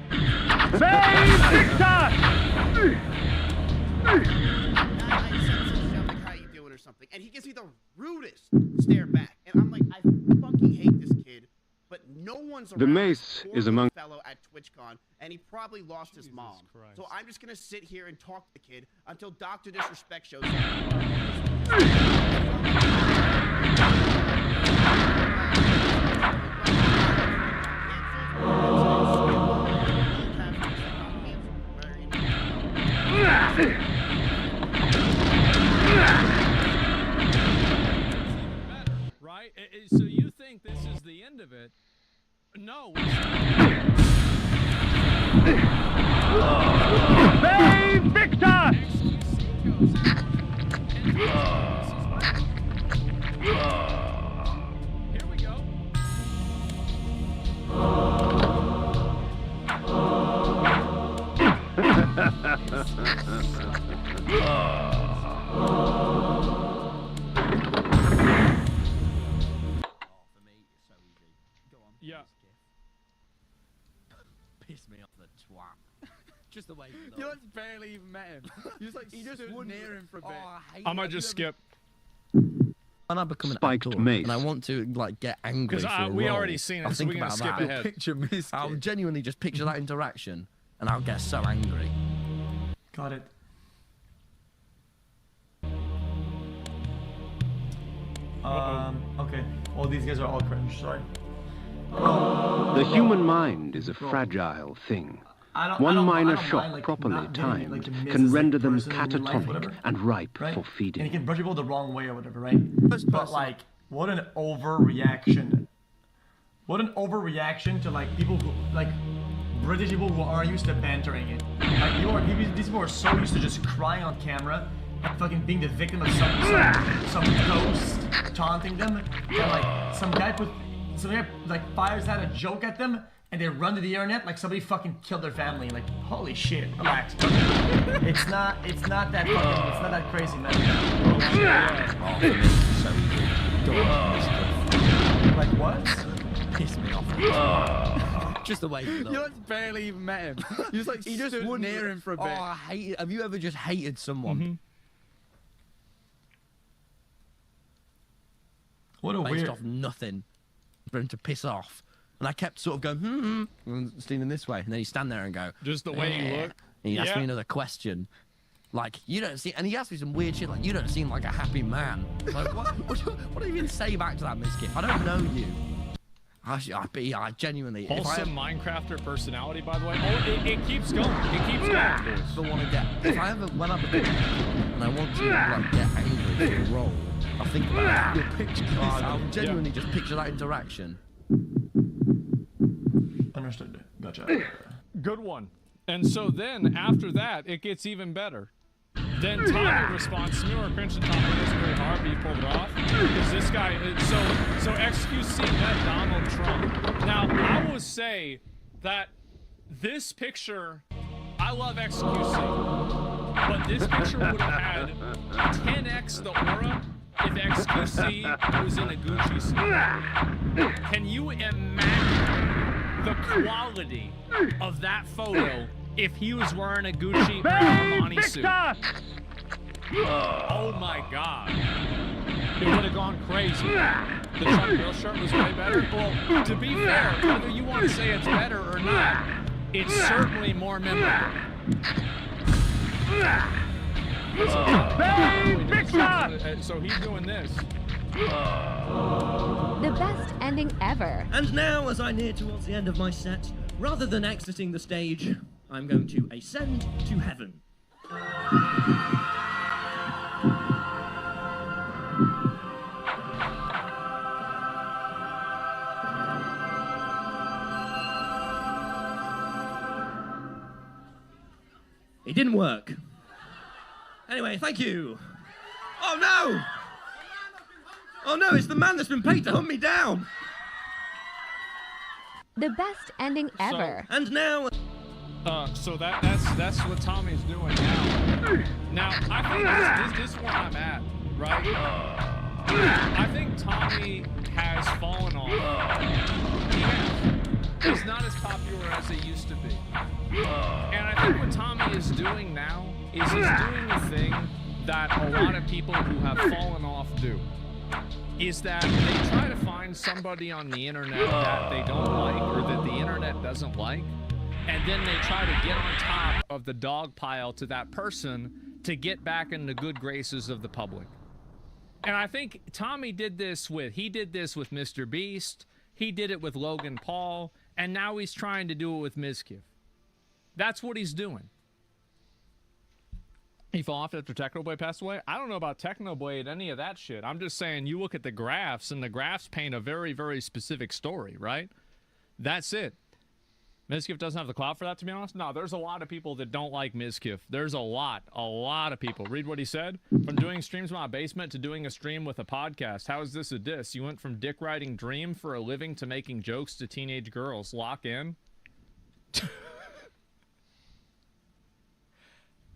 Speaker 22: Or something, and he gives me the rudest stare back, and I'm like, I fucking hate this kid, but no one's around.
Speaker 24: The mace is among
Speaker 22: fellow at TwitchCon, and he probably lost his mom.
Speaker 3: Christ.
Speaker 22: So I'm just gonna sit here and talk to the kid until Dr. Disrespect shows up.
Speaker 3: Right? So you think this is the end of it? No.
Speaker 24: Hey, Victor!
Speaker 3: Here we go.
Speaker 14: Just the way
Speaker 12: You like barely even met him. You just like
Speaker 14: he just
Speaker 12: stood
Speaker 14: wouldn't
Speaker 12: near him for a bit.
Speaker 3: I might just skip.
Speaker 14: When I become
Speaker 24: Spiked
Speaker 14: an actor
Speaker 24: mace.
Speaker 14: and I want to like get angry
Speaker 3: Because
Speaker 14: for a
Speaker 3: we
Speaker 14: role,
Speaker 3: already seen
Speaker 14: I'll
Speaker 3: it, so
Speaker 14: think
Speaker 3: we can
Speaker 14: about
Speaker 3: skip
Speaker 14: that.
Speaker 3: ahead.
Speaker 12: Picture Miss
Speaker 14: I'll
Speaker 12: Kid.
Speaker 14: genuinely just picture that interaction, and I'll get so angry.
Speaker 2: Got it. Okay. All these guys are all cringe. Sorry.
Speaker 24: The human mind is a fragile thing. One minor shock
Speaker 2: like,
Speaker 24: properly
Speaker 2: not getting, like,
Speaker 24: timed
Speaker 2: the Miz
Speaker 24: can
Speaker 2: as,
Speaker 24: render
Speaker 2: like,
Speaker 24: them
Speaker 2: person in your life,
Speaker 24: catatonic
Speaker 2: whatever,
Speaker 24: and ripe
Speaker 2: right?
Speaker 24: for
Speaker 2: And he
Speaker 24: feeding.
Speaker 2: can brush people the wrong way or whatever, right? But like, what an overreaction. What an overreaction to like people who like British people who aren't used to bantering it. Like these people are so used to just crying on camera and fucking being the victim of some ghost taunting them. And like some guy like fires out a joke at them and they run to the internet like somebody fucking killed their family. Like holy shit, relax. It's not that crazy, man. Like what?
Speaker 14: Piss me off. Just the way
Speaker 12: You like barely even met him. You just like
Speaker 14: he just
Speaker 12: stood
Speaker 14: wouldn't
Speaker 12: near him for a bit.
Speaker 14: Oh, I hate it. Have you ever just hated someone?
Speaker 2: What a
Speaker 14: based
Speaker 2: weird.
Speaker 14: off nothing for him to piss off. And I kept sort of going, and stealing this way. And then he'd stand there and go,
Speaker 3: just the way you look.
Speaker 14: And he'd ask me another question. Like, you don't seem, and he asked me some weird shit like, you don't seem like a happy man. Like, what do you even say back to that, Miskif? I don't know you. I genuinely...
Speaker 3: Wholesome Minecrafter personality, by the way. Oh, it keeps going. It keeps going.
Speaker 14: If I want to get... If I ever... When I become and I want to, like, get angry for a role, I'll think about that. I'll genuinely just picture that interaction.
Speaker 2: Understood. Gotcha.
Speaker 3: Good one. And so then, after that, it gets even better. Then Tommy responds, "Smear or cringe and Tommy is very hard, but you pulled it off." Because this guy, so XQC met Donald Trump. Now, I will say that this picture, I love XQC, but this picture would have had 10x the aura if XQC was in a Gucci suit. Can you imagine the quality of that photo if he was wearing a Gucci or Armani suit? Oh my god. It would have gone crazy. The Trump girl shirt was way better. Well, to be fair, whether you want to say it's better or not, it's certainly more memorable. So he's doing this.
Speaker 4: The best ending ever.
Speaker 9: And now, as I near towards the end of my set, rather than exiting the stage, I'm going to ascend to heaven. It didn't work. Anyway, thank you. Oh no! Oh no, it's the man that's been paid to hunt me down.
Speaker 4: The best ending ever.
Speaker 9: And now...
Speaker 3: So that's what Tommy's doing now. Now, I think this is where I'm at, right? I think Tommy has fallen off. He has. He's not as popular as he used to be. And I think what Tommy is doing now is he's doing the thing that a lot of people who have fallen off do. Is that they try to find somebody on the internet that they don't like or that the internet doesn't like, and then they try to get on top of the dog pile to that person to get back in the good graces of the public. And I think Tommy did this with Mr. Beast, he did it with Logan Paul, and now he's trying to do it with Mizkif. That's what he's doing. He fell off after Technoblade passed away? I don't know about Technoblade, any of that shit. I'm just saying you look at the graphs, and the graphs paint a very, very specific story, right? That's it. Mizkif doesn't have the clout for that, to be honest. No, there's a lot of people that don't like Mizkif. There's a lot of people. Read what he said. From doing streams in my basement to doing a stream with a podcast. How is this a diss? You went from dick riding Dream for a living to making jokes to teenage girls. Lock in.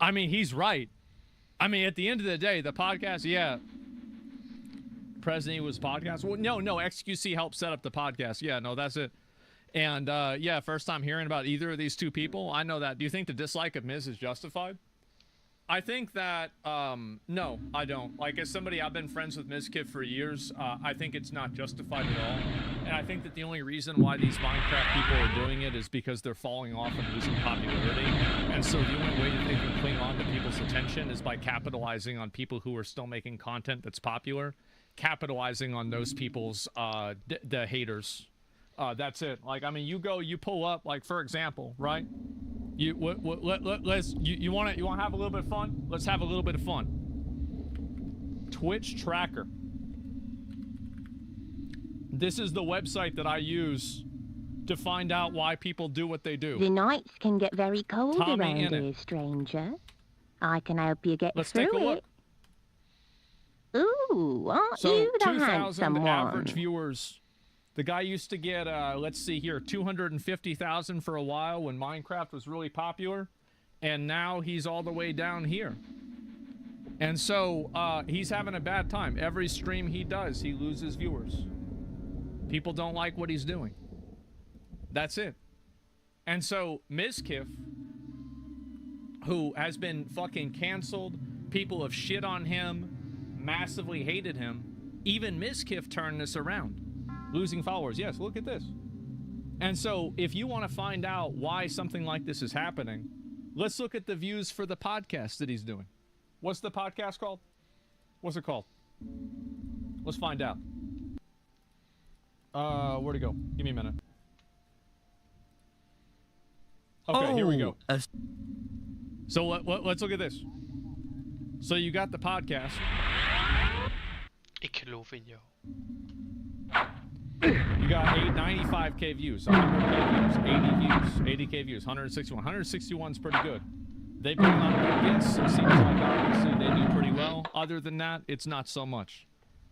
Speaker 3: I mean, he's right. I mean, at the end of the day, the podcast, yeah. President was podcast. Well, no, XQC helped set up the podcast. Yeah, no, that's it. And yeah, first time hearing about either of these two people. I know that. Do you think the dislike of Miz is justified? I think that, no, I don't. Like, as somebody, I've been friends with Mizkif for years, I think it's not justified at all. And I think that the only reason why these Minecraft people are doing it is because they're falling off and losing popularity. And so the only way that they can cling on to people's attention is by capitalizing on people who are still making content that's popular, capitalizing on those people's, the haters. That's it. Like, I mean, you pull up, like, for example, right? You want to have a little bit of fun? Let's have a little bit of fun. Twitch tracker. This is the website that I use to find out why people do what they do.
Speaker 7: The nights can get very cold
Speaker 3: Tommy
Speaker 7: around
Speaker 3: in
Speaker 7: here,
Speaker 3: it.
Speaker 7: stranger. I can help you get
Speaker 3: Let's
Speaker 7: through
Speaker 3: take a look.
Speaker 7: it. Ooh, aren't
Speaker 3: So
Speaker 7: you the
Speaker 3: 2,000
Speaker 7: handsome one?
Speaker 3: average viewers. The guy used to get, let's see here, 250,000 for a while when Minecraft was really popular. And now he's all the way down here. And so, he's having a bad time. Every stream he does, he loses viewers. People don't like what he's doing. That's it. And so, Mizkif, who has been fucking canceled, people have shit on him, massively hated him, even Mizkif turned this around. Losing followers, yes, look at this. And so, if you want to find out why something like this is happening, let's look at the views for the podcast that he's doing. What's the podcast called? What's it called? Let's find out. Where'd it go? Give me a minute. Okay, here we go. So let's look at this. So you got the podcast.
Speaker 5: Ik geloof in jou.
Speaker 3: You got 95k views, 100k views, 80 views, 80k views, 161. 161 is pretty good. They bring on good guests. It seems like obviously they do pretty well. Other than that, it's not so much.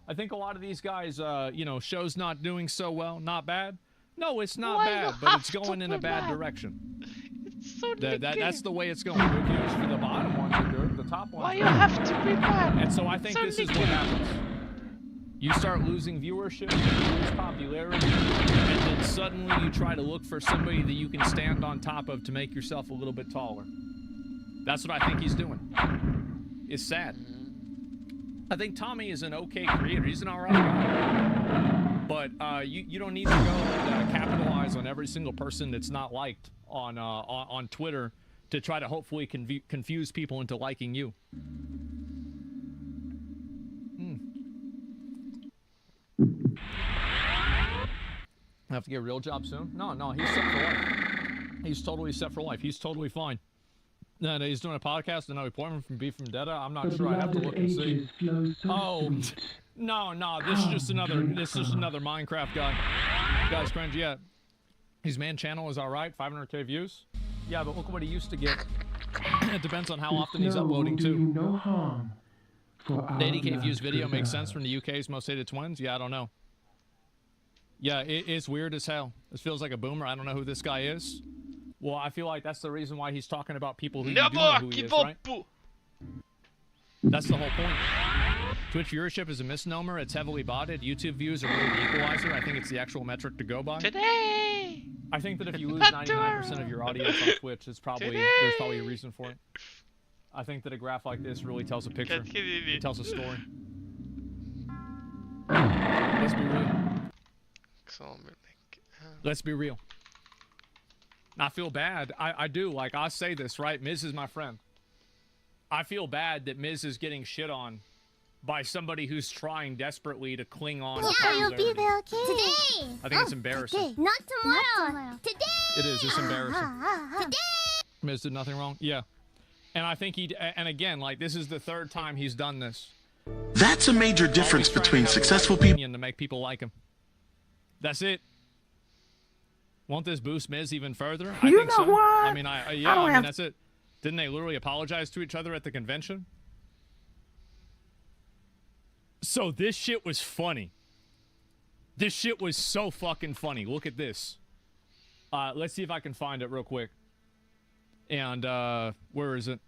Speaker 3: I think a lot of these guys, you know, show's not doing so well. Not bad. No, it's not bad, but it's going in a bad direction.
Speaker 5: It's so
Speaker 3: that's the way it's going. Good views for the bottom ones are good. The top ones.
Speaker 5: Why you have to be bad?
Speaker 3: And so I think this is what happens. You start losing viewership, you lose popularity, and then suddenly you try to look for somebody that you can stand on top of to make yourself a little bit taller. That's what I think he's doing. It's sad. I think Tommy is an okay creator. He's an alright guy. But you don't need to go and capitalize on every single person that's not liked on Twitter to try to hopefully confuse people into liking you. I have to get a real job soon? No, he's set for life. He's totally set for life. He's totally fine. No, he's doing a podcast and no appointment from B from Data. I'm not sure. I have to look and see. Oh, no, this is just another Minecraft guy. Guy's cringe, yeah. His main channel is alright, 500k views. Yeah, but look what he used to get. It depends on how often he's uploading too.
Speaker 8: No harm.
Speaker 3: The 80k views video makes sense from the UK's most hated twins? Yeah, I don't know. Yeah, it's weird as hell. This feels like a boomer. I don't know who this guy is. Well, I feel like that's the reason why he's talking about people who you do know who he is, right? That's the whole point. Twitch viewership is a misnomer. It's heavily botted. YouTube views are really the equalizer. I think it's the actual metric to go by.
Speaker 5: Today!
Speaker 3: I think that if you lose 99% of your audience on Twitch, there's probably a reason for it. I think that a graph like this really tells a picture. It tells a story. Let's be real. Let's be real. I feel bad. I do. Like, I say this, right? Miz is my friend. I feel bad that Miz is getting shit on by somebody who's trying desperately to cling on to popularity.
Speaker 20: You'll be there, okay? Today!
Speaker 3: I think it's embarrassing.
Speaker 20: Not tomorrow! Today!
Speaker 3: It is. It's embarrassing.
Speaker 20: Today!
Speaker 3: Miz did nothing wrong? Yeah. And I think and again, like, this is the third time he's done this.
Speaker 10: That's a major difference between successful people
Speaker 3: to make people like him. That's it. Won't this boost Miz even further? I think so.
Speaker 8: What?
Speaker 3: I mean, I mean, that's it. Didn't they literally apologize to each other at the convention? So this shit was funny. This shit was so fucking funny. Look at this. Let's see if I can find it real quick. And where is it?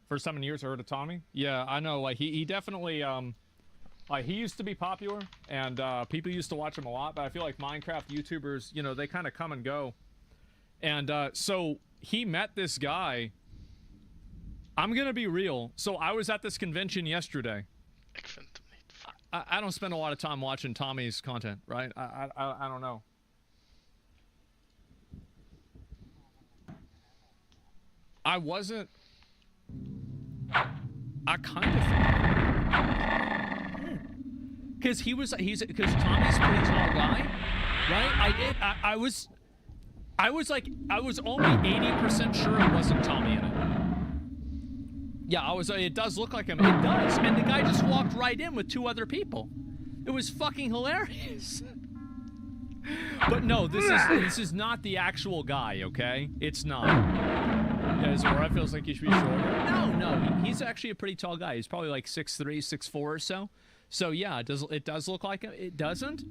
Speaker 3: First time in years I heard of Tommy. Yeah, I know. Like he definitely He used to be popular, and people used to watch him a lot, but I feel like Minecraft YouTubers, you know, they kind of come and go. And so he met this guy. I'm gonna be real. So I was at this convention yesterday. I don't spend a lot of time watching Tommy's content, right? I don't know. I wasn't. I kind of thought, because Tommy's a pretty tall guy, right? I was only 80% sure it wasn't Tommy in it. Yeah, it does look like him. It does, and the guy just walked right in with 2 other people. It was fucking hilarious. But no, this is not the actual guy, okay? It's not. Yeah, Zora feels like he should be shorter. No, he's actually a pretty tall guy. He's probably like 6'3", 6'4" or so. So yeah, it does look like him. It doesn't?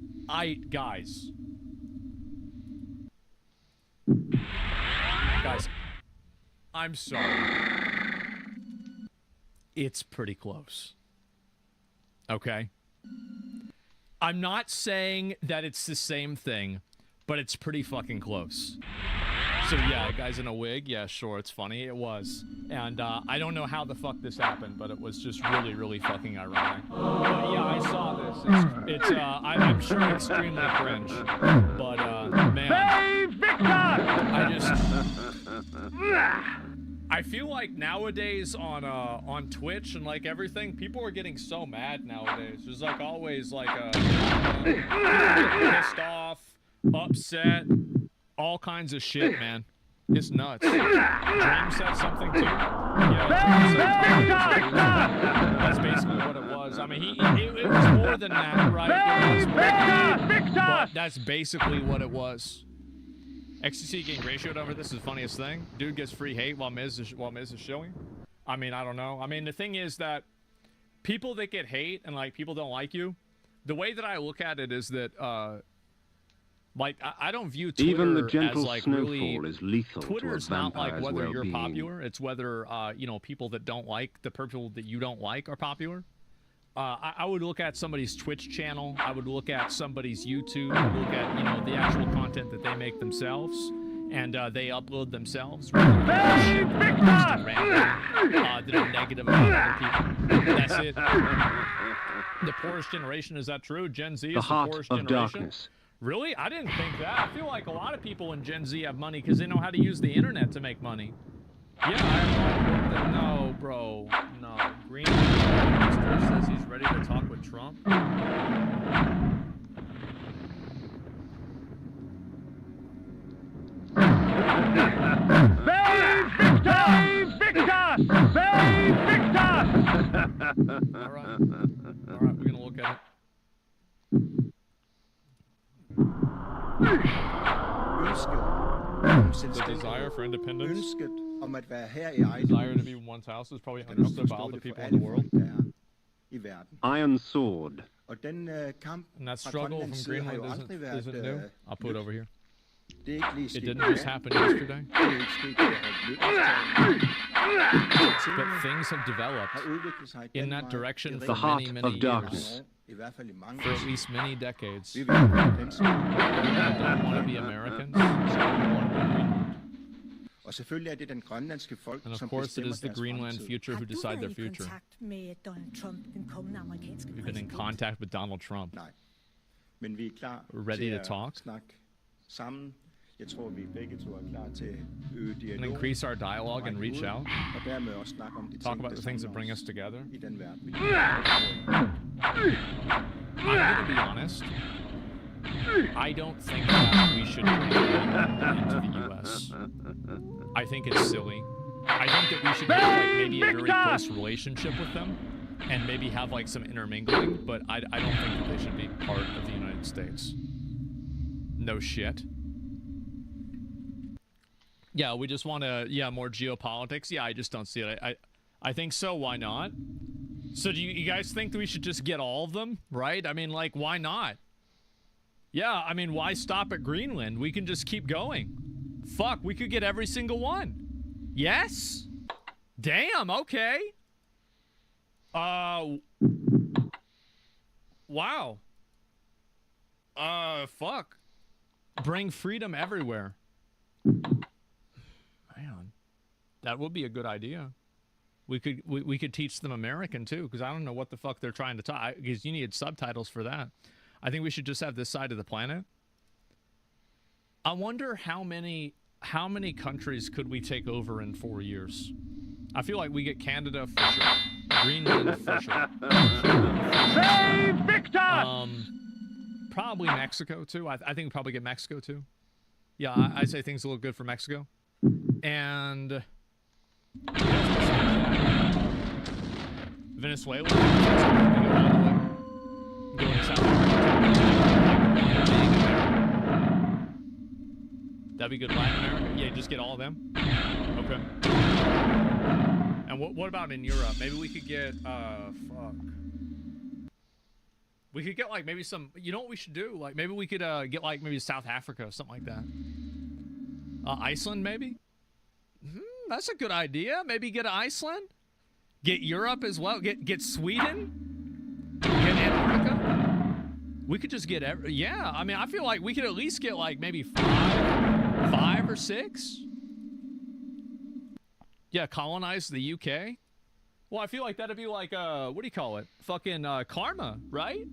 Speaker 3: Guys, I'm sorry. It's pretty close. Okay? I'm not saying that it's the same thing, but it's pretty fucking close. So yeah, a guy's in a wig. Yeah, sure, it's funny. It was. And I don't know how the fuck this happened, but it was just really, really fucking ironic. But yeah, I saw this. I'm sure extremely cringe. But man, I feel like nowadays on Twitch and like everything, people are getting so mad nowadays. There's like always like pissed off, upset, all kinds of shit, man. It's nuts. Dream said something too. Yeah, that's basically what it was. I mean, it was more than that, right? But that's basically what it was. XTC getting ratioed over this is the funniest thing. Dude gets free hate while Miz is showing. I mean, I don't know. I mean, the thing is that people that get hate and like people don't like you, the way that I look at it is that like I don't view Twitter
Speaker 24: even the gentle
Speaker 3: as like
Speaker 24: snowfall
Speaker 3: really.
Speaker 24: is lethal
Speaker 3: Twitter's
Speaker 24: to a
Speaker 3: not like
Speaker 24: vampire's
Speaker 3: whether you're
Speaker 24: well-being.
Speaker 3: popular. It's whether you know, people that don't like the people that you don't like are popular. I would look at somebody's Twitch channel. I would look at somebody's YouTube. I would look at, you know, the actual content that they make themselves, and they upload themselves. That are negative about other people. That's it. The poorest generation, is that true? Gen Z is the poorest generation?
Speaker 24: Darkness.
Speaker 3: Really? I didn't think that. I feel like a lot of people in Gen Z have money because they know how to use the internet to make money. Yeah, no, bro. No. Green Minister says he's ready to talk with Trump.
Speaker 6: Save Victor! Save Victor!
Speaker 3: Alright, we're gonna look at it. The desire for independence. Desire to be one's house is probably understood by all the people in the world.
Speaker 24: Iron sword.
Speaker 3: And that struggle from Greenland isn't new. I'll put it over here. It didn't just happen yesterday. But things have developed in that direction for many, many years. For at least many decades. We don't want to be Americans, so we want to be Greenland. And of course, it is the Greenland future who decide their future. We've been in contact with Donald Trump. We're ready to talk. And increase our dialogue and reach out. Talk about the things that bring us together. I'm gonna be honest. I don't think that we should bring Greenland into the U.S. I think it's silly. I think that we should have like maybe a very close relationship with them, and maybe have like some intermingling. But I don't think that they should be part of the United States. No shit. Yeah, we just want to, more geopolitics. Yeah, I just don't see it. I think so. Why not? So do you guys think that we should just get all of them, right? I mean, like, why not? Yeah, I mean, why stop at Greenland? We can just keep going. Fuck, we could get every single one. Yes? Damn, okay. Wow. Fuck. Bring freedom everywhere. Man, that would be a good idea. We could teach them American too, because I don't know what the fuck they're trying to talk. Because you need subtitles for that. I think we should just have this side of the planet. I wonder how many countries could we take over in 4 years? I feel like we get Canada for sure, Greenland for sure. Save Victor! Probably Mexico too. I think we probably get Mexico too. Yeah, I'd say things look good for Mexico. And Venezuela. Going south. That'd be good. Latin America. Yeah, just get all of them. Okay. And what about in Europe? Maybe we could get fuck. We could get like maybe some. You know what we should do? Like maybe we could get like maybe South Africa or something like that. Iceland maybe. That's a good idea. Maybe get Iceland. Get Europe as well. Get Sweden. Get Antarctica. We could just get yeah. I mean, I feel like we could at least get like maybe five or six. Yeah, colonize the UK. Well, I feel like that'd be like what do you call it? Fucking karma, right?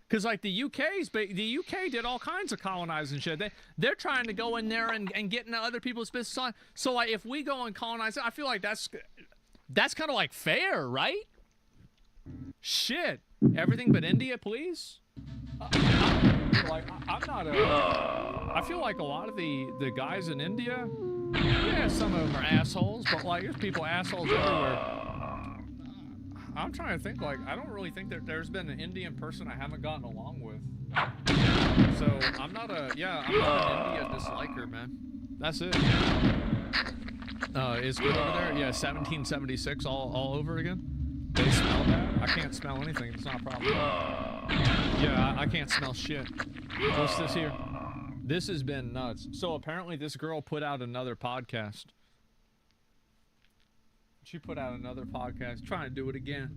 Speaker 3: Because like the UK did all kinds of colonizing shit. They're trying to go in there and get into other people's business on. So like if we go and colonize it, I feel like that's kind of like fair, right? Shit, everything but India, please. I'm not I feel like a lot of the guys in India, yeah, some of them are assholes, but like there's people assholes everywhere. I'm trying to think, like, I don't really think that there's been an Indian person I haven't gotten along with. So I'm not an India disliker, man. That's it. Is good over there? Yeah, 1776 all over again. They smell bad? I can't smell anything. It's not a problem. Yeah, I can't smell shit. What's this here? This has been nuts. So apparently this girl put out another podcast. She put out another podcast, trying to do it again.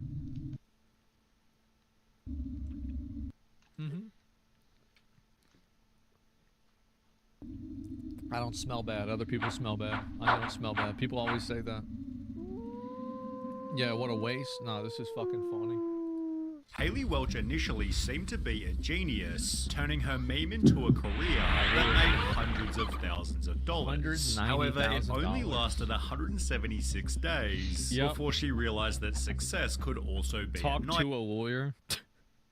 Speaker 3: I don't smell bad. Other people smell bad. I don't smell bad. People always say that. Yeah, what a waste. No, this is fucking funny.
Speaker 6: Haley Welch initially seemed to be a genius, turning her meme into a career that made hundreds of thousands of dollars. However, it only lasted 176 days before she realized that success could also be
Speaker 3: Talk to a lawyer.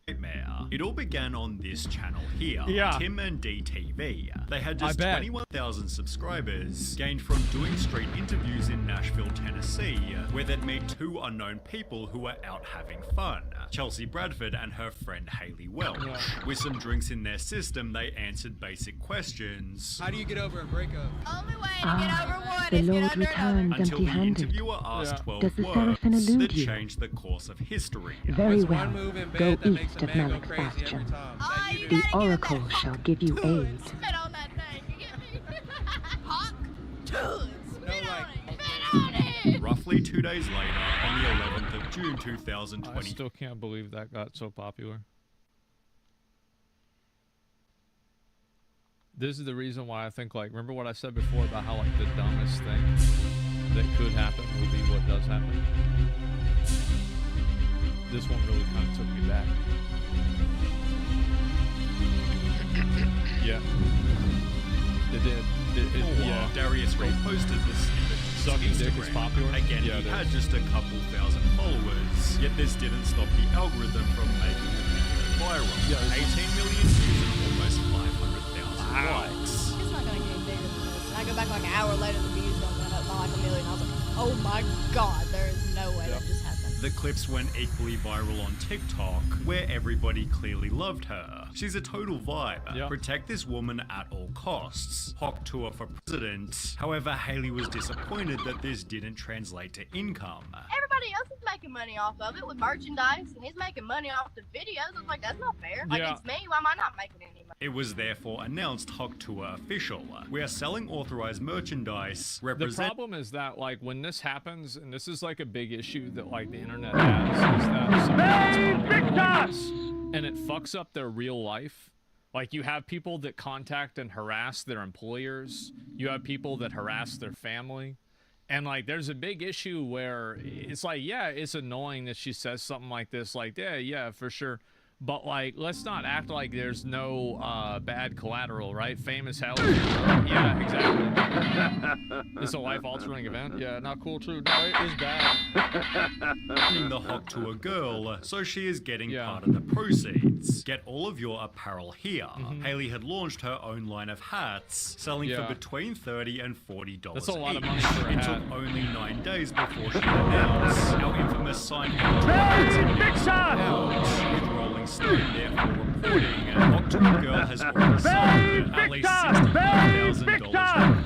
Speaker 6: Nightmare. It all began on this channel here, Tim and DTV. They had just 21,000 subscribers, gained from doing street interviews in Nashville, Tennessee, where they'd meet two unknown people who were out having fun, Chelsea Bradford and her friend Haley Welch. With some drinks in their system, they answered basic questions.
Speaker 17: How do you get over a breakup?
Speaker 20: Only way to get over one
Speaker 7: The
Speaker 20: is get
Speaker 7: Lord
Speaker 20: under another.
Speaker 7: returned
Speaker 6: Until the
Speaker 7: empty-handed.
Speaker 6: interviewer asked 12
Speaker 7: Does the
Speaker 6: words
Speaker 7: seraphim
Speaker 6: that
Speaker 7: elude you?
Speaker 6: changed the course of history.
Speaker 7: Very well. Go east of Malik Bastion. The Oracle shall give you aid.
Speaker 20: Spit on that thing. You get me? Hawk? Spit on it.
Speaker 6: Roughly 2 days later, on the 11th of June 2020.
Speaker 3: I still can't believe that got so popular. This is the reason why I think, like, remember what I said before about how, like, the dumbest thing that could happen will be what does happen? This one really kind of took me back. Yeah. It did. Yeah.
Speaker 6: Darius reposted this snippet.
Speaker 3: Sucking dick is popular?
Speaker 6: Again, he had just a couple thousand followers, yet this didn't stop the algorithm from making the video viral. 18 million views and almost 500,000 likes.
Speaker 20: It's not gonna get any bigger than this. And I go back like an hour later, the views don't went up by like 1 million. I was like, oh my god, there is no way that just happened.
Speaker 6: The clips went equally viral on TikTok, where everybody clearly loved her. She's a total vibe. Protect this woman at all costs. Hawk tour for president. However, Haley was disappointed that this didn't translate to income.
Speaker 20: Everybody else is making money off of it with merchandise, and he's making money off the videos. I was like, that's not fair. Like, it's me. Why am I not making any money?
Speaker 6: It was therefore announced Hawk Tour official. We are selling authorized merchandise.
Speaker 3: The problem is that, like, when this happens, and this is like a big issue that like the internet has, is that something that's popular like this, and it fucks up their real life. Like, you have people that contact and harass their employers. You have people that harass their family. And, like, there's a big issue where it's like, yeah, it's annoying that she says something like this. Like, yeah, for sure. But, like, let's not act like there's no bad collateral, right? Famous hell. Yeah, exactly. It's a life-altering event. Yeah, not cool, too. No, it is bad.
Speaker 6: Giving the hock to a girl, so she is getting part of the proceeds. Get all of your apparel here. Haley had launched her own line of hats, selling for between $30 and $40
Speaker 3: That's a lot
Speaker 6: each.
Speaker 3: of money for a
Speaker 6: It
Speaker 3: hat.
Speaker 6: took only 9 days before she announced our infamous sign out. With Rolling Stone therefore reporting, Hock to a Girl has already sold at least $65,000.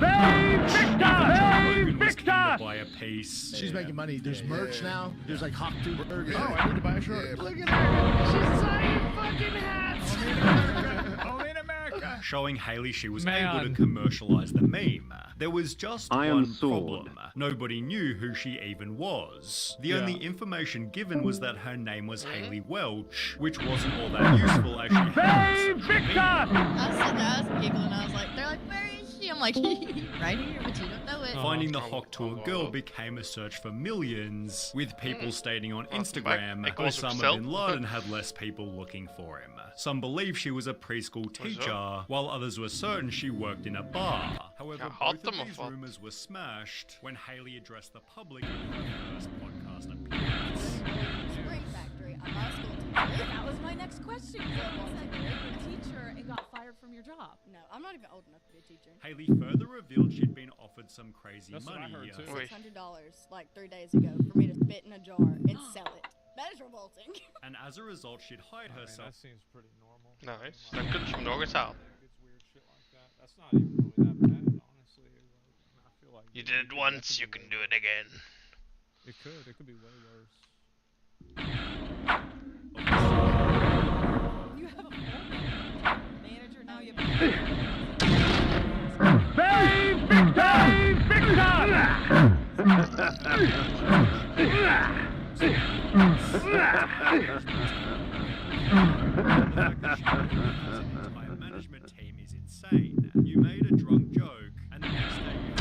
Speaker 6: Logan was keen to buy a piece.
Speaker 8: She's making money. There's merch now. There's like Hawk 2 burgers.
Speaker 9: Oh, I need to buy a shirt.
Speaker 8: Look at her. She's signing fucking hats.
Speaker 9: Only in America.
Speaker 6: Showing Haley she was able to commercialize the meme. There was just one problem. Nobody knew who she even was. The only information given was that her name was Haley Welch, which wasn't all that useful as she had
Speaker 18: I was sitting there, I was giggling, I was like, they're like, where is she? I'm like, right here, but you don't know it.
Speaker 6: Finding the Hock to a Girl became a search for millions, with people stating on Instagram Osama bin Laden had less people looking for him. Some believe she was a preschool teacher, while others were certain she worked in a bar. However, both of these rumors were smashed when Haley addressed the public in her first podcast appearance.
Speaker 19: Spring Factory. I'm not a school teacher. That was my next question. You were a teacher and got fired from your job. No, I'm not even old enough to be a teacher.
Speaker 6: Haley further revealed she'd been offered some crazy money.
Speaker 19: $600 like 3 days ago for me to spit in a jar and sell it. That is revolting.
Speaker 6: And as a result, she'd hide herself.
Speaker 3: That seems pretty normal.
Speaker 5: Nice. Den kunde som något här.
Speaker 3: It's weird shit like that. That's not even really that bad, honestly. I feel like
Speaker 5: You did it once, you can do it again.
Speaker 3: It could be way worse.
Speaker 19: You have a full manager now. You have
Speaker 6: My management team is insane. You made a drunk joke, and the next day you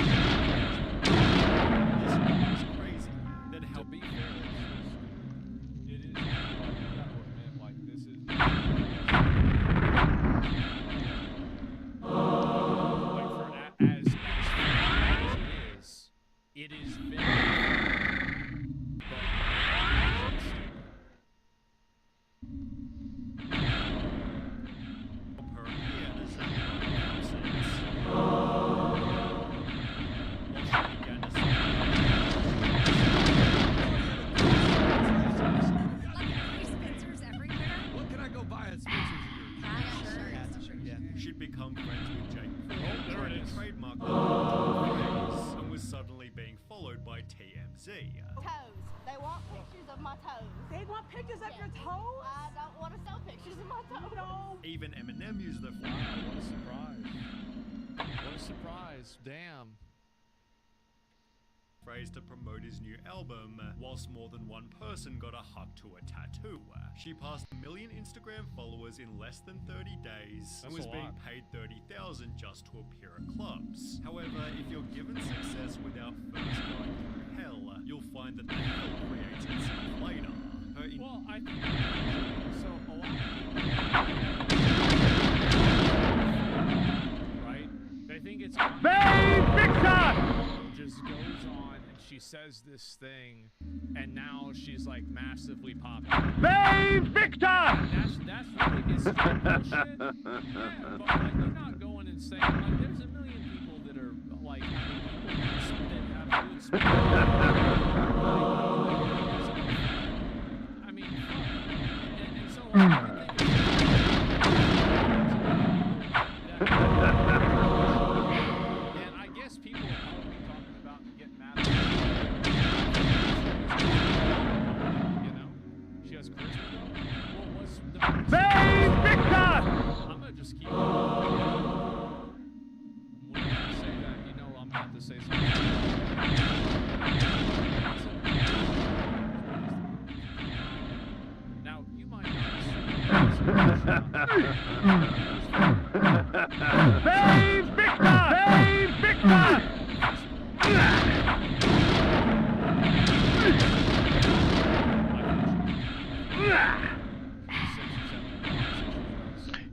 Speaker 6: this is crazy. That helped me.
Speaker 3: It is like this is like for as it is. It is very
Speaker 6: She'd become friends with Jake Paul, trying to trademark the phrase, and was suddenly being followed by TMZ.
Speaker 19: toes. They want pictures of my toes. They want pictures of your toes? I don't want to sell pictures of my toes. No.
Speaker 6: Even Eminem used the
Speaker 3: Wow, what a surprise. What a surprise. Damn.
Speaker 6: phrase to promote his new album, whilst more than one person got a hug to a tattoo. She passed 1 million Instagram followers in less than 30 days and was being paid $30,000 just to appear at clubs. However, if you're given success without first going through hell, you'll find that the hell creates itself later.
Speaker 3: Well, I think so. A lot of people, right? They think it's just goes on and she says this thing, and now she's like massively popular. Victor! That's really it's straight bullshit. Yeah, but like they're not going and saying like there's a million people that are like that have good speech. And I guess people are probably talking about getting mad at her. You know? She has charisma though. What was the I'm gonna just keep when I say that, you know I'm about to say something. Now you might not
Speaker 1: Save Victor! Save Victor!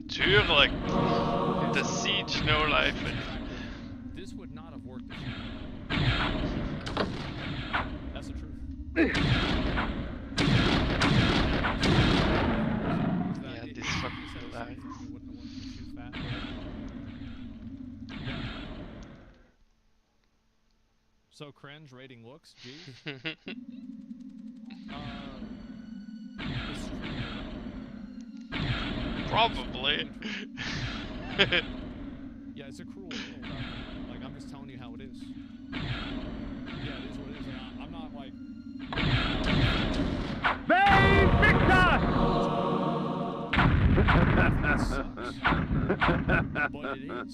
Speaker 5: Tuurlijk. The siege, no life.
Speaker 3: This would not have worked. That's the truth.
Speaker 5: Yeah, this fucking life.
Speaker 3: So cringe rating looks, geez.
Speaker 5: Probably.
Speaker 3: Yeah, it's a cruel world. Like, I'm just telling you how it is. Yeah, it is what it is. Like, I'm not like.
Speaker 1: Save Victor!
Speaker 3: That sucks. But it is.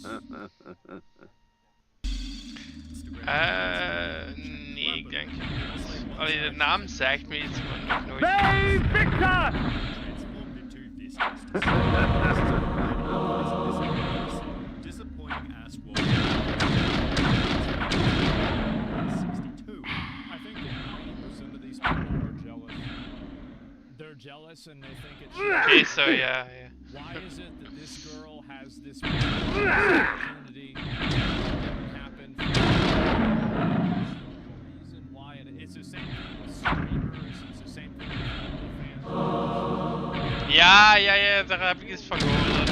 Speaker 5: Nee, ik denk allee, de naam zegt me iets, maar nog nooit.
Speaker 1: Save Victor!
Speaker 6: Disappointing ass wall. 62.
Speaker 3: I think that 90% of these people are jealous. They're jealous and they think it's.
Speaker 5: Okay, so yeah.
Speaker 3: Why is it that this girl has this opportunity that didn't happen? Reason why? And it's the same thing with streamers. It's the same thing with OnlyFans.
Speaker 5: Ja, daar heb ik iets van gehoord.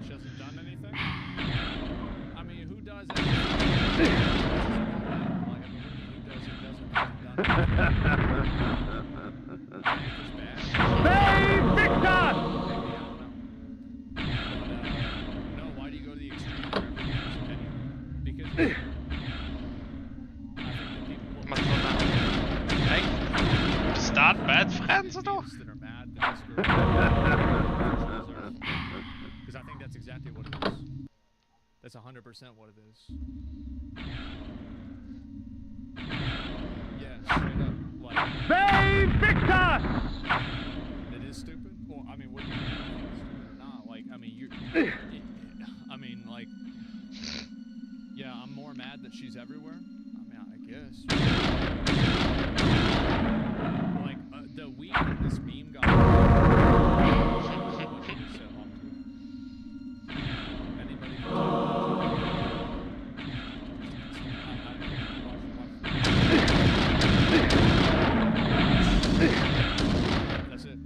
Speaker 3: She hasn't done anything. I mean, who does it?
Speaker 1: Save Victor!
Speaker 3: No, why do you go to the extreme for everyone's opinion? Because I think that people
Speaker 5: Bestaat bad friends or no?
Speaker 3: that are mad that this girl because I think that's exactly what it is. That's 100% what it is. Yeah, straight up. Like,
Speaker 1: Save Victor!
Speaker 3: it is stupid. Well, I mean, what do you think is stupid or not? Like, I mean, I mean, like, yeah, I'm more mad that she's everywhere. I mean, I guess. Like, the week that this meme got. Anybody? That's it.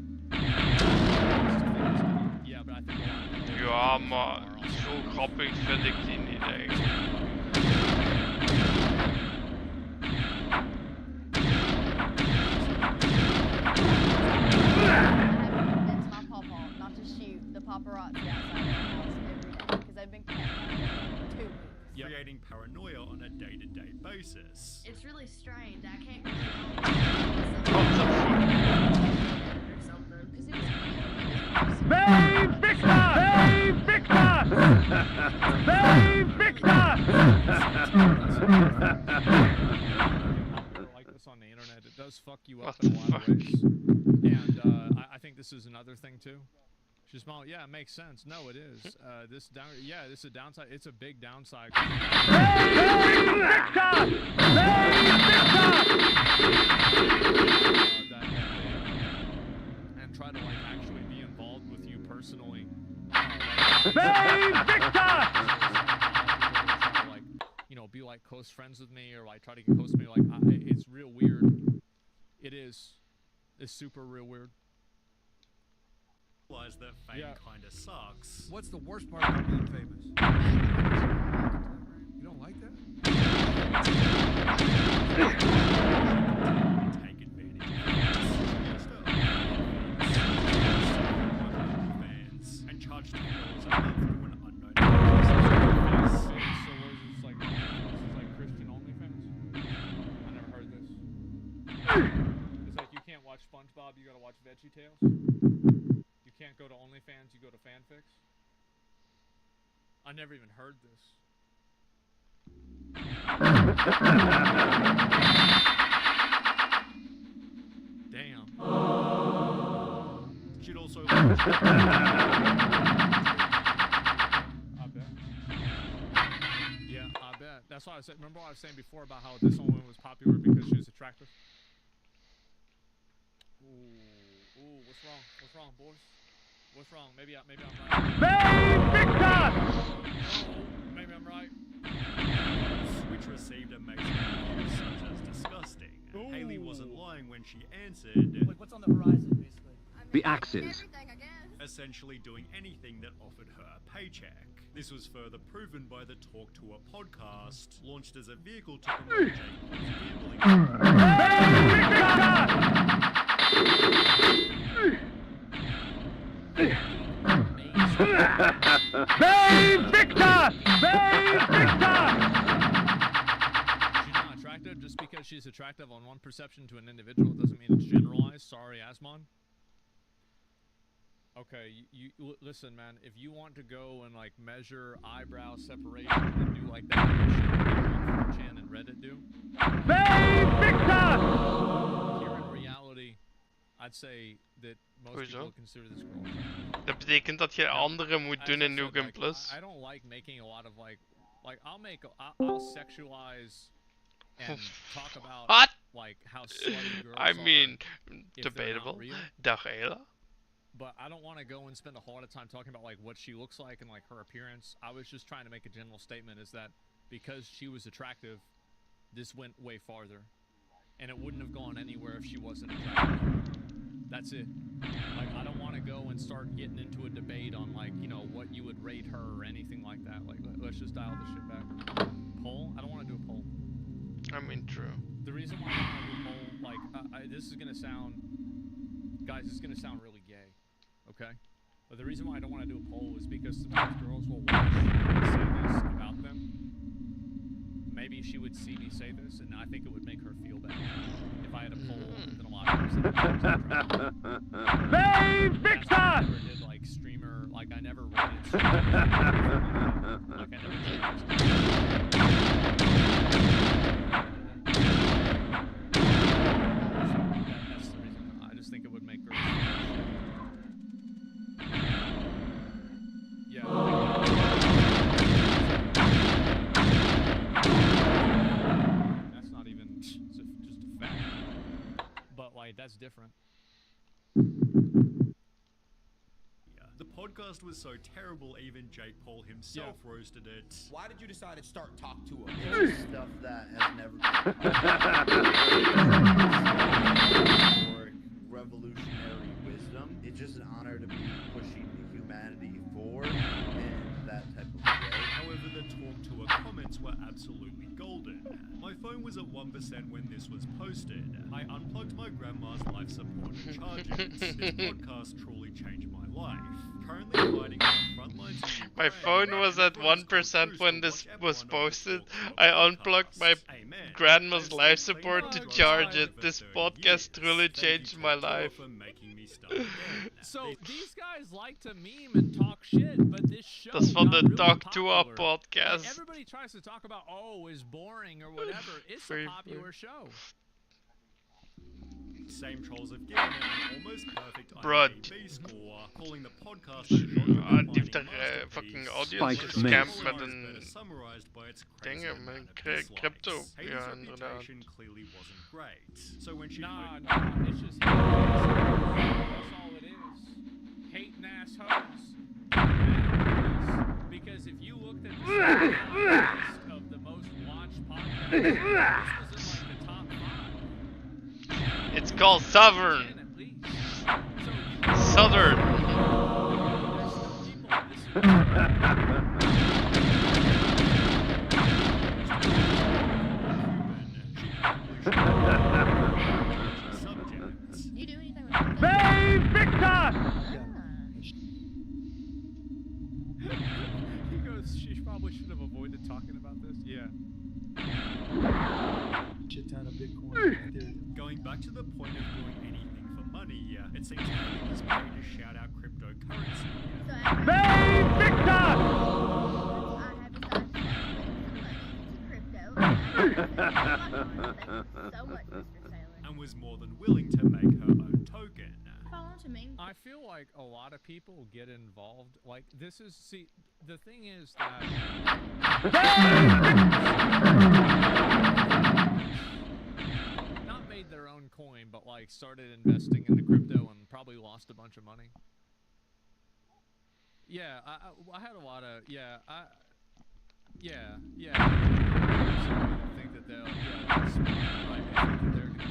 Speaker 3: Yeah, but I think
Speaker 5: Ja, maar zo grappig vind ik die niet eigenlijk.
Speaker 18: Not to shoot the paparazzi outside my house every day because I've been kept out for 2 weeks.
Speaker 6: Creating paranoia on a day-to-day basis.
Speaker 19: It's really strange. I can't really or something because it was
Speaker 1: Save Victor! Save Victor! Save Victor!
Speaker 3: like this on the internet, it does fuck you up in a lot of ways. And I think this is another thing too. She's small. Yeah, it makes sense. No, it is. This is a downside. It's a big downside.
Speaker 1: Save Victor! Save Victor!
Speaker 3: And try to like actually be involved with you personally.
Speaker 1: Save Victor!
Speaker 3: Like, you know, be like close friends with me or like try to get close to me. Like, it's real weird. It is. It's super real weird.
Speaker 6: Realize that fame kinda sucks.
Speaker 17: What's the worst part about being famous? You don't like that?
Speaker 6: Take advantage fans and charge $10 a month to an unknown
Speaker 3: So what is this like Christian OnlyFans? I never heard this. It's like you can't watch SpongeBob, you gotta watch VeggieTales. You can't go to OnlyFans, you go to fanfics. I never even heard this. Damn.
Speaker 6: also
Speaker 3: Yeah, I bet. That's why I said. Remember what I was saying before about how this woman was popular because she was attractive? Ooh, what's wrong? What's wrong, boys? What's wrong? Maybe I'm right. Maybe I'm right.
Speaker 6: which received a mixed reviews such as disgusting. Haley wasn't lying when she answered.
Speaker 13: Like, what's on the horizon, basically?
Speaker 24: The axes.
Speaker 6: Essentially doing anything that offered her a paycheck. This was further proven by the Talk to a podcast, launched as a vehicle to promote Jake Paul's
Speaker 1: Victor! Victor!
Speaker 3: She's not attractive. Just because she's attractive on one perception to an individual doesn't mean it's generalized. Sorry, Asmon. Okay, you listen, man. If you want to go and like measure eyebrow separation and do like that shit that 4chan and Reddit do, here in reality, I'd say that most people consider this girl attractive.
Speaker 5: Dat betekent dat je andere moet doen in New Game Plus.
Speaker 3: I don't like making a lot of like I'll sexualize and talk about
Speaker 5: what?
Speaker 3: Like how slutty girls
Speaker 5: I mean,
Speaker 3: are
Speaker 5: debatable. Dag Ela.
Speaker 3: But I don't want to go and spend a whole lot of time talking about like what she looks like and like her appearance. I was just trying to make a general statement is that because she was attractive, this went way farther. And it wouldn't have gone anywhere if she wasn't attractive. That's it. Like, I don't want to go and start getting into a debate on like, you know, what you would rate her or anything like that. Like, let's just dial this shit back. Poll? I don't want to do a poll.
Speaker 5: I mean, true.
Speaker 3: The reason why I don't want to do a poll, like, this is going to sound, guys, this is going to sound really gay. Okay? But the reason why I don't want to do a poll is because sometimes girls will watch me say this about them. Maybe she would see me say this, and I think it would make her feel better if I had a poll and then a lot of people said Victor! I never did like streamer, like I never rated streamer. Like I never did. That's the reason. I just think it would make girls feel better. Yeah. That's not even just a fact. But like that's different.
Speaker 6: The podcast was so terrible even Jake Paul himself roasted it.
Speaker 15: Why did you decide to start Talk to Him?
Speaker 21: It's stuff that has never been revolutionary wisdom. It's just an honor to be pushing humanity forward in that type of way.
Speaker 6: However, the Talk to a comments were absolutely golden. My phone was at 1% when this was posted. I unplugged my grandma's life support and charged it. This podcast truly changed my life. Currently fighting on the front lines of Ukraine.
Speaker 5: My phone was at 1% when this was posted. I unplugged my grandma's life support to charge it. This podcast truly changed my life.
Speaker 3: So these guys like to meme and talk shit, but this show
Speaker 5: That's from the
Speaker 3: really
Speaker 5: Talk to a
Speaker 3: popular.
Speaker 5: podcast.
Speaker 3: Like, everybody tries to talk about, oh, it's boring or whatever. It's a popular show.
Speaker 6: Same trolls have given it an almost perfect IMDb score, calling the podcast
Speaker 5: Die heeft er fucking audience gescampt met een dingen, met crypto. Ja, inderdaad.
Speaker 6: Clearly wasn't great. So when she
Speaker 3: Nah, it's just that's all it is. Hating ass hoes. Because if you looked at the list of the most watched podcasts, this was in like the top 5.
Speaker 5: It's called Southern. Southern.
Speaker 18: You do anything with
Speaker 1: Victor!
Speaker 3: He goes, she probably should have avoided talking about this. Yeah.
Speaker 23: Shit ton of Bitcoin.
Speaker 6: Going back to the point of doing anything for money, it seems Haley was paid to shout out cryptocurrency.
Speaker 1: Victor!
Speaker 6: And was more than willing to make her own token.
Speaker 3: I feel like a lot of people get involved. Like this is the thing is that not made their own coin, but like started investing in the crypto and probably lost a bunch of money. Yeah, I had a lot of I think that they'll that's smart, right? I think that they're gonna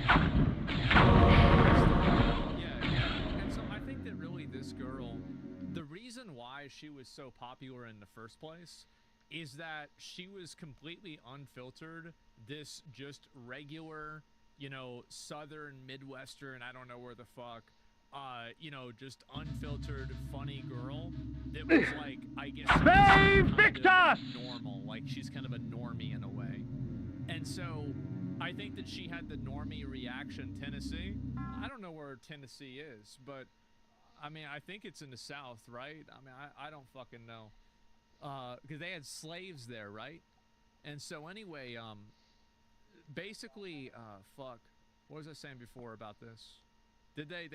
Speaker 3: and so I think that really this girl, the reason why she was so popular in the first place is that she was completely unfiltered, this just regular, you know, southern midwestern, I don't know where the fuck, you know, just unfiltered, funny girl that was like, I guess, normal. Like, she's kind of a normie in a way. And so, I think that she had the normie reaction. Tennessee, I don't know where Tennessee is, but, I mean, I think it's in the South, right? I mean, I don't fucking know. Because they had slaves there, right? And so, anyway, basically, fuck. What was I saying before about this? Did they had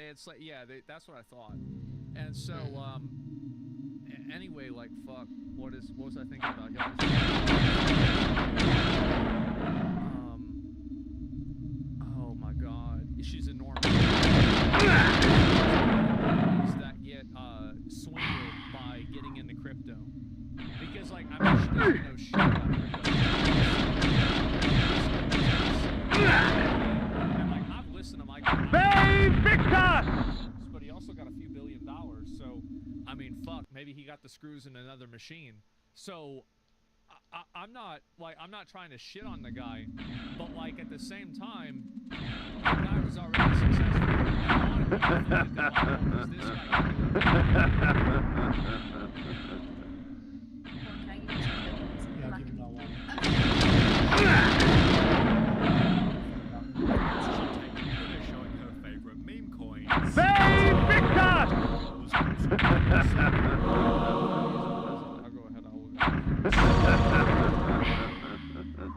Speaker 3: that's what I thought. And so anyway, like fuck, what was I thinking about? Oh my god, she's enormous. That get swindled by getting into crypto. Because like I mean she doesn't know shit about crypto. And like I've listened to Michael. But he also got a few $1 billion, so I mean, fuck, maybe he got the screws in another machine. So I'm not trying to shit on the guy, but like at the same time, the guy was already successful.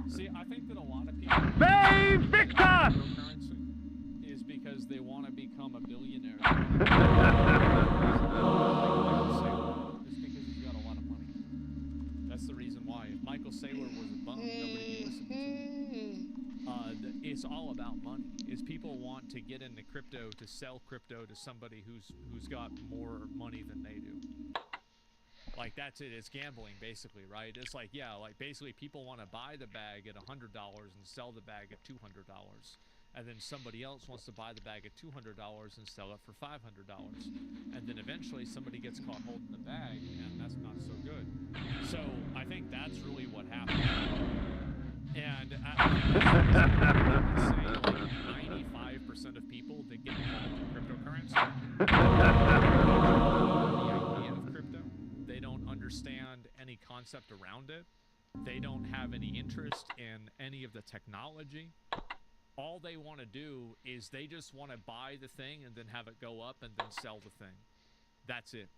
Speaker 3: See, I think that a lot of people cryptocurrency is because they want to become a billionaire. It's because he's got a lot of money. That's the reason why. If Michael Saylor was a bum, nobody would listen to him. It's all about money. Is people want to get into crypto to sell crypto to somebody who's got more money than they do. Like that's it. It's gambling basically, right? It's like like basically people want to buy the bag at $100 and sell the bag at $200, and then somebody else wants to buy the bag at $200 and sell it for $500, and then eventually somebody gets caught holding the bag, and that's not so good. So I think that's really what happened. And I would say like 95% of people that get involved in cryptocurrency, the idea of crypto, they don't understand any concept around it. They don't have any interest in any of the technology. All they want to do is they just want to buy the thing and then have it go up and then sell the thing. That's it.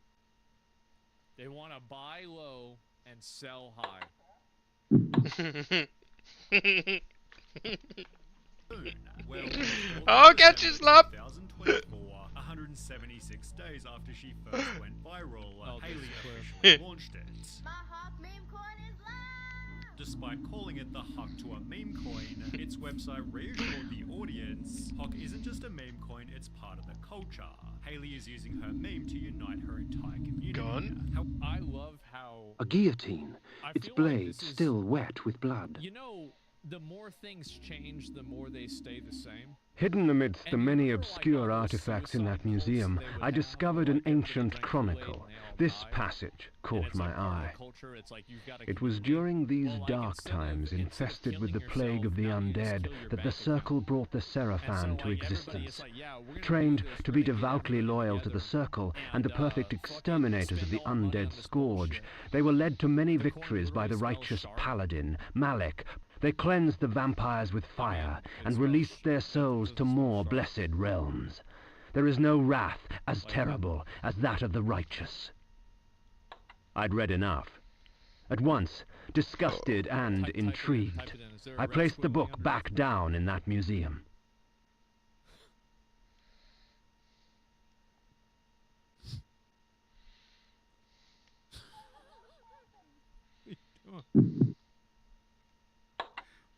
Speaker 3: They want to buy low and sell high.
Speaker 5: Oh, catch his lap!
Speaker 6: 176 days after she first went viral, Hailey officially launched it.
Speaker 20: My Hawk meme coin is live!
Speaker 6: Despite calling it the Huck to a meme coin, its website reassured the audience Huck isn't just a meme coin, it's part of the culture. Hailey is using her meme to unite her entire community.
Speaker 3: I love how...
Speaker 24: A guillotine, its blade still wet with blood.
Speaker 3: You know, the more things change, the more they stay the same.
Speaker 24: Hidden amidst the many obscure artifacts in that museum, I discovered an ancient chronicle. This passage caught my eye. It was during these dark times, infested with the plague of the undead, that the Circle brought the Seraphan to existence. Trained to be devoutly loyal to the Circle and the perfect exterminators of the undead scourge, they were led to many victories by the righteous paladin, Malek. They cleansed the vampires with fire and released their souls to more blessed realms. There is no wrath as terrible as that of the righteous. I'd read enough. At once, disgusted and intrigued, I placed the book back down in that museum.
Speaker 3: Come on.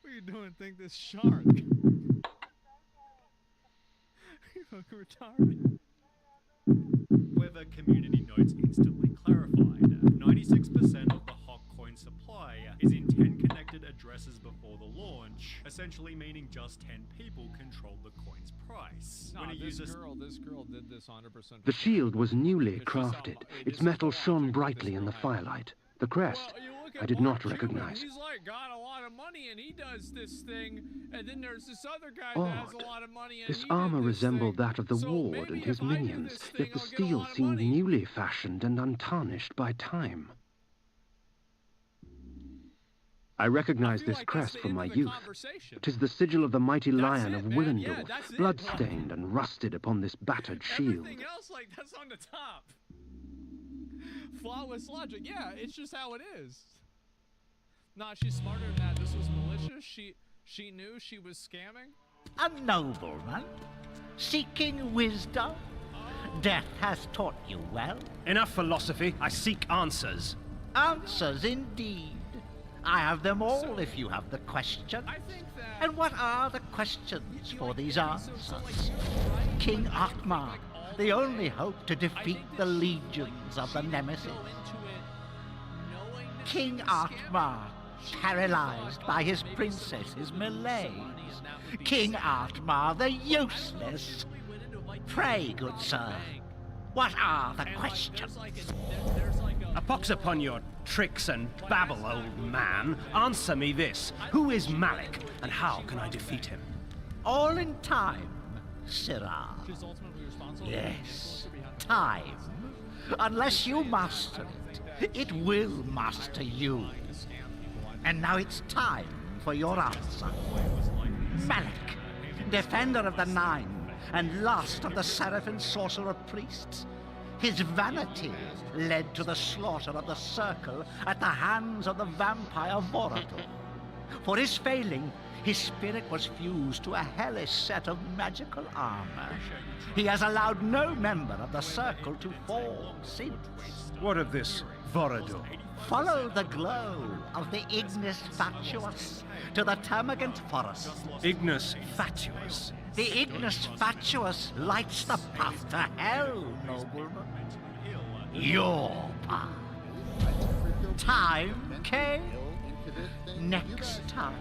Speaker 3: What are you doing? Think this shark? You fucking retarded.
Speaker 6: Weather community notes instantly clarified. 96% of the hot coin supply is in 10 connected addresses before the launch, essentially meaning just 10 people control the coin's price.
Speaker 3: No, this girl did this 100%.
Speaker 24: The shield was newly crafted. Its metal shone brightly in the firelight. The crest, I did not recognize.
Speaker 3: He's like got a lot of money and he does this thing, and then there's this other guy that has a lot of money and
Speaker 24: This armor resembled that of the ward and his minions, yet the steel seemed newly fashioned and untarnished by time. I recognize this crest from my youth. 'Tis the sigil of the mighty lion of Willendorf, blood-stained and rusted upon this battered shield.
Speaker 3: Everything else, like, that's on the top. Flawless logic. Yeah, it's just how it is. Nah, she's smarter than that. This was malicious. She knew she was scamming.
Speaker 11: A nobleman, seeking wisdom. Death has taught you well.
Speaker 13: Enough philosophy. I seek answers.
Speaker 11: Answers indeed. I have them all if you have the question. And what are the questions for these answers? King Atmar, the only hope to defeat the legions of the Nemesis. King Atmar, paralyzed by his princess's malaise. King Atmar, the useless. Pray, good sir, what are the questions?
Speaker 13: A pox upon your tricks and babble, old man. Answer me this. Who is Malik, and how can I defeat him?
Speaker 11: All in time, Sirrah. Yes, time. Unless you master it, it will master you. And now it's time for your answer. Malik, defender of the Nine, and last of the Seraphim sorcerer priests. His vanity led to the slaughter of the Circle at the hands of the vampire Vorador. For his failing, his spirit was fused to a hellish set of magical armor. He has allowed no member of the Circle to fall since.
Speaker 13: What of this Vorador?
Speaker 11: Follow the glow of the Ignis Fatuus to the Termagant Forest.
Speaker 13: Ignis Fatuus?
Speaker 11: The Ignis Fatuus lights the path to hell, nobleman. Your path. Time came. Next time.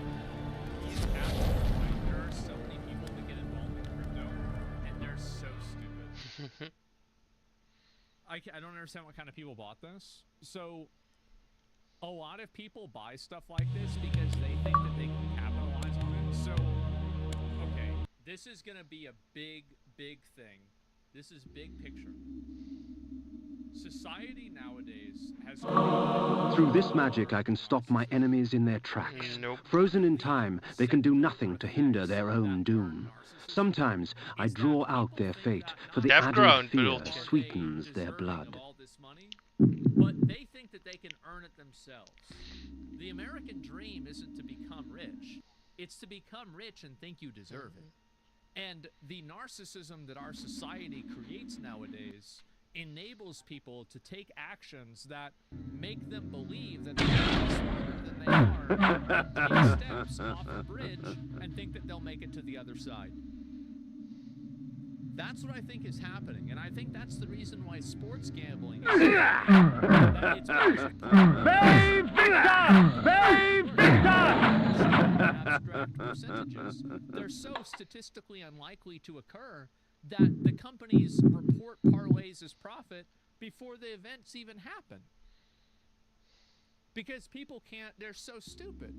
Speaker 3: There are so many people that get involved in crypto, and they're so stupid. I don't understand what kind of people bought this. So, a lot of people buy stuff like this because they think that they can capitalize on it. So, okay, this is gonna be a big, big thing. This is big picture. Society nowadays has...
Speaker 24: Through this magic, I can stop my enemies in their tracks. Frozen in time, they can do nothing to hinder their own doom. Sometimes I draw out their fate, for the added fear sweetens their blood.
Speaker 3: But they think that they can earn it themselves. The American dream isn't to become rich. It's to become rich and think you deserve it. And the narcissism that our society creates nowadays enables people to take actions that make them believe that they're smarter than they are, take steps off a bridge, and think that they'll make it to the other side. That's what I think is happening, and I think that's the reason why sports gambling is abstract percentages. They're so statistically unlikely to occur that the companies report parlays as profit before the events even happen. Because people can't, they're so stupid.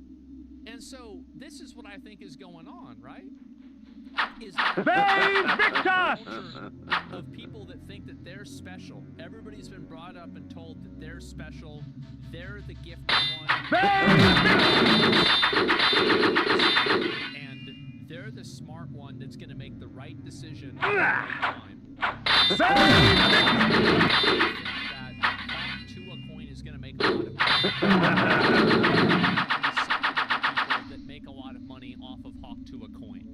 Speaker 3: And so this is what I think is going on, right? Is of people that think that they're special. Everybody's been brought up and told that they're special. They're the gifted one. And they're the smart one that's going to make the right decision at the right time. That to a coin is going to make a lot of money. That make a lot of money off of Hawk to a coin.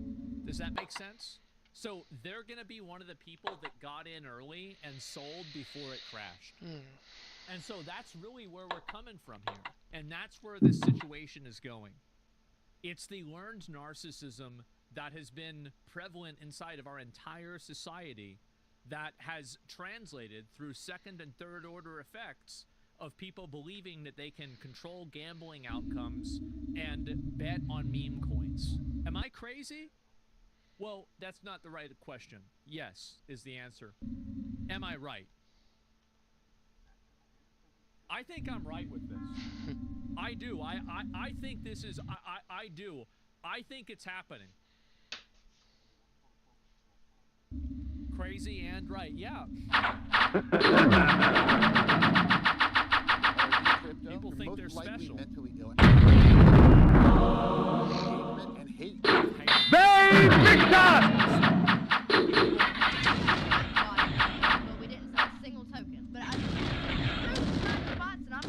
Speaker 3: Does that make sense? So they're going to be one of the people that got in early and sold before it crashed. And so that's really where we're coming from here. And that's where this situation is going. It's the learned narcissism that has been prevalent inside of our entire society that has translated through second and third order effects of people believing that they can control gambling outcomes and bet on meme coins. Am I crazy? Well, that's not the right question. Yes, is the answer. Am I right? I think I'm right with this. I do. I think this is, I do. I think it's happening. Crazy and right, yeah. People think they're special.
Speaker 8: And hate.
Speaker 1: Babe Victor!
Speaker 18: Well, we didn't sell a single token, but I threw the spots and I'm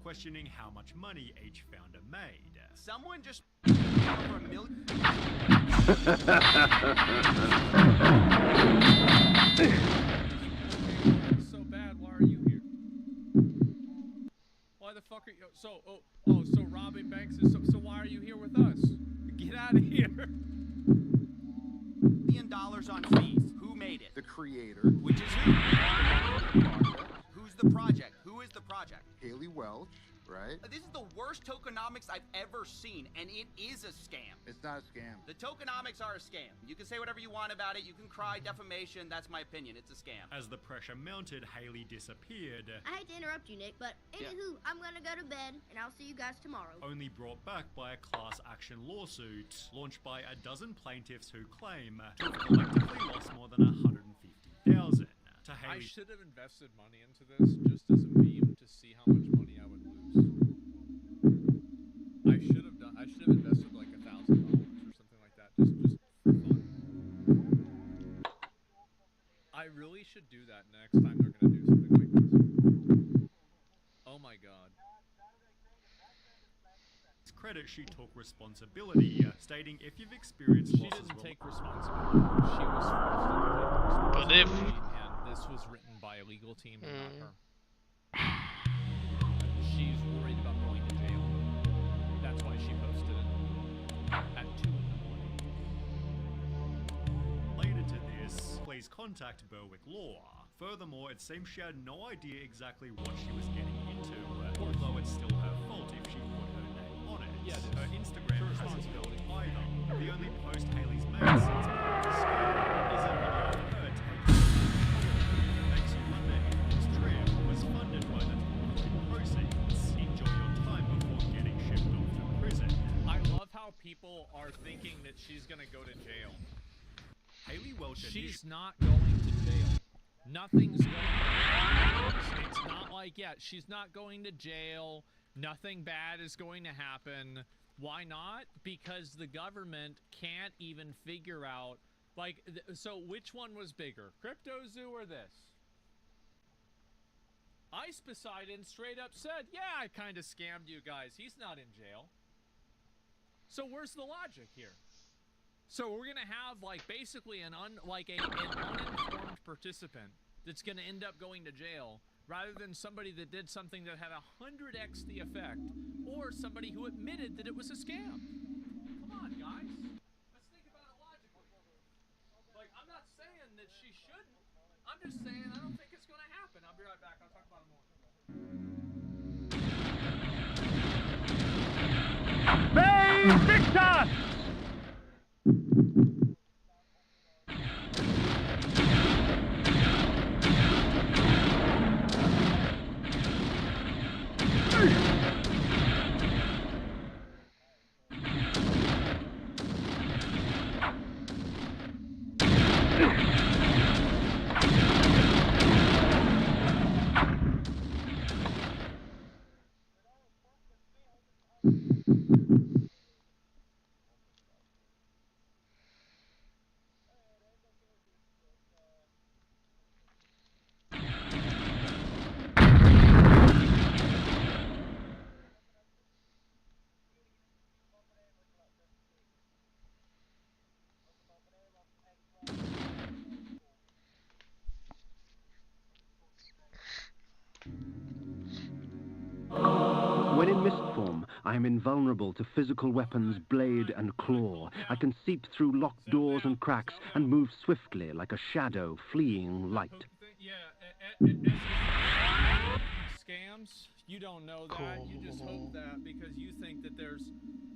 Speaker 6: questioning how much money each founder made.
Speaker 15: Someone just over $1 million.
Speaker 3: So bad, why are you here? Why the fuck are you? So robbing banks is so why are you here with us? Get out of here.
Speaker 15: $1 million on fees. Who made it?
Speaker 8: The creator.
Speaker 15: Which is who? Who's the project? Who is the project?
Speaker 8: Haley Welch, right?
Speaker 15: This is the worst tokenomics I've ever seen, and it is a scam.
Speaker 8: It's not a scam.
Speaker 15: The tokenomics are a scam. You can say whatever you want about it. You can cry defamation. That's my opinion. It's a scam.
Speaker 6: As the pressure mounted, Haley disappeared.
Speaker 12: I hate to interrupt you, Nick, but anywho, I'm gonna go to bed, and I'll see you guys tomorrow.
Speaker 6: Only brought back by a class action lawsuit launched by a dozen plaintiffs who claim to have collectively lost more than $150,000.
Speaker 3: I should have invested money into this just as a meme to see how much money I would lose. I should have invested like $1,000 or something like that, just for fun. I really should do that next time they're gonna do something like this. Oh my god.
Speaker 6: Credit, she took responsibility, stating if you've experienced
Speaker 3: she didn't take responsibility. She was forced to take responsibility. This was written by a legal team and not her. She's worried about going to jail. That's why she posted it at 2 in the morning.
Speaker 6: Later to this, please contact Berwick Law. Furthermore, it seems she had no idea exactly what she was getting into, although it's still her fault if she put her name on it.
Speaker 3: Yeah,
Speaker 6: her Instagram hasn't built either. The only post Haley's made since before the scam is a video of her taking makes you wonder if this trip was funded by the proceeds. Enjoy your time before getting shipped off to prison.
Speaker 3: I love how people are thinking that she's gonna go to jail.
Speaker 6: Haley Welch.
Speaker 3: She's not going to jail. Nothing's going to happen. It's not like, yeah, she's not going to jail. Nothing bad is going to happen. Why not? Because the government can't even figure out, like, so which one was bigger? CryptoZoo or this? Ice Poseidon straight up said, yeah, I kind of scammed you guys. He's not in jail. So where's the logic here? So we're gonna have like basically an uninformed participant that's gonna end up going to jail, rather than somebody that did something that had 100x the effect, or somebody who admitted that it was a scam. Come on, guys. Let's think about it logically. Like, I'm not saying that she shouldn't. I'm just saying I don't think it's gonna happen. I'll be right back. I'll talk about it more.
Speaker 1: Babe Victor!
Speaker 24: form, I am invulnerable to physical weapons, blade and claw. I can seep through locked doors and cracks and move swiftly like a shadow fleeing light.
Speaker 3: Scams, you don't know that. You just hope that because you think that there's...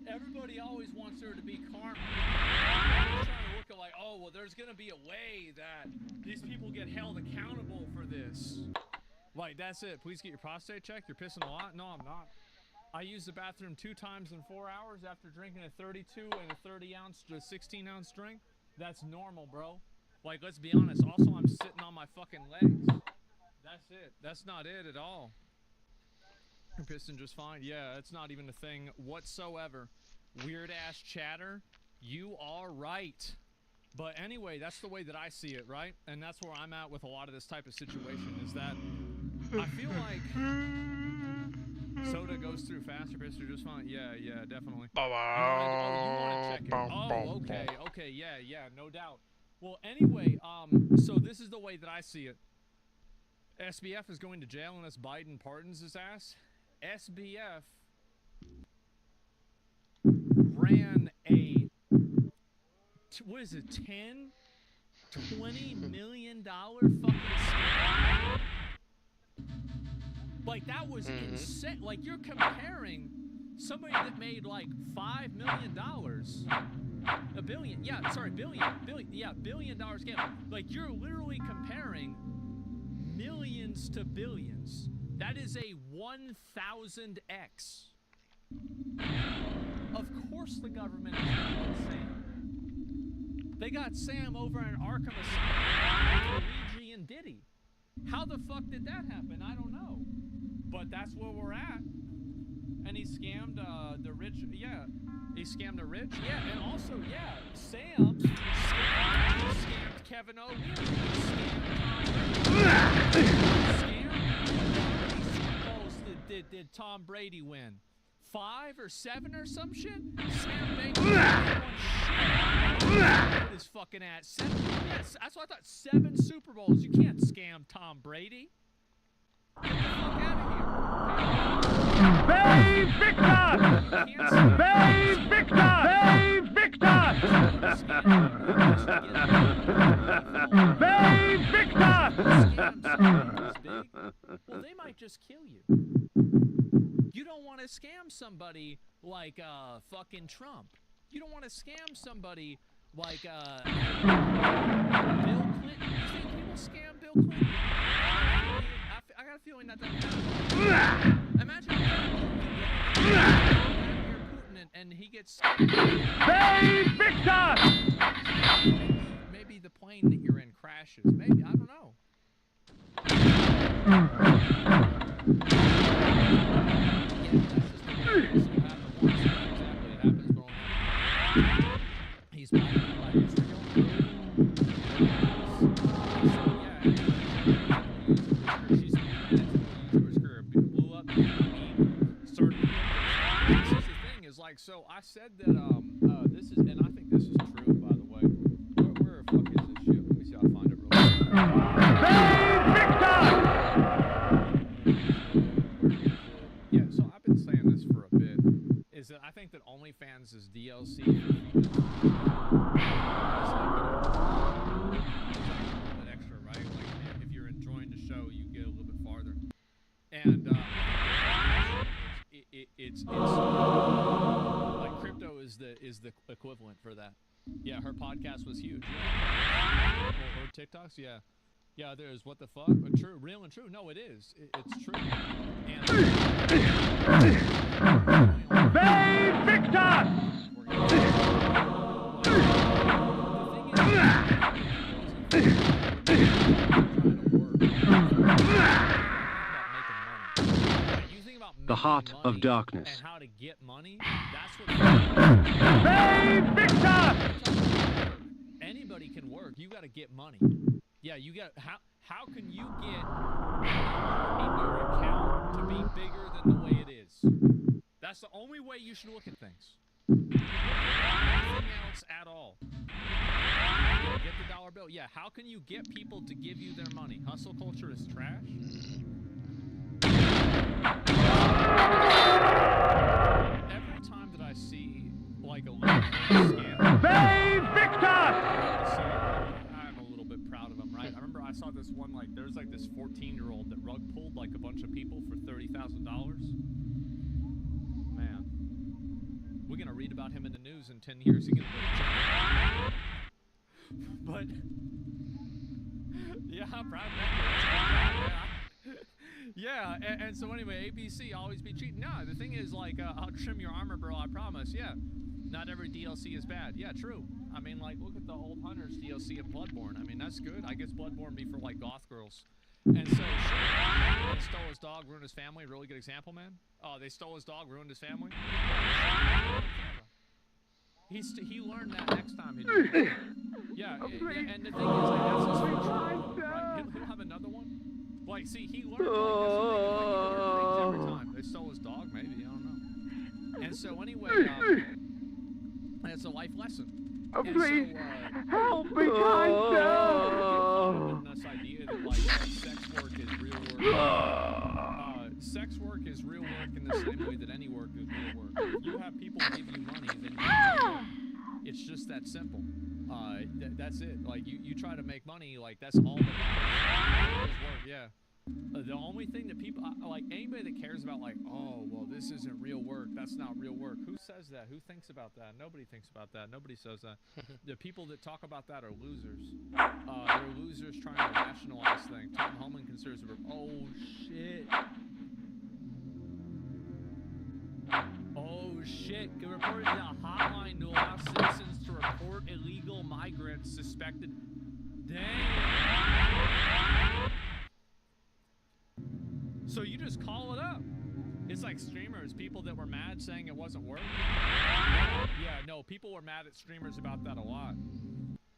Speaker 3: Everybody always wants there to be karma. Everybody's trying to look at like, oh, well, there's going to be a way that these people get held accountable for this. Like, that's it. Please get your prostate checked. You're pissing a lot? No, I'm not. I use the bathroom 2 times in 4 hours after drinking a 32 and a 30-ounce to 16-ounce drink. That's normal, bro. Like, let's be honest. Also, I'm sitting on my fucking legs. That's it. That's not it at all. You're pissing just fine. Yeah, it's not even a thing whatsoever. Weird-ass chatter. You are right. But anyway, that's the way that I see it, right? And that's where I'm at with a lot of this type of situation, is that I feel like soda goes through faster, pisser just fine. Yeah, definitely. You want to check it. Oh, okay, yeah, no doubt. Well, anyway, so this is the way that I see it. SBF is going to jail unless Biden pardons his ass. SBF ran a, what is it, $20 million fucking scam? Like, that was insane. Like, you're comparing somebody that made like $5 million, a billion, yeah, sorry, billion, yeah, $1 billion scam. Like, you're literally comparing millions to billions. That is a 1,000x. Of course the government is going to get Sam. They got Sam over in Arkham Asylum with Luigi and Diddy. How the fuck did that happen? I don't know. But that's where we're at. And he scammed the rich. Yeah. He scammed the rich. Yeah. And also, yeah, Sam scammed Kevin O'Leary. Did Tom Brady win? 5 or 7 or some shit? Sam Bankman won his fucking ass. 7, yes, that's what I thought. 7 Super Bowls. You can't scam Tom Brady. Get the fuck out of here.
Speaker 1: Bay Victor! Bay Victor! Bay Victor! Bay Victor!
Speaker 3: Well, they might just kill you. You don't want to scam somebody like fucking Trump. You don't want to scam somebody like Bill Clinton. You think people scam Bill Clinton? I got a feeling that doesn't happen. Imagine Putin and he gets
Speaker 1: Bay Victor!
Speaker 3: Maybe the plane that you're in crashes. Maybe, I don't know. He's by Israel. She's blew up. Started. This is the thing. Is like, so I said that this is, and I think this is true, by the way. Where the fuck is this shit? Let me see. I'll find it real quick. Yeah. So I've been saying this for a bit. Is that I think that OnlyFans is DLC for females. It's like, extra, right? Like if you're enjoying the show, you get a little bit farther. And it's like crypto is the equivalent for that. Yeah, her podcast was huge. Yeah. Or TikToks, yeah. Yeah, there's what the fuck? True, real and true. No, it is. It's true. And
Speaker 1: Bay Victor!
Speaker 24: The heart of darkness.
Speaker 3: And how to get money? That's what
Speaker 1: Bay Victor!
Speaker 3: Anybody can work. You got to get money. Yeah, you got how can you get in your account to be bigger than the way it is? That's the only way you should look at things. Nothing else at all. Yeah, get the dollar bill. Yeah, how can you get people to give you their money? Hustle culture is trash. like a bunch of people for $30,000. Man, we're gonna read about him in the news in 10 years. He's gonna go to jail. But yeah, I'm proud of that. Yeah, and so anyway, APC always be cheating. No, the thing is, like, I'll trim your armor, bro, I promise. Yeah, not every DLC is bad. Yeah, true. I mean, like, look at the old Hunters DLC of Bloodborne. I mean, that's good. I guess Bloodborne be for, like, goth girls. And so, they stole his dog, ruined his family. Really good example, man. Oh, they stole his dog, ruined his family. He learned that next time he did it. Yeah, and the thing is, like, that's his future, right? He'll have another one. Like, see, he learned, like, that's the thing, like, he learned things every time. They stole his dog, maybe, I don't know. And so, anyway, it's a life lesson.
Speaker 1: Oh,
Speaker 3: and
Speaker 1: please,
Speaker 3: so,
Speaker 1: help me, kind
Speaker 3: in this idea that, like, sex work is real work. Sex work is real work in the same way that any work is real work. If you have people give you money, then you work. It's just that simple. That's it. Like, you try to make money, like, that's all that matters. Work, yeah. The only thing that people, like, anybody that cares about, like, oh, well, this isn't real work, that's not real work. Who says that? Who thinks about that? Nobody thinks about that. Nobody says that. The people that talk about that are losers. They're losers trying to rationalize things. Tom Holman considers it, oh, shit. Oh, shit. Reported to a hotline to allow citizens to report illegal migrants suspected. Dang. So you just call it up. It's like streamers, people that were mad saying it wasn't work. Yeah, no, people were mad at streamers about that a lot.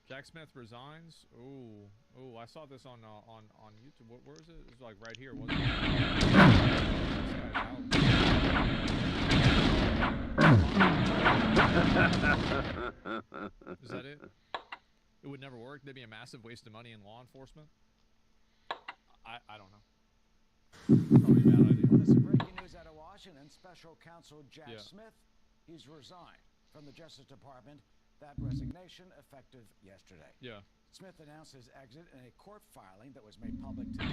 Speaker 3: Jack Smith resigns. Ooh, I saw this on YouTube. Where is it? It's like right here, wasn't it? Is that it? It would never work. There'd be a massive waste of money in law enforcement. I don't know. Probably a bad idea.
Speaker 14: Well, this is breaking news out of Washington. Special Counsel Jack Smith, he's resigned from the Justice Department. That resignation effective yesterday.
Speaker 3: Yeah.
Speaker 14: Smith announced his exit in a court filing that was made public today.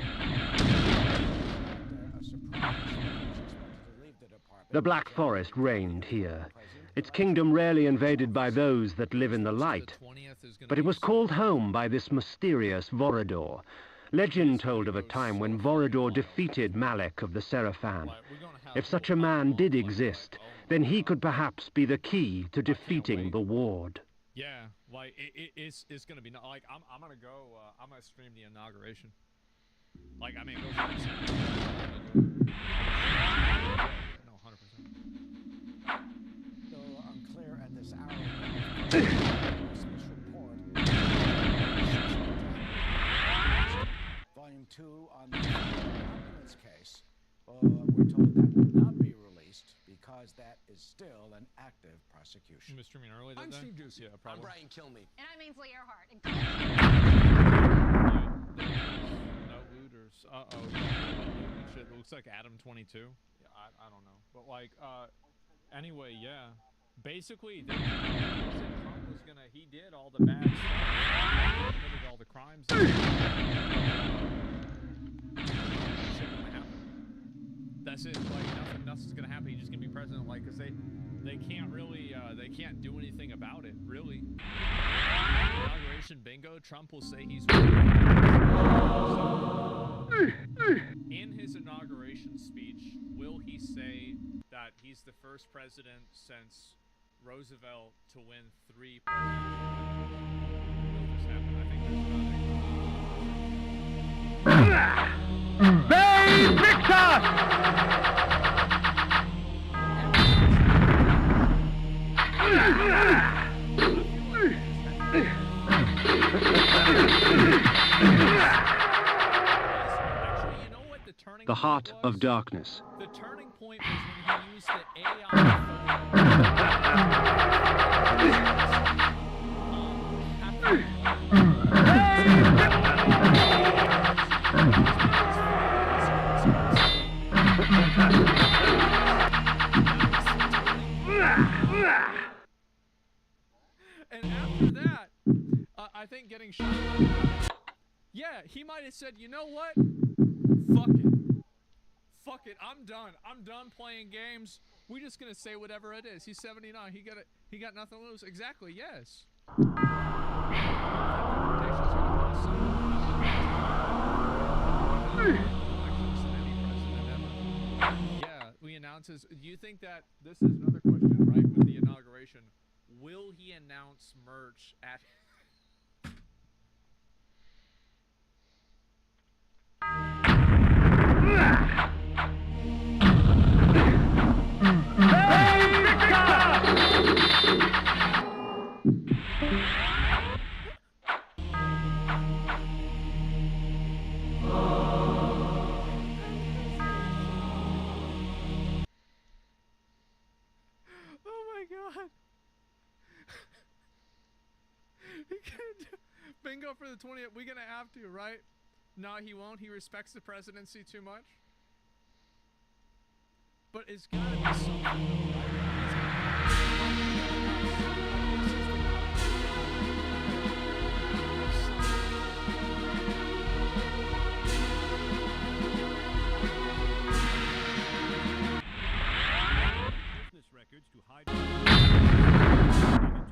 Speaker 14: A surprise. He was expected to leave the department.
Speaker 24: The Black Forest reigned here. Its kingdom rarely invaded by those that live in the light. But it was called home by this mysterious Vorador. Legend told of a time when Vorador defeated Malek of the Seraphan. If such a man did exist, then he could perhaps be the key to defeating the Ward.
Speaker 3: Yeah, like it's gonna be like I'm gonna go. I'm gonna stream the inauguration. Like, I mean, it goes no, 100%.
Speaker 14: Though unclear at this hour. Volume 2 on the ambulance case. We're told that will not be released because that is still an active prosecution.
Speaker 3: You were streaming early that
Speaker 14: I'm
Speaker 3: day?
Speaker 14: Steve Doocy.
Speaker 3: Yeah, probably.
Speaker 14: I'm Brian Kilmeade.
Speaker 20: And I'm Ainsley Earhart. And
Speaker 3: No looters. Uh-oh. Shit, it looks like Adam 22. Yeah, I don't know. But, like, anyway, yeah. Basically, they said Trump was gonna, he did all the bad stuff. He committed all the crimes. That's it. Like, nothing's gonna happen. He's just gonna be president. Like, cause they can't really, they can't do anything about it, really. Inauguration bingo. Trump will say he's in his inauguration speech. Will he say that he's the first president since Roosevelt to win 3 presidential elections? Will this happen? I think there's
Speaker 1: Bay Victor!
Speaker 24: The Heart of Darkness.
Speaker 3: The turning point was when he used the AI And after that, I think getting shot. Yeah, he might have said, you know what? Fuck it. Fuck it, I'm done. I'm done playing games. We're just gonna say whatever it is. He's 79. He got nothing to lose. Exactly. Yes. Yeah, we announce his. Do you think that this is another question, right? With the inauguration, will he announce merch at? Oh my god. He can't do bingo for the 20th. We're gonna have to, right? No, he won't. He respects the presidency too much. But it's gotta be something,
Speaker 13: Business records to hide to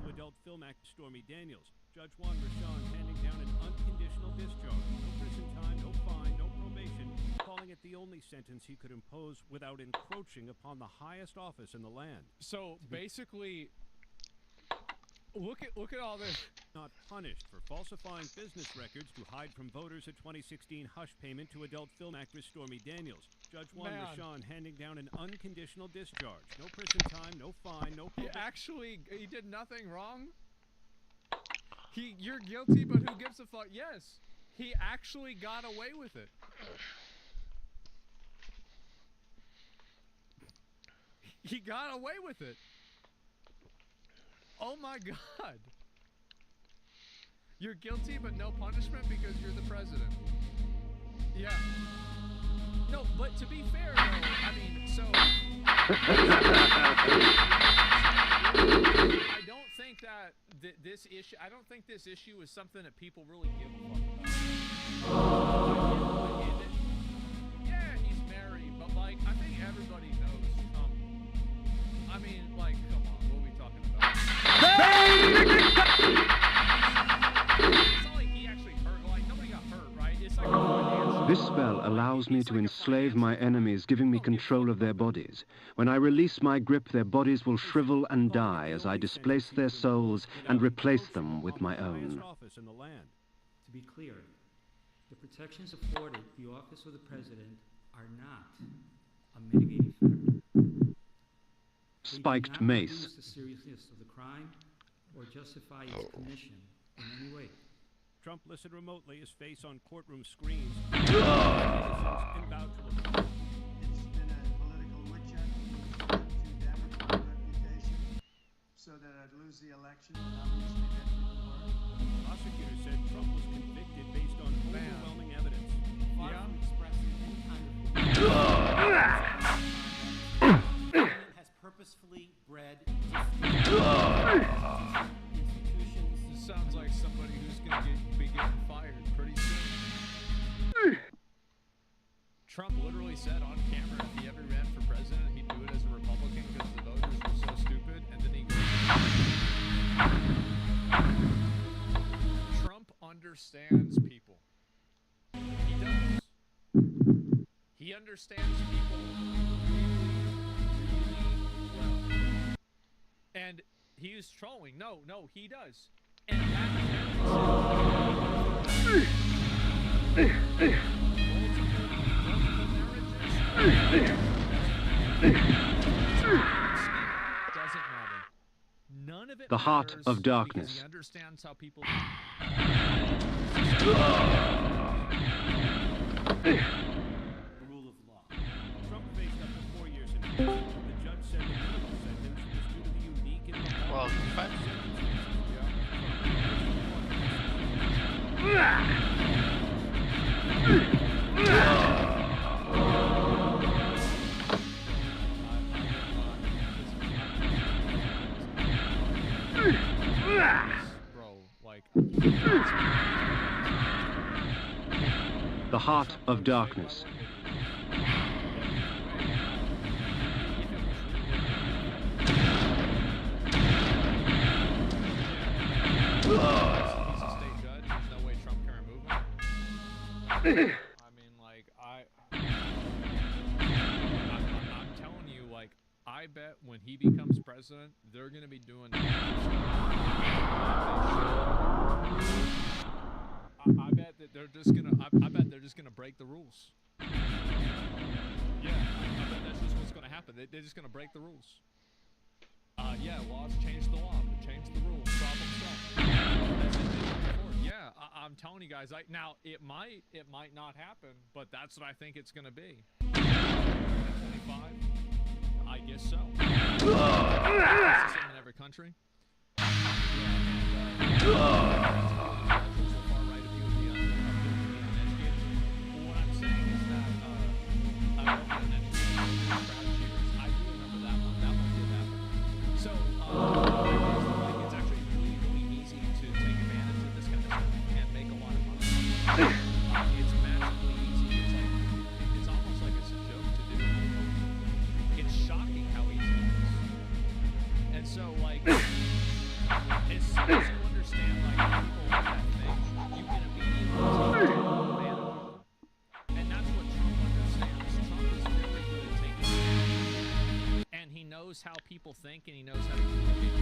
Speaker 13: adult film actor Stormy Daniels. Judge Juan Rashawn handing down an unconditional discharge. No prison time, no fine, no probation, calling it the only sentence he could impose without encroaching upon the highest office in the land.
Speaker 3: So basically, look at all this.
Speaker 13: Not punished for falsifying business records to hide from voters a 2016 hush payment to adult film actress Stormy Daniels. Judge Juan Rashawn handing down an unconditional discharge. No prison time, no fine, no probation.
Speaker 3: He did nothing wrong. You're guilty, but who gives a fuck? Yes, he actually got away with it. He got away with it. Oh my god. You're guilty, but no punishment because you're the president. Yeah. No, but to be fair, though, I mean, so... I don't think that this issue... I don't think this issue is something that people really give a fuck about. Yeah, he's married, but, like, I think everybody knows. I mean, like, come on, what are we talking about? It's not like he actually hurt, like, nobody got hurt, right? It's like a financial...
Speaker 24: This spell allows me to enslave my enemies, giving me control of their bodies. When I release my grip, their bodies will shrivel and die as I displace their souls and replace them with my own.
Speaker 2: To be clear, the protections afforded the office of the president are not a mitigating factor.
Speaker 24: Spiked mace.
Speaker 2: The seriousness of the crime or justify its commission in any way.
Speaker 13: Trump listened remotely, his face on courtroom screens. And vowed to report.
Speaker 16: It's been a political wood hunt to damage my reputation so that I'd lose the election, and obviously that didn't work.
Speaker 13: Prosecutors said Trump was convicted based on overwhelming evidence.
Speaker 2: Far from expressing any kind of has purposefully bred institutions.
Speaker 3: This sounds like somebody who's going to be getting fired pretty soon. Trump literally said on camera if he ever ran for president, he'd do it as a Republican because the voters were so stupid, and then he goes... Trump understands people. He does. He understands people really well. And he was trolling. No, he does. And doesn't matter. None of it
Speaker 24: The heart
Speaker 3: matters
Speaker 24: of darkness.
Speaker 3: because he understands how people...
Speaker 13: The rule of law. Trump faced up to 4 years in prison. The judge said the criminal sentence was due to the unique and...
Speaker 5: Well,
Speaker 3: Bro, like...
Speaker 24: The heart of darkness.
Speaker 3: I mean, like, I'm telling you, like, I bet when he becomes president, they're gonna be doing. I bet that they're just gonna. I bet they're just gonna break the rules. Yeah, I bet that's just what's gonna happen. They're just gonna break the rules. Yeah, laws change the law, change the rules, problem solved. Yeah, I'm telling you guys. Now it might not happen, but that's what I think it's gonna be. 25. I guess so. It's the same in every country. What I'm saying is that I love that I do remember that one. That one did happen. So, like, it's actually really, really easy to take advantage of this kind of stuff and make a lot of money. It's massively easy. It's almost like it's a joke to do. It's shocking how easy it is. And so, like, as soon as you understand, like, people like that thing, you can immediately take advantage of them. And that's what Trump understands. Trump is very good at taking advantage. And he knows how people think, and he knows how to communicate with people.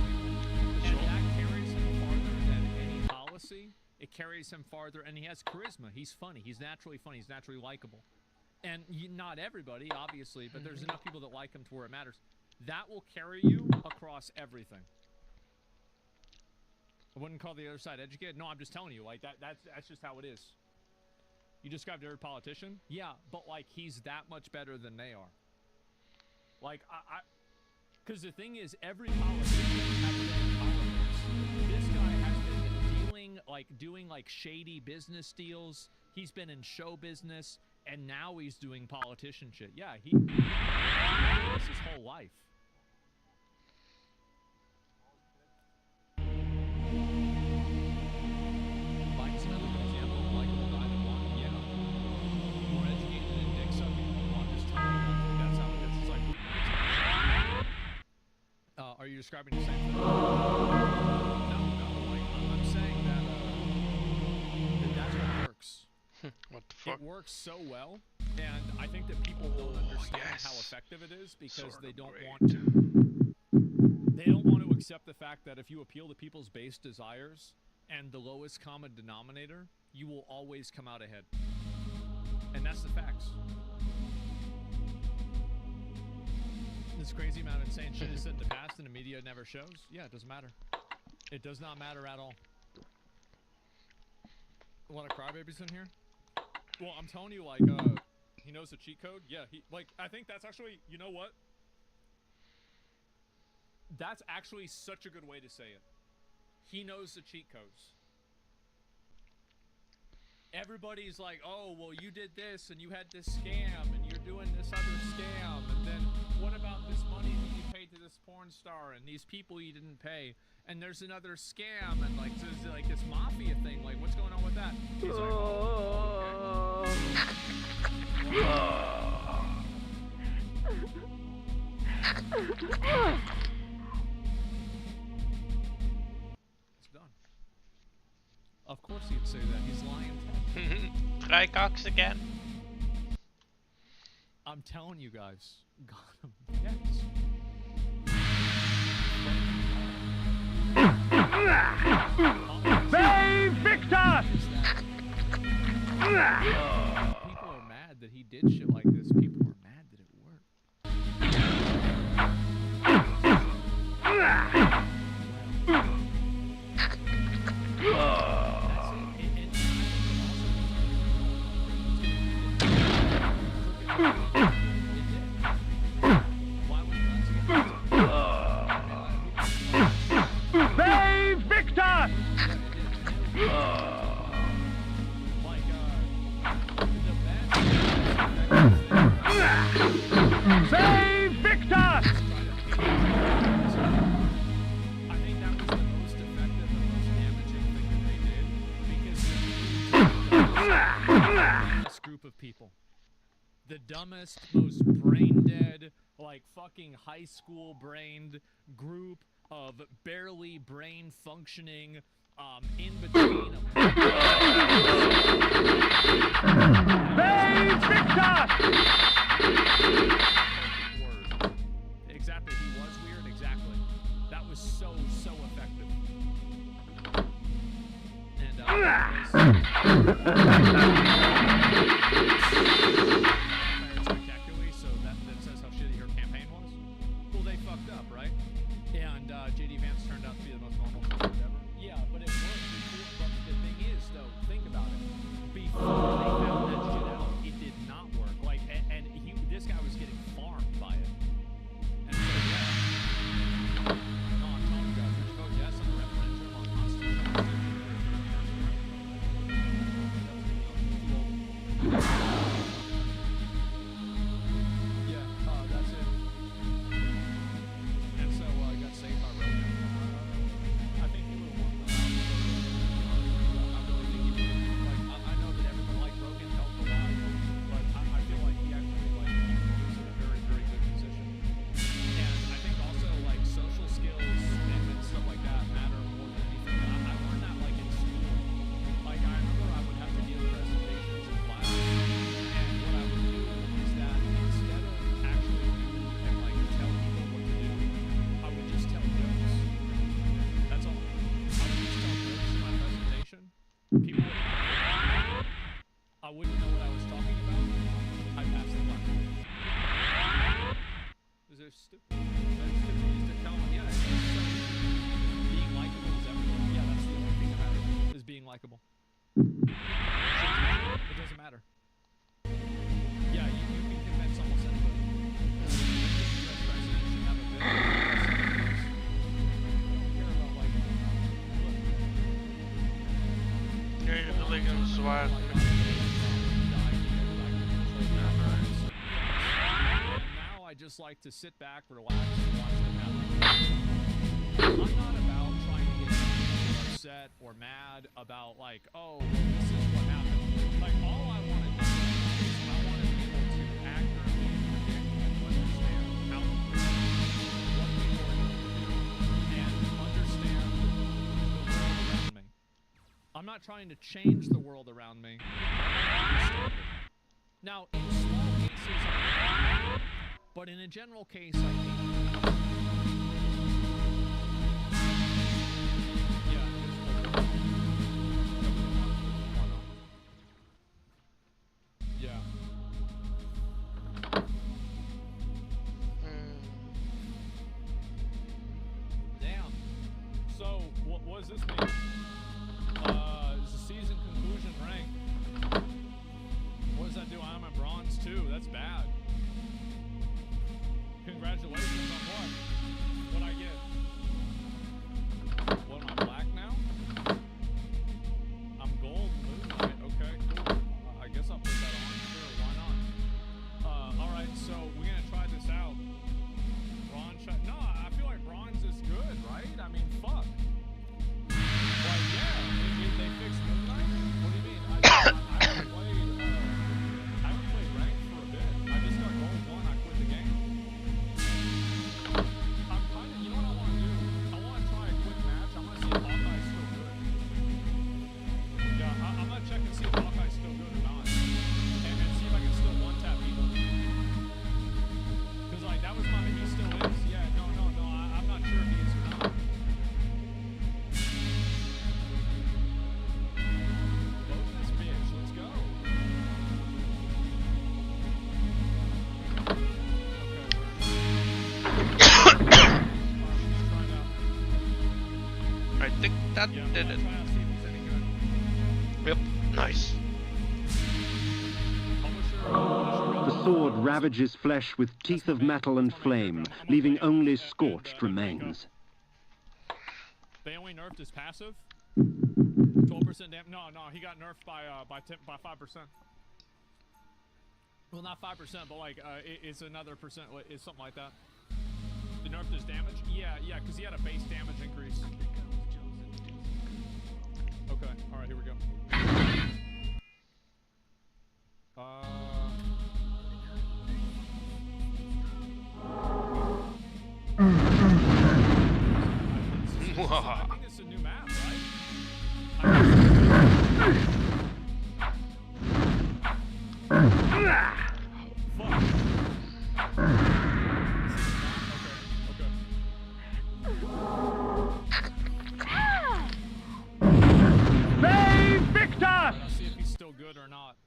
Speaker 3: And that carries him farther than any policy. It carries him farther, and he has charisma. He's funny. He's naturally funny. He's naturally likable. And not everybody, obviously, but there's enough people that like him to where it matters. That will carry you across everything. I wouldn't call the other side educated. No, I'm just telling you, like, that's just how it is. You described every politician? Yeah, but, like, he's that much better than they are. Like, because the thing is, every politician has been in politics. This guy has been doing shady business deals. He's been in show business, and now he's doing politician shit. Yeah, he did this his whole life. Mike's another guy. Yeah, but likable guy that won. Yeah. More educated than dick sucking. Well, I'm just telling you. That's how it is. It's like. Are you describing the same thing? No. Like, I'm saying that that's what works.
Speaker 5: What the fuck?
Speaker 3: It works so well, and I think that people don't understand how effective it is because they don't want to. They don't want to accept the fact that if you appeal to people's base desires and the lowest common denominator, you will always come out ahead. And that's the facts. This crazy amount of insane shit is said in the past and the media never shows. Yeah, it doesn't matter. It does not matter at all. A lot of crybabies in here? Well, I'm telling you, like, he knows the cheat code. Yeah, I think that's actually, you know what? That's actually such a good way to say it. He knows the cheat codes. Everybody's like, oh, well, you did this, and you had this scam, and you're doing this other scam, and then what about this money that you paid to this porn star, and these people you didn't pay, and there's another scam, and, like, there's, like, this mafia thing, like, what's going on with that? He's like, oh, okay. It's done. Of course he'd say that. He's lying.
Speaker 5: Trycox again.
Speaker 3: I'm telling you guys. Got him. Yes.
Speaker 1: Save Victor!
Speaker 3: People are mad that he did shit like this. People are mad that it worked.
Speaker 1: Save Victor! Save Victor!
Speaker 3: I think that was the most effective and most damaging thing that they did because this group of people, the dumbest, most brain dead, like fucking high school brained group of barely brain functioning, in between. Exactly, he was weird, exactly. That was so effective. And, spectacularly, so that says how shitty her campaign was. Well, they fucked up, right? And, JD Vance turned out to be the most normal shit ever. Yeah, but it worked before, but the thing is, though, think about it. Before they found that shit out, it did not work. Like, and this guy was getting farmed by it. And so, yeah. No, I'm telling you guys, just vote yes on the referendum on constitutional yeah, that's it. And so, I got saved by Rogan. I think he would have won. I really think he would have. Like, I know that everyone liked Rogan, helped a lot, but I feel like he actually, like, he was in a very, very good position. And I think also, like, social skills and stuff like that matter more than anything. I learned that, like, in school. Like, I remember I would have to deal with presentations in class, and what I would do is that instead of actually do and, like, tell people what to do, I would just tell jokes. That's all. I would just tell jokes in my presentation. People would laugh. I wouldn't know what I was talking about. I'd pass the class. Is there stupid? To tell them, yeah, it's so being likable is everything. Yeah, that's the only thing that matters, is being likable. It doesn't matter. Yeah, you can convince almost anybody. The US president should have a bill. Now I just like to sit back, relax, and watch them happen. I'm not about trying to get people upset or mad about, like, oh, this is what happened. Like, all I want to do is I want to be able to accurately predict and understand how what people are going to do and understand the world around me. I'm not trying to change the world around me. I understand it. Now, in small cases, I can, but in a general case, I can't. Yeah. Damn. So, what does this mean? Is the season conclusion rank? What does that do? I'm at bronze too. That's bad. Congratulations on what? What'd I get? What, am I black now? I'm gold. Moonlight. Okay, cool. I guess I'll put that on. Sure, why not? Alright, so we're gonna try this out. Bronze shot. No, I feel like bronze is good, right? I mean, fuck. Like, yeah, they fixed Moonlight? What do you mean? I haven't played ranked for a bit. I just got gold 1, I quit the game. I'm kind of, you know what I want to do? I want to try a quick match. I want to see if Hawkeye's still good. Yeah, I'm gonna check and see if Hawkeye's still good or not. And see if I can still one-tap people. Cause like, that was my, he still is. Yeah, no, I'm not sure if he is or not. Vote this bitch, let's go.
Speaker 5: I think that did it. Yep, nice.
Speaker 24: The sword ravages flesh with teeth of metal and flame, leaving only scorched remains.
Speaker 3: They only nerfed his passive? 12% damage? No, he got nerfed by 5%. Well, not 5%, but like, it's another percent, it's something like that. They nerfed his damage? Yeah, because he had a base damage increase. Okay, alright, here we go. I think it's a new map, right?
Speaker 1: Save Victor!
Speaker 3: Let's see if he's still good or not.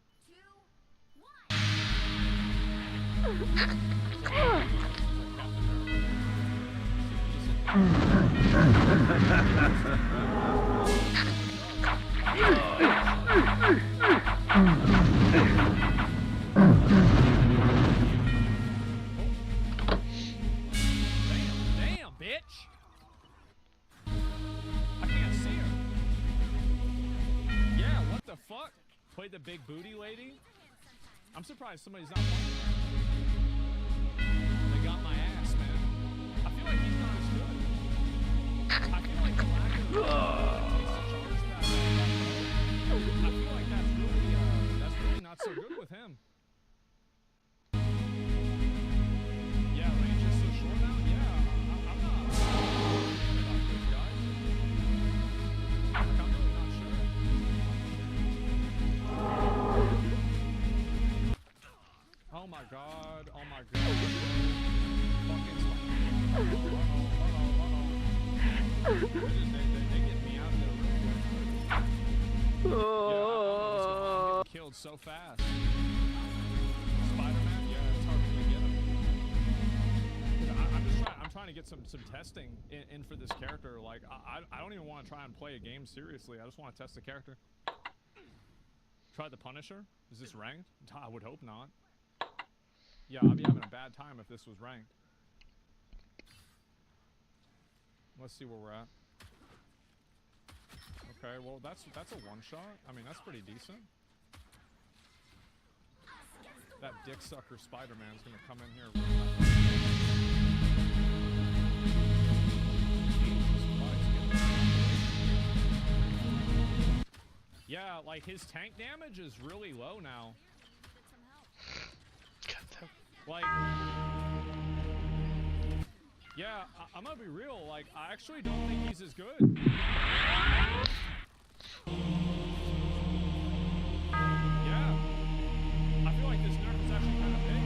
Speaker 3: Damn, bitch! I can't see her. Yeah, what the fuck? Played the big booty lady? I'm surprised somebody's not playing her. They got my ass, man. I feel like he's not as good. I feel like the lack of I feel like that's really not so good with him. Yeah, range is so short now. Yeah, I'm not about this guy. Like, I'm really not sure. Oh my god! Oh my god! Fucking they get me out of there real quick. Yeah, I'm getting killed so fast. Spider-Man, yeah, it's hard for me to get him. I'm trying to get some testing in for this character. Like, I don't even want to try and play a game seriously. I just want to test the character. Try the Punisher. Is this ranked? I would hope not. Yeah, I'd be having a bad time if this was ranked. Let's see where we're at. Okay, well that's a one shot. I mean, that's pretty decent. That dick sucker Spider-Man's gonna come in here. Yeah, like his tank damage is really low now. Like, yeah, I'm gonna be real. Like, I actually don't think he's as good. Yeah, I feel like this nerf is actually kind of big.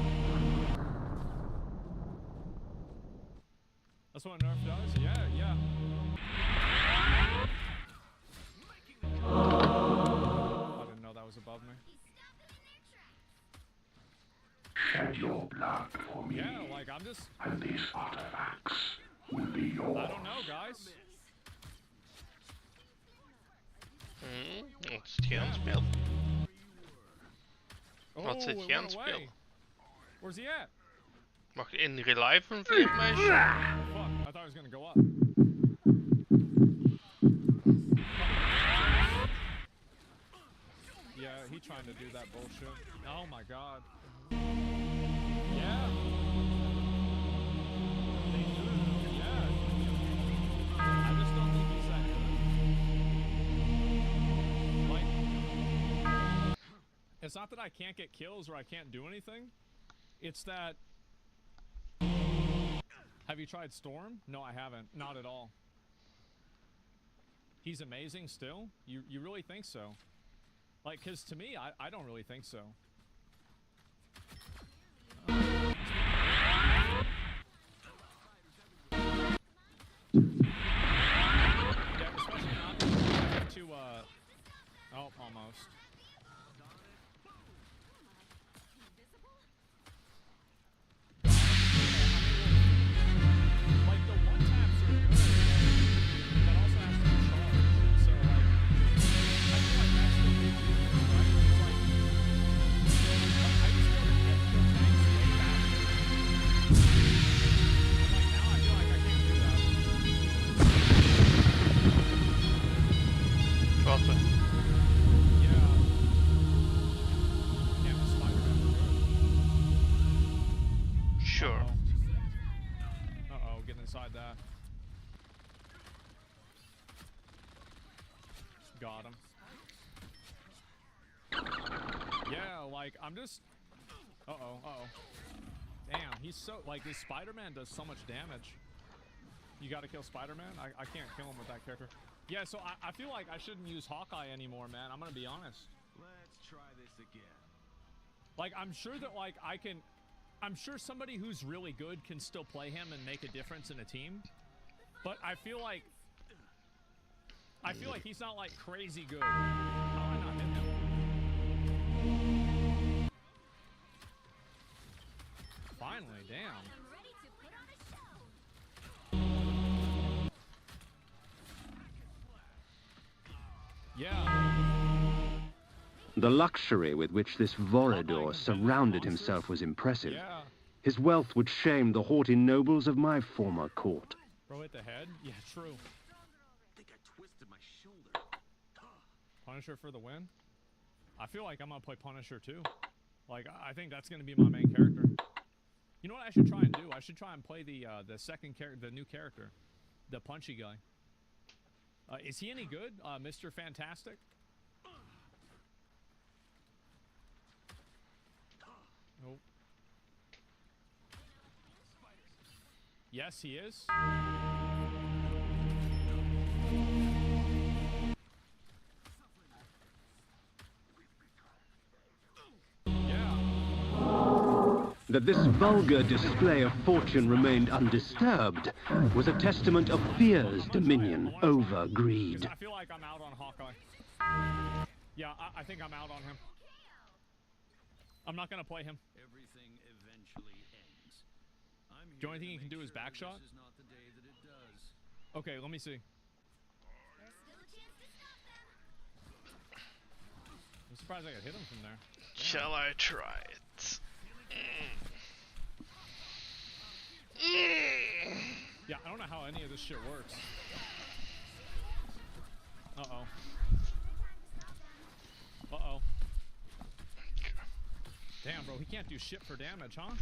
Speaker 3: That's what a nerf does. Yeah, yeah. I didn't know that was above me.
Speaker 4: Shed your blood for me.
Speaker 3: Yeah, like I'm just.
Speaker 4: And these artifacts will be yours.
Speaker 3: I don't know, guys.
Speaker 5: Wat is het Jans-spel? Wat is het Jans-spel?
Speaker 3: Where's he at?
Speaker 5: Mag ik in real life een vleermuisje?
Speaker 3: Fuck, I thought he was gonna go up. Yeah, he trying to do that bullshit. Oh my god. Yeah. Yeah. I just don't think he's that good. Like, it's not that I can't get kills or I can't do anything. It's that... Have you tried Storm? No, I haven't. Not at all. He's amazing still? You really think so? Like, cause to me, I don't really think so. Yeah, especially not to, oh, almost. Like, the one taps are good, but also has to be charged. So, like, I feel like that's the big deal, right? It's like I used to be able to get the tanks way faster. And, like, now I feel like I can't do that.
Speaker 5: Wat?
Speaker 3: Yeah. Damn, the Spider-Man is good.
Speaker 5: Sure.
Speaker 3: Uh-oh, get inside that. Got him. Yeah, like, I'm just... Uh-oh, uh-oh. Damn, he's so... Like, this Spider-Man does so much damage. You gotta kill Spider-Man? I can't kill him with that character. Yeah, so I feel like I shouldn't use Hawkeye anymore, man. I'm gonna be honest.
Speaker 13: Let's try this again.
Speaker 3: Like, I'm sure that, like, I'm sure somebody who's really good can still play him and make a difference in a team. But I feel like he's not, like, crazy good. How am I not hitting him? Finally, damn. Yeah.
Speaker 24: The luxury with which this Vorador surrounded himself was impressive.
Speaker 3: Yeah.
Speaker 24: His wealth would shame the haughty nobles of my former court.
Speaker 3: Bro, hit the head? Yeah, true.
Speaker 13: I think I twisted my shoulder.
Speaker 3: Punisher for the win? I feel like I'm gonna play Punisher too. Like, I think that's gonna be my main character. You know what I should try and do? I should try and play the second character, the new character, the punchy guy. Is he any good, Mr. Fantastic? Nope. Yes, he is.
Speaker 24: That this vulgar display of fortune remained undisturbed was a testament of fear's dominion over greed.
Speaker 3: I feel like I'm out on Hawkeye. Yeah, I think I'm out on him. I'm not gonna play him.
Speaker 13: Everything eventually ends.
Speaker 3: The only thing he can do is back shot?
Speaker 13: This is not the day that it does.
Speaker 3: Okay, let me see. I'm surprised I could hit him from there.
Speaker 5: Shall I try it?
Speaker 3: Yeah, I don't know how any of this shit works. Uh-oh. Uh-oh. Damn, bro, he can't do shit for damage, huh?